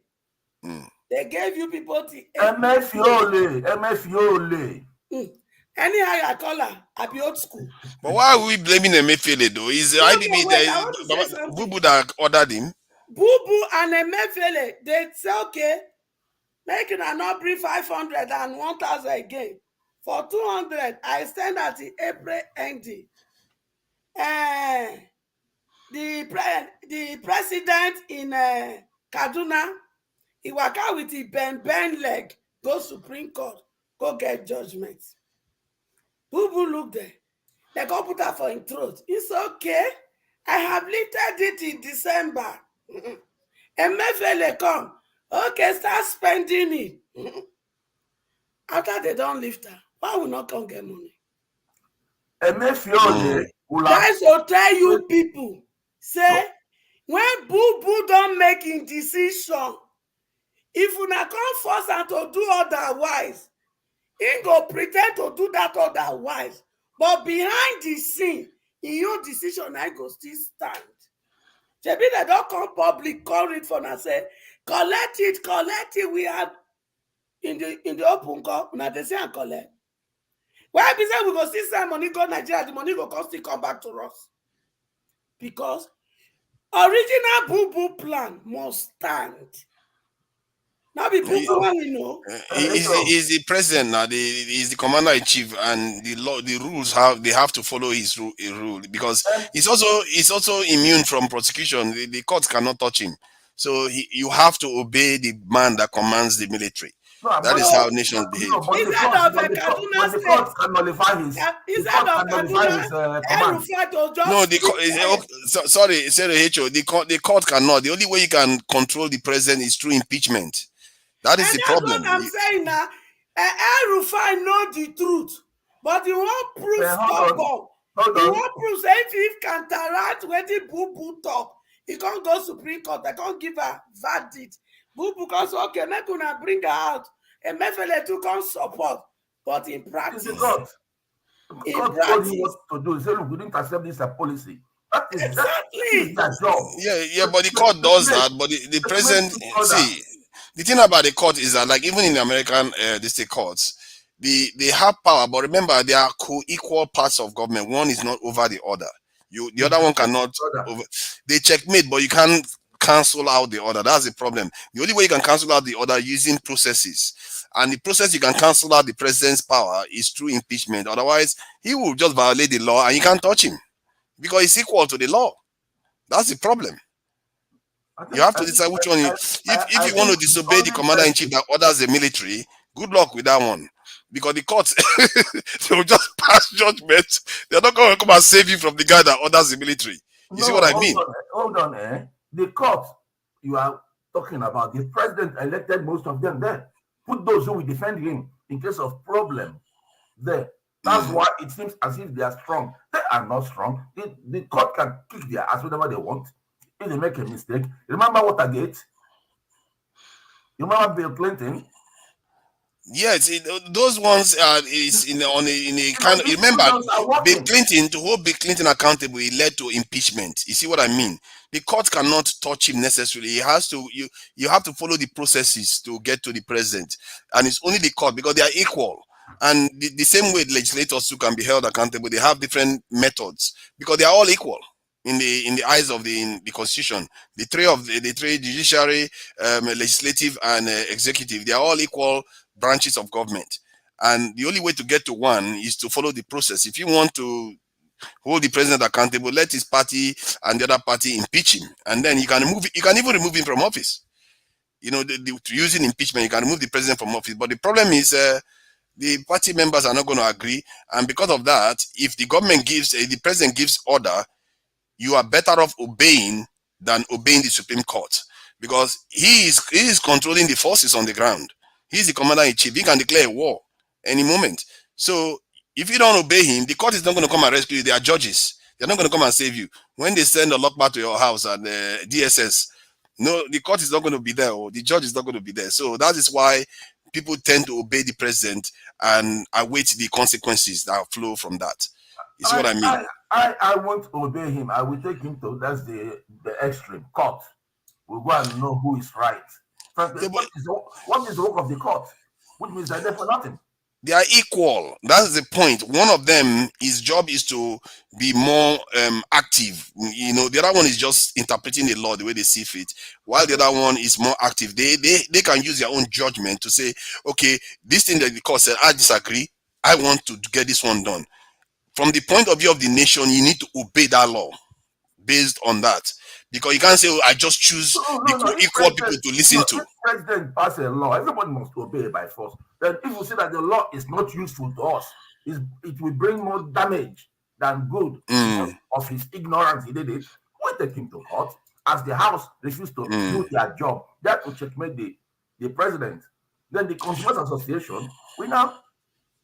Speaker 18: They gave you people the
Speaker 9: Emefiole.
Speaker 18: Anyhow I call her, I be old school.
Speaker 8: But why are we blaming Emefiele though? Is IBB Boo Boo that ordered him?
Speaker 18: Boo Boo and Emefiele, they say okay, make it not bring 500 and 1,000 again. For 200, I stand at the April ending. The president in Kaduna, he walk out with the bend leg, go Supreme Court, go get judgment. Boo Boo look there. They go put her for him throat. It's okay. I have lifted it in December. Emefiele come. Okay, start spending it. After they don't lift her, why will not come get money?
Speaker 9: Emefiele.
Speaker 18: Guys will tell you people, say, when Boo Boo don't make a decision, if you not come force and to do otherwise, he go pretend to do that otherwise. But behind the scene, in your decision, I go still stand. Maybe they don't come public, call it for and say, collect it, we are in the open call. Now they say and collect. Why be say we go see some money go Nigeria, the money go still come back to us? Because original Boo Boo plan must stand. Now be Boo Boo one we know.
Speaker 8: He's the president now. He's the commander in chief, and the rules they have to follow his rule because he's also immune from prosecution. The courts cannot touch him, so you have to obey the man that commands the military.
Speaker 9: No,
Speaker 8: That
Speaker 9: but,
Speaker 8: is how nations
Speaker 9: no,
Speaker 8: behave.
Speaker 9: but the
Speaker 18: Instead
Speaker 9: court,
Speaker 18: of
Speaker 9: but
Speaker 18: a
Speaker 9: the court,
Speaker 18: Kaduna
Speaker 9: but the
Speaker 18: State,
Speaker 9: court can nullify his. The
Speaker 18: instead
Speaker 9: court
Speaker 18: of
Speaker 9: can nullify his
Speaker 18: Kaduna,
Speaker 9: command.
Speaker 18: El-Rufai to
Speaker 8: No,
Speaker 18: just
Speaker 8: sorry, the court cannot. The only way you can control the president is through impeachment. That is
Speaker 18: and
Speaker 8: the
Speaker 18: that's
Speaker 8: problem.
Speaker 18: what I'm saying now. El-Rufai know the truth, but he won't prove stubborn. He won't prove say if he counteract when the boo talk, he can't go Supreme Court. They can't give a verdict. Boo because okay, make una bring her out. And Mefele too can't support, but in practice,
Speaker 9: The court told him what to do. He said, look, we didn't accept this policy. That is their job.
Speaker 8: Yeah, but the court does that. But the president, see, the thing about the court is that, like, even in the American district courts, they have power. But remember, they are co-equal parts of government. One is not over the other. The other one cannot. They checkmate, but you can't cancel out the other. That's the problem. The only way you can cancel out the other using processes, and the process you can cancel out the president's power is through impeachment. Otherwise, he will just violate the law, and you can't touch him because he's equal to the law. That's the problem. You have to decide which one. If you want to disobey the commander-in-chief that orders the military, good luck with that one. Because the courts, they will just pass judgment. They're not going to come and save you from the guy that orders the military. You see what I mean?
Speaker 9: Hold on. The court you are talking about, the president elected most of them there. Put those who will defend him in case of problem there. That's why it seems as if they are strong. They are not strong. The court can kick their ass whenever they want. If they make a mistake, remember Watergate? You remember Bill Clinton?
Speaker 8: Yes, those ones is in a kind of, remember, Bill Clinton, to hold Bill Clinton accountable, it led to impeachment. You see what I mean? The court cannot touch him necessarily. He has to, you have to follow the processes to get to the president, and it's only the court because they are equal. And the same way legislators too can be held accountable. They have different methods because they are all equal in the eyes of the constitution. The three judiciary, legislative, and executive, they are all equal branches of government, and the only way to get to one is to follow the process. If you want to hold the president accountable, let his party and the other party impeach him, and then you can even remove him from office. You know, using impeachment, you can remove the president from office. But the problem is the party members are not going to agree, and because of that, if the president gives order, you are better off obeying than obeying the Supreme Court, because he is controlling the forces on the ground. He's the commander-in-chief. He can declare a war any moment. So if you don't obey him, the court is not going to come and rescue you. They are judges. They're not going to come and save you. When they send a lockback to your house and DSS, no, the court is not going to be there, or the judge is not going to be there. So that is why people tend to obey the president and await the consequences that flow from that. You see what I mean?
Speaker 9: I won't obey him. I will take him to, that's the extreme. Court. We'll go and know who is right. Frankly, what is the work of the court? Which means they're there for nothing.
Speaker 8: They are equal. That's the point. One of them, his job is to be more active. You know, the other one is just interpreting the law the way they see fit, while the other one is more active. They can use their own judgment to say, okay, this thing that the court said, I disagree. I want to get this one done. From the point of view of the nation, you need to obey that law based on that. Because you can't say, oh, I just choose equal people to listen to.
Speaker 9: If president pass a law, everybody must obey by force. Then if you say that the law is not useful to us, it will bring more damage than good because of his ignorance. He did it. We take him to court. As the House refused to do their job, they have to checkmate the president. Then the Consumers Association, we now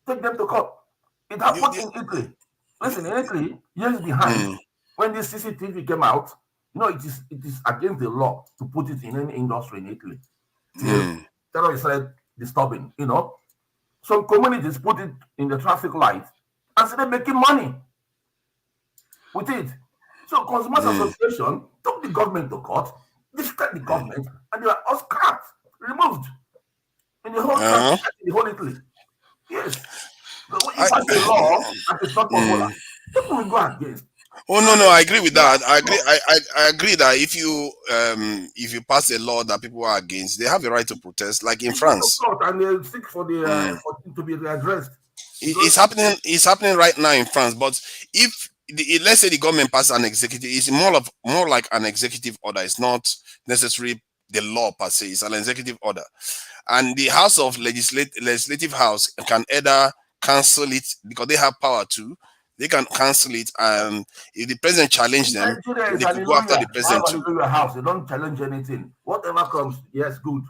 Speaker 9: take them to court. It happened in Italy. Listen, in Italy, years behind, when this CCTV came out, you know, it is against the law to put it in any industry in Italy. Terrorists started disturbing, you know. Some communities put it in the traffic light and started making money with it. So Consumers Association took the government to court, defeated the government, and they were all scrapped, removed in the whole country, in the whole Italy. Yes. So when you pass a law that is not popular, people will go against.
Speaker 8: Oh no, I agree with that. I agree that if you pass a law that people are against, they have a right to protest, like in France.
Speaker 9: And they seek for the to be addressed.
Speaker 8: It's happening right now in France. But if let's say the government passes an executive, it's more like an executive order. It's not necessarily the law per se. It's an executive order. And the House of Legislative House can either cancel it because they have power to. They can cancel it, and if the president challenge them,
Speaker 9: Nigeria is
Speaker 8: they could go after the president too.
Speaker 9: Hallelujah house. They don't challenge anything. Whatever comes, yes, good.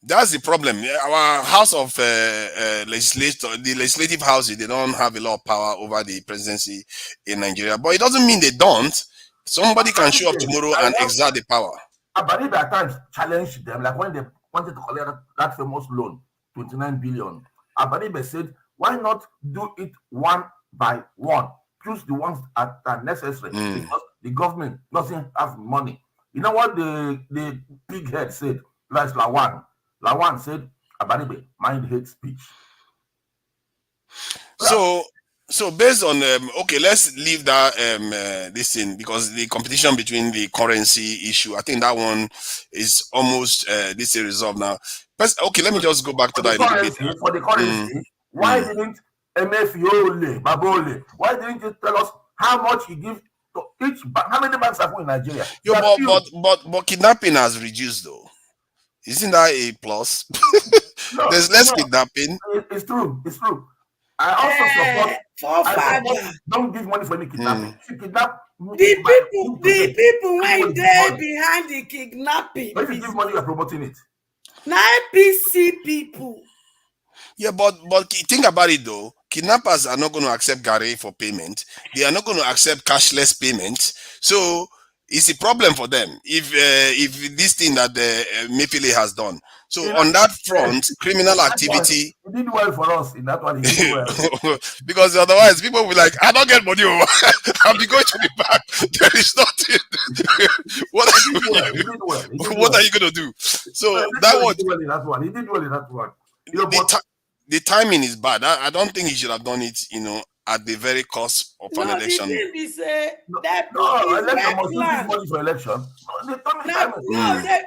Speaker 8: That's the problem. Our House of the Legislative House, they don't have a lot of power over the presidency in Nigeria. But it doesn't mean they don't. Somebody can show up tomorrow and exert the power.
Speaker 9: Abanibe at times challenged them, like when they wanted to collect that famous loan, 29 billion. Abanibe said, why not do it one by one? Choose the ones that are necessary because the government doesn't have money. You know what the big head said? Like Lawan. Lawan said, Abanibe, mind hate speech.
Speaker 8: So based on okay, let's leave that this thing, because the competition between the currency issue, I think that one is almost this is resolved now. But okay, let me just go back to that a little bit.
Speaker 9: For the currency, why didn't MFIOLE, Babole, why didn't you tell us how much you give to each bank? How many banks have we in Nigeria?
Speaker 8: But kidnapping has reduced though. Isn't that a plus?
Speaker 9: No,
Speaker 8: there's less kidnapping.
Speaker 9: It's true. It's true. I also support don't give money for any kidnapping. She kidnap
Speaker 18: the people when they behind the kidnapping.
Speaker 9: If you give money, you're promoting it.
Speaker 18: Now APC people.
Speaker 8: Yeah, but think about it though. Kidnappers are not going to accept Gare for payment. They are not going to accept cashless payment. So it's a problem for them if this thing that Mefile has done. So on that front, criminal activity.
Speaker 9: He did well for us in that one. He did well.
Speaker 8: Because otherwise, people will be like, I don't get money over. I'll be going to the bank. There is nothing. What are you going to do? So that was.
Speaker 9: He did well in that one. He did well in that one.
Speaker 8: The timing is bad. I don't think he should have done it, at the very cusp of an election.
Speaker 18: The thing is, that
Speaker 9: election must give money for election.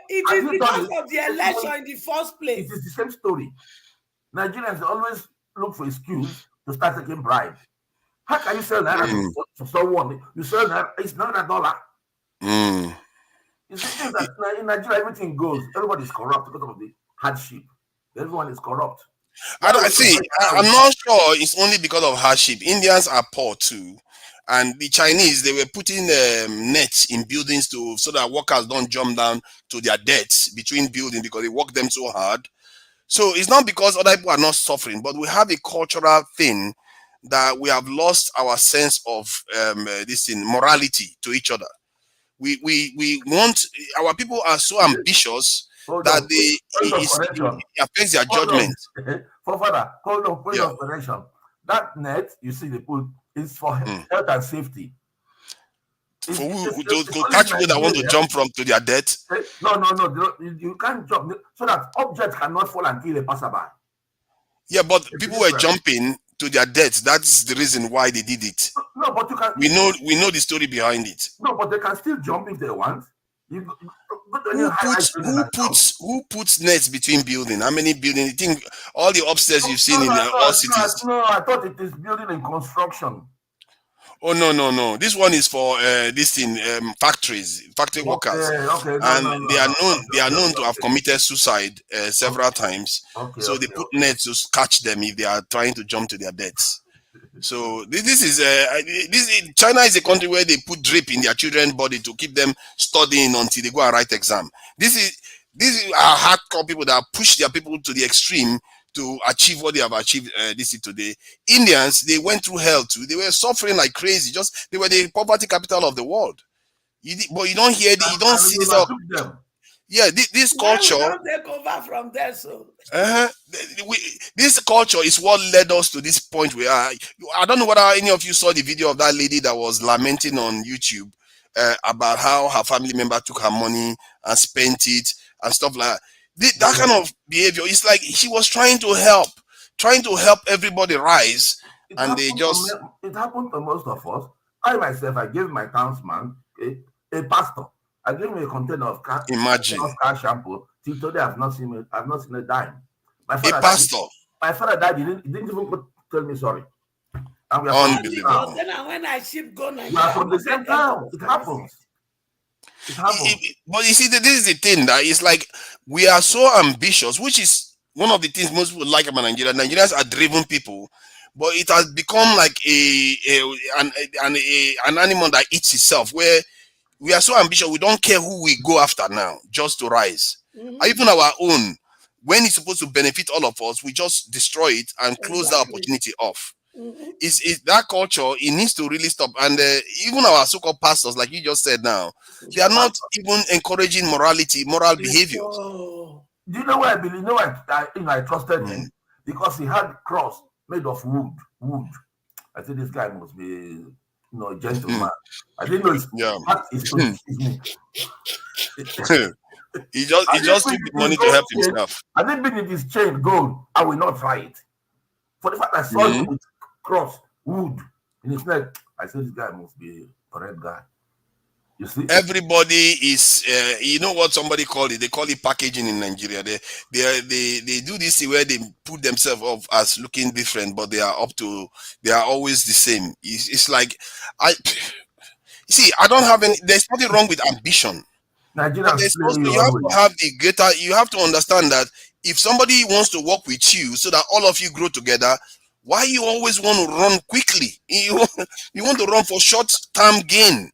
Speaker 18: It is because of the election in the first place.
Speaker 9: It is the same story. Nigerians always look for excuse to start taking bribe. How can you sell naira to someone? You sell naira, it's not $1. It's the thing that in Nigeria everything goes. Everybody is corrupt because of the hardship. Everyone is corrupt.
Speaker 8: I'm not sure it's only because of hardship. Indians are poor too, and the Chinese, they were putting nets in buildings so that workers don't jump down to their deaths between buildings because they work them so hard. So it's not because other people are not suffering, but we have a cultural thing that we have lost our sense of morality to each other. We want, our people are so ambitious that it affects their judgment.
Speaker 9: Father, hold on, point of correction. That net you see they put is for health and safety.
Speaker 8: For who to catch people that want to jump from to their death?
Speaker 9: No. You can't jump so that objects cannot fall and kill a passerby.
Speaker 8: Yeah, but people were jumping to their deaths. That's the reason why they did it.
Speaker 9: No, but you can.
Speaker 8: We know the story behind it.
Speaker 9: No, but they can still jump if they want.
Speaker 8: Who puts nets between buildings? How many buildings? You think all the upstairs you've seen in all cities?
Speaker 9: No, I thought it is building and construction.
Speaker 8: Oh no! This one is for factory workers, and they are known to have committed suicide several times. So they put nets to catch them if they are trying to jump to their deaths. So this is China is a country where they put drip in their children's body to keep them studying until they go and write exam. These are hardcore people that push their people to the extreme to achieve what they have achieved today. Indians, they went through hell too. They were suffering like crazy. They were the poverty capital of the world. But you don't hear you don't see this. Yeah, this culture.
Speaker 18: We don't take over from there, so.
Speaker 8: This culture is what led us to this point where I don't know whether any of you saw the video of that lady that was lamenting on YouTube about how her family member took her money and spent it and stuff like that. That kind of behavior, it's like she was trying to help everybody rise, it
Speaker 9: happened to most of us. I myself, I gave my townsman a pastor. I gave him a container of car shampoo. Till today, I've not seen a dime. My father died. He didn't even tell me sorry. And we are
Speaker 8: unbelievable.
Speaker 18: When I ship go
Speaker 9: Nigeria, from the same town. It happens.
Speaker 8: But you see, this is the thing that it's like we are so ambitious, which is one of the things most people like about Nigeria. Nigerians are driven people, but it has become like an animal that eats itself. Where we are so ambitious, we don't care who we go after now, just to rise. Even our own, when it's supposed to benefit all of us, we just destroy it and close that opportunity off. Is that culture? It needs to really stop. And even our so-called pastors, like you just said now, they are not even encouraging morality, moral behavior.
Speaker 9: Do you know why I believe? I trusted him because he had cross made of wood. I said this guy must be, a gentleman. I didn't know his heart is to excuse me.
Speaker 8: He just took the money to help himself.
Speaker 9: I didn't been in this chain gold. I will not try it. For the fact I saw him with cross wood in his neck, I said this guy must be a red guy. You see,
Speaker 8: everybody is you know what somebody called it? They call it packaging in Nigeria. They do this where they put themselves up as looking different, but they are always the same. It's like I don't have any. There's nothing wrong with ambition.
Speaker 9: Nigeria,
Speaker 8: you have to have the greater. You have to understand that if somebody wants to work with you so that all of you grow together, why you always want to run quickly? You want to run for short-term gain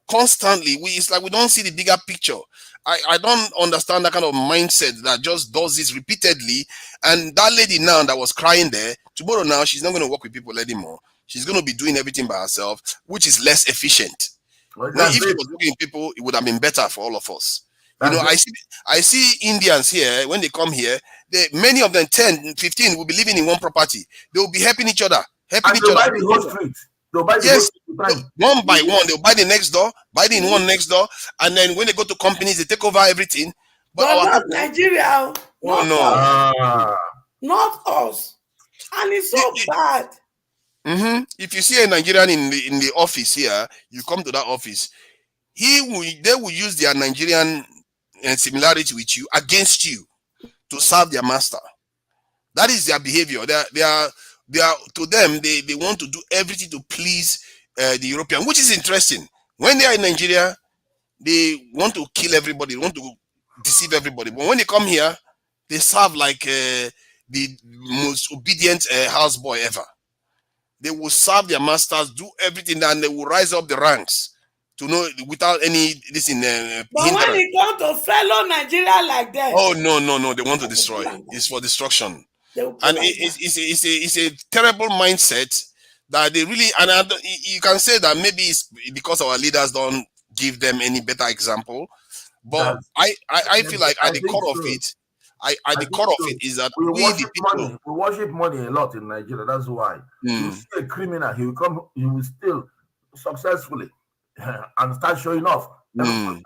Speaker 8: constantly. It's like we don't see the bigger picture. I don't understand that kind of mindset that just does this repeatedly. And that lady now that was crying there, tomorrow now she's not going to work with people anymore. She's going to be doing everything by herself, which is less efficient. Now, if she was working with people, it would have been better for all of us. I see Indians here, when they come here, many of them, 10, 15, will be living in one property. They will be helping each other.
Speaker 9: Buy the whole street. They'll buy the whole street.
Speaker 8: One by one, they'll buy the next door, buy the one next door, and then when they go to companies, they take over everything.
Speaker 18: But not Nigeria. Not us. And it's so bad.
Speaker 8: If you see a Nigerian in the office here, you come to that office, they will use their Nigerian similarity with you against you to serve their master. That is their behavior. They are to them, they want to do everything to please the European, which is interesting. When they are in Nigeria, they want to kill everybody, they want to deceive everybody. But when they come here, they serve like the most obedient houseboy ever. They will serve their masters, do everything, and they will rise up the ranks to know without any this in.
Speaker 18: But when it comes to fellow Nigeria like that,
Speaker 8: oh no, they want to destroy. It's for destruction, and it's a terrible mindset that they really. And you can say that maybe it's because our leaders don't give them any better example, but I feel like at the core of it. The core of it is that
Speaker 9: we worship money a lot in Nigeria. That's why you see a criminal, he will steal successfully and start showing off. Him.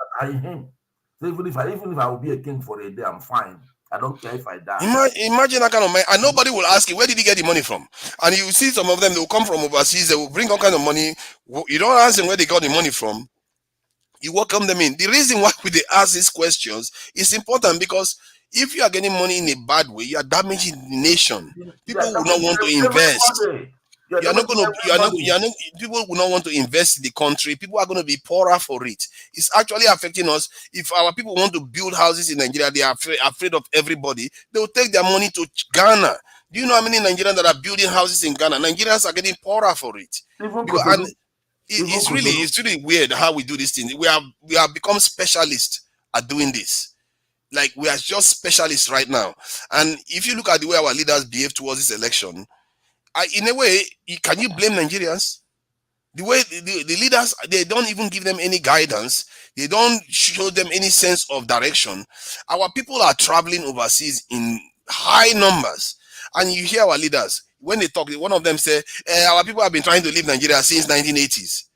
Speaker 9: So even if I will be a king for a day, I'm fine. I don't care if I die.
Speaker 8: Imagine that kind of money, and nobody will ask you where did he get the money from. And you see some of them, they will come from overseas, they will bring all kinds of money. You don't ask them where they got the money from. You welcome them in. The reason why they ask these questions is important because if you are getting money in a bad way, you are damaging the nation. People will not want to invest. People will not want to invest in the country. People are going to be poorer for it. It's actually affecting us. If our people want to build houses in Nigeria, they are afraid of everybody. They will take their money to Ghana. Do you know how many Nigerians that are building houses in Ghana? Nigerians are getting poorer for it. It's really weird how we do this thing. We have become specialists at doing this. Like we are just specialists right now. And if you look at the way our leaders behave towards this election, in a way, can you blame Nigerians? The way the leaders, they don't even give them any guidance. They don't show them any sense of direction. Our people are traveling overseas in high numbers. And you hear our leaders, when they talk, one of them say, our people have been trying to leave Nigeria since 1980s.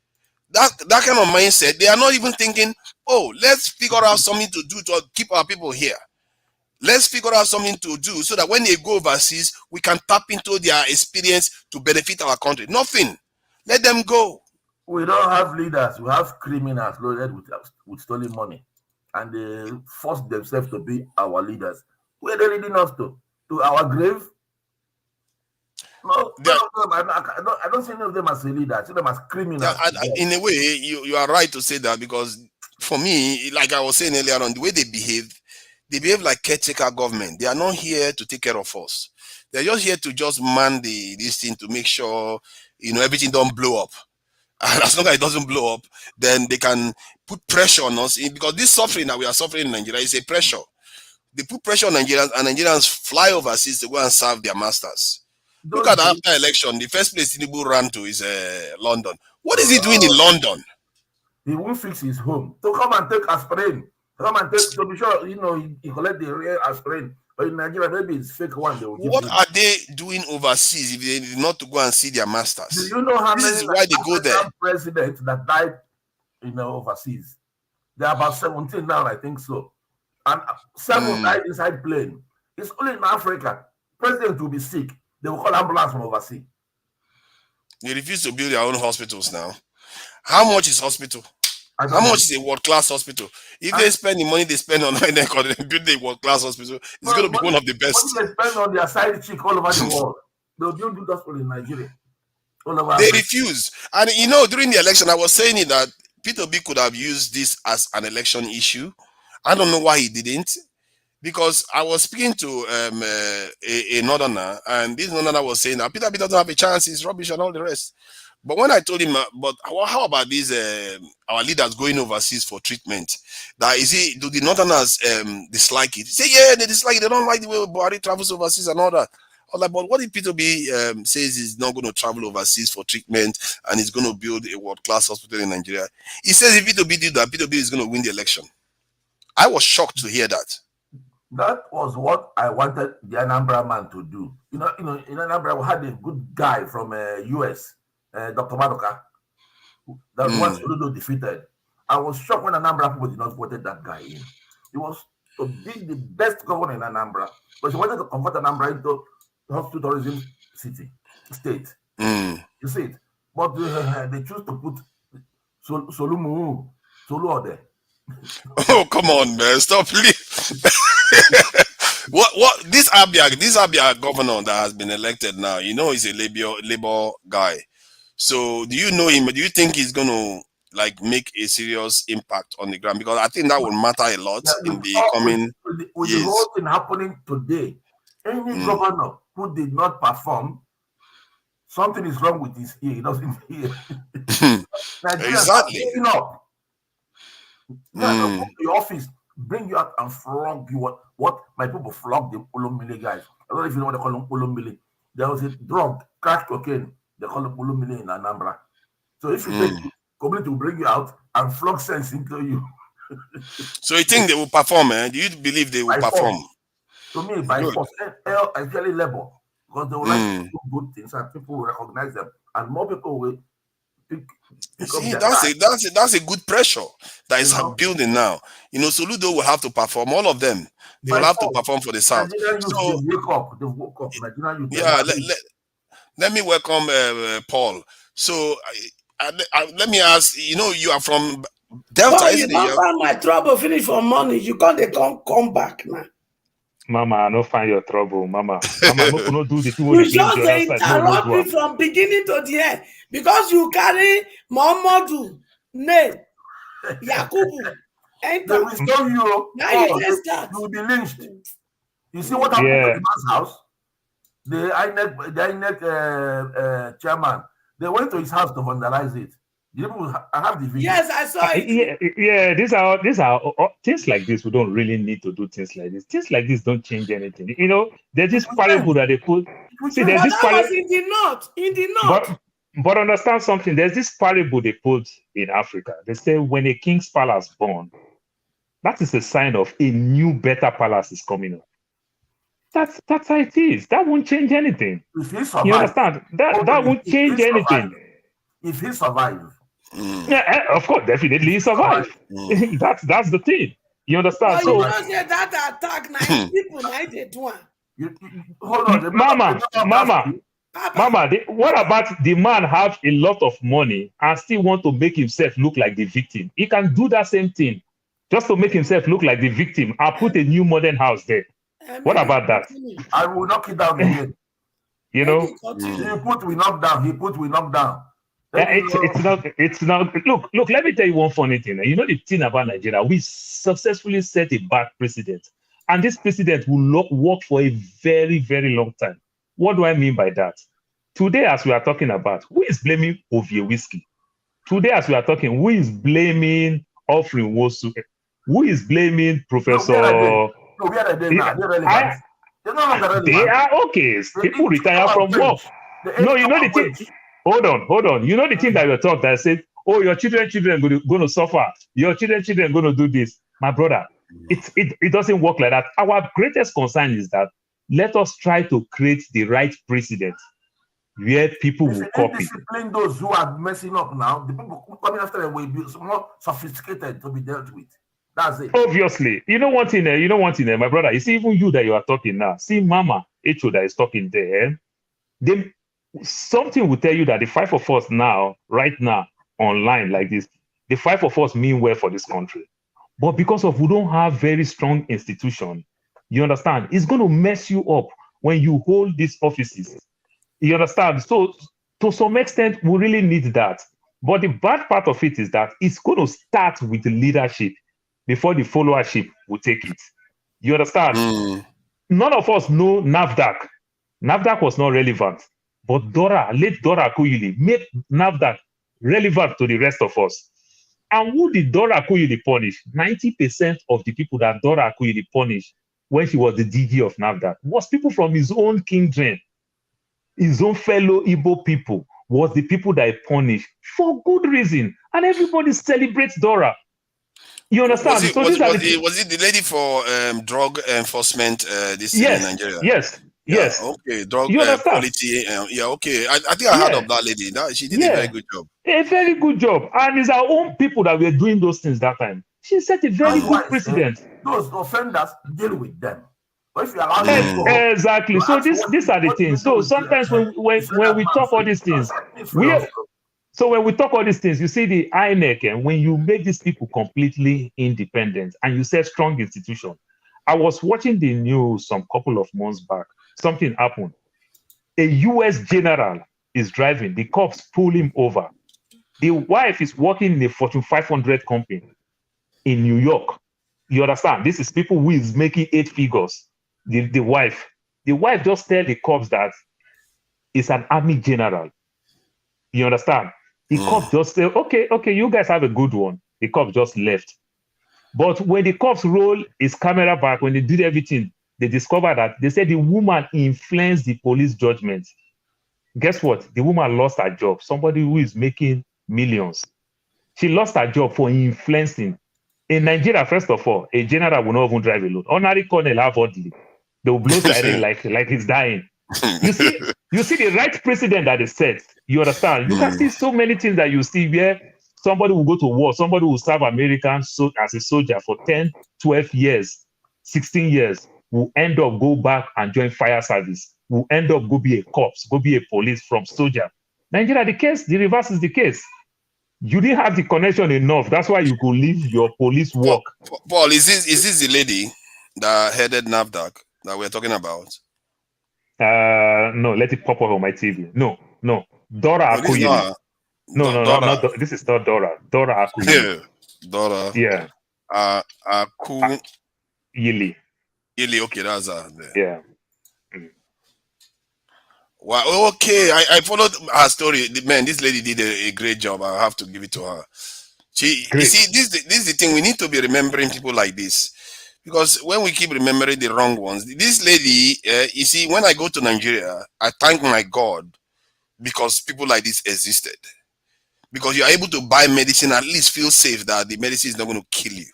Speaker 8: That kind of mindset, they are not even thinking, oh, let's figure out something to do to keep our people here. Let's figure out something to do so that when they go overseas, we can tap into their experience to benefit our country. Nothing. Let them go.
Speaker 9: We don't have leaders. We have criminals loaded with stolen money. And they force themselves to be our leaders. Where are they leading us to? To our grave? No, I don't see any of them as a leader. I see them as criminals.
Speaker 8: In a way, you are right to say that because for me, like I was saying earlier on, the way they behave like caretaker government. They are not here to take care of us. They're just here to just man this thing to make sure, everything don't blow up. And as long as it doesn't blow up, then they can put pressure on us, because this suffering that we are suffering in Nigeria is a pressure. They put pressure on Nigerians, and Nigerians fly overseas to go and serve their masters. Look at after election, the first place Tinubu ran to is London. What is he doing in London?
Speaker 9: He won't fix his home. To come and take aspirin. To be sure, he collect the real aspirin. But in Nigeria, maybe it's fake one. They will give
Speaker 8: What
Speaker 9: him.
Speaker 8: are they doing overseas if they did not to go and see their masters?
Speaker 9: Do you know how
Speaker 8: This
Speaker 9: many
Speaker 8: is why they go there.
Speaker 9: presidents that died overseas? There are about 17 now, I think so. And 7 died inside plane. It's only in Africa. President will be sick. They will call ambulance from overseas.
Speaker 8: They refuse to build their own hospitals now. How much is hospital? How much is a world-class hospital? If they spend the money they spend on build a world-class hospital, it's going to be one of the best.
Speaker 9: What they spend on their side chick all over the world. They don't do that in Nigeria. All over
Speaker 8: They
Speaker 9: Africa.
Speaker 8: refuse. And during the election, I was saying that Peter B could have used this as an election issue. I don't know why he didn't. Because I was speaking to a northerner, and this northerner was saying that Peter B doesn't have a chance, he's rubbish and all the rest. But when I told him, but how about these our leaders going overseas for treatment? Do the northerners dislike it? He said, yeah, they dislike it. They don't like the way Buhari travels overseas and all that. I was like, but what if Peter B says he's not going to travel overseas for treatment and he's going to build a world-class hospital in Nigeria? He says if Peter B did that, Peter B is going to win the election. I was shocked to hear that.
Speaker 9: That was what I wanted the Anambra man to do. In Anambra, we had a good guy from US, Dr. Madoka, that was Soludo defeated. I was shocked when Anambra people did not vote that guy in. He was to be the best governor in Anambra, but he wanted to convert Anambra into hospital tourism state. You see it? But they choose to put Solu there.
Speaker 8: Oh, come on, man. Stop, please. What this Abia governor that has been elected now, he's a labor guy. So do you know him? Do you think he's gonna make a serious impact on the ground? Because I think that will matter a lot in the coming
Speaker 9: with
Speaker 8: years.
Speaker 9: the whole thing happening today, any governor who did not perform, something is wrong with his ear. He doesn't hear.
Speaker 8: Exactly.
Speaker 9: Now, go to the office, bring you out and flog you. What my people flog the Olomile guys. I don't know if you know what they call them Olomile. There was a drug, crack cocaine. They call them Olomile in Anambra. So if you take community will bring you out and flog sense into you.
Speaker 8: So you think they will perform? Do you believe they will perform?
Speaker 9: To me, by force, actually labor, because they will like to do good things and people will recognize them, and more people will.
Speaker 8: See, that's a good pressure that is building now. Soludo will have to perform. All of them, they will have to perform for the South. So, let me welcome Paul. So, let me ask. You are from Delta, isn't
Speaker 18: it? You don't find my trouble finish for money. You can't come back now.
Speaker 19: Mama, I don't find your trouble, Mama. Mama, no do the two.
Speaker 18: You just interrupt me from beginning to the end because you carry Muhammadu name Yakubu.
Speaker 9: They will stone you.
Speaker 18: Now you just start.
Speaker 9: You will be lynched. You see what happened to the man's house? The INEC chairman. They went to his house to vandalize it. I have the video.
Speaker 18: Yes, I saw it.
Speaker 19: Yeah, these are things like this. We don't really need to do things like this. Things like this don't change anything. There's this parable that they put. See, there's this
Speaker 18: parable in the north.
Speaker 19: But understand something. There's this parable they put in Africa. They say when a king's palace born, that is a sign of a new, better palace is coming up. That's how it is. That won't change anything. You understand? That won't change anything.
Speaker 9: If he survives.
Speaker 19: Yeah, of course, definitely he survived. That's the thing. You understand?
Speaker 18: So you don't say that attack 9 people 91.
Speaker 9: Hold on,
Speaker 19: Mama. What about the man have a lot of money and still want to make himself look like the victim? He can do that same thing just to make himself look like the victim. I'll put a new modern house there. What about that?
Speaker 9: I will knock it down again.
Speaker 19: He
Speaker 9: put we knock down. He put we knock down.
Speaker 19: It's not. Look. Let me tell you one funny thing. You know the thing about Nigeria, we successfully set a bad precedent, and this precedent will work for a very, very long time. What do I mean by that? Today, as we are talking about, who is blaming Ovie Whiskey? Today, as we are talking, who is blaming Offering Wosu? Who is blaming Professor?
Speaker 9: No, where are they now? They're relevant. They're no longer relevant.
Speaker 19: They are okay. People retire from work. No, you know the thing. Hold on. You know the thing that you talk that said, "Oh, your children going to suffer. Your children going to do this." My brother, it doesn't work like that. Our greatest concern is that let us try to create the right precedent where people will copy.
Speaker 9: Discipline those who are messing up now. The people coming after them will be more sophisticated to be dealt with. That's it.
Speaker 19: Obviously, you know one thing, my brother. You see, even you that you are talking now, see Mama Echo that is talking there. Something will tell you that the 5 of us now, right now, online like this, the 5 of us mean well for this country. But because of we don't have very strong institution, you understand, it's going to mess you up when you hold these offices. You understand? So to some extent, we really need that. But the bad part of it is that it's going to start with the leadership before the followership will take it. You understand? None of us know NAFDAC. NAFDAC was not relevant. But late Dora Akuyili made NAFDAC relevant to the rest of us. And who did Dora Akuyili punish? 90% of the people that Dora Akuyili punished when she was the DG of NAFDAC was people from his own kindred. His own fellow Igbo people was the people that he punished for good reason. And everybody celebrates Dora. You understand?
Speaker 8: Was it the lady for drug enforcement this in Nigeria?
Speaker 19: Yes.
Speaker 8: Okay, drug quality. Okay. I think I heard of that lady. She did a very good job.
Speaker 19: A very good job. And it's our own people that were doing those things that time. She set a very good precedent.
Speaker 9: Those offenders, deal with them. But if you allow them to go,
Speaker 19: exactly. So these are the things. So sometimes when we talk all these things, when we talk all these things, you see the INEC, and when you make these people completely independent and you say strong institution. I was watching the news some couple of months back. Something happened. A US general is driving. The cops pull him over. The wife is working in a Fortune 500 company in New York. You understand? This is people who is making 8 figures. The wife just tell the cops that it's an army general. You understand? The cops just say, okay, you guys have a good one. The cops just left. But when the cops roll his camera back, when they did everything, they discovered that they said the woman influenced the police judgment. Guess what? The woman lost her job. Somebody who is making millions. She lost her job for influencing. In Nigeria, first of all, a general will not even drive alone. Honorary colonel have orderly. They will blow siren like he's dying. You see the right precedent that is set. You understand? You can see so many things that you see where somebody will go to war, somebody will serve American as a soldier for 10, 12 years, 16 years, will end up go back and join fire service, will end up go be a corps, go be a police from soldier. Nigeria, the reverse is the case. You didn't have the connection enough. That's why you could leave your police work.
Speaker 8: Paul, is this the lady that headed NAFDAC that we're talking about?
Speaker 19: No, let it pop up on my TV. No. Dora Akuyili. No, this is not Dora. Dora Akuyili.
Speaker 8: Dora.
Speaker 19: Yeah.
Speaker 8: Yili. Okay, that's her.
Speaker 19: Yeah.
Speaker 8: Wow. Okay, I followed her story. Man, this lady did a great job. I have to give it to her. You see, this is the thing. We need to be remembering people like this, because when we keep remembering the wrong ones, this lady. You see, when I go to Nigeria, I thank my God because people like this existed. Because you are able to buy medicine, at least feel safe that the medicine is not going to kill you.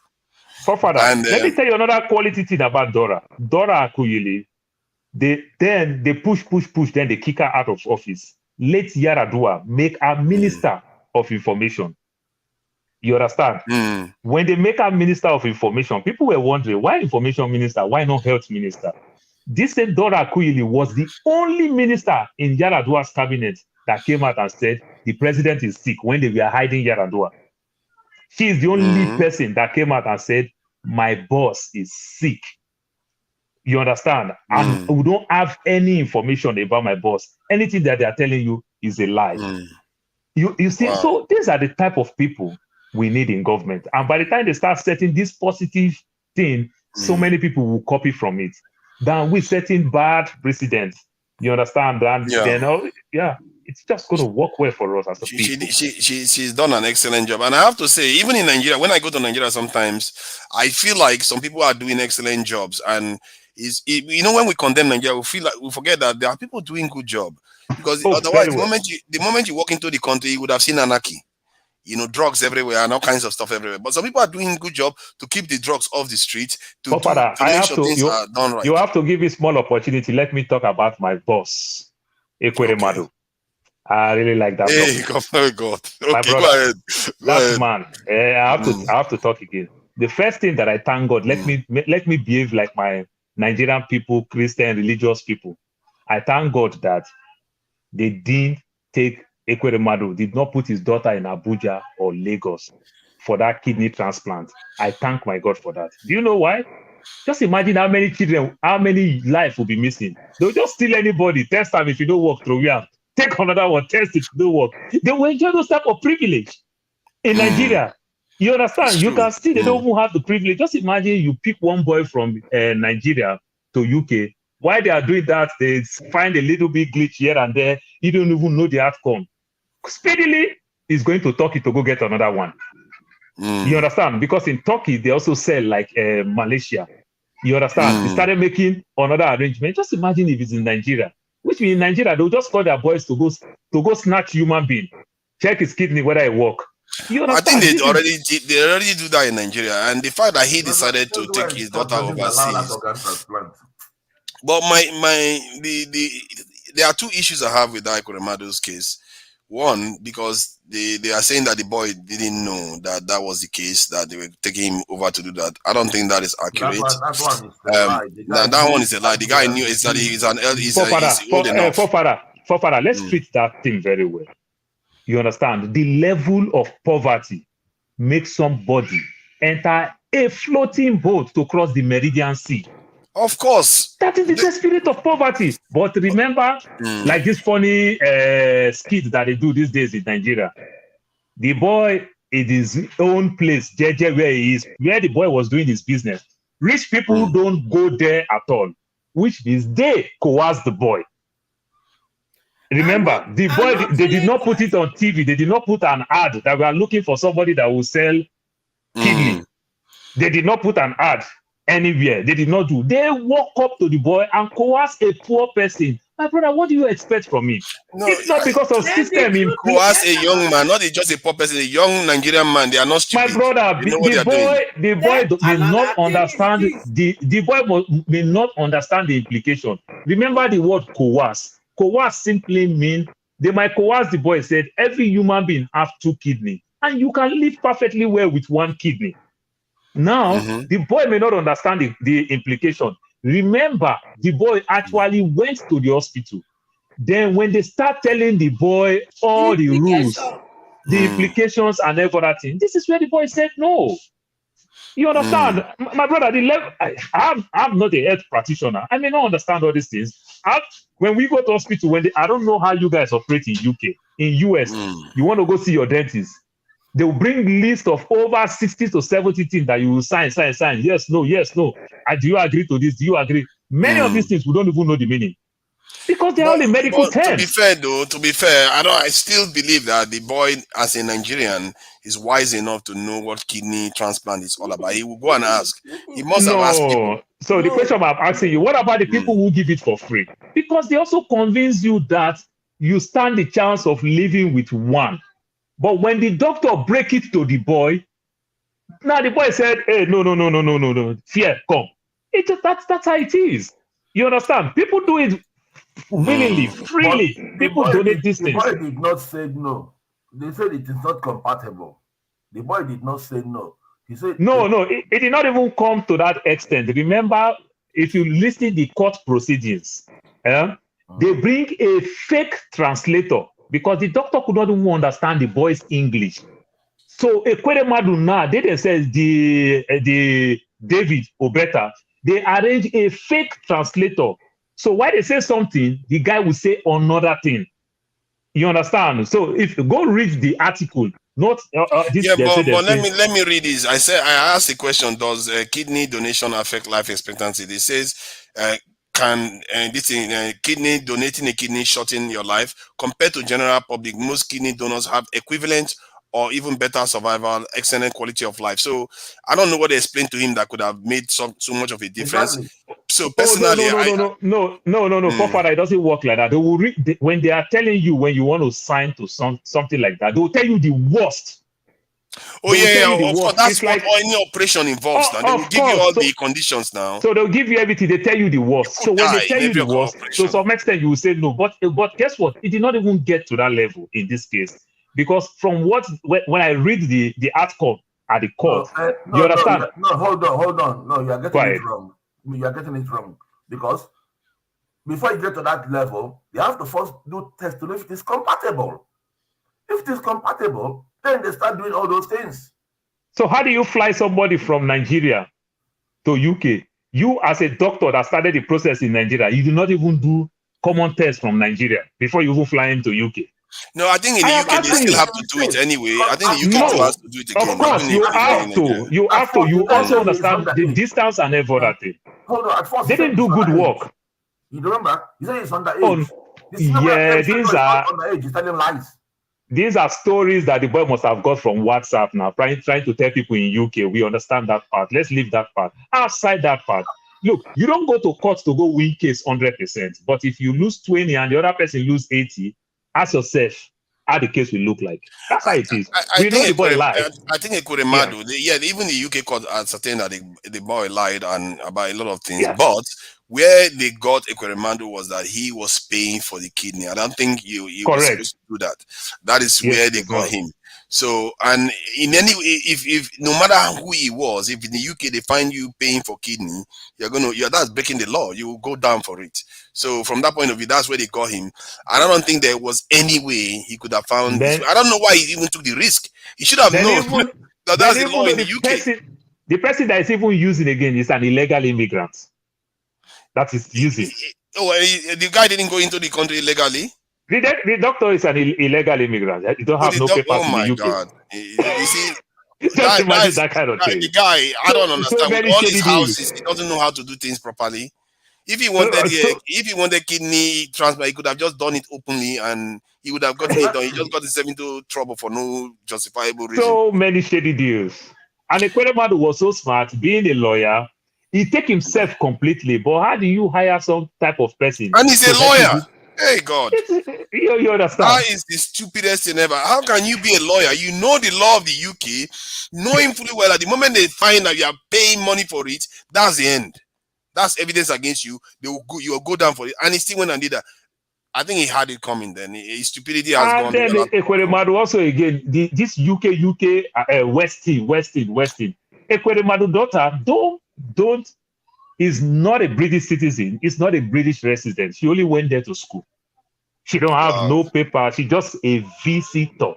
Speaker 19: Father, let me tell you another quality thing about Dora. Dora Akuyili. They push, then they kick her out of office. Let Yaradua make her minister of information. You understand? When they make her minister of information, people were wondering, why information minister? Why not health minister? This same Dora Akuyili was the only minister in Yaradua's cabinet that came out and said, the president is sick when they were hiding Yaradua. She is the only person that came out and said, my boss is sick. You understand? And we don't have any information about my boss. Anything that they are telling you is a lie. You see, so these are the type of people we need in government. And by the time they start setting this positive thing, so many people will copy from it. Then we setting bad precedents. You understand? And then, it's just going to work well for us as a people.
Speaker 8: She's done an excellent job. And I have to say, even in Nigeria, when I go to Nigeria sometimes, I feel like some people are doing excellent jobs. And when we condemn Nigeria, we forget that there are people doing good job. Because otherwise, the moment you walk into the country, you would have seen anarchy. Drugs everywhere and all kinds of stuff everywhere. But some people are doing a good job to keep the drugs off the street, to make sure things are done right.
Speaker 19: You have to give me small opportunity. Let me talk about my boss, Ekweremadu. Okay. I really like that.
Speaker 8: Hey, God. Okay,
Speaker 19: my brother,
Speaker 8: go ahead. Go ahead.
Speaker 19: Man. I have to talk again. The first thing that I thank God, let me behave like my Nigerian people, Christian, religious people. I thank God that they didn't take Ekweremadu, did not put his daughter in Abuja or Lagos for that kidney transplant. I thank my God for that. Do you know why? Just imagine how many children, how many lives will be missing. They'll just steal anybody, test them if you don't work through here. Take another one, test it, don't work. They will enjoy those type of privilege in Nigeria. You understand? You can see they don't even have the privilege. Just imagine you pick one boy from Nigeria to UK. While they are doing that, they find a little bit glitch here and there. You don't even know the outcome. Speedily, he's going to Turkey to go get another one. You understand? Because in Turkey, they also sell like Malaysia. You understand? They started making another arrangement. Just imagine if it's in Nigeria. Which means in Nigeria, they'll just call their boys to go snatch human being, check his kidney whether it work.
Speaker 8: I think they already do that in Nigeria, and the fact that he decided to take his daughter overseas. But there are two issues I have with Ike Ekwuremadu's case. One, because they are saying that the boy didn't know that was the case, that they were taking him over to do that. I don't think that is accurate. That one is a lie. The guy knew is that he's old enough.
Speaker 19: Fofara, let's treat that thing very well. You understand? The level of poverty makes somebody enter a floating boat to cross the Meridian Sea.
Speaker 8: Of course.
Speaker 19: That is the spirit of poverty. But remember, like this funny skit that they do these days in Nigeria, the boy in his own place, JJ, where he is, where the boy was doing his business. Rich people don't go there at all, which means they coerce the boy. Remember, the boy, they did not put it on TV. They did not put an ad that we are looking for somebody that will sell kidney. They did not put an ad anywhere. They did not do. They walk up to the boy and coerce a poor person. My brother, what do you expect from me? No, it's not because of system.
Speaker 8: Coerce a young man, not just a poor person, a young Nigerian man. They are not stupid.
Speaker 19: My brother, the boy may not understand. The boy may not understand the implication. Remember the word coerce. Coerce simply means they might coerce the boy. Said every human being have 2 kidneys, and you can live perfectly well with 1 kidney. Now, the boy may not understand the implication. Remember, the boy actually went to the hospital. Then when they start telling the boy all the rules, the implications and everything, this is where the boy said no. You understand? My brother, I'm not a health practitioner. I may not understand all these things. When we go to hospital, I don't know how you guys operate in UK. In US, you want to go see your dentist. They will bring list of over 60 to 70 things that you will sign. Yes, no. Do you agree to this? Do you agree? Many of these things we don't even know the meaning. Because they're all in medical terms.
Speaker 8: To be fair, I still believe that the boy, as a Nigerian, is wise enough to know what kidney transplant is all about. He will go and ask. He must have asked people.
Speaker 19: So the question I'm asking you, what about the people who give it for free? Because they also convince you that you stand the chance of living with 1. But when the doctor break it to the boy, now the boy said, hey, no. Fear, come. That's how it is. You understand? People do it willingly, freely. People donate these things.
Speaker 9: The boy did not say no. They said it is not compatible. The boy did not say no. He said
Speaker 19: it did not even come to that extent. Remember, if you listen to the court proceedings, they bring a fake translator because the doctor could not even understand the boy's English. So Ekweremadu now, they themselves, the David Obeta, they arrange a fake translator. So while they say something, the guy will say another thing. You understand? So if you go read the article, not this.
Speaker 8: Yeah,
Speaker 19: They say
Speaker 8: but
Speaker 19: they
Speaker 8: let me read this. I asked a question. Does kidney donation affect life expectancy? It says, can kidney donating a kidney shorten your life compared to general public? Most kidney donors have equivalent or even better survival, excellent quality of life. So I don't know what they explained to him that could have made so much of a difference.
Speaker 9: Exactly.
Speaker 8: So
Speaker 19: Oh
Speaker 8: personally,
Speaker 19: no, Forefather, it doesn't work like that. They will when they are telling you when you want to sign to something like that, they will tell you the worst.
Speaker 8: Oh yeah, of course. That's what any operation involves. Now they will give you all the conditions now.
Speaker 19: So they'll give you everything. They tell you the worst. So when they tell you the worst, to some extent you will say no. But guess what? It did not even get to that level in this case, because from when I read the outcome at the court, you understand?
Speaker 9: No, hold on. No, you are getting it wrong. You are getting it wrong, because before you get to that level, you have to first do test to know if it is compatible. If it is compatible, then they start doing all those things.
Speaker 19: So how do you fly somebody from Nigeria to UK? You, as a doctor that started the process in Nigeria, you do not even do common tests from Nigeria before you even fly into UK.
Speaker 8: No, I think in the UK they still have to do it anyway. I think the UK still has to do it again.
Speaker 19: Of course, you have to. You have to. You also understand the distance and everything.
Speaker 9: Hold on, at first
Speaker 19: they didn't do good work.
Speaker 9: You remember? You say it's underage.
Speaker 19: Yeah, these are
Speaker 9: underage. He's telling lies.
Speaker 19: These are stories that the boy must have got from WhatsApp now, trying to tell people in UK. We understand that part. Let's leave that part. Outside that part, look, you don't go to court to go win case 100%. But if you lose 20 and the other person lose 80, ask yourself how the case will look like. That's how it is. We know the boy lied.
Speaker 8: I think Ekweremadu, even the UK court ascertained that the boy lied and about a lot of things.
Speaker 19: Yeah.
Speaker 8: But where they got Ekweremadu was that he was paying for the kidney. I don't think he was supposed to do that. That is where they got him. So, and in any way, if no matter who he was, if in the UK they find you paying for kidney, that's breaking the law. You will go down for it. So from that point of view, that's where they got him. And I don't think there was any way he could have found this. I don't know why he even took the risk. He should have known that that's the law in the UK.
Speaker 19: The person that is even using again is an illegal immigrant. That is using.
Speaker 8: The guy didn't go into the country illegally.
Speaker 19: The doctor is an illegal immigrant. You don't have no papers in the UK.
Speaker 8: God. You see,
Speaker 19: just imagine that kind of thing.
Speaker 8: The guy, I don't understand. With all his houses, he doesn't know how to do things properly. If he wanted kidney transplant, he could have just done it openly and he would have gotten it done. He just got himself into trouble for no justifiable reason.
Speaker 19: So many shady deals. And Ekweremadu was so smart, being a lawyer, he take himself completely. But how do you hire some type of person?
Speaker 8: And he's a lawyer. Hey God,
Speaker 19: you understand?
Speaker 8: That is the stupidest thing ever. How can you be a lawyer? You know the law of the UK, knowing fully well at the moment they find that you are paying money for it, that's the end. That's evidence against you. You will go down for it, and he still went and did that. I think he had it coming. Then his stupidity has gone.
Speaker 19: And then Ekweremadu also again. This UK Westin. Ekweremadu daughter don't. Is not a British citizen. It's not a British resident. She only went there to school. She don't have no paper. She's just a visitor.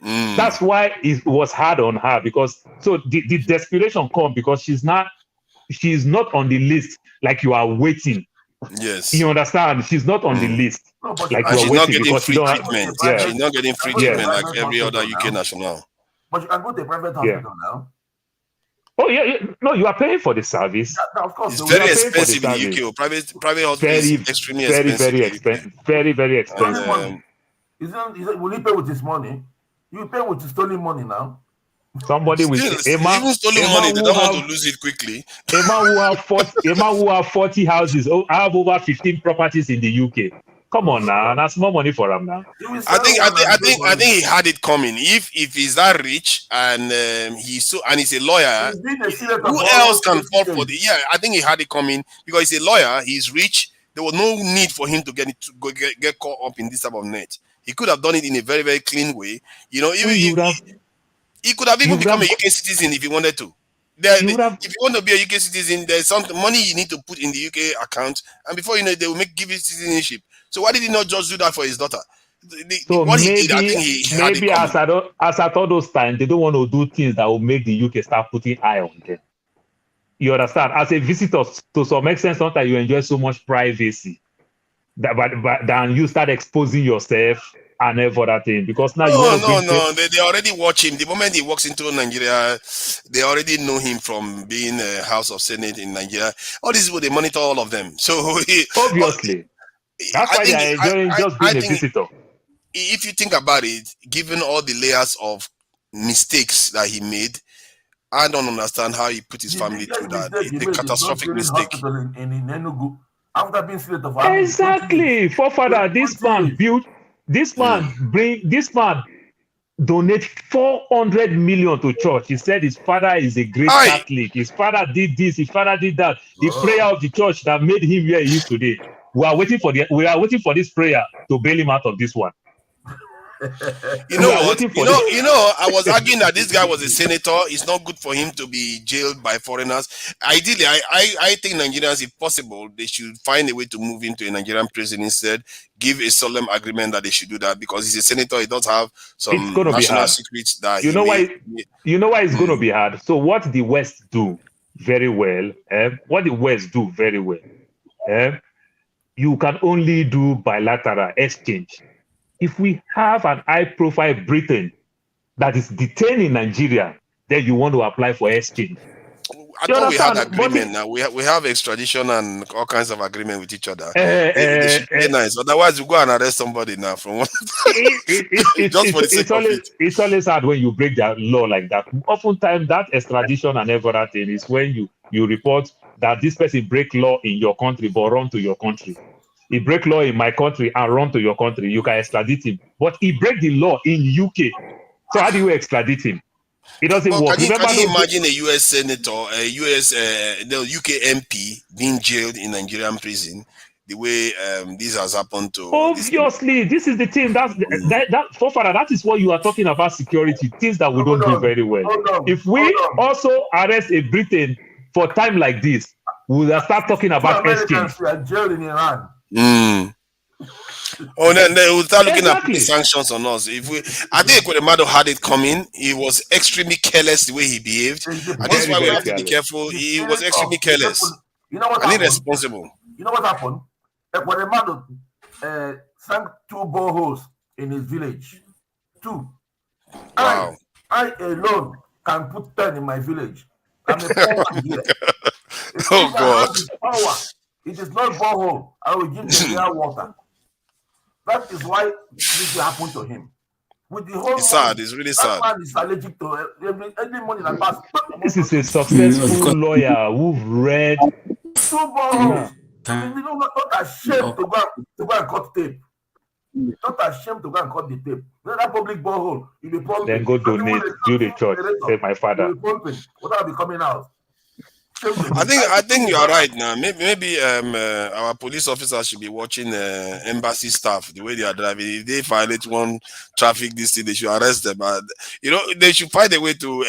Speaker 19: That's why it was hard on her, because so the desperation come because she's not on the list like you are waiting.
Speaker 8: Yes.
Speaker 19: You understand? She's not on the list like you are waiting because
Speaker 8: free treatment. She's not getting free treatment like every other UK national.
Speaker 9: But you can go to a private hospital now.
Speaker 19: Oh yeah, no, you are paying for the service.
Speaker 9: Yeah, of course,
Speaker 8: it's very expensive in the UK. Private hospitals is extremely expensive.
Speaker 19: Very expensive.
Speaker 9: Will he pay with his money? You pay with stolen money now.
Speaker 19: Somebody with
Speaker 8: even stolen money, they don't want to lose it quickly.
Speaker 19: A man who have 40 houses, I have over 15 properties in the UK. Come on now, that's more money for him now.
Speaker 8: I think he had it coming. If he's that rich and he's a lawyer, who else can fall for the? Yeah, I think he had it coming because he's a lawyer. He's rich. There was no need for him to get caught up in this type of net. He could have done it in a very, very clean way. You know, he could have even become a UK citizen if he wanted to. If you want to be a UK citizen, there's some money you need to put in the UK account, and before you know it, they will give you citizenship. So why did he not just do that for his daughter?
Speaker 19: Maybe as at all those times, they don't want to do things that will make the UK start putting eye on them. You understand? As a visitor, to some extent, sometimes you enjoy so much privacy that you start exposing yourself. and every other thing, because now you
Speaker 8: No,
Speaker 19: want to bring
Speaker 8: they already watch him. The moment he walks into Nigeria, they already know him from being a House of Senate in Nigeria. All these people, they monitor all of them. So
Speaker 19: obviously that's
Speaker 8: I
Speaker 19: why they
Speaker 8: think
Speaker 19: are enjoying just being a
Speaker 8: think
Speaker 19: visitor.
Speaker 8: if you think about it, given all the layers of mistakes that he made, I don't understand how he put his
Speaker 9: The
Speaker 8: family
Speaker 9: biggest
Speaker 8: through that.
Speaker 9: mistake he
Speaker 8: The
Speaker 9: made is not
Speaker 8: catastrophic
Speaker 9: building
Speaker 8: mistake.
Speaker 9: hospital in Enugu after being senator for how many 20 years.
Speaker 19: Exactly, forefather. This man built. This man donate 400 million to church. He said his father is a great Catholic. His father did this. His father did that. The prayer of the church that made him where he is today. We are waiting for this prayer to bail him out of this one.
Speaker 8: You know what? I was arguing that this guy was a senator. It's not good for him to be jailed by foreigners. Ideally, I think Nigerians, if possible, they should find a way to move into a Nigerian prison instead. Give a solemn agreement that they should do that, because he's a senator. He does have some
Speaker 19: It's going to be
Speaker 8: national
Speaker 19: hard.
Speaker 8: secrets that
Speaker 19: You know why it's going to be hard. So what the West do very well, you can only do bilateral exchange. If we have an high-profile Britain that is detained in Nigeria, then you want to apply for exchange.
Speaker 8: I thought we had agreement now. We have extradition and all kinds of agreement with each other. They should play nice. Otherwise, we go and arrest somebody now from one just for the sake of it.
Speaker 19: It's always hard when you break the law like that. Oftentimes, that extradition and everything is when you report that this person break law in your country but run to your country. He break law in my country and run to your country. You can extradite him. But he break the law in UK. So how do you extradite him? It doesn't work.
Speaker 8: Can you imagine a US senator, the UK MP being jailed in Nigerian prison, the way this has happened to?
Speaker 19: Obviously, this is the thing. That is what you are talking about, security, things that we don't do very well. If we also arrest a Britain for time like this, we will start talking about exchange.
Speaker 9: Are jailed in Iran.
Speaker 8: Oh, then they will start looking at the sanctions on us. I think Ekweremadu had it coming. He was extremely careless the way he behaved, and this is why we have to be careful. He was extremely careless.
Speaker 9: You know what
Speaker 8: and
Speaker 9: happened?
Speaker 8: irresponsible.
Speaker 9: You know what happened? Ekweremadu sank 2 boreholes in his village. 2.
Speaker 8: Wow.
Speaker 9: I alone can put 10 in my village. I'm a poor man here.
Speaker 8: Oh God.
Speaker 9: Power. It is not borehole. I will give them their water. That is why this will happen to him. With the whole
Speaker 8: it's sad. It's really sad.
Speaker 9: That man is allergic to any money that passes.
Speaker 19: This is a successful lawyer who've read
Speaker 9: 2 boreholes. Not ashamed to go and cut tape. Not ashamed to go and cut the tape. That public borehole, you'll be pumping.
Speaker 19: Then go donate, build a church. Say my father.
Speaker 9: Water will be coming out.
Speaker 8: I think you are right now. Maybe our police officers should be watching embassy staff the way they are driving. If they violate one traffic this thing, they should arrest them. They should find a way to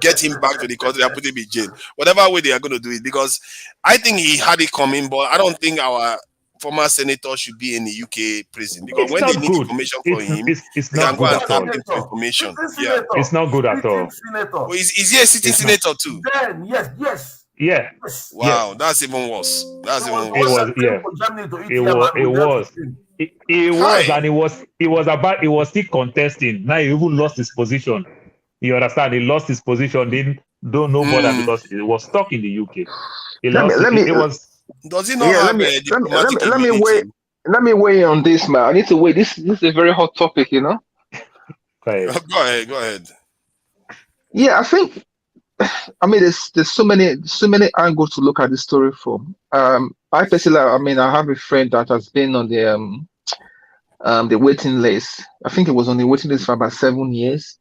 Speaker 8: get him back to the country and put him in jail. Whatever way they are going to do it, because I think he had it coming, but I don't think our former senator should be in the UK prison, because when they need information from him,
Speaker 19: it's
Speaker 8: they
Speaker 19: not
Speaker 8: can go
Speaker 19: good
Speaker 8: and
Speaker 19: at
Speaker 8: tap
Speaker 19: all.
Speaker 8: into information.
Speaker 9: Yeah.
Speaker 19: It's not good at all.
Speaker 8: Oh, is he a sitting senator too?
Speaker 9: Then yes.
Speaker 19: Yeah.
Speaker 8: Wow, that's even worse. That's even worse.
Speaker 19: It was, and he was still contesting. Now he even lost his position. You understand? He lost his position. Didn't do no bother because he was stuck in the UK.
Speaker 8: Does he not have diplomatic immunity?
Speaker 16: Let me weigh on this, man. I need to weigh. This is a very hot topic, you know.
Speaker 8: Go ahead.
Speaker 16: Yeah, I think. I mean, there's so many angles to look at this story from. I personally, I have a friend that has been on the waiting list. I think it was on the waiting list for about 7 years.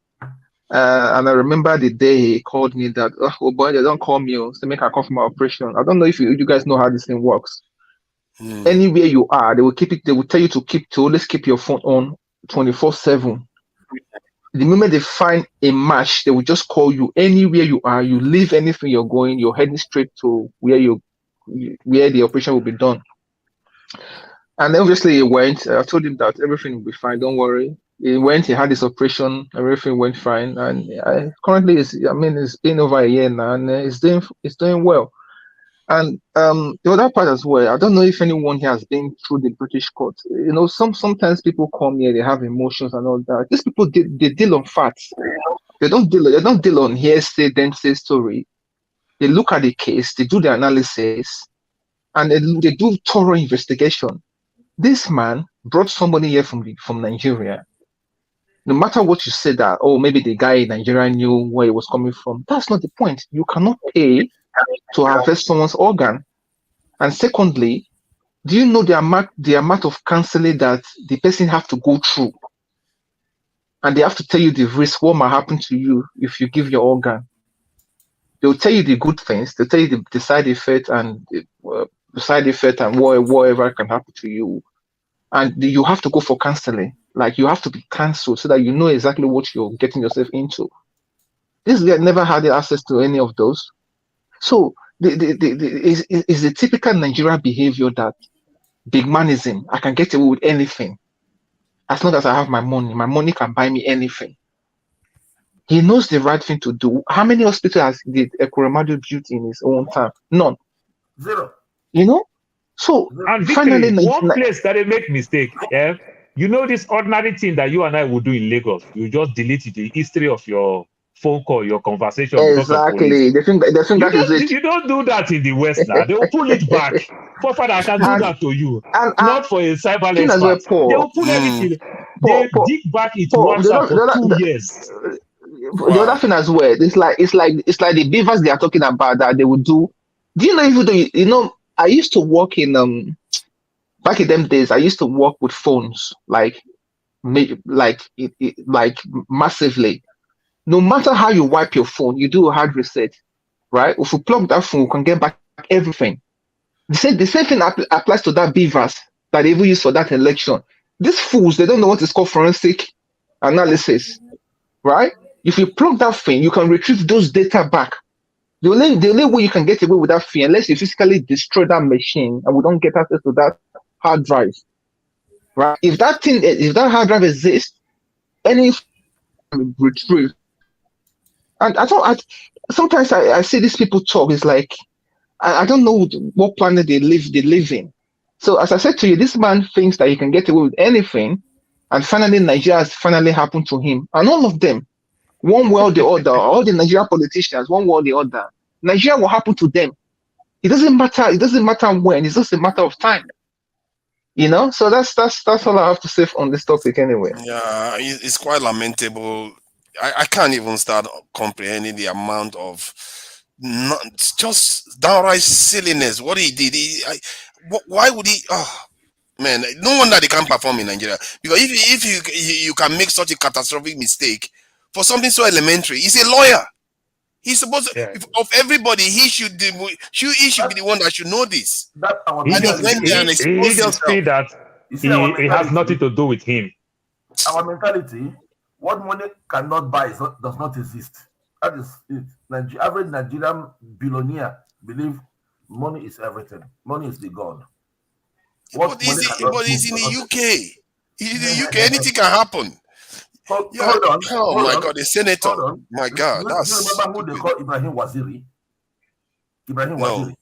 Speaker 16: And I remember the day he called me that, oh boy, they don't call me to make a call for my operation. I don't know if you guys know how this thing works. Anywhere you are, they will tell you to always keep your phone on 24/7. The moment they find a match, they will just call you anywhere you are. You leave anything you're going, you're heading straight to where the operation will be done. And obviously he went. I told him that everything will be fine. Don't worry. He went. He had his operation. Everything went fine. And currently, it's been over a year now, and it's doing well. And the other part as well, I don't know if anyone here has been through the British court. You know, sometimes people come here, they have emotions and all that. These people they deal on facts. They don't deal on hearsay, then say story. They look at the case, they do the analysis, and they do thorough investigation. This man brought somebody here from Nigeria. No matter what you say that, oh, maybe the guy in Nigeria knew where he was coming from. That's not the point. You cannot pay to harvest someone's organ. And secondly, do you know the amount of counseling that the person have to go through? And they have to tell you the risk, what might happen to you if you give your organ. They'll tell you the good things, they'll tell you the side effect and whatever can happen to you. And you have to go for counseling. Like you have to be counseled so that you know exactly what you're getting yourself into. This guy never had access to any of those. So is the typical Nigerian behavior that big manism, I can get away with anything. As long as I have my money can buy me anything. He knows the right thing to do. How many hospitals did Ekweremadu build in his own time? None.
Speaker 9: Zero.
Speaker 16: You know? So
Speaker 19: and
Speaker 16: finally,
Speaker 19: Victory, one place that they make mistake, you know this ordinary thing that you and I would do in Lagos, you just delete the history of your phone call, your conversation because of police.
Speaker 16: Exactly. They think that is it.
Speaker 19: You don't do that in the West now. They will pull it back. Father, I can do that to you. Not for a cyber expert. They will pull everything. They dig back into WhatsApp for 2 years.
Speaker 16: The other thing as well, it's like the beavers they are talking about that they would do. Do you know you know? I used to work in back in them days. I used to work with phones like massively. No matter how you wipe your phone, you do a hard reset, right? If you plug that phone, you can get back everything. The same thing applies to that beavers that they even use for that election. These fools, they don't know what is called forensic analysis, right? If you plug that thing, you can retrieve those data back. The only way you can get away with that thing, unless you physically destroy that machine and we don't get access to that hard drive, right? If that hard drive exists, any retrieve. And sometimes I see these people talk. It's like I don't know what planet they live in. So as I said to you, this man thinks that he can get away with anything, and finally Nigeria has finally happened to him. And all of them, one way or the other, all the Nigerian politicians, one way or the other, Nigeria will happen to them. It doesn't matter. It doesn't matter when. It's just a matter of time. You know. So that's all I have to say on this topic. Anyway.
Speaker 8: Yeah, it's quite lamentable. I can't even start comprehending the amount of just downright silliness. What he did. Why would he? Oh man, no wonder they can't perform in Nigeria. Because if you can make such a catastrophic mistake for something so elementary, he's a lawyer. He's supposed to, of everybody, he should be the one that should know this.
Speaker 19: He just feel that it has nothing to do with him.
Speaker 9: Our mentality, what money cannot buy does not exist. That is it. Average Nigerian billionaire believe money is everything. Money is the god.
Speaker 8: But he's in the UK. In the UK, anything can happen.
Speaker 9: Hold on.
Speaker 8: Oh my God, the senator. My God,
Speaker 9: do you remember who they call Ibrahim Waziri? Waziri.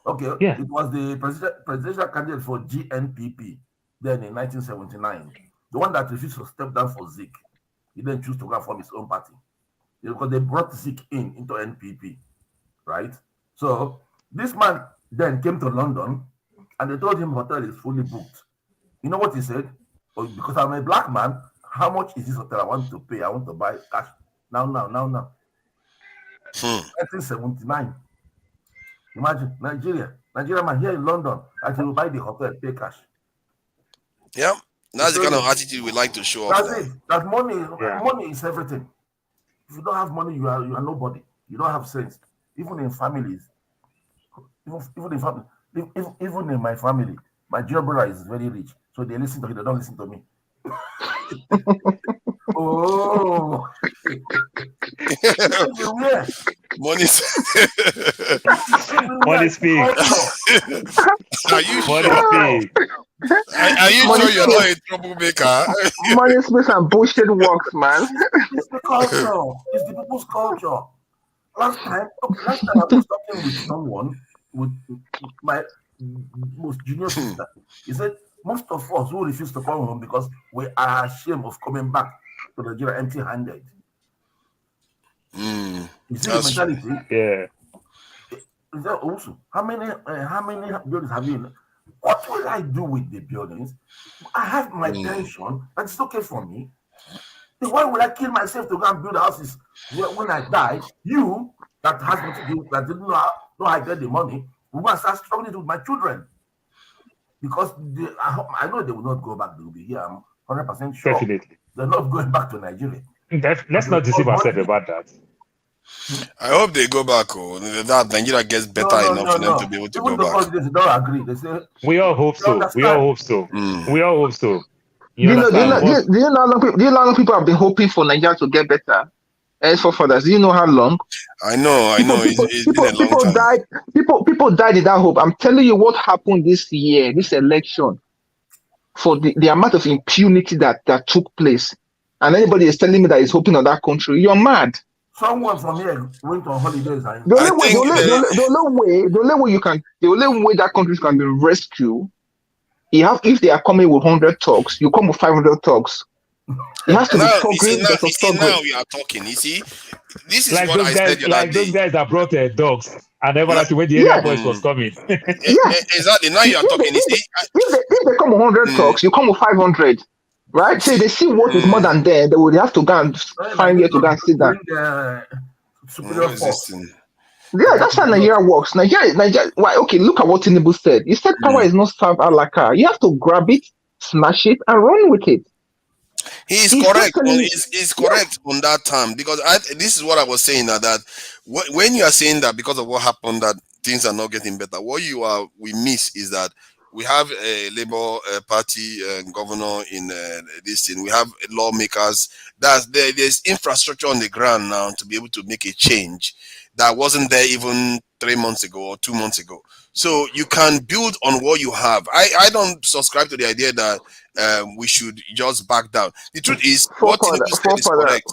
Speaker 9: Okay, yeah. It was the presidential candidate for GNPP then in 1979. The one that refused to step down for Zik. He then chose to go from his own party. Because they brought Zik into NPP. Right? So this man then came to London and they told him hotel is fully booked. You know what he said? Oh, because I'm a black man, how much is this hotel I want to pay? I want to buy cash. Now. 1979. Imagine Nigeria man here in London, I will buy the hotel, pay cash.
Speaker 8: Yeah, that's the kind of attitude we like to show off.
Speaker 9: That's it. That money is everything. If you don't have money, you are nobody. You don't have sense. Even in families, even in my family, my junior brother is very rich, so they listen to him. They don't listen to me. Oh,
Speaker 8: money
Speaker 19: speak.
Speaker 8: Are you sure? Are you sure you're not a troublemaker?
Speaker 16: Money speaks and bullshit works, man.
Speaker 9: It's the culture. It's the people's culture. Last time I was talking with someone with my most junior sister. He said most of us who refuse to come home because we are ashamed of coming back to Nigeria empty-handed. You see the mentality?
Speaker 19: Yeah.
Speaker 9: Is that also how many buildings have you? What will I do with the buildings? I have my pension, and it's okay for me. Then why would I kill myself to go and build houses when I die? You that has nothing to do, that didn't know how I get the money, we must start struggling with my children. Because I know they will not go back, they will be here. I'm 100% sure.
Speaker 19: Definitely.
Speaker 9: They're not going back to Nigeria.
Speaker 19: Let's not deceive ourselves about that.
Speaker 8: I hope they go back. That Nigeria gets better enough for them to be able to
Speaker 9: Even
Speaker 8: go back.
Speaker 9: They don't agree. They say
Speaker 19: we all hope so. We all hope so. We all hope so.
Speaker 16: Do you know how long people have been hoping for Nigeria to get better? As for fathers, do you know how long?
Speaker 8: I know. It's been a long time.
Speaker 16: People died in that hope. I'm telling you what happened this year, this election, for the amount of impunity that took place. And anybody is telling me that is hoping on that country, you're mad.
Speaker 9: Someone from here went on holidays.
Speaker 16: The only way that country can be rescued, if they are coming with 100 talks, you come with 500 talks. It has to be
Speaker 8: now we are talking. You see, this is
Speaker 19: like
Speaker 8: what I said the other day.
Speaker 19: Those guys that brought dogs and everything when the area boys was coming.
Speaker 8: Exactly. Now you are talking. You see,
Speaker 16: if they come with 100 talks, you come with 500. Right? So they see what is more than there, they would have to go and find where to go and sit down. Yeah, that's how Nigeria works. Nigeria. Why? Okay, look at what Tinubu said. He said power is not served a la carte. You have to grab it, smash it, and run with it.
Speaker 8: He's correct. He's correct on that term, because this is what I was saying that when you are saying that because of what happened that things are not getting better, what we miss is that we have a Labour Party governor in this thing. We have lawmakers. There's infrastructure on the ground now to be able to make a change that wasn't there even 3 months ago or 2 months ago. So you can build on what you have. I don't subscribe to the idea that we should just back down. The truth is, what Tinubu said is correct.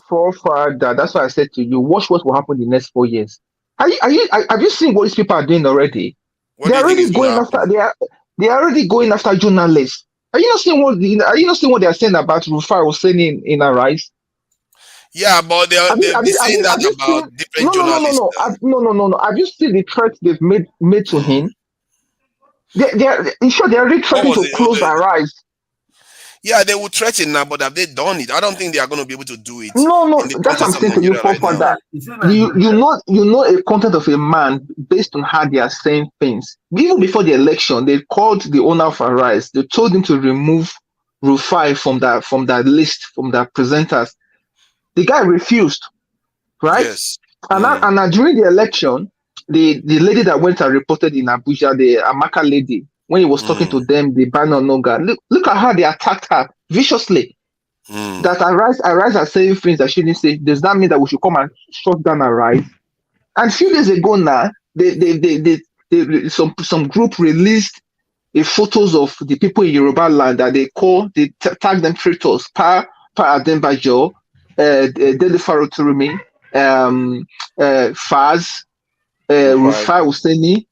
Speaker 16: That's why I said to you, watch what will happen in the next 4 years. Have you seen what these people are doing already? They're already going after journalists. Are you not seeing what they are saying about Rufai Hussein in Arise?
Speaker 8: Yeah, but they're saying that about different journalists.
Speaker 16: No. Have you seen the threats they've made to him? They are really threatening to close Arise.
Speaker 8: Yeah, they will threaten now, but have they done it? I don't think they are going to be able to do it.
Speaker 16: No, that's what I'm saying to you, that you know a content of a man based on how they are saying things. Even before the election, they called the owner of Arise. They told him to remove Rufai from that list, from the presenters. The guy refused, right?
Speaker 8: Yes.
Speaker 16: And during the election, the lady that went and reported in Abuja, the Amaka lady, when he was talking to them, the Bano Noga, look at how they attacked her viciously. That Arise are saying things that she didn't say. Does that mean that we should come and shut down Arise? And a few days ago now, some group released photos of the people in Yoruba land that they tag them traitors. Pa Adembajo, Dele Faroturumi, Faz, Rufai Hussein,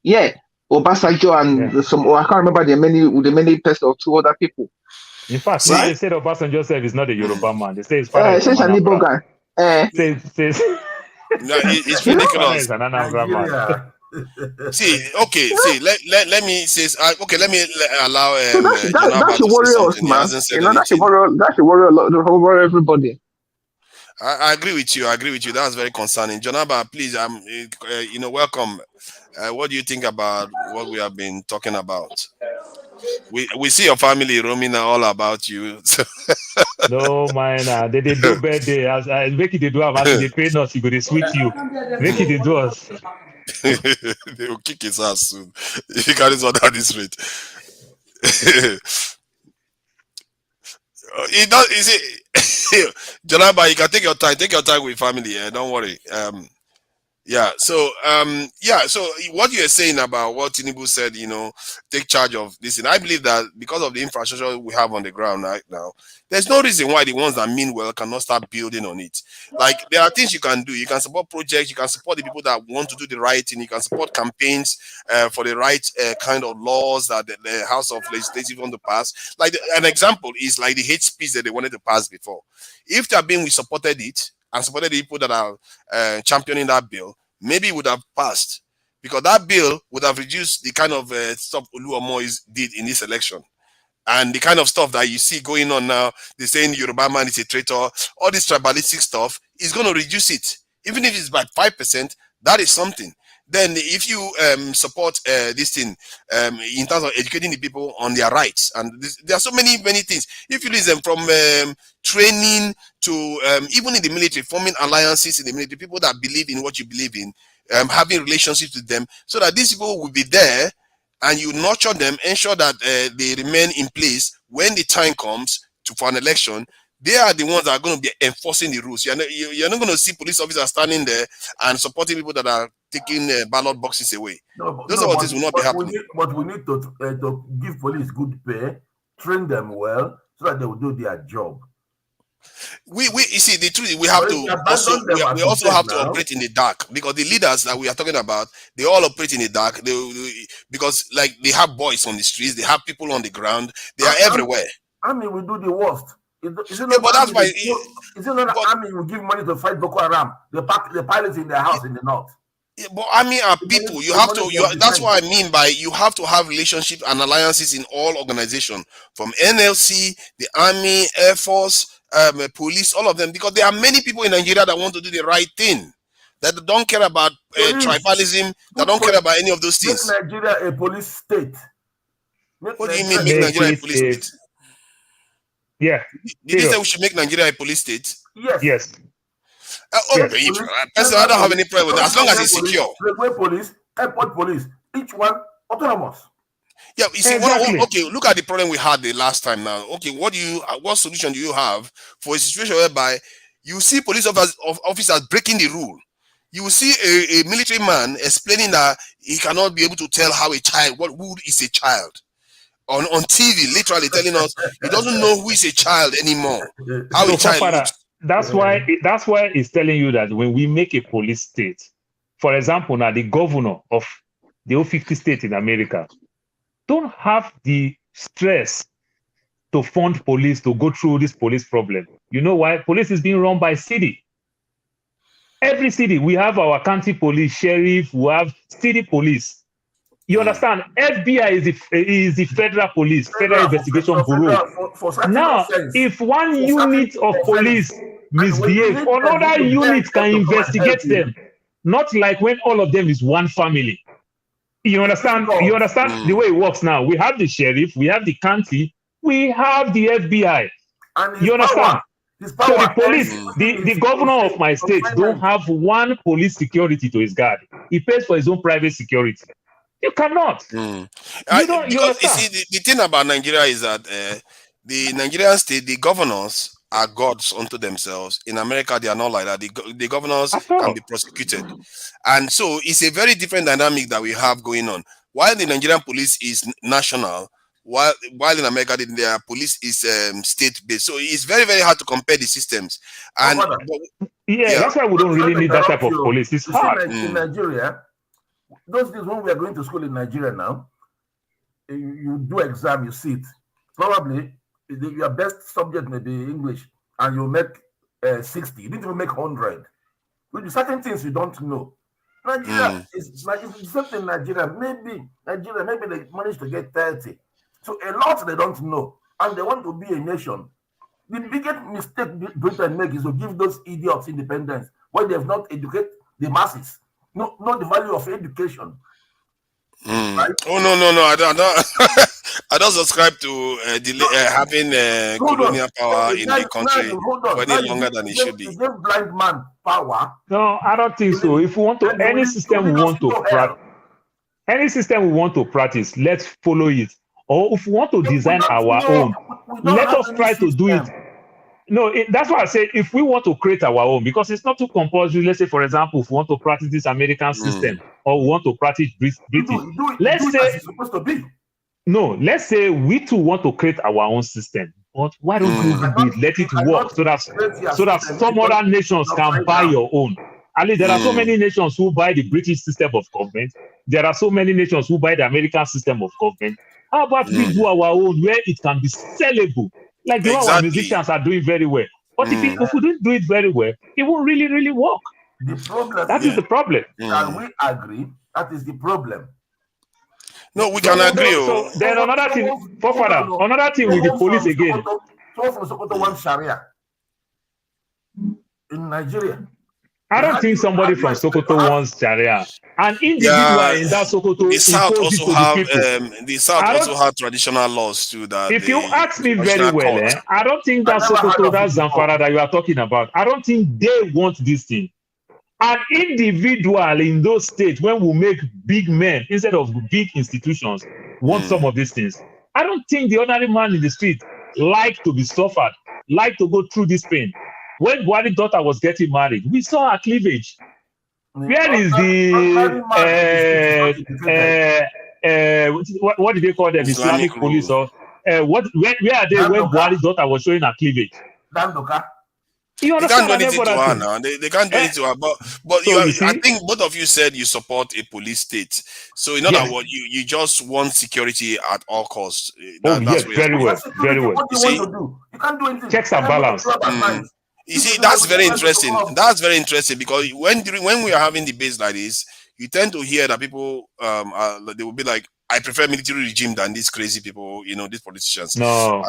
Speaker 16: Obasanjo and some. I can't remember the many persons or two other people.
Speaker 19: In fact, they said Obasanjo self is not a Yoruba man. They say his father is
Speaker 16: an Igbo guy.
Speaker 8: No, it's ridiculous.
Speaker 19: An Anambra man.
Speaker 8: See, let me say. Let me allow.
Speaker 16: So that should worry us, man. That should worry everybody.
Speaker 8: I agree with you. That's very concerning. Jonaba, please, welcome. What do you think about what we have been talking about? We see your family roaming all about you.
Speaker 19: No, man. They do birthday. As make it they do have they pay us, you go they sweet you. Make it they do us.
Speaker 8: They will kick his ass soon. He carries on at this rate. It does. Is it, Jonaba? You can take your time. Take your time with family. Don't worry. Yeah. So So what you're saying about what Tinubu said, take charge of this, and I believe that because of the infrastructure we have on the ground right now, there's no reason why the ones that mean well cannot start building on it. Like there are things you can do. You can support projects. You can support the people that want to do the right thing. You can support campaigns for the right kind of laws that the House of Legislative want to pass. Like an example is like the hate speech that they wanted to pass before. If there had been we supported it and supported the people that are championing that bill, maybe it would have passed because that bill would have reduced the kind of stuff Oluomo did in this election. And the kind of stuff that you see going on now, they're saying Yoruba man is a traitor, all this tribalistic stuff is going to reduce it. Even if it's by 5%, that is something. Then if you support this thing in terms of educating the people on their rights, and there are so many things. If you listen from training to even in the military, forming alliances in the military, people that believe in what you believe in, having relationships with them, so that these people will be there, and you nurture them, ensure that they remain in place when the time comes for an election. They are the ones that are going to be enforcing the rules. You're not going to see police officers standing there and supporting people that are taking ballot boxes away. Those are things will not be happening.
Speaker 9: We need to give police good pay, train them well, so that they will do their job.
Speaker 8: You see, the truth, we have to also have to operate in the dark, because the leaders that we are talking about, they all operate in the dark. Because like they have boys on the streets, they have people on the ground, they are everywhere.
Speaker 9: Army will do the worst. Is it not army will give money to fight Boko Haram? They pack the pilots in their house in the north.
Speaker 8: Yeah, but army are people. You have to. That's what I mean by you have to have relationships and alliances in all organizations, from NLC, the army, Air Force, police, all of them, because there are many people in Nigeria that want to do the right thing, that don't care about tribalism, that don't care about any of those things.
Speaker 9: Make Nigeria a police state.
Speaker 8: What do you mean make Nigeria a police state?
Speaker 19: Yeah.
Speaker 8: Did you say we should make Nigeria a police state?
Speaker 19: Yes.
Speaker 8: Personally, I don't have any problem with that, as long as it's secure.
Speaker 9: Railway police, airport police, each one autonomous.
Speaker 8: Yeah, you see, okay, look at the problem we had the last time now. Okay, what solution do you have for a situation whereby you see police officers breaking the rule? You will see a military man explaining that he cannot be able to tell how who is a child. On TV, literally telling us he doesn't know who is a child anymore. How a child looks.
Speaker 19: That's why it's telling you that when we make a police state, for example, now the governor of the 50 states in America don't have the stress to fund police to go through this police problem. You know why? Police is being run by city. Every city, we have our county police, sheriff, we have city police. You understand? FBI is the federal police, federal investigation bureau. Now, if one unit of police misbehave, another unit can investigate them. Not like when all of them is one family. You understand? You understand the way it works now? We have the sheriff, we have the county, we have the FBI. You understand? So the police, the governor of my state don't have one police security to his guard. He pays for his own private security. You cannot.
Speaker 8: You see, the thing about Nigeria is that the Nigerian state, the governors are gods unto themselves. In America, they are not like that. The governors can be prosecuted. And so it's a very different dynamic that we have going on. While the Nigerian police is national, while in America, their police is state-based. So it's very, very hard to compare the systems. And
Speaker 19: that's why we don't really need that type of police. It's hard.
Speaker 9: In Nigeria, those days when we are going to school in Nigeria now, you do exam, you sit. Probably your best subject may be English, and you make 60. You need to make 100. With certain things you don't know. Nigeria is like it's something in Nigeria. Maybe they managed to get 30. So a lot they don't know, and they want to be a nation. The biggest mistake Britain make is to give those idiots independence when they have not educated the masses. No, not the value of education.
Speaker 8: Right? Oh no! I don't. I don't subscribe to having colonial power in the country for any longer than it should be.
Speaker 9: Is there blind man power?
Speaker 19: No, I don't think so. If we want to, any system we want to practice, let's follow it. Or if we want to design our own, let us try to do it. No, that's why I say if we want to create our own, because it's not too compulsory. Let's say, for example, if we want to practice this American system or we want to practice British, let's say
Speaker 9: as it's supposed to be.
Speaker 19: No, let's say we too want to create our own system, but why don't we even do it? Let it work so that some other nations can buy your own. At least there are so many nations who buy the British system of government. There are so many nations who buy the American system of government. How about we do our own where it can be sellable? Like the way our musicians are doing very well. But if we don't do it very well, it won't really work.
Speaker 9: The problem
Speaker 19: is the problem.
Speaker 9: Can we agree? That is the problem.
Speaker 8: No, we can agree.
Speaker 19: So then another thing, another thing with the police again.
Speaker 9: Someone from Sokoto wants Sharia in Nigeria.
Speaker 19: I don't think somebody from Sokoto wants Sharia. An individual in that Sokoto
Speaker 8: the South also have
Speaker 19: the South
Speaker 8: have traditional laws too. That
Speaker 19: if you ask me very well, I don't think that Sokoto, that Zamfara that you are talking about, I don't think they want this thing. An individual in those states, when we make big men instead of big institutions, want some of these things. I don't think the ordinary man in the street like to be suffered, like to go through this pain. When Buhari's daughter was getting married, we saw her cleavage. Where is the what did they call them? Islamic police or what? Where are they when Buhari's daughter was showing her cleavage?
Speaker 8: They can't do anything to her now. They can't do anything to her. But
Speaker 19: So
Speaker 8: I think both of you said you support a police state. So in other words, you just want security at all costs.
Speaker 19: Yes, very well.
Speaker 9: You see, you can't do anything.
Speaker 19: Checks and balance.
Speaker 8: You see, that's very interesting. That's very interesting because when we are having debates like this, you tend to hear that people they will be like, I prefer military regime than these crazy people, these politicians.
Speaker 19: No.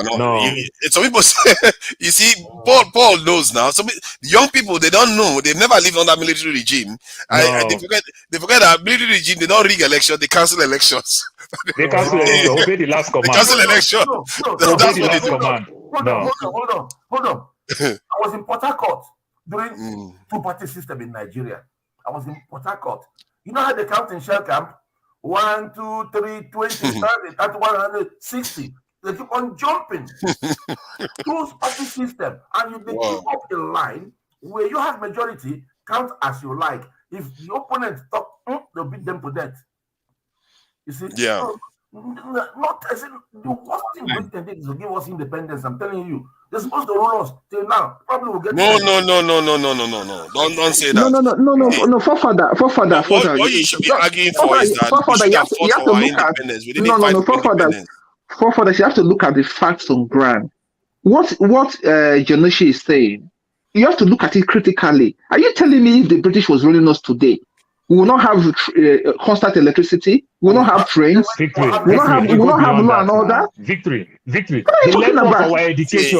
Speaker 8: Some people say, you see, Paul knows now. Some young people, they don't know. They've never lived under military regime. They forget that military regime, they don't rig elections, they cancel elections.
Speaker 19: They cancel elections, obey the last command.
Speaker 8: They cancel elections.
Speaker 19: Obey the last command.
Speaker 9: Hold on. I was in Port Harcourt during two-party system in Nigeria. I was in Port Harcourt. You know how they count in shell camp? 1, 2, 3, 20, 30, 31, 160. They keep on jumping. Two-party system. And they keep up a line where you have majority, count as you like. If the opponent talk, they'll beat them to death. You see?
Speaker 8: Yeah.
Speaker 9: So, not as in the worst thing Britain did is to give us independence. I'm telling you. They're supposed to rule us till now. Probably will get
Speaker 8: No. Don't say that.
Speaker 16: No. Forefather.
Speaker 8: What you should be arguing for is that we should have fought for our independence. We didn't fight for independence.
Speaker 16: Forefathers, you have to look at the facts on ground. What Janoshi is saying, you have to look at it critically. Are you telling me if the British was ruling us today, we will not have constant electricity, we will not have trains, we will not have law and order?
Speaker 19: Victory. The level of our education,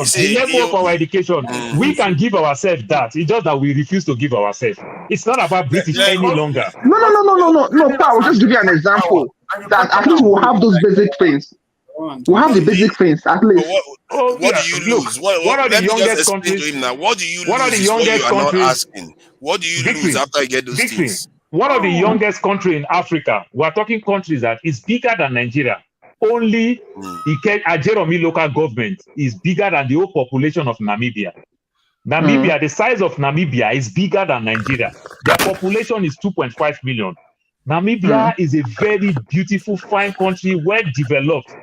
Speaker 19: we can give ourselves that. It's just that we refuse to give ourselves. It's not about British any longer.
Speaker 16: No, Paul, just give you an example. That at least we'll have those basic things. We'll have the basic things, at least.
Speaker 8: What do you lose?
Speaker 19: What are the youngest countries?
Speaker 8: To him now. What do you lose?
Speaker 19: What are the youngest countries?
Speaker 8: What do you lose after you get those things?
Speaker 19: One of the youngest country in Africa, we're talking countries that is bigger than Nigeria. Only Ajeromi local government is bigger than the whole population of Namibia. The size of Namibia is bigger than Nigeria. Their population is 2.5 million. Namibia is a very beautiful, fine country, well developed,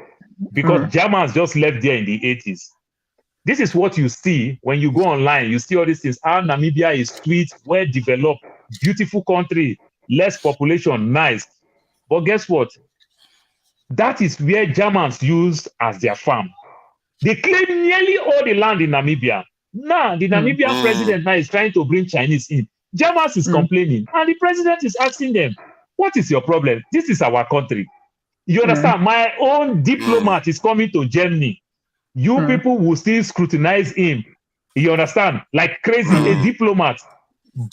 Speaker 19: because Germans just left there in the 80s. This is what you see when you go online. You see all these things. Our Namibia is sweet, well developed, beautiful country, less population, nice. But guess what? That is where Germans used as their farm. They claim nearly all the land in Namibia. Now, the Namibian president now is trying to bring Chinese in. Germans is complaining, and the president is asking them, what is your problem? This is our country. You understand? My own diplomat is coming to Germany. You people will still scrutinize him. You understand? Like crazy, a diplomat.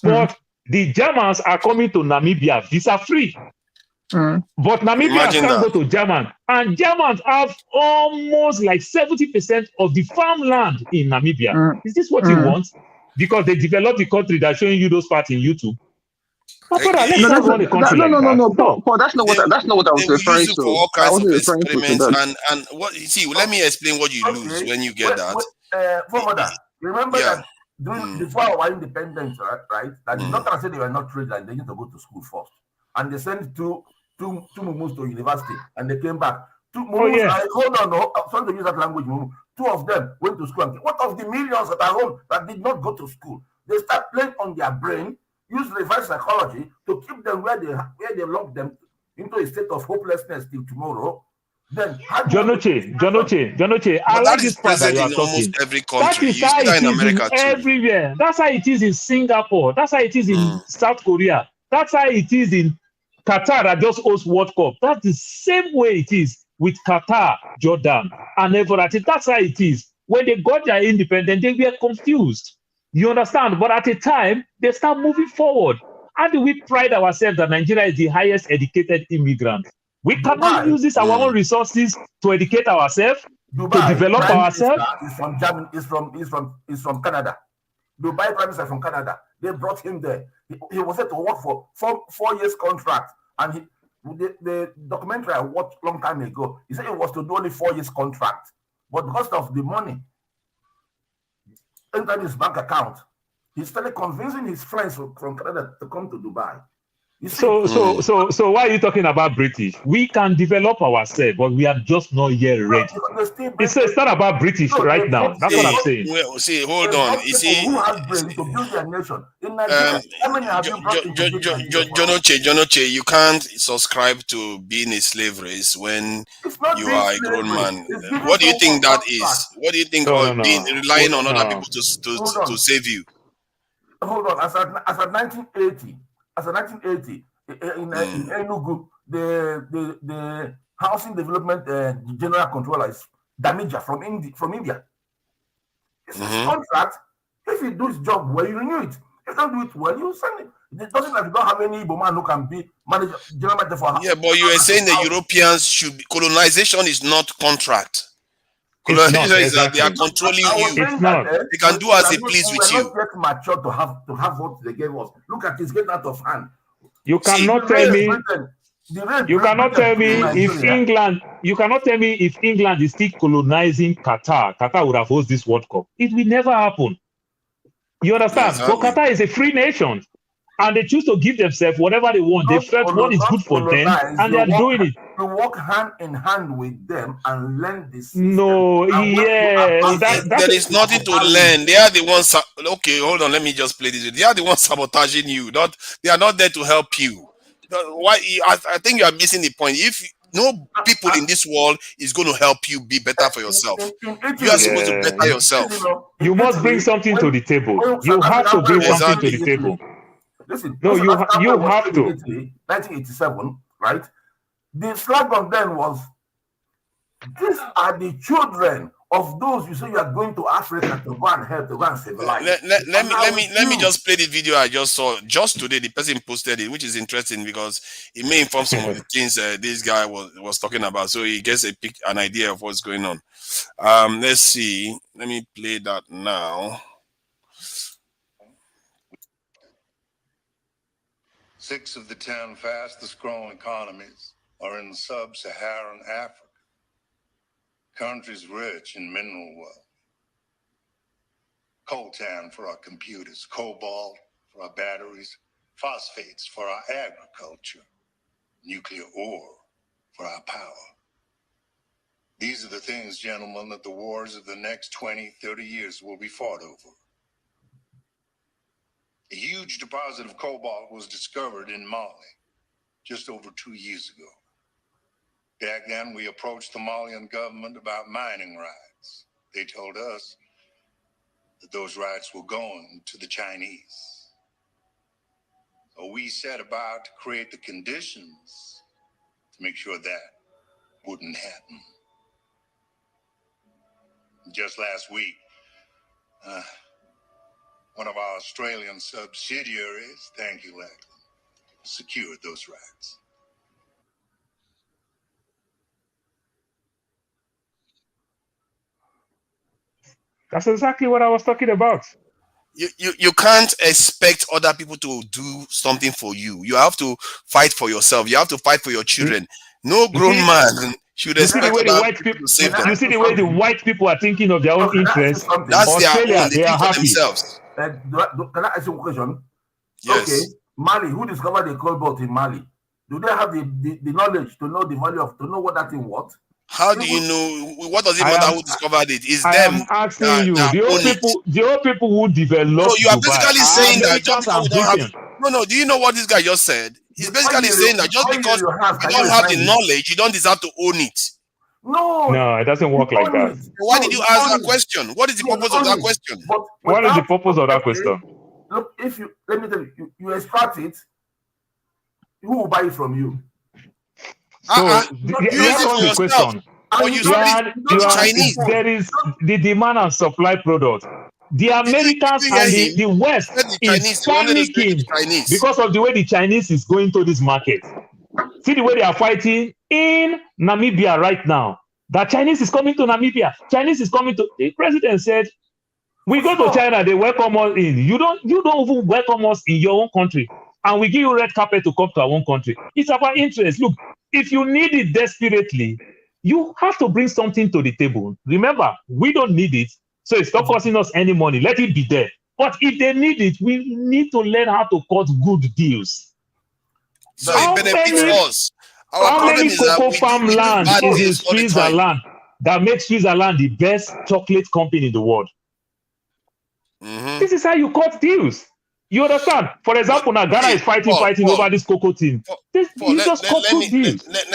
Speaker 19: But the Germans are coming to Namibia visa-free. But Namibians can't go to German. And Germans have almost like 70% of the farmland in Namibia. Is this what you want? Because they developed the country that's showing you those parts in YouTube.
Speaker 16: No, Paul, that's not what I was referring to.
Speaker 8: For all kinds of experiments and what you see. Let me explain what you lose when you get that.
Speaker 9: Remember that before our independence, right? That the doctors said they were not trained and they need to go to school first. And they sent two mumus to university and they came back. Two mumus, hold on, no, I'm sorry to use that language, mumu. Two of them went to school. What of the millions that are home that did not go to school? They start playing on their brain, use reverse psychology to keep them where they lock them into a state of hopelessness till tomorrow. Then
Speaker 19: Jonoche, I like this part that you are talking.
Speaker 8: Every country.
Speaker 19: That is how it is in everywhere. That's how it is in Singapore. That's how it is in South Korea. That's how it is in Qatar that just hosts World Cup. That's the same way it is with Qatar, Jordan, and everything. That's how it is. When they got their independence, they were confused. You understand? But at a time, they start moving forward. How do we pride ourselves that Nigeria is the highest educated immigrant? We cannot use this our own resources to educate ourselves, to develop ourselves.
Speaker 9: Is from Germany. Is from Canada. Dubai Prime Minister from Canada. They brought him there. He was set to work for four years contract, and the documentary I watched a long time ago, he said it was to do only 4 years contract, but because of the money entered his bank account, he started convincing his friends from Canada to come to Dubai.
Speaker 19: So why are you talking about British? We can develop ourselves, but we are just not yet ready. It's not about British right now. That's what I'm saying.
Speaker 8: Well, see, hold on. You see,
Speaker 9: who has brain to build their nation in Nigeria? How many have you brought into
Speaker 8: Jonoche, you can't subscribe to being a slave race when you are a grown man. What do you think that is? What do you think of being relying on other people to save you?
Speaker 9: Hold on. As at 1980. As of 1980, in Enugu, the housing development general controller is Damija from India. It's his contract. If you do his job well, you renew it. If you don't do it well, you send it. It doesn't like you don't have any Igbo man who can be general manager for.
Speaker 8: Yeah, but you are saying the Europeans should be, colonization is not contract. Colonization is that they are controlling you. They can do as they please with you.
Speaker 9: We are not yet mature to have what they gave us. Look at this getting out of hand.
Speaker 19: You cannot tell me. You cannot tell me if England. You cannot tell me if England is still colonizing Qatar. Qatar would have hosted this World Cup. It will never happen. You understand?
Speaker 8: Exactly.
Speaker 19: But Qatar is a free nation, and they choose to give themselves whatever they want. They felt what is good for them, and they are doing it.
Speaker 9: To work hand in hand with them and learn this.
Speaker 19: No, yeah,
Speaker 8: there is nothing to learn. They are the ones. Okay, hold on. Let me just play this. They are the ones sabotaging you. They are not there to help you. Why? I think you are missing the point. If no people in this world is going to help you be better for yourself, you are supposed to better yourself.
Speaker 19: You must bring something to the table. You have to bring something to the table.
Speaker 9: Listen,
Speaker 19: no, you have to.
Speaker 9: 1987, right? The slogan then was, "These are the children of those you say you are going to Africa to go and help, to go and civilize."
Speaker 8: Let me just play the video I just saw just today. The person posted it, which is interesting because it may inform some of the things this guy was talking about. So he gets an idea of what's going on. Let's see. Let me play that now.
Speaker 12: 6 of the 10 fastest growing economies are in sub-Saharan Africa, countries rich in mineral wealth. Coltan for our computers, cobalt for our batteries, phosphates for our agriculture, nuclear ore for our power. These are the things, gentlemen, that the wars of the next 20, 30 years will be fought over. A huge deposit of cobalt was discovered in Mali just over 2 years ago. Back then, we approached the Malian government about mining rights. They told us that those rights were going to the Chinese. So we set about to create the conditions to make sure that wouldn't happen. Just last week, one of our Australian subsidiaries, thank you, Lachlan, secured those rights.
Speaker 19: That's exactly what I was talking about.
Speaker 8: You can't expect other people to do something for you. You have to fight for yourself. You have to fight for your children. No grown man should
Speaker 19: You see the
Speaker 8: expect
Speaker 19: way the
Speaker 8: other
Speaker 19: white
Speaker 8: people
Speaker 19: people.
Speaker 8: to save them.
Speaker 19: You see the way the white people are thinking of their own interests.
Speaker 8: That's their
Speaker 19: Australia,
Speaker 8: own. They
Speaker 19: they
Speaker 8: think
Speaker 19: are
Speaker 8: for
Speaker 19: happy.
Speaker 8: themselves.
Speaker 9: Can I ask you a question?
Speaker 8: Yes.
Speaker 9: Okay, Mali, who discovered the cobalt in Mali? Do they have the knowledge to know the value of, to know what that thing was?
Speaker 8: How do you know? What does it matter who discovered it? It's
Speaker 19: I
Speaker 8: them
Speaker 19: am asking you,
Speaker 8: that
Speaker 19: the old
Speaker 8: own it.
Speaker 19: people who
Speaker 8: So
Speaker 19: developed
Speaker 8: you are
Speaker 19: Dubai
Speaker 8: basically
Speaker 19: are
Speaker 8: saying that just
Speaker 19: Americans
Speaker 8: because we
Speaker 19: and
Speaker 8: don't have
Speaker 19: Britain.
Speaker 8: no. Do you know what this guy just said? He's basically saying that just because you don't have the knowledge, you don't deserve to own it.
Speaker 19: No, it doesn't work like that.
Speaker 8: Why did you ask that question? What is the purpose of that question?
Speaker 19: What is the purpose of that question?
Speaker 9: Look, if you, let me tell you, you extract it, who will buy it from you?
Speaker 19: So
Speaker 8: you use it for yourself. Or you split to Chinese.
Speaker 19: There is the demand and supply product. The Americans and the West is panicking because of the way the Chinese is going to this market. See the way they are fighting in Namibia right now. The Chinese is coming to Namibia. Chinese is coming to. The president said, "We go to China, they welcome us in. You don't even welcome us in your own country, and we give you red carpet to come to our own country. It's our interest. Look, if you need it desperately, you have to bring something to the table. Remember, we don't need it, so it's not costing us any money. Let it be there. But if they need it, we need to learn how to cut good deals."
Speaker 8: So it benefits us. Our problem is that
Speaker 19: cocoa
Speaker 8: we
Speaker 19: farmland
Speaker 8: do bad
Speaker 19: is in
Speaker 8: deals all the time.
Speaker 19: Switzerland that makes Switzerland the best chocolate company in the world? This is how you cut deals. You understand? For example, now Ghana is fighting over this cocoa thing.
Speaker 8: Let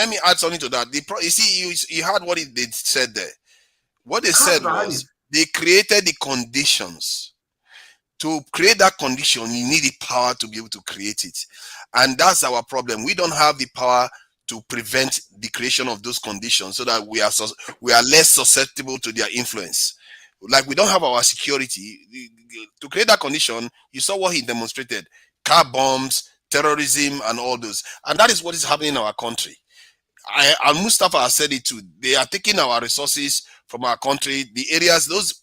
Speaker 8: me add something to that. You see, you heard what they said there. What they said was they created the conditions. To create that condition, you need the power to be able to create it. And that's our problem. We don't have the power to prevent the creation of those conditions so that we are less susceptible to their influence. Like we don't have our security. To create that condition, you saw what he demonstrated. Car bombs, terrorism, and all those. And that is what is happening in our country. And Mustafa has said it too. They are taking our resources from our country. The areas, those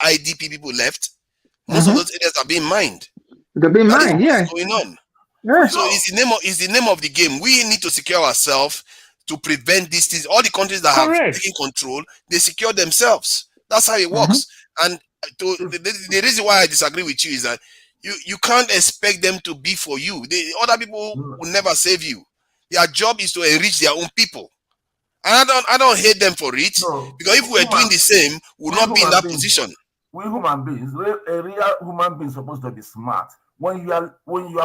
Speaker 8: IDP people left, most of those areas are being mined.
Speaker 16: They're being mined, yeah.
Speaker 8: What's going on?
Speaker 16: Yeah.
Speaker 8: So it's the name of the game. We need to secure ourselves to prevent these things. All the countries that have taken control, they secure themselves. That's how it works. And the reason why I disagree with you is that you can't expect them to be for you. Other people will never save you. Their job is to enrich their own people. And I don't hate them for it, because if we're doing the same, we'll not be in that position.
Speaker 9: We human beings, a real human being is supposed to be smart. When you are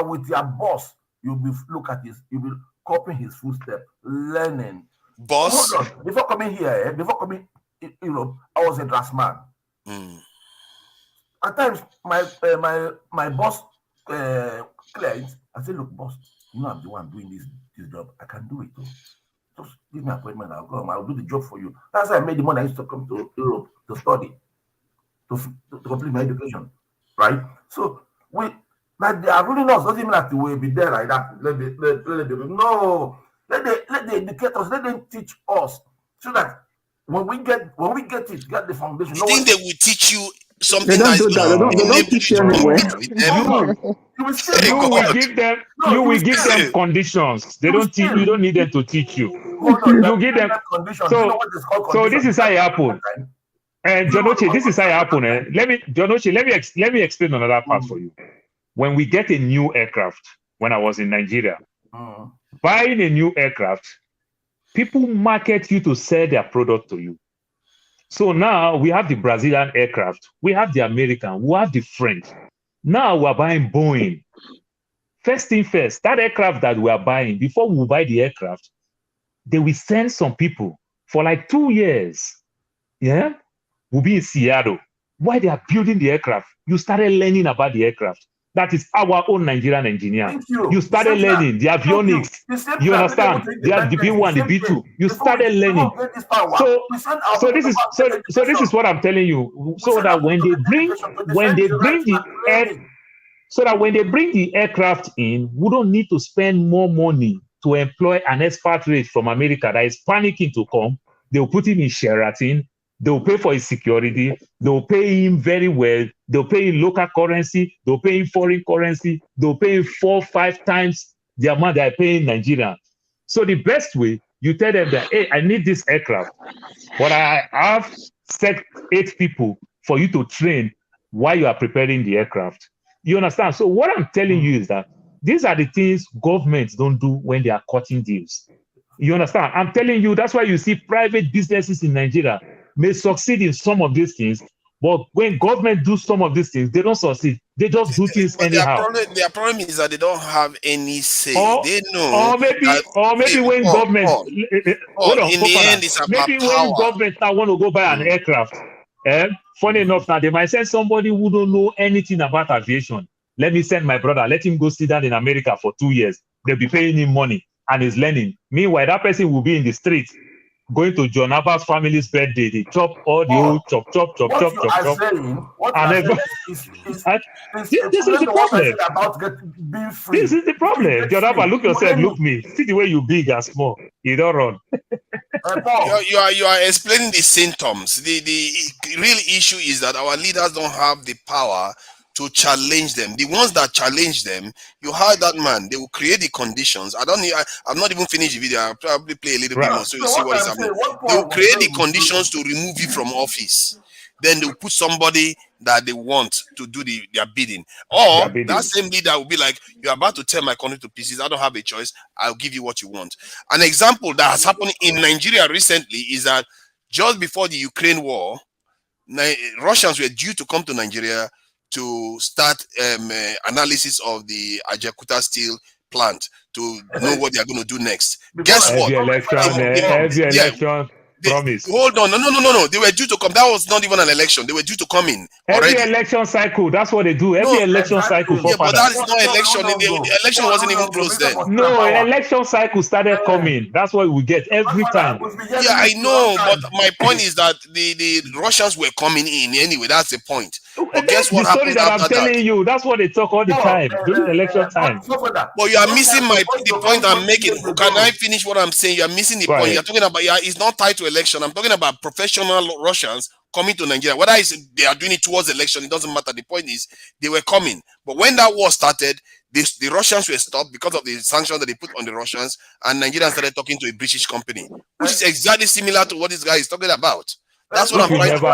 Speaker 9: with your boss, you'll be you'll be copying his footsteps, learning.
Speaker 8: Boss.
Speaker 9: Hold on. Before coming here, before coming Europe, I was a draftsman. At times, my boss clients, I say, look, boss, you know I'm the one doing this job. I can do it too. Just give me an appointment. I'll come. I'll do the job for you. That's why I made the money. I used to come to Europe to study. To complete my education, right? So they are ruling us. Doesn't mean that we will be there like that. Let the educators, let them teach us, so that when we get the foundation.
Speaker 8: You think they will teach you something?
Speaker 16: They don't do that. They don't teach you anywhere.
Speaker 19: You will give them conditions. They don't teach. You don't need them to teach you. You give them. So this is how it happened. Jonoche, this is how it happened. Let me explain another part for you. When we get a new aircraft, when I was in Nigeria, buying a new aircraft, people market you to sell their product to you. So now we have the Brazilian aircraft, we have the American, we have the French. Now we're buying Boeing. First thing first, that aircraft that we are buying, before we buy the aircraft, they will send some people for like 2 years. Yeah? Will be in Seattle. While they are building the aircraft, you started learning about the aircraft. That is our own Nigerian engineer. You started learning the avionics. You understand? They have the B1, the B2. You started learning. So this is what I'm telling you. So that when they bring the aircraft in, we don't need to spend more money to employ an expatriate from America that is panicking to come. They'll put him in Sheraton. They'll pay for his security. They'll pay him very well. They'll pay him local currency. They'll pay him foreign currency. They'll pay him 4 or 5 times the amount they're paying Nigeria. So the best way You tell them that, hey, I need this aircraft, but I have set 8 people for you to train while you are preparing the aircraft. You understand? So what I'm telling you is that these are the things governments don't do when they are cutting deals. You understand? I'm telling you, that's why you see private businesses in Nigeria may succeed in some of these things, but when government do some of these things, they don't succeed. They just do things
Speaker 8: But
Speaker 19: anyhow.
Speaker 8: their problem is that they don't have any say.
Speaker 19: Or,
Speaker 8: They know
Speaker 19: maybe when government, hold on,
Speaker 8: in the end,
Speaker 19: Fofana,
Speaker 8: it's about
Speaker 19: maybe when
Speaker 8: power.
Speaker 19: government now want to go buy an aircraft, funny enough, now they might send somebody who don't know anything about aviation. Let me send my brother, let him go sit down in America for 2 years. They'll be paying him money and he's learning. Meanwhile, that person will be in the street going to John Abba's family's birthday. They chop all the old chop.
Speaker 9: What you are saying is
Speaker 19: this is the problem.
Speaker 9: About being free.
Speaker 19: This is the problem. John Abba, look yourself, look me. See the way you big and small. You don't run.
Speaker 8: You are explaining the symptoms. The real issue is that our leaders don't have the power to challenge them. The ones that challenge them, you heard that man. They will create the conditions. I'm not even finished the video. I'll probably play a little bit more so you see what is happening. They will create the conditions to remove you from office. Then they'll put somebody that they want to do their bidding. Or that same leader will be like, you're about to tear my country to pieces. I don't have a choice. I'll give you what you want. An example that has happened in Nigeria recently is that just before the Ukraine war, Russians were due to come to Nigeria to start analysis of the Ajakuta steel plant to know what they are going to do next. Guess what?
Speaker 19: Election promise.
Speaker 8: Hold on, no. They were due to come. That was not even an election. They were due to come in already.
Speaker 19: Every election cycle, that's what they do. Every election cycle.
Speaker 8: Yeah, but that is not election. The election wasn't even closed then.
Speaker 19: No, election cycle started coming. That's what we get every time.
Speaker 8: Yeah, I know, but my point is that the Russians were coming in anyway. That's the point. But guess what happened
Speaker 19: that
Speaker 8: after
Speaker 19: I'm telling you, that's what they talk all the time during election time.
Speaker 8: But you are missing the point I'm making. Can I finish what I'm saying? You are missing the point. You're talking about it's not tied to election. I'm talking about professional Russians coming to Nigeria. Whether they are doing it towards election, it doesn't matter. The point is they were coming. But when that war started, the Russians were stopped because of the sanctions that they put on the Russians, and Nigerians started talking to a British company, which is exactly similar to what this guy is talking about. That's what I'm trying to say.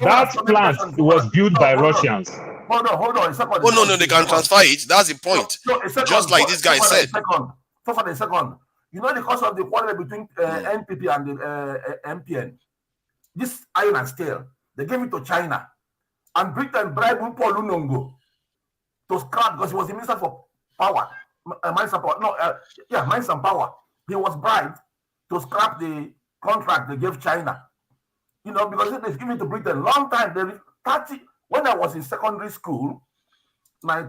Speaker 19: That plant was built by Russians.
Speaker 9: Hold on.
Speaker 8: Oh no, they can transfer it. That's the point. Just like this guy said.
Speaker 9: For a second. You know, because of the quarrel between NPP and the MPN, this iron and steel, they gave it to China, and Britain bribed Paul Lunongo to scrap because he was the minister for power, mines and power. Mines and power. He was bribed to scrap the contract they gave China. You know, because they give it to Britain long time. When I was in secondary school, my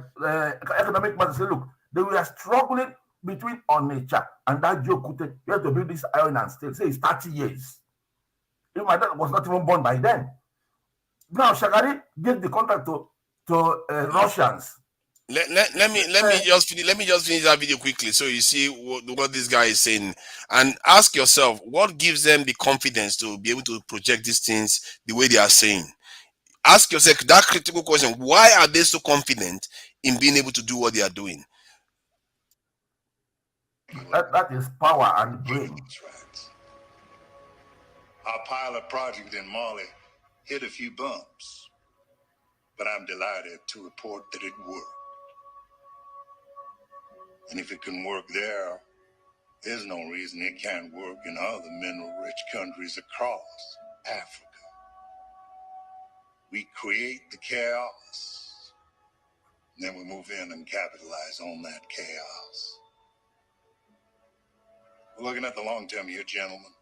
Speaker 9: economic master said, look, they were struggling between Onitsha and that Jokute. You have to build this iron and steel. Say it's 30 years. My dad was not even born by then. Now Shagari gave the contract to Russians.
Speaker 8: Let me just finish that video quickly so you see what this guy is saying, and ask yourself what gives them the confidence to be able to project these things the way they are saying. Ask yourself that critical question: why are they so confident in being able to do what they are doing?
Speaker 9: That is power and brain.
Speaker 12: Our pilot project in Mali hit a few bumps, but I'm delighted to report that it worked. And if it can work there's no reason it can't work in other mineral-rich countries across Africa. We create the chaos, and then we move in and capitalize on that chaos. We're looking at the long term here, gentlemen.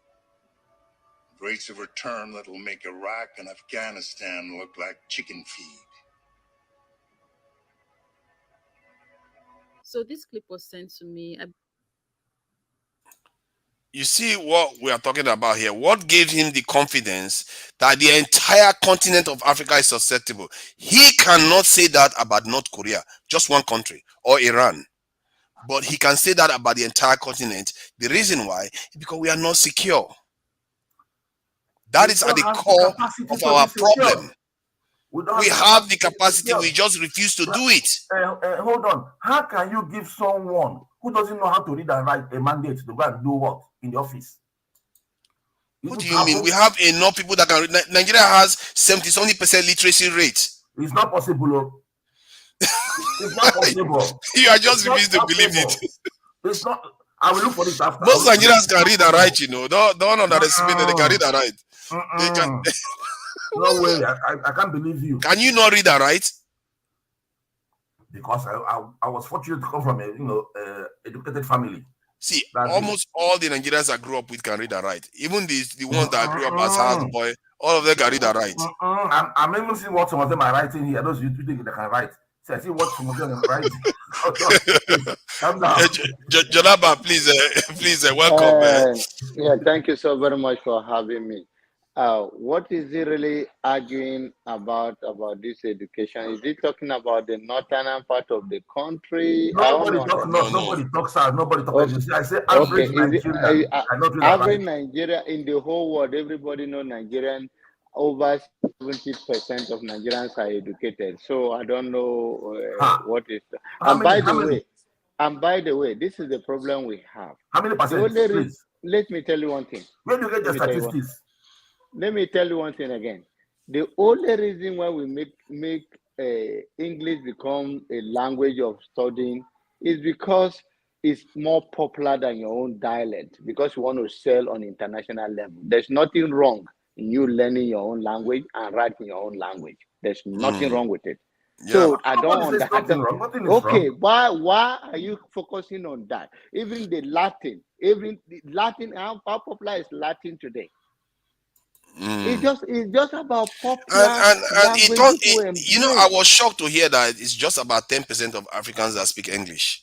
Speaker 12: Rates of return that will make Iraq and Afghanistan look like chicken feed.
Speaker 14: So this clip was sent to me.
Speaker 8: You see what we are talking about here. What gave him the confidence that the entire continent of Africa is susceptible? He cannot say that about North Korea, just one country, or Iran. But he can say that about the entire continent. The reason why is because we are not secure. That is at the core of our problem. We have the capacity, we just refuse to do it.
Speaker 9: Hold on. How can you give someone who doesn't know how to read and write a mandate to go and do what in the office?
Speaker 8: What do you mean? We have enough people that can read. Nigeria has 70% literacy rate.
Speaker 9: It's not possible. It's not possible.
Speaker 8: You are just refusing to believe it.
Speaker 9: It's not. I will look for it after.
Speaker 8: Most Nigerians can read and write, you know. Don't underestimate that they can read and write. They can.
Speaker 9: No way. I can't believe you.
Speaker 8: Can you not read and write?
Speaker 9: Because I was fortunate to come from a educated family.
Speaker 8: See, almost all the Nigerians I grew up with can read and write. Even the ones that I grew up as house boy, all of them can read and write.
Speaker 9: I'm even seeing what some of them are writing here. Those you think they can write. See, I see what some of them are writing. Calm down.
Speaker 8: Jonaba, please, welcome.
Speaker 20: Yeah, thank you so very much for having me. What is he really arguing about this education? Is he talking about the northern part of the country?
Speaker 9: Nobody talks out. Nobody talks. I say average Nigeria.
Speaker 20: Average Nigeria in the whole world. Everybody know Nigerian. Over 70% of Nigerians are educated. So I don't know what is. And by the way, this is the problem we have.
Speaker 9: How many percent?
Speaker 20: Let me tell you one thing.
Speaker 9: Where do you get the statistics?
Speaker 20: Let me tell you one thing again. The only reason why we make English become a language of studying is because it's more popular than your own dialect, because you want to sell on international level. There's nothing wrong in you learning your own language and writing your own language. There's nothing wrong with it. Yeah. So I don't understand. Okay, why are you focusing on that? Even the Latin, how popular is Latin today? It's just about popular
Speaker 8: and you know, I was shocked to hear that it's just about 10% of Africans that speak English.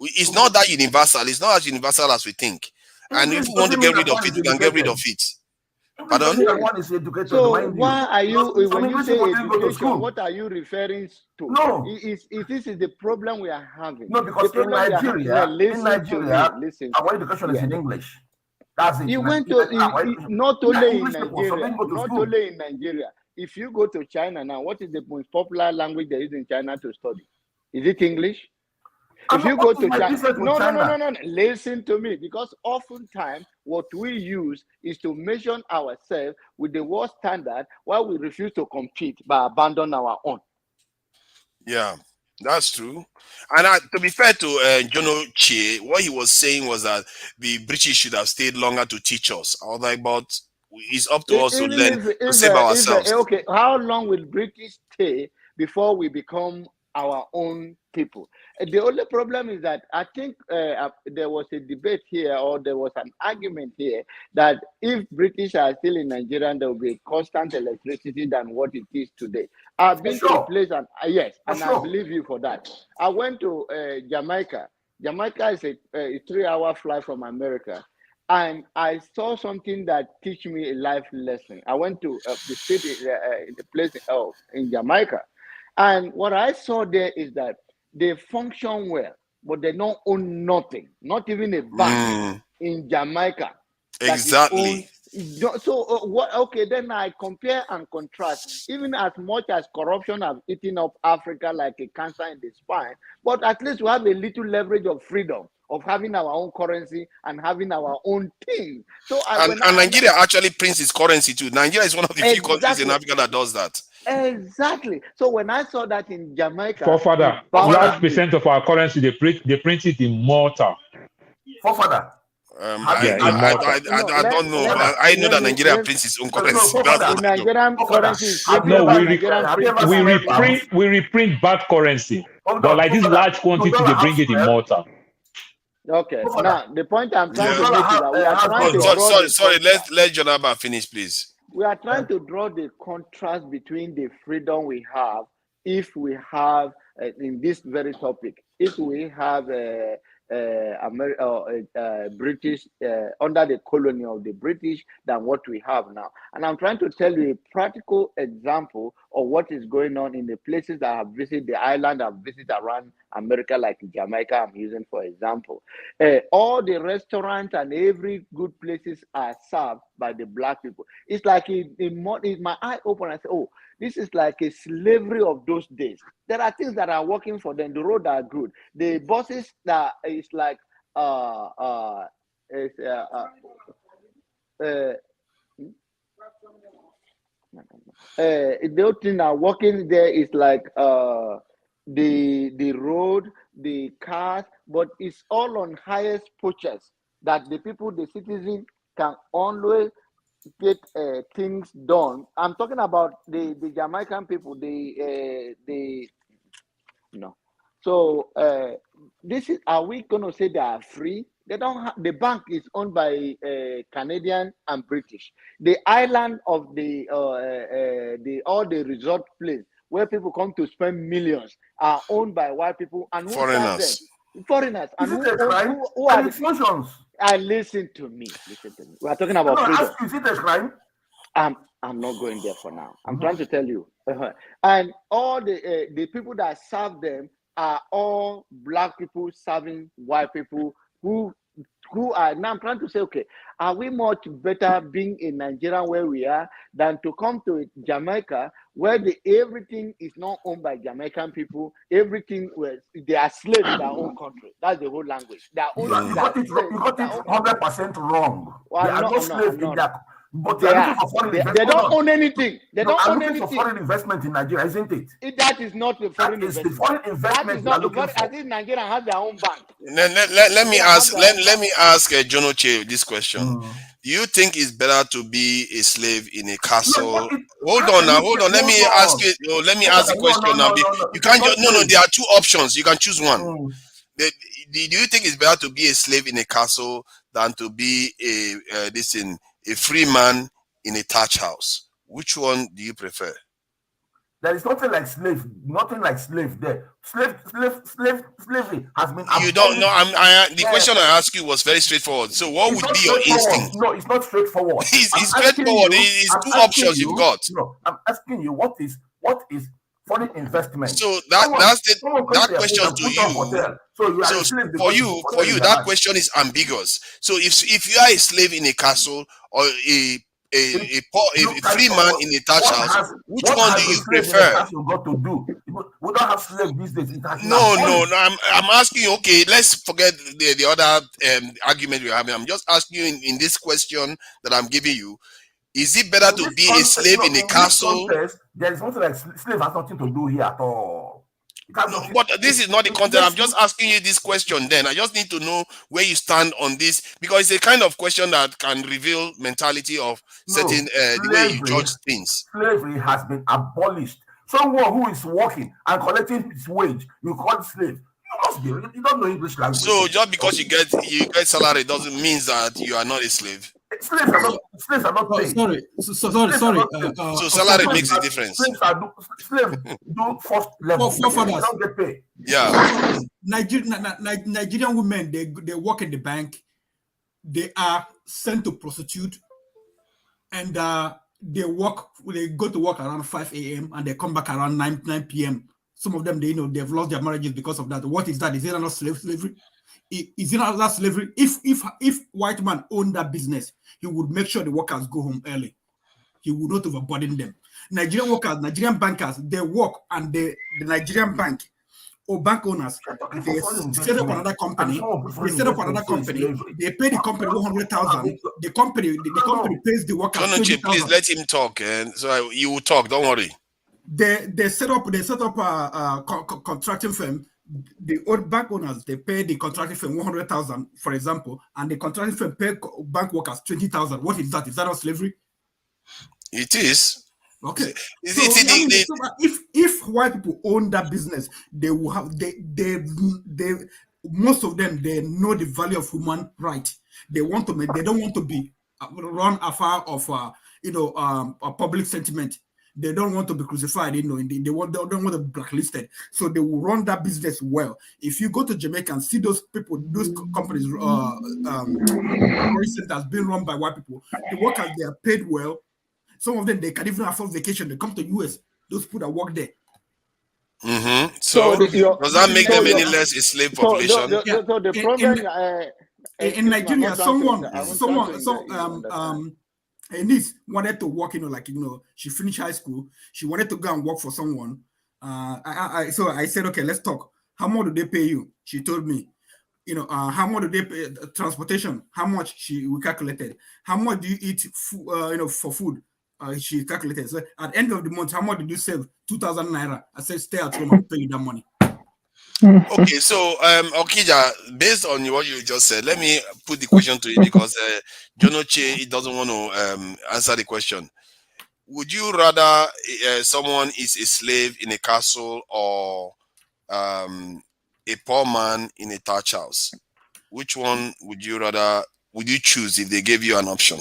Speaker 8: It's not that universal. It's not as universal as we think. And if we want to get rid of it, we can get rid of it. Pardon?
Speaker 20: So why are you, when you say education, what are you referring to?
Speaker 9: No.
Speaker 20: This is the problem we are having.
Speaker 9: No, because in Nigeria, our education is in English. That's it.
Speaker 20: You went to not only in Nigeria. If you go to China now, what is the most popular language they use in China to study? Is it English? If you go to China, no. Listen to me, because oftentimes what we use is to measure ourselves with the world standard, while we refuse to compete by abandoning our own.
Speaker 8: Yeah, that's true. And to be fair to Jono Chie, what he was saying was that the British should have stayed longer to teach us. I was like, but it's up to us to learn to save ourselves.
Speaker 20: Okay, how long will British stay before we become our own people? The only problem is that I think there was a debate here, or there was an argument here, that if British are still in Nigeria, there will be constant electricity than what it is today. I've been to a place, and yes, and I believe you for that. I went to Jamaica. Jamaica is a 3-hour flight from America, and I saw something that teach me a life lesson. I went to the city, the place in Jamaica, and what I saw there is that they function well, but they don't own nothing, not even a bank in Jamaica.
Speaker 8: Exactly.
Speaker 20: So what? Okay, then I compare and contrast. Even as much as corruption has eaten up Africa like a cancer in the spine, but at least we have a little leverage of freedom, of having our own currency and having our own thing. So
Speaker 8: and Nigeria actually prints its currency too. Nigeria is one of the few countries in Africa that does that.
Speaker 20: Exactly. So when I saw that in Jamaica,
Speaker 19: Forefather, large percent of our currency they print it in Malta.
Speaker 9: Forefather.
Speaker 8: I don't know. I know that Nigeria prints its own currency.
Speaker 20: Nigerian currency.
Speaker 19: No, we reprint bad currency, but like this large quantity, they bring it in Malta.
Speaker 20: Okay. Now the point I'm trying to make is that we are trying to draw.
Speaker 8: Sorry. Let Jonaba finish, please.
Speaker 20: We are trying to draw the contrast between the freedom we have if we have in this very topic. If we have British under the colony of the British than what we have now. And I'm trying to tell you a practical example or what is going on in the places that have visited the island, I've visited around America, like Jamaica, I'm using for example. All the restaurants and every good places are served by the black people. It's like in my eye open. I say, oh, this is like a slavery of those days. There are things that are working for them. The roads are good. The buses that is like the other thing that working there is like the road, the cars, but it's all on highest purchase that the people, the citizen, can always get things done. I'm talking about the Jamaican people, the no. So this is, are we going to say they are free? They don't have, the bank is owned by Canadian and British. The island of the all the resort place where people come to spend millions are owned by white people, and who serve them?
Speaker 8: Foreigners.
Speaker 20: Foreigners. And
Speaker 9: Is it a crime?
Speaker 20: who are
Speaker 9: And
Speaker 20: the
Speaker 9: explosions.
Speaker 20: listen to me. Listen to me. We are talking about
Speaker 9: No,
Speaker 20: freedom.
Speaker 9: ask you, is it a crime?
Speaker 20: I'm not going there for now. I'm trying to tell you. And all the people that serve them are all black people serving white people who are, now I'm trying to say, okay, are we much better being in Nigeria where we are than to come to Jamaica where everything is not owned by Jamaican people, everything they are slaves in their own country. That's the whole language. They are
Speaker 9: You got it 100% wrong.
Speaker 20: Well,
Speaker 9: they are not slaves in their. But
Speaker 20: they
Speaker 9: are
Speaker 20: are.
Speaker 9: looking for foreign
Speaker 20: They
Speaker 9: investment.
Speaker 20: don't own anything. They don't own
Speaker 9: looking
Speaker 20: anything.
Speaker 9: for foreign investment in Nigeria, isn't it?
Speaker 20: That is not the foreign
Speaker 9: That is
Speaker 20: investment.
Speaker 9: the foreign
Speaker 20: That
Speaker 9: investment
Speaker 20: is
Speaker 9: we are
Speaker 20: not
Speaker 9: looking
Speaker 20: the
Speaker 9: for.
Speaker 20: I think Nigeria has their own bank.
Speaker 8: Let me ask Jonoche this question. Do you think it's better to be a slave in a castle? Hold on. Let me ask you. Let me ask the question now. You can't just no. There are two options. You can choose one. Do you think it's better to be a slave in a castle than to be a free man in a thatch house? Which one do you prefer?
Speaker 9: There is nothing like slave there. Slavery has been.
Speaker 8: You don't know. The question I asked you was very straightforward. So, what would be your instinct?
Speaker 9: No, it's not straightforward.
Speaker 8: It's straightforward. It's two options you've got.
Speaker 9: No, I'm asking you what is foreign investment.
Speaker 8: So that question to you. So for you, that question is ambiguous. So if you are a slave in a castle or a free man in a thatch house, which one do you prefer?
Speaker 9: Got to do. We don't have slaves these days.
Speaker 8: No. I'm asking you. Okay, let's forget the other argument we're having. I'm just asking you in this question that I'm giving you. Is it better to be a slave in a castle?
Speaker 9: There is nothing like slave has nothing to do here at all.
Speaker 8: But this is not the content. I'm just asking you this question then. I just need to know where you stand on this, because it's a kind of question that can reveal mentality of certain the way you judge things.
Speaker 9: Slavery has been abolished. Someone who is working and collecting his wage, you call slave. You don't know English language.
Speaker 8: So just because you get salary doesn't mean that you are not a slave.
Speaker 9: Slaves are not paid.
Speaker 3: Sorry.
Speaker 8: So salary makes a difference.
Speaker 9: Slaves do first level. They don't get paid.
Speaker 8: Yeah.
Speaker 3: Nigerian women, they work in the bank. They are sent to prostitute, and they go to work around 5 a.m. and they come back around 9 p.m. Some of them, they've lost their marriages because of that. What is that? Is it not slavery? Is it not slavery? If white man owned that business, he would make sure the workers go home early. He would not overburden them. Nigerian workers, Nigerian bankers, they work, and the Nigerian bank or bank owners, they set up another company. They pay the company 100,000. The company pays the workers 20,000.
Speaker 8: Please let him talk, and so you will talk. Don't worry.
Speaker 3: They set up a contracting firm. The old bank owners, they pay the contracting firm 100,000, for example, and the contracting firm pay bank workers 20,000. What is that? Is that not slavery?
Speaker 8: It is.
Speaker 3: Okay. If white people own that business, they will have most of them, they know the value of human right. They don't want to be run afar of a public sentiment. They don't want to be crucified, they don't want to be blacklisted. So they will run that business well. If you go to Jamaica and see those people, those companies, centers being run by white people, the workers, they are paid well. Some of them, they can even afford vacation. They come to US. those people that work there.
Speaker 8: So does that make them any less a slave population?
Speaker 20: So the problem
Speaker 3: in Nigeria, a niece wanted to work, she finished high school. She wanted to go and work for someone. So I said, okay, let's talk. How much do they pay you? She told me, how much do they pay transportation? How much we calculated? How much do you eat, for food? She calculated. So at the end of the month, how much did you save? 2,000 naira. I said, stay at home and pay you that money.
Speaker 8: Okay, so Okija, based on what you just said, let me put the question to you because Jonoche doesn't want to answer the question. Would you rather someone is a slave in a castle or a poor man in a thatch house? Which one would you choose if they gave you an option?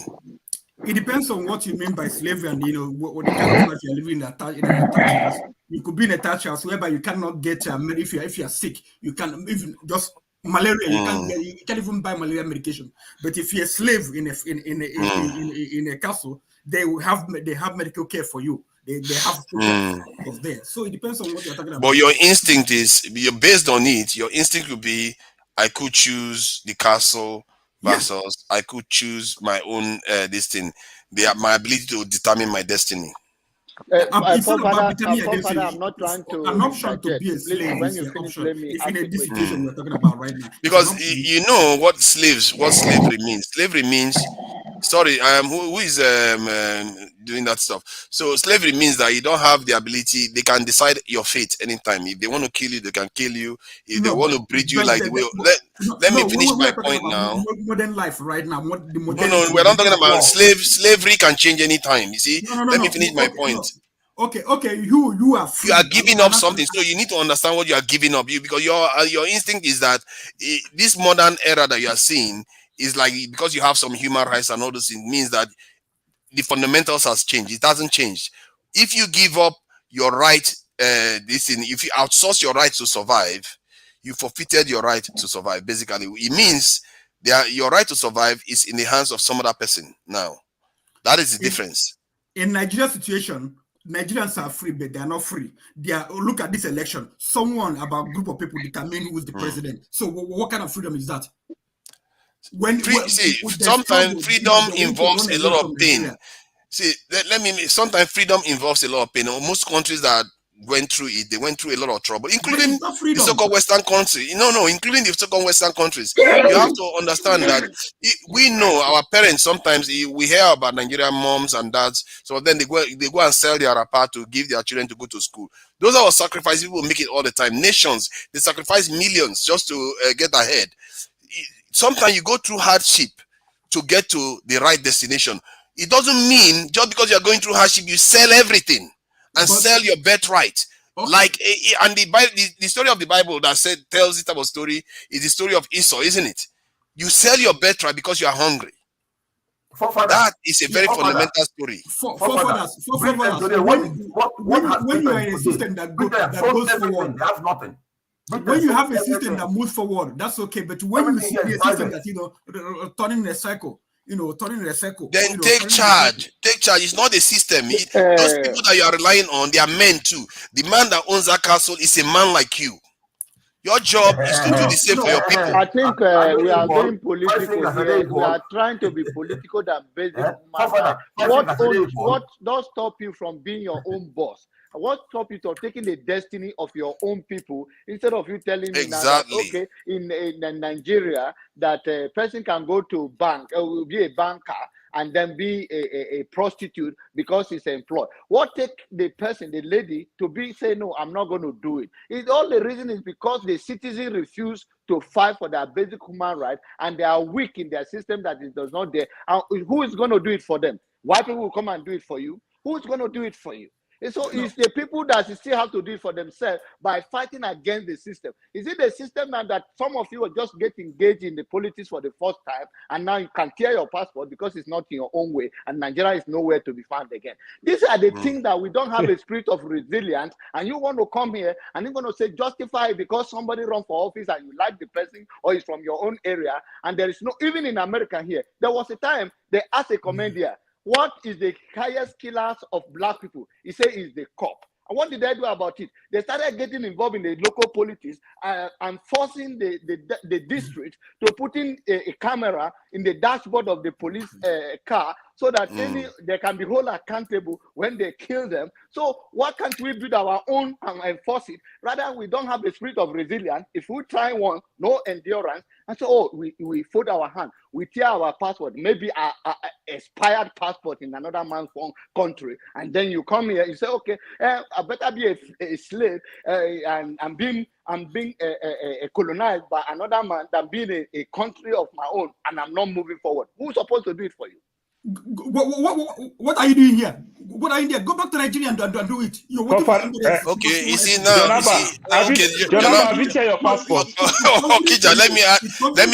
Speaker 3: It depends on what you mean by slavery and what the kind of life you're living in a thatch house. You could be in a thatch house whereby you cannot get if you're sick, you can even just malaria. You can't even buy malaria medication. But if you're a slave in a castle, they have medical care for you. They have food there. So it depends on what you're talking about.
Speaker 8: But your instinct you're based on it. Your instinct would be, I could choose the castle versus I could choose my own this thing. My ability to determine my destiny.
Speaker 20: I'm not trying to
Speaker 3: an option to be a slave is an option. If in a situation we're talking about right now,
Speaker 8: because you know what slavery means. Slavery means, sorry, who is doing that stuff? So slavery means that you don't have the ability. They can decide your fate anytime. If they want to kill you, they can kill you. If they want to breed you like the way. Let me finish my point now.
Speaker 3: Modern life right now.
Speaker 8: No, we're not talking about slavery can change anytime. You see. Let me finish my point.
Speaker 3: Okay. You are free.
Speaker 8: You are giving up something, so you need to understand what you are giving up. Because your instinct is that this modern era that you are seeing is like, because you have some human rights and all those things, means that the fundamentals has changed. It hasn't changed. If you give up your right, if you outsource your right to survive, you forfeited your right to survive. Basically, it means your right to survive is in the hands of some other person now. That is the difference.
Speaker 3: In Nigeria's situation, Nigerians are free, but they are not free. Look at this election. About group of people determine who is the president. So what kind of freedom is that?
Speaker 8: Sometimes freedom involves a lot of pain. Sometimes freedom involves a lot of pain. Most countries that went through it, they went through a lot of trouble, including the so-called Western countries. Including the so-called Western countries. You have to understand that we know our parents, sometimes we hear about Nigerian moms and dads, so then they go and sell their apart to give their children to go to school. Those are sacrifices. People make it all the time. Nations, they sacrifice millions just to get ahead. Sometimes you go through hardship to get to the right destination. It doesn't mean just because you're going through hardship, you sell everything and sell your birthright. Okay. And the story of the Bible that tells this type of story is the story of Esau, isn't it? You sell your birthright because you are hungry. That is a very fundamental story.
Speaker 3: When you are in a system that goes forward,
Speaker 9: they have nothing.
Speaker 3: When you have a system that moves forward, that's okay. But when you see a system that turning in a cycle,
Speaker 8: then take charge. Take charge. It's not a system. Those people that you are relying on, they are men too. The man that owns that castle is a man like you. Your job is to do the same for your people.
Speaker 20: I think we are going political here. We are trying to be political than basic matter. What does stop you from being your own boss? What stops you from taking the destiny of your own people instead of you telling me that, okay, in Nigeria, that a person can go to bank, be a banker, and then be a prostitute because he's employed? What take the person, the lady, to say, no, I'm not going to do it? All the reason is because the citizens refuse to fight for their basic human rights, and they are weak in their system that it does not there. And who is going to do it for them? White people will come and do it for you. Who's going to do it for you? And so it's the people that still have to do it for themselves by fighting against the system. Is it the system now that some of you will just get engaged in the politics for the first time, and now you can tear your passport because it's not in your own way, and Nigeria is nowhere to be found again? These are the things that we don't have a spirit of resilience, and you want to come here and you're going to say justify it because somebody run for office and you like the person or is from your own area, and there is no, even in America here, there was a time they asked a comedian, what is the highest killers of black people? He said it's the cop. And what did they do about it? They started getting involved in the local politics and forcing the district to put in a camera in the dashboard of the police car so that they can be held accountable when they kill them. So why can't we build our own and enforce it? Rather, we don't have the spirit of resilience. If we try one, no endurance, and so we fold our hand, we tear our passport, maybe our expired passport in another man's country, and then you come here, you say, okay, I better be a slave and I'm being colonized by another man than being a country of my own, and I'm not moving forward. Who's supposed to do it for you?
Speaker 3: What are you doing here? What are you doing? Go back to Nigeria and do it. You're waiting for
Speaker 8: okay, you see now.
Speaker 19: Have you checked your passport?
Speaker 8: Okay, let me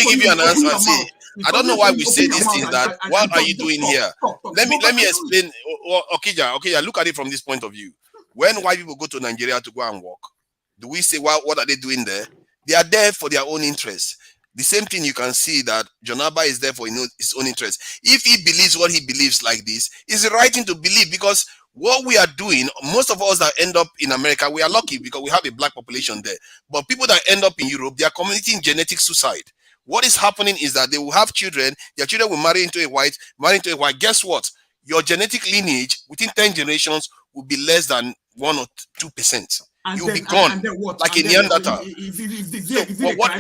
Speaker 8: give you an answer. See, I don't know why we say these things. That what are you doing here? Let me explain. Okija, look at it from this point of view. When white people go to Nigeria to go and work, do we say, well, what are they doing there? They are there for their own interests. The same thing you can see that Jonaba is there for his own interest. If he believes what he believes like this, it's the right thing to believe, because what we are doing, most of us that end up in America, we are lucky because we have a black population there. But people that end up in Europe, they are committing genetic suicide. What is happening is that they will have children, their children will marry into a white. Guess what? Your genetic lineage within 10 generations will be less than 1 or 2%. You'll be gone like a Neanderthal.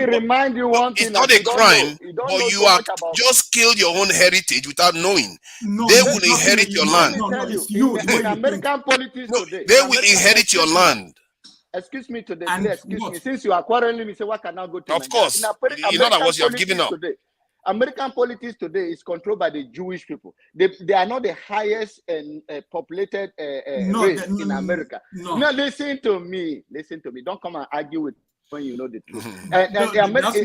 Speaker 20: Remind you one thing.
Speaker 8: It's not a crime, but you are just killed your own heritage without knowing. They will inherit your land.
Speaker 20: In American politics today,
Speaker 8: they will inherit your land.
Speaker 20: Excuse me today. Since you are quarreling, me say what can I go to?
Speaker 8: Of course, you know that was you have given up.
Speaker 20: Today, American politics today is controlled by the Jewish people. They are not the highest populated race in America. No, listen to me. Don't come and argue with when you know the truth.
Speaker 3: That's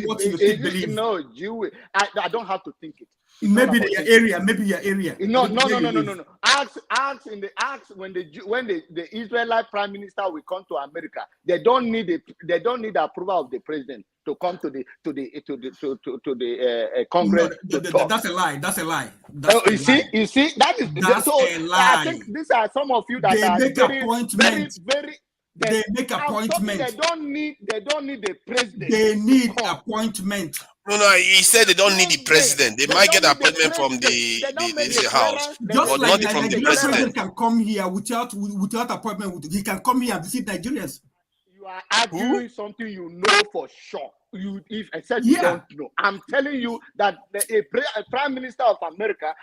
Speaker 3: what you believe.
Speaker 20: No, Jewish. I don't have to think it.
Speaker 3: Maybe your area.
Speaker 20: No. Ask when the Israelite prime minister will come to America, they don't need the approval of the president to come to the Congress.
Speaker 3: No, that's a lie.
Speaker 20: You see, that is so.
Speaker 3: A lie.
Speaker 20: I think these are some of you that
Speaker 3: they
Speaker 20: are
Speaker 3: make appointments.
Speaker 20: They
Speaker 3: make appointment.
Speaker 20: They don't need the president.
Speaker 3: They need appointment.
Speaker 8: No, he said they don't need the president. They might get appointment from the house,
Speaker 3: just
Speaker 8: but
Speaker 3: like
Speaker 8: not from the
Speaker 3: president can come here without appointment. He can come here and visit Nigerians.
Speaker 20: You are arguing something you know for sure. You don't know. I'm telling you that a prime minister of America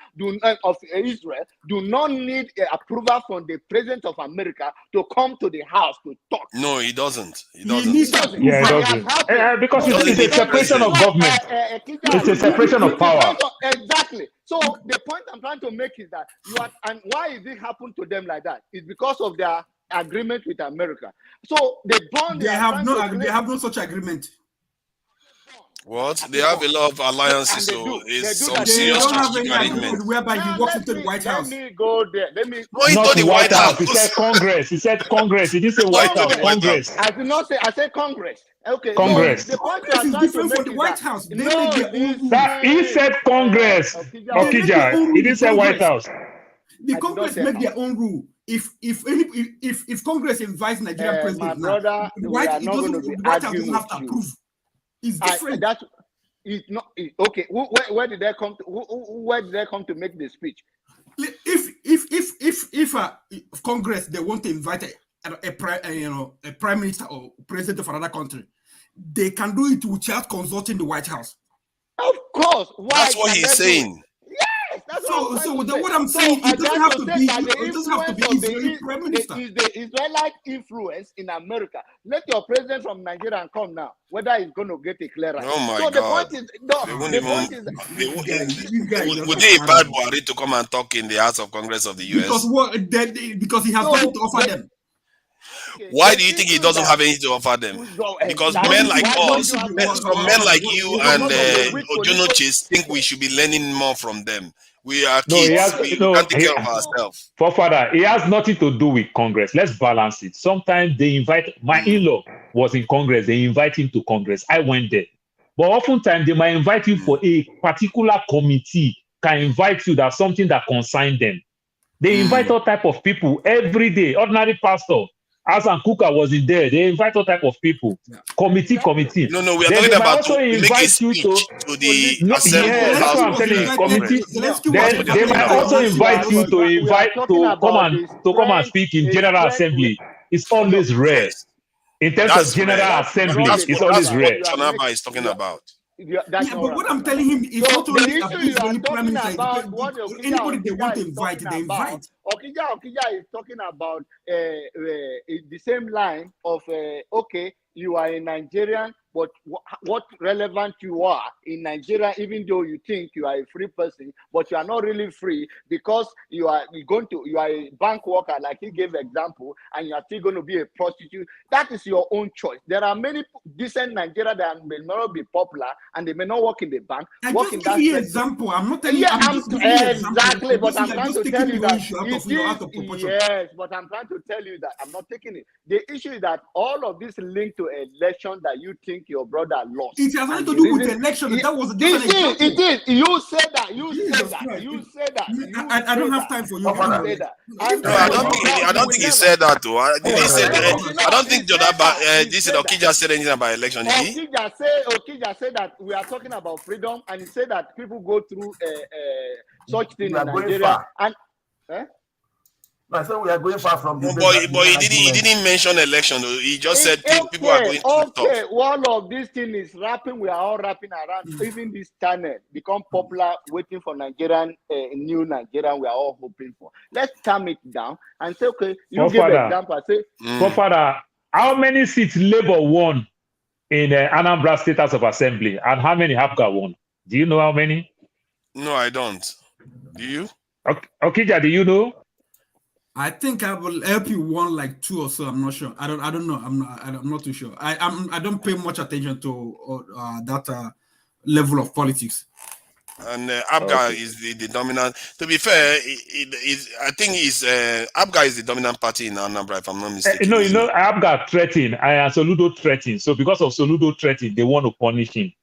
Speaker 20: of Israel do not need approval from the president of America to come to the house to talk.
Speaker 8: No, he doesn't.
Speaker 19: He doesn't. Because it's a separation of government. It's a separation of power.
Speaker 20: Exactly. So the point I'm trying to make is that and why is it happen to them like that? It's because of their agreement with America. So they
Speaker 3: have no such agreement.
Speaker 8: What? They have a lot of alliances, so it's some serious strategic arrangement.
Speaker 3: Whereby he walks into the White House.
Speaker 20: Let me go there.
Speaker 8: No, he not the White House.
Speaker 19: He said Congress. He said Congress. He didn't say White House. Congress.
Speaker 20: I did not say. I said Congress. Okay.
Speaker 19: Congress.
Speaker 20: So the point
Speaker 3: is different from the White House.
Speaker 19: He said Congress. Okija. He didn't say White House.
Speaker 3: The Congress make their own rule. If Congress invites Nigerian president,
Speaker 20: the White
Speaker 3: House doesn't have to approve. It's different.
Speaker 20: It's not okay. Where did they come to? Where did they come to make the speech?
Speaker 3: If Congress they want to invite a prime minister or president of another country, they can do it without consulting the White House.
Speaker 20: Of course. Why?
Speaker 8: That's what he's saying.
Speaker 20: Yes, that's
Speaker 3: what I'm saying. It doesn't have to be. It doesn't have to be Israeli prime minister.
Speaker 20: Is the Israelite influence in America? Let your president from Nigeria come now. Whether he's going to get a clearance.
Speaker 8: Oh my
Speaker 20: God!
Speaker 8: The point is, would they invite Buhari to come and talk in the House of Congress of the US?
Speaker 3: Because he has nothing to offer them.
Speaker 8: Why do you think he doesn't have anything to offer them? Because men like us, men like you and Ojunochis think we should be learning more from them. We are kids. We can't take care of ourselves.
Speaker 19: Father, it has nothing to do with Congress. Let's balance it. Sometimes they invite, my in-law was in Congress. They invite him to Congress. I went there. But oftentimes they might invite you for a particular committee, can invite you that's something that concerns them. They invite all type of people every day, ordinary pastor. Asan Kuka was in there. They invite all type of people. Committee.
Speaker 8: No, we are
Speaker 19: Then
Speaker 8: talking
Speaker 19: they might
Speaker 8: about
Speaker 19: also
Speaker 8: to make a
Speaker 19: invite you
Speaker 8: speech to the
Speaker 19: no,
Speaker 8: assembly.
Speaker 19: yeah, that's what I'm telling you. Committee. Then they might also invite you to come and speak in General Assembly. It's always rare. In terms of
Speaker 8: That's
Speaker 19: General
Speaker 8: rare.
Speaker 19: Assembly, it's
Speaker 8: That's
Speaker 19: always
Speaker 8: what
Speaker 19: rare.
Speaker 8: Chanaba is talking about.
Speaker 3: That's but what I'm telling him is not
Speaker 20: the
Speaker 3: only
Speaker 20: issue you are
Speaker 3: only prime
Speaker 20: talking
Speaker 3: minister.
Speaker 20: about, what
Speaker 3: Anybody they want to
Speaker 20: is
Speaker 3: invite,
Speaker 20: talking
Speaker 3: they
Speaker 20: about,
Speaker 3: invite.
Speaker 20: Okija is talking about the same line of okay, you are a Nigerian, but what relevant you are in Nigeria, even though you think you are a free person, but you are not really free because you are a bank worker, like he gave example, and you are still going to be a prostitute. That is your own choice. There are many decent Nigerians that may not be popular and they may not work in the bank.
Speaker 3: I just give you an example. I'm not telling you.
Speaker 20: Yeah,
Speaker 3: I'm just giving you an
Speaker 20: exactly.
Speaker 3: example.
Speaker 20: But I'm trying to tell you that
Speaker 3: out of proportion.
Speaker 20: yes, but I'm trying to tell you that I'm not taking it. The issue is that all of this linked to election that you think your brother lost.
Speaker 3: It has nothing to do with election. That was just an example.
Speaker 20: It is. You said that. You said that.
Speaker 3: I don't have time for you.
Speaker 20: You say that.
Speaker 8: I don't think he said that though. Did he say that? I don't think this Okija said anything about election.
Speaker 20: Okija said that we are talking about freedom, and he said that people go through such thing in Nigeria. And
Speaker 9: no, so we are going far from the
Speaker 8: but he didn't mention election though. He just said people are going through stuff.
Speaker 20: One of these things is rapping. We are all rapping around. Even this channel become popular, waiting for Nigerian, new Nigerian. We are all hoping for. Let's calm it down and say, okay, you give an example. Say,
Speaker 19: Father, how many seats Labour won in Anambra State House of Assembly, and how many Hapga won? Do you know how many?
Speaker 8: No, I don't. Do you?
Speaker 19: Okija, do you know?
Speaker 3: I think I will help you one like 2 or so. I'm not sure. I don't know. I'm not too sure. I don't pay much attention to that level of politics.
Speaker 8: And Abga is the dominant. To be fair, I think Abga is the dominant party in Anambra, if I'm not mistaken.
Speaker 19: No, Abga threatened. Soludo threatened. So because of Soludo threatened, they want to punish him.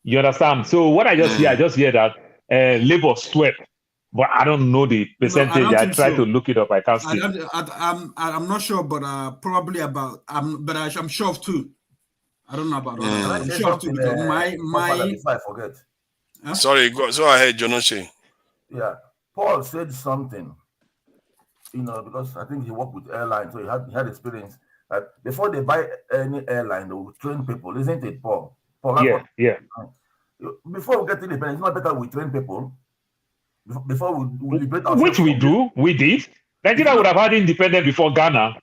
Speaker 19: You understand? So what I just hear that Labour swept. But I don't know the percentage.
Speaker 3: No,
Speaker 19: I tried to look it up. I can't see.
Speaker 3: I'm not sure, but probably about. But I'm sure of 2. I don't know about that. I'm sure of 2 because
Speaker 9: I forget.
Speaker 8: Huh? Sorry, go ahead, Jonoche.
Speaker 9: Yeah, Paul said something. Because I think he worked with airlines, so he had experience. Before they buy any airline, they will train people, isn't it, Paul?
Speaker 19: Yeah.
Speaker 9: Before we get independent, it's not better we train people. Before we liberate ourselves.
Speaker 19: Which we do, we did. Nigeria would have had independence before Ghana.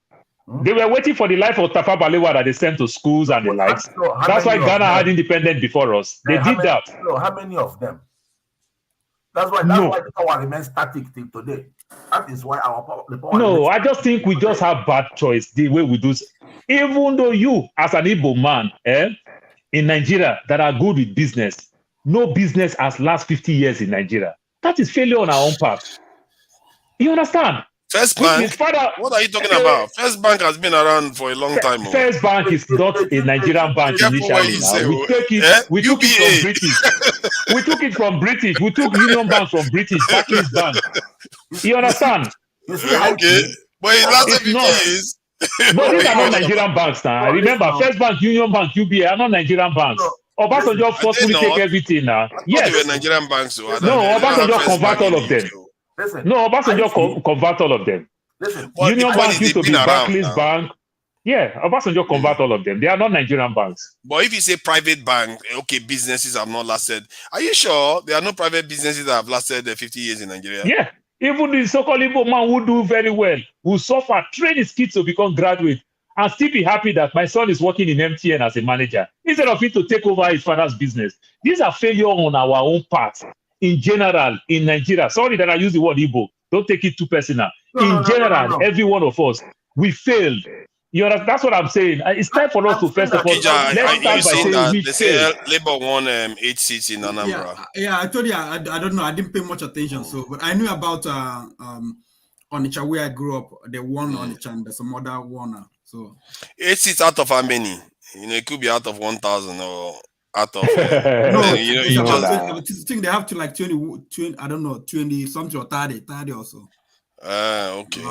Speaker 19: They were waiting for the life of Tafawa Balewa that they sent to schools and the likes. That's why Ghana had independence before us. They did that.
Speaker 9: No, how many of them? That's why the power remains static till today. That is why the power.
Speaker 19: No, I just think we just have bad choice the way we do. Even though you, as an Igbo man, in Nigeria that are good with business, no business has last 50 years in Nigeria. That is failure on our own part. You understand?
Speaker 8: First Bank? What are you talking about? First Bank has been around for a long time.
Speaker 19: First Bank is not a Nigerian bank initially. We took it from British. We took it from British. We took Union Bank from British. Barclays Bank. You understand?
Speaker 8: Okay. But it lasted 50 years.
Speaker 19: But these are not Nigerian banks now. Remember, First Bank, Union Bank, UBA are not Nigerian banks. Obasanjo forcefully take everything now.
Speaker 8: Yes. They were Nigerian banks. So
Speaker 19: no, Obasanjo convert all of them. No, Obasanjo convert all of them. Union Bank used to be Barclays Bank. Yeah, Obasanjo convert all of them. They are not Nigerian banks.
Speaker 8: But if you say private bank, okay, businesses have not lasted. Are you sure there are no private businesses that have lasted 50 years in Nigeria?
Speaker 19: Yeah. Even the so-called Igbo man who do very well, who suffer, train his kids to become graduate, and still be happy that my son is working in MTN as a manager, instead of him to take over his father's business. These are failure on our own part. In general, in Nigeria, sorry that I use the word Igbo, don't take it too personal. In general, every one of us, we failed. You know, that's what I'm saying. It's time for us to first of all, let's start by saying we failed.
Speaker 8: Labour won 8 seats in Anambra.
Speaker 3: Yeah, I told you, I don't know. I didn't pay much attention. So, but I knew about Onitsha, where I grew up. They won Onitsha, and there's some other one. So
Speaker 8: 8 seats out of how many? It could be out of 1,000 or out of.
Speaker 3: I think they have to like 20, I don't know, 20 something or 30 or so.
Speaker 8: Okay.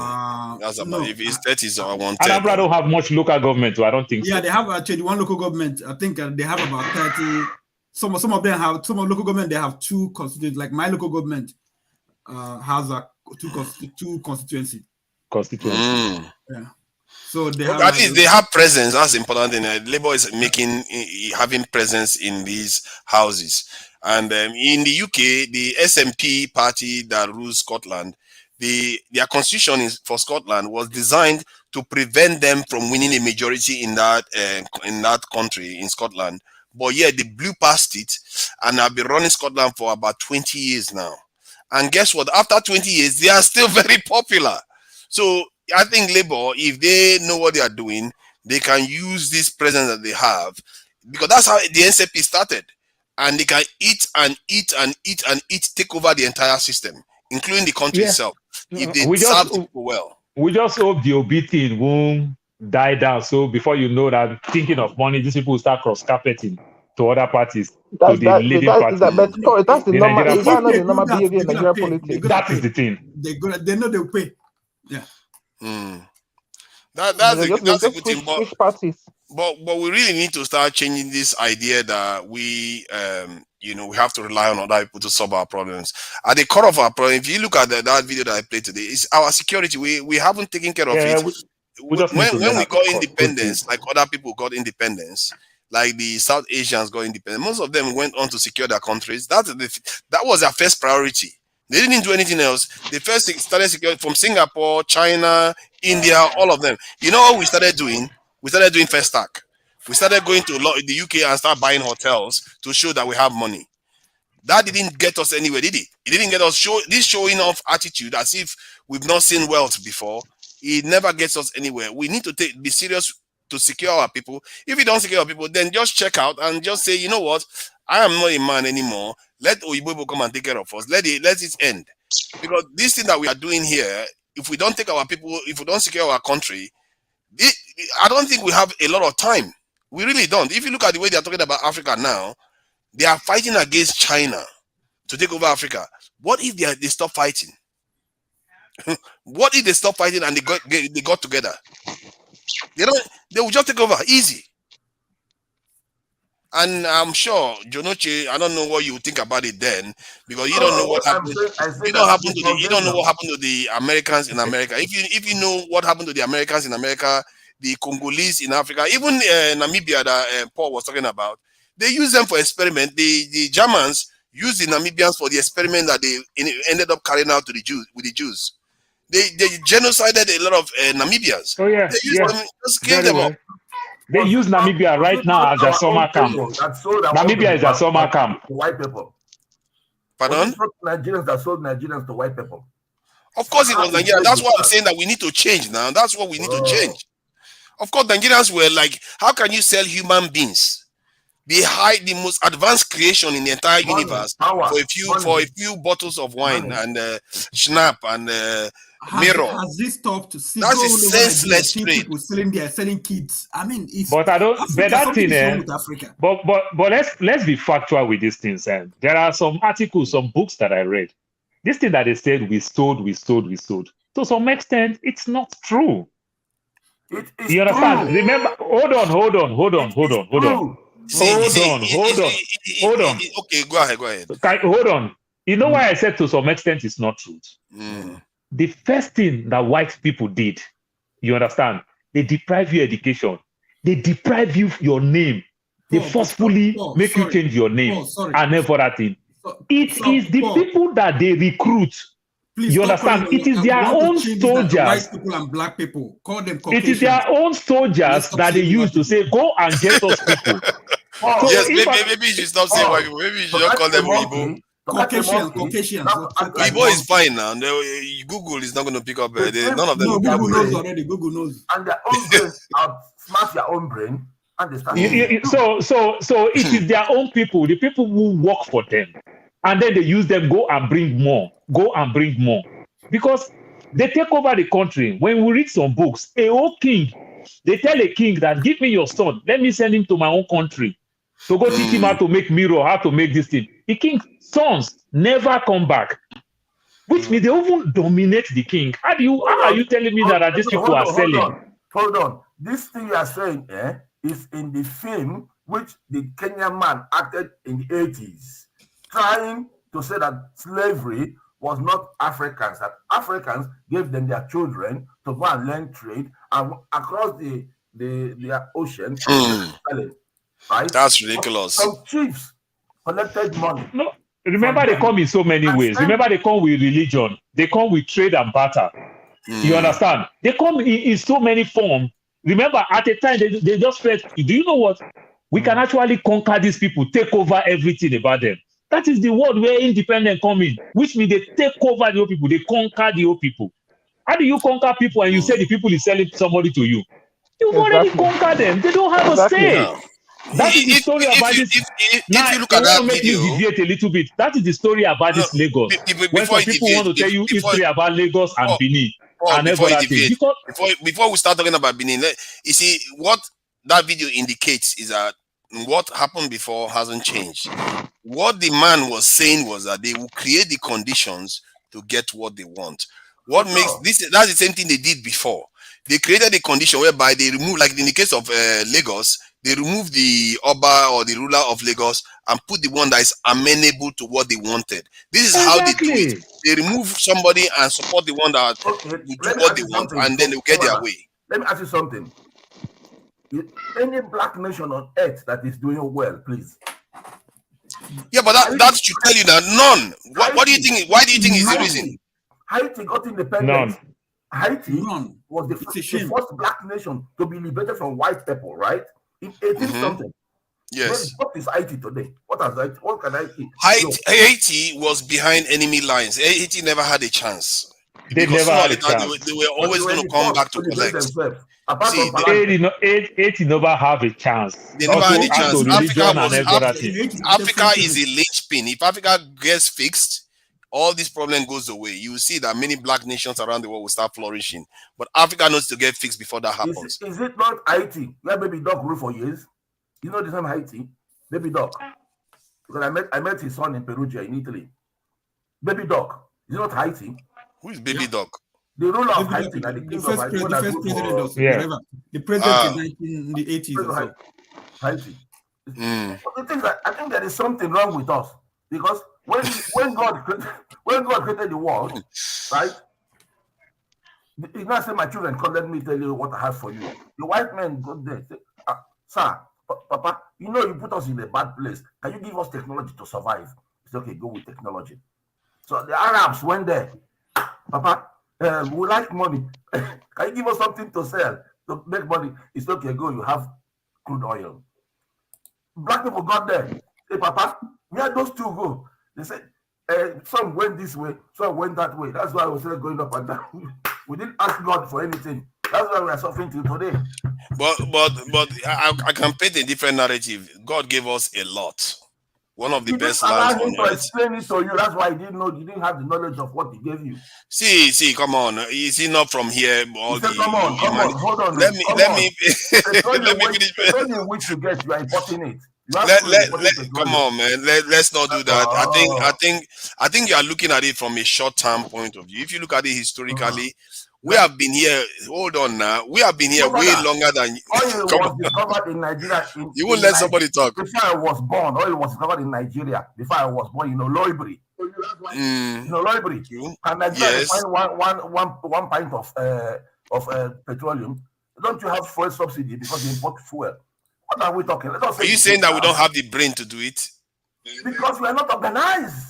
Speaker 8: That's about
Speaker 3: no,
Speaker 8: if it's 30s or 110.
Speaker 19: Anambra don't have much local government, so I don't think so.
Speaker 3: Yeah, they have actually one local government. I think they have about 30. Some of them have local government. They have 2 constituencies. Like my local government has two constituency. Yeah. So they have
Speaker 8: at least they have presence. That's the important thing. Labour is having presence in these houses. And in the UK, the SNP party that rules Scotland, their constitution for Scotland was designed to prevent them from winning a majority in that country, in Scotland. But yeah, they blew past it, and have been running Scotland for about 20 years now. And guess what? After 20 years, they are still very popular. So I think Labour, if they know what they are doing, they can use this presence that they have, because that's how the NCP started. And they can eat and eat and eat and eat, take over the entire system, including the country itself, if they serve people well.
Speaker 19: We just hope the OB thing won't die down. So before you know that, thinking of money, these people will start cross-carpeting to other parties, to the leading party.
Speaker 16: That's the normal. Is that not the normal behavior in Nigerian
Speaker 3: pay.
Speaker 16: politics?
Speaker 19: That is the thing.
Speaker 3: They know they'll pay. Yeah.
Speaker 8: That's a good thing. But we really need to start changing this idea that we we have to rely on other people to solve our problems. At the core of our problem, if you look at that video that I played today, it's our security. We haven't taken care of it. When we got independence, like other people got independence, like the South Asians got independence, most of them went on to secure their countries. That was their first priority. They didn't do anything else. They first started securing from Singapore, China, India, all of them. You know what we started doing? We started doing first stack. We started going to the UK and start buying hotels to show that we have money. That didn't get us anywhere, did it? It didn't get us showing off attitude as if we've not seen wealth before. It never gets us anywhere. We need to be serious to secure our people. If you don't secure our people, then just check out and just say, you know what? I am not a man anymore. Let Oyibo come and take care of us. Let it end. Because this thing that we are doing here, if we don't take our people, if we don't secure our country, I don't think we have a lot of time. We really don't. If you look at the way they are talking about Africa now, they are fighting against China to take over Africa. What if they stop fighting? What if they stop fighting and they got together? They will just take over easy. And I'm sure, Jonoche, I don't know what you think about it then, because you don't know what happened. You don't know what happened to the Americans in America. If you know what happened to the Americans in America, the Congolese in Africa, even Namibia that Paul was talking about, they use them for experiment. The Germans used the Namibians for the experiment that they ended up carrying out with the Jews. They genocided a lot of Namibians.
Speaker 19: Oh yeah,
Speaker 8: they used them, just kill them up.
Speaker 19: They use Namibia right now as a summer camp. Namibia is a summer camp.
Speaker 9: White people.
Speaker 8: Pardon?
Speaker 9: Nigerians that sold Nigerians to white people.
Speaker 8: Of course it was Nigeria. That's why I'm saying that we need to change now. That's what we need to change. Of course, Nigerians were like, how can you sell human beings? They hide the most advanced creation in the entire universe for a few bottles of wine and schnapp and mirror.
Speaker 3: Has this stopped to see?
Speaker 8: That's a senseless trade.
Speaker 3: People selling kids. I mean, it's
Speaker 19: but I don't. But that thing,
Speaker 3: Africa.
Speaker 19: But let's be factual with these things. There are some articles, some books that I read. This thing that they said we stole. To some extent, it's not true. You understand?
Speaker 9: True.
Speaker 19: Remember? Hold on. Hold on.
Speaker 8: Okay, go ahead.
Speaker 19: Hold on. You know why I said to some extent it's not true? The first thing that white people did, you understand? They deprive you education. They deprive you your name. They forcefully make you change your name and then for that thing. It is the people that they recruit.
Speaker 3: Please,
Speaker 19: you understand? It is their own soldiers.
Speaker 3: White people and black people. Call them Caucasians.
Speaker 19: It is their own soldiers that they use to say, go and get those people.
Speaker 8: Yes, maybe you should stop saying white people. Maybe you should just call them Igbo.
Speaker 3: Caucasians.
Speaker 8: Igbo is fine now. Google is not going to pick up. None of them.
Speaker 3: No, Google knows already. Google knows.
Speaker 9: And their own brain smash their own brain. And they start
Speaker 19: so it is their own people, the people who work for them. And then they use them, go and bring more. Because they take over the country. When we read some books, a whole king, they tell a king that give me your son, let me send him to my own country to go teach him how to make mirror, how to make this thing. The king's sons never come back. which means they even dominate the king. How are you telling me that these people are selling?
Speaker 9: Hold on. This thing you are saying is in the film which the Kenyan man acted in the 80s, trying to say that slavery was not Africans, that Africans gave them their children to go and learn trade and across the ocean, right?
Speaker 8: That's ridiculous.
Speaker 9: Some chiefs collected money.
Speaker 19: No, remember they come in so many ways. Remember they come with religion. They come with trade and barter. You understand? They come in so many forms. Remember, at a time, they just felt, do you know what? We can actually conquer these people, take over everything about them. That is the world where independent come in, which means they take over the old people, they conquer the old people. How do you conquer people and you say the people is selling somebody to you? You've already conquered them. They don't have a say.
Speaker 8: Yeah.
Speaker 19: That is the story about this.
Speaker 8: If you look at that
Speaker 19: make
Speaker 8: video,
Speaker 19: me deviate a little bit. That is the story about this Lagos. When some people want to tell you history about Lagos and Benin and every other thing.
Speaker 8: Before we start talking about Benin, you see what that video indicates is that what happened before hasn't changed. What the man was saying was that they will create the conditions to get what they want. What makes this? That's the same thing they did before. They created a condition whereby they remove, like in the case of Lagos, they remove the Oba or the ruler of Lagos and put the one that is amenable to what they wanted. This is how they do it. They remove somebody and support the one that will do what they want, and then they'll get their way.
Speaker 9: Let me ask you something. Any black nation on earth that is doing well, please?
Speaker 8: Yeah, but that should tell you that none. What do you think? Why do you think is the reason?
Speaker 9: Haiti got independence. Haiti was the first black nation to be liberated from white people, right? In 18 something.
Speaker 8: Yes.
Speaker 9: What is Haiti today? What can Haiti?
Speaker 8: Haiti was behind enemy lines. Haiti never had a chance.
Speaker 19: They never had a chance.
Speaker 8: They were always going to come back to collect. See,
Speaker 19: Haiti never have a chance.
Speaker 8: They never had a chance. Africa is a linchpin. If Africa gets fixed, all this problem goes away. You will see that many black nations around the world will start flourishing. But Africa needs to get fixed before that happens.
Speaker 9: Is it not Haiti where Baby Doc ruled for years? You know the same Haiti? Baby Doc. Because I met his son in Perugia in Italy. Baby Doc. Is it not Haiti?
Speaker 8: Who is Baby Doc?
Speaker 9: The ruler of Haiti.
Speaker 3: The first president of whatever. The president in the 80s.
Speaker 9: Haiti. The thing is that I think there is something wrong with us. Because when God created the world, right? He not say, my children, come let me tell you what I have for you. The white man go there, say, sir, Papa, you know you put us in a bad place. Can you give us technology to survive? It's okay, go with technology. So the Arabs went there. Papa, we like money. Can you give us something to sell to make money? It's okay, go. You have crude oil. Black people got there. Hey, Papa, where those two go? They said some went this way, some went that way. That's why we started going up and down. We didn't ask God for anything. That's why we are suffering till today.
Speaker 8: But I can paint a different narrative. God gave us a lot. One of the best lands on earth.
Speaker 9: Explain it to you. That's why you didn't have the knowledge of what he gave you.
Speaker 8: See, come on. Is he not from here?
Speaker 9: Come on, hold on.
Speaker 8: Let me finish.
Speaker 9: The which you get, you are importing it.
Speaker 8: Come on, man. Let's not do that. I think you are looking at it from a short-term point of view. If you look at it historically, we have been here. Hold on now. We have been here way longer than
Speaker 9: oil was discovered in Nigeria.
Speaker 8: You won't let somebody talk.
Speaker 9: Before I was born, oil was discovered in Nigeria. Before I was born, Loibri. Loibri. And Nigeria find one pint of petroleum. Don't you have fuel subsidy because you import fuel? What are we talking?
Speaker 8: Are you saying that we don't have the brain to do it?
Speaker 9: Because we are not organized.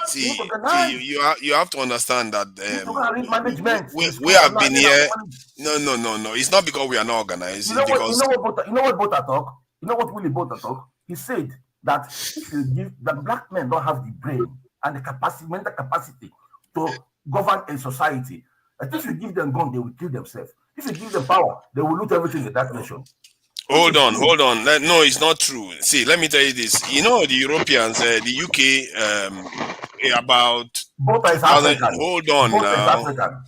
Speaker 8: See, you have to understand that we have been here. No. It's not because we are not organized.
Speaker 9: You know what Bota talk? You know what Willie Bota talk? He said that the black men don't have the brain and the mental capacity to govern a society. If you give them gun, they will kill themselves. If you give them power, they will loot everything in that nation.
Speaker 8: Hold on. No, it's not true. See, let me tell you this. The Europeans, the UK, about
Speaker 9: both is African.
Speaker 8: Hold on now.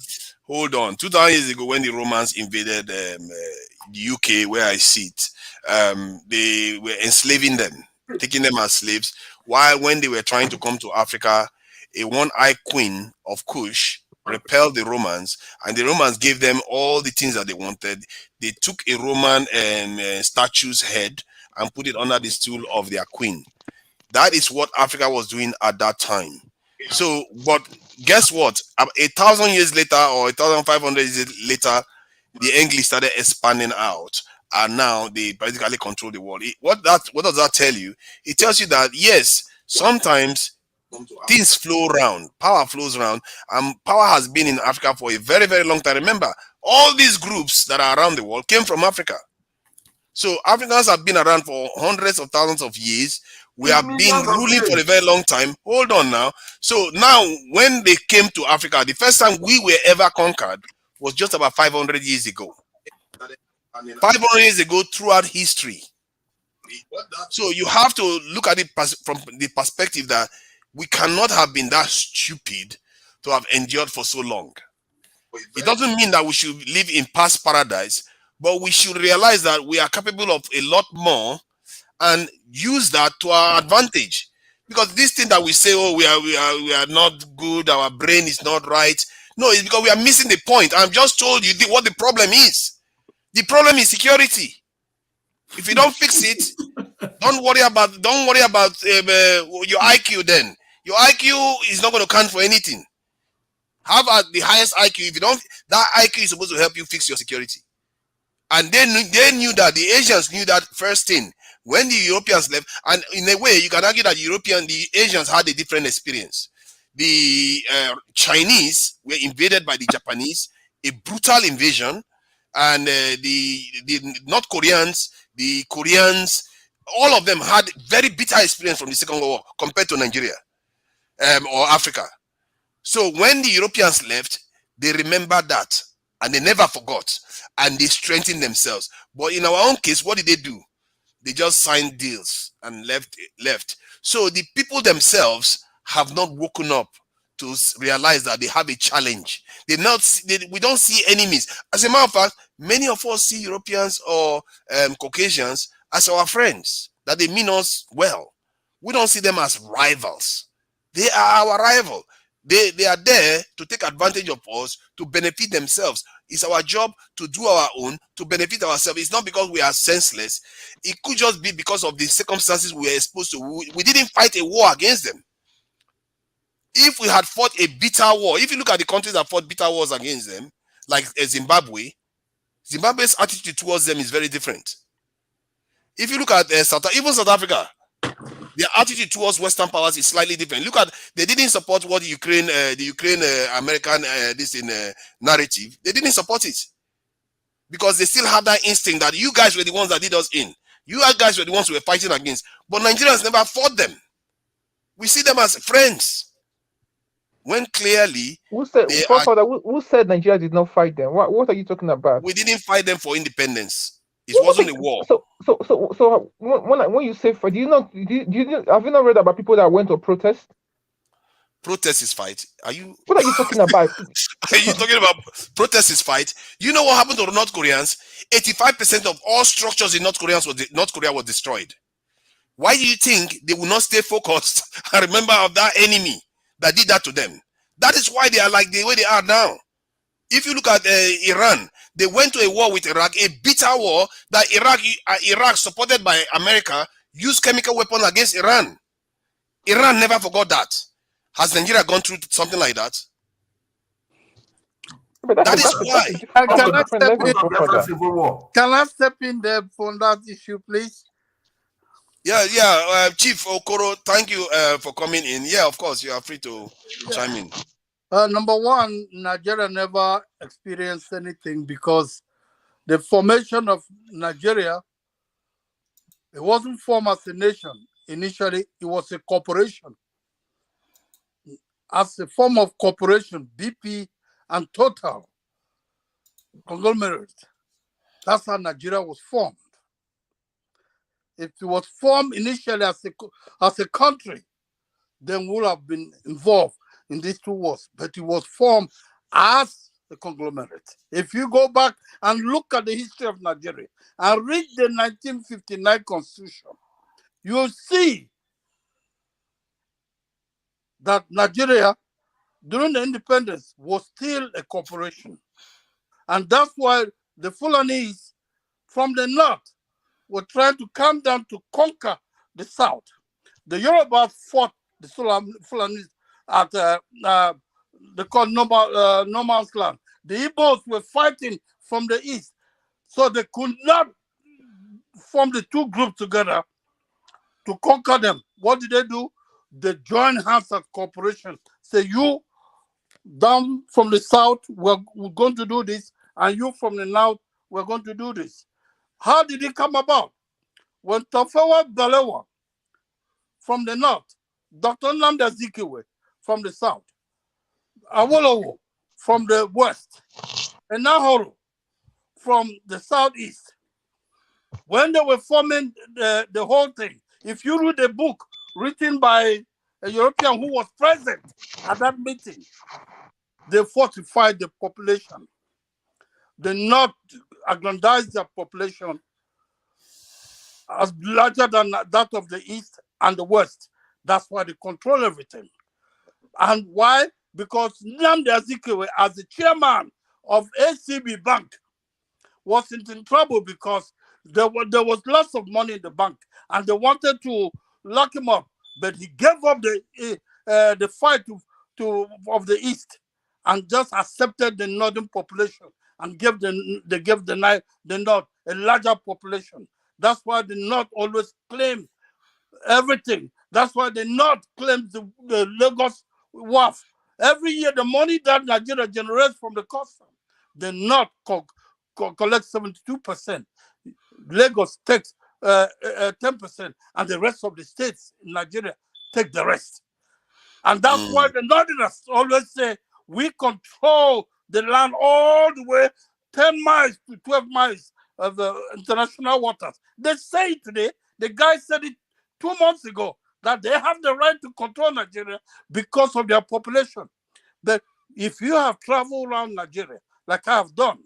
Speaker 8: Hold on. 2,000 years ago, when the Romans invaded the UK, where I sit, they were enslaving them, taking them as slaves. While when they were trying to come to Africa, a one-eyed queen of Kush repelled the Romans, and the Romans gave them all the things that they wanted. They took a Roman statue's head and put it under the stool of their queen. That is what Africa was doing at that time. So, but guess what? 1,000 years later, or 1,500 years later, the English started expanding out, and now they basically control the world. What does that tell you? It tells you that yes, sometimes things flow around, power flows around, and power has been in Africa for a very, very long time. Remember, all these groups that are around the world came from Africa. So Africans have been around for hundreds of thousands of years. We have been ruling for a very long time. Hold on now. So now, when they came to Africa, the first time we were ever conquered was just about 500 years ago. 500 years ago throughout history. So you have to look at it from the perspective that we cannot have been that stupid to have endured for so long. It doesn't mean that we should live in past paradise, but we should realize that we are capable of a lot more and use that to our advantage. Because this thing that we say, oh, we are not good, our brain is not right. No, it's because we are missing the point. I've just told you what the problem is. The problem is security. If you don't fix it, don't worry about your IQ. Then your IQ is not going to count for anything. Have the highest IQ. If you don't, that IQ is supposed to help you fix your security. And they knew that, the Asians knew that first thing when the Europeans left. And in a way, you can argue that the Asians had a different experience. The Chinese were invaded by the Japanese, a brutal invasion, and the North Koreans, the Koreans, all of them had very bitter experience from the Second World War compared to Nigeria or Africa. So when the Europeans left, they remembered that and they never forgot, and they strengthened themselves. But in our own case, what did they do? They just signed deals and left. So the people themselves have not woken up to realize that they have a challenge. We don't see enemies. As a matter of fact, many of us see Europeans or Caucasians as our friends, that they mean us well. We don't see them as rivals. They are our rival. They are there to take advantage of us, to benefit themselves. It's our job to do our own, to benefit ourselves. It's not because we are senseless. It could just be because of the circumstances we were exposed to. We didn't fight a war against them. If we had fought a bitter war, if you look at the countries that fought bitter wars against them, like Zimbabwe, Zimbabwe's attitude towards them is very different. If you look at even South Africa, their attitude towards Western powers is slightly different. Look at, they didn't support what the Ukraine American narrative. They didn't support it because they still have that instinct that you guys were the ones that did us in. You guys were the ones we were fighting against. But Nigerians never fought them. We see them as friends. When clearly,
Speaker 16: who said Nigeria did not fight them? What are you talking about?
Speaker 8: We didn't fight them for independence. It wasn't a war.
Speaker 16: So when you say fight, have you not read about people that went to protest?
Speaker 8: Protest is fight.
Speaker 16: What are you talking about?
Speaker 8: Are you talking about protest is fight? You know what happened to the North Koreans? 85% of all structures in North Korea was destroyed. Why do you think they will not stay focused and remember of that enemy that did that to them? That is why they are like the way they are now. If you look at Iran, they went to a war with Iraq, a bitter war that Iraq, supported by America, used chemical weapons against Iran. Iran never forgot that. Has Nigeria gone through something like that? That is why.
Speaker 10: Can I step in there for that issue, please?
Speaker 8: Yeah, Chief Okoro, thank you for coming in. Yeah, of course, you are free to chime in.
Speaker 10: Number one, Nigeria never experienced anything because the formation of Nigeria, it wasn't formed as a nation. Initially, it was a corporation. As a form of corporation, BP and Total conglomerate. That's how Nigeria was formed. If it was formed initially as a country, then we would have been involved in these two wars. But it was formed as a conglomerate. If you go back and look at the history of Nigeria and read the 1959 Constitution, you'll see that Nigeria, during the independence, was still a corporation. And that's why the Fulanese from the north were trying to come down to conquer the south. The Yoruba fought the Fulanese at they call no man's land. The Igbos were fighting from the east, so they could not form the two groups together to conquer them. What did they do? They joined hands as corporations. Say, you down from the south, we're going to do this, and you from the north, we're going to do this. How did it come about? When Tafawa Balewa from the north, Dr. Nnamdi Azikiwe from the south, Awolowo from the west, and Nahoro from the southeast, when they were forming the whole thing, if you read a book written by a European who was present at that meeting, they fortified the population. They not aggrandized their population as larger than that of the East and the West. That's why they control everything. And why? Because Nnamdi Azikiwe, as the chairman of ACB Bank, wasn't in trouble because there was lots of money in the bank and they wanted to lock him up, but he gave up the fight of the East and just accepted the northern population and they gave the North a larger population. That's why the North always claim everything. That's why the North claims the Lagos WAF. Every year, the money that Nigeria generates from the custom, the North collects 72%. Lagos takes 10%, and the rest of the states in Nigeria take the rest. And that's why the Northerners always say, we control the land all the way 10 miles to 12 miles of the international waters. They say it today. The guy said it 2 months ago, that they have the right to control Nigeria because of their population. But if you have traveled around Nigeria, like I have done,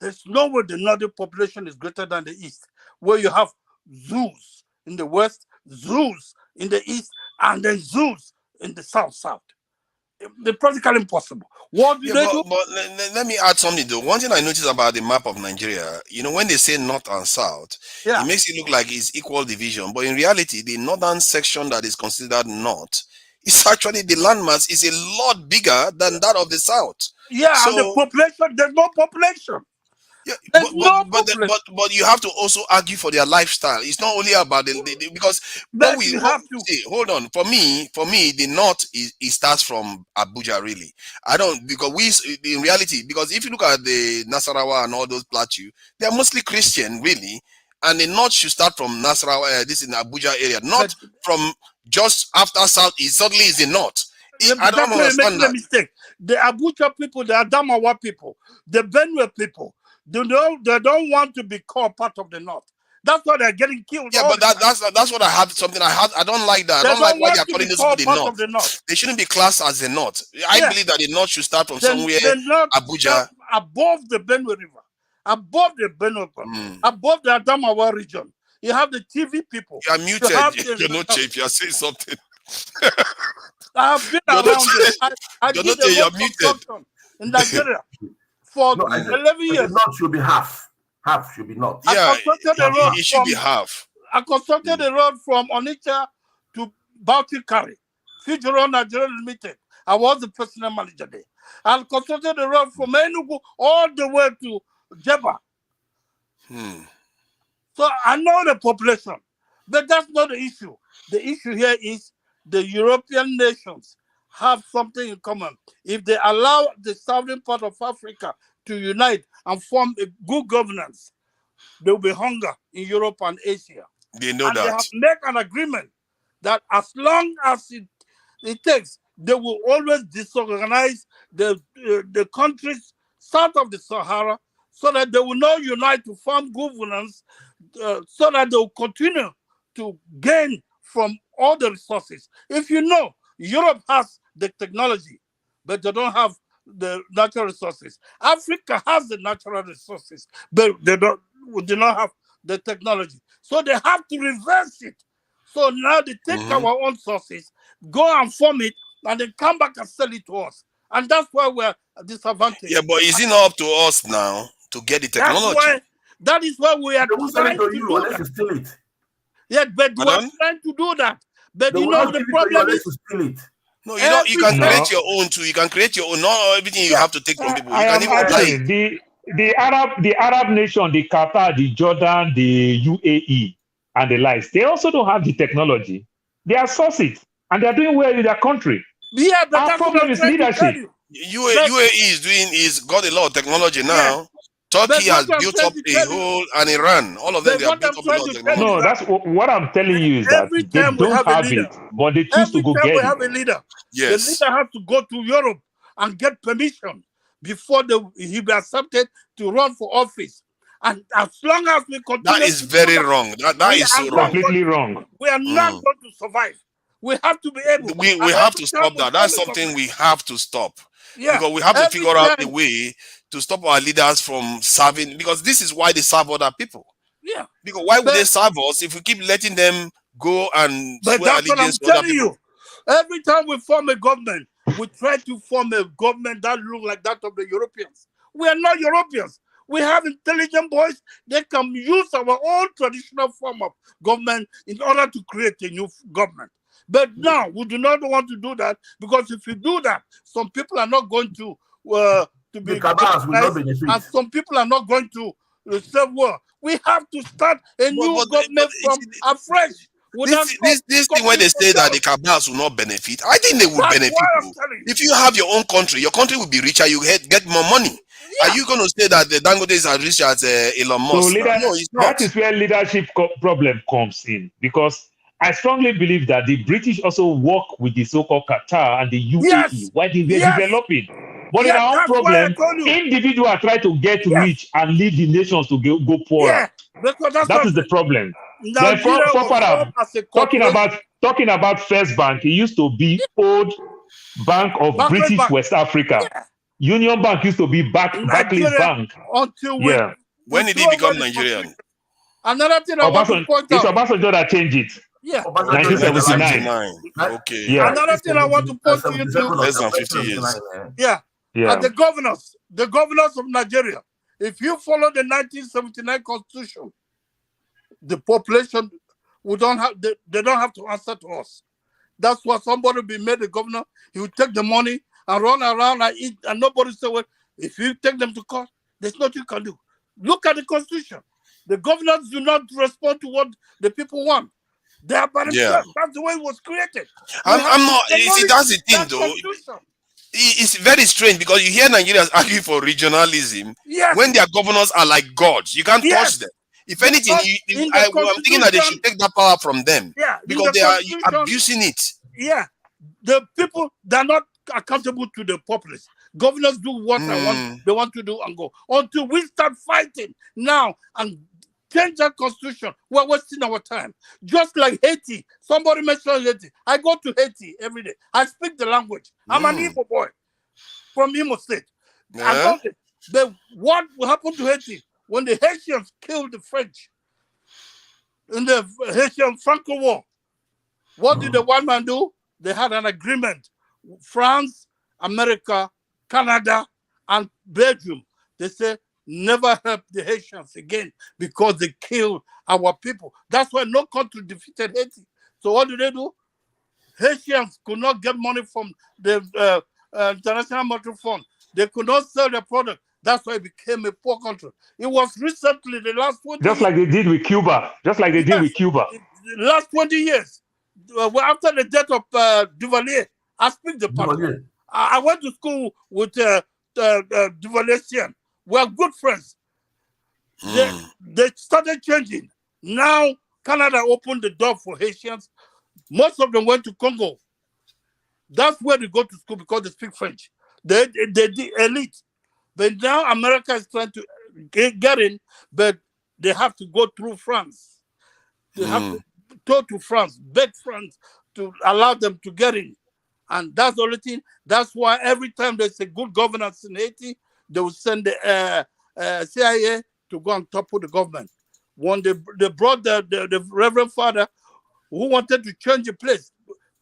Speaker 10: there's no way the northern population is greater than the east, where you have zoos in the west, zoos in the east, and then zoos in the south. They're practically impossible. What do they do?
Speaker 8: But let me add something though. One thing I noticed about the map of Nigeria, when they say north and south, it makes it look like it's equal division. But in reality, the northern section that is considered north is actually the landmass is a lot bigger than that of the south.
Speaker 10: Yeah, so, and the population, there's no population.
Speaker 8: Yeah, but you have to also argue for their lifestyle. It's not only about because what we have to say. Hold on, for me, the north it starts from Abuja. Really, I don't because in reality because if you look at the Nasarawa and all those plateaux, they are mostly Christian, really, and the north should start from Nasarawa. This is in Abuja area, not from just after south. It suddenly is the north. I don't understand that.
Speaker 10: A mistake. The Abuja people, the Adamawa people, the Benue people. They don't want to be called part of the North. That's why they're getting killed.
Speaker 8: Yeah, but that's what I have. Something I don't like that. I don't like why they're calling this the North. They shouldn't be classed as the North. I believe that the North should start from somewhere Abuja,
Speaker 10: above the Benue River, above the Benue River, above the Adamawa region. You have the TV people.
Speaker 8: You are muted. You're not cheap. You are saying something.
Speaker 10: I have been around it. I did the road construction in Nigeria. For 11 years.
Speaker 9: Not should be half. Half should be not.
Speaker 8: Yeah, it should be half.
Speaker 10: I constructed the road from Onitsha to Baltic-Kari, Future Road Nigeria Limited. I was the personal manager there. I constructed the road from Enugu all the way to Jeba. So I know the population, but that's not the issue. The issue here is the European nations have something in common. If they allow the southern part of Africa to unite and form a good governance, there will be hunger in Europe and Asia.
Speaker 8: They know that.
Speaker 10: They have made an agreement that as long as it takes, they will always disorganize the countries south of the Sahara so that they will not unite to form governance, so that they will continue to gain from all the resources. If you know, Europe has the technology, but they don't have the natural resources. Africa has the natural resources, but they do not have the technology. So they have to reverse it So now they take our own sources, go and form it, and then come back and sell it to us. And that's why we're disadvantaged.
Speaker 8: Yeah, but is it not up to us now to get the technology?
Speaker 10: That is why we are
Speaker 9: They won't sell it
Speaker 10: trying
Speaker 9: to
Speaker 10: to
Speaker 9: you
Speaker 10: do
Speaker 9: unless
Speaker 10: that.
Speaker 9: you steal it.
Speaker 10: Yeah, but we're
Speaker 8: Pardon?
Speaker 10: trying to do that. But
Speaker 9: They
Speaker 10: you
Speaker 9: will
Speaker 10: know
Speaker 9: not
Speaker 10: the
Speaker 9: give it to you
Speaker 10: problem
Speaker 9: unless
Speaker 10: is
Speaker 9: you steal it.
Speaker 8: No, you don't. You can
Speaker 19: No.
Speaker 8: create your own too. You can create your own. Not everything you have to take from people.
Speaker 19: I
Speaker 8: You can
Speaker 19: am
Speaker 8: even buy it.
Speaker 19: asking the Arab nation, the Qatar, the Jordan, the UAE, and the likes. They also don't have the technology. They are sources, and they are doing well in their country.
Speaker 10: Yeah, but
Speaker 19: Our
Speaker 10: that's what
Speaker 19: problem
Speaker 10: I'm
Speaker 19: is
Speaker 10: trying to tell
Speaker 19: leadership.
Speaker 10: you. But,
Speaker 8: UAE is got a lot of technology now.
Speaker 10: but
Speaker 8: Turkey has
Speaker 10: what I'm
Speaker 8: built
Speaker 10: trying
Speaker 8: up
Speaker 10: to
Speaker 8: a
Speaker 10: tell you,
Speaker 8: whole, and Iran. All of them,
Speaker 10: but
Speaker 8: they have
Speaker 10: what
Speaker 8: built
Speaker 10: I'm
Speaker 8: up a
Speaker 10: trying
Speaker 8: lot of
Speaker 10: to tell you
Speaker 8: technology.
Speaker 19: No,
Speaker 10: that
Speaker 19: that's what I'm telling you is that
Speaker 10: every
Speaker 19: they
Speaker 10: time we
Speaker 19: don't
Speaker 10: have a
Speaker 19: have
Speaker 10: leader,
Speaker 19: it, but they choose to go get
Speaker 10: we
Speaker 19: it.
Speaker 10: have a leader,
Speaker 8: Yes.
Speaker 10: the leader has to go to Europe and get permission before he be accepted to run for office. And as long as we continue,
Speaker 8: That is very wrong. That is so wrong.
Speaker 19: Completely wrong.
Speaker 10: We are not going to survive. We have to be able.
Speaker 8: We
Speaker 10: and
Speaker 8: have
Speaker 10: every
Speaker 8: to
Speaker 10: time
Speaker 8: stop
Speaker 10: we
Speaker 8: that.
Speaker 10: form
Speaker 8: That's
Speaker 10: a
Speaker 8: something
Speaker 10: government-
Speaker 8: we have to stop.
Speaker 10: Yeah,
Speaker 8: Because we have to
Speaker 10: every
Speaker 8: figure out a
Speaker 10: time-
Speaker 8: way to stop our leaders from serving. Because this is why they serve other people.
Speaker 10: Yeah.
Speaker 8: Because why would they serve us if we keep letting them go and
Speaker 10: But
Speaker 8: swear
Speaker 10: that's what I'm
Speaker 8: allegiance to other
Speaker 10: telling
Speaker 8: people?
Speaker 10: you. Every time we form a government, we try to form a government that looks like that of the Europeans. We are not Europeans. We have intelligent boys. They can use our own traditional form of government in order to create a new government. But now we do not want to do that, because if you do that, some people are not going to be
Speaker 9: The cabals will not
Speaker 10: recognized,
Speaker 9: benefit.
Speaker 10: and some people are not going to serve well. We have to start a new government from afresh.
Speaker 8: This thing where they say that the cabals will not benefit, I think they will
Speaker 10: That's
Speaker 8: benefit.
Speaker 10: why I'm
Speaker 8: Too.
Speaker 10: telling you.
Speaker 8: If you have your own country, your country will be richer. You get more money. Are you going to say that the Dangote is as rich as Elon
Speaker 19: So
Speaker 8: Musk? Now? No, it's not.
Speaker 19: that is where leadership problem comes in, because I strongly believe that the British also work with the so-called Qatar and the UAE while they were developing. But in our own
Speaker 10: that's why I
Speaker 19: problem,
Speaker 10: told you.
Speaker 19: individuals try to get rich and leave the nations to go poorer.
Speaker 10: Yeah, because that's
Speaker 19: That
Speaker 10: what
Speaker 19: is the problem.
Speaker 10: Nigeria
Speaker 19: Then
Speaker 10: was
Speaker 19: further,
Speaker 10: formed as a
Speaker 19: talking about First Bank, it used to be old Bank of
Speaker 10: Barclays
Speaker 19: British
Speaker 10: Bank.
Speaker 19: West Africa.
Speaker 10: Yeah.
Speaker 19: Union Bank used to be Barclays
Speaker 10: Nigeria
Speaker 19: Bank.
Speaker 10: until we
Speaker 8: When did he
Speaker 10: throw
Speaker 8: become
Speaker 10: away the
Speaker 8: Nigerian?
Speaker 10: Another thing I want to point
Speaker 19: It's
Speaker 10: out.
Speaker 19: Obasanjo that changed it.
Speaker 10: Yeah.
Speaker 19: 1979.
Speaker 8: Okay.
Speaker 9: Yeah.
Speaker 10: Another thing I want to point to you too.
Speaker 8: Less than 50 years.
Speaker 10: Yeah.
Speaker 19: Yeah.
Speaker 10: And the governors of Nigeria, if you follow the 1979 constitution, the population they don't have to answer to us. That's why somebody will be made a governor. He will take the money and run around and eat, and nobody say, well, if you take them to court, there's nothing you can do. Look at the constitution. The governors do not respond to what the people want. They are by themselves. That's the way it was created.
Speaker 8: I'm not. You see, that's the thing, though. It's very strange because you hear Nigerians argue for regionalism when their governors are like gods. You can't touch them. If anything, I'm thinking that they should take that power from them because they are abusing it.
Speaker 10: Yeah, the people, they're not accountable to the populace. Governors do what they want to do and go. Until we start fighting now and change that constitution, we're wasting our time. Just like Haiti. Somebody mentioned Haiti. I go to Haiti every day. I speak the language. I'm an Igbo boy from Imo State. I know it. But what happened to Haiti when the Haitians killed the French in the Haitian-Franco War? What did the white man do? They had an agreement. France, America, Canada, and Belgium. They say, never help the Haitians again because they killed our people. That's why no country defeated Haiti. So what do? Haitians could not get money from the International Monetary Fund. They could not sell their product. That's why it became a poor country. It was recently, the last 20 years.
Speaker 19: Just like they did with Cuba.
Speaker 10: The last 20 years. After the death of Duvalier, I speak the part. I went to school with Duvalier. We are good friends. They started changing. Now, Canada opened the door for Haitians. Most of them went to Congo. That's where they go to school because they speak French. They're the elite. But now America is trying to get in, but they have to go through France. They have to go to France, beg France to allow them to get in. And that's the only thing. That's why every time there's a good governance in Haiti, they will send the CIA to go and topple the government. When they brought the Reverend Father who wanted to change the place.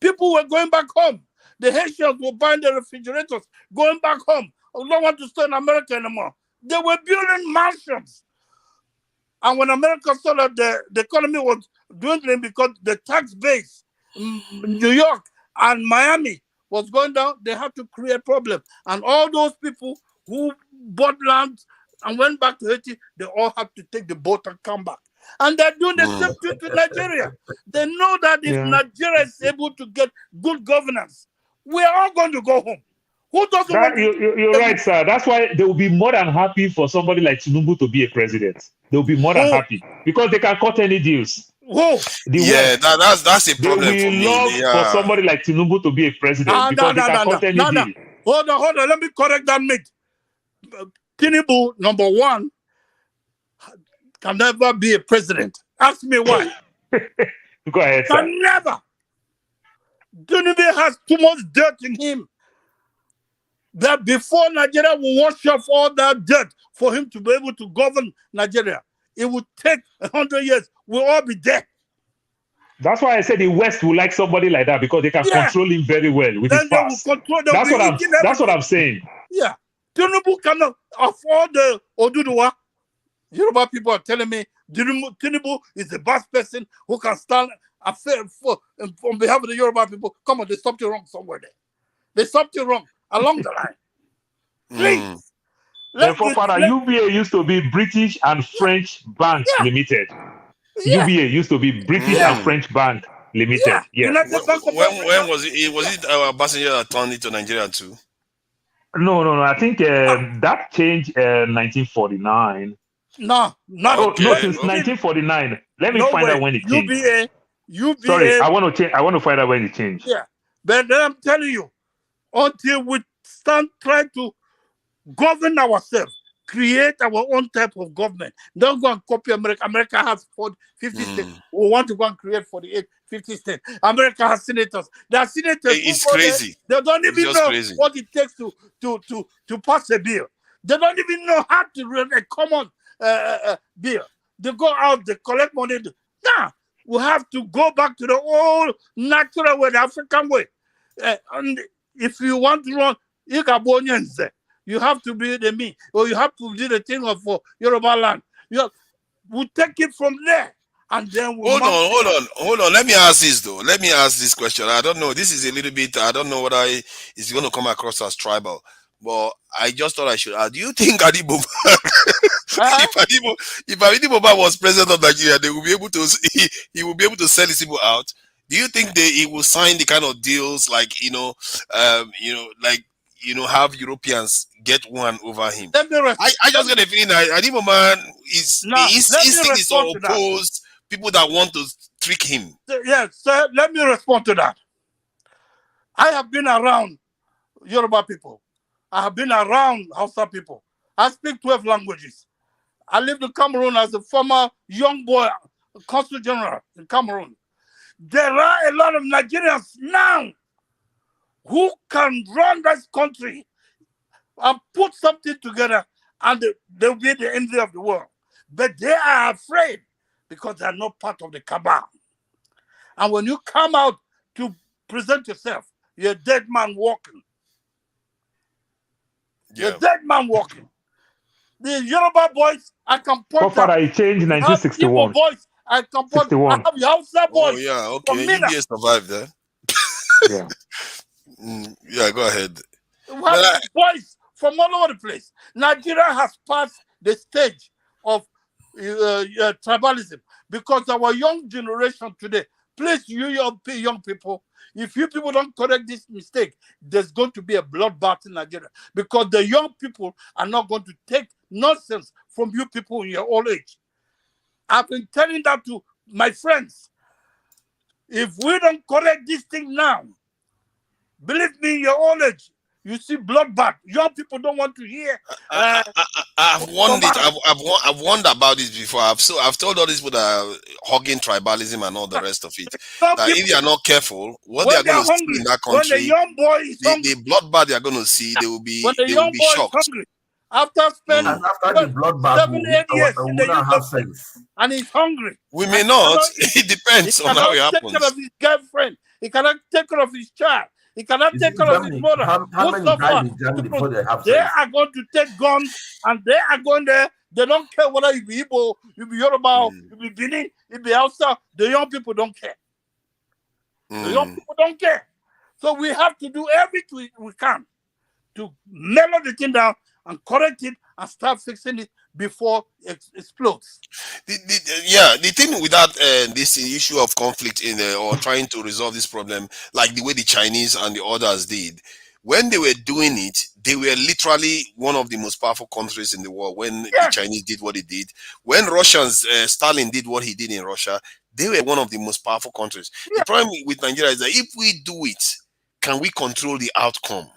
Speaker 10: People were going back home. The Haitians were buying the refrigerators, going back home. I don't want to stay in America anymore. They were building mansions. And when America saw that the economy was dwindling because the tax base in New York and Miami was going down, they had to create problems. And all those people who bought land and went back to Haiti, they all had to take the boat and come back. And they're doing the same thing to Nigeria. They know that if Nigeria is able to get good governance, we're all going to go home. Who doesn't want to?
Speaker 19: You're right, sir. That's why they will be more than happy for somebody like Tinubu to be a president. They'll be more than happy because they can cut any deals.
Speaker 8: That's a problem for me.
Speaker 19: They will love for somebody like Tinubu to be a president because they can cut any deal.
Speaker 10: Hold on. Let me correct that myth. Tinubu, number one, can never be a president. Ask me why.
Speaker 19: Go ahead, sir.
Speaker 10: Can never. Tinubu has too much dirt in him. That before Nigeria will wash off all that dirt for him to be able to govern Nigeria, it would take 100 years. We'll all be dead.
Speaker 19: That's why I said the West will like somebody like that because they can control him very well with his past. That's what I'm saying.
Speaker 10: Yeah. Tinubu cannot afford the Oduduwa. Yoruba people are telling me Tinubu is the best person who can stand on behalf of the Yoruba people. Come on, they stopped you wrong somewhere there. They stopped you wrong along the line. Please.
Speaker 19: Therefore, Father, UBA used to be British and French Bank Limited. UBA used to be British and French Bank Limited.
Speaker 8: When was it? Was it our ambassador that turned it to Nigeria too?
Speaker 19: No. I think that changed 1949.
Speaker 10: No,
Speaker 19: since 1949. Let me find out when it changed.
Speaker 10: UBA.
Speaker 19: Sorry, I want to find out when it changed.
Speaker 10: Yeah, but then I'm telling you, until we try to govern ourselves, create our own type of government. Don't go and copy America. America has 50 states. We want to go and create 48, 50 states. America has senators. There are senators.
Speaker 8: It's crazy.
Speaker 10: They don't even know what it takes to pass a bill. They don't even know how to run a common bill. They go out, they collect money. Nah, we have to go back to the old natural way, the African way. And if you want to run, you have to be the me, or you have to do the thing of Yoruba land. We'll take it from there, and then we'll
Speaker 8: hold on. Let me ask this though. Let me ask this question. I don't know. This is a little bit. I don't know whether it's going to come across as tribal, but I just thought I should ask. Do you think Adibo, if Adibo was president of Nigeria, they will be able to? He will be able to sell his people out. Do you think he will sign the kind of deals like have Europeans get one over him? I just get a feeling that Adibo man his instinct is to oppose people that want to trick him.
Speaker 10: Yes, sir, let me respond to that. I have been around Yoruba people. I have been around Hausa people. I speak 12 languages. I lived in Cameroon as a former young boy, consul general in Cameroon. There are a lot of Nigerians now who can run this country and put something together, and they'll be the envy of the world. But they are afraid because they are not part of the cabal. And when you come out to present yourself, you're a dead man walking. You're a dead man walking. The Yoruba boys, I can point
Speaker 19: out. It changed in 1961.
Speaker 10: Boys, I can point out. I have Hausa boys.
Speaker 8: Oh, yeah, okay. UBA survived there.
Speaker 19: Yeah.
Speaker 8: Yeah, go ahead.
Speaker 10: We have boys from all over the place. Nigeria has passed the stage of tribalism because our young generation today, please, you young people, if you people don't correct this mistake, there's going to be a bloodbath in Nigeria because the young people are not going to take nonsense from you people in your old age. I've been telling that to my friends. If we don't correct this thing now, believe me, in your old age, you see bloodbath. Young people don't want to hear.
Speaker 8: I've wondered. I've wondered about this before. I've told all these people that are hogging tribalism and all the rest of it. That if they are not careful, what they are going to see in that country,
Speaker 10: when the young boy is
Speaker 8: the bloodbath they are going to see, they will be shocked.
Speaker 10: Hungry, After spending
Speaker 9: And after the bloodbath,
Speaker 10: 7, 8 years in
Speaker 9: we
Speaker 10: the
Speaker 9: will have
Speaker 10: UK,
Speaker 9: sense.
Speaker 10: and he's hungry.
Speaker 8: We may not. It
Speaker 10: He
Speaker 8: depends on how
Speaker 10: cannot
Speaker 8: it
Speaker 10: take care
Speaker 8: happens.
Speaker 10: of his girlfriend. He cannot take care of his child. He cannot
Speaker 9: You
Speaker 10: take
Speaker 9: see,
Speaker 10: care of his
Speaker 9: Germany,
Speaker 10: mother.
Speaker 9: how many died in Germany before they have
Speaker 10: They
Speaker 9: sense?
Speaker 10: are going to take guns and they are going there. They don't care whether you be Igbo, you be Yoruba, you be Benin, you be Hausa. The young people don't care. The young people don't care. So we have to do everything we can to mellow the thing down and correct it and start fixing it before it explodes.
Speaker 8: The thing with that this issue of conflict in or trying to resolve this problem, like the way the Chinese and the others did, when they were doing it, they were literally one of the most powerful countries in the world. When the Chinese did what they did, when Russians, Stalin did what he did in Russia, they were one of the most powerful countries. The problem with Nigeria is that if we do it, can we control the outcome?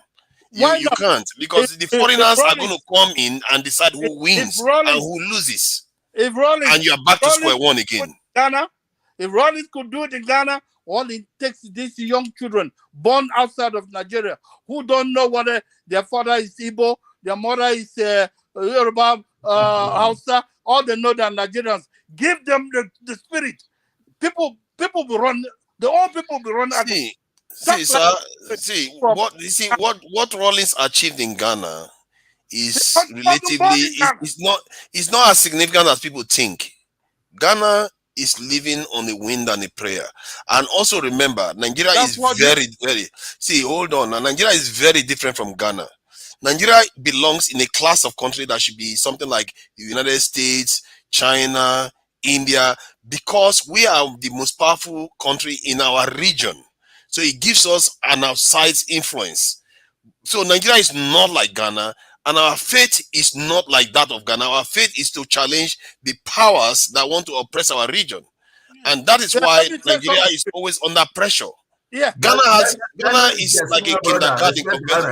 Speaker 8: You can't, because the foreigners are going to come in and decide who wins and who loses.
Speaker 10: If Rollins,
Speaker 8: and you are back to square one again.
Speaker 10: Ghana, if Rollins could do it in Ghana, all it takes is these young children born outside of Nigeria who don't know whether their father is Igbo, their mother is Yoruba, Hausa, all they know that Nigerians. Give them the spirit. People will run. The old people will run.
Speaker 8: What Rollins achieved in Ghana is relatively it's not as significant as people think. Ghana is living on a wind and a prayer. And also remember, Nigeria is hold on. Nigeria is very different from Ghana. Nigeria belongs in a class of country that should be something like the United States, China, India, because we are the most powerful country in our region. So it gives us an outside influence. So Nigeria is not like Ghana, and our faith is not like that of Ghana. Our faith is to challenge the powers that want to oppress our region. And that is why Nigeria is always under pressure.
Speaker 10: Yeah,
Speaker 8: Ghana is like a kindergarten compared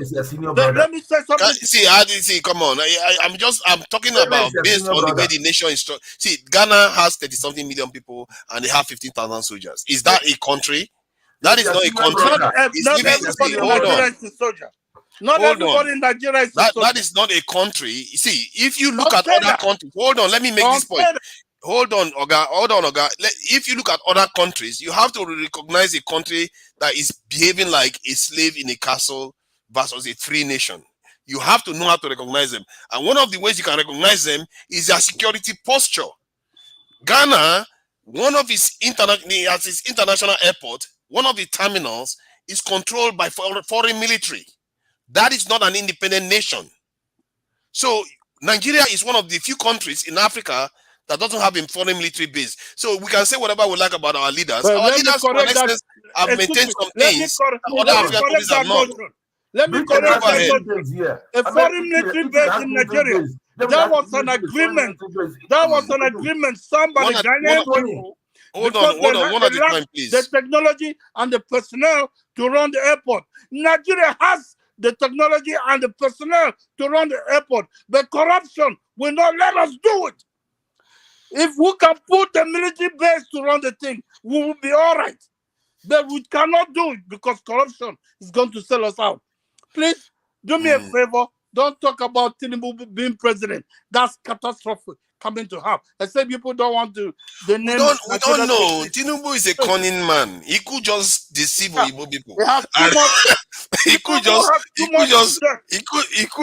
Speaker 8: to
Speaker 10: Let me say something.
Speaker 8: See, come on. I'm talking about based on the way the nation is. See, Ghana has 30-something million people and they have 15,000 soldiers. Is that a country? That is not a country.
Speaker 10: Not everybody in Nigeria is a soldier. Not everybody in Nigeria is a soldier.
Speaker 8: That is not a country. See, if you look at other countries, hold on, let me make this point. Hold on, Oga. If you look at other countries, you have to recognize a country that is behaving like a slave in a castle versus a free nation. You have to know how to recognize them. And one of the ways you can recognize them is their security posture. Ghana, one of its international airport, one of the terminals is controlled by foreign military. That is not an independent nation. So Nigeria is one of the few countries in Africa that doesn't have a foreign military base. So we can say whatever we like about our leaders. Our leaders, to an extent, have maintained some things that other African countries have not.
Speaker 10: Let me correct that. A foreign military base in Nigeria. That was an agreement. That was an agreement signed by the Ghanaian people.
Speaker 8: Hold on, one at a time, please.
Speaker 10: The technology and the personnel to run the airport. Nigeria has the technology and the personnel to run the airport. But corruption will not let us do it. If we can put the military base to run the thing, we will be all right. But we cannot do it because corruption is going to sell us out. Please do me a favor. Don't talk about Tinubu being president. That's catastrophic coming to happen. I say people don't want to. We don't
Speaker 8: know. Tinubu is a cunning man. He could just deceive Igbo people. He could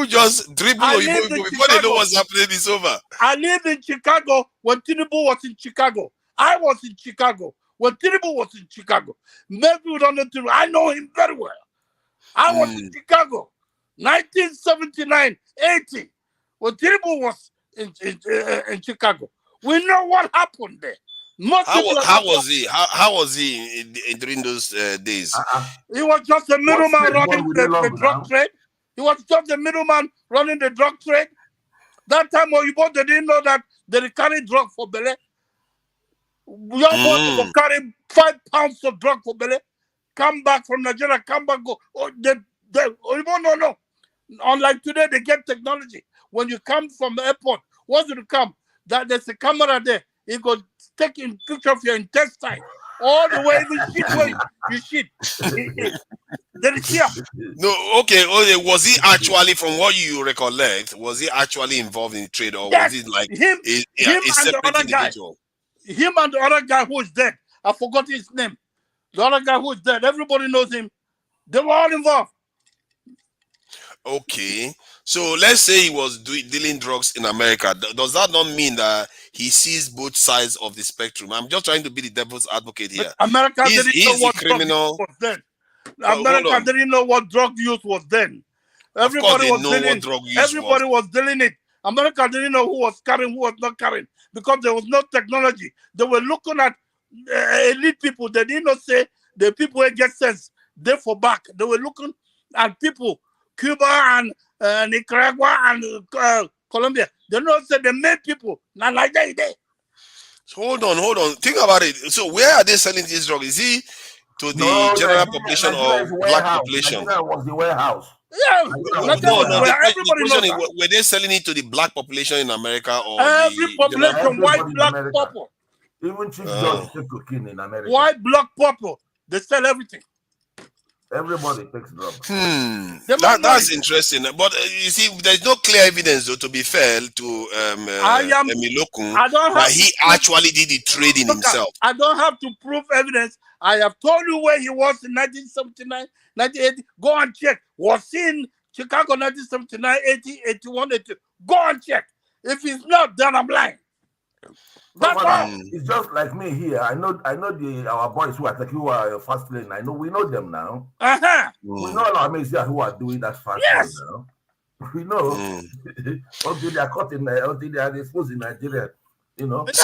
Speaker 8: just dribble Igbo people before they know what's happening. It's over.
Speaker 10: I lived in Chicago when Tinubu was in Chicago. I was in Chicago when Tinubu was in Chicago. Maybe we don't know Tinubu. I know him very well. I was in Chicago, 1979, 80, when Tinubu was in Chicago. We know what happened there.
Speaker 8: How was he during those days?
Speaker 10: He was just a middleman running the drug trade. He was just a middleman running the drug trade. That time when they didn't know that they carry drug for Bele. Young boys will carry 5 pounds of drug for Bele. Come back from Nigeria, come back, go. No. Unlike today, they get technology. When you come from the airport, once you come, there's a camera there. You go take a picture of your intestine. All the way, even shit where you shit. There is here.
Speaker 8: No, okay. Was he actually, from what you recollect, was he actually involved in the trade, or was it like
Speaker 10: him
Speaker 8: a
Speaker 10: and the
Speaker 8: separate
Speaker 10: other guy.
Speaker 8: individual?
Speaker 10: Him and the other guy who is dead. I forgot his name. The other guy who is dead. Everybody knows him. They were all involved.
Speaker 8: Okay. So let's say he was dealing drugs in America. Does that not mean that he sees both sides of the spectrum? I'm just trying to be the devil's advocate here.
Speaker 10: America didn't know what
Speaker 8: criminal
Speaker 10: drug use was then. America didn't know what drug use was then. Everybody was dealing it. America didn't know who was carrying, who was not carrying, because there was no technology. They were looking at elite people. They did not say the people who get sense. They for back. They were looking at people, Cuba and Nicaragua and Colombia. They don't say the main people. Not like that.
Speaker 8: So hold on. Think about it. So where are they selling this drug? Is he to the general population or black population?
Speaker 9: Nigeria was the warehouse.
Speaker 10: Yeah,
Speaker 8: the question is, were they selling it to the black population in America or
Speaker 10: every population, white, black, purple?
Speaker 9: Even Chief Judge take cocaine in America.
Speaker 10: White, black, purple. They sell everything.
Speaker 9: Everybody takes drugs.
Speaker 8: That's interesting. But you see, there's no clear evidence, though, to be fair to Emilokun, that he actually did the trading himself.
Speaker 10: I don't have to prove evidence. I have told you where he was in 1979, 1980. Go and check. Was he in Chicago 1979, 80, 81, 82? Go and check. If he's not, then I'm lying. That's all.
Speaker 9: It's just like me here. I know our boys who are fast lane. We know them now. We know our mates here who are doing that fast lane now. We know until they are caught until they are exposed in Nigeria. You know.
Speaker 8: But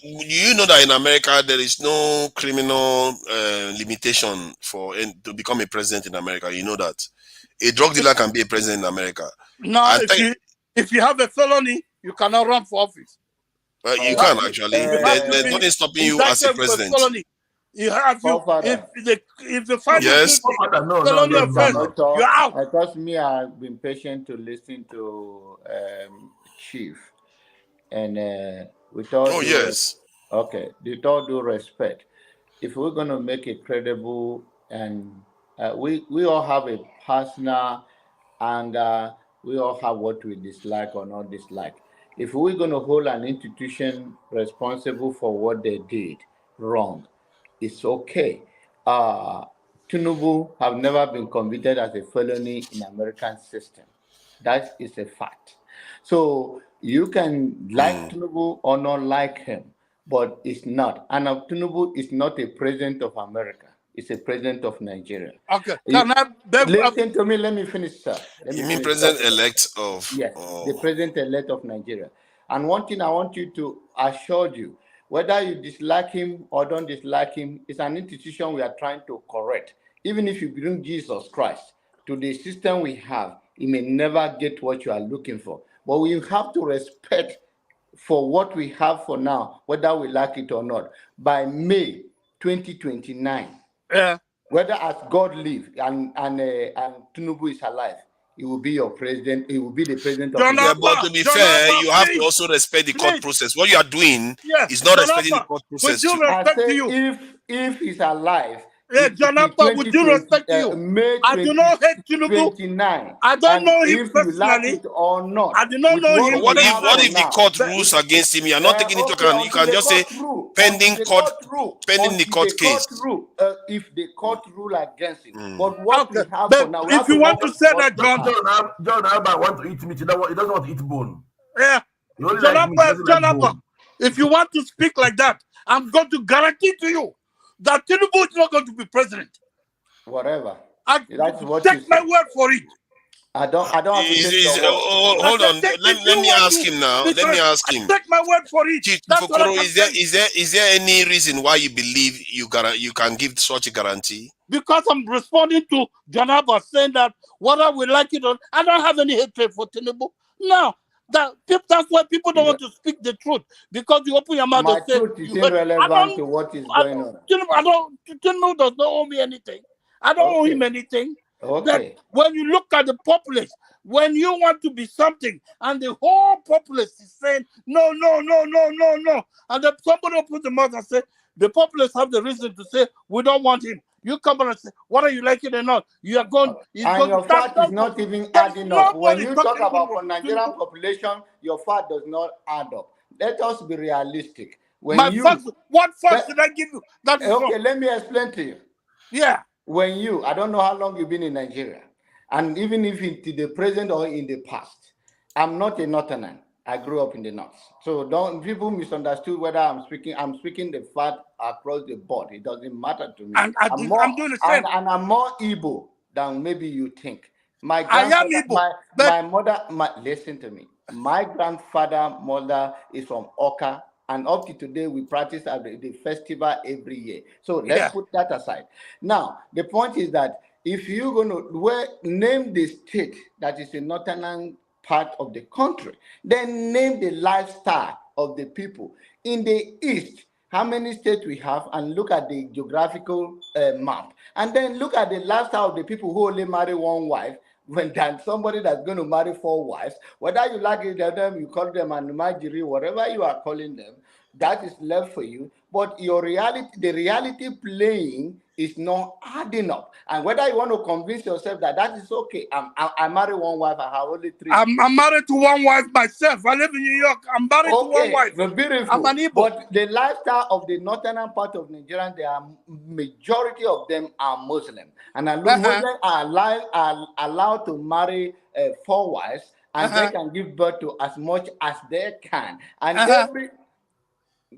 Speaker 8: you know that in America there is no criminal limitation for to become a president in America. You know that a drug dealer can be a president in America.
Speaker 10: No, if you have a felony, you cannot run for office.
Speaker 8: Well, you can actually. There's nothing stopping you as a president.
Speaker 10: You have if the find felony offense, you're out.
Speaker 20: Because me, I've been patient to listen to Chief, and with all with all due respect, if we're going to make it credible, and we all have a personal anger. We all have what we dislike or not dislike. If we're going to hold an institution responsible for what they did wrong, it's okay. Tinubu have never been convicted as a felony in American system. That is a fact. So you can like Tinubu or not like him, but it's not. And Tinubu is not a president of America. It's a president of Nigeria.
Speaker 10: Okay.
Speaker 20: Listen to me. Let me finish, sir.
Speaker 8: You mean president-elect of?
Speaker 20: Yes, the president-elect of Nigeria. And one thing I want you to assure you, whether you dislike him or don't dislike him, it's an institution we are trying to correct. Even if you bring Jesus Christ to the system we have, he may never get what you are looking for. But we have to respect for what we have for now, whether we like it or not. By May 2029, whether as God lives and Tinubu is alive, he will be your president. He will be the president of
Speaker 8: Nigeria. But to be fair, you have to also respect the court process. What you are doing is not respecting the court process.
Speaker 20: If he's alive,
Speaker 10: John Appa, with due respect to you, I do not hate Tinubu.
Speaker 20: 29.
Speaker 10: I don't know him personally.
Speaker 20: Like it or not.
Speaker 10: I do not know him.
Speaker 8: What if the court rules against him? You are not taking into account. You can just say pending the court case.
Speaker 20: If the court rule against him, but what we have for now.
Speaker 10: If you want to say that,
Speaker 9: John Alba want to eat meat. He doesn't want to eat bone.
Speaker 10: Yeah, John Alba. If you want to speak like that, I'm going to guarantee to you that Tinubu is not going to be president.
Speaker 20: Whatever.
Speaker 10: That's what take my word for it.
Speaker 20: I don't have to take
Speaker 8: hold on. Let me ask him now. Let me ask him.
Speaker 10: Take my word for it.
Speaker 8: Is there any reason why you believe you can give such a guarantee?
Speaker 10: Because I'm responding to Janaba saying that whether we like it or not, I don't have any hatred for Tinubu. No. That's why people don't want to speak the truth, because you open your mouth and say
Speaker 20: truth is irrelevant to what is going on.
Speaker 10: Tinubu does not owe me anything. I don't owe him anything. That when you look at the populace, when you want to be something, and the whole populace is saying no, and then somebody will put the mouth and say the populace have the reason to say we don't want him. You come and say, what are you liking or not? You are going.
Speaker 20: And your fact is not even adding up. When you talk about Nigerian population, your fact does not add up. Let us be realistic. When
Speaker 10: what facts did I give you? That is
Speaker 20: okay,
Speaker 10: wrong.
Speaker 20: let me explain to you.
Speaker 10: Yeah.
Speaker 20: When I don't know how long you've been in Nigeria, and even if in the present or in the past, I'm not a Northerner. I grew up in the North. So don't people misunderstood whether I'm speaking the fact across the board. It doesn't matter to me.
Speaker 10: And I'm doing the same.
Speaker 20: And I'm more Igbo than maybe you think. My
Speaker 10: I am Igbo.
Speaker 20: My mother, listen to me. My mother is from Oka, and up to today we practice at the festival every year. So let's put that aside. Now, the point is that if you're going to name the state that is a northern part of the country, then name the lifestyle of the people. In the East, how many states we have, and look at the geographical map, and then look at the lifestyle of the people who only marry one wife, than somebody that's going to marry 4 wives. Whether you like it, you call them Anumajiri, whatever you are calling them, that is left for you. But the reality playing is not adding up. And whether you want to convince yourself that is okay. I marry 1 wife, I have only 3.
Speaker 10: I'm married to 1 wife myself. I live in New York. I'm married to 1 wife.
Speaker 20: Beautiful.
Speaker 10: I'm an Igbo.
Speaker 20: But the lifestyle of the northern part of Nigeria, majority of them are Muslim. And Muslims are allowed to marry 4 wives, and they can give birth to as much as they can. And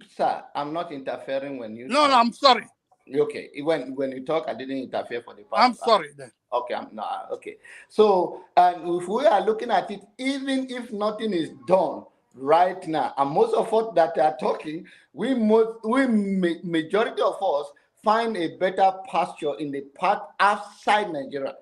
Speaker 20: sir, I'm not interfering when you
Speaker 10: No, I'm sorry.
Speaker 20: Okay, when you talk, I didn't interfere for the past.
Speaker 10: I'm sorry then.
Speaker 20: Okay, I'm not okay. So, and if we are looking at it, even if nothing is done right now, and most of us that are talking, majority of us find a better pasture in the part outside Nigeria.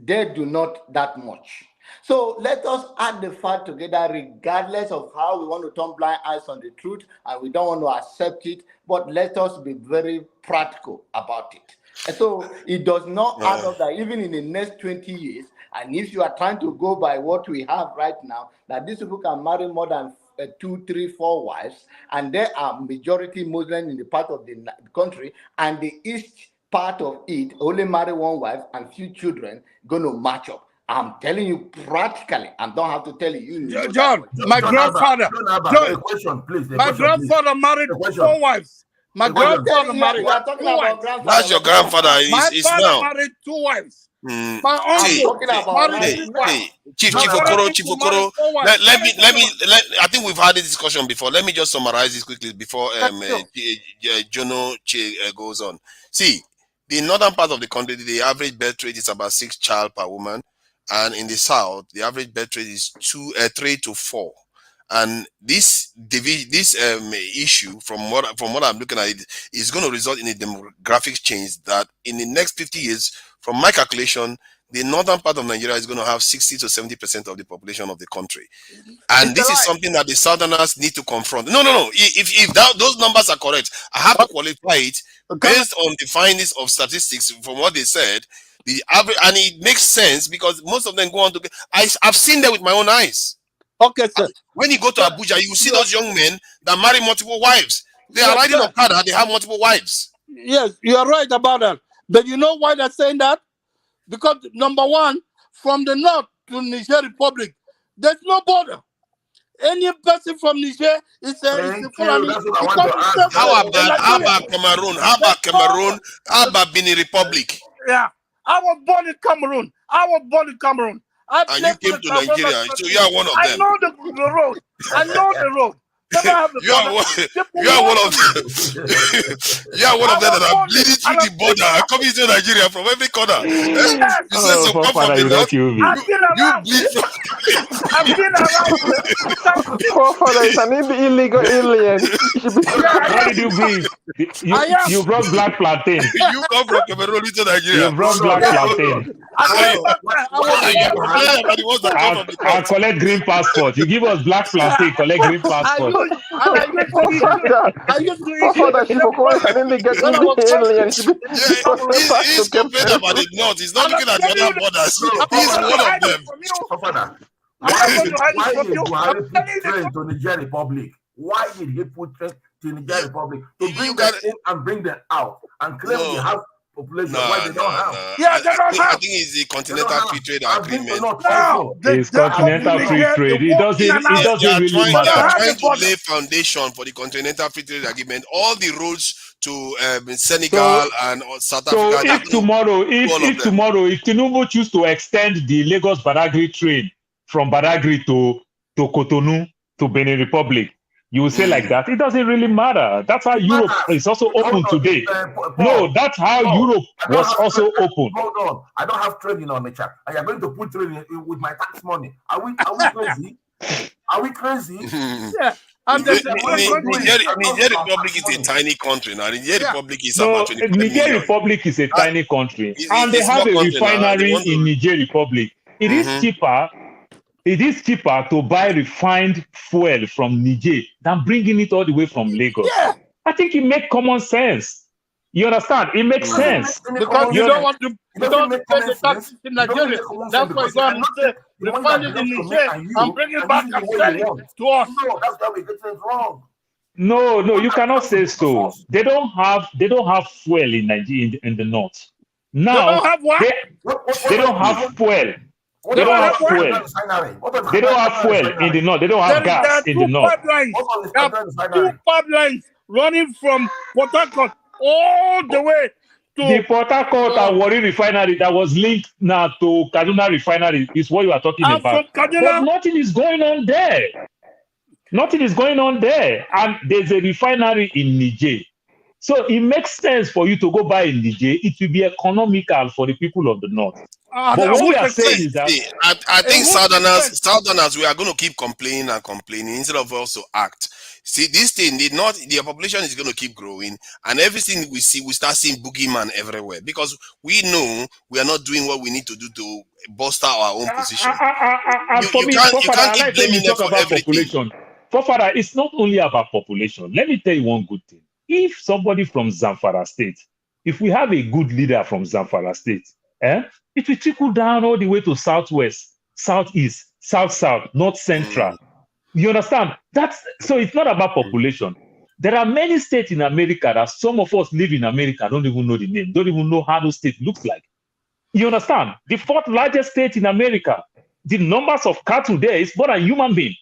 Speaker 20: They do not that much. So let us add the fact together, regardless of how we want to turn blind eyes on the truth, and we don't want to accept it, but let us be very practical about it. And so it does not add up that even in the next 20 years, and if you are trying to go by what we have right now, that these people can marry more than 2, 3, 4 wives, and there are majority Muslim in the part of the country, and the east part of it only marry 1 wife and few children, going to match up. I'm telling you practically. I don't have to tell you.
Speaker 10: John, my grandfather.
Speaker 9: A question, please.
Speaker 10: My grandfather married 4 wives. My grandfather married 4 wives.
Speaker 8: That's your grandfather.
Speaker 10: My
Speaker 8: Is
Speaker 10: father
Speaker 8: now.
Speaker 10: married 2 wives. My uncle married 2 wives.
Speaker 8: Chief Okoro. I think we've had this discussion before. Let me just summarize this quickly before Jono goes on. See, the northern part of the country, the average birth rate is about 6 child per woman. And in the south, the average birth rate is 3 to 4. And this issue, from what I'm looking at, it is going to result in a demographic change that in the next 50 years, from my calculation, the northern part of Nigeria is going to have 60 to 70% of the population of the country. And this is something that the southerners need to confront. No. If those numbers are correct, I have to qualify it based on the findings of statistics from what they said. The average, and it makes sense because most of them go on to. I've seen them with my own eyes.
Speaker 10: Okay, sir.
Speaker 8: When you go to Abuja, you see those young men that marry multiple wives. They are riding Okada. They have multiple wives.
Speaker 10: Yes, you are right about that. But you know why they're saying that? Because number one, from the north to Niger Republic, there's no border. Any person from Niger is a Fulani.
Speaker 8: How about Cameroon? How about Cameroon? How about Benin Republic?
Speaker 10: Yeah, I was born in Cameroon.
Speaker 8: And you came to Nigeria, so you are one of them.
Speaker 10: I know the road. I know the road.
Speaker 8: You are one of them. You are one of them that are bleeding through the border, coming to Nigeria from every corner. You said some come from the north. You bleed from.
Speaker 10: I've been around.
Speaker 13: Forefather is an illegal alien.
Speaker 19: How did you bleed? You brought black plantain.
Speaker 8: You come from Cameroon to Nigeria.
Speaker 19: You brought black plantain.
Speaker 10: I
Speaker 8: are complaining about the ones that come from the
Speaker 19: I
Speaker 8: north.
Speaker 19: collect green passport. You give us black plastic, collect green passport.
Speaker 20: I used to eat
Speaker 13: Forefather should go can only get
Speaker 20: when I
Speaker 13: in
Speaker 20: was
Speaker 13: the
Speaker 20: fighting.
Speaker 13: alien. Should be
Speaker 8: He's complaining about the north. He's not looking at the other borders. He's one of them.
Speaker 9: Father,
Speaker 20: I'm not going to hide it
Speaker 9: why
Speaker 20: from
Speaker 9: did
Speaker 20: you.
Speaker 9: Buhari
Speaker 20: I'm
Speaker 9: put
Speaker 20: telling you.
Speaker 9: train to Niger Republic? Why did he put train to Niger Republic? To bring them in and bring them out and claim they have population why they don't have.
Speaker 20: Yeah, they don't have.
Speaker 8: I think it's the Continental Free Trade Agreement.
Speaker 20: No,
Speaker 19: It's continental free trade. It doesn't really
Speaker 8: They
Speaker 19: matter.
Speaker 8: are trying to lay foundation for the Continental Free Trade Agreement. All the roads to Senegal and South Africa.
Speaker 19: So if tomorrow Tinubu choose to extend the Lagos Badagry train from Badagry to Cotonou to Benin Republic, you will say like that. It doesn't really matter. That's how Europe is also open today. No, that's how Europe was also open.
Speaker 9: Hold on. I don't have training on Onitsha. And you're going to put training with my tax money. Are we crazy? Are we crazy?
Speaker 20: Yeah. And
Speaker 8: Niger Republic is a tiny country now. Niger Republic is about 25
Speaker 19: Niger
Speaker 8: million.
Speaker 19: Republic is a tiny country, and they
Speaker 8: it's
Speaker 19: have a
Speaker 8: small country now.
Speaker 19: refinery in Niger Republic. It is cheaper. It is cheaper to buy refined fuel from Niger than bringing it all the way from Lagos.
Speaker 20: Yeah.
Speaker 19: I think it makes common sense. You understand? It makes sense.
Speaker 20: Because you don't want to pay the taxes in Nigeria. That's why you go and say, refund it in Niger and bring it back and sell it to us.
Speaker 9: No, that's why we get things wrong.
Speaker 19: No, you cannot say so. They don't have fuel in Nigeria in the north. Now
Speaker 20: they don't have what?
Speaker 19: They don't have fuel. They don't have fuel. They don't have fuel in the north. They don't have gas in the north.
Speaker 20: There are two pipelines running from Port Harcourt all the way to
Speaker 19: the Port Harcourt and Warri refinery that was linked now to Kaduna refinery is what you are talking about. But nothing is going on there. Nothing is going on there. And there's a refinery in Niger. So it makes sense for you to go buy in Niger. It will be economical for the people of the north. But what we are saying is that
Speaker 8: I think Southerners, we are going to keep complaining instead of also act. See, this thing, the population is going to keep growing, and everything we see, we start seeing boogeyman everywhere because we know we are not doing what we need to do to bolster our own position. You can't keep blaming them for everything.
Speaker 19: Population. Father, it's not only about population. Let me tell you one good thing. If somebody from Zamfara State, if we have a good leader from Zamfara State, it will trickle down all the way to southwest, southeast, south, north central. You understand? So it's not about population. There are many states in America that some of us live in America don't even know the name, don't even know how those states look like. You understand? The fourth largest state in America, the numbers of cattle there is more than human beings.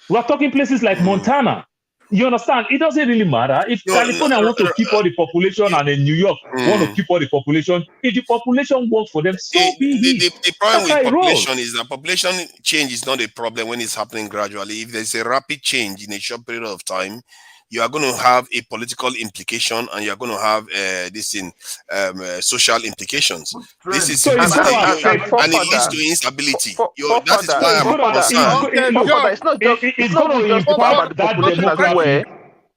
Speaker 19: We are talking places like Montana. You understand? It doesn't really matter. If California wants to keep all the population and then New York want to keep all the population, if the population works for them, so be it.
Speaker 8: The problem with population is that population change is not a problem when it's happening gradually. If there's a rapid change in a short period of time, you are going to have a political implication and you are going to have social implications. This is and it leads to instability. That is why I'm concerned.
Speaker 19: It's going to impact that demographic.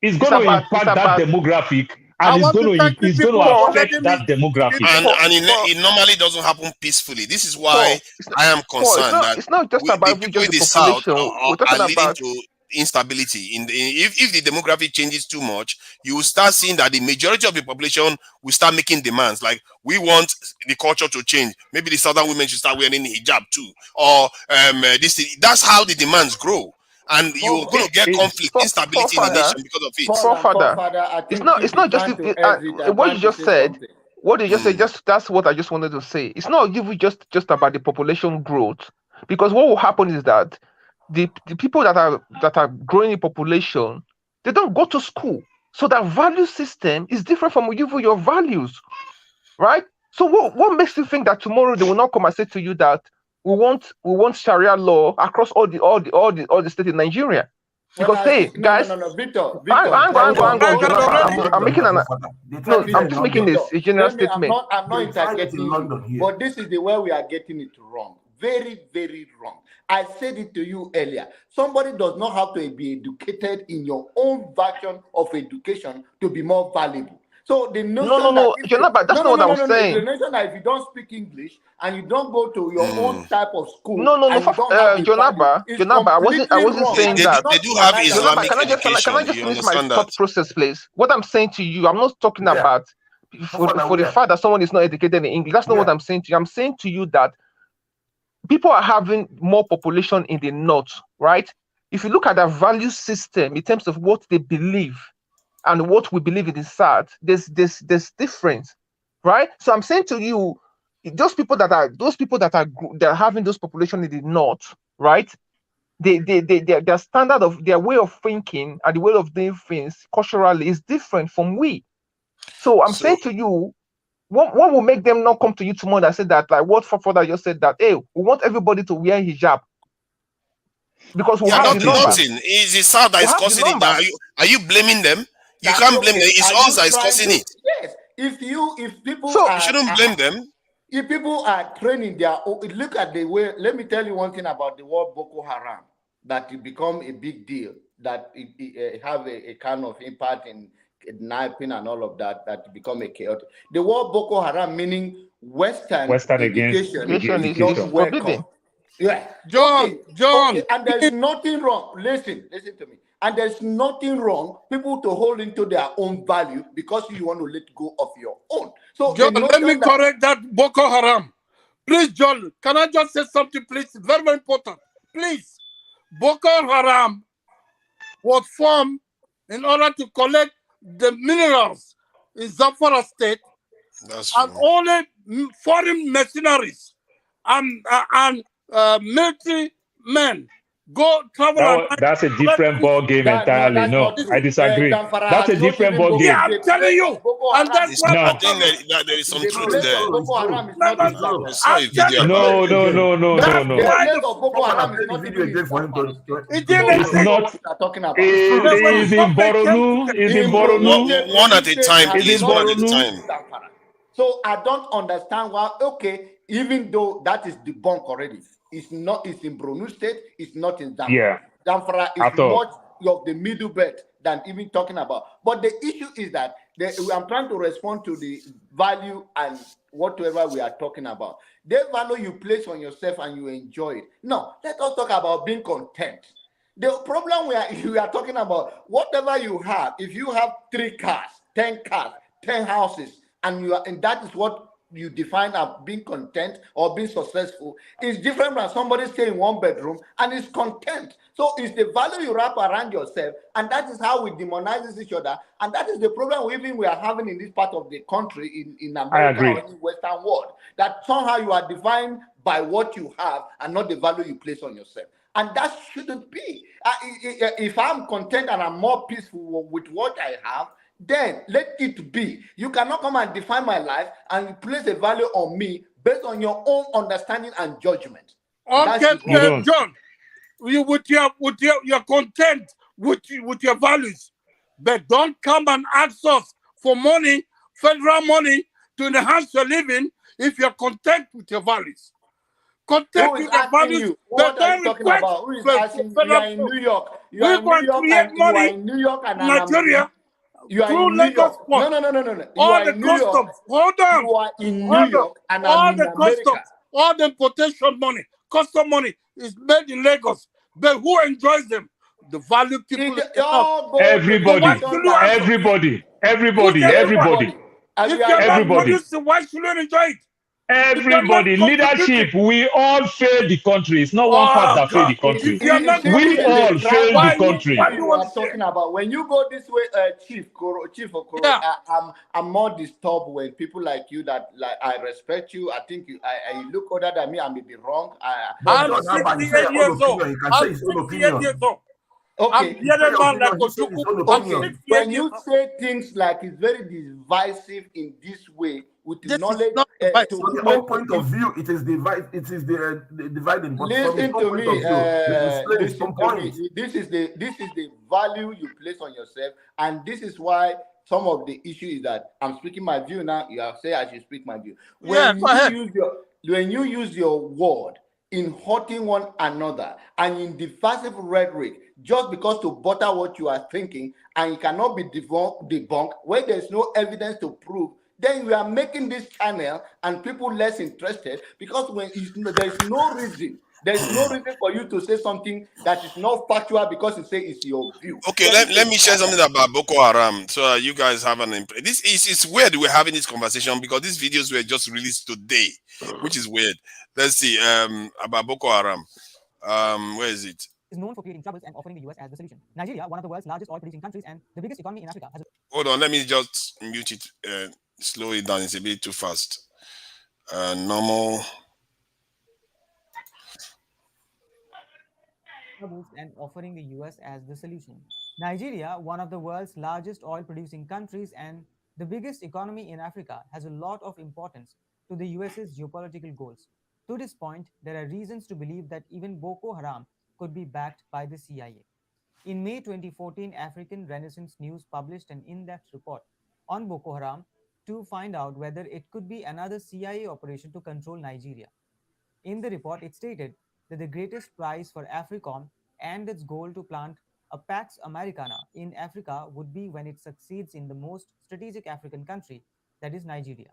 Speaker 19: It's going to impact that demographic. And it's going to affect that demographic.
Speaker 8: And it normally doesn't happen peacefully. This is why I am concerned that
Speaker 13: it's not just about
Speaker 8: the people in the south are leading to instability. If the demographic changes too much, you will start seeing that the majority of the population will start making demands like, we want the culture to change. Maybe the southern women should start wearing hijab too, or that's how the demands grow. And you're going to get conflict, instability in the nation because of it.
Speaker 13: It's not just what you just said. What you just said, that's what I just wanted to say. It's not even just about the population growth, because what will happen is that the people that are growing in population, they don't go to school, so that value system is different from your values, right? So what makes you think that tomorrow they will not come and say to you that we want Sharia law across all the states in Nigeria? Because guys,
Speaker 20: Victor,
Speaker 13: I'm making I'm just making this a general statement.
Speaker 20: I'm not interjecting you, but this is the way we are getting it wrong. Very, very wrong. I said it to you earlier. Somebody does not have to be educated in your own version of education to be more valuable. So the notion
Speaker 13: No,
Speaker 20: that
Speaker 13: Jonaba, that's not what I was
Speaker 20: the
Speaker 13: saying.
Speaker 20: notion that if you don't speak English and you don't go to your own type of school,
Speaker 13: No,
Speaker 20: and you don't have the value, is
Speaker 13: Jonaba, I wasn't
Speaker 20: wrong.
Speaker 13: saying
Speaker 8: They
Speaker 13: that.
Speaker 8: do have
Speaker 20: Jonaba,
Speaker 8: Islamic
Speaker 13: Can I
Speaker 8: education.
Speaker 13: just
Speaker 8: You
Speaker 13: finish my
Speaker 8: understand that?
Speaker 13: thought process, please? What I'm saying to you, I'm not talking
Speaker 9: Yeah.
Speaker 13: about for the fact that someone is not educated in English. That's not what I'm saying to you. I'm saying to you that people are having more population in the north, right? If you look at the value system in terms of what they believe and what we believe in the south, there's difference, right? So I'm saying to you, those people that are having those population in the north, right? Their standard of their way of thinking and the way of doing things culturally is different from we. So I'm saying to you, what will make them not come to you tomorrow and say that, like what father just said, that hey, we want everybody to wear hijab because we have the numbers.
Speaker 8: Nothing. It's the South that is causing it. Are you blaming them? You
Speaker 20: That's
Speaker 8: can't blame them.
Speaker 20: okay.
Speaker 8: It's
Speaker 20: Are
Speaker 8: us
Speaker 20: you
Speaker 8: that is
Speaker 20: trying
Speaker 8: causing
Speaker 20: to-
Speaker 8: it.
Speaker 20: Yes. If people
Speaker 8: So
Speaker 20: are,
Speaker 8: you shouldn't blame them.
Speaker 20: If people are training their own, look at the way. Let me tell you one thing about the word Boko Haram, that it become a big deal, that it have a kind of impact in kidnapping and all of that, that become a chaotic. The word Boko Haram meaning Western education is not welcome.
Speaker 13: Forbidden.
Speaker 20: Yeah,
Speaker 10: John,
Speaker 20: okay, and there's nothing wrong. Listen to me. And there's nothing wrong people to hold into their own value because you want to let go of your own. So
Speaker 10: John, let me correct that Boko Haram. Please, John, can I just say something, please? It's very, very important. Please. Boko Haram was formed in order to collect the minerals in Zamfara state, and only foreign mercenaries and military men travel.
Speaker 19: That's a different ball game entirely. No, I disagree. That's a different ball game.
Speaker 10: Yeah, I'm telling you. And that's why
Speaker 8: I think that there is some truth there.
Speaker 20: Boko Haram is not in Zamfara.
Speaker 8: I saw a video about it.
Speaker 19: No.
Speaker 20: The place of Boko Haram is not even in Zamfara.
Speaker 19: It's not. It is in Boronu. It's in Boronu.
Speaker 8: One at a time, please. One at a time.
Speaker 20: So I don't understand why. Okay, even though that is debunked already, it's not. It's in Borno State. It's not in Zamfara.
Speaker 19: Yeah.
Speaker 20: Zamfara is much of the middle belt than even talking about. But the issue is that I'm trying to respond to the value and whatever we are talking about. The value you place on yourself and you enjoy it. No, let us talk about being content. The problem we are talking about, whatever you have, if you have 3 cars, 10 cars, 10 houses, and that is what you define as being content or being successful, is different from somebody staying in 1 bedroom and is content. So it's the value you wrap around yourself, and that is how we demonize each other, and that is the problem we are having in this part of the country, in America or in the Western world, that somehow you are defined by what you have and not the value you place on yourself. And that shouldn't be. If I'm content and I'm more peaceful with what I have, then let it be. You cannot come and define my life and place a value on me based on your own understanding and judgment.
Speaker 10: Okay, John, you're content with your values, but don't come and ask us for money, federal money, to enhance your living if you're content with your values. Content with your values, but don't request
Speaker 20: you are in New York. You are in New York and
Speaker 10: Nigeria.
Speaker 20: You are in New York. No.
Speaker 10: All the customs. Hold on.
Speaker 20: You are in New York and
Speaker 10: all
Speaker 20: I'm
Speaker 10: the
Speaker 20: in America.
Speaker 10: customs, all the importation money, custom money is made in Lagos. But who enjoys them? The value people.
Speaker 19: Everybody.
Speaker 10: If you're not producing, why should you enjoy it?
Speaker 19: Everybody, leadership, we all fail the country. It's not one part that fail the country. We all fail the country.
Speaker 20: You are talking about when you go this way, Chief Okoro. I'm more disturbed when people like you that I respect you. I think you look older than me. I may be wrong.
Speaker 10: I'm 68 years old. I'm 68 years old.
Speaker 20: Okay.
Speaker 10: I'm
Speaker 20: when you say things like it's very divisive in this way, with the knowledge
Speaker 9: from your own point of view, it is the dividing. But
Speaker 20: listen
Speaker 9: from
Speaker 20: to
Speaker 9: point
Speaker 20: me.
Speaker 9: Of view,
Speaker 20: this is the value you place on yourself, and this is why some of the issue is that I'm speaking my view now. You say I should speak my view. When you use your word, in hurting one another and in divisive rhetoric just because to butter what you are thinking, and it cannot be debunked where there's no evidence to prove, then you are making this channel and people less interested, because when there's no reason. There's no reason for you to say something that is not factual because you say it's your view.
Speaker 8: Okay, let me share something about Boko Haram so you guys have an impression. This is it's weird we're having this conversation because these videos were just released today, which is weird. Let's see about Boko Haram. Where is it?
Speaker 4: Is known for creating troubles and offering the US as the solution. Nigeria, one of the world's largest oil-producing countries and the biggest economy in Africa, has
Speaker 8: Hold on, let me just mute it. Slow it down. It's a bit too fast. Normal.
Speaker 4: and offering the US as the solution. Nigeria, one of the world's largest oil-producing countries and the biggest economy in Africa, has a lot of importance to the US's geopolitical goals. To this point, there are reasons to believe that even Boko Haram could be backed by the CIA. In May 2014, African Renaissance News published an in-depth report on Boko Haram to find out whether it could be another CIA operation to control Nigeria. In the report, it stated that the greatest prize for AFRICOM and its goal to plant a Pax Americana in Africa would be when it succeeds in the most strategic African country, that is Nigeria.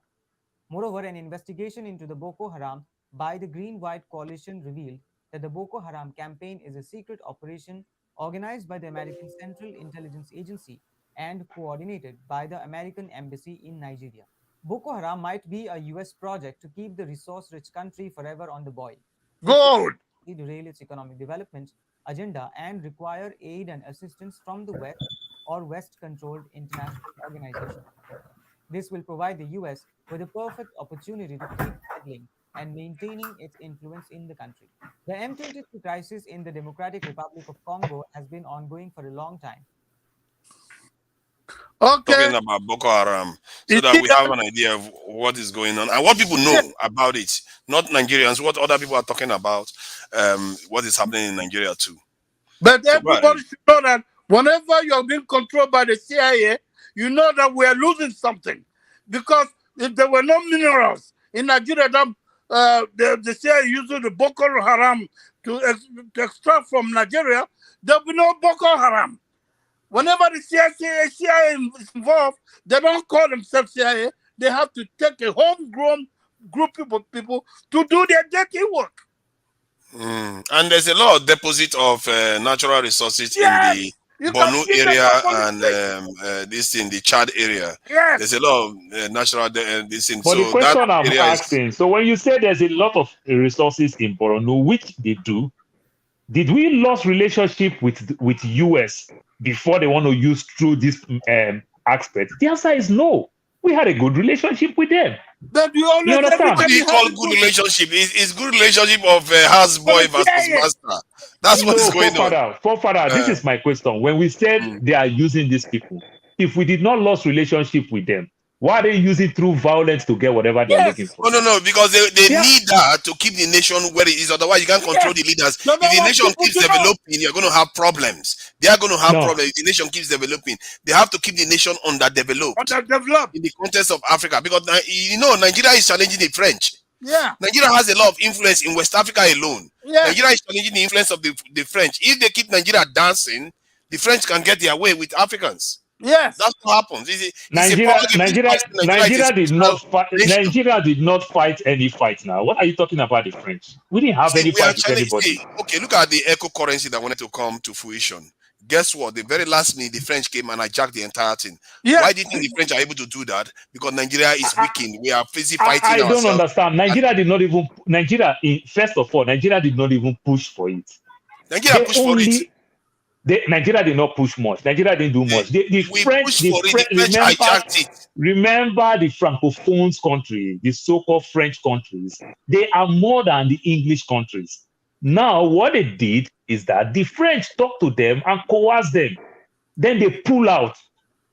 Speaker 4: Moreover, an investigation into the Boko Haram by the Green-White Coalition revealed that the Boko Haram campaign is a secret operation organized by the American Central Intelligence Agency and coordinated by the American Embassy in Nigeria. Boko Haram might be a US project to keep the resource-rich country forever on the boil.
Speaker 10: Good.
Speaker 4: Derail its economic development agenda and require aid and assistance from the West or West-controlled international organizations. This will provide the US with a perfect opportunity to keep settling and maintaining its influence in the country. The M23 crisis in the Democratic Republic of Congo has been ongoing for a long time.
Speaker 10: Okay.
Speaker 8: Talking about Boko Haram, so that we have an idea of what is going on and what people know about it, not Nigerians, what other people are talking about, what is happening in Nigeria too.
Speaker 10: But everybody should know that whenever you're being controlled by the CIA, you know that we are losing something. Because if there were no minerals in Nigeria, the CIA uses the Boko Haram to extract from Nigeria, there'll be no Boko Haram. Whenever the CIA is involved, they don't call themselves CIA. They have to take a homegrown group of people to do their dirty work.
Speaker 8: And there's a lot of deposit of natural resources in the Borno area and this in the Chad area. There's a lot of natural this in.
Speaker 19: But
Speaker 8: so
Speaker 19: the question
Speaker 8: that
Speaker 19: I'm
Speaker 8: area
Speaker 19: asking, so when you say there's a lot of resources in Borno, which they do, did we lose relationship with US before they want to use through this aspect? The answer is no. We had a good relationship with them.
Speaker 10: But you
Speaker 8: understand? What do you call good relationship? It's good relationship of houseboy versus master. That's what is going on.
Speaker 19: Forefather, this is my question. When we said they are using these people, if we did not lose relationship with them, why are they using through violence to get whatever they're looking for?
Speaker 8: No, because they need that to keep the nation where it is. Otherwise, you can't control the leaders. If the nation keeps developing, you're going to have problems. They are going to have problems. If the nation keeps developing, they have to keep the nation underdeveloped. In the context of Africa. Because, Nigeria is challenging the French. Nigeria has a lot of influence in West Africa alone. Nigeria is challenging the influence of the French. If they keep Nigeria dancing, the French can get their way with Africans. That's what happens.
Speaker 19: Nigeria did not fight any fight now. What are you talking about the French? We didn't have any fight with anybody.
Speaker 8: Okay, look at the eco currency that wanted to come to fruition. Guess what? The very last minute, the French came and hijacked the entire thing. Why do you think the French are able to do that? Because Nigeria is weakened. We are physically fighting ourselves.
Speaker 19: I don't understand. Nigeria did not even push for it.
Speaker 8: Nigeria pushed for it.
Speaker 19: Nigeria did not push much. Nigeria didn't do much. The French remember the Francophone countries, the so-called French countries. They are more than the English countries. Now, what they did is that the French talked to them and coerced them. Then they pull out.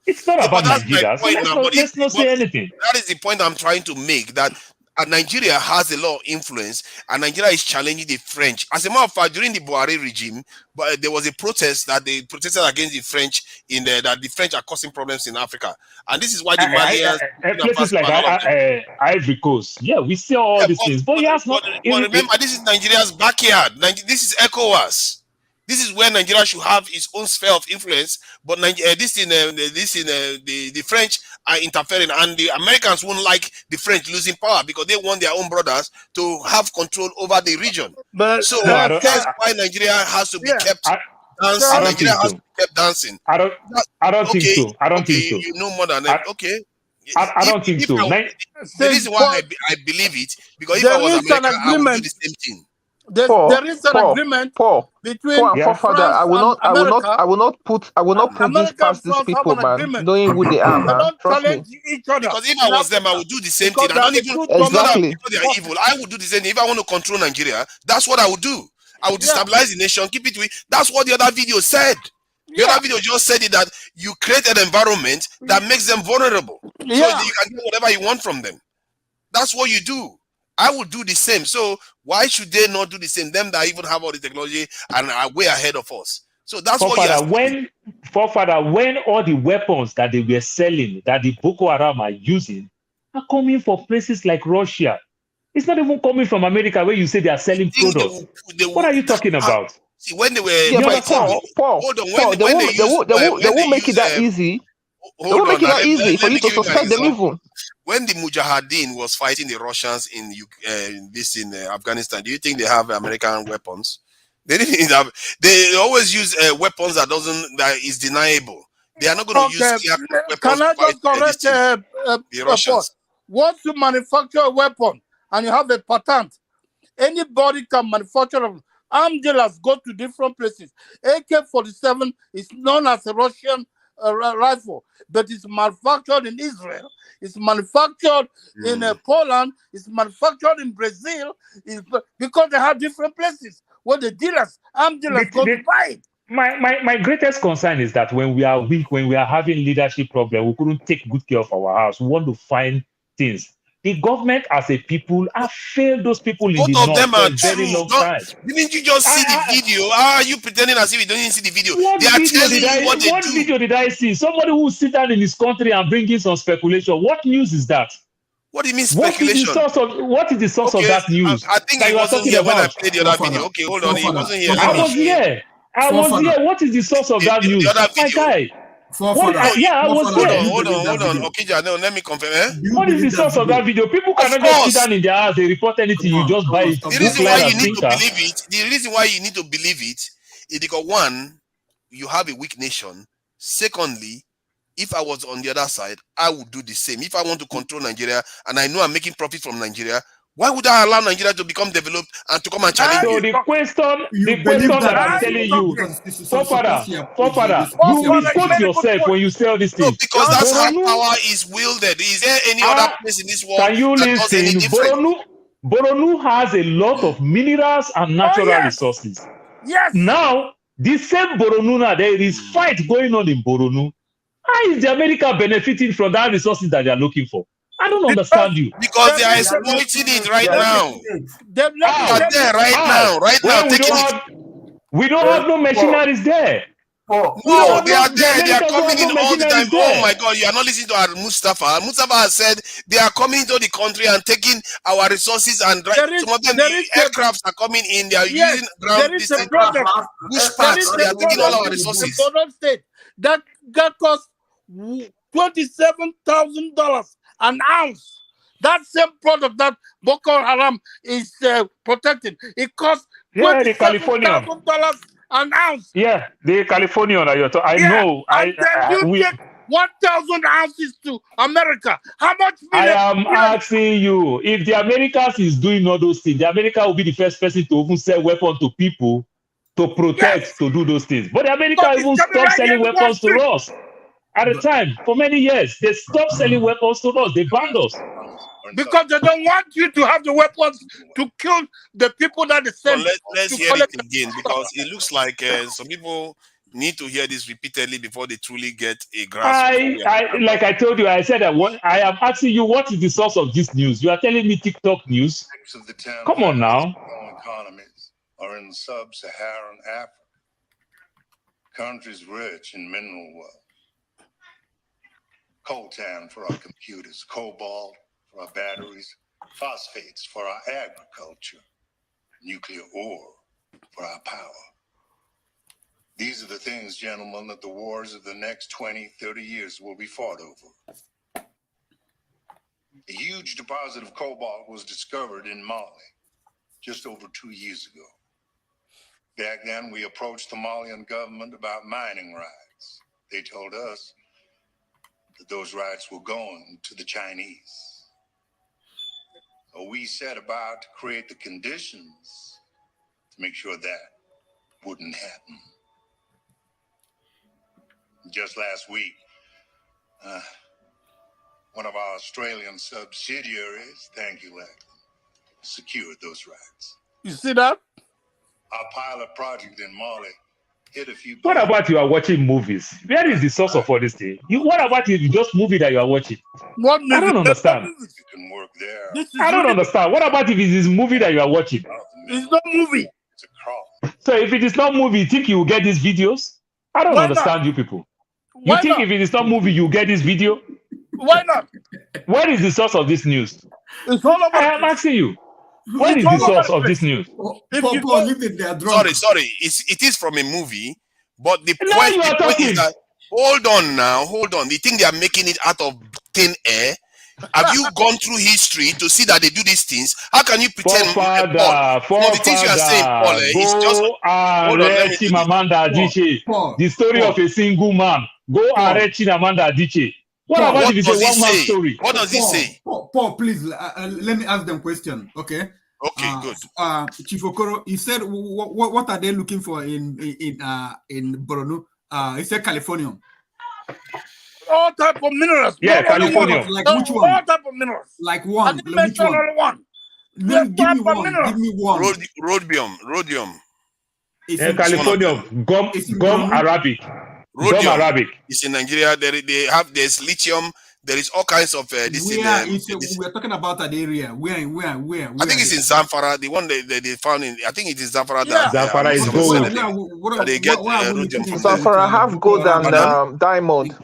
Speaker 19: It's not about Nigeria. So let's not say anything.
Speaker 8: That is the point I'm trying to make. That And Nigeria has a lot of influence, and Nigeria is challenging the French. As a matter of fact, during the Buhari regime, but there was a protest that they protested against the French that the French are causing problems in Africa, and this is why the Malians,
Speaker 19: places like Ivory Coast, yeah, we see all these things. But
Speaker 8: but remember, this is Nigeria's backyard. This is ECOWAS. This is where Nigeria should have its own sphere of influence, but the French are interfering, and the Americans won't like the French losing power because they want their own brothers to have control over the region.
Speaker 10: But
Speaker 8: so that's why Nigeria has to be kept dancing. Nigeria has to be kept dancing.
Speaker 19: I don't think so. I don't think so.
Speaker 8: You know more than that. Okay.
Speaker 19: I don't think so.
Speaker 8: The reason why I believe it, because if I was America, I would do the same thing.
Speaker 10: There is an agreement between France
Speaker 13: I will not put this
Speaker 10: America
Speaker 13: past these people, man, knowing who they are, man. Trust me.
Speaker 10: each other.
Speaker 8: Because if I was them, I would do the same thing. I don't even
Speaker 13: Exactly.
Speaker 8: because they are evil. I would do the same thing. If I want to control Nigeria, that's what I would do. I would destabilize the nation, keep it with. That's what the other video said. The other video just said it, that you create an environment that makes them vulnerable. So you can do whatever you want from them. That's what you do. I would do the same. So why should they not do the same? Them that even have all the technology and are way ahead of us. So that's what you
Speaker 19: when all the weapons that they were selling, that the Boko Haram are using, are coming from places like Russia. It's not even coming from America where you say they are selling products. What are you talking about?
Speaker 8: See, when they were
Speaker 13: Paul, they won't make it that easy. They won't make it that easy for you to suspect them even.
Speaker 8: When the Mujahideen was fighting the Russians in Afghanistan, do you think they have American weapons? They didn't have. They always use weapons that is deniable. They are not going to use weapons.
Speaker 10: Can I just correct
Speaker 8: the Russians?
Speaker 10: Once you manufacture a weapon and you have a patent, anybody can manufacture them. Arm dealers go to different places. AK-47 is known as a Russian rifle, but it's manufactured in Israel. It's manufactured in Poland. It's manufactured in Brazil. Because they have different places where the arm dealers go to buy it.
Speaker 19: My greatest concern is that when we are weak, when we are having leadership problem, we couldn't take good care of our house. We want to find things. The government as a people have failed those people in the north for a very long time.
Speaker 8: Didn't you just see the video? How are you pretending as if you don't even see the video?
Speaker 19: What video did I see? Somebody who sit down in his country and bring in some speculation. What news is that?
Speaker 8: What do you mean speculation?
Speaker 19: What is the source of that news?
Speaker 8: I think he wasn't here when I played the other video. Okay, hold on. He wasn't here.
Speaker 19: I was here. What is the source of that news? My guy. I was there.
Speaker 8: Hold on. Okay, no, let me confirm.
Speaker 19: What is the source of that video? People cannot just sit down in their house, they report anything, you just buy it.
Speaker 8: The reason why you need to believe it is because, one, you have a weak nation. Secondly, if I was on the other side, I would do the same. If I want to control Nigeria and I know I'm making profit from Nigeria, why would I allow Nigeria to become developed and to come and challenge
Speaker 19: you? So the question that I'm telling you, Forefather, you misquote yourself when you say all these things.
Speaker 8: No, because that's how power is wielded. Is there any other place in this world
Speaker 19: that does any different? Boronu has a lot of minerals and natural resources.
Speaker 10: Yes.
Speaker 19: Now, the same Boronu, there is fight going on in Boronu. How is the America benefiting from that resources that they are looking for? I don't understand you.
Speaker 8: Because they are exploiting it right now. They are there right now.
Speaker 19: We don't have no machineries there.
Speaker 8: No, they are there. They are coming in all the time. Oh my God, you are not listening to Mustafa. Mustafa has said they are coming into the country and taking our resources, and some of them, the aircrafts are coming in. They are using ground bush parts. They are taking all our resources.
Speaker 10: That costs $27,000 an ounce. That same product that Boko Haram is protecting, it costs $27,000 an ounce.
Speaker 19: Yeah, the Californian. I know.
Speaker 10: You take 1,000 ounces to America. How much?
Speaker 19: I am asking you, if the Americans is doing all those things, the America will be the first person to even sell weapons to people to protect, to do those things. But the America even stopped selling weapons to us. At the time, for many years, they stopped selling weapons to us. They banned us.
Speaker 10: Because they don't want you to have the weapons to kill the people that they send.
Speaker 8: Let's hear it again, because it looks like some people need to hear this repeatedly before they truly get a grasp of what we are
Speaker 19: like I told you, I said that I am asking you what is the source of this news. You are telling me TikTok news.
Speaker 12: 6 of the 10
Speaker 19: Come on now.
Speaker 12: economies are in sub-Saharan Africa. Countries rich in mineral wealth. Coltan for our computers, cobalt for our batteries, phosphates for our agriculture, nuclear ore for our power. These are the things, gentlemen, that the wars of the next 20, 30 years will be fought over. A huge deposit of cobalt was discovered in Mali just over 2 years ago. Back then, we approached the Malian government about mining rights. They told us that those rights were going to the Chinese. So we set about to create the conditions to make sure that wouldn't happen. Just last week, one of our Australian subsidiaries, thank you, Lachlan, secured those rights.
Speaker 10: You see that?
Speaker 12: Our pilot project in Mali hit a few.
Speaker 19: What about you are watching movies? Where is the source of all this thing? What about you just movie that you are watching?
Speaker 10: What movie?
Speaker 19: I don't understand.
Speaker 12: You can work there.
Speaker 19: I don't understand. What about if it is movie that you are watching?
Speaker 10: It's not movie.
Speaker 12: It's a crawl.
Speaker 19: So if it is not movie, you think you will get these videos? I don't understand you people. You
Speaker 10: Why
Speaker 19: think
Speaker 10: not?
Speaker 19: if it is not movie, you get this video?
Speaker 10: Why not?
Speaker 19: Where is the source of this news?
Speaker 10: It's all over.
Speaker 19: I am asking you. Where is the source of this news?
Speaker 8: Sorry. It is from a movie, but the
Speaker 19: Now
Speaker 8: point,
Speaker 19: you are
Speaker 8: the point
Speaker 19: talking.
Speaker 8: is that hold on. They think they are making it out of thin air. Have you gone through history to see that they do these things? How can you pretend? Paul, the things you are saying, Paul, is just hold on. Let me do
Speaker 19: Chimamanda Adichie. The story of a single man. Go arrest Chimamanda Adichie. What about if it's a one-man story?
Speaker 8: What does he say?
Speaker 3: Paul, please, let me ask them a question, okay?
Speaker 8: Okay, good.
Speaker 3: Chief Okoro, he said, what are they looking for in Borno? He said Californium.
Speaker 10: All type of minerals.
Speaker 19: Yeah,
Speaker 10: Not only
Speaker 19: Californium.
Speaker 10: one.
Speaker 3: Like which one?
Speaker 10: All type of minerals.
Speaker 3: Like one.
Speaker 10: I didn't mention only one.
Speaker 3: Give me one.
Speaker 8: Rhodium.
Speaker 19: Yeah, Californium. Gum Arabic.
Speaker 8: Rhodium.
Speaker 19: Gum Arabic.
Speaker 8: It's in Nigeria. There's lithium. There is all kinds of this.
Speaker 3: We're talking about that area. Where?
Speaker 8: I think it's in Zamfara. The one they found in. I think it is Zamfara.
Speaker 10: Yeah.
Speaker 19: Zamfara is gold.
Speaker 8: They get rhodium from
Speaker 13: Zamfara have gold and diamond.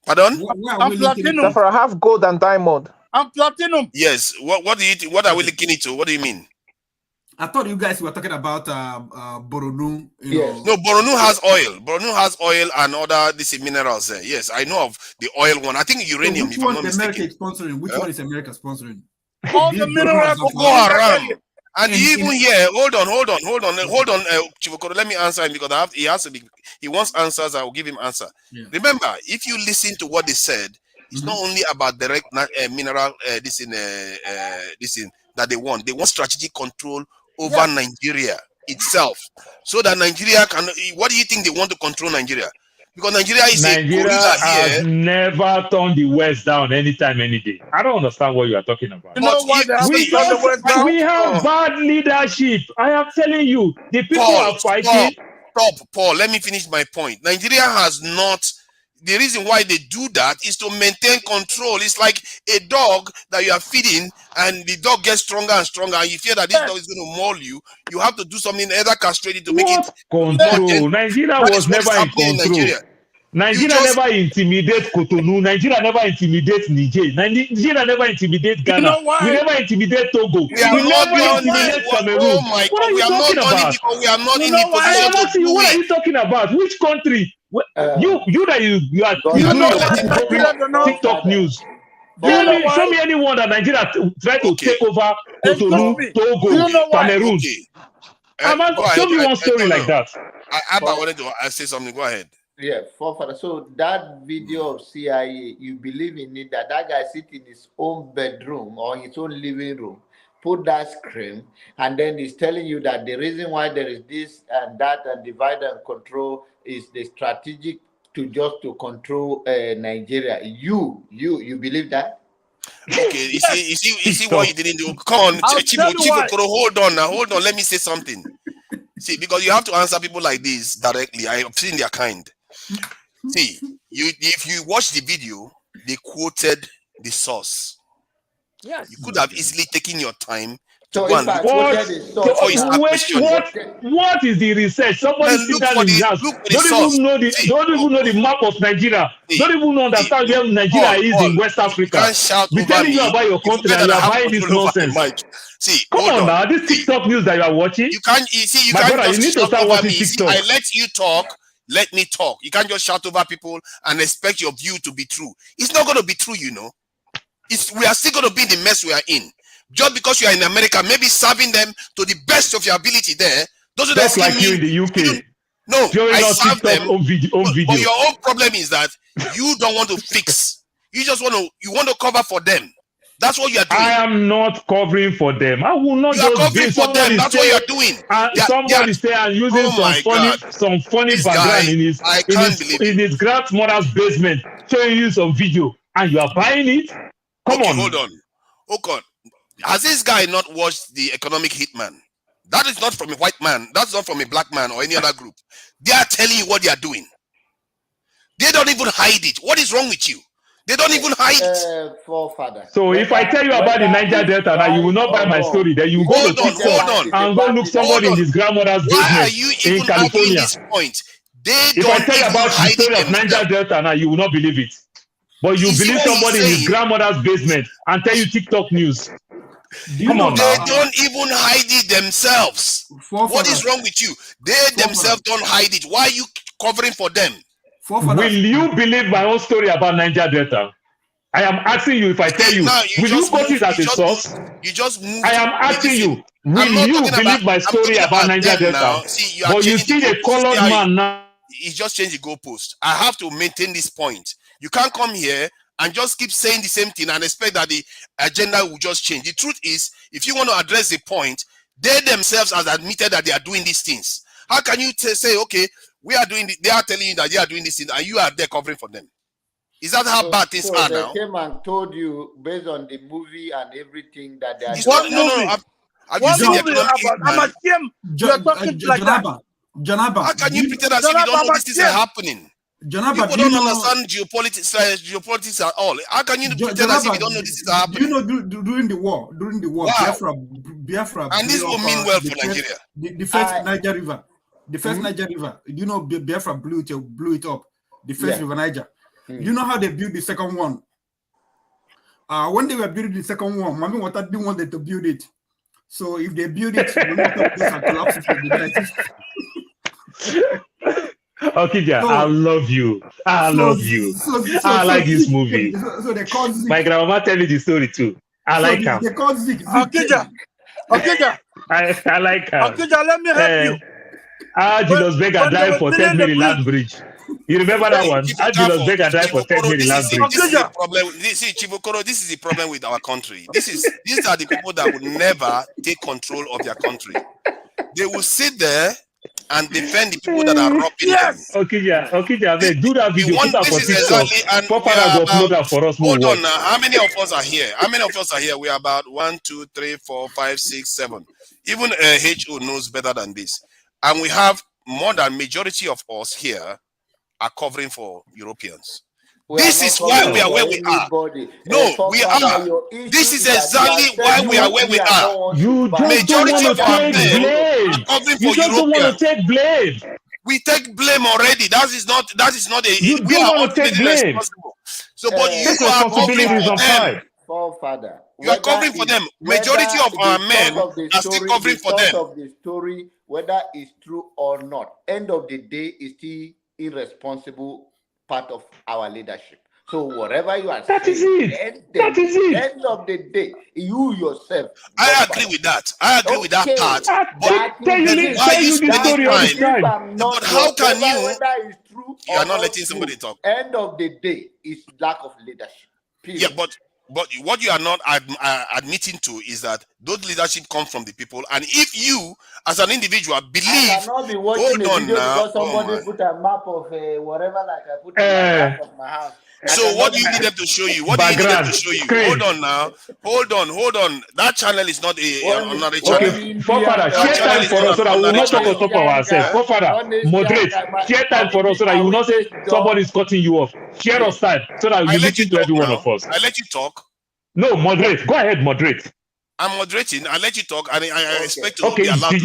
Speaker 8: Pardon?
Speaker 10: And platinum.
Speaker 13: Zamfara have gold and diamond.
Speaker 10: And platinum.
Speaker 8: Yes. What do you think? What are we linking it to? What do you mean?
Speaker 3: I thought you guys were talking about Boronu.
Speaker 13: Yes.
Speaker 8: No, Boronu has oil. Boronu has oil and other these minerals there. Yes, I know of the oil one. I think uranium.
Speaker 3: Which
Speaker 8: if
Speaker 3: one
Speaker 8: I'm not
Speaker 3: is America
Speaker 8: mistaken.
Speaker 3: sponsoring? Which one is America sponsoring?
Speaker 10: All the minerals of
Speaker 8: Boko Haram. And even here, hold on, Chief Okoro, let me answer him because he wants answers. I will give him answer.
Speaker 3: Yeah.
Speaker 8: Remember, if you listen to what they said, it's not only about direct mineral this in that they want. They want strategic control over Nigeria itself, so that Nigeria can. What do you think they want to control Nigeria? Because Nigeria is a gorilla
Speaker 19: has
Speaker 8: here.
Speaker 19: never turned the West down anytime, any day. I don't understand what you are talking about.
Speaker 10: You know why
Speaker 19: we have bad leadership. I am telling you, the people are fighting.
Speaker 8: Stop, Paul. Let me finish my point. Nigeria has not. The reason why they do that is to maintain control. It's like a dog that you are feeding, and the dog gets stronger and stronger, and you fear that this dog is going to maul you. You have to do something, either castrate it to make it
Speaker 19: control. Nigeria was never in control. Nigeria never intimidate Cotonou. Nigeria never intimidate Niger. Nigeria never intimidate Ghana.
Speaker 10: You know why?
Speaker 19: We never intimidate Togo.
Speaker 8: We have not done
Speaker 19: intimidate
Speaker 8: it.
Speaker 19: Cameroon.
Speaker 8: Oh my
Speaker 19: What are
Speaker 8: God,
Speaker 19: you
Speaker 8: we have
Speaker 19: talking
Speaker 8: not done
Speaker 19: about?
Speaker 8: it because we are not in the
Speaker 19: I
Speaker 8: position
Speaker 19: am
Speaker 8: to
Speaker 19: asking you,
Speaker 8: do
Speaker 19: what are
Speaker 8: it.
Speaker 19: you talking about? Which country? You
Speaker 10: You know why Nigeria don't know?
Speaker 19: TikTok news. Show me anyone that Nigeria tried to take over Cotonou, Togo, Cameroon. Show me one story like that.
Speaker 8: I wanted to say something. Go ahead.
Speaker 20: Yeah, forefather. So that video of CIA, you believe in it that guy sit in his own bedroom or his own living room, put that screen, and then he's telling you that the reason why there is this and that and divide and control is the strategic to control Nigeria. You believe that?
Speaker 8: Okay, you see what you didn't do. Come on, Chief Okoro, hold on. Let me say something. See, because you have to answer people like this directly. I have seen their kind. See, if you watch the video, they quoted the source.
Speaker 20: Yes.
Speaker 8: You could have easily taken your time to
Speaker 20: So
Speaker 8: go
Speaker 20: if
Speaker 8: and
Speaker 20: I
Speaker 8: look
Speaker 20: quoted the source,
Speaker 8: before you start questioning.
Speaker 19: What is the research? Somebody sit down in his house. Don't even know the map of Nigeria. Don't even understand where Nigeria is in West
Speaker 8: You
Speaker 19: Africa.
Speaker 8: can't shout
Speaker 19: Be
Speaker 8: over
Speaker 19: telling you
Speaker 8: me.
Speaker 19: about your
Speaker 8: You
Speaker 19: country
Speaker 8: forget
Speaker 19: and
Speaker 8: that
Speaker 19: you
Speaker 8: I
Speaker 19: are
Speaker 8: have
Speaker 19: buying this
Speaker 8: control over the
Speaker 19: nonsense.
Speaker 8: mic. See,
Speaker 19: Come
Speaker 8: hold
Speaker 19: on
Speaker 8: on.
Speaker 19: now, this TikTok news that you are watching.
Speaker 8: You can't
Speaker 19: My brother, you
Speaker 8: just
Speaker 19: need to
Speaker 8: shout
Speaker 19: start
Speaker 8: over
Speaker 19: watching
Speaker 8: me. See,
Speaker 19: TikTok.
Speaker 8: I let you talk. Let me talk. You can't just shout over people and expect your view to be true. It's not going to be true, you know. We are still going to be in the mess we are in. Just because you are in America, maybe serving them to the best of your ability there, doesn't
Speaker 19: Just like you
Speaker 8: mean
Speaker 19: in the UK.
Speaker 8: no,
Speaker 19: Showing
Speaker 8: I
Speaker 19: us
Speaker 8: serve
Speaker 19: TikTok
Speaker 8: them.
Speaker 19: on video.
Speaker 8: But your own problem is that you don't want to fix. You just want to cover for them. That's what you are doing.
Speaker 19: I am not covering for them. I will not
Speaker 8: You are
Speaker 19: just
Speaker 8: covering
Speaker 19: be
Speaker 8: for them.
Speaker 19: somebody
Speaker 8: That's what you are doing.
Speaker 19: somebody say I'm using
Speaker 8: oh my
Speaker 19: some funny
Speaker 8: this
Speaker 19: background
Speaker 8: guy, I can't believe
Speaker 19: in his grandmother's basement, showing you some video, and you are buying it. Come on.
Speaker 8: Hold on. Oh God, has this guy not watched The Economic Hitman? That is not from a white man. That's not from a black man or any other group. They are telling you what they are doing. They don't even hide it. What is wrong with you? They don't even hide it.
Speaker 20: Forefather.
Speaker 19: So if I tell you about the Niger Delta now, you will not buy my story. Then you go to TikTok and go look somebody in his grandmother's basement
Speaker 8: Why are you
Speaker 19: in
Speaker 8: even
Speaker 19: California.
Speaker 8: arguing this point?
Speaker 19: If I tell you about the story of Niger Delta now, you will not believe it. But you believe somebody in his grandmother's basement and tell you TikTok news. Come on now.
Speaker 8: They don't even hide it themselves. What is wrong with you? They themselves don't hide it. Why are you covering for them?
Speaker 19: Will you believe my own story about Niger Delta? I am asking you if I tell you, will you quote it as a source?
Speaker 8: You just moved.
Speaker 19: I am asking you, will you believe my story about Niger Delta?
Speaker 8: See,
Speaker 19: But you see the colored man now.
Speaker 8: He's just changed the goalpost. I have to maintain this point. You can't come here and just keep saying the same thing and expect that the agenda will just change. The truth is, if you want to address the point, they themselves have admitted that they are doing these things. How can you say, okay, we are doing they are telling you that they are doing this thing and you are there covering for them? Is that how bad things are now?
Speaker 20: They came and told you based on the movie and everything that they are
Speaker 8: doing. Have you seen the Economic
Speaker 10: I'm ashamed you are talking like that.
Speaker 8: Janaba, how can you pretend as if you don't know these things are happening?
Speaker 3: Janaba,
Speaker 8: people don't understand geopolitics at all. How can you pretend as if you don't know this is happening?
Speaker 3: Do you know during the war, Biafra,
Speaker 8: and this will mean well for Nigeria.
Speaker 3: The first Niger River, Niger River. You know, Biafra blew it up. The first River Niger. You know how they built the second one? When they were building the second one, Mami Water didn't want them to build it. So if they build it,
Speaker 19: Okija, I love you. I love you. I like this movie.
Speaker 3: So they call Zeke.
Speaker 19: My grandma tell me the story too. I like him.
Speaker 3: They call Zeke.
Speaker 10: Okija.
Speaker 19: I like him.
Speaker 10: Okija, let me help you.
Speaker 19: Julius Berger died for 10 Maryland Bridge. You remember that one? Julius Berger died for 10 Maryland Bridge.
Speaker 8: This is the problem. See, Chivokoro, this is the problem with our country. These are the people that would never take control of their country. They will sit there and defend the people that are robbing them.
Speaker 19: Okija, do that video. Put that for TikTok. Papa will upload that for us.
Speaker 8: Hold on now. How many of us are here? We are about 1, 2, 3, 4, 5, 6, 7. Even HO knows better than this. And we have more than majority of us here are covering for Europeans. This is why we are where we are. No, we are. This is exactly why we are where we are.
Speaker 19: You just don't want to take blame. You just don't want to take blame.
Speaker 8: We take blame already. That is not a.
Speaker 19: You
Speaker 8: we
Speaker 19: don't
Speaker 8: are
Speaker 19: want to take blame.
Speaker 8: So, but you are covering for them.
Speaker 20: Father,
Speaker 8: you are covering for them. Majority of our men are still covering for them.
Speaker 20: Of the story, whether it's true or not, end of the day is still irresponsible part of our leadership. So whatever you are saying, end of the day, you yourself.
Speaker 8: I agree with that. I agree with that part. But how can you?
Speaker 20: Whether it's true
Speaker 8: you are not letting somebody talk.
Speaker 20: End of the day is lack of leadership. Period.
Speaker 8: Yeah, but what you are not admitting to is that those leadership come from the people, and if you as an individual, believe.
Speaker 20: I cannot be watching
Speaker 8: Hold
Speaker 20: a
Speaker 8: on
Speaker 20: video
Speaker 8: now.
Speaker 20: because somebody
Speaker 8: Oh,
Speaker 20: put a map of whatever, like I put in my back of my house.
Speaker 8: so what do you need them to show you? What do you need them to show you? Hold on now. Hold on. That channel is not another channel.
Speaker 19: Okay, forefather, share time for us so that we will not talk on top of ourselves. Forefather, moderate. Share time for us so that you will not say somebody is cutting you off. Share us time so that we listen to every one of us.
Speaker 8: I let you talk.
Speaker 19: No, moderate. Go ahead, moderate.
Speaker 8: I'm moderating. I let you talk, and I expect to be allowed to